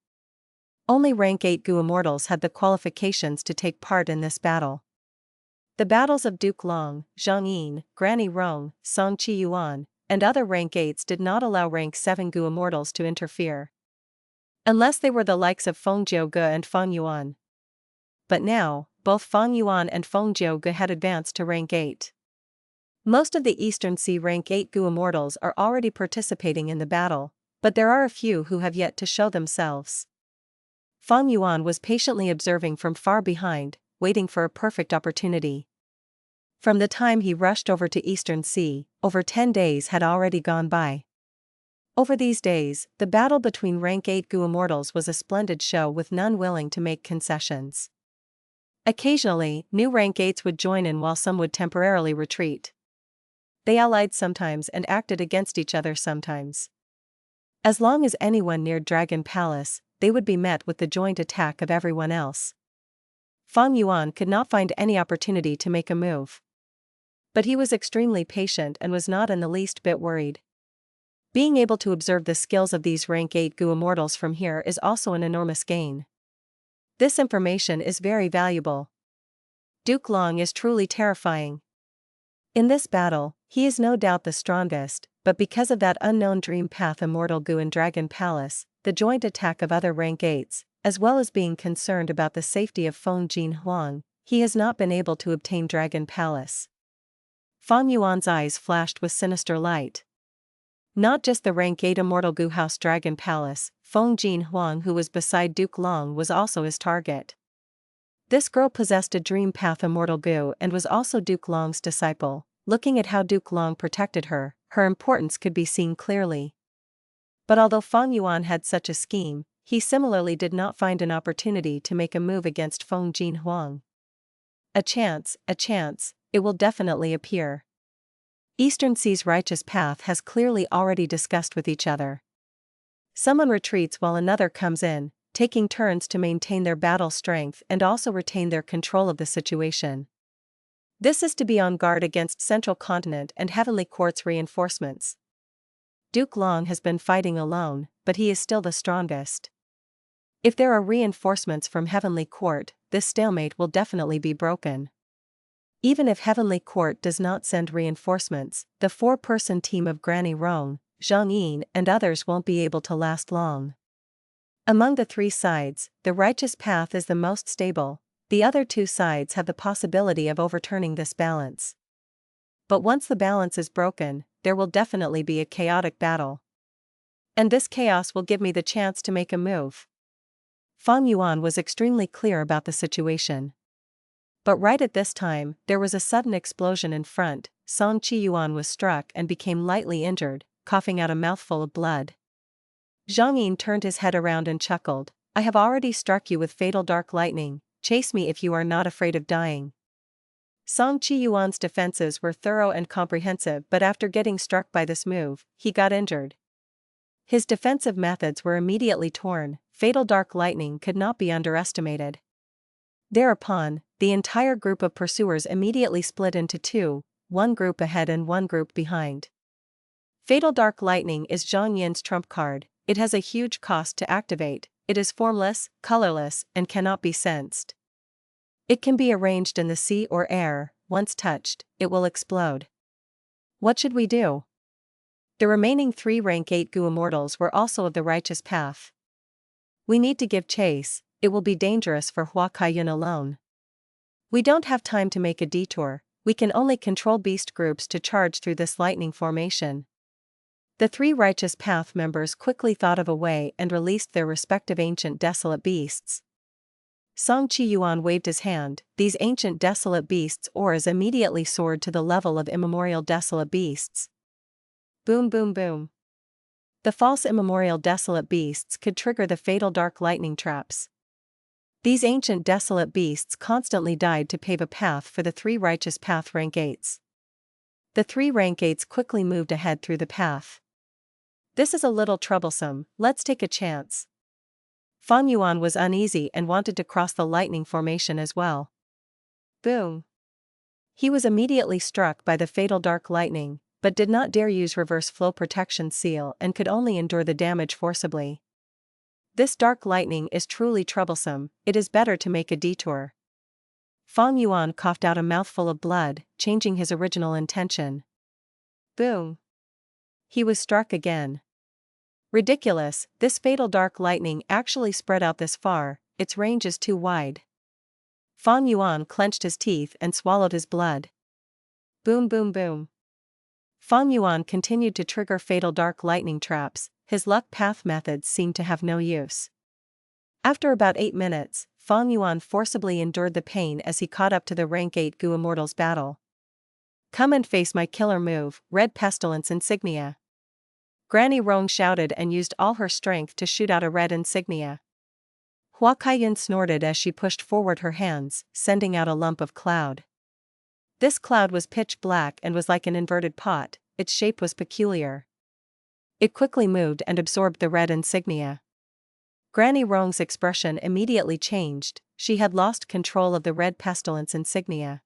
Only rank 8 Gu Immortals had the qualifications to take part in this battle. The battles of Duke Long, Zhang Yin, Granny Rong, Song Chi Yuan, and other rank 8s did not allow rank 7 Gu Immortals to interfere. Unless they were the likes of Feng Jiu Ge and Feng Yuan. But now, both Feng Yuan and Feng Jiu Ge had advanced to rank 8. Most of the Eastern Sea rank 8 Gu Immortals are already participating in the battle, but there are a few who have yet to show themselves. Feng Yuan was patiently observing from far behind, waiting for a perfect opportunity. From the time he rushed over to Eastern Sea, over 10 days had already gone by. Over these days, the battle between rank 8 Gu Immortals was a splendid show with none willing to make concessions. Occasionally, new rank 8s would join in while some would temporarily retreat. they allied sometimes and acted against each other sometimes. As long as anyone neared Dragon Palace, they would be met with the joint attack of everyone else. Fang Yuan could not find any opportunity to make a move. But he was extremely patient and was not in the least bit worried. Being able to observe the skills of these rank 8 Gu immortals from here is also an enormous gain. This information is very valuable. Duke Long is truly terrifying. In this battle, he is no doubt the strongest, but because of that unknown dream path Immortal Gu in Dragon Palace, the joint attack of other rank 8s, as well as being concerned about the safety of Feng Jin Huang, he has not been able to obtain Dragon Palace. Fang Yuan's eyes flashed with sinister light. Not just the rank 8 Immortal Gu House Dragon Palace, Feng Jin Huang who was beside Duke Long was also his target. This girl possessed a dream path Immortal Gu and was also Duke Long's disciple. Looking at how Duke Long protected her, her importance could be seen clearly. But although Fang Yuan had such a scheme, he similarly did not find an opportunity to make a move against Feng Jin Huang. A chance, it will definitely appear. Eastern Sea's righteous path has clearly already discussed with each other. Someone retreats while another comes in, taking turns to maintain their battle strength and also retain their control of the situation. This is to be on guard against Central Continent and Heavenly Court's reinforcements. Duke Long has been fighting alone, but he is still the strongest. If there are reinforcements from Heavenly Court, this stalemate will definitely be broken. Even if Heavenly Court does not send reinforcements, the 4-person team of Granny Rong, Zhang Yin and others won't be able to last long. Among the 3 sides, the righteous path is the most stable. The other 2 sides have the possibility of overturning this balance. But once the balance is broken, there will definitely be a chaotic battle. And this chaos will give me the chance to make a move. Fang Yuan was extremely clear about the situation. But right at this time, there was a sudden explosion in front. Song Qi Yuan was struck and became lightly injured, coughing out a mouthful of blood. Zhang Yin turned his head around and chuckled. I have already struck you with fatal dark lightning. Chase me if you are not afraid of dying. Song Qi Yuan's defenses were thorough and comprehensive, but after getting struck by this move, he got injured. His defensive methods were immediately torn. Fatal dark lightning could not be underestimated. Thereupon, the entire group of pursuers immediately split into 2, one group ahead and one group behind. Fatal dark lightning is Zhang Yin's trump card. It has a huge cost to activate. It is formless, colorless, and cannot be sensed. It can be arranged in the sea or air. Once touched, it will explode. What should we do? The remaining 3 rank 8 Gu immortals were also of the righteous path. We need to give chase. It will be dangerous for Hua Kaiyun alone. We don't have time to make a detour. We can only control beast groups to charge through this lightning formation. The 3 righteous path members quickly thought of a way and released their respective ancient desolate beasts. Song Qi Yuan waved his hand. These ancient desolate beasts' auras immediately soared to the level of immemorial desolate beasts. Boom boom boom. The false immemorial desolate beasts could trigger the fatal dark lightning traps. These ancient desolate beasts constantly died to pave a path for the 3 righteous path rank 8s. The 3 rank 8s quickly moved ahead through the path. This is a little troublesome, let's take a chance. Fang Yuan was uneasy and wanted to cross the lightning formation as well. Boom. He was immediately struck by the fatal dark lightning, but did not dare use reverse flow protection seal and could only endure the damage forcibly. This dark lightning is truly troublesome, it is better to make a detour. Fang Yuan coughed out a mouthful of blood, changing his original intention. Boom. He was struck again. Ridiculous, this fatal dark lightning actually spread out this far, its range is too wide. Fang Yuan clenched his teeth and swallowed his blood. Boom boom boom. Fang Yuan continued to trigger fatal dark lightning traps. His luck path methods seemed to have no use. After about 8 minutes, Fang Yuan forcibly endured the pain as he caught up to the rank 8 Gu Immortals battle. Come and face my killer move, Red Pestilence Insignia. Granny Rong shouted and used all her strength to shoot out a red insignia. Hua Kaiyun snorted as she pushed forward her hands, sending out a lump of cloud. This cloud was pitch black and was like an inverted pot, its shape was peculiar. It quickly moved and absorbed the red insignia. Granny Rong's expression immediately changed, she had lost control of the red pestilence insignia.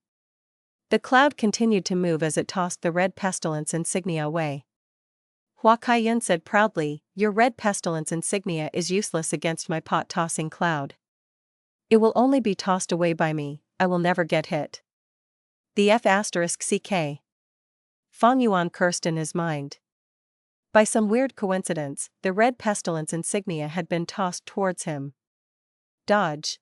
The cloud continued to move as it tossed the red pestilence insignia away. Hua Kaiyun said proudly, "Your red pestilence insignia is useless against my pot-tossing cloud. It will only be tossed away by me, I will never get hit." The F***ck. Feng Yuan cursed in his mind. By some weird coincidence, the red pestilence insignia had been tossed towards him. Dodge.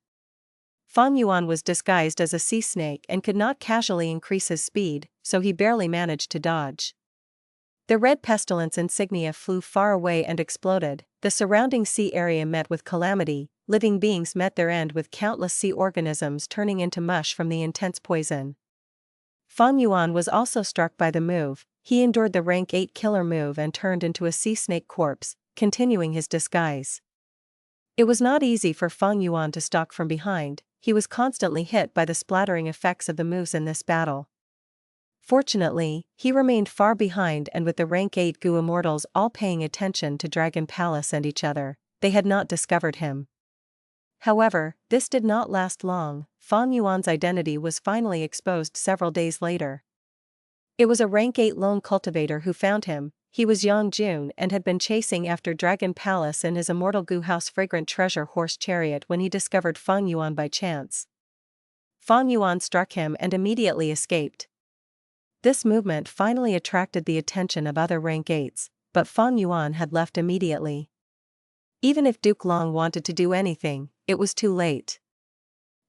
Feng Yuan was disguised as a sea snake and could not casually increase his speed, so he barely managed to dodge. The red pestilence insignia flew far away and exploded, the surrounding sea area met with calamity, living beings met their end with countless sea organisms turning into mush from the intense poison. Feng Yuan was also struck by the move, he endured the rank 8 killer move and turned into a sea snake corpse, continuing his disguise. It was not easy for Feng Yuan to stalk from behind, he was constantly hit by the splattering effects of the moves in this battle. Fortunately, he remained far behind, and with the rank 8 Gu immortals all paying attention to Dragon Palace and each other, they had not discovered him. However, this did not last long, Feng Yuan's identity was finally exposed several days later. It was a rank 8 lone cultivator who found him, he was Yang Jun and had been chasing after Dragon Palace in his Immortal Gu House fragrant treasure horse chariot when he discovered Feng Yuan by chance. Feng Yuan struck him and immediately escaped. This movement finally attracted the attention of other rank 8s, but Feng Yuan had left immediately. Even if Duke Long wanted to do anything, it was too late.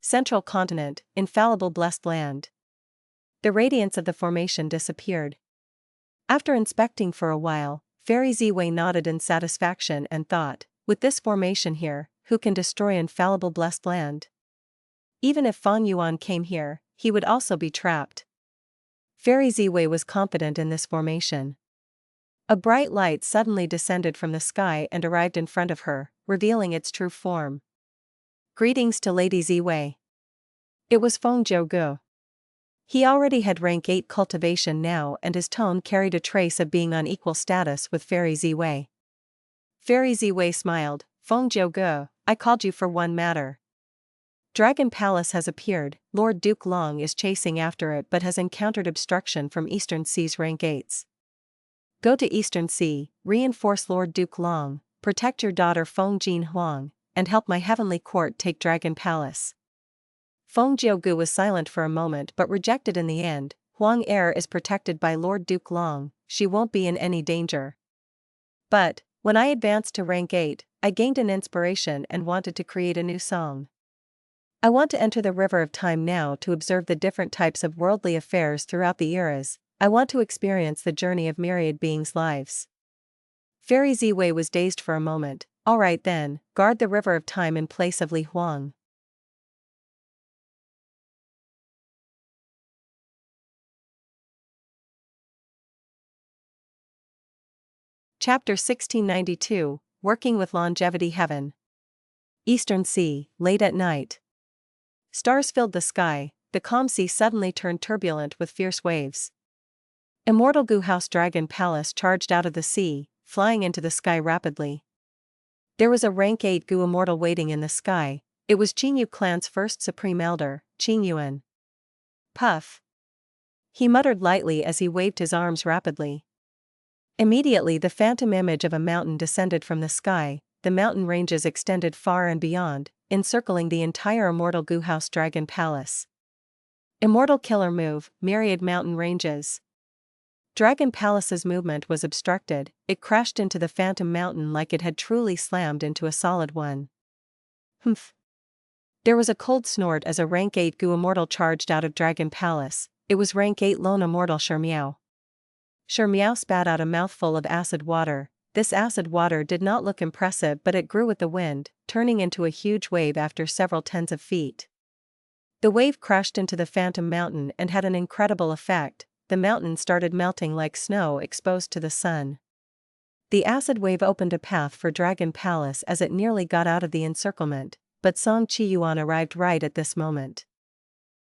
Central Continent, infallible blessed land. The radiance of the formation disappeared. After inspecting for a while, Fairy Ziwei nodded in satisfaction and thought, with this formation here, who can destroy infallible blessed land? Even if Feng Yuan came here, he would also be trapped. Fairy Ziwei was confident in this formation. A bright light suddenly descended from the sky and arrived in front of her, revealing its true form. Greetings to Lady Ziwei. It was Feng Gu. He already had rank 8 cultivation now, and his tone carried a trace of being on equal status with Fairy Ziwei. Fairy Ziwei smiled, "Feng Gu, I called you for one matter. Dragon Palace has appeared, Lord Duke Long is chasing after it but has encountered obstruction from Eastern Sea's rank 8s. Go to Eastern Sea, reinforce Lord Duke Long, protect your daughter Feng Jin Huang, and help my heavenly court take Dragon Palace." Feng Gu was silent for a moment but rejected in the end. "Huang Heir is protected by Lord Duke Long, she won't be in any danger. But, when I advanced to rank 8, I gained an inspiration and wanted to create a new song. I want to enter the river of time now to observe the different types of worldly affairs throughout the eras, I want to experience the journey of myriad beings' lives." Fairy Ziwei was dazed for a moment. "Alright then, guard the river of time in place of Li Huang." Chapter 1692, Working with Longevity Heaven. Eastern Sea, late at night. Stars filled the sky, the calm sea suddenly turned turbulent with fierce waves. Immortal Gu House Dragon Palace charged out of the sea, flying into the sky rapidly. There was a rank 8 Gu immortal waiting in the sky, it was Qingyu clan's first supreme elder, Yuan. Puff. He muttered lightly as he waved his arms rapidly. Immediately the phantom image of a mountain descended from the sky, the mountain ranges extended far and beyond, encircling the entire Immortal Gu House Dragon Palace. Immortal Killer Move, Myriad Mountain Ranges. Dragon Palace's movement was obstructed, it crashed into the phantom mountain like it had truly slammed into a solid one. Humph. There was a cold snort as a rank 8 Gu immortal charged out of Dragon Palace, it was rank 8 lone immortal Shermiao. Shermiao spat out a mouthful of acid water. This acid water did not look impressive but it grew with the wind, turning into a huge wave after several tens of feet. The wave crashed into the phantom mountain and had an incredible effect, the mountain started melting like snow exposed to the sun. The acid wave opened a path for Dragon Palace as it nearly got out of the encirclement, but Song Qiyuan arrived right at this moment.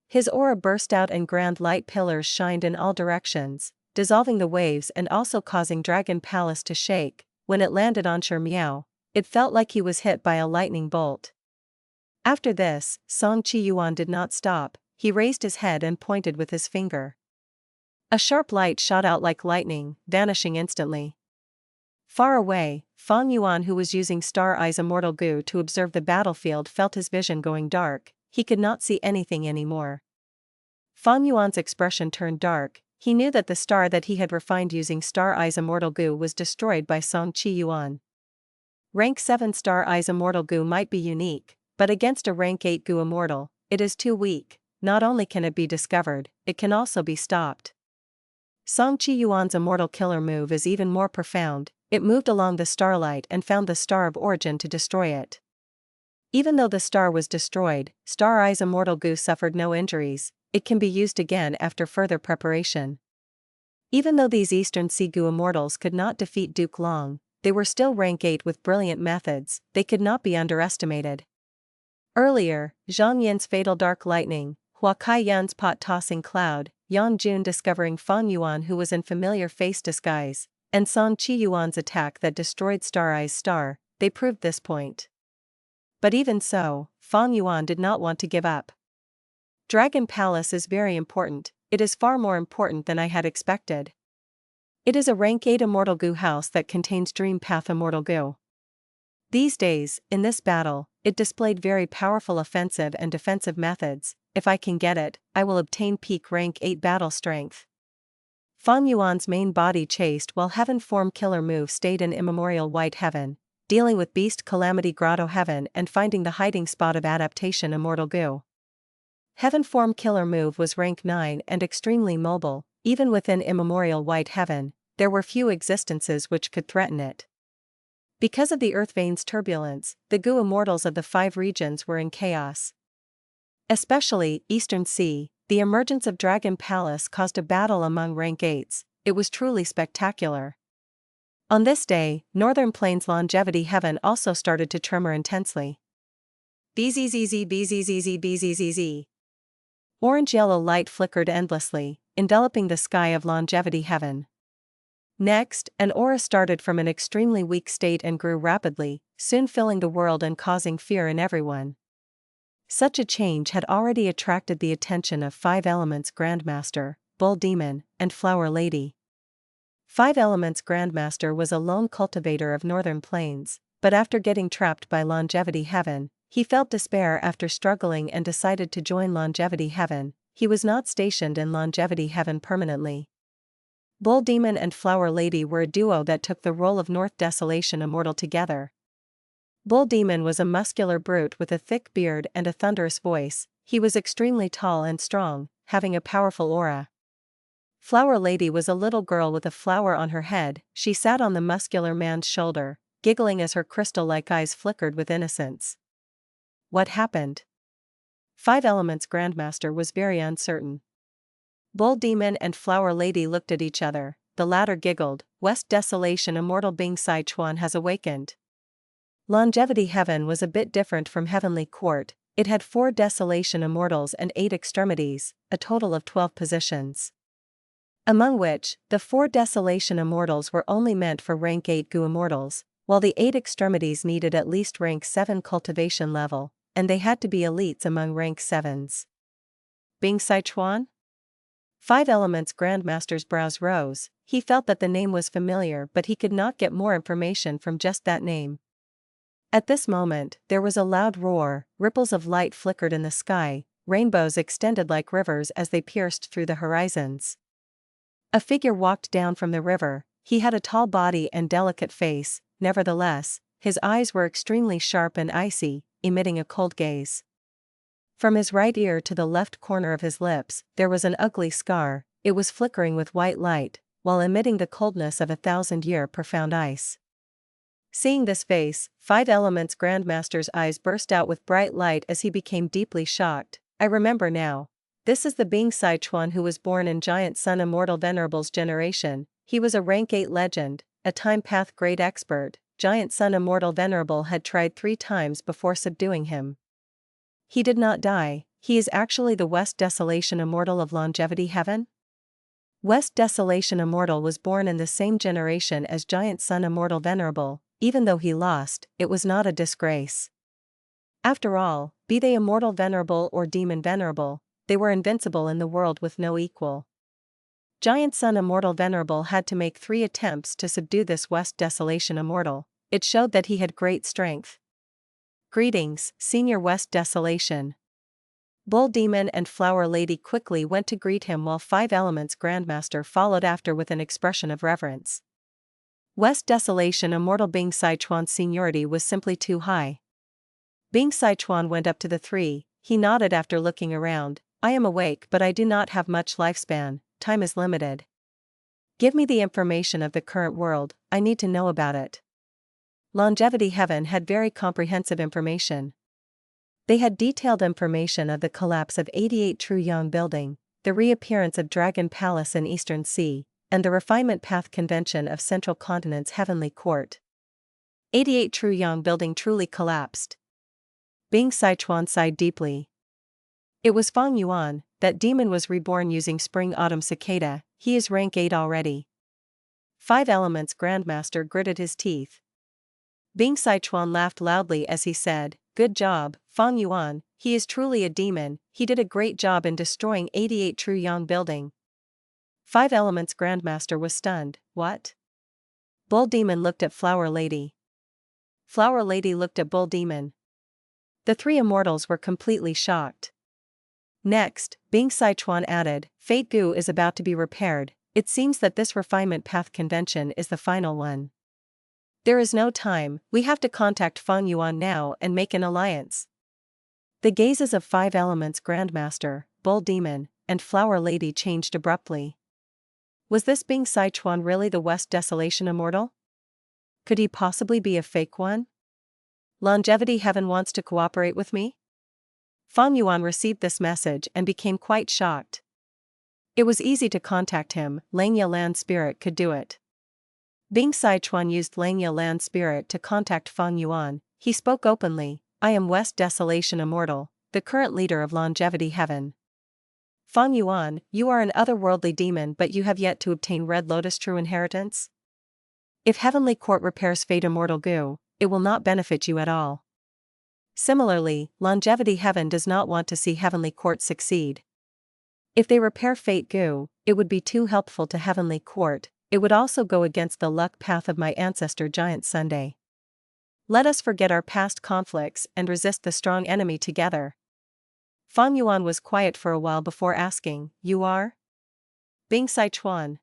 His aura burst out and grand light pillars shined in all directions, dissolving the waves and also causing Dragon Palace to shake. When it landed on Miao, it felt like he was hit by a lightning bolt. After this, Song Yuan did not stop. He raised his head and pointed with his finger. A sharp light shot out like lightning, vanishing instantly. Far away, Feng Yuan, who was using Star Eye's Immortal Gu to observe the battlefield, felt his vision going dark. He could not see anything anymore. Feng Yuan's expression turned dark. He knew that the star that he had refined using Star Eye's Immortal Gu was destroyed by Song Yuan. Rank 7 Star Eye's Immortal Gu might be unique, but against a Rank 8 Gu Immortal, it is too weak. Not only can it be discovered, it can also be stopped. Song Yuan's Immortal Killer move is even more profound. It moved along the starlight and found the Star of Origin to destroy it. Even though the star was destroyed, Star Eye's Immortal Gu suffered no injuries. It can be used again after further preparation. Even though these Eastern Sea Gu Immortals could not defeat Duke Long, they were still rank 8 with brilliant methods. They could not be underestimated. Earlier, Zhang Yin's fatal dark lightning, Hua Kai Yan's pot-tossing cloud, Yan Jun discovering Feng Yuan who was in familiar face disguise, and Song Yuan's attack that destroyed Star Eye's star, they proved this point. But even so, Feng Yuan did not want to give up. Dragon Palace is very important. It is far more important than I had expected. It is a rank 8 Immortal Gu house that contains Dream Path Immortal Gu. These days, in this battle, it displayed very powerful offensive and defensive methods. If I can get it, I will obtain peak rank 8 battle strength. Feng Yuan's main body chased while Heaven Form Killer move stayed in Immemorial White Heaven, dealing with Beast Calamity Grotto-Heaven and finding the hiding spot of Adaptation Immortal Gu. Heaven Form Killer move was rank 9 and extremely mobile. Even within Immemorial White Heaven, there were few existences which could threaten it. Because of the Earth Veins turbulence, the Gu Immortals of the 5 regions were in chaos. Especially Eastern Sea, the emergence of Dragon Palace caused a battle among rank 8s. It was truly spectacular. On this day, Northern Plains Longevity Heaven also started to tremor intensely. BZZZ. Orange-yellow light flickered endlessly, enveloping the sky of Longevity Heaven. Next, an aura started from an extremely weak state and grew rapidly, soon filling the world and causing fear in everyone. Such a change had already attracted the attention of 5 Elements Grandmaster, Bull Demon, and Flower Lady. 5 Elements Grandmaster was a lone cultivator of Northern Plains, but after getting trapped by Longevity Heaven, he felt despair after struggling and decided to join Longevity Heaven. He was not stationed in Longevity Heaven permanently. Bull Demon and Flower Lady were a duo that took the role of North Desolation Immortal together. Bull Demon was a muscular brute with a thick beard and a thunderous voice. He was extremely tall and strong, having a powerful aura. Flower Lady was a little girl with a flower on her head. She sat on the muscular man's shoulder, giggling as her crystal-like eyes flickered with innocence. What happened? 5 Elements Grandmaster was very uncertain. Bull Demon and Flower Lady looked at each other. The latter giggled. West Desolation Immortal Bing Sai Chuan has awakened. Longevity Heaven was a bit different from Heavenly Court. It had 4 Desolation Immortals and 8 extremities, a total of 12 positions. Among which, the 4 Desolation Immortals were only meant for rank 8 Gu Immortals, while the 8 extremities needed at least rank 7 cultivation level, and they had to be elites among rank 7s. Bing Sai Chuan? 5 Elements Grandmaster's brows rose. He felt that the name was familiar, but he could not get more information from just that name. At this moment, there was a loud roar, ripples of light flickered in the sky, rainbows extended like rivers as they pierced through the horizons. A figure walked down from the river. He had a tall body and delicate face, nevertheless, his eyes were extremely sharp and icy, emitting a cold gaze. From his right ear to the left corner of his lips, there was an ugly scar. It was flickering with white light, while emitting the coldness of 1,000-year profound ice. Seeing this face, 5 Elements Grandmaster's eyes burst out with bright light as he became deeply shocked. I remember now. This is the Bing Sai Chuan who was born in Giant Sun Immortal Venerable's generation. He was a rank 8 legend, a time path great expert. Giant Sun Immortal Venerable had tried 3 times before subduing him. He did not die. he is actually the West Desolation Immortal of Longevity Heaven? West Desolation Immortal was born in the same generation as Giant Sun Immortal Venerable. Even though he lost, it was not a disgrace. After all, be they Immortal Venerable or Demon Venerable, they were invincible in the world with no equal. Giant Sun Immortal Venerable had to make 3 attempts to subdue this West Desolation Immortal. It showed that he had great strength. Greetings, Senior West Desolation. Bull Demon and Flower Lady quickly went to greet him while 5 Elements Grandmaster followed after with an expression of reverence. West Desolation Immortal Bing Sichuan's seniority was simply too high. Bing Sichuan went up to the 3, he nodded after looking around. I am awake but I do not have much lifespan, time is limited. Give me the information of the current world, I need to know about it. Longevity Heaven had very comprehensive information. They had detailed information of the collapse of 88 True Yang Building, the reappearance of Dragon Palace in Eastern Sea, and the Refinement Path Convention of Central Continent's Heavenly Court. 88 True Yang Building truly collapsed. Bing Sichuan sighed deeply. It was Fang Yuan, that demon was reborn using Spring-Autumn Cicada, he is rank 8 already. 5 Elements Grandmaster gritted his teeth. Bing Sichuan laughed loudly as he said, good job, Fang Yuan, he is truly a demon, he did a great job in destroying 88 True Yang Building. 5 Elements Grandmaster was stunned, what? Bull Demon looked at Flower Lady. Flower Lady looked at Bull Demon. The 3 immortals were completely shocked. Next, Bing Sichuan added, Fate Gu is about to be repaired, it seems that this Refinement Path Convention is the final one. There is no time, we have to contact Fang Yuan now and make an alliance. The gazes of 5 Elements Grandmaster, Bull Demon, and Flower Lady changed abruptly. Was this Bing Sichuan really the West Desolation Immortal? Could he possibly be a fake one? Longevity Heaven wants to cooperate with me? Fang Yuan received this message and became quite shocked. It was easy to contact him, Langya Land Spirit could do it. Bing Sichuan used Langya Land Spirit to contact Fang Yuan. He spoke openly, I am West Desolation Immortal, the current leader of Longevity Heaven. Fang Yuan, you are an otherworldly demon but you have yet to obtain Red Lotus True Inheritance? If Heavenly Court repairs Fate Immortal Gu, it will not benefit you at all. Similarly, Longevity Heaven does not want to see Heavenly Court succeed. If they repair Fate Gu, it would be too helpful to Heavenly Court. It would also go against the luck path of my ancestor Giant Sunday. Let us forget our past conflicts and resist the strong enemy together. Fang Yuan was quiet for a while before asking, you are? Bing Sichuan.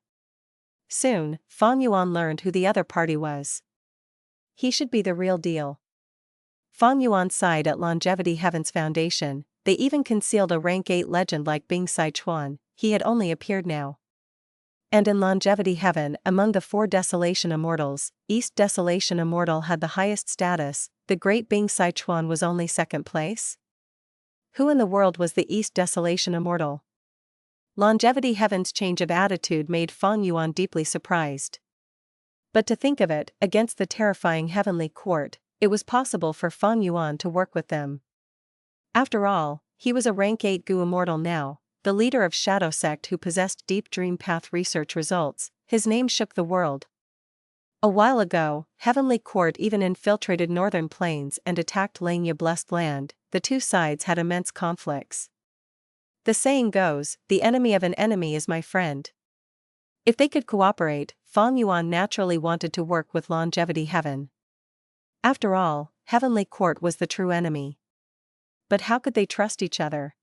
Soon, Fang Yuan learned who the other party was. He should be the real deal. Fang Yuan sighed at Longevity Heaven's foundation, they even concealed a rank 8 legend like Bing Sichuan, he had only appeared now. And in Longevity Heaven, among the 4 Desolation Immortals, East Desolation Immortal had the highest status, the great Bing Sichuan was only 2nd place? Who in the world was the East Desolation Immortal? Longevity Heaven's change of attitude made Fang Yuan deeply surprised. But to think of it, against the terrifying Heavenly Court, it was possible for Fang Yuan to work with them. After all, he was a rank 8 Gu Immortal now, the leader of Shadow Sect who possessed deep dream path research results, his name shook the world. A while ago, Heavenly Court even infiltrated Northern Plains and attacked Langya Blessed Land, the 2 sides had immense conflicts. The saying goes, the enemy of an enemy is my friend. If they could cooperate, Fang Yuan naturally wanted to work with Longevity Heaven. After all, Heavenly Court was the true enemy. But how could they trust each other?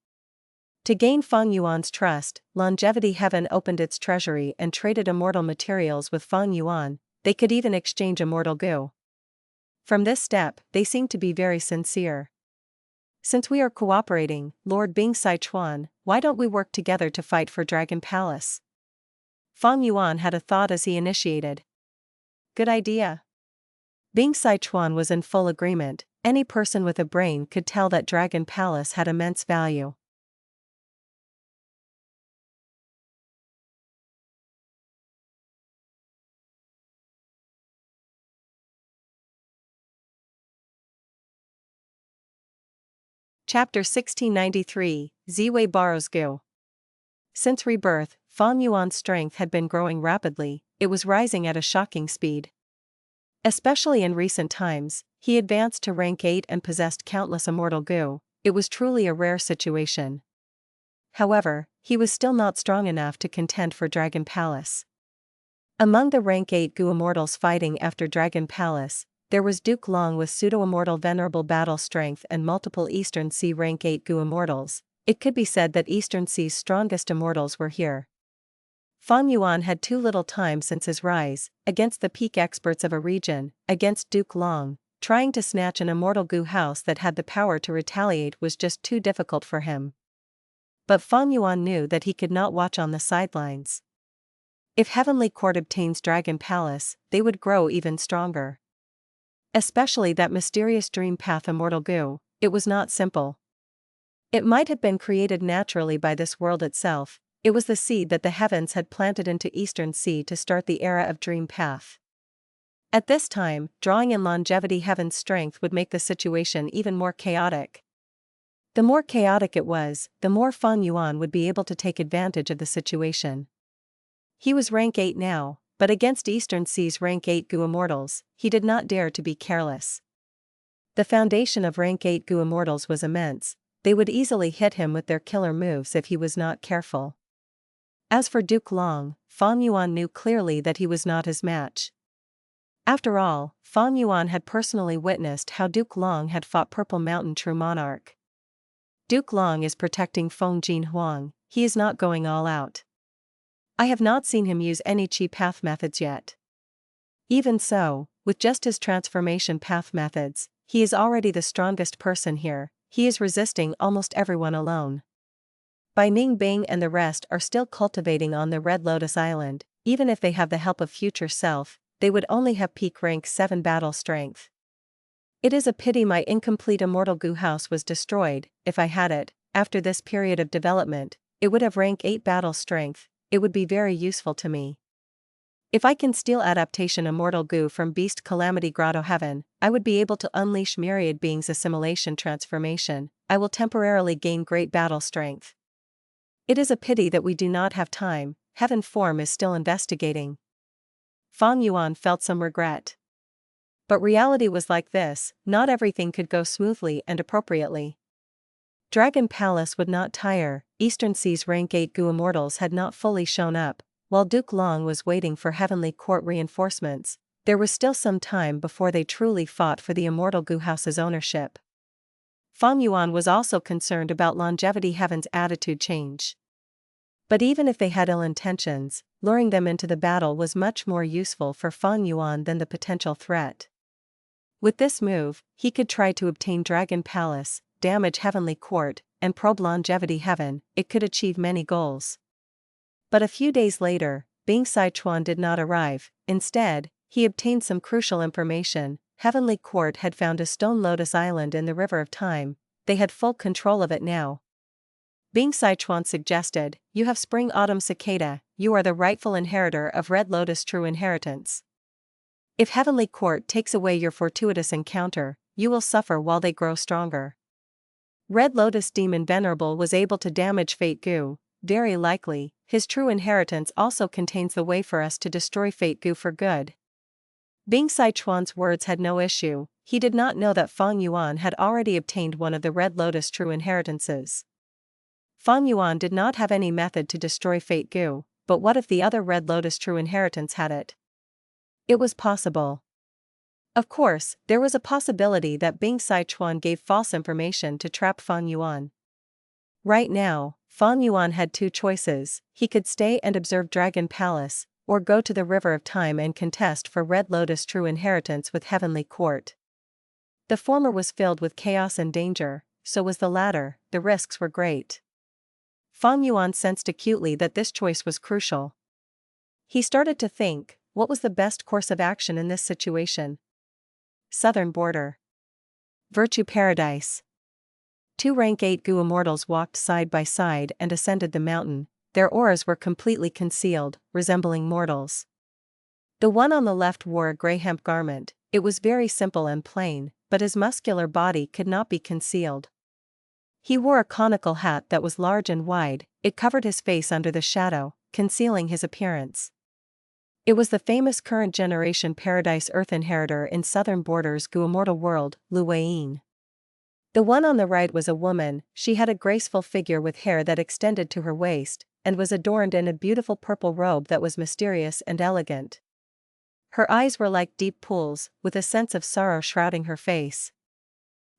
To gain Fang Yuan's trust, Longevity Heaven opened its treasury and traded immortal materials with Fang Yuan, they could even exchange Immortal Gu. From this step, they seemed to be very sincere. Since we are cooperating, Lord Bing Sichuan, why don't we work together to fight for Dragon Palace? Fang Yuan had a thought as he initiated. Good idea. Bing Sichuan was in full agreement, any person with a brain could tell that Dragon Palace had immense value. Chapter 1693, Wei Borrows Gu. Since rebirth, Fang Yuan's strength had been growing rapidly, it was rising at a shocking speed. Especially in recent times, he advanced to rank 8 and possessed countless Immortal Gu. It was truly a rare situation. However, he was still not strong enough to contend for Dragon Palace. Among the rank 8 Gu Immortals fighting after Dragon Palace, there was Duke Long with pseudo-immortal Venerable battle strength and multiple Eastern Sea rank 8 Gu Immortals. It could be said that Eastern Sea's strongest Immortals were here. Fang Yuan had too little time since his rise, against the peak experts of a region, against Duke Long. Trying to snatch an Immortal Gu house that had the power to retaliate was just too difficult for him. But Fang Yuan knew that he could not watch on the sidelines. If Heavenly Court obtains Dragon Palace, they would grow even stronger. Especially that mysterious dream path Immortal Gu, it was not simple. It might have been created naturally by this world itself, it was the seed that the heavens had planted into Eastern Sea to start the era of Dream Path. At this time, drawing in longevity heaven's strength would make the situation even more chaotic. The more chaotic it was, the more Fang Yuan would be able to take advantage of the situation. He was rank 8 now, but against Eastern Sea's rank 8 Gu Immortals, he did not dare to be careless. The foundation of rank 8 Gu Immortals was immense, they would easily hit him with their killer moves if he was not careful. As for Duke Long, Fang Yuan knew clearly that he was not his match. After all, Fang Yuan had personally witnessed how Duke Long had fought Purple Mountain True Monarch. Duke Long is protecting Feng Jin Huang, he is not going all out. I have not seen him use any chi path methods yet. Even so, with just his transformation path methods, he is already the strongest person here, he is resisting almost everyone alone. Bai Ning Bing and the rest are still cultivating on the Red Lotus Island, even if they have the help of Future Self, they would only have peak rank 7 battle strength. It is a pity my incomplete Immortal Gu house was destroyed. If I had it, after this period of development, it would have rank 8 battle strength, it would be very useful to me. If I can steal adaptation Immortal Gu from Beast Calamity Grotto-Heaven, I would be able to unleash Myriad beings Assimilation transformation, I will temporarily gain great battle strength. It is a pity that we do not have time, Heaven Form is still investigating. Fang Yuan felt some regret. But reality was like this, not everything could go smoothly and appropriately. Dragon Palace would not tire, Eastern Sea's rank 8 Gu Immortals had not fully shown up, while Duke Long was waiting for Heavenly Court reinforcements, there was still some time before they truly fought for the Immortal Gu house's ownership. Fang Yuan was also concerned about longevity heaven's attitude change. But even if they had ill intentions, luring them into the battle was much more useful for Fang Yuan than the potential threat. With this move, he could try to obtain Dragon Palace, damage Heavenly Court, and probe longevity heaven, it could achieve many goals. But a few days later, Bing Sichuan did not arrive, instead, he obtained some crucial information. Heavenly Court had found a stone Lotus Island in the River of Time, they had full control of it now. Bing Sichuan suggested, "You have Spring-Autumn Cicada, you are the rightful inheritor of Red Lotus True Inheritance. If Heavenly Court takes away your fortuitous encounter, you will suffer while they grow stronger." Red Lotus Demon Venerable was able to damage Fate Gu, very likely, his true inheritance also contains the way for us to destroy Fate Gu for good. Bing Sichuan's words had no issue, he did not know that Fang Yuan had already obtained one of the Red Lotus True Inheritances. Fang Yuan did not have any method to destroy Fate Gu, but what if the other Red Lotus True Inheritance had it? It was possible. Of course, there was a possibility that Bing Sichuan gave false information to trap Fang Yuan. Right now, Fang Yuan had two choices, he could stay and observe Dragon Palace, or go to the River of Time and contest for Red Lotus True Inheritance with Heavenly Court. The former was filled with chaos and danger, so was the latter, the risks were great. Fang Yuan sensed acutely that this choice was crucial. He started to think, what was the best course of action in this situation? Southern border. Virtue Paradise. Two rank 8 Gu Immortals walked side by side and ascended the mountain, their auras were completely concealed, resembling mortals. The one on the left wore a grey hemp garment, it was very simple and plain, but his muscular body could not be concealed. He wore a conical hat that was large and wide, it covered his face under the shadow, concealing his appearance. It was the famous current generation Paradise Earth inheritor in Southern Borders Gu Immortal World, Wei. The one on the right was a woman. She had a graceful figure with hair that extended to her waist, and was adorned in a beautiful purple robe that was mysterious and elegant. Her eyes were like deep pools, with a sense of sorrow shrouding her face.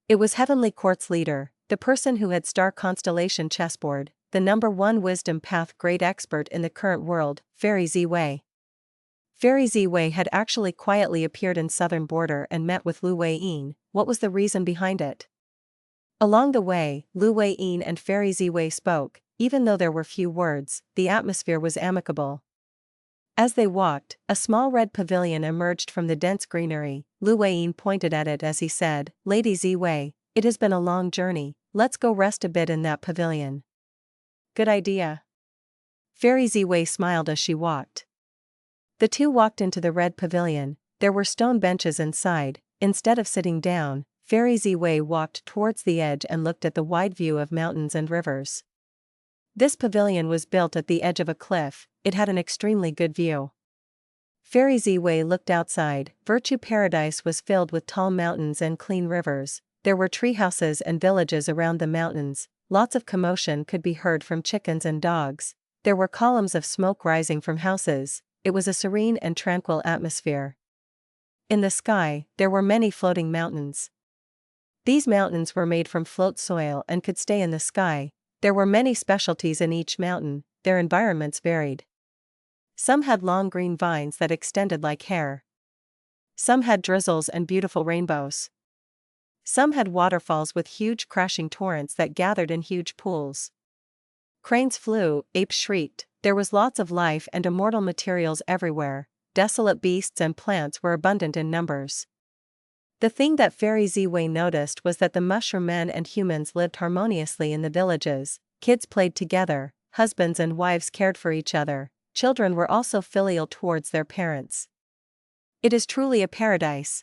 It was Heavenly Court's leader, the person who had star constellation chessboard, the #1 wisdom path great expert in the current world, Fairy Wei. Fairy Wei had actually quietly appeared in Southern Border and met with Lu Wei. What was the reason behind it? Along the way, Lu Wei and Fairy Wei spoke. Even though there were few words, the atmosphere was amicable. As they walked, a small red pavilion emerged from the dense greenery. Lu Wei pointed at it as he said, "Lady Wei, it has been a long journey, let's go rest a bit in that pavilion." "Good idea." Fairy Wei smiled as she walked. The two walked into the red pavilion. There were stone benches inside. Instead of sitting down, Fairy Wei walked towards the edge and looked at the wide view of mountains and rivers. This pavilion was built at the edge of a cliff. It had an extremely good view. Fairy Wei looked outside. Virtue Paradise was filled with tall mountains and clean rivers. There were tree houses and villages around the mountains. Lots of commotion could be heard from chickens and dogs. There were columns of smoke rising from houses. It was a serene and tranquil atmosphere. In the sky, there were many floating mountains. These mountains were made from float soil and could stay in the sky. There were many specialties in each mountain, their environments varied. Some had long green vines that extended like hair. Some had drizzles and beautiful rainbows. Some had waterfalls with huge crashing torrents that gathered in huge pools. Cranes flew, apes shrieked, there was lots of life and immortal materials everywhere. Desolate beasts and plants were abundant in numbers. The thing that Fairy Wei noticed was that the mushroom men and humans lived harmoniously in the villages. Kids played together, husbands and wives cared for each other, children were also filial towards their parents. It is truly a paradise.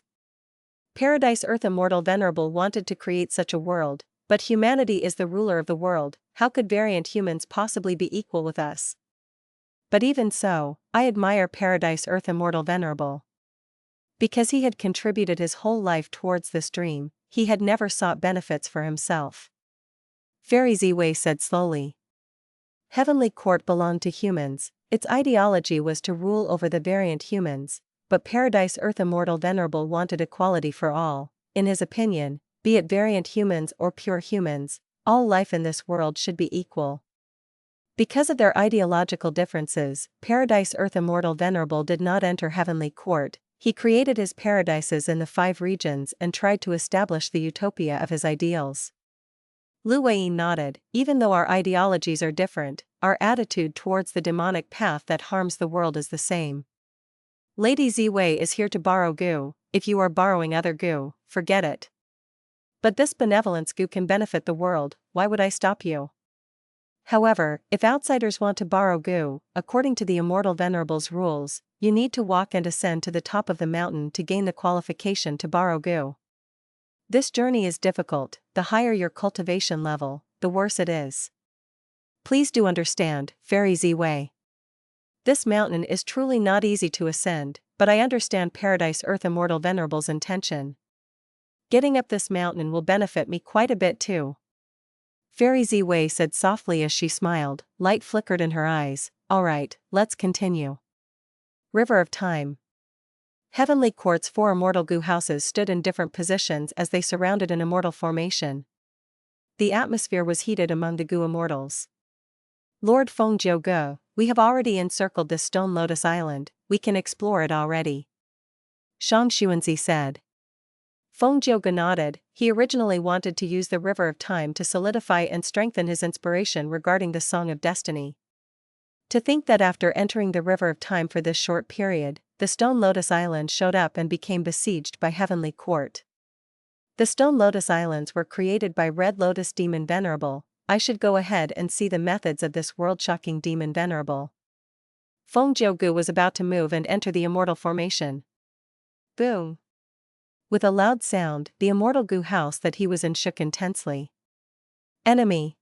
Paradise Earth Immortal Venerable wanted to create such a world, but humanity is the ruler of the world. How could variant humans possibly be equal with us? But even so, I admire Paradise Earth Immortal Venerable. Because he had contributed his whole life towards this dream, he had never sought benefits for himself. Fairy Wei said slowly. Heavenly Court belonged to humans, its ideology was to rule over the variant humans, but Paradise Earth Immortal Venerable wanted equality for all. In his opinion, be it variant humans or pure humans, all life in this world should be equal. Because of their ideological differences, Paradise Earth Immortal Venerable did not enter Heavenly Court. He created his paradises in the 5 regions and tried to establish the utopia of his ideals. Lu Wei nodded. Even though our ideologies are different, our attitude towards the demonic path that harms the world is the same. Lady Wei is here to borrow Gu. If you are borrowing other Gu, forget it. But this benevolence Gu can benefit the world, why would I stop you? However, if outsiders want to borrow Gu, according to the Immortal Venerable's rules, you need to walk and ascend to the top of the mountain to gain the qualification to borrow Gu. This journey is difficult. The higher your cultivation level, the worse it is. Please do understand, Fairy Wei. This mountain is truly not easy to ascend, but I understand Paradise Earth Immortal Venerable's intention. Getting up this mountain will benefit me quite a bit too. Fairy Wei said softly as she smiled, light flickered in her eyes. Alright, let's continue. River of Time. Heavenly Court's 4 immortal Gu houses stood in different positions as they surrounded an immortal formation. The atmosphere was heated among the Gu immortals. Lord Feng Gu, we have already encircled this stone Lotus Island, we can explore it already. Shang Xuanzi said. Feng Gu nodded. He originally wanted to use the River of Time to solidify and strengthen his inspiration regarding the Song of Destiny. To think that after entering the River of Time for this short period, the Stone Lotus Island showed up and became besieged by Heavenly Court. The Stone Lotus Islands were created by Red Lotus Demon Venerable. I should go ahead and see the methods of this world-shocking Demon Venerable. Feng Gu was about to move and enter the immortal formation. Boom! With a loud sound, the immortal Gu house that he was in shook intensely. Enemy.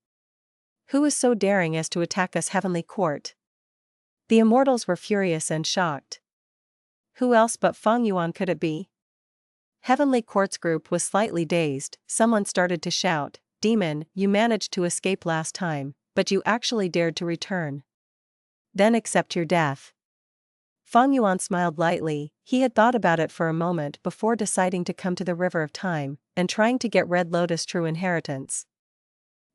Who is so daring as to attack us heavenly court? The immortals were furious and shocked. Who else but Feng Yuan could it be? Heavenly Court's group was slightly dazed. Someone started to shout, "Demon, you managed to escape last time, but you actually dared to return. Then accept your death." Feng Yuan smiled lightly. He had thought about it for a moment before deciding to come to the River of Time, and trying to get Red Lotus' true inheritance.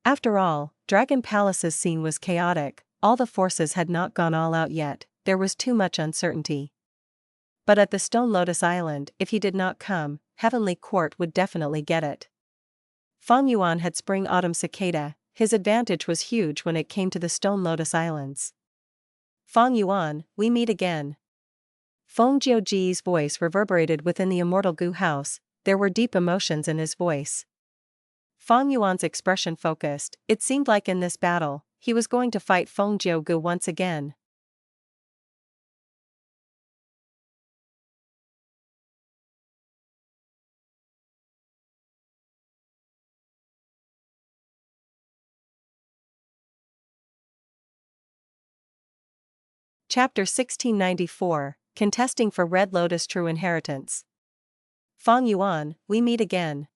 After all, Dragon Palace's scene was chaotic, all the forces had not gone all out yet, there was too much uncertainty. But at the Stone Lotus Island, if he did not come, Heavenly Court would definitely get it. Feng Yuan had Spring Autumn Cicada, his advantage was huge when it came to the Stone Lotus Islands. Feng Yuan, we meet again. Feng Jiuji's voice reverberated within the Immortal Gu house, there were deep emotions in his voice. Feng Yuan's expression focused, it seemed like in this battle, he was going to fight Feng Jiu once again. Chapter 1694, Contesting for Red Lotus True Inheritance. Feng Yuan, we meet again.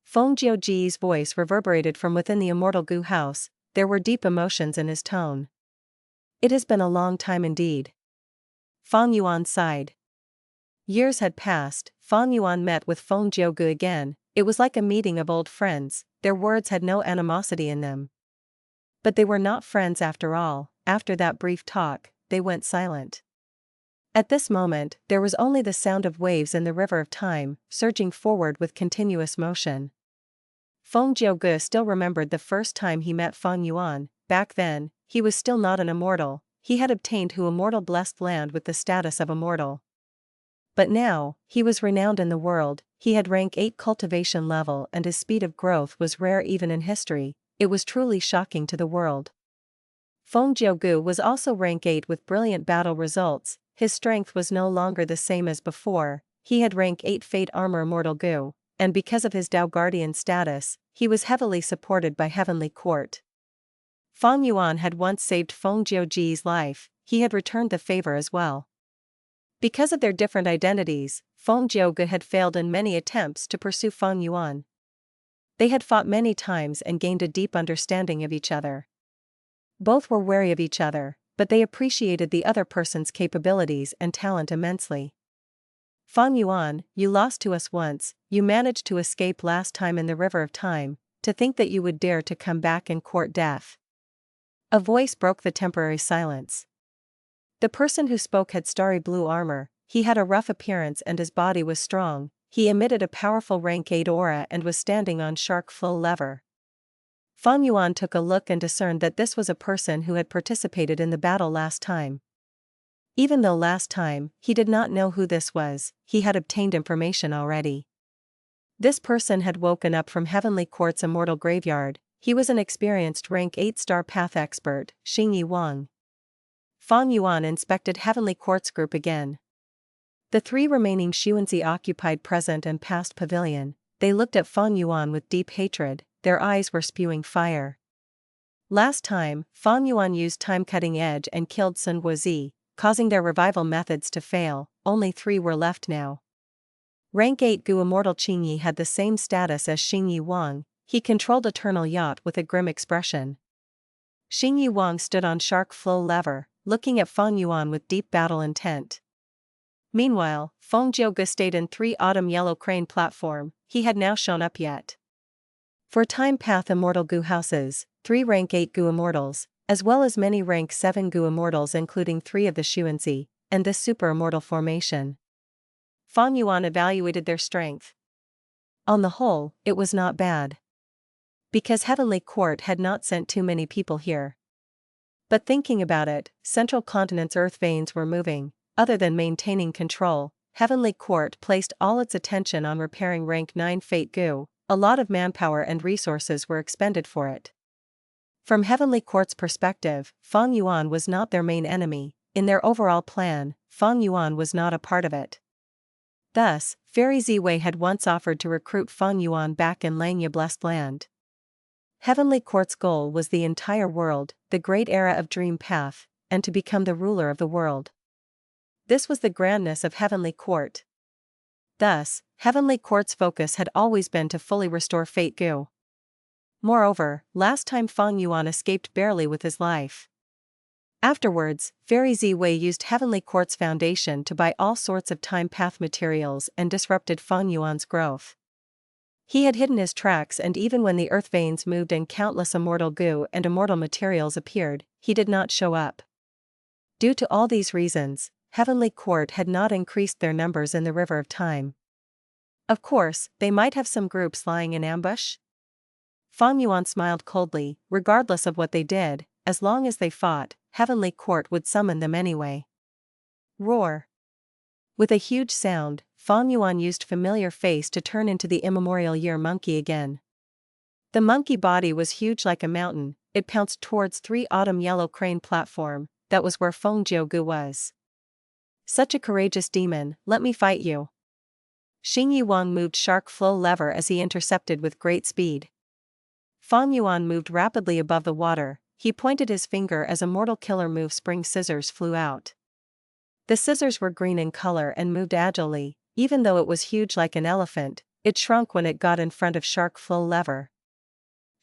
Feng Jiuji's voice reverberated from within the Immortal Gu house, there were deep emotions in his tone. It has been a long time indeed. Feng Yuan sighed. Years had passed. Feng Yuan met with Feng Jiu again, it was like a meeting of old friends, their words had no animosity in them. But they were not friends after all, after that brief talk, they went silent. At this moment, there was only the sound of waves in the River of Time, surging forward with continuous motion. Feng Jiu still remembered the first time he met Feng Yuan. Back then, he was still not an immortal, he had obtained Hu Immortal blessed land with the status of immortal. But now, he was renowned in the world, he had rank 8 cultivation level and his speed of growth was rare even in history, it was truly shocking to the world. Feng Jiu was also rank 8 with brilliant battle results, his strength was no longer the same as before, he had rank 8 Fate Armor Immortal Gu, and because of his Dao Guardian status, he was heavily supported by Heavenly Court. Feng Yuan had once saved Feng Jiuji's life, he had returned the favor as well. Because of their different identities, Feng Jiu had failed in many attempts to pursue Feng Yuan. They had fought many times and gained a deep understanding of each other. Both were wary of each other, but they appreciated the other person's capabilities and talent immensely. Feng Yuan, you lost to us once, you managed to escape last time in the River of Time, to think that you would dare to come back and court death. A voice broke the temporary silence. The person who spoke had starry blue armor, he had a rough appearance and his body was strong, he emitted a powerful rank 8 aura and was standing on shark flow lever. Feng Yuan took a look and discerned that this was a person who had participated in the battle last time. Even though last time, he did not know who this was, he had obtained information already. This person had woken up from Heavenly Court's immortal graveyard, he was an experienced rank 8 star path expert, Xingyi Wang. Feng Yuan inspected Heavenly Court's group again. The 3 remaining Xuanzi occupied present and past pavilion, they looked at Feng Yuan with deep hatred, their eyes were spewing fire. Last time, Feng Yuan used time cutting edge and killed Sun Guozi, causing their revival methods to fail, only 3 were left now. Rank 8 Gu Immortal Qingyi had the same status as Xingyi Wang, he controlled Eternal Yacht with a grim expression. Xingyi Wang stood on shark flow lever, looking at Feng Yuan with deep battle intent. Meanwhile, Feng Jiu stayed in 3 Autumn Yellow Crane platform, he had now shown up yet. For Time Path Immortal Gu houses, 3 rank 8 Gu Immortals, as well as many rank 7 Gu Immortals including 3 of the Xuanzi, and this Super Immortal formation. Feng Yuan evaluated their strength. On the whole, it was not bad. Because Heavenly Court had not sent too many people here. But thinking about it, Central Continent's earth veins were moving, other than maintaining control, Heavenly Court placed all its attention on repairing rank 9 Fate Gu, a lot of manpower and resources were expended for it. From Heavenly Court's perspective, Feng Yuan was not their main enemy, in their overall plan, Feng Yuan was not a part of it. Thus, Fairy Ziwei had once offered to recruit Feng Yuan back in Langya Blessed Land. Heavenly Court's goal was the entire world, the great era of Dream Path, and to become the ruler of the world. This was the grandness of Heavenly Court. Thus, Heavenly Court's focus had always been to fully restore Fate Gu. Moreover, last time Feng Yuan escaped barely with his life. Afterwards, Fairy Ziwei used Heavenly Court's foundation to buy all sorts of time path materials and disrupted Feng Yuan's growth. He had hidden his tracks, and even when the earth veins moved and countless Immortal Gu and Immortal materials appeared, he did not show up. Due to all these reasons, Heavenly Court had not increased their numbers in the River of Time. Of course, they might have some groups lying in ambush. Feng Yuan smiled coldly. Regardless of what they did, as long as they fought, Heavenly Court would summon them anyway. Roar. With a huge sound, Feng Yuan used Familiar Face to turn into the immemorial year monkey again. The monkey body was huge like a mountain. It pounced towards 3 Autumn Yellow Crane platform. That was where Feng Jiugu was. Such a courageous demon, let me fight you. Xing Yuan moved Shark Flow Lever as he intercepted with great speed. Feng Yuan moved rapidly above the water. He pointed his finger as a mortal killer move. Spring Scissors flew out. The scissors were green in color and moved agilely. Even though it was huge like an elephant, it shrunk when it got in front of Shark Flow Lever.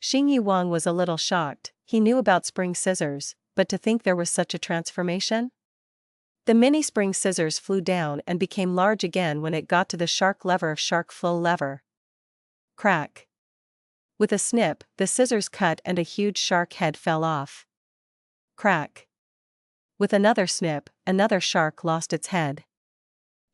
Xing Yuan was a little shocked. He knew about Spring Scissors, but to think there was such a transformation? The mini Spring Scissors flew down and became large again when it got to the shark lever of Shark Flow Lever. Crack. With a snip, the scissors cut and a huge shark head fell off. Crack. With another snip, another shark lost its head.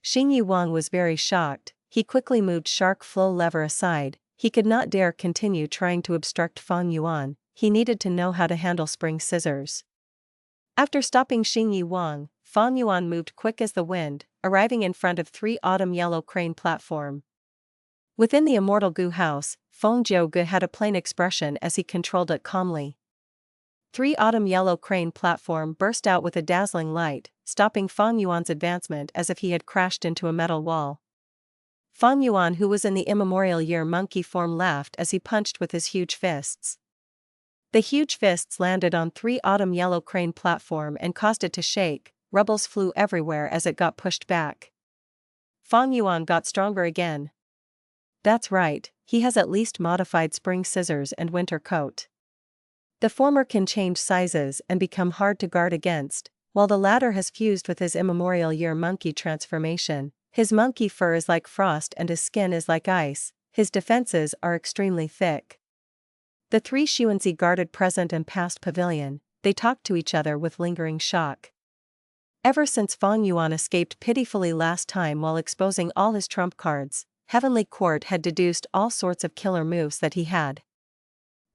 Xing Yuan was very shocked. He quickly moved Shark Flow Lever aside. He could not dare continue trying to obstruct Feng Yuan. He needed to know how to handle Spring Scissors. After stopping Xing Yuan, Feng Yuan moved quick as the wind, arriving in front of 3 Autumn Yellow Crane platform. Within the Immortal Gu house, Feng Jiugu had a plain expression as he controlled it calmly. 3 Autumn Yellow Crane platform burst out with a dazzling light, stopping Feng Yuan's advancement as if he had crashed into a metal wall. Feng Yuan, who was in the immemorial year monkey form, laughed as he punched with his huge fists. The huge fists landed on 3 Autumn Yellow Crane platform and caused it to shake. Rubbles flew everywhere as it got pushed back. Feng Yuan got stronger again. That's right, he has at least modified Spring Scissors and Winter Coat. The former can change sizes and become hard to guard against, while the latter has fused with his immemorial year monkey transformation. His monkey fur is like frost and his skin is like ice. His defenses are extremely thick. The 3 Xuanzi guarded present and past pavilion. They talked to each other with lingering shock. Ever since Feng Yuan escaped pitifully last time while exposing all his trump cards, Heavenly Court had deduced all sorts of killer moves that he had.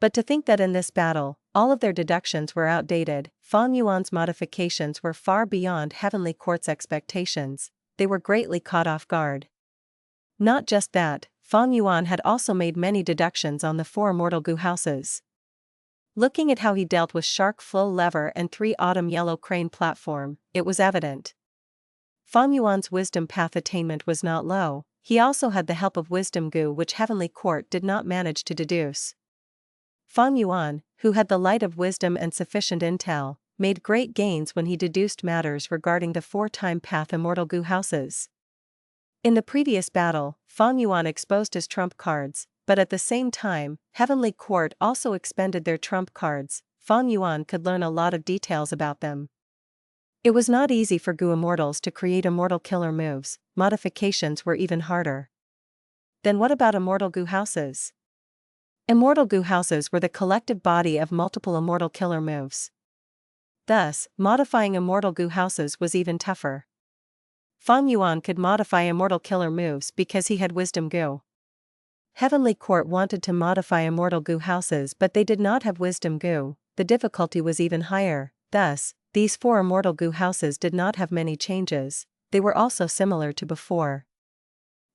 But to think that in this battle, all of their deductions were outdated. Feng Yuan's modifications were far beyond Heavenly Court's expectations. They were greatly caught off guard. Not just that, Feng Yuan had also made many deductions on the 4 Immortal Gu houses. Looking at how he dealt with Shark Flow Lever and 3 Autumn Yellow Crane platform, it was evident. Feng Yuan's wisdom path attainment was not low. He also had the help of Wisdom Gu, which Heavenly Court did not manage to deduce. Feng Yuan, who had the light of wisdom and sufficient intel, made great gains when he deduced matters regarding the 4 time path Immortal Gu houses. In the previous battle, Feng Yuan exposed his trump cards, but at the same time, Heavenly Court also expended their trump cards. Feng Yuan could learn a lot of details about them. It was not easy for Gu Immortals to create immortal killer moves. Modifications were even harder. Then what about Immortal Gu houses? Immortal Gu houses were the collective body of multiple immortal killer moves. Thus, modifying Immortal Gu houses was even tougher. Feng Yuan could modify immortal killer moves because he had Wisdom Gu. Heavenly Court wanted to modify Immortal Gu houses, but they did not have Wisdom Gu. The difficulty was even higher. Thus, these 4 Immortal Gu houses did not have many changes. They were also similar to before.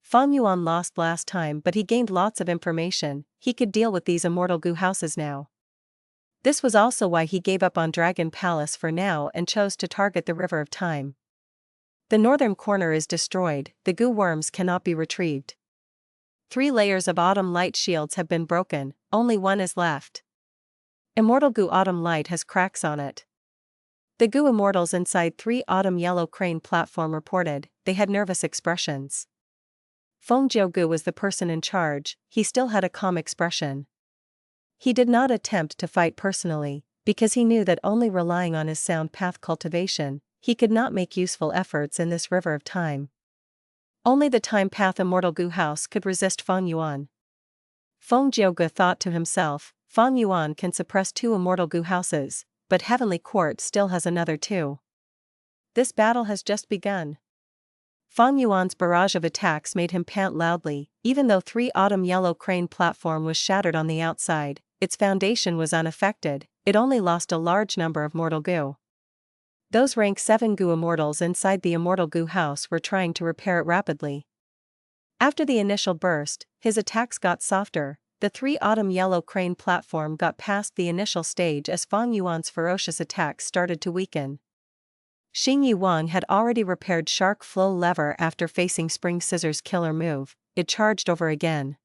Feng Yuan lost last time, but he gained lots of information. He could deal with these Immortal Gu houses now. This was also why he gave up on Dragon Palace for now and chose to target the River of Time. The northern corner is destroyed. The Gu worms cannot be retrieved. 3 layers of autumn light shields have been broken, only one is left. Immortal Gu autumn light has cracks on it. The Gu immortals inside 3 autumn yellow crane platform reported, they had nervous expressions. Feng Gu was the person in charge, he still had a calm expression. He did not attempt to fight personally, because he knew that only relying on his sound path cultivation, he could not make useful efforts in this river of time. Only the time path Immortal Gu house could resist Fang Yuan. Feng Gu thought to himself, Fang Yuan can suppress 2 Immortal Gu houses, but Heavenly Court still has another 2. This battle has just begun. Fang Yuan's barrage of attacks made him pant loudly, even though 3 autumn yellow crane platform was shattered on the outside, its foundation was unaffected, it only lost a large number of mortal Gu. Those rank 7 Gu immortals inside the Immortal Gu house were trying to repair it rapidly. After the initial burst, his attacks got softer, the 3 autumn yellow crane platform got past the initial stage as Fang Yuan's ferocious attacks started to weaken. Xing Yuan had already repaired Shark Flow Lever after facing Spring Scissors killer move, it charged over again.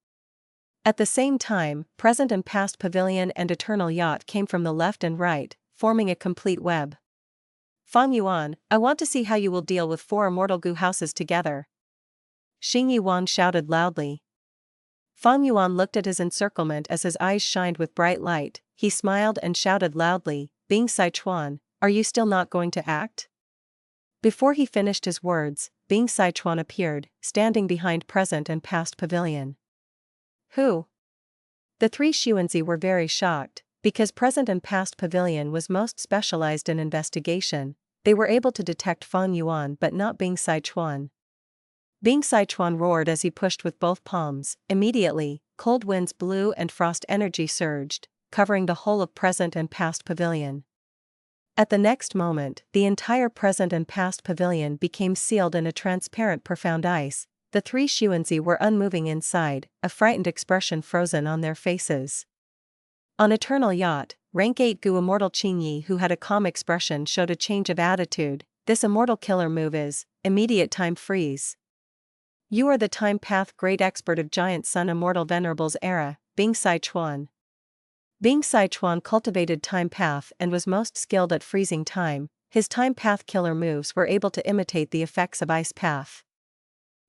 At the same time, Present and Past Pavilion and Eternal Yacht came from the left and right, forming a complete web. Fang Yuan, I want to see how you will deal with 4 Immortal Gu houses together. Xing Yuan shouted loudly. Fang Yuan looked at his encirclement as his eyes shined with bright light, he smiled and shouted loudly, Bing Sichuan, are you still not going to act? Before he finished his words, Bing Sichuan appeared, standing behind Present and Past Pavilion. Who? The 3 Xuanzi were very shocked, because Present and Past Pavilion was most specialized in investigation, they were able to detect Fang Yuan but not Bing Sichuan. Bing Sichuan roared as he pushed with both palms, immediately, cold winds blew and frost energy surged, covering the whole of Present and Past Pavilion. At the next moment, the entire Present and Past Pavilion became sealed in a transparent profound ice, the 3 Xuanzi were unmoving inside, a frightened expression frozen on their faces. On Eternal Yacht, Rank 8 Gu Immortal Qingyi who had a calm expression showed a change of attitude, this immortal killer move is, immediate time freeze. You are the time path great expert of Giant Sun Immortal Venerable's era, Bing Sichuan. Bing Sichuan cultivated time path and was most skilled at freezing time, his time path killer moves were able to imitate the effects of ice path.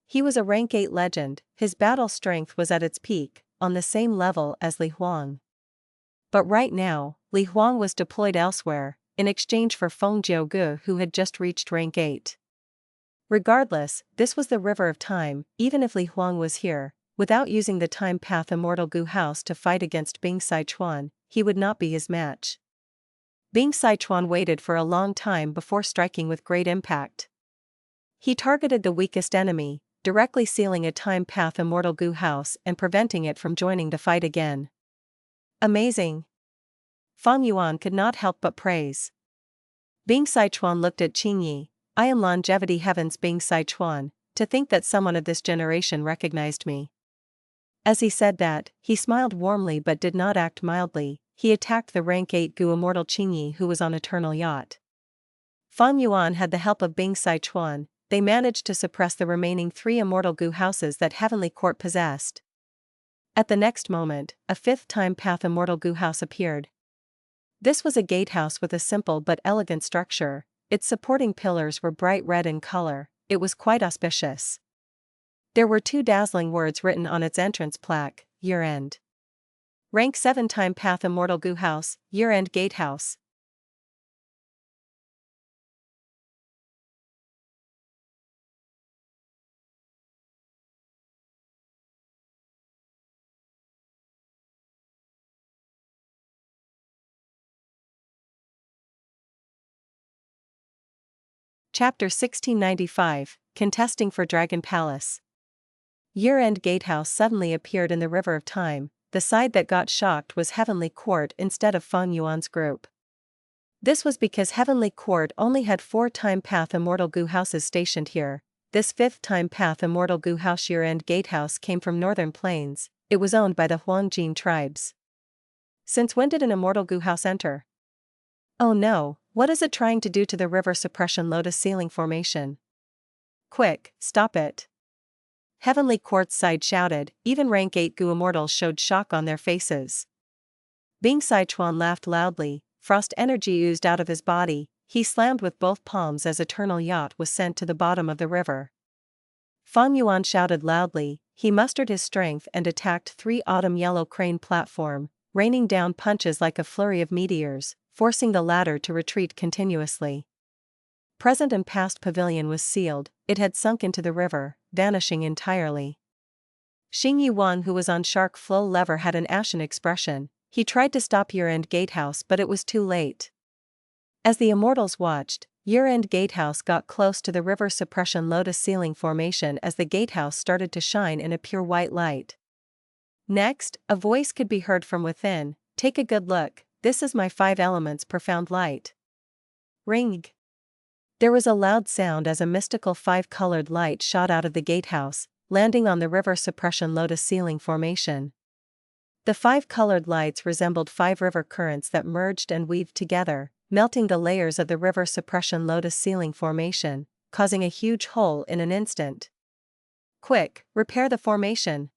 He was a rank 8 legend, his battle strength was at its peak, on the same level as Li Huang. But right now, Li Huang was deployed elsewhere, in exchange for Feng Gu who had just reached rank 8. Regardless, this was the river of time, even if Li Huang was here, without using the time path Immortal Gu house to fight against Bing Sichuan, he would not be his match. Bing Sichuan waited for a long time before striking with great impact. He targeted the weakest enemy, directly sealing a time path Immortal Gu house and preventing it from joining the fight again. Amazing! Fang Yuan could not help but praise. Bing Sichuan looked at Qingyi, I am Longevity-Heaven's Bing Sichuan, to think that someone of this generation recognized me. As he said that, he smiled warmly but did not act mildly, he attacked the rank 8 Gu Immortal Qingyi who was on Eternal Yacht. Fang Yuan had the help of Bing Sichuan, they managed to suppress the remaining 3 Immortal Gu houses that Heavenly Court possessed. At the next moment, a 5th time path Immortal Gu house appeared. This was a gatehouse with a simple but elegant structure, its supporting pillars were bright red in color, it was quite auspicious. There were 2 dazzling words written on its entrance plaque, Year End. Rank 7 time path Immortal Gu house, Year End Gatehouse. Chapter 1695, Contesting for Dragon Palace. Year-end Gatehouse suddenly appeared in the River of Time, the side that got shocked was Heavenly Court instead of Feng Yuan's group. This was because Heavenly Court only had 4 time path Immortal Gu houses stationed here, this 5th time path Immortal Gu house Year-end Gatehouse came from Northern Plains, it was owned by the Huangjin tribes. Since when did an Immortal Gu house enter? Oh no, what is it trying to do to the river suppression Lotus ceiling formation? Quick, stop it. Heavenly Court's side shouted, even rank 8 Gu Immortals showed shock on their faces. Bing Sichuan laughed loudly, frost energy oozed out of his body, he slammed with both palms as Eternal Yacht was sent to the bottom of the river. Fang Yuan shouted loudly, he mustered his strength and attacked 3 Autumn Yellow Crane platform, raining down punches like a flurry of meteors, forcing the latter to retreat continuously. Present and past pavilion was sealed, it had sunk into the river, vanishing entirely. Xing Yuan, who was on shark flow lever, had an ashen expression. He tried to stop Year-End Gatehouse but it was too late. As the Immortals watched, Year-End Gatehouse got close to the river suppression Lotus ceiling formation as the gatehouse started to shine in a pure white light. Next, a voice could be heard from within, take a good look, this is my 5 elements profound light. Ring. There was a loud sound as a mystical 5-colored light shot out of the gatehouse, landing on the river suppression Lotus ceiling formation. The 5-colored lights resembled 5 river currents that merged and weaved together, melting the layers of the river suppression Lotus ceiling formation, causing a huge hole in an instant. Quick, repair the formation.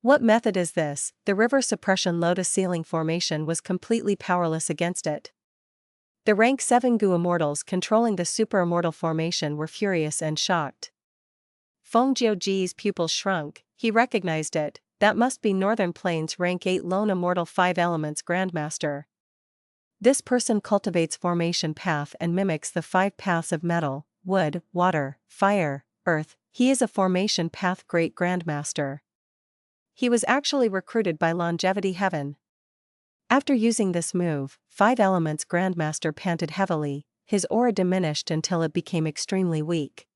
What method is this? The river suppression Lotus ceiling formation was completely powerless against it. The rank 7 Gu Immortals controlling the super immortal formation were furious and shocked. Feng Jiuji's pupils shrunk, he recognized it, that must be Northern Plains rank 8 lone immortal 5 elements grandmaster. This person cultivates formation path and mimics the 5 paths of metal, wood, water, fire, earth, he is a formation path great grandmaster. He was actually recruited by Longevity Heaven. After using this move, 5 elements grandmaster panted heavily, his aura diminished until it became extremely weak.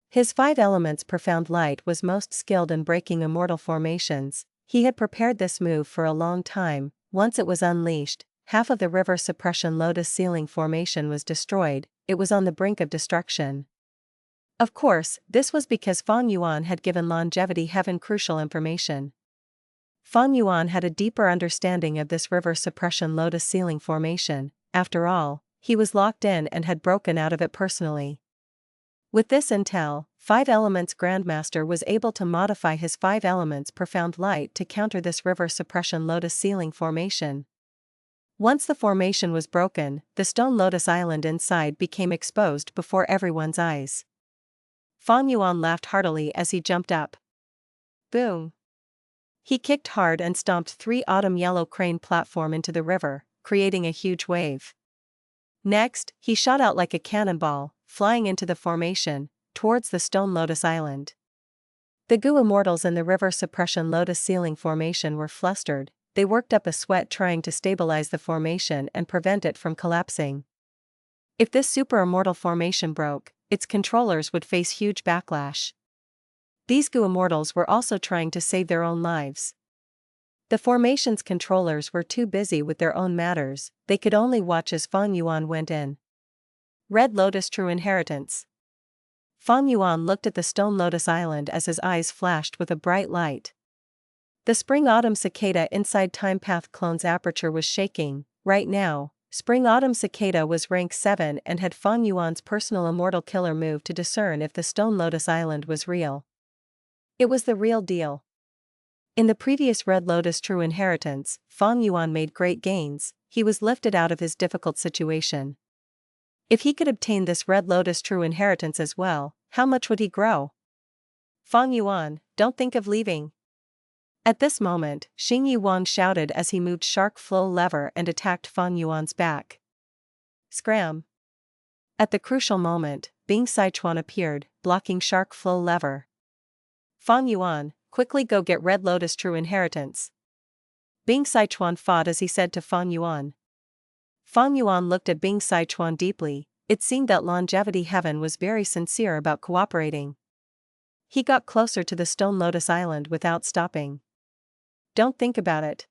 His 5 elements profound light was most skilled in breaking immortal formations, he had prepared this move for a long time, once it was unleashed, half of the river suppression Lotus ceiling formation was destroyed, it was on the brink of destruction. Of course, this was because Fang Yuan had given Longevity Heaven crucial information. Fang Yuan had a deeper understanding of this river suppression Lotus ceiling formation, after all, he was locked in and had broken out of it personally. With this intel, 5 elements grandmaster was able to modify his 5 elements profound light to counter this river suppression Lotus ceiling formation. Once the formation was broken, the stone Lotus Island inside became exposed before everyone's eyes. Fang Yuan laughed heartily as he jumped up. Boom! He kicked hard and stomped 3 Autumn Yellow Crane platform into the river, creating a huge wave. Next, he shot out like a cannonball, flying into the formation, towards the stone Lotus Island. The Gu Immortals in the river suppression Lotus ceiling formation were flustered, they worked up a sweat trying to stabilize the formation and prevent it from collapsing. If this super immortal formation broke, its controllers would face huge backlash. These Gu Immortals were also trying to save their own lives. The formation's controllers were too busy with their own matters, they could only watch as Fang Yuan went in. Red Lotus True Inheritance. Fang Yuan looked at the stone Lotus Island as his eyes flashed with a bright light. The Spring-Autumn Cicada inside Time Path clone's aperture was shaking. Right now, Spring-Autumn Cicada was rank 7 and had Fang Yuan's personal immortal killer move to discern if the stone Lotus Island was real. It was the real deal. In the previous Red Lotus True Inheritance, Fang Yuan made great gains, he was lifted out of his difficult situation. If he could obtain this Red Lotus True Inheritance as well, how much would he grow? Fang Yuan, don't think of leaving. At this moment, Xing Yuan shouted as he moved Shark Flow lever and attacked Fang Yuan's back. Scram! At the crucial moment, Bing Sichuan appeared, blocking Shark Flow lever. Fang Yuan, quickly go get Red Lotus True Inheritance. Bing Sichuan fought as he said to Fang Yuan. Fang Yuan looked at Bing Sichuan deeply, it seemed that Longevity Heaven was very sincere about cooperating. He got closer to the stone Lotus Island without stopping. Don't think about it.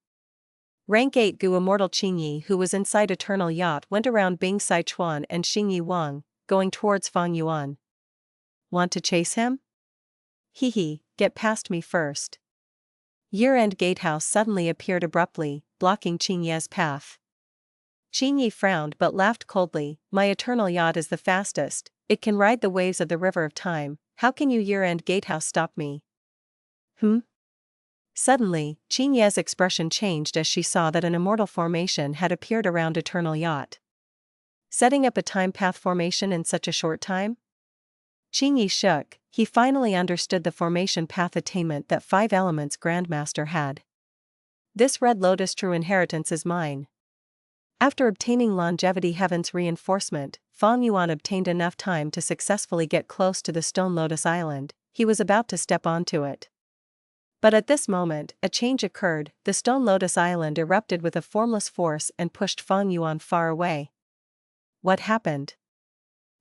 Rank 8 Gu Immortal Qingyi, who was inside Eternal Yacht, went around Bing Sichuan and Xingyi Wang, going towards Fang Yuan. Want to chase him? Hee, get past me first. Year-End Gatehouse suddenly appeared abruptly, blocking Qingyi's path. Qingyi frowned but laughed coldly, my Eternal Yacht is the fastest, it can ride the waves of the river of time, How can you year-end gatehouse stop me? Hmm? Suddenly, Qin Ye's expression changed as she saw that an immortal formation had appeared around Eternal Yacht. Setting up a time path formation in such a short time? Qin Yi shook. He finally understood the formation path attainment that 5 Elements Grandmaster had. This Red Lotus true inheritance is mine. After obtaining Longevity Heaven's reinforcement, Fang Yuan obtained enough time to successfully get close to the Stone Lotus Island. He was about to step onto it. But at this moment, a change occurred. The Stone Lotus Island erupted with a formless force and pushed Fang Yuan far away. What happened?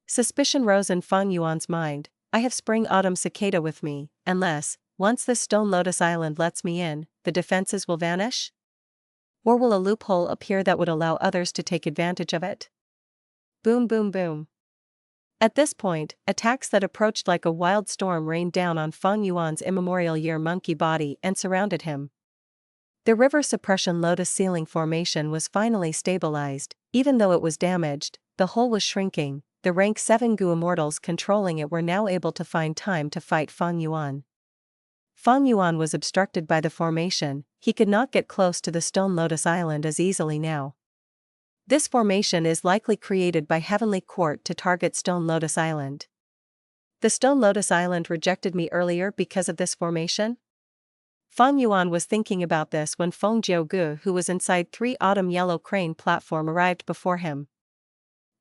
Suspicion rose in Fang Yuan's mind. I have Spring Autumn Cicada with me, unless, once this Stone Lotus Island lets me in, the defenses will vanish? Or will a loophole appear that would allow others to take advantage of it? Boom boom boom. At this point, attacks that approached like a wild storm rained down on Fang Yuan's immemorial year monkey body and surrounded him. The river suppression lotus ceiling formation was finally stabilized. Even though it was damaged, the hole was shrinking. The rank 7 Gu immortals controlling it were now able to find time to fight Fang Yuan. Fang Yuan was obstructed by the formation. He could not get close to the Stone Lotus Island as easily now. This formation is likely created by Heavenly Court to target Stone Lotus Island. The Stone Lotus Island rejected me earlier because of this formation? Fang Yuan was thinking about this when Feng Jiugu, who was inside 3 Autumn Yellow Crane platform, arrived before him.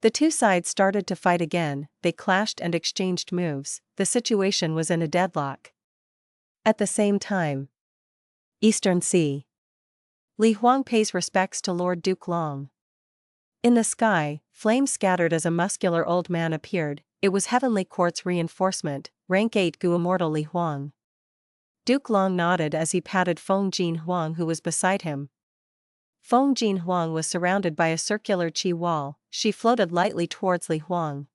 The two sides started to fight again. They clashed and exchanged moves. The situation was in a deadlock. At the same time, Eastern Sea. Li Huang pays respects to Lord Duke Long. In the sky, flames scattered as a muscular old man appeared. It was Heavenly Court's reinforcement, rank 8 Gu immortal Li Huang. Duke Long nodded as he patted Feng Jin Huang, who was beside him. Feng Jin Huang was surrounded by a circular qi wall. She floated lightly towards Li Huang.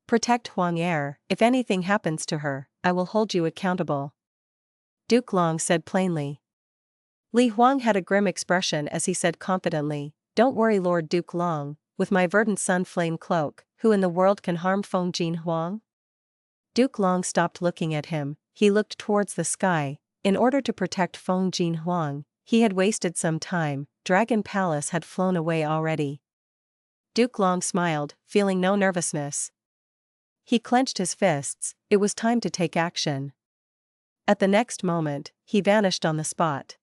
Protect Huang Er. If anything happens to her, I will hold you accountable. Duke Long said plainly. Li Huang had a grim expression as he said confidently, Don't worry Lord Duke Long, with my verdant sun flame cloak, who in the world can harm Feng Jin Huang? Duke Long stopped looking at him. He looked towards the sky. In order to protect Feng Jin Huang, he had wasted some time. Dragon Palace had flown away already. Duke Long smiled, feeling no nervousness. He clenched his fists. It was time to take action. At the next moment, he vanished on the spot.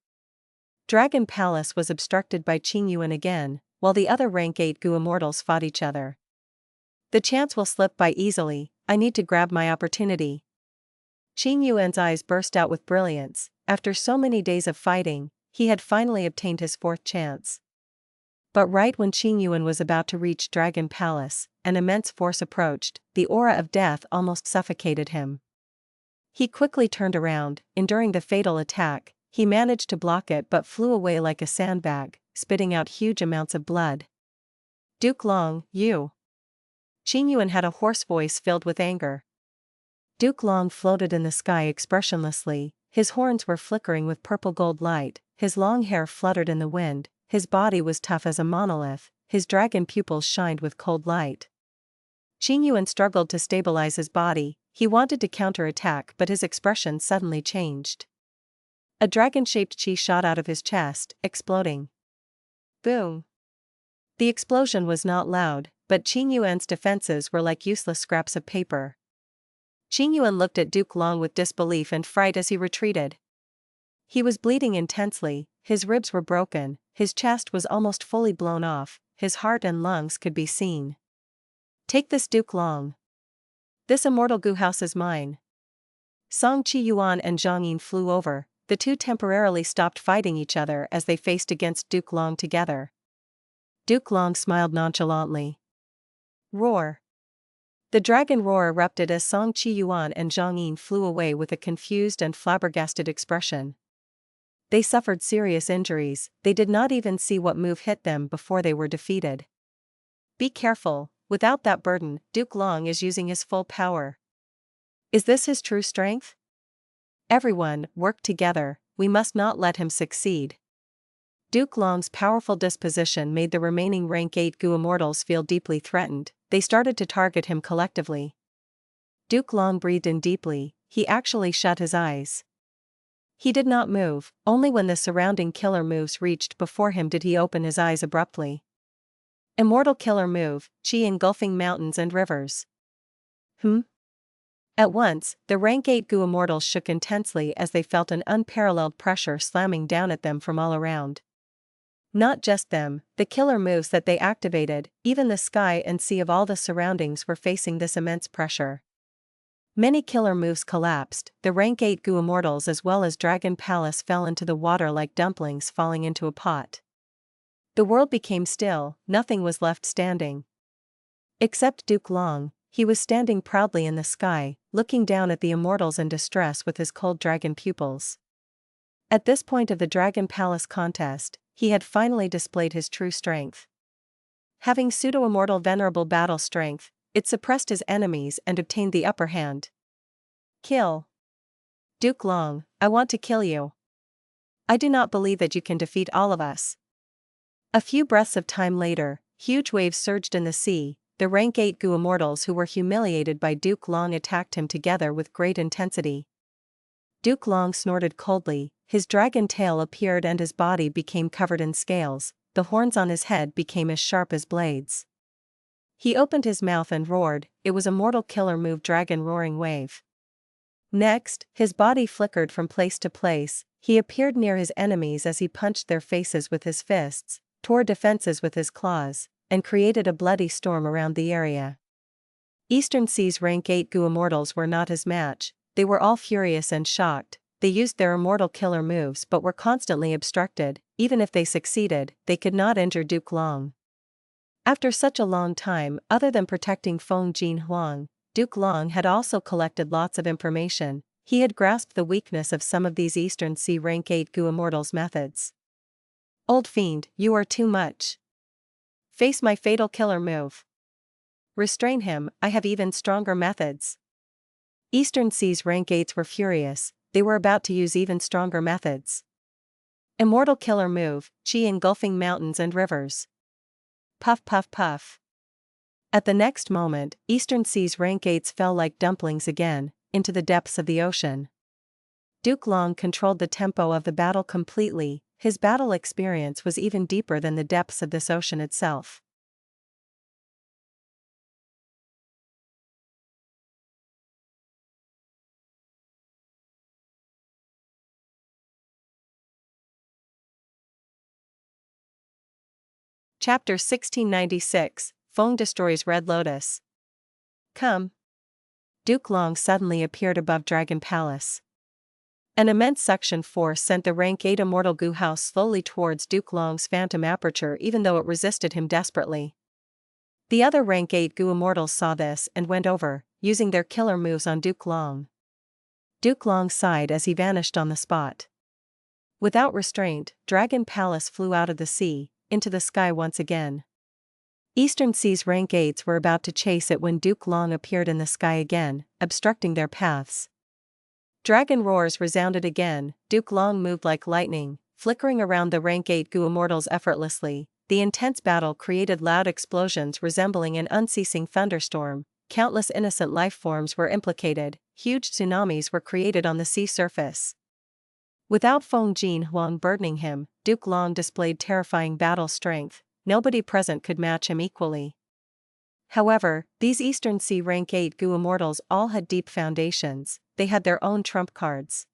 Dragon Palace was obstructed by Qing Yuan again, while the other rank 8 Gu immortals fought each other. The chance will slip by easily. I need to grab my opportunity. Qing Yuan's eyes burst out with brilliance. After so many days of fighting, he had finally obtained his 4th chance. But right when Qing Yuan was about to reach Dragon Palace, an immense force approached. The aura of death almost suffocated him. He quickly turned around. Enduring the fatal attack, he managed to block it but flew away like a sandbag, spitting out huge amounts of blood. Duke Long, you! Qing Yuan had a hoarse voice filled with anger. Duke Long floated in the sky expressionlessly. His horns were flickering with purple gold light, his long hair fluttered in the wind, his body was tough as a monolith, his dragon pupils shined with cold light. Qing Yuan struggled to stabilize his body. He wanted to counterattack, but his expression suddenly changed. A dragon-shaped qi shot out of his chest, exploding. Boom! The explosion was not loud, but Qing Yuan's defenses were like useless scraps of paper. Qing Yuan looked at Duke Long with disbelief and fright as he retreated. He was bleeding intensely, his ribs were broken, his chest was almost fully blown off, his heart and lungs could be seen. Take this Duke Long. This immortal Gu house is mine. Song Qi Yuan and Zhang Yin flew over. The two temporarily stopped fighting each other as they faced against Duke Long together. Duke Long smiled nonchalantly. Roar! The dragon roar erupted as Song Qi Yuan and Zhang Yin flew away with a confused and flabbergasted expression. They suffered serious injuries. They did not even see what move hit them before they were defeated. Be careful, without that burden, Duke Long is using his full power. Is this his true strength? Everyone, work together, we must not let him succeed. Duke Long's powerful disposition made the remaining rank 8 Gu immortals feel deeply threatened. They started to target him collectively. Duke Long breathed in deeply, he actually shut his eyes. He did not move, only when the surrounding killer moves reached before him did he open his eyes abruptly. Immortal killer move, chi engulfing mountains and rivers. At once, the rank 8 Gu immortals shook intensely as they felt an unparalleled pressure slamming down at them from all around. Not just them, the killer moves that they activated, even the sky and sea of all the surroundings were facing this immense pressure. Many killer moves collapsed, the rank 8 Gu immortals as well as Dragon Palace fell into the water like dumplings falling into a pot. The world became still, nothing was left standing. Except Duke Long, he was standing proudly in the sky, looking down at the immortals in distress with his cold dragon pupils. At this point of the Dragon Palace contest, he had finally displayed his true strength. Having pseudo-immortal Venerable battle strength, it suppressed his enemies and obtained the upper hand. Kill. Duke Long, I want to kill you. I do not believe that you can defeat all of us. A few breaths of time later, huge waves surged in the sea, the rank 8 Gu immortals who were humiliated by Duke Long attacked him together with great intensity. Duke Long snorted coldly, his dragon tail appeared and his body became covered in scales, the horns on his head became as sharp as blades. He opened his mouth and roared, it was a mortal killer move dragon roaring wave. Next, his body flickered from place to place, he appeared near his enemies as he punched their faces with his fists, tore defenses with his claws, and created a bloody storm around the area. Eastern Sea's rank 8 Gu immortals were not his match, they were all furious and shocked, they used their immortal killer moves but were constantly obstructed, even if they succeeded, they could not injure Duke Long. After such a long time, other than protecting Feng Jin Huang, Duke Long had also collected lots of information, he had grasped the weakness of some of these Eastern Sea rank 8 Gu immortals' methods. Old fiend, you are too much. Face my fatal killer move. Restrain him, I have even stronger methods. Eastern Sea's rank 8s were furious, they were about to use even stronger methods. Immortal killer move, chi engulfing mountains and rivers. Puff puff puff. At the next moment, Eastern Sea's rank 8s fell like dumplings again, into the depths of the ocean. Duke Long controlled the tempo of the battle completely, his battle experience was even deeper than the depths of this ocean itself. Chapter 1696, Feng destroys Red Lotus. Come. Duke Long suddenly appeared above Dragon Palace. An immense suction force sent the rank 8 Immortal Gu house slowly towards Duke Long's phantom aperture even though it resisted him desperately. The other rank 8 Gu immortals saw this and went over, using their killer moves on Duke Long. Duke Long sighed as he vanished on the spot. Without restraint, Dragon Palace flew out of the sea, into the sky once again. Eastern Sea's rank 8s were about to chase it when Duke Long appeared in the sky again, obstructing their paths. Dragon roars resounded again, Duke Long moved like lightning, flickering around the rank 8 Gu immortals effortlessly. The intense battle created loud explosions resembling an unceasing thunderstorm, countless innocent life forms were implicated, huge tsunamis were created on the sea surface. Without Feng Jin Huang burdening him, Duke Long displayed terrifying battle strength, nobody present could match him equally. However, these Eastern Sea rank 8 Gu immortals all had deep foundations, they had their own trump cards.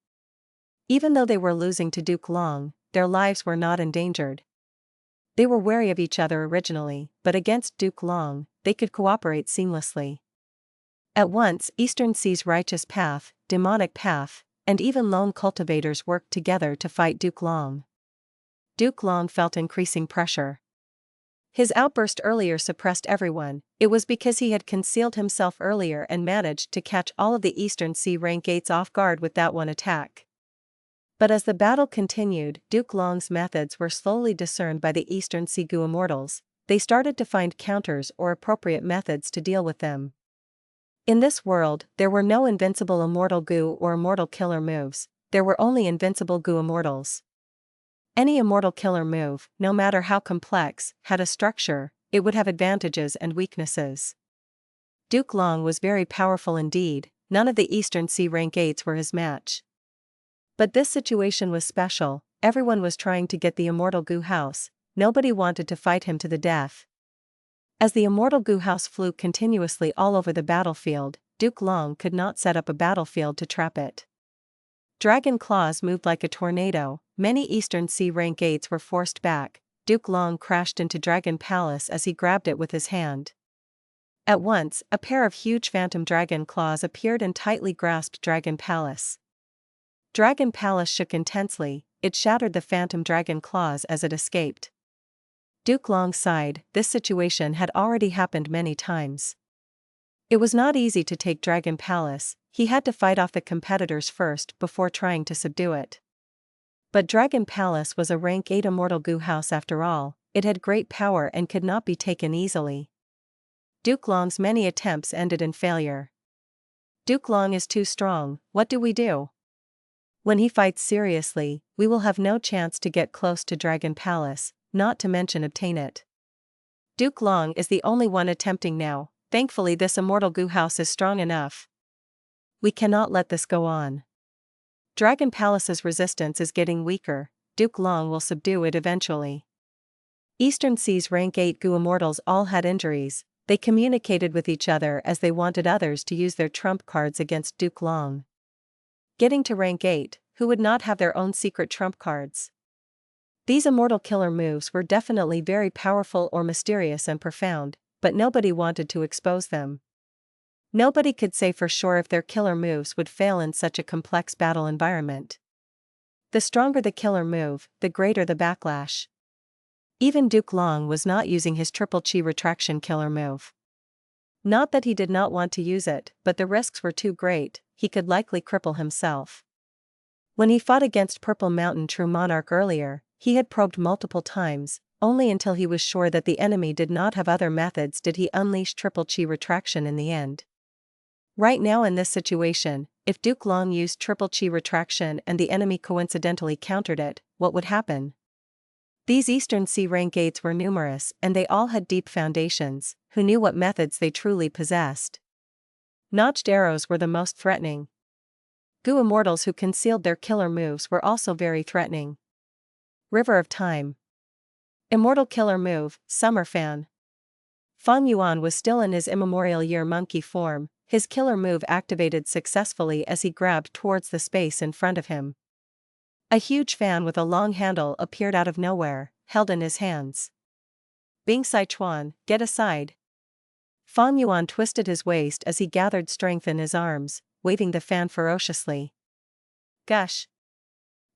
Even though they were losing to Duke Long, their lives were not endangered. They were wary of each other originally, but against Duke Long, they could cooperate seamlessly. At once, Eastern Sea's righteous path, demonic path, and even lone cultivators worked together to fight Duke Long. Duke Long felt increasing pressure. His outburst earlier suppressed everyone, it was because he had concealed himself earlier and managed to catch all of the Eastern Sea rank 8s off guard with that one attack. But as the battle continued, Duke Long's methods were slowly discerned by the Eastern Sea Gu immortals, they started to find counters or appropriate methods to deal with them. In this world, there were no invincible Immortal Gu or Immortal Killer moves, there were only invincible Gu immortals. Any Immortal Killer move, no matter how complex, had a structure, it would have advantages and weaknesses. Duke Long was very powerful indeed, none of the Eastern Sea rank 8s were his match. But this situation was special, everyone was trying to get the Immortal Gu house, nobody wanted to fight him to the death. As the Immortal Gu house flew continuously all over the battlefield, Duke Long could not set up a battlefield to trap it. Dragon claws moved like a tornado, many Eastern Sea rank 8s were forced back, Duke Long crashed into Dragon Palace as he grabbed it with his hand. At once, a pair of huge phantom dragon claws appeared and tightly grasped Dragon Palace. Dragon Palace shook intensely, it shattered the phantom dragon claws as it escaped. Duke Long sighed, this situation had already happened many times. It was not easy to take Dragon Palace, he had to fight off the competitors first before trying to subdue it. But Dragon Palace was a rank 8 Immortal Gu house after all, it had great power and could not be taken easily. Duke Long's many attempts ended in failure. Duke Long is too strong, what do we do? When he fights seriously, we will have no chance to get close to Dragon Palace, not to mention obtain it. Duke Long is the only one attempting now, thankfully this Immortal Gu house is strong enough. We cannot let this go on. Dragon Palace's resistance is getting weaker, Duke Long will subdue it eventually. Eastern Sea's rank 8 Gu Immortals all had injuries, they communicated with each other as they wanted others to use their trump cards against Duke Long. Getting to rank 8, who would not have their own secret trump cards? These immortal killer moves were definitely very powerful or mysterious and profound, but nobody wanted to expose them. Nobody could say for sure if their killer moves would fail in such a complex battle environment. The stronger the killer move, the greater the backlash. Even Duke Long was not using his triple chi retraction killer move. Not that he did not want to use it, but the risks were too great, he could likely cripple himself. When he fought against Purple Mountain True Monarch earlier, he had probed multiple times, only until he was sure that the enemy did not have other methods did he unleash triple chi retraction in the end. Right now in this situation, if Duke Long used triple chi retraction and the enemy coincidentally countered it, what would happen? These Eastern Sea rank 8s were numerous and they all had deep foundations, who knew what methods they truly possessed. Notched arrows were the most threatening. Gu Immortals who concealed their killer moves were also very threatening. River of Time. Immortal killer move, Summer Fan. Feng Yuan was still in his immemorial year monkey form, his killer move activated successfully as he grabbed towards the space in front of him. A huge fan with a long handle appeared out of nowhere, held in his hands. Bing Sichuan, get aside. Feng Yuan twisted his waist as he gathered strength in his arms, waving the fan ferociously. Gush!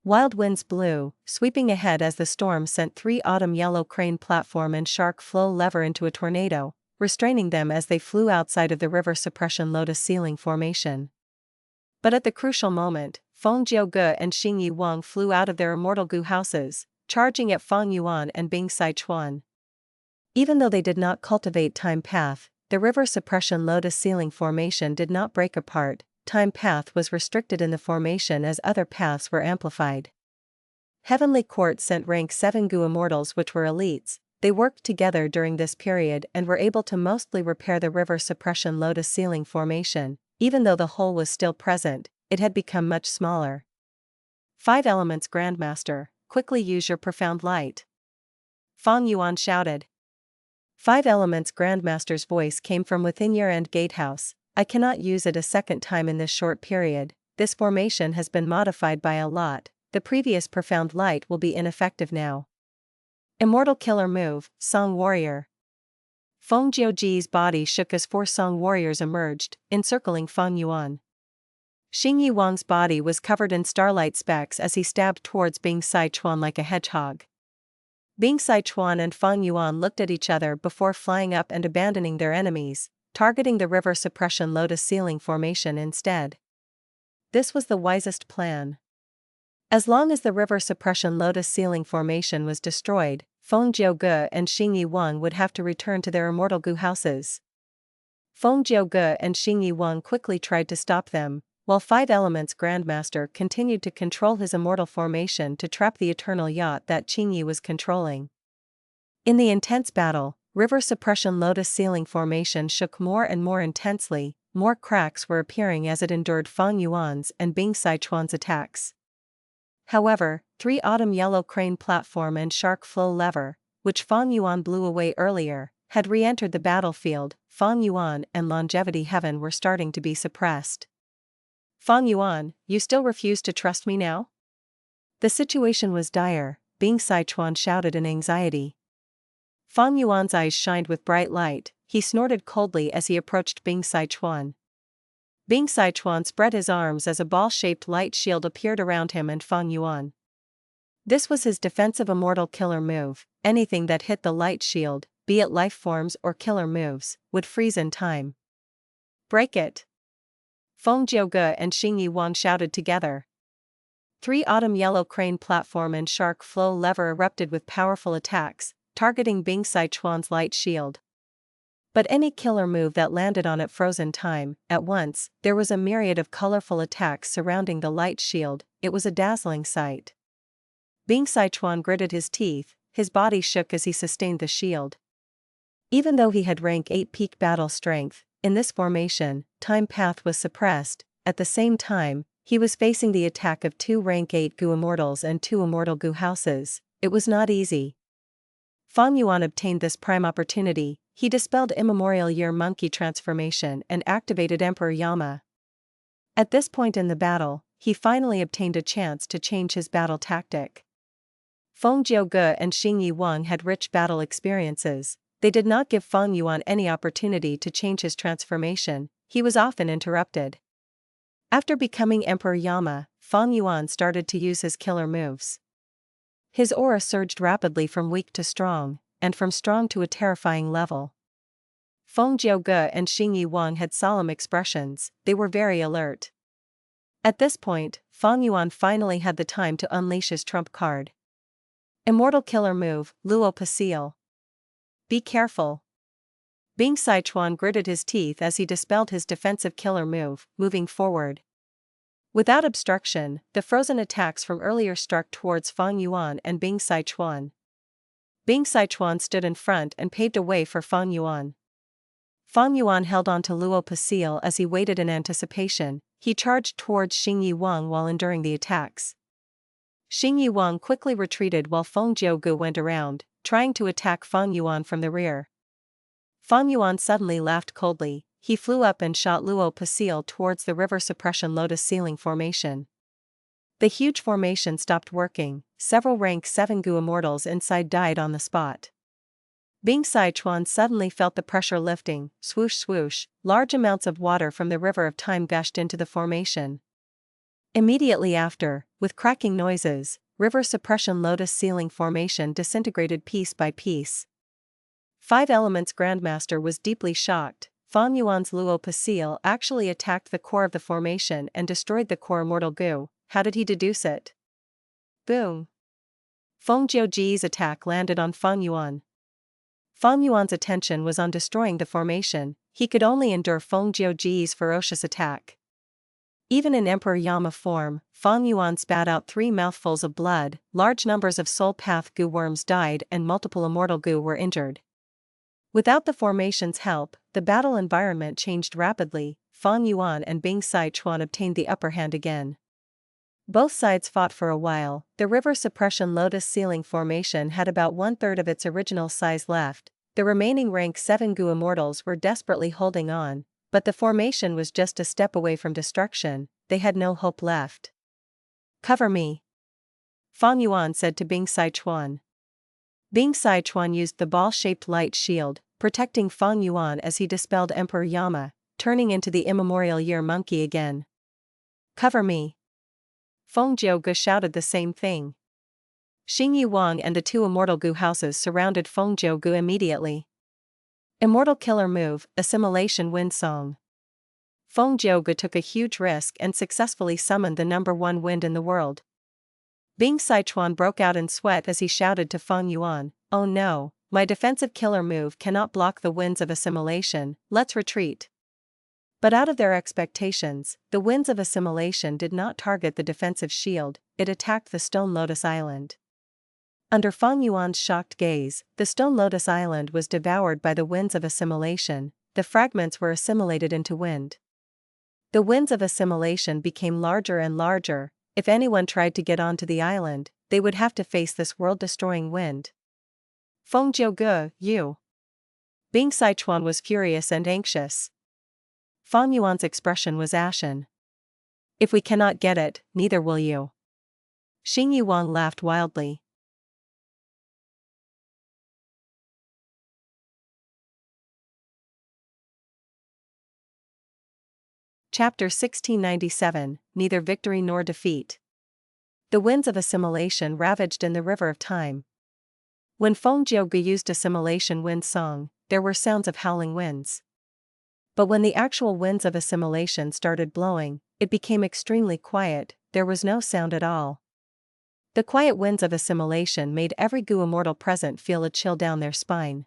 Wild winds blew, sweeping ahead as the storm sent 3 autumn yellow crane platform and shark flow lever into a tornado, restraining them as they flew outside of the river suppression Lotus ceiling formation. But at the crucial moment, Feng Gu and Xingyi Wang flew out of their Immortal Gu houses, charging at Feng Yuan and Bing Sichuan. Even though they did not cultivate Time Path, the river suppression Lotus ceiling formation did not break apart. Time Path was restricted in the formation as other paths were amplified. Heavenly Court sent rank 7 Gu Immortals which were elites, they worked together during this period and were able to mostly repair the river suppression Lotus ceiling formation, even though the hole was still present, it had become much smaller. 5 Elements Grandmaster, quickly use your profound light. Feng Yuan shouted. 5 Elements Grandmaster's voice came from within your end gatehouse. I cannot use it a second time in this short period, this formation has been modified by a lot, the previous profound light will be ineffective now. Immortal killer move, Song Warrior. Feng Jiuji's body shook as 4 Song Warriors emerged, encircling Feng Yuan. Xingyi Wang's body was covered in starlight specks as he stabbed towards Bing Sichuan like a hedgehog. Bing Sichuan and Feng Yuan looked at each other before flying up and abandoning their enemies, targeting the river suppression Lotus ceiling formation instead. This was the wisest plan. As long as the river suppression Lotus ceiling formation was destroyed, Feng Gu and Xingyi Wang would have to return to their Immortal Gu houses. Feng Gu and Xingyi Wang quickly tried to stop them, while 5 Elements Grandmaster continued to control his immortal formation to trap the eternal yacht that Qingyi was controlling. In the intense battle, river suppression Lotus ceiling formation shook more and more intensely, more cracks were appearing as it endured Feng Yuan's and Bing Sichuan's attacks. However, 3 autumn yellow crane platform and shark flow lever, which Feng Yuan blew away earlier, had re-entered the battlefield. Feng Yuan and Longevity-Heaven were starting to be suppressed. Feng Yuan, you still refuse to trust me now? The situation was dire, Bing Sichuan shouted in anxiety. Feng Yuan's eyes shined with bright light, he snorted coldly as he approached Bing Sichuan. Bing Sichuan spread his arms as a ball-shaped light shield appeared around him and Feng Yuan. This was his defensive immortal killer move. Anything that hit the light shield, be it life forms or killer moves, would freeze in time. Break it! Feng Gu and Xingyi Wang shouted together. 3 autumn yellow crane platform and shark flow lever erupted with powerful attacks, targeting Bing Sichuan's light shield. But any killer move that landed on it froze in time. At once, there was a myriad of colorful attacks surrounding the light shield. It was a dazzling sight. Bing Sichuan gritted his teeth, his body shook as he sustained the shield. Even though he had rank 8 peak battle strength, in this formation, time path was suppressed. At the same time, he was facing the attack of 2 rank 8 Gu Immortals and 2 Immortal Gu houses. It was not easy. Feng Yuan obtained this prime opportunity. He dispelled Immemorial Year Monkey transformation and activated Emperor Yama. At this point in the battle, he finally obtained a chance to change his battle tactic. Feng Gu and Xingyi Wang had rich battle experiences. They did not give Feng Yuan any opportunity to change his transformation. He was often interrupted. After becoming Emperor Yama, Feng Yuan started to use his killer moves. His aura surged rapidly from weak to strong, and from strong to a terrifying level. Feng Gu and Xingyi Wang had solemn expressions, they were very alert. At this point, Feng Yuan finally had the time to unleash his trump card. Immortal killer move, Luo Pasil. Be careful. Bing Sichuan gritted his teeth as he dispelled his defensive killer move, moving forward. Without obstruction, the frozen attacks from earlier struck towards Feng Yuan and Bing Sichuan. Bing Sichuan stood in front and paved a way for Feng Yuan. Feng Yuan held on to Luo Pasil as he waited in anticipation. He charged towards Xingyi Wang while enduring the attacks. Xingyi Wang quickly retreated while Feng Gu went around, trying to attack Feng Yuan from the rear. Feng Yuan suddenly laughed coldly. He flew up and shot Luo Pasil towards the river suppression Lotus ceiling formation. The huge formation stopped working. Several rank 7 Gu Immortals inside died on the spot. Bing Sichuan suddenly felt the pressure lifting. Swoosh swoosh, large amounts of water from the river of time gushed into the formation. Immediately after, with cracking noises, river suppression Lotus ceiling formation disintegrated piece by piece. 5 Elements Grandmaster was deeply shocked. Feng Yuan's Luo Pasil actually attacked the core of the formation and destroyed the core Immortal Gu. How did he deduce it? Boom! Feng Jiuji's attack landed on Feng Yuan. Feng Yuan's attention was on destroying the formation. He could only endure Feng Jiuji's ferocious attack. Even in Emperor Yama form, Feng Yuan spat out 3 mouthfuls of blood. Large numbers of soul path Gu worms died and multiple Immortal Gu were injured. Without the formation's help, the battle environment changed rapidly. Feng Yuan and Bing Sichuan obtained the upper hand again. Both sides fought for a while. The river suppression Lotus ceiling formation had about 1/3 of its original size left. The remaining rank 7 Gu Immortals were desperately holding on, but the formation was just a step away from destruction. They had no hope left. Cover me, Feng Yuan said to Bing Sichuan. Bing Sichuan used the ball-shaped light shield, protecting Feng Yuan as he dispelled Emperor Yama, turning into the Immemorial Year Monkey again. Cover me. Feng Gu shouted the same thing. Xingyi Wang and the 2 Immortal Gu houses surrounded Feng Gu immediately. Immortal killer move, Assimilation Wind Song. Feng Gu took a huge risk and successfully summoned the #1 wind in the world. Bing Sichuan broke out in sweat as he shouted to Feng Yuan, "Oh no, my defensive killer move cannot block the winds of assimilation, let's retreat." But out of their expectations, the winds of assimilation did not target the defensive shield, it attacked the stone Lotus Island. Under Feng Yuan's shocked gaze, the stone Lotus Island was devoured by the winds of assimilation. The fragments were assimilated into wind. The winds of assimilation became larger and larger. If anyone tried to get onto the island, they would have to face this world-destroying wind. Feng Gu, you. Bing Sichuan was furious and anxious. Feng Yuan's expression was ashen. If we cannot get it, neither will you. Xing Yuan laughed wildly. Chapter 1697, Neither Victory Nor Defeat. The winds of assimilation ravaged in the river of time. When Feng Gu used assimilation wind song, there were sounds of howling winds. But when the actual winds of assimilation started blowing, it became extremely quiet. There was no sound at all. The quiet winds of assimilation made every Gu immortal present feel a chill down their spine.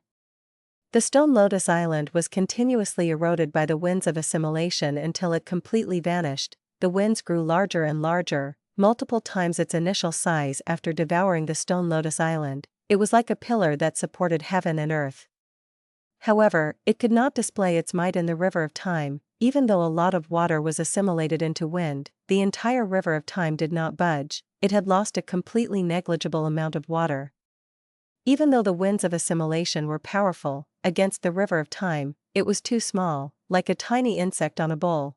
The stone Lotus Island was continuously eroded by the winds of assimilation until it completely vanished. The winds grew larger and larger, multiple times its initial size after devouring the stone Lotus Island. It was like a pillar that supported heaven and earth. However, it could not display its might in the river of time. Even though a lot of water was assimilated into wind, the entire river of time did not budge. It had lost a completely negligible amount of water. Even though the winds of assimilation were powerful, against the river of time, it was too small, like a tiny insect on a bowl.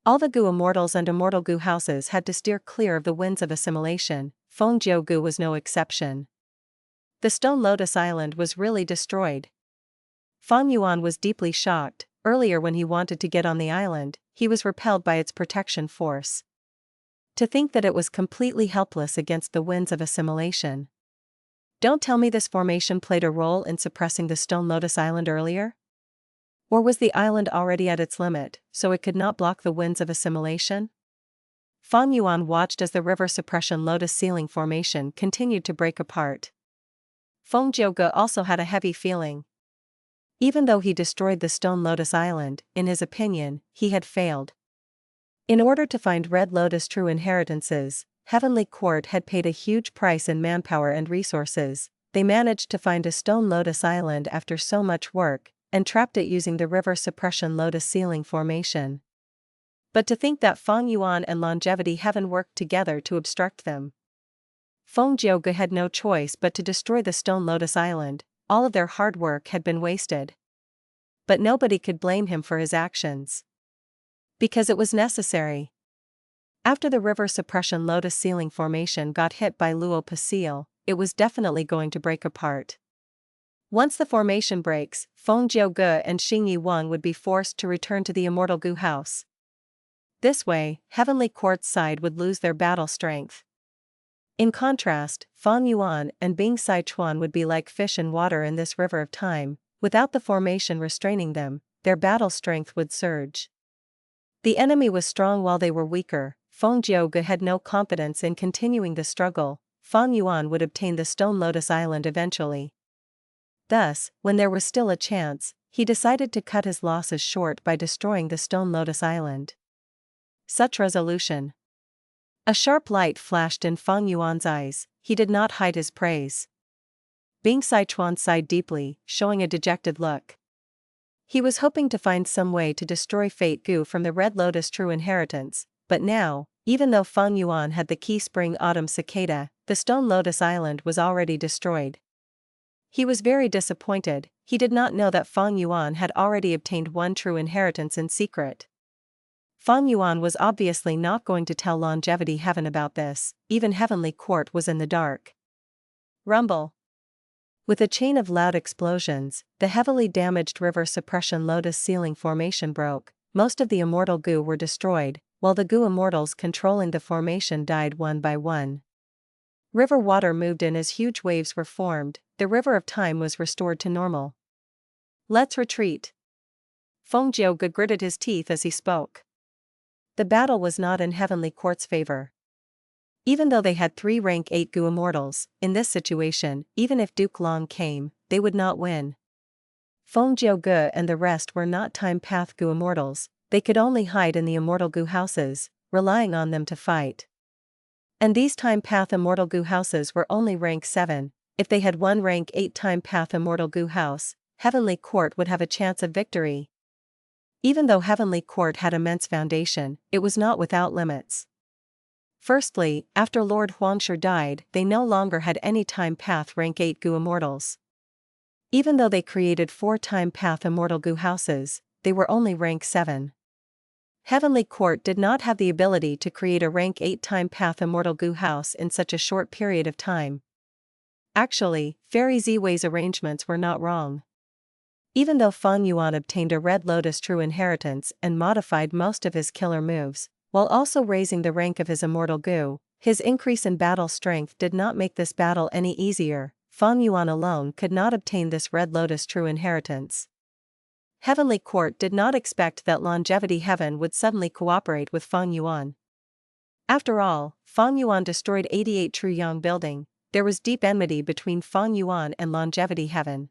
All the Gu immortals and immortal Gu houses had to steer clear of the winds of assimilation. Feng Gu was no exception. The stone Lotus Island was really destroyed. Feng Yuan was deeply shocked. Earlier, when he wanted to get on the island, he was repelled by its protection force. To think that it was completely helpless against the winds of assimilation. Don't tell me this formation played a role in suppressing the stone Lotus Island earlier? Or was the island already at its limit, so it could not block the winds of assimilation? Feng Yuan watched as the river suppression Lotus ceiling formation continued to break apart. Feng Gu also had a heavy feeling. Even though he destroyed the stone Lotus Island, in his opinion, he had failed. In order to find Red Lotus true inheritances, Heavenly Court had paid a huge price in manpower and resources. They managed to find a stone Lotus Island after so much work, and trapped it using the river suppression Lotus ceiling formation. But to think that Feng Yuan and Longevity Heaven worked together to obstruct them. Feng Gu had no choice but to destroy the stone Lotus Island. All of their hard work had been wasted. But nobody could blame him for his actions. Because it was necessary. After the river suppression Lotus ceiling formation got hit by Luo Pasil, it was definitely going to break apart. Once the formation breaks, Feng Gu and Xing Yuan would be forced to return to the Immortal Gu house. This way, Heavenly Court's side would lose their battle strength. In contrast, Feng Yuan and Bing Sichuan would be like fish in water in this river of time. Without the formation restraining them, their battle strength would surge. The enemy was strong while they were weaker. Feng Gu had no confidence in continuing the struggle. Feng Yuan would obtain the stone Lotus Island eventually. Thus, when there was still a chance, he decided to cut his losses short by destroying the stone Lotus Island. Such resolution. A sharp light flashed in Feng Yuan's eyes. He did not hide his praise. Bing Sichuan sighed deeply, showing a dejected look. He was hoping to find some way to destroy Fate Gu from the Red Lotus true inheritance, but now, even though Feng Yuan had the key spring autumn cicada, the stone Lotus Island was already destroyed. He was very disappointed. He did not know that Feng Yuan had already obtained one true inheritance in secret. Feng Yuan was obviously not going to tell Longevity Heaven about this. Even Heavenly Court was in the dark. Rumble. With a chain of loud explosions, the heavily damaged river suppression Lotus ceiling formation broke. Most of the Immortal Gu were destroyed, while the Gu immortals controlling the formation died one by one. River water moved in as huge waves were formed. The river of time was restored to normal. Let's retreat. Feng Gu gritted his teeth as he spoke. The battle was not in Heavenly Court's favor. Even though they had 3 rank 8 Gu immortals, in this situation, even if Duke Long came, they would not win. Feng Gu and the rest were not Time Path Gu immortals. They could only hide in the Immortal Gu houses, relying on them to fight. And these Time Path Immortal Gu houses were only rank 7, if they had one rank 8 Time Path Immortal Gu house, Heavenly Court would have a chance of victory. Even though Heavenly Court had immense foundation, it was not without limits. Firstly, after Lord Huangshi died, they no longer had any Time Path rank 8 Gu immortals. Even though they created 4 Time Path Immortal Gu houses, they were only rank 7. Heavenly Court did not have the ability to create a rank 8 Time Path Immortal Gu house in such a short period of time. Actually, Fairy Ziwei's arrangements were not wrong. Even though Feng Yuan obtained a Red Lotus true inheritance and modified most of his killer moves, while also raising the rank of his Immortal Gu, his increase in battle strength did not make this battle any easier. Feng Yuan alone could not obtain this Red Lotus true inheritance. Heavenly Court did not expect that Longevity Heaven would suddenly cooperate with Feng Yuan. After all, Feng Yuan destroyed 88 True Yang building. There was deep enmity between Feng Yuan and Longevity Heaven.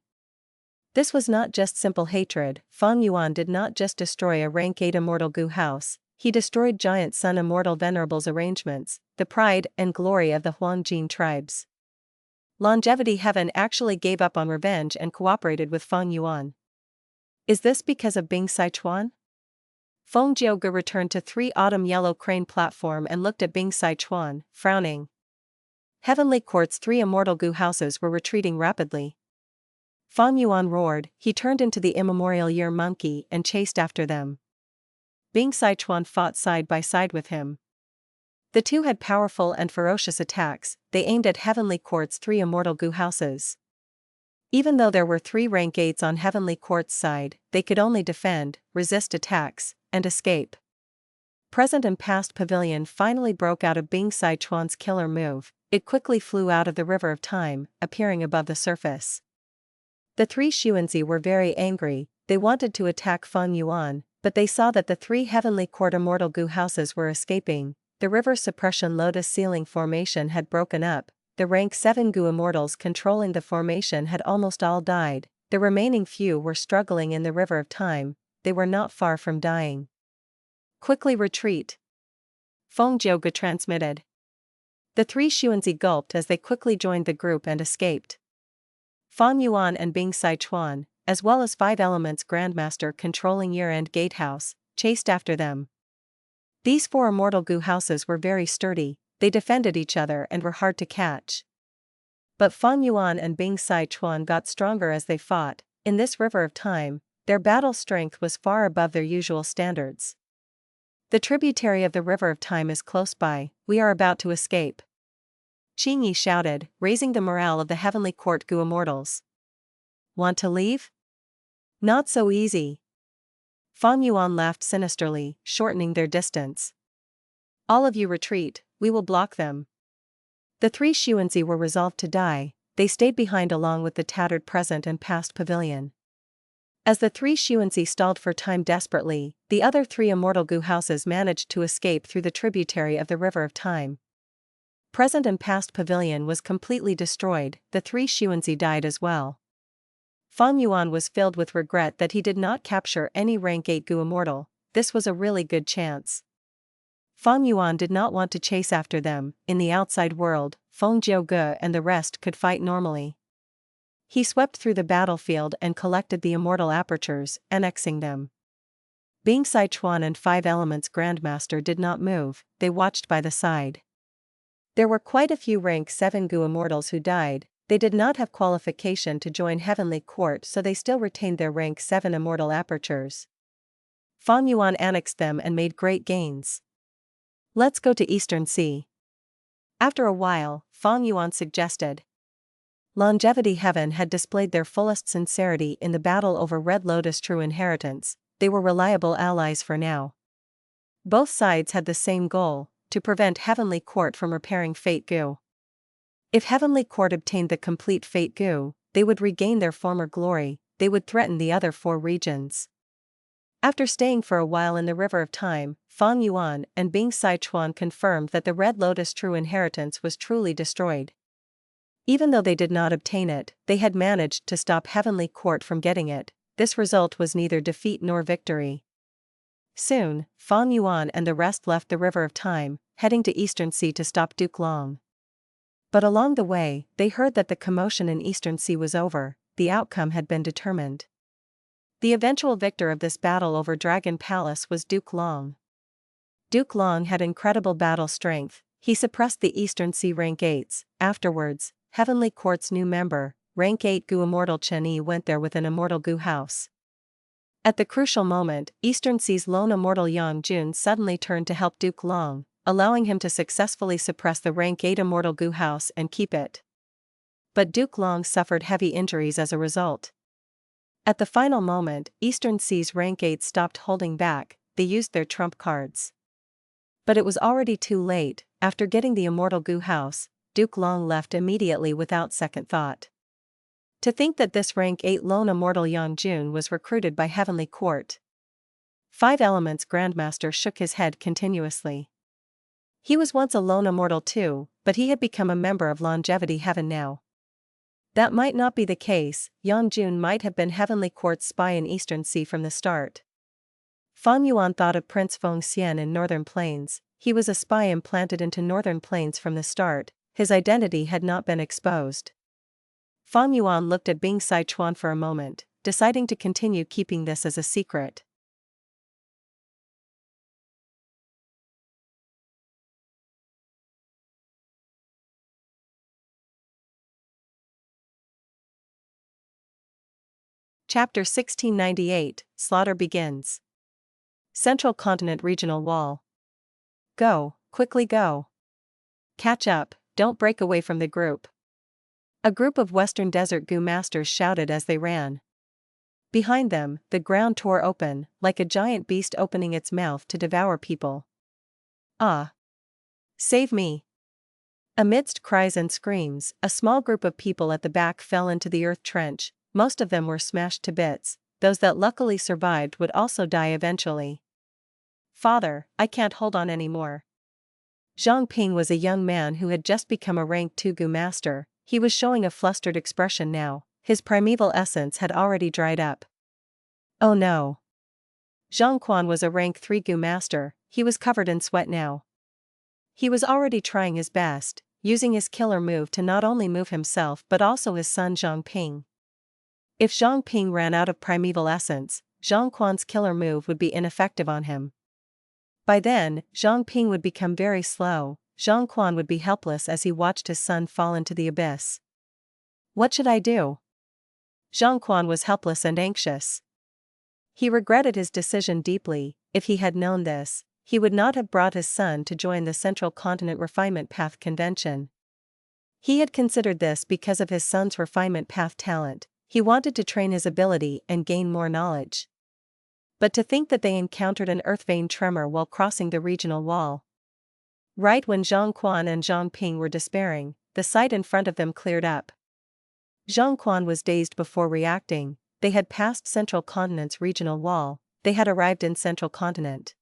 This was not just simple hatred. Feng Yuan did not just destroy a rank 8 Immortal Gu house, he destroyed Giant Sun Immortal Venerable's arrangements, the pride and glory of the Huangjin tribes. Longevity Heaven actually gave up on revenge and cooperated with Feng Yuan. Is this because of Bing Sichuan? Feng Jiuge returned to 3 Autumn Yellow Crane platform and looked at Bing Sichuan, frowning. Heavenly Court's 3 Immortal Gu houses were retreating rapidly. Feng Yuan roared, he turned into the immemorial year monkey and chased after them. Bing Sichuan fought side by side with him. The two had powerful and ferocious attacks. They aimed at Heavenly Court's 3 Immortal Gu houses. Even though there were 3 rank 8s on Heavenly Court's side, they could only defend, resist attacks, and escape. Present and Past Pavilion finally broke out of Bing Sichuan's killer move. It quickly flew out of the River of Time, appearing above the surface. The 3 Xuanzi were very angry. They wanted to attack Feng Yuan, but they saw that the 3 Heavenly Court Immortal Gu houses were escaping. The River Suppression Lotus Ceiling formation had broken up. The rank 7 Gu immortals controlling the formation had almost all died. The remaining few were struggling in the River of Time. They were not far from dying. Quickly retreat, Feng Jiuge transmitted. The 3 Xuanzi gulped as they quickly joined the group and escaped. Feng Yuan and Bing Sichuan, as well as 5 Elements Grandmaster controlling Year-End Gatehouse, chased after them. These 4 Immortal Gu houses were very sturdy, they defended each other and were hard to catch. But Feng Yuan and Bing Sichuan got stronger as they fought. In this River of Time, their battle strength was far above their usual standards. The tributary of the River of Time is close by, we are about to escape. Qingyi shouted, raising the morale of the Heavenly Court Gu immortals. Want to leave? Not so easy. Feng Yuan laughed sinisterly, shortening their distance. All of you retreat, we will block them. The 3 Xuanzi were resolved to die. They stayed behind along with the tattered Present and Past Pavilion. As the 3 Xuanzi stalled for time desperately, the other 3 Immortal Gu houses managed to escape through the tributary of the River of Time. Present and Past Pavilion was completely destroyed. The 3 Xuanzi died as well. Feng Yuan was filled with regret that he did not capture any rank 8 Gu immortal. This was a really good chance. Feng Yuan did not want to chase after them. In the outside world, Feng Jiuge and the rest could fight normally. He swept through the battlefield and collected the immortal apertures, annexing them. Bing Sichuan and 5 Elements Grandmaster did not move, they watched by the side. There were quite a few rank 7 Gu immortals who died. They did not have qualification to join Heavenly Court, so they still retained their rank 7 immortal apertures. Feng Yuan annexed them and made great gains. Let's go to Eastern Sea. After a while, Feng Yuan suggested. Longevity Heaven had displayed their fullest sincerity in the battle over Red Lotus True Inheritance. They were reliable allies for now. Both sides had the same goal, to prevent Heavenly Court from repairing Fate Gu. If Heavenly Court obtained the complete Fate Gu, they would regain their former glory. They would threaten the other 4 regions. After staying for a while in the River of Time, Feng Yuan and Bing Sichuan confirmed that the Red Lotus True Inheritance was truly destroyed. Even though they did not obtain it, they had managed to stop Heavenly Court from getting it. This result was neither defeat nor victory. Soon, Feng Yuan and the rest left the River of Time. heading to Eastern Sea to stop Duke Long. But along the way, they heard that the commotion in Eastern Sea was over, the outcome had been determined. The eventual victor of this battle over Dragon Palace was Duke Long. Duke Long had incredible battle strength. He suppressed the Eastern Sea Rank 8s. Afterwards, Heavenly Court's new member, Rank 8 Gu Immortal Chen Yi went there with an Immortal Gu house. At the crucial moment, Eastern Sea's lone Immortal Yang Jun suddenly turned to help Duke Long, allowing him to successfully suppress the Rank 8 Immortal Gu house and keep it. But Duke Long suffered heavy injuries as a result. At the final moment, Eastern Sea's Rank 8 stopped holding back, they used their trump cards. But it was already too late. After getting the Immortal Gu house, Duke Long left immediately without second thought. To think that this Rank 8 lone Immortal Yang Jun was recruited by Heavenly Court. Five Elements Grandmaster shook his head continuously. He was once a lone Immortal too, but he had become a member of Longevity Heaven now. That might not be the case. Yang Jun might have been Heavenly Court's spy in Eastern Sea from the start. Fang Yuan thought of Prince Feng Xian in Northern Plains. He was a spy implanted into Northern Plains from the start, his identity had not been exposed. Fang Yuan looked at Bing Sichuan for a moment, deciding to continue keeping this as a secret. Chapter 1698, Slaughter Begins. Central Continent Regional Wall. Go, quickly go. Catch up, don't break away from the group. A group of Western Desert Gu masters shouted as they ran. Behind them, the ground tore open, like a giant beast opening its mouth to devour people. Ah! Save me! Amidst cries and screams, a small group of people at the back fell into the earth trench. Most of them were smashed to bits. Those that luckily survived would also die eventually. Father, I can't hold on anymore. Zhang Ping was a young man who had just become a rank 2 Gu master. He was showing a flustered expression now. His primeval essence had already dried up. Oh no. Zhang Quan was a rank 3 Gu master. He was covered in sweat now. He was already trying his best, using his killer move to not only move himself but also his son Zhang Ping. If Zhang Ping ran out of primeval essence, Zhang Quan's killer move would be ineffective on him. By then, Zhang Ping would become very slow. Zhang Quan would be helpless as he watched his son fall into the abyss. What should I do? Zhang Quan was helpless and anxious. He regretted his decision deeply. If he had known this, he would not have brought his son to join the Central Continent Refinement Path Convention. He had considered this because of his son's refinement path talent. He wanted to train his ability and gain more knowledge. But to think that they encountered an earth vein tremor while crossing the regional wall. Right when Zhang Quan and Zhang Ping were despairing, the sight in front of them cleared up. Zhang Quan was dazed before reacting. They had passed Central Continent's regional wall. They had arrived in Central Continent.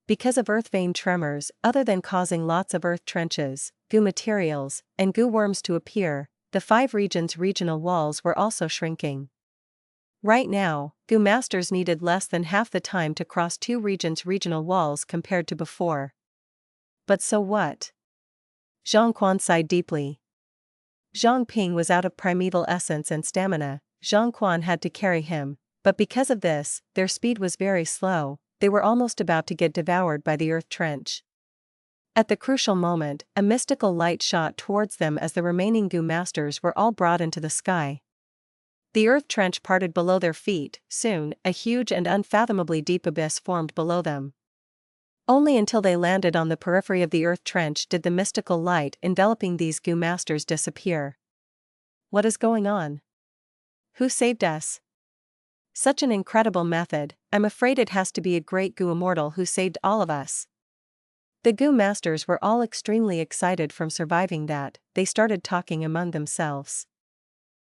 Because of earth vein tremors, other than causing lots of earth trenches, goo materials, and goo worms to appear, the 5 regions' regional walls were also shrinking. Right now, Gu masters needed less than half the time to cross 2 regions' regional walls compared to before. But so what? Zhang Quan sighed deeply. Zhang Ping was out of primeval essence and stamina. Zhang Quan had to carry him, but because of this, their speed was very slow. They were almost about to get devoured by the earth trench. At the crucial moment, a mystical light shot towards them as the remaining Gu masters were all brought into the sky. The earth trench parted below their feet. Soon, a huge and unfathomably deep abyss formed below them. Only until they landed on the periphery of the earth trench did the mystical light enveloping these Gu masters disappear. What is going on? Who saved us? Such an incredible method. I'm afraid it has to be a great Gu immortal who saved all of us. The Gu masters were all extremely excited from surviving that. They started talking among themselves.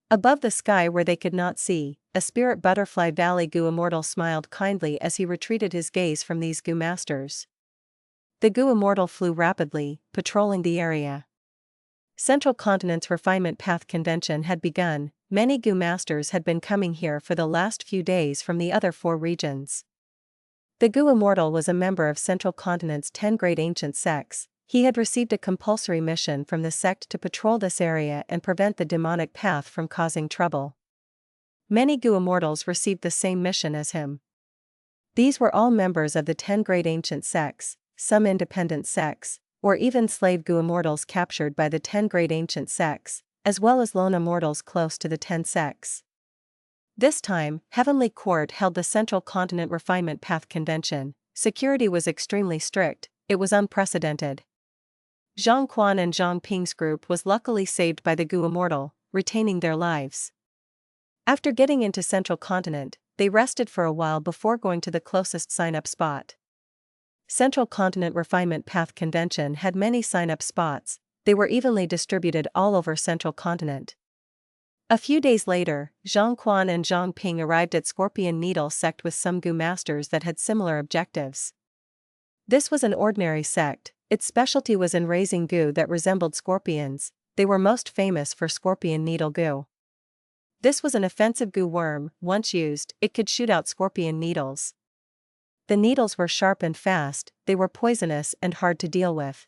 Above the sky where they could not see, a spirit butterfly valley Gu immortal smiled kindly as he retreated his gaze from these Gu masters. The Gu immortal flew rapidly, patrolling the area. Central Continent's Refinement Path Convention had begun. Many Gu masters had been coming here for the last few days from the other 4 regions. The Gu Immortal was a member of Central Continent's 10 great ancient sects. He had received a compulsory mission from the sect to patrol this area and prevent the demonic path from causing trouble. Many Gu Immortals received the same mission as him. These were all members of the 10 great ancient sects, some independent sects, or even slave Gu Immortals captured by the 10 great ancient sects, as well as lone immortals close to the 10 sects. This time, Heavenly Court held the Central Continent Refinement Path Convention. Security was extremely strict, it was unprecedented. Zhang Quan and Zhang Ping's group was luckily saved by the Gu Immortal, retaining their lives. After getting into Central Continent, they rested for a while before going to the closest sign-up spot. Central Continent Refinement Path Convention had many sign-up spots, they were evenly distributed all over Central Continent. A few days later, Zhang Quan and Zhang Ping arrived at Scorpion Needle sect with some Gu masters that had similar objectives. This was an ordinary sect, its specialty was in raising Gu that resembled scorpions, they were most famous for Scorpion Needle Gu. This was an offensive Gu worm, once used, it could shoot out scorpion needles. The needles were sharp and fast, they were poisonous and hard to deal with.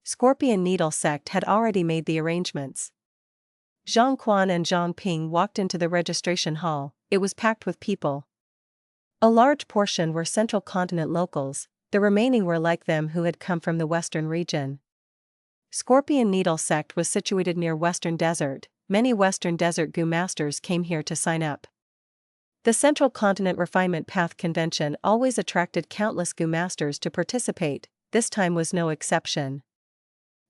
Scorpion Needle sect had already made the arrangements. Zhang Quan and Zhang Ping walked into the registration hall, it was packed with people. A large portion were Central Continent locals, the remaining were like them who had come from the Western region. Scorpion Needle sect was situated near Western Desert, many Western Desert Gu masters came here to sign up. The Central Continent Refinement Path Convention always attracted countless Gu masters to participate, this time was no exception.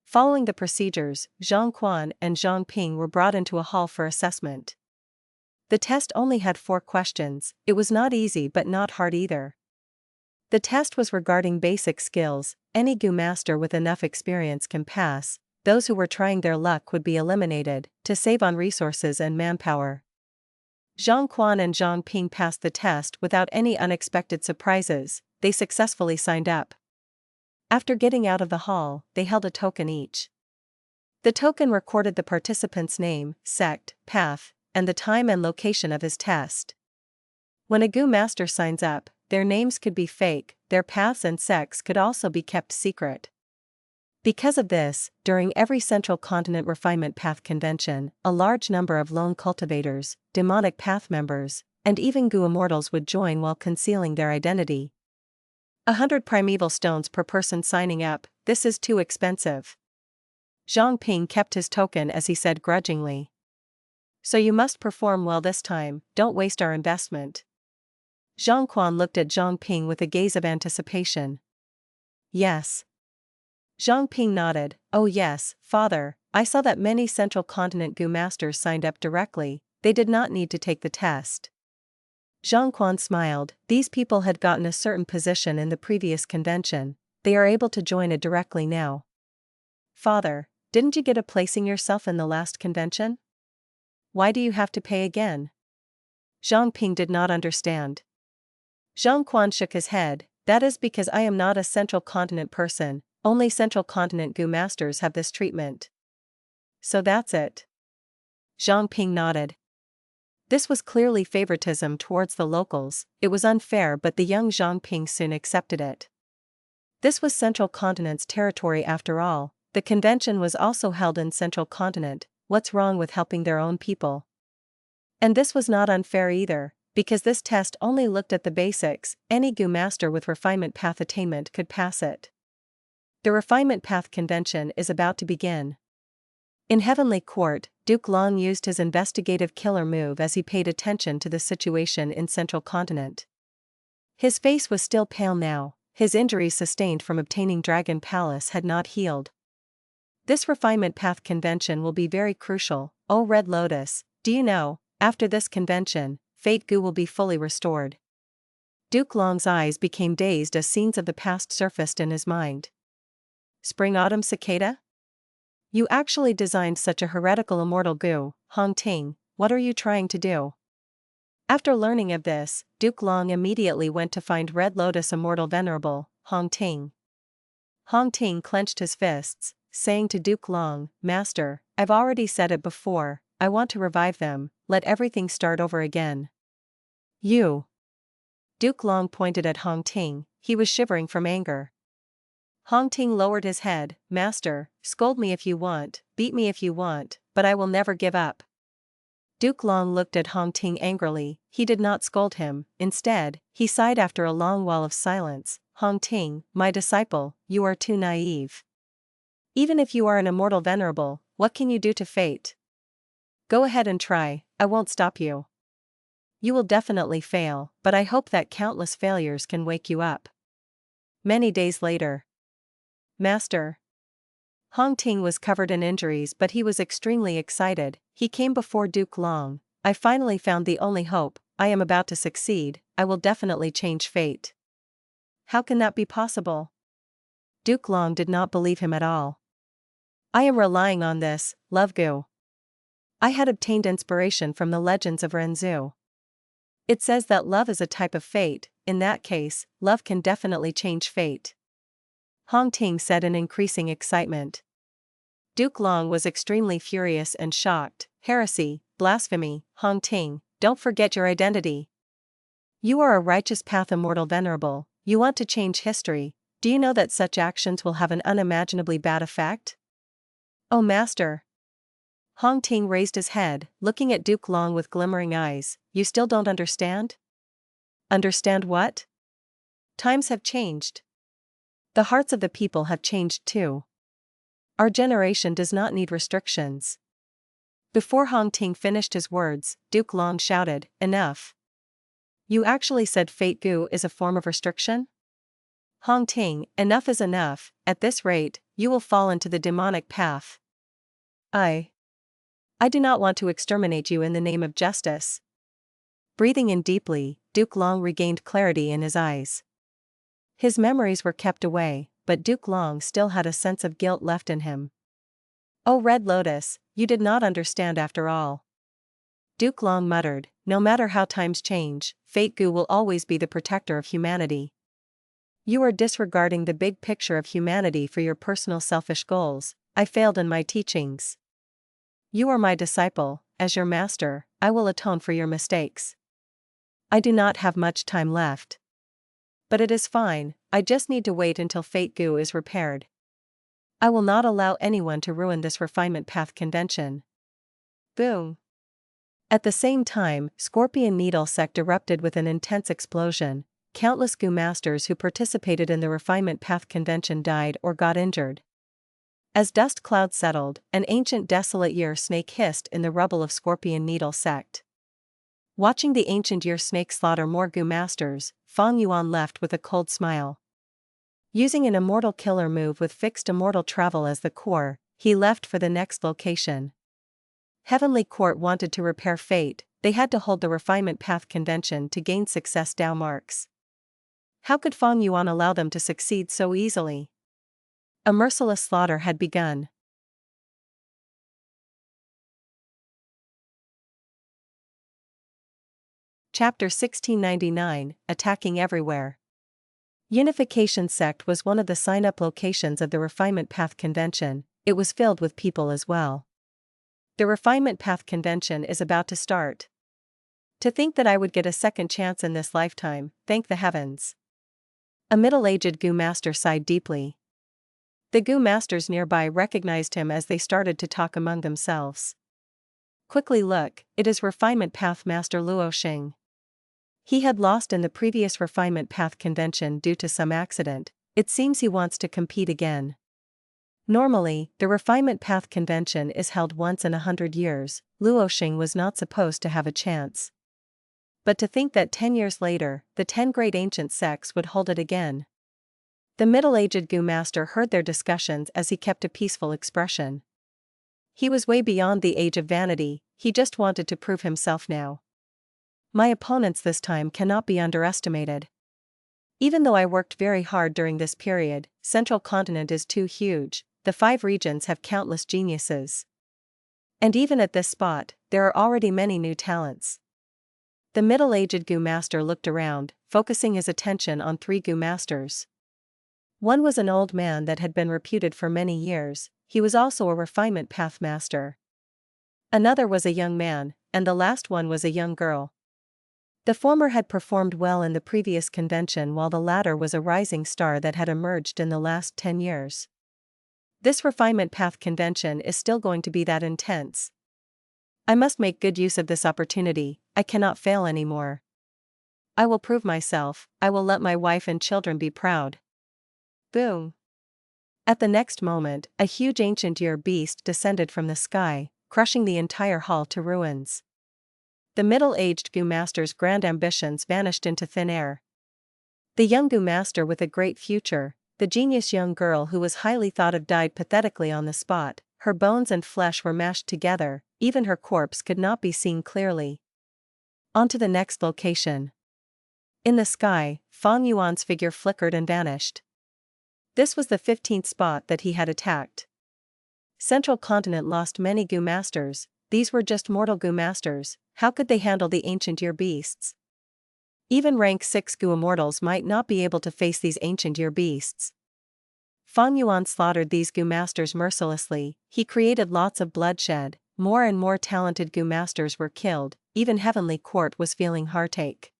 Following the procedures, Zhang Quan and Zhang Ping were brought into a hall for assessment. The test only had 4 questions, it was not easy but not hard either. The test was regarding basic skills, any Gu master with enough experience can pass, those who were trying their luck would be eliminated, to save on resources and manpower. Zhang Quan and Zhang Ping passed the test without any unexpected surprises, they successfully signed up. After getting out of the hall, they held a token each. The token recorded the participant's name, sect, path, and the time and location of his test. When a Gu master signs up, their names could be fake, their paths and sects could also be kept secret. Because of this, during every Central Continent Refinement Path Convention, a large number of lone cultivators, demonic path members, and even Gu Immortals would join while concealing their identity. 100 primeval stones per person signing up, this is too expensive. Zhang Ping kept his token as he said grudgingly. So you must perform well this time, don't waste our investment. Zhang Quan looked at Zhang Ping with a gaze of anticipation. Yes. Zhang Ping nodded, oh yes, father, I saw that many Central Continent Gu masters signed up directly, they did not need to take the test. Zhang Quan smiled, these people had gotten a certain position in the previous convention, they are able to join it directly now. Father, didn't you get a placing yourself in the last convention? Why do you have to pay again? Zhang Ping did not understand. Zhang Quan shook his head, that is because I am not a Central Continent person, only Central Continent Gu masters have this treatment. So that's it. Zhang Ping nodded. This was clearly favoritism towards the locals, it was unfair but the young Zhang Ping soon accepted it. This was Central Continent's territory after all, the convention was also held in Central Continent, what's wrong with helping their own people? And this was not unfair either, because this test only looked at the basics, any Gu master with refinement path attainment could pass it. The Refinement Path Convention is about to begin. In Heavenly Court, Duke Long used his investigative killer move as he paid attention to the situation in Central Continent. His face was still pale now, his injuries sustained from obtaining Dragon Palace had not healed. This Refinement Path Convention will be very crucial, oh Red Lotus, do you know, after this convention, Fate Gu will be fully restored. Duke Long's eyes became dazed as scenes of the past surfaced in his mind. Spring-Autumn Cicada? You actually designed such a heretical immortal Gu, Hong Ting, what are you trying to do? After learning of this, Duke Long immediately went to find Red Lotus Immortal Venerable, Hong Ting. Hong Ting clenched his fists, saying to Duke Long, Master, I've already said it before, I want to revive them, let everything start over again. You. Duke Long pointed at Hong Ting, he was shivering from anger. Hong Ting lowered his head. Master, scold me if you want, beat me if you want, but I will never give up. Duke Long looked at Hong Ting angrily. He did not scold him. Instead, he sighed after a long while of silence. Hong Ting, my disciple, you are too naive. Even if you are an immortal venerable, what can you do to fate? Go ahead and try, I won't stop you. You will definitely fail, but I hope that countless failures can wake you up. Many days later. Master. Hong Ting was covered in injuries, but he was extremely excited. He came before Duke Long. I finally found the only hope. I am about to succeed. I will definitely change fate. How can that be possible? Duke Long did not believe him at all. I am relying on this, Love Gu. I had obtained inspiration from the legends of Renzu. It says that love is a type of fate. In that case, love can definitely change fate. Hong Ting said in increasing excitement. Duke Long was extremely furious and shocked. Heresy, blasphemy, Hong Ting, don't forget your identity. You are a righteous path immortal venerable, you want to change history, do you know that such actions will have an unimaginably bad effect? Oh Master. Hong Ting raised his head, looking at Duke Long with glimmering eyes. You still don't understand? Understand what? Times have changed. The hearts of the people have changed too. Our generation does not need restrictions. Before Hong Ting finished his words, Duke Long shouted, Enough. You actually said Fate Gu is a form of restriction? Hong Ting, enough is enough, at this rate, you will fall into the demonic path. I do not want to exterminate you in the name of justice. Breathing in deeply, Duke Long regained clarity in his eyes. His memories were kept away, but Duke Long still had a sense of guilt left in him. Oh Red Lotus, you did not understand after all. Duke Long muttered, no matter how times change, Fate Gu will always be the protector of humanity. You are disregarding the big picture of humanity for your personal selfish goals. I failed in my teachings. You are my disciple, as your master, I will atone for your mistakes. I do not have much time left. But it is fine, I just need to wait until Fate Gu is repaired. I will not allow anyone to ruin this refinement path convention. Boom. At the same time, Scorpion Needle sect erupted with an intense explosion. Countless Gu masters who participated in the refinement path convention died or got injured. As dust clouds settled, an ancient desolate year snake hissed in the rubble of Scorpion Needle sect. Watching the ancient year snake slaughter more Gu masters, Feng Yuan left with a cold smile. Using an immortal killer move with fixed immortal travel as the core, he left for the next location. Heavenly Court wanted to repair fate, they had to hold the refinement path convention to gain success Dao marks. How could Feng Yuan allow them to succeed so easily? A merciless slaughter had begun. Chapter 1699, Attacking Everywhere. Unification Sect was one of the sign-up locations of the Refinement Path Convention. It was filled with people as well. The Refinement Path Convention is about to start. To think that I would get a second chance in this lifetime, thank the heavens. A middle-aged Gu master sighed deeply. The Gu masters nearby recognized him as they started to talk among themselves. Quickly look, it is Refinement Path Master Luo Xing. He had lost in the previous Refinement Path Convention due to some accident. It seems he wants to compete again. Normally, the Refinement Path Convention is held once in 100 years. Luo Xing was not supposed to have a chance. But to think that 10 years later, the 10 great ancient sects would hold it again. The middle-aged Gu master heard their discussions as he kept a peaceful expression. He was way beyond the age of vanity, he just wanted to prove himself now. My opponents this time cannot be underestimated. Even though I worked very hard during this period, Central Continent is too huge, the 5 regions have countless geniuses. And even at this spot, there are already many new talents. The middle-aged Gu master looked around, focusing his attention on 3 Gu masters. One was an old man that had been reputed for many years, he was also a refinement path master. Another was a young man, and the last one was a young girl. The former had performed well in the previous convention while the latter was a rising star that had emerged in the last 10 years. This refinement path convention is still going to be that intense. I must make good use of this opportunity, I cannot fail anymore. I will prove myself, I will let my wife and children be proud. Boom. At the next moment, a huge ancient year beast descended from the sky, crushing the entire hall to ruins. The middle-aged Gu Master's grand ambitions vanished into thin air. The young Gu Master with a great future, the genius young girl who was highly thought of, died pathetically on the spot. Her bones and flesh were mashed together, even her corpse could not be seen clearly. On to the next location. In the sky, Fang Yuan's figure flickered and vanished. This was the 15th spot that he had attacked. Central Continent lost many Gu Masters, these were just mortal Gu Masters, how could they handle the ancient year beasts? Even rank 6 Gu Immortals might not be able to face these ancient year beasts. Fang Yuan slaughtered these Gu Masters mercilessly, he created lots of bloodshed, more and more talented Gu Masters were killed, even Heavenly Court was feeling heartache.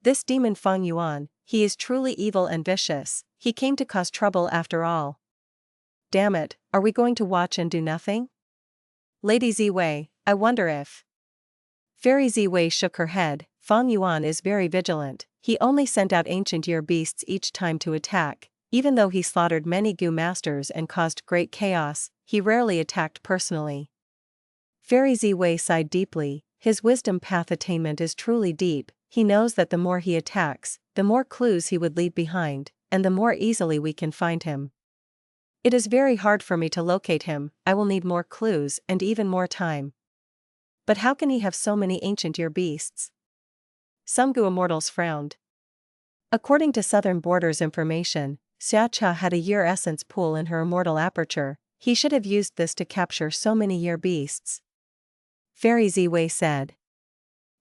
This demon Fang Yuan, he is truly evil and vicious, he came to cause trouble after all. Damn it, are we going to watch and do nothing? Lady Ziwei, I wonder if... Fairy Ziwei shook her head. Fang Yuan is very vigilant, he only sent out ancient year beasts each time to attack, even though he slaughtered many Gu Masters and caused great chaos, he rarely attacked personally. Fairy Ziwei sighed deeply, his wisdom path attainment is truly deep, he knows that the more he attacks, the more clues he would leave behind, and the more easily we can find him. It is very hard for me to locate him, I will need more clues and even more time. But how can he have so many ancient year beasts? Some Gu Immortals frowned. According to Southern Borders information, Xiacha had a year essence pool in her immortal aperture, he should have used this to capture so many year beasts. Fairy Ziwei said.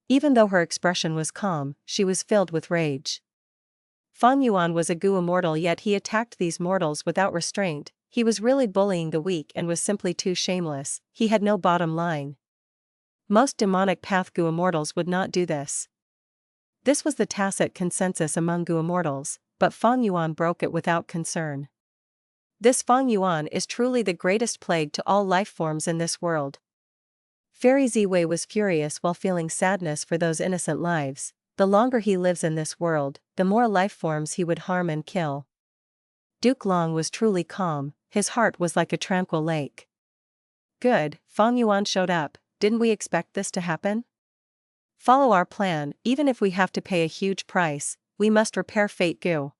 Even though her expression was calm, she was filled with rage. Fang Yuan was a Gu Immortal, yet he attacked these mortals without restraint, he was really bullying the weak and was simply too shameless, he had no bottom line. Most demonic path Gu Immortals would not do this. This was the tacit consensus among Gu Immortals, but Fang Yuan broke it without concern. This Fang Yuan is truly the greatest plague to all life forms in this world. Fairy Ziwei was furious while feeling sadness for those innocent lives. The longer he lives in this world, the more life forms he would harm and kill. Duke Long was truly calm, his heart was like a tranquil lake. Good, Fang Yuan showed up, didn't we expect this to happen? Follow our plan, even if we have to pay a huge price, we must repair Fate Gu.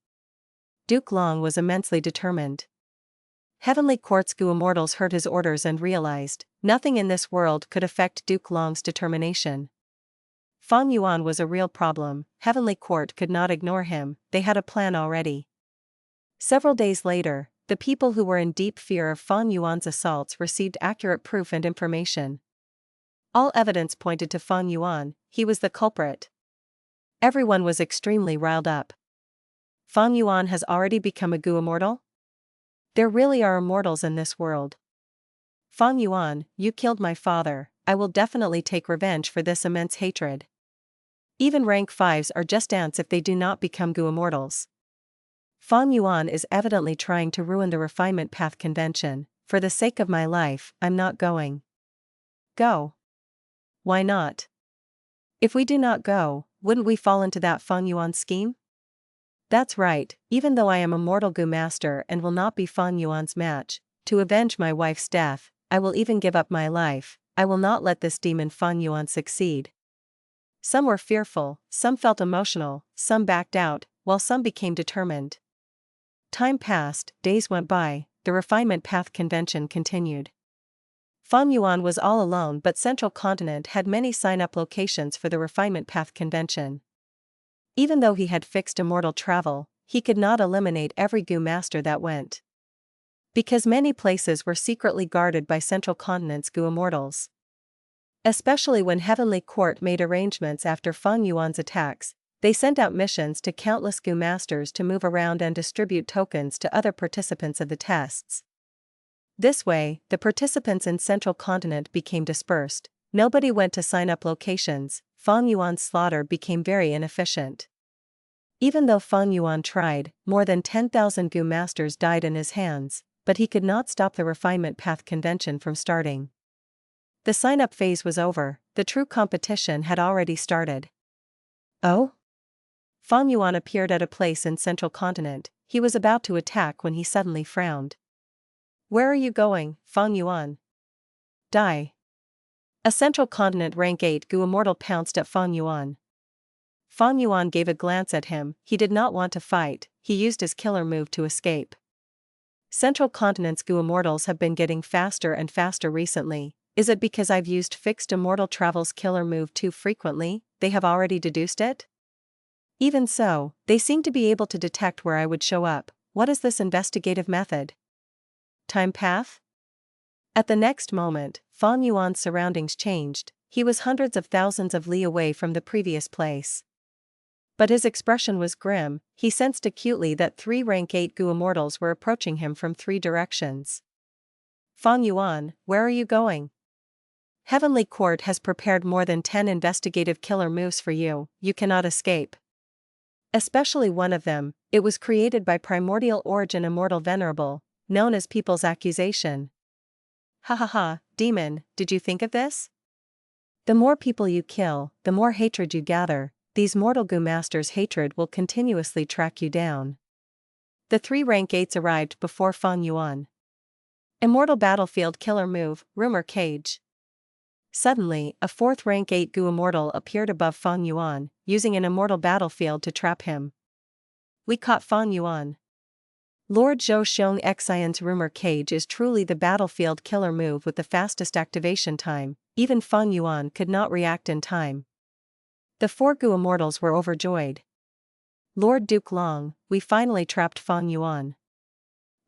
Duke Long was immensely determined. Heavenly Court's Gu Immortals heard his orders and realized, nothing in this world could affect Duke Long's determination. Fang Yuan was a real problem, Heavenly Court could not ignore him, they had a plan already. Several days later, the people who were in deep fear of Fang Yuan's assaults received accurate proof and information. All evidence pointed to Fang Yuan, he was the culprit. Everyone was extremely riled up. Fang Yuan has already become a Gu Immortal? There really are immortals in this world. Fang Yuan, you killed my father, I will definitely take revenge for this immense hatred. Even rank 5s are just ants if they do not become Gu Immortals. Fang Yuan is evidently trying to ruin the refinement path convention, for the sake of my life, I'm not going. Go. Why not? If we do not go, wouldn't we fall into that Fang Yuan scheme? That's right, even though I am a mortal Gu Master and will not be Fang Yuan's match, to avenge my wife's death, I will even give up my life, I will not let this demon Fang Yuan succeed. Some were fearful, some felt emotional, some backed out, while some became determined. Time passed, days went by, the refinement path convention continued. Fang Yuan was all alone, but Central Continent had many sign-up locations for the refinement path convention. Even though he had fixed immortal travel, he could not eliminate every Gu Master that went. Because many places were secretly guarded by Central Continent's Gu Immortals. Especially when Heavenly Court made arrangements after Fang Yuan's attacks, they sent out missions to countless Gu Masters to move around and distribute tokens to other participants of the tests. This way, the participants in Central Continent became dispersed, nobody went to sign-up locations. Fang Yuan's slaughter became very inefficient. Even though Fang Yuan tried, more than 10,000 Gu masters died in his hands, but he could not stop the refinement path convention from starting. The sign-up phase was over, the true competition had already started. Oh? Fang Yuan appeared at a place in Central Continent. He was about to attack when he suddenly frowned. Where are you going, Fang Yuan? Die. A Central Continent rank 8 Gu Immortal pounced at Fang Yuan. Fang Yuan gave a glance at him. He did not want to fight, he used his killer move to escape. Central Continent's Gu Immortals have been getting faster and faster recently. Is it because I've used fixed Immortal Travel's killer move too frequently? They have already deduced it? Even so, they seem to be able to detect where I would show up. What is this investigative method? Time path? At the next moment, Fang Yuan's surroundings changed. He was hundreds of thousands of li away from the previous place. But his expression was grim. He sensed acutely that 3 rank 8 Gu Immortals were approaching him from 3 directions. Fang Yuan, where are you going? Heavenly Court has prepared more than 10 investigative killer moves for you. You cannot escape. Especially one of them. It was created by primordial origin Immortal Venerable, known as People's Accusation. Ha ha ha, demon, did you think of this? The more people you kill, the more hatred you gather. These mortal Gu masters' hatred will continuously track you down. The 3 rank 8s arrived before Fang Yuan. Immortal Battlefield Killer Move, Rumor Cage. Suddenly, a 4th rank 8 Gu Immortal appeared above Fang Yuan, using an Immortal Battlefield to trap him. We caught Fang Yuan. Lord Zhou Xiong Xian's Rumor Cage is truly the battlefield killer move with the fastest activation time. Even Fang Yuan could not react in time. The 4 Gu Immortals were overjoyed. Lord Duke Long, we finally trapped Fang Yuan.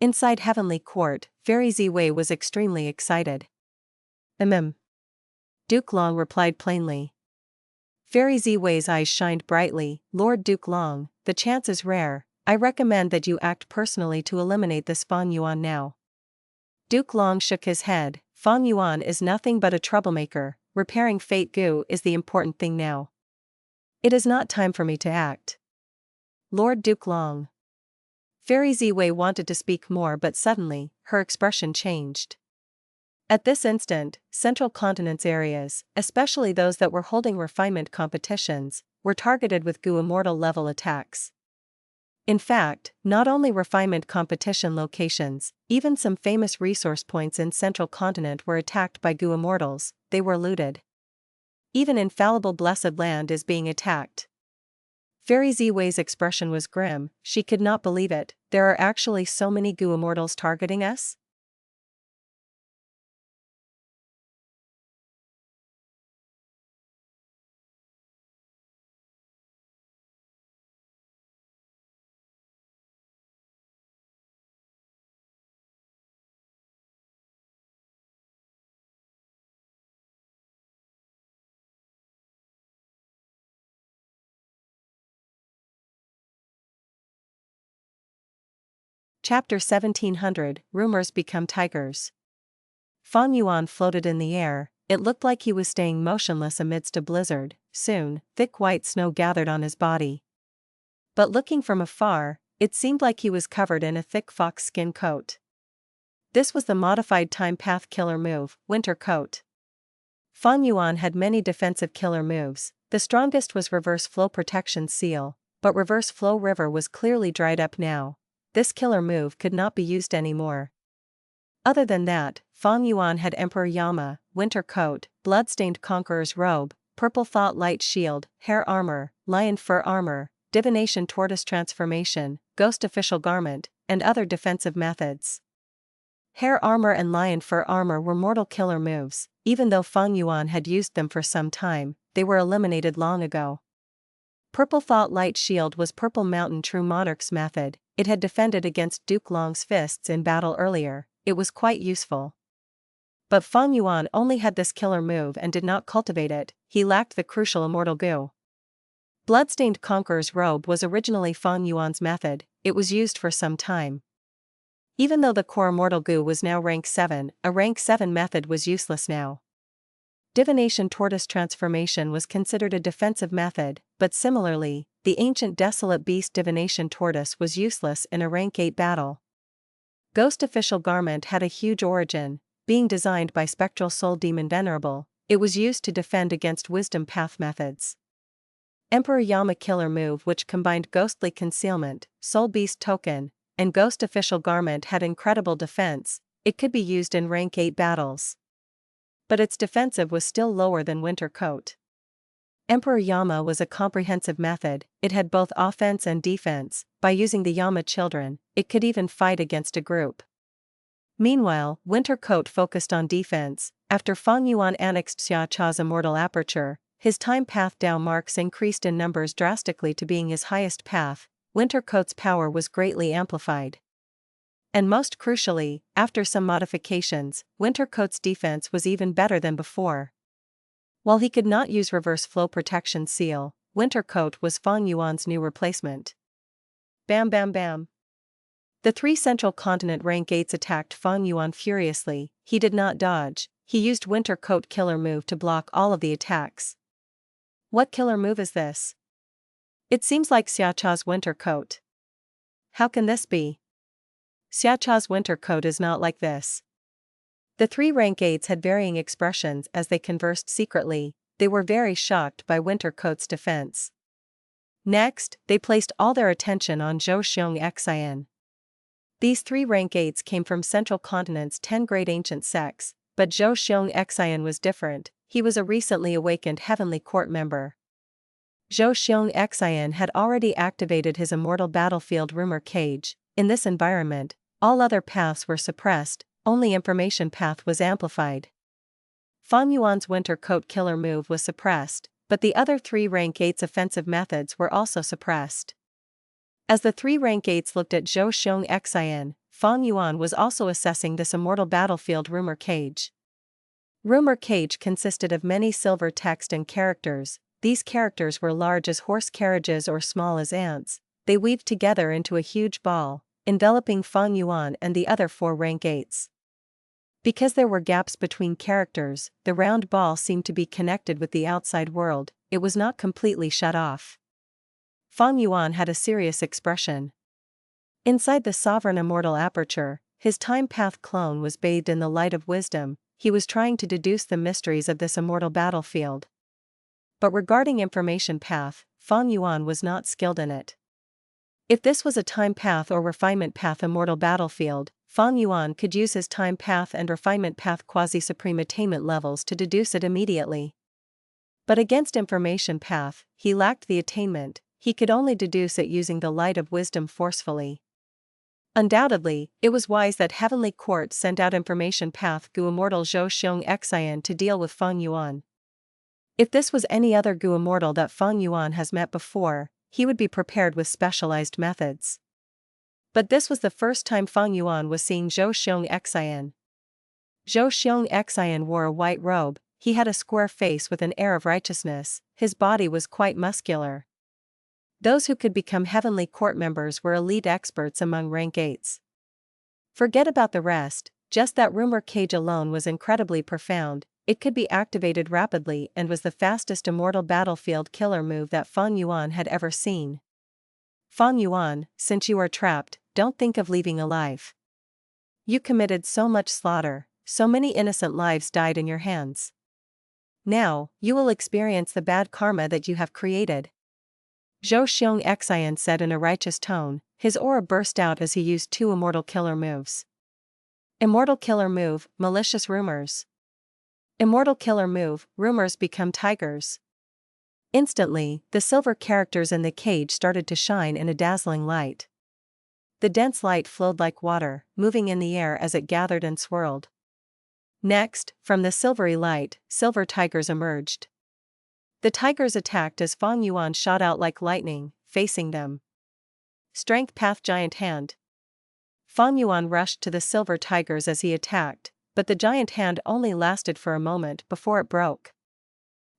Inside Heavenly Court, Fairy Ziwei was extremely excited. Duke Long replied plainly. Fairy Ziwei's eyes shined brightly. Lord Duke Long, the chance is rare. I recommend that you act personally to eliminate this Fang Yuan now. Duke Long shook his head. Fang Yuan is nothing but a troublemaker. Repairing Fate Gu is the important thing now. It is not time for me to act. Lord Duke Long. Fairy Ziwei wanted to speak more, but suddenly, her expression changed. At this instant, Central Continent's areas, especially those that were holding refinement competitions, were targeted with Gu Immortal level attacks. In fact, not only refinement competition locations, even some famous resource points in Central Continent were attacked by Gu Immortals. They were looted. Even infallible Blessed Land is being attacked. Fairy Ziwei's expression was grim. She could not believe it. There are actually so many Gu Immortals targeting us? Chapter 1700, Rumors Become Tigers. Fang Yuan floated in the air. It looked like he was staying motionless amidst a blizzard. Soon, thick white snow gathered on his body. But looking from afar, it seemed like he was covered in a thick fox skin coat. This was the modified time path killer move, Winter Coat. Fang Yuan had many defensive killer moves. The strongest was Reverse Flow Protection Seal, but Reverse Flow River was clearly dried up now. This killer move could not be used anymore. Other than that, Fang Yuan had Emperor Yama, Winter Coat, Bloodstained Conqueror's Robe, Purple Thought Light Shield, Hair Armor, Lion Fur Armor, Divination Tortoise Transformation, Ghost Official Garment, and other defensive methods. Hair Armor and Lion Fur Armor were mortal killer moves. Even though Fang Yuan had used them for some time, they were eliminated long ago. Purple Thought Light Shield was Purple Mountain True Monarch's method. It had defended against Duke Long's fists in battle earlier. It was quite useful. But Fang Yuan only had this killer move and did not cultivate it. He lacked the crucial Immortal Gu. Bloodstained Conqueror's Robe was originally Fang Yuan's method. It was used for some time. Even though the core Immortal Gu was now rank 7, a rank 7 method was useless now. Divination Tortoise transformation was considered a defensive method, but similarly, the ancient Desolate Beast Divination Tortoise was useless in a rank 8 battle. Ghost Official Garment had a huge origin, being designed by Spectral Soul Demon Venerable. It was used to defend against Wisdom Path methods. Emperor Yama Killer Move, which combined Ghostly Concealment, Soul Beast Token, and Ghost Official Garment, had incredible defense. It could be used in rank 8 battles. But its defensive was still lower than Winter Coat. Emperor Yama was a comprehensive method. It had both offense and defense. By using the Yama children, it could even fight against a group. Meanwhile, Winter Coat focused on defense. After Feng Yuan annexed Xia Cha's Immortal Aperture, his time path Dao marks increased in numbers drastically to being his highest path. Winter Coat's power was greatly amplified. And most crucially, after some modifications, Winter Coat's defense was even better than before. While he could not use Reverse Flow Protection Seal, Winter Coat was Feng Yuan's new replacement. Bam bam bam. The 3 Central Continent rank 8s attacked Feng Yuan furiously. He did not dodge. He used Winter Coat Killer Move to block all of the attacks. What killer move is this? It seems like Xia Cha's Winter Coat. How can this be? Xia Cha's Winter Coat is not like this. The 3 rank 8s had varying expressions as they conversed secretly. They were very shocked by Winter Coat's defense. Next, they placed all their attention on Zhou Xiong Xian. These 3 rank 8s came from Central Continent's 10 great ancient sects, but Zhou Xiong Xian was different. He was a recently awakened Heavenly Court member. Zhou Xiong Xian had already activated his Immortal Battlefield Rumor Cage. In this environment, all other paths were suppressed, only Information Path was amplified. Feng Yuan's Winter Coat Killer Move was suppressed, but the other 3 rank 8s offensive methods were also suppressed. As the 3 rank 8s looked at Zhou Xiong Xian, Feng Yuan was also assessing this Immortal Battlefield Rumor Cage. Rumor Cage consisted of many silver text and characters. These characters were large as horse carriages or small as ants. They weaved together into a huge ball, enveloping Feng Yuan and the other 4 rank 8s. Because there were gaps between characters, the round ball seemed to be connected with the outside world. It was not completely shut off. Feng Yuan had a serious expression. Inside the Sovereign Immortal Aperture, his time path clone was bathed in the light of wisdom. He was trying to deduce the mysteries of this immortal battlefield. But regarding Information Path, Feng Yuan was not skilled in it. If this was a time path or refinement path immortal battlefield, Feng Yuan could use his time path and refinement path quasi-supreme attainment levels to deduce it immediately. But against Information Path, he lacked the attainment. He could only deduce it using the light of wisdom forcefully. Undoubtedly, it was wise that Heavenly Court sent out Information Path Gu Immortal Zhou Xiong Xian to deal with Feng Yuan. If this was any other Gu Immortal that Feng Yuan has met before, he would be prepared with specialized methods. But this was the first time Feng Yuan was seeing Zhou Xiong Xian. Zhou Xiong Xian wore a white robe. He had a square face with an air of righteousness. His body was quite muscular. Those who could become Heavenly Court members were elite experts among rank 8s. Forget about the rest, just that rumor cage alone was incredibly profound. It could be activated rapidly and was the fastest immortal battlefield killer move that Feng Yuan had ever seen. Feng Yuan, since you are trapped, don't think of leaving alive. You committed so much slaughter, so many innocent lives died in your hands. Now, you will experience the bad karma that you have created. Zhou Xiong Xian said in a righteous tone. His aura burst out as he used 2 immortal killer moves. Immortal Killer Move, Malicious Rumors. Immortal Killer Move, Rumors become tigers. Instantly, the silver characters in the cage started to shine in a dazzling light. The dense light flowed like water, moving in the air as it gathered and swirled. Next, from the silvery light, silver tigers emerged. The tigers attacked as Feng Yuan shot out like lightning, facing them. Strength Path Giant Hand. Feng Yuan rushed to the silver tigers as he attacked, but the giant hand only lasted for a moment before it broke.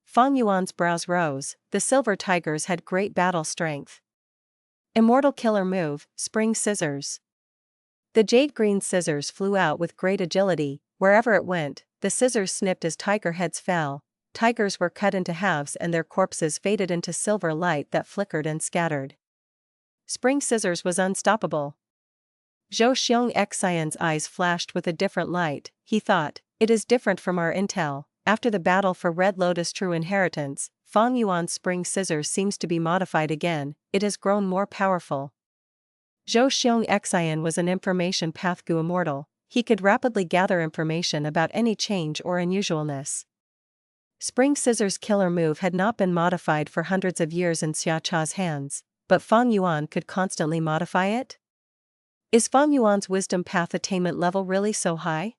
Feng Yuan's brows rose. The silver tigers had great battle strength. Immortal Killer Move, Spring Scissors. The jade green scissors flew out with great agility. Wherever it went, the scissors snipped as tiger heads fell. tigers were cut into halves and their corpses faded into silver light that flickered and scattered. Spring Scissors was unstoppable. Zhou Xiong Xian's eyes flashed with a different light. He thought, it is different from our intel. After the battle for Red Lotus True Inheritance, Fang Yuan's Spring Scissors seems to be modified again, it has grown more powerful. Zhou Xiong Xian was an information path Gu Immortal. He could rapidly gather information about any change or unusualness. Spring Scissors' killer move had not been modified for hundreds of years in Xia Cha's hands, but Fang Yuan could constantly modify it? Is Fang Yuan's wisdom path attainment level really so high?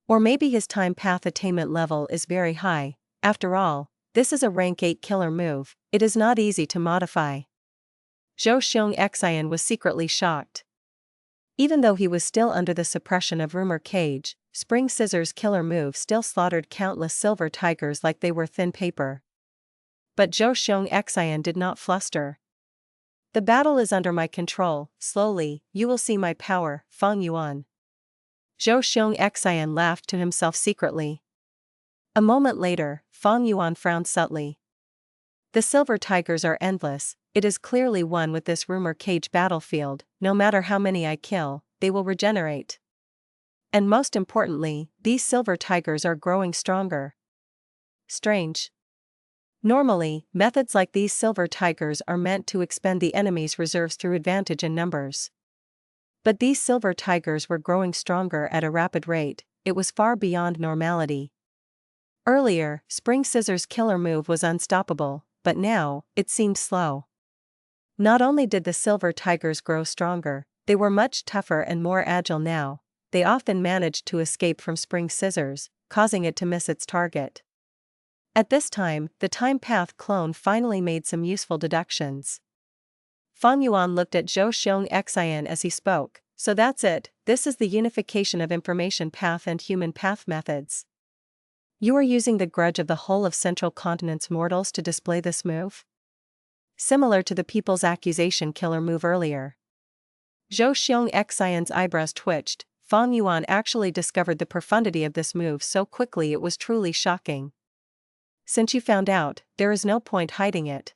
Or maybe his time path attainment level is very high. After all, this is a rank 8 killer move, it is not easy to modify. Zhou Xiong Xian was secretly shocked. Even though he was still under the suppression of Rumor Cage, Spring Scissors' killer move still slaughtered countless silver tigers like they were thin paper. But Zhou Xiong Xian did not fluster. The battle is under my control, slowly, you will see my power, Fang Yuan. Zhou Xiong Xian laughed to himself secretly. A moment later, Fang Yuan frowned subtly. The silver tigers are endless, it is clearly one with this Rumor Cage battlefield, no matter how many I kill, they will regenerate. And most importantly, these silver tigers are growing stronger. Strange. Normally, methods like these silver tigers are meant to expend the enemy's reserves through advantage in numbers. But these silver tigers were growing stronger at a rapid rate, it was far beyond normality. Earlier, Spring Scissors' killer move was unstoppable, but now, it seemed slow. Not only did the silver tigers grow stronger, they were much tougher and more agile now. They often managed to escape from Spring Scissors, causing it to miss its target. At this time, the time path clone finally made some useful deductions. Fang Yuan looked at Zhou Xiong Xian as he spoke, so that's it, this is the unification of information path and human path methods. You are using the grudge of the whole of Central Continent's mortals to display this move? Similar to the People's Accusation killer move earlier. Zhou Xiong Xian's eyebrows twitched. Fang Yuan actually discovered the profundity of this move so quickly it was truly shocking. Since you found out, there is no point hiding it.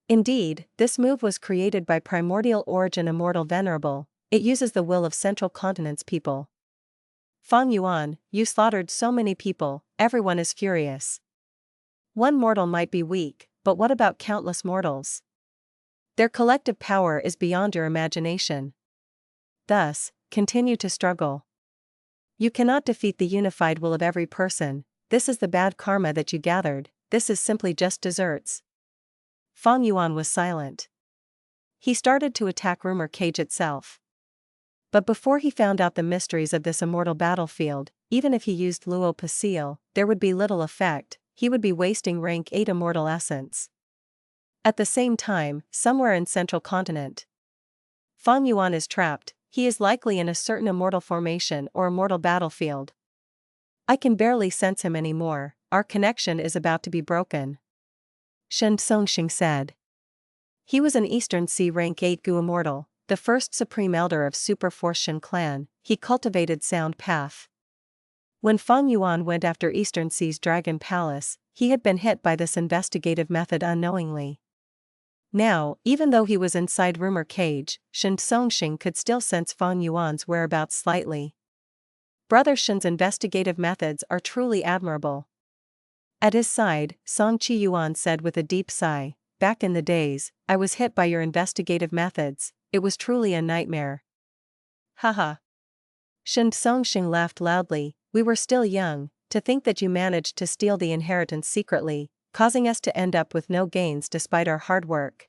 Indeed, this move was created by primordial origin Immortal Venerable, it uses the will of Central Continent's people. Fang Yuan, you slaughtered so many people, everyone is furious. One mortal might be weak, but what about countless mortals? Their collective power is beyond your imagination. Thus, continue to struggle. You cannot defeat the unified will of every person, this is the bad karma that you gathered, this is simply just desserts. Fang Yuan was silent. He started to attack Rumor Cage itself. But before he found out the mysteries of this immortal battlefield, even if he used Luo Pasil, there would be little effect, he would be wasting rank 8 immortal essence. At the same time, somewhere in Central Continent, Fang Yuan is trapped, he is likely in a certain immortal formation or immortal battlefield. I can barely sense him anymore, our connection is about to be broken. Shen Songxing said. He was an Eastern Sea rank 8 Gu Immortal, the first supreme elder of Super Force Shen clan, he cultivated sound path. When Fang Yuan went after Eastern Sea's Dragon Palace, he had been hit by this investigative method unknowingly. Now, even though he was inside Rumor Cage, Shen Songxing could still sense Fang Yuan's whereabouts slightly. Brother Shen's investigative methods are truly admirable. At his side, Song Qi Yuan said with a deep sigh, back in the days, I was hit by your investigative methods, it was truly a nightmare. Haha. Shen Songxing laughed loudly, we were still young, to think that you managed to steal the inheritance secretly, causing us to end up with no gains despite our hard work.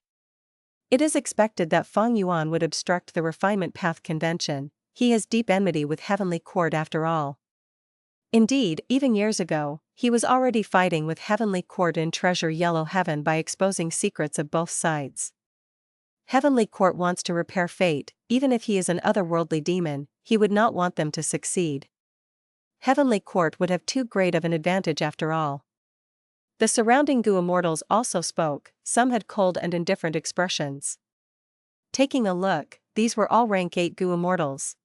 It is expected that Fang Yuan would obstruct the refinement path convention, he has deep enmity with Heavenly Court after all. Indeed, even years ago, he was already fighting with Heavenly Court in Treasure Yellow Heaven by exposing secrets of both sides. Heavenly Court wants to repair fate, even if he is an otherworldly demon, he would not want them to succeed. Heavenly Court would have too great of an advantage after all. The surrounding Gu immortals also spoke, some had cold and indifferent expressions. Taking a look, these were all rank 8 Gu immortals.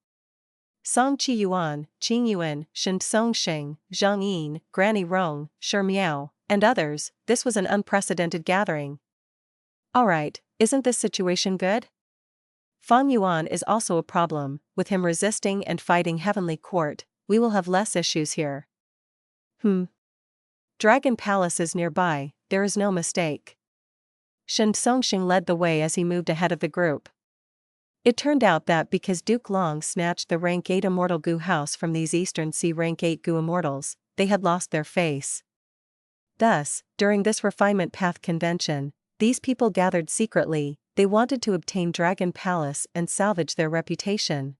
Song Chi Yuan, Qing Yuan, Shen Song Sheng, Zhang Yin, Granny Rong, Shi Miao, and others. This was an unprecedented gathering. Alright, isn't this situation good? Fang Yuan is also a problem, with him resisting and fighting Heavenly Court, we will have less issues here. Dragon Palace is nearby, there is no mistake. Shen Songxing led the way as he moved ahead of the group. It turned out that because Duke Long snatched the rank 8 Immortal Gu house from these Eastern Sea rank 8 Gu Immortals, they had lost their face. Thus, during this Refinement Path convention, these people gathered secretly, they wanted to obtain Dragon Palace and salvage their reputation.